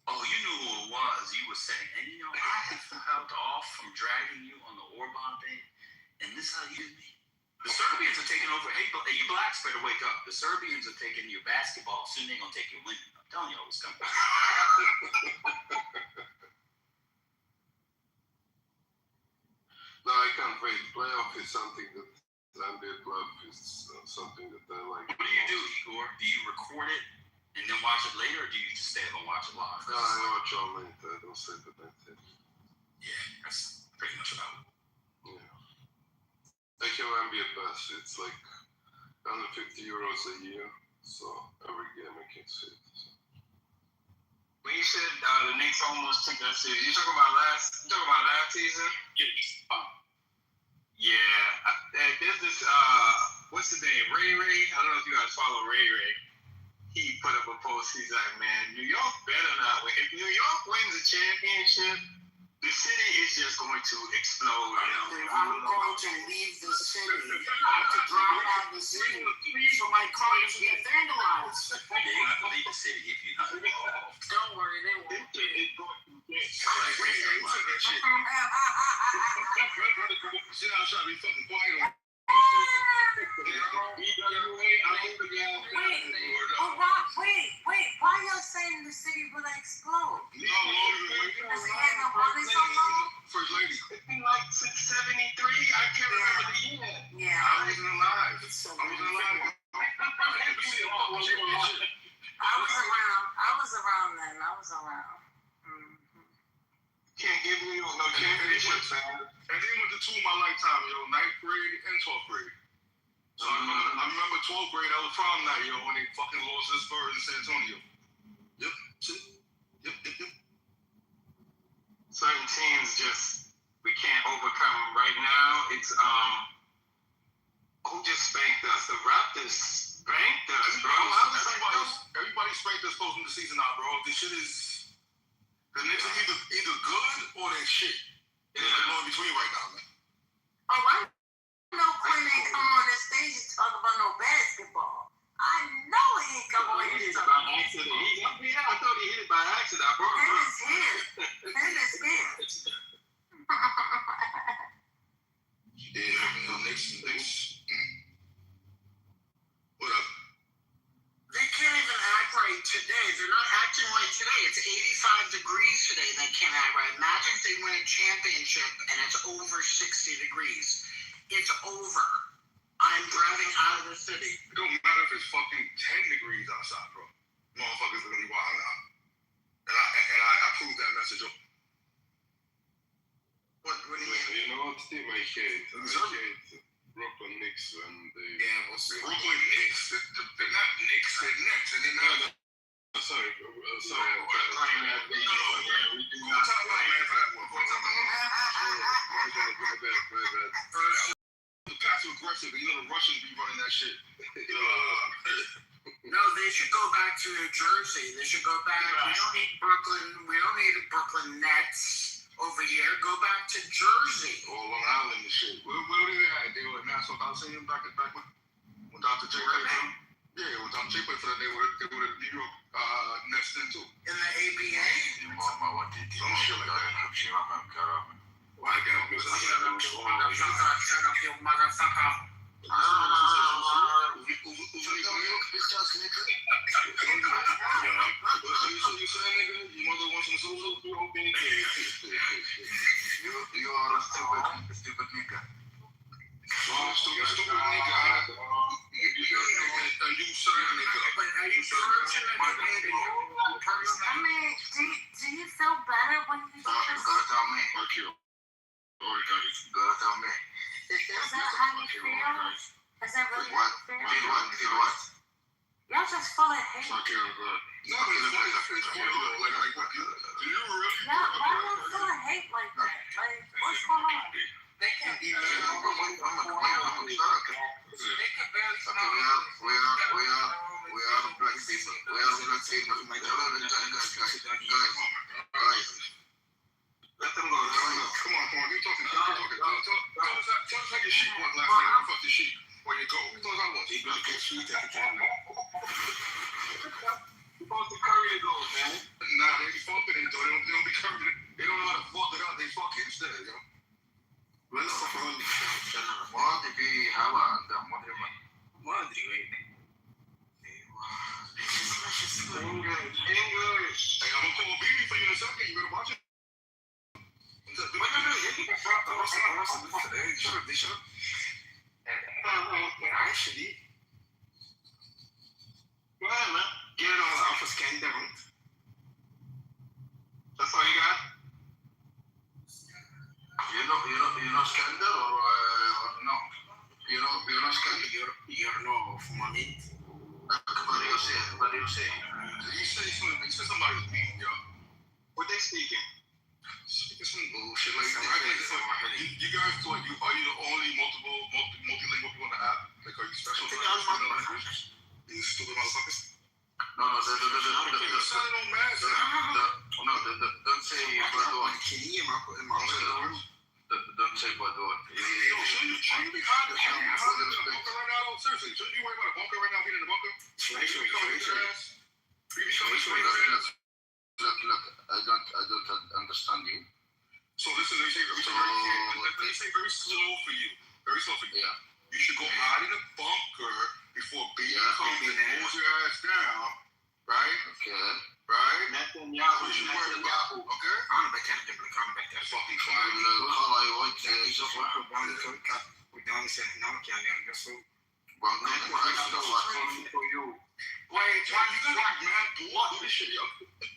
Oh, you knew who it was. You were saying, and I held off from dragging you on the Orban thing, and this is how you did me. The Serbians are taking over. Hey, you blacks better wake up. The Serbians are taking your basketball. Soon they're going to take your women. I'm telling you what's coming. No, I can't wait. Playoff is something that NBA playoff is something that I like. What do you do, Igor? Do you record it and then watch it later, or do you just stay up and watch it live? No, I watch all night. I don't sleep at night. Yeah, that's pretty much about it. Yeah. I have NBA Pass. It's like €150 a year, so every game I can see it. So. When you said the Knicks almost took that series, you talking about last season? Yeah. There's this what's his name? Ray. I don't know if you guys follow Ray. He put up a post. He's like, man, New York better not win. If New York wins a championship, the city is just going to explode. I'm going to leave the city. I have to drive out of the city so my car doesn't get vandalized. Yeah, you have to leave the city if you're not involved. Don't worry, they won't. See how I'm trying to be fucking quiet on. Wait, why y'all saying the city will explode? First lady. It's been like 673. I can't remember the year. Yeah. I wasn't alive. I was around then. Can't give me no championships, man. And then went to 2 in my lifetime, 9th grade and 12th grade. So I remember 12th grade, that was prom night, when they fucking lost to the Spurs in San Antonio. Yep. Certain teams we can't overcome right now. It's who just spanked us? The Raptors spanked us, bro. Everybody spanked us closing the season out, bro. This shit is the Knicks are either good or they shit. It's like going between right now, man. Oh, I know Quinn ain't come on this stage to talk about no basketball. I know he ain't come on here to talk about accident. I thought he hit it by accident. I brought it. It is him. Yeah, man. Knicks. What up? They can't even act right today. They're not acting right today. It's 85 degrees today. They can't act right. Imagine if they win a championship and it's over 60 degrees. It's over. I'm driving out of the city. It don't matter if it's fucking 10 degrees outside, bro. Motherfuckers are gonna be wild out. And I proved that message. What do you mean? You know what team I hate? I hate Brooklyn Knicks when they... Yeah, well, Brooklyn Knicks. They're not Knicks, they're Knicks. And they're not... Sorry. Passive aggressive, the Russians be running that shit. No, they should go back to New Jersey. They should go back. We don't need Brooklyn. We don't need the Brooklyn Nets. over here. Go back to Jersey. Or Long Island and shit. Where they at? They were at Nassau Coliseum back when Dr. J played for them? Yeah, when Dr. J played for them, they were at New York Nets then too. In the ABA? Some shit like that. Shut up, you motherfucker. You say, nigga, your mother wants some soup? You are a stupid nigga. Stupid nigga. And you say, nigga. But are you searching at the person? I mean, do you feel better when you do this? Gotta tell me. Fuck you. Gotta tell me. Is that how you feel? Is that really how you feel? Did what? Y'all just full of hate. Fuck you, good. No, but it's funny. Like, what? Do you really? Yeah, why are you full of hate like that? Like, what's going on? They can't even. Shut up. They can barely Okay, we are the black people. We are the black people. Guys. Let them go. Come on. You talking. Tell us how your sheep was last night. Fuck the sheep. Where you go? Tell us how it was. You better get sheep at the time. supposed to curry the goals, man. Nah, they be fucking it, though. They don't be currying it. They don't know how to fuck it up. They fuck it instead, yo. ما ادري هوا عندهم ما ادري وين. English. Hey, I'm gonna call BB for you in a second. You better watch it. Actually, go ahead, man. Get it on the office scan down. That's all you got? You know Scandal or no? You know Scandal? You're no for money. What do you say? You say somebody was beating y'all. What they speaking? Speaking some bullshit like that. You guys are you the only multilingual people on the app? Like, are you special? You stupid motherfuckers. No, don't say don't say Badon. Shouldn't you be hard to bunker right now? Seriously, shouldn't you worry about a bunker right now, being in the bunker? Look, I don't understand you. So listen, let me say very slow for you. Very slow for you. Yeah. You should go hide in a bunker before being comes and pulls your ass down. Right? Okay. Right? Netanyahu. Okay? I'm back at the fucking fire. Wait, you got like mad bull do this shit, yo. Wait,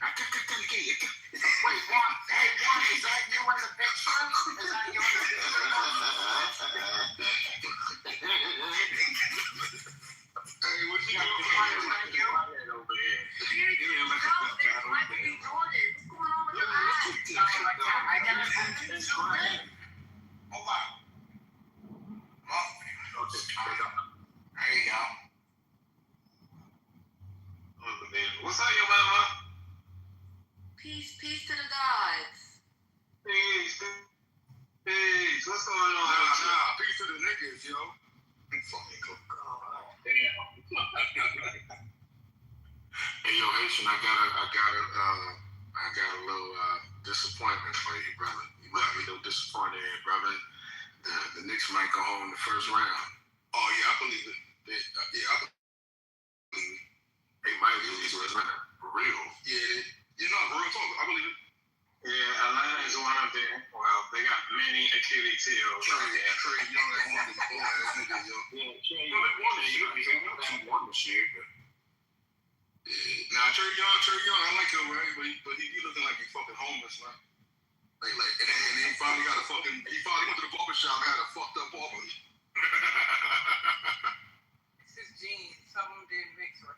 what? Hey, what? Is that you in the picture? Is that you in the picture? Hey, what you doing? Over here. I got it. Hold on. Okay, there you go. What's up, your mama? Peace to the gods. Peace. What's going on? Nah, peace to the niggas, yo. Fucking God. Damn. Hey, yo, Haitian, I got a little disappointment for you, brother. You might be a little disappointed, brother. The Knicks might go home in the first round. Oh yeah, I believe it. I believe it. They might lose this round. For real. Yeah. You know, real talk. I believe it. Yeah, Atlanta is one of them. Well, they got many Achilles heels. Trey Young is one of the bull ass niggas, yo. Yeah, Trey Young won this year, but. Nah, Trey Young, I like him, right? But he be looking like he's fucking homeless, man. Like, and he finally got he finally went to the barber shop and had a fucked up barber. It's his genes. Some of them didn't mix right.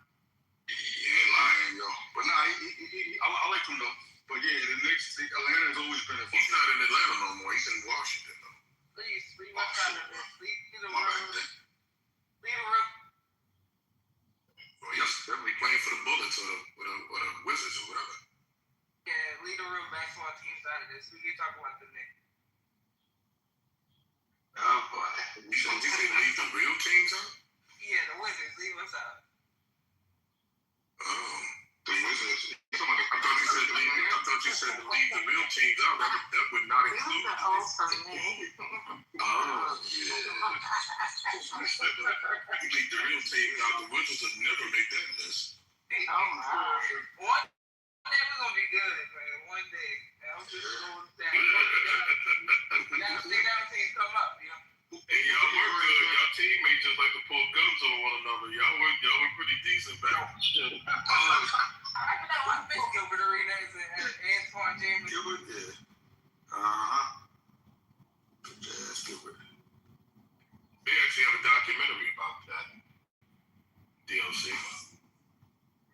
He ain't lying, yo. But nah, I like him though. But yeah, the Knicks, Atlanta has always been a fucking. He's not in Atlanta no more. He's in Washington though. Please, leave my side of this. Leave the room. Leave the room. Well, he's definitely playing for the Bullets or the Wizards or whatever. Yeah, leave the room. Basketball teams out of this. Wizards, we can talk about the Knicks. Oh boy. You said leave the real teams out? Yeah, the Wizards, leave us out. The Wizards. I thought you said to leave the real teams out. That would not include. The old for me. Oh yeah. You leave the real teams out. The Wizards would never make that list. Oh my. One day we're gonna be good, man. One day. I'm just going down. You gotta stay down till you come up, you know. Hey, y'all were good. Y'all teammates just like to pull guns on one another. Y'all were pretty decent back. I miss Gilbert Arenas and Antoine James. Gilbert, yeah. Jazz Gilbert. They actually have a documentary about that. DLC.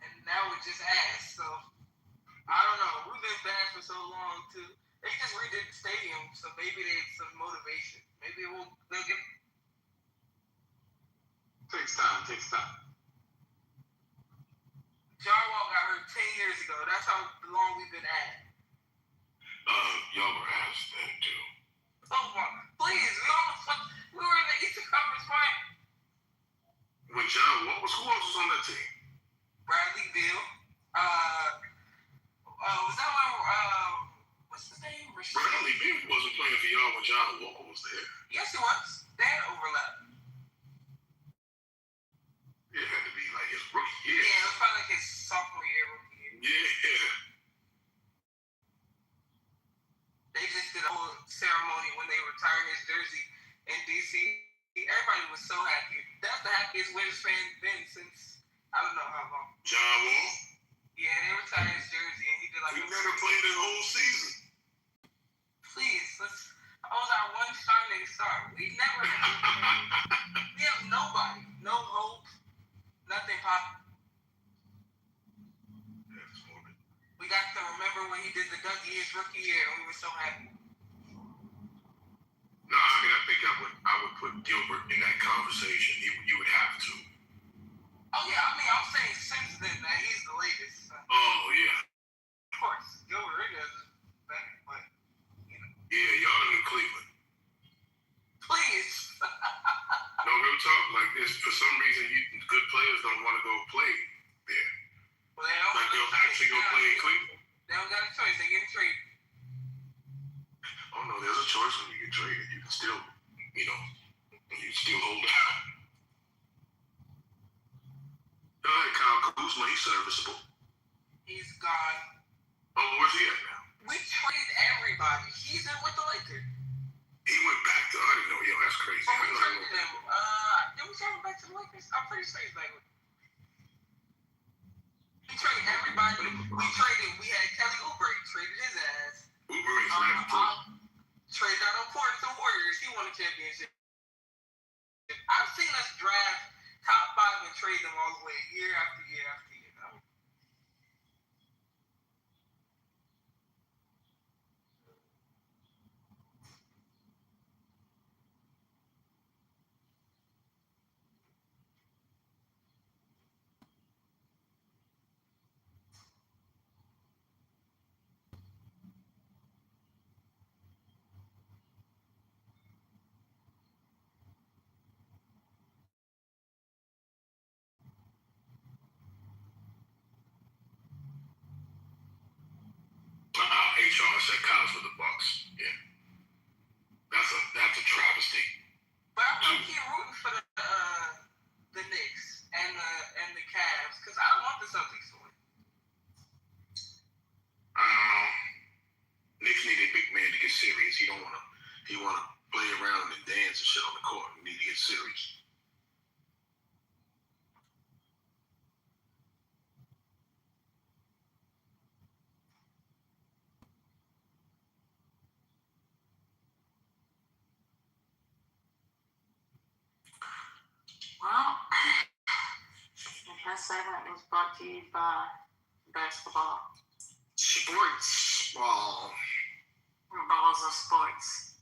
And now we're just ass, so I don't know. We've been bad for so long too. They just redid the stadium, so maybe there's some motivation. Maybe they'll get. Takes time. John Wall got hurt 10 years ago. That's how long we've been at. Y'all were ass then too. Oh my, please, we were in the Eastern Conference Final. When John Wall was, who else was on that team? Bradley Beal. Was that one? What's his name? Bradley Beal wasn't playing for y'all when John Wall was there. Yes, he was. They had overlap. It had to be like his rookie year. Yeah, it was probably like his sophomore year, rookie year. Yeah. They just did a whole ceremony when they retired his jersey in DC. Everybody was so happy. That's the happiest Wizards fan been since I don't know how long. John Wall? Yeah, they retired his jersey and he did like. He never played the whole season. Please, that was our one shining star. We never we have nobody, no hope, nothing pop. We got to remember when he did the Dougie his rookie year and we were so happy. No, I mean I think I would put Gilbert in that conversation. You would have to. Oh yeah, I mean I'm saying since then that he's the latest. Oh yeah. Of course, Gilbert Arenas is better, but you know. Yeah, y'all in Cleveland. Please. No, real talk. Like this, for some reason, good players don't want to go play there. Well, they don't like they'll actually go play in Cleveland. They don't got a choice. They get traded. Oh no, there's a choice when you get traded. You can still, you still hold out. All right, Kyle Kuzma, he's serviceable. He's gone. Oh, where's he at now? We traded everybody. He's in with the Lakers. He went back to, I didn't know, that's crazy. Oh, we traded him. Did we trade him back to the Lakers? I'm pretty sure he's back with. We traded everybody. We had Kelly Oubre, traded his ass. Oubre is not traded out on Portland to the Warriors. He won a championship. I've seen us draft top 5 and trade them all the way year after year after year. HR said Kyle's with the Bucks. Yeah. That's a travesty. But I'm gonna keep rooting for the Knicks and the Cavs because I want the Celtics to win. Knicks need a big man to get serious. He wanna play around and dance and shit on the court. We need to get serious. Well, that segment was brought to you by basketball. Sports ball. Balls of sports.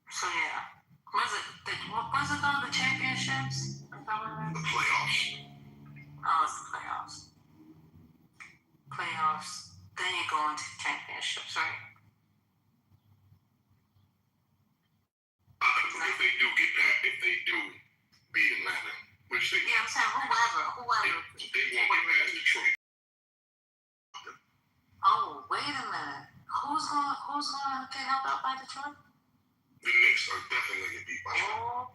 So yeah. What was it called? The championships? The playoffs. Oh, it's the playoffs. Playoffs. by Detroit? The Knicks are definitely gonna get beat by Detroit.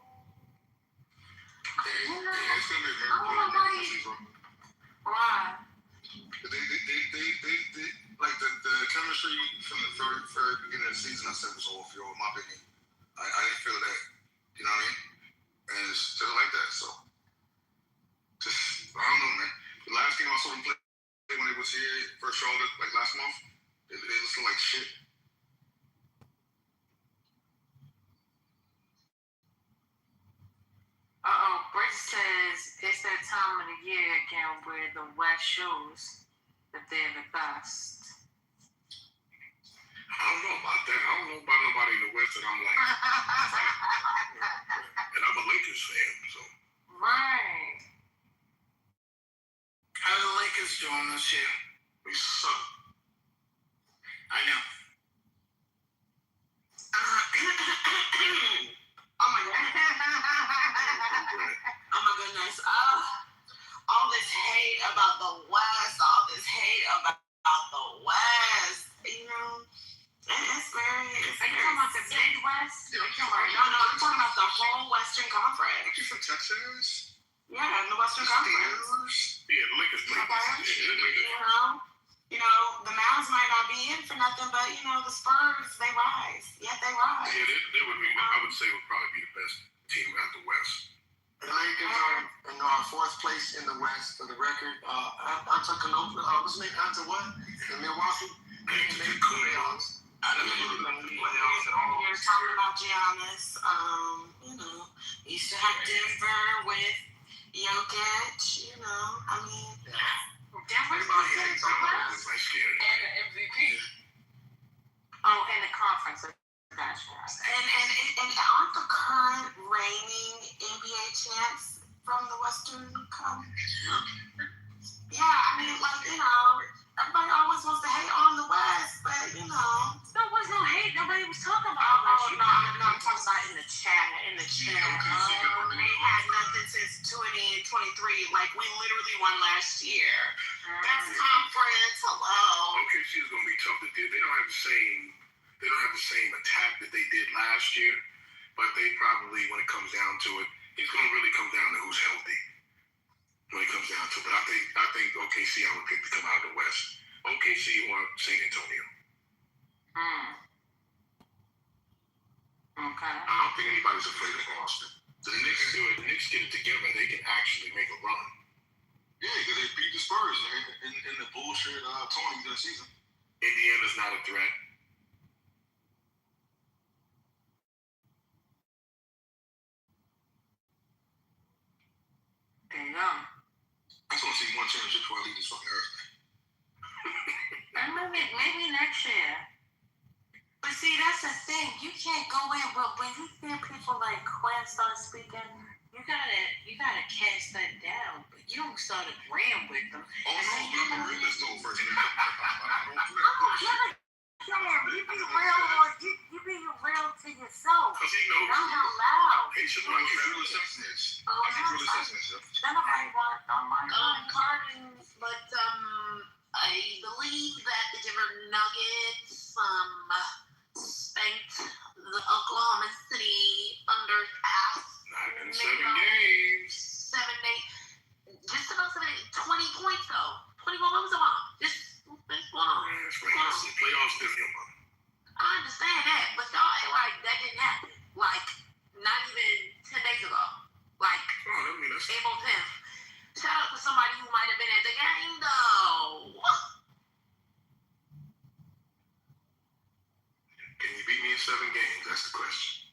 Yeah, it's gonna be a very good season. Why? They like the chemistry from the third beginning of the season. I said was off, in my opinion. I didn't feel that. You know what I mean? And it's still like that. So, just I don't know, man. The last game I saw them play when they was here for Charlotte, like last month, they looked like shit. Britt says it's that time of the year again where the West shows that they're the best. I don't know about that. I don't know about nobody in the West that I'm like. And I'm a Lakers fan, so. Right. How are the Lakers doing this year? We suck. I know. Oh my god. Oh my goodness. All this hate about the West, all this hate about the West, you know, it's very. Are you talking about the Midwest? No, I'm talking about the whole Western Conference. Aren't you from Texas? Yeah, in the Western Conference. Yeah, the Lakers play. You know, the Mavs might not be in for nothing, but you know, the Spurs, they rise. Yeah, they rise. Yeah, they would be. I would say would probably be the best team out the West. The Lakers are fourth place in the West for the record. After what's his name? After what? In Milwaukee? They made the playoffs. I don't know the playoffs at all. You're talking about Giannis. You know, used to have Denver with Jokic. You know, I mean, Denver's Everybody hates them. It's like scary. And the MVP. Oh, in the conference. Gotcha. And aren't the current reigning NBA champs from the Western Conference? Yeah, I mean, like, you know, everybody always wants to hate on the West, but, you know. There was no hate. Nobody was talking about no, I'm talking about in the chat. They had nothing since 2023. Like, we literally won last year. Best conference, hello. Okay, she's going to be tough to do. They don't have the same attack that they did last year, but they probably, when it comes down to it, it's going to really come down to who's healthy. When it comes down to it, but I think OKC I would pick to come out of the West. OKC or San Antonio. Okay. I don't think anybody's afraid of Boston. The Knicks do it. The Knicks get it together. They can actually make a run. Yeah, because they beat the Spurs in the bullshit tourney this season. Indiana's not a threat. There you go. I just want to see one championship before I leave this fucking earth. And maybe next year. But see, that's the thing. You can't go in, but when you hear people like Quinn start speaking, you gotta cast that down. But you don't start agreeing with them. Oh no, I'm a realist though first. You be real, or you be real to yourself. Cause he knows. Not out loud. He should know he's real assessments. But I believe that the Denver Nuggets spanked the Oklahoma City Thunder ass. Not in 7 games. just about 20 points though. 21 what was it on? Just what's going on? Playoffs different, man. I understand that, but y'all ain't like that didn't happen. Like not even 10 days ago. Like April 10th. Shout out to somebody who might have been at the game though. Can you beat me in 7 games? That's the question.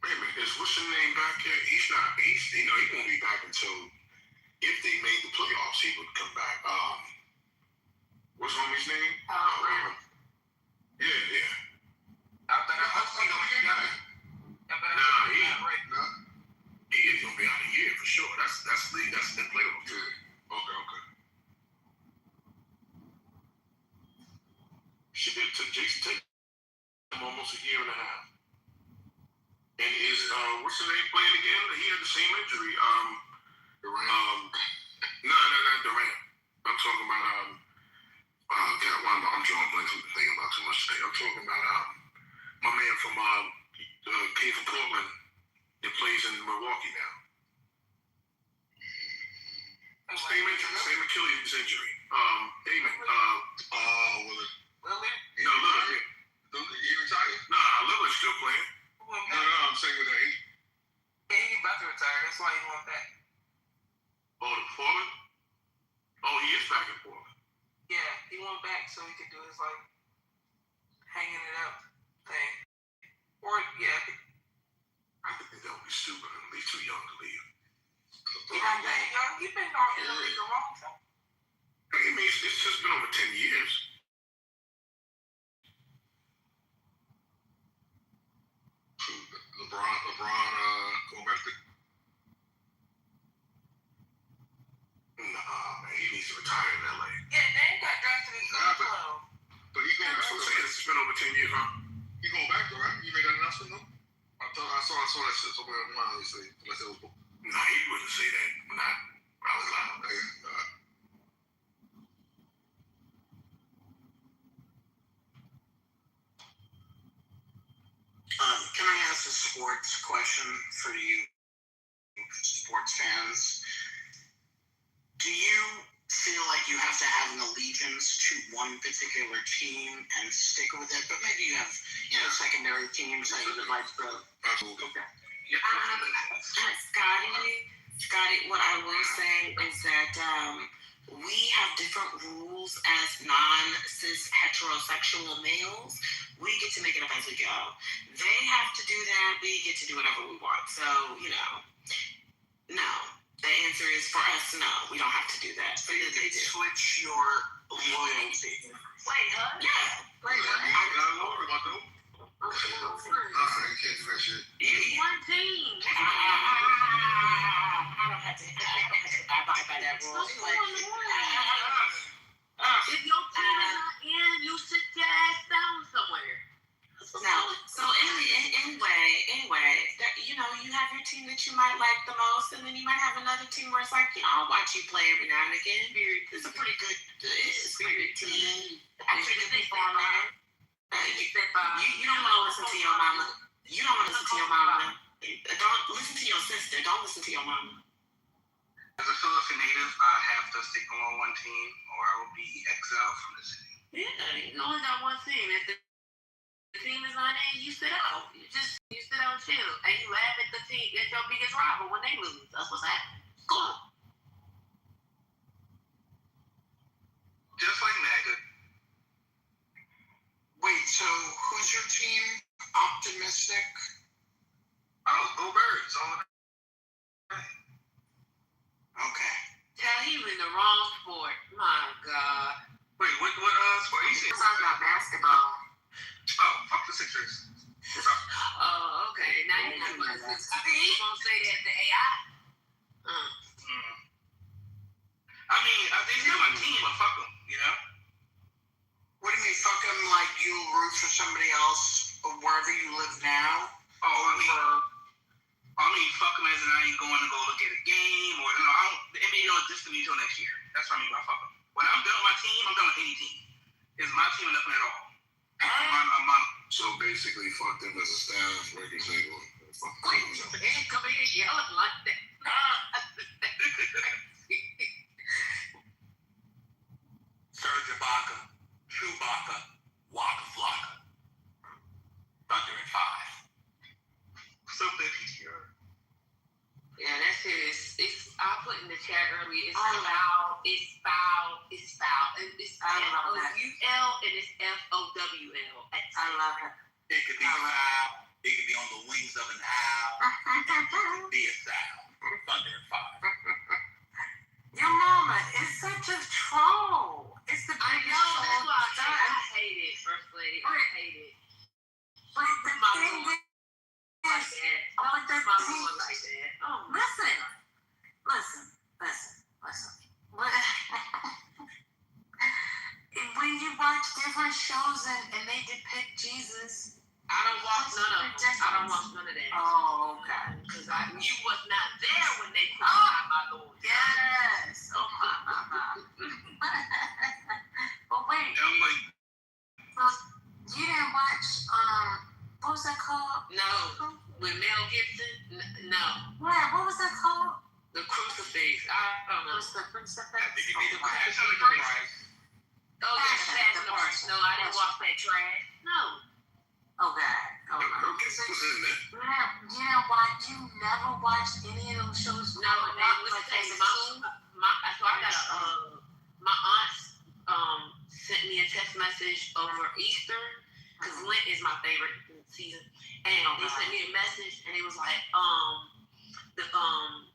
Wait a minute, what's your name back here? He won't be back until if they made the playoffs, he would come back. What's homie's name? Yeah. After that, he is gonna be out a year for sure. That's the playoff. Jason Tatum almost a year and a half. And is what's his name playing again? He had the same injury. Durant. No, not Durant. I'm talking about God, I'm drawing blanks. I'm thinking about too much today. I'm talking about my man from came from Portland that plays in Milwaukee now. Same injury, same Achilles injury. Damon. Willard. No, Lillard. He retired? Nah, Lillard's still playing. No, I'm saying with that. He's about to retire. That's why he went back. Oh, the Portland? Oh, he is back in Portland. Yeah, he went back so he could do his like hanging it up thing. Or yeah. I think that would be stupid. He's too young to leave. You've been in the league a long time. I mean, it's just been over 10 years. LeBron going back to. Nah, man, he needs to retire in LA. Yeah, they got drafted in But he going back. It's been over 10 years, huh? He going back though, right? You made that announcement though? I saw that shit somewhere online. Unless it was. Nah, he wouldn't say that. Not out loud. Can I ask a sports question for you, sports fans? Do you feel like you have to have an allegiance to one particular team and stick with it? But maybe you have, secondary teams that you would like to. Absolutely. Okay. Scotty, what I will say is that we have different rules as non-cis heterosexual males. We get to make it up as we go. They have to do that. We get to do whatever we want. So, no. The answer is for us, no. We don't have to do that. So you can switch your loyalty. Wait, huh? Yeah. Wait, One team. I don't have to abide by that rule. If your team is not in, you sit your ass down somewhere. No. So anyway, that, you have your team that you might like the most, and then you might have another team where it's like, I'll watch you play every now and again. It's a pretty good team. Actually, good people on there. You don't want to listen to your mama. You don't want to listen to your mama. Don't listen to your sister. Don't listen to your mama. As a Philadelphia native, I have to stick on one team, or I will be exiled from the city. Yeah, you only got one team. If the team is not in, you sit out. You sit out and chill, and you laugh at the team, at your biggest rival when they lose. That's what's happening. Cool. Just like MAGA. Wait, so who's your team? Optimistic? Oh, go Birds. Okay. Yeah, he was in the wrong sport. My God. Wait, what sport? You said talking about basketball. Oh, fuck the Sixers. Oh, okay. Now you know what I think you gonna say that to AI. I mean, they still my team, but fuck them, What do you mean, fuck them? Like you'll root for somebody else wherever you live now? Oh, I mean, fuck them as in I ain't going to go look at a game or NBA don't exist to me until next year. That's what I mean by fuck them. When I'm done with my team, I'm done with any team. It's my team and nothing at all. I'm on. So basically, fuck them as a staff, record label. Fuck them. Come here yelling like that. Serge Ibaka, Chewbacca, Waka Flocka. Thunder in 5. Something PTR. Yeah, that shit is. I put in the chat earlier. It's foul. It's foul. It's foul. And it's FOUL and it's FOWL. I love her. It could be foul. It could be on the wings of an owl. It could be a sound. Thunder in 5. Your mama is such a troll. It's the I biggest know. troll. That's why I hate it, First Lady. I hate it. But the thing is, Like that. like the My thing, mama like that. Oh, listen. When you watch different different shows and they depict Jesus. I don't watch none of them. I don't watch none of that. Oh, okay. Because you was not there when they crucified my Lord. Yes. Oh my. But wait. I'm like, So you didn't watch what was that called? No. With Mel Gibson? No. What was that called? The Crucifix. I don't know. Was the Crucifix? Passion of the Christ. Oh, yeah, Passion of the Christ. No, I didn't watch that trash. No. Okay. You never watched any of those shows? No, my aunts sent me a text message over Easter because Lent is my favorite season, and they sent me a message and it was like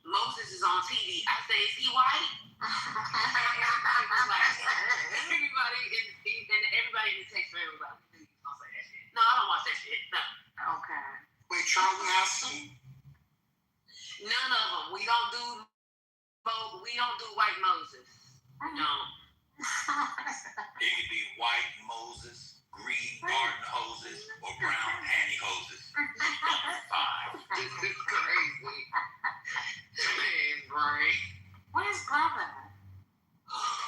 Moses is on TV. I say, is he white? Everybody in the text for everybody. Don't say that shit. No, I don't watch that shit. No. Okay. Wait, Charlie Aston? None of them. We don't do white Moses. No. It could be white Moses, green garden hoses, or brown pantyhoses. Fine. This is crazy. Man, brain. Where's brother?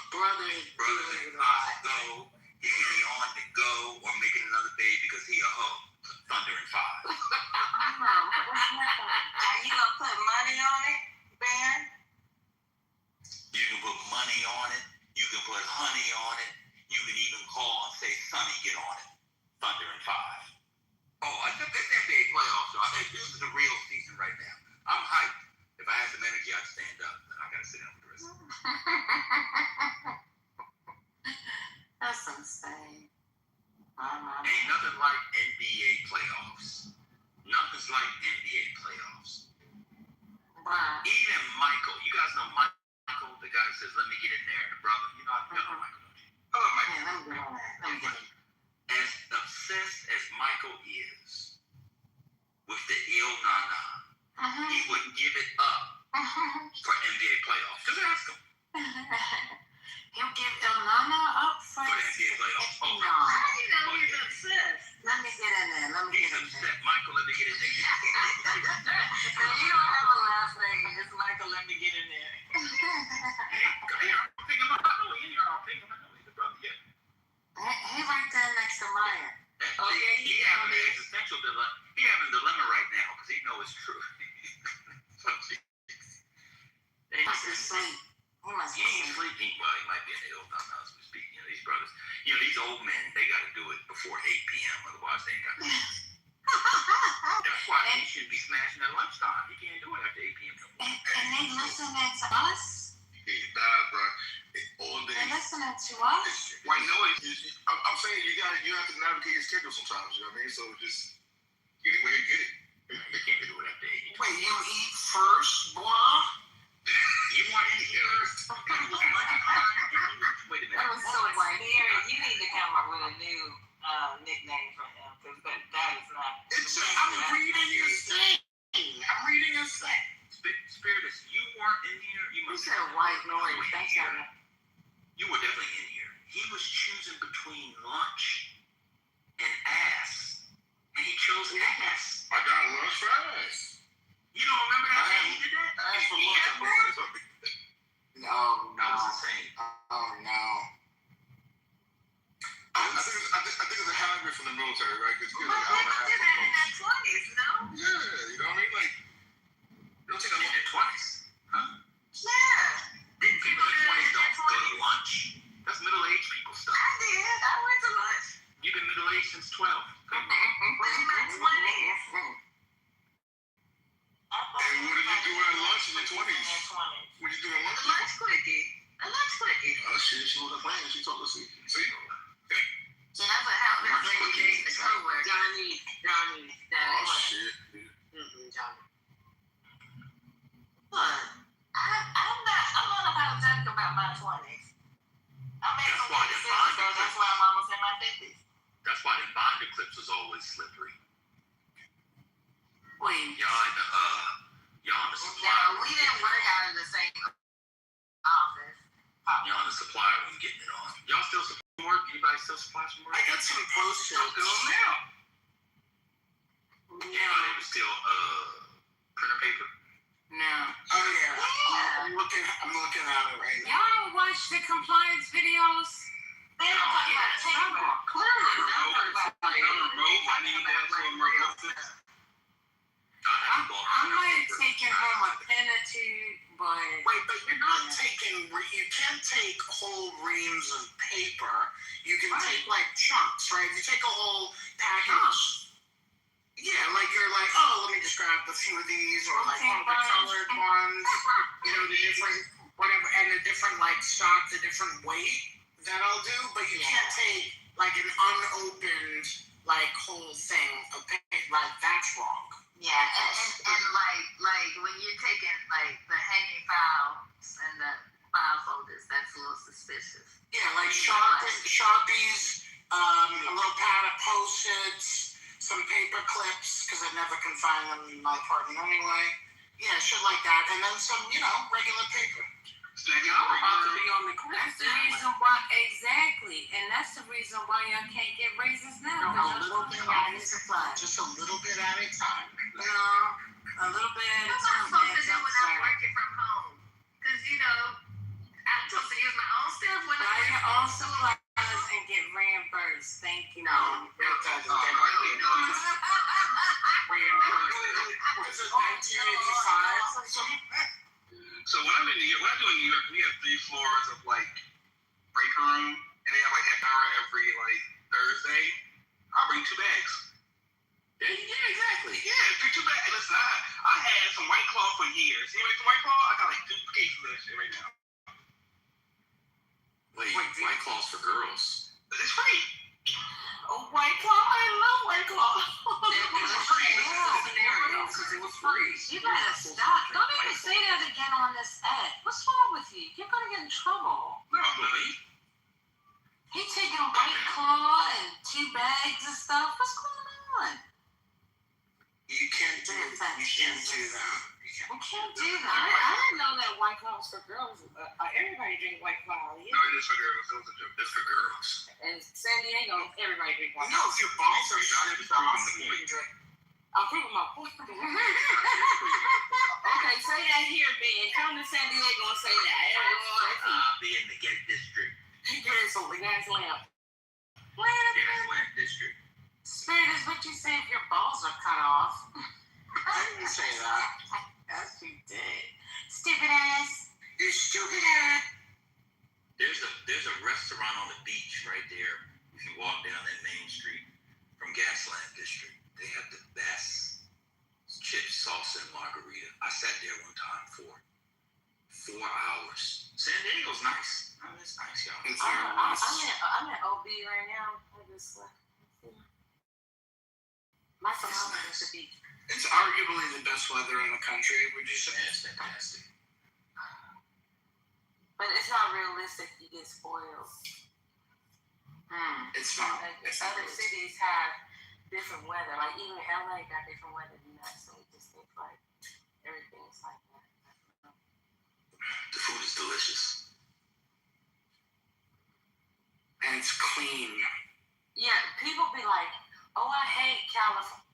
Brother in Costco. He could be on the go or making another baby because he a hoe. Thunder and fire. Are you gonna put money on it, Ben? You can put money on it. You can put honey on it. You can even call and say, Sonny, get on it. Thunder and fire. Oh, I think this NBA playoffs. So I think this is the real season right now. I'm hyped. If I had some energy, I'd stand up. But I gotta sit down for the rest of it. That's insane. Ain't nothing like NBA playoffs. Nothing's like NBA playoffs. Wow. Even Michael, you guys know Michael, the guy who says, let me get in there, the brother. You know Michael, don't you? I love Michael. Yeah, let me get on that. As obsessed as Michael is with the Il Nana, he would give it up for NBA playoffs. Just ask him. He'll give Il Nana up for the NBA playoffs. No. How do you know he's obsessed? Let me get in there. He's upset. Michael, let me get in there. You don't have a last name. It's Michael, let me get in there. He right there next to Maya. Oh, yeah, he having an existential dilemma. He having a dilemma right now because he knows it's true. He must be asleep. He ain't sleeping. Well, he might be in the ill time as we speak. You know, these brothers, these old men, they got to do it before 8 p.m. Otherwise, they ain't got to do it. That's why he should be smashing at lunchtime. He can't do it after 8 p.m. And they listening to us? He died, bro. All day. They're listening to us? White noise. I'm saying you have to navigate your schedule sometimes. You know what I mean? So just get it where you get it. You can't do it after 8. Wait, you eat first, boy? You want in here? Wait a minute. That was so white. You need to come up with a new nickname for him because that is not. I'm reading his thing. Spiritus, you weren't in here. You said white noise. That's not. You were definitely in here. He was choosing between lunch and ass, and he chose ass. I got lunch fast. You don't remember that day he did that? I asked for lunch. No. That was insane. Oh, no. I think it's a habit from the military, right? Because But people did that in their 20s, no? Yeah, you know what I mean? Like, you don't take a In their 20s? Huh? Yeah. People in their 20s don't go to lunch. That's middle-aged people stuff. I did. I went to lunch. You've been middle-aged since 12. But in my 20s. And what did you do at lunch in your 20s? What did you do at lunch? A lunch quickie. Oh, she wasn't playing. She told us. See? So that's what happened when you dated the coworker. Johnny. Oh, shit. Johnny. What? I'm not apologetic about my 20s. I made some good decisions, though. That's why I'm almost in my 50s. That's why the binder clips was always slippery. Wait. Y'all in the supply Now, room. we didn't work out of the same office. Y'all in the supply room getting it on. Y'all still work? Anybody still supply some work? I got some Post-its. Go now. Anybody was still printer paper? No. Oh yeah. I'm looking at it right now. Y'all don't watch the compliance videos? They don't talk about paper. Clearly, I need that for emergency. I might have taken home a pen or two, but wait, but you're not taking. You can't take whole reams of paper. You can take like chunks, right? You take a whole package. Yeah, like you're like, oh, let me just grab a few of these, or like all the colored ones, you know, the different whatever, and the different like stock, the different weight that I'll do. But you can't take like an unopened like whole thing of paper. Like that's wrong. Yeah, and like when you're taking like the hanging files and the file folders, that's a little suspicious. Yeah, like Sharpies, a little pad of Post-its, some paper clips, because I never can find them in my apartment anyway. Yeah, shit like that, and then some, regular paper. I'm about to be on the court. That's the reason why, exactly, and that's the reason why y'all can't get raises now. A little bit at a time. Just a little bit at a time. A little bit at a time. What am I supposed to do when I'm working from home? Because, I'm supposed to use my own stuff when buy your own supplies and get reimbursed. Thank you. No, it doesn't get reimbursed. What is it, 1985 or something? So when I do in New York, we have 3 floors of like break room, and they have like half hour every like Thursday. I bring 2 bags. Yeah, exactly. Yeah, bring 2 bags. Listen, I had some White Claw for years. You make some White Claw? I got like 2 cases of that shit right now. Wait, White Claw's for girls. It's free. Oh, White Claw? I love White Claw. It was free. You better stop. Don't even say that again on this ad. What's wrong with you? You're gonna get in trouble. No, buddy. He taking White Claw and 2 bags of stuff. What's going on? You can't do that. We can't do that. I didn't know that White Claw was for girls. Everybody drink White Claw. Yeah. No, it is for girls. It's for girls. In San Diego, everybody drink White Claw. No, if your balls are shot, you can drink. I'm proving my point. Okay, say that here, Ben. Come to San Diego and say that. I'll be in the Get District. Gas lamp. Gas District. Spirit is what you say if your balls are cut off. I didn't say that. Yes, you did. Stupid ass. You stupid ass. There's a restaurant on the beach right there. If you walk down that main street from Gaslamp District, they have the best chips, salsa, and margarita. I sat there one time for 4 hours. San Diego's nice. I mean, it's nice, y'all. I'm at OB right now. My phone is a beach. It's arguably the best weather in the country, would you say? It's fantastic. But it's not realistic. You get spoiled. It's not. Like other cities have different weather. Like even LA got different weather than us. So we just think like everything's like that. The food is delicious. And it's clean. Yeah, people be like, oh, I hate California.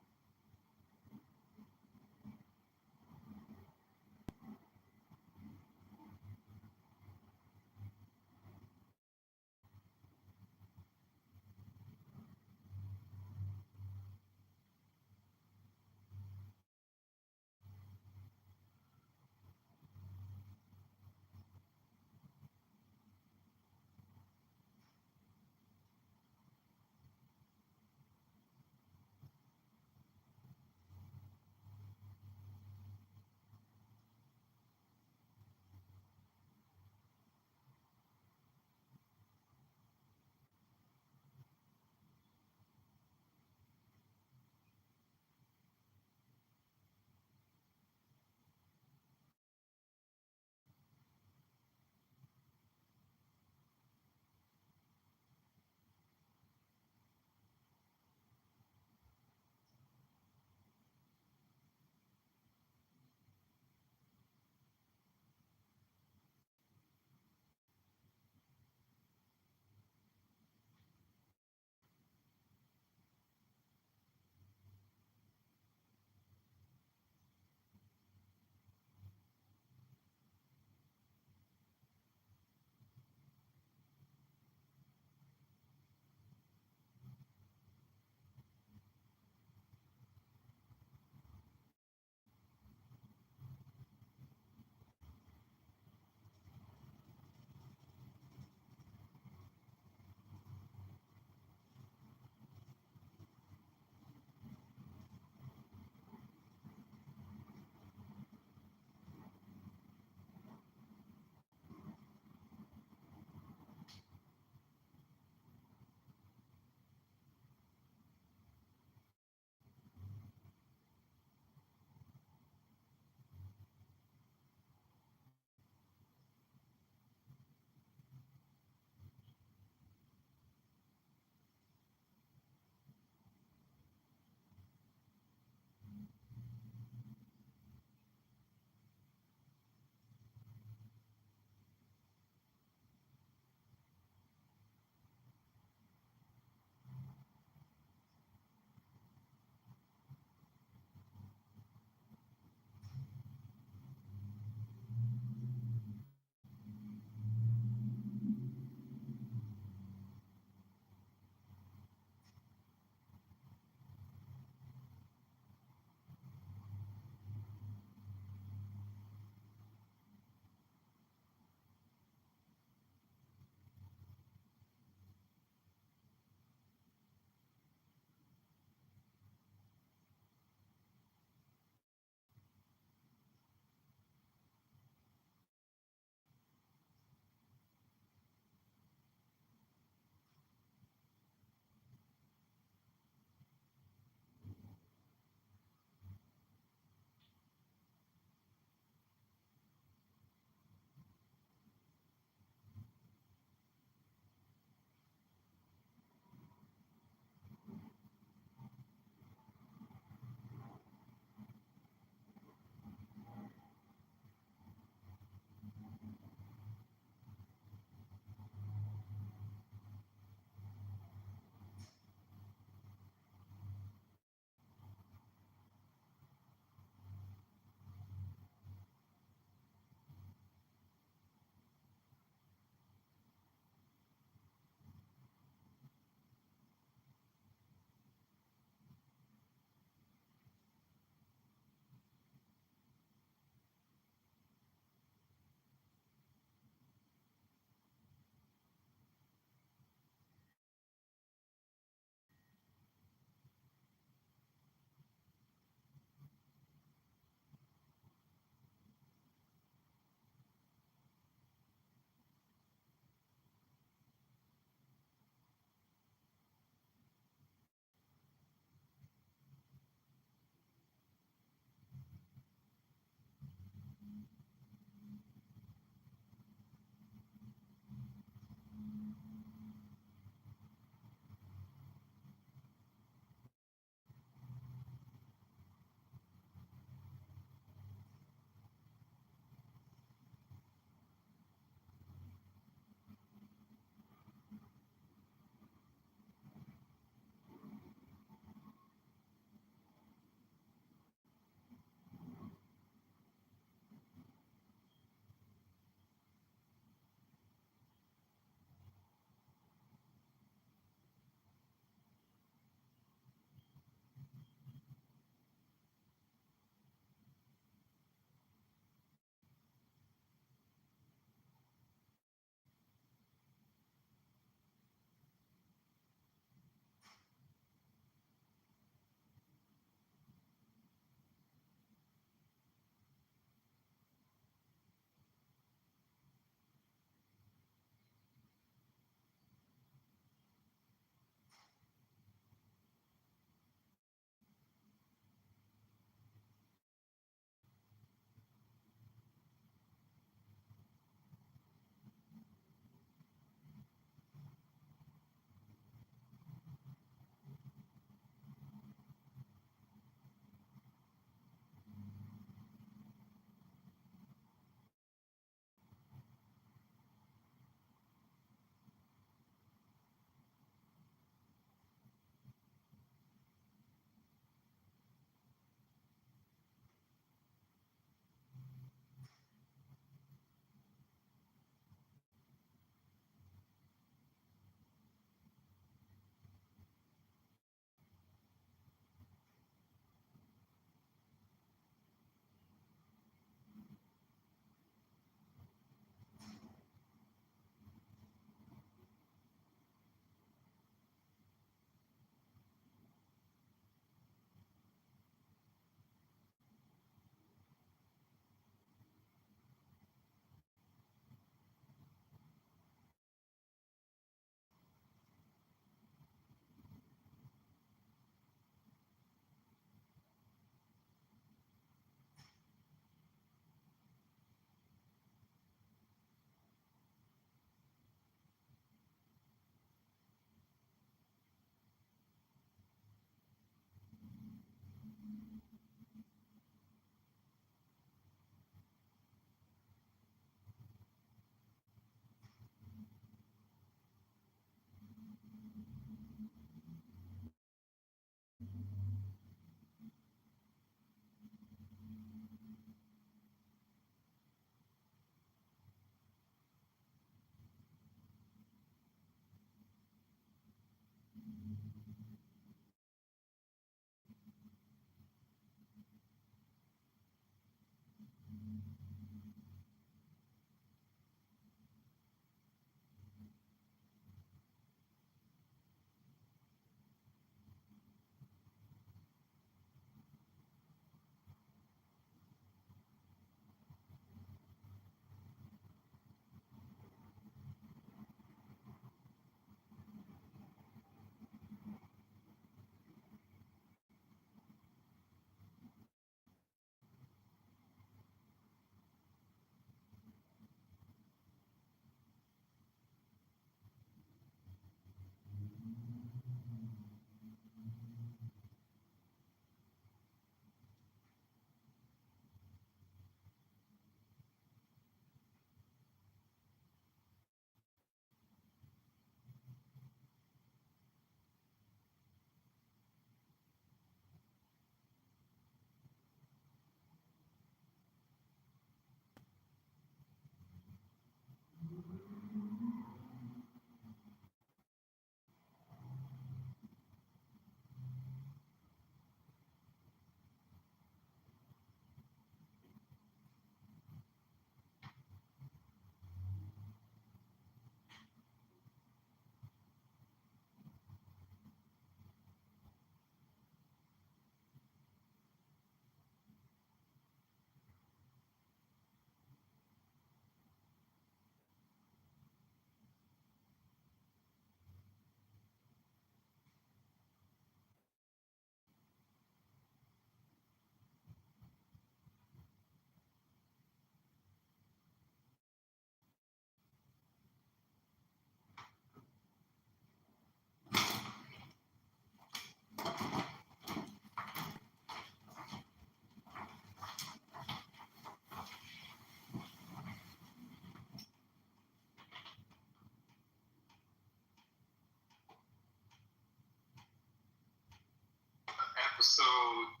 Episode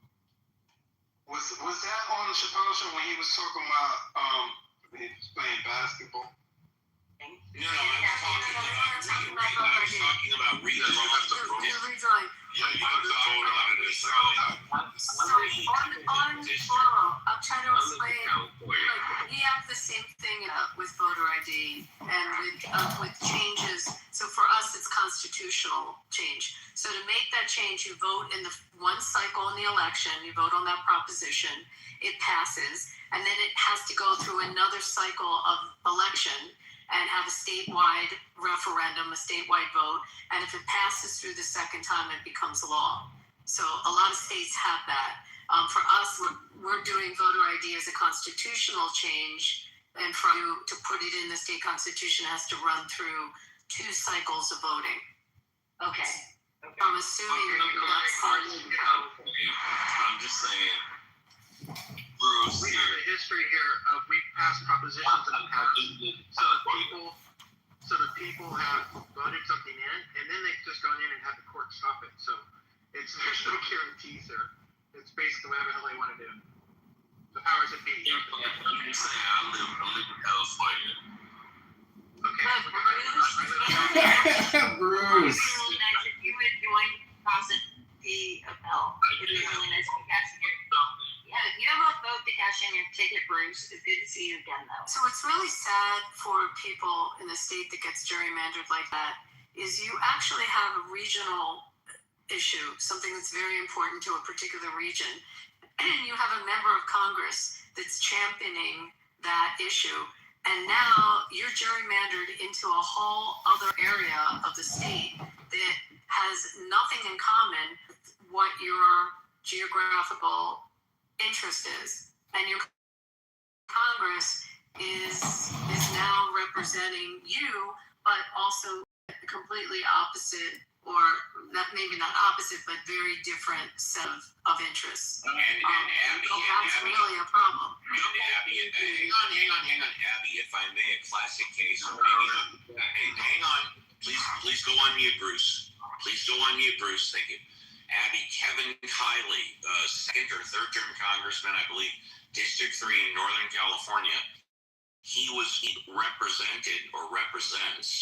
was that on the Chappelle Show when he was talking about when he was playing basketball? No, I was talking about redrawing. Yeah, you have to vote on it. So I'll try to explain. Like, we have the same thing with voter ID and with changes. So for us, it's constitutional change. So to make that change, you vote in the one cycle in the election. You vote on that proposition. It passes, and then it has to go through another cycle of election and have a statewide referendum, a statewide vote. And if it passes through the second time, it becomes law. So a lot of states have that. For us, we're doing voter ID as a constitutional change. And for you to put it in the state constitution, it has to run through 2 cycles of voting. Okay. I'm assuming that's hardly I'm just saying, Bruce. We have a history here of we passed propositions in the past, so the people have voted something in, and then they've just gone in and had the court stop it. So there's no guarantees there. It's basically whatever the hell they want to do. The powers that be. Yeah, I'm just saying, I live in California. Okay. It'd Bruce. be really nice if you would join the appel. It'd be really nice if you guys yeah, you have a vote to cash in your ticket, Bruce. It's good to see you again, though. So what's really sad for people in the state that gets gerrymandered like that is you actually have a regional issue, something that's very important to a particular region, and you have a member of Congress that's championing that issue, and now you're gerrymandered into a whole other area of the state that has nothing in common with what your geographical interest is, and your Congress is now representing you, but also completely opposite, or not, maybe not opposite, but very different set of interests. And that's really a problem. Abby, hang on, Abby, if I may, a classic case of hang on, please go on mute, Bruce. Please go on mute, Bruce. Thank you. Abby, Kevin Kiley, second or third term congressman, I believe, District 3 in Northern California. He represented or represents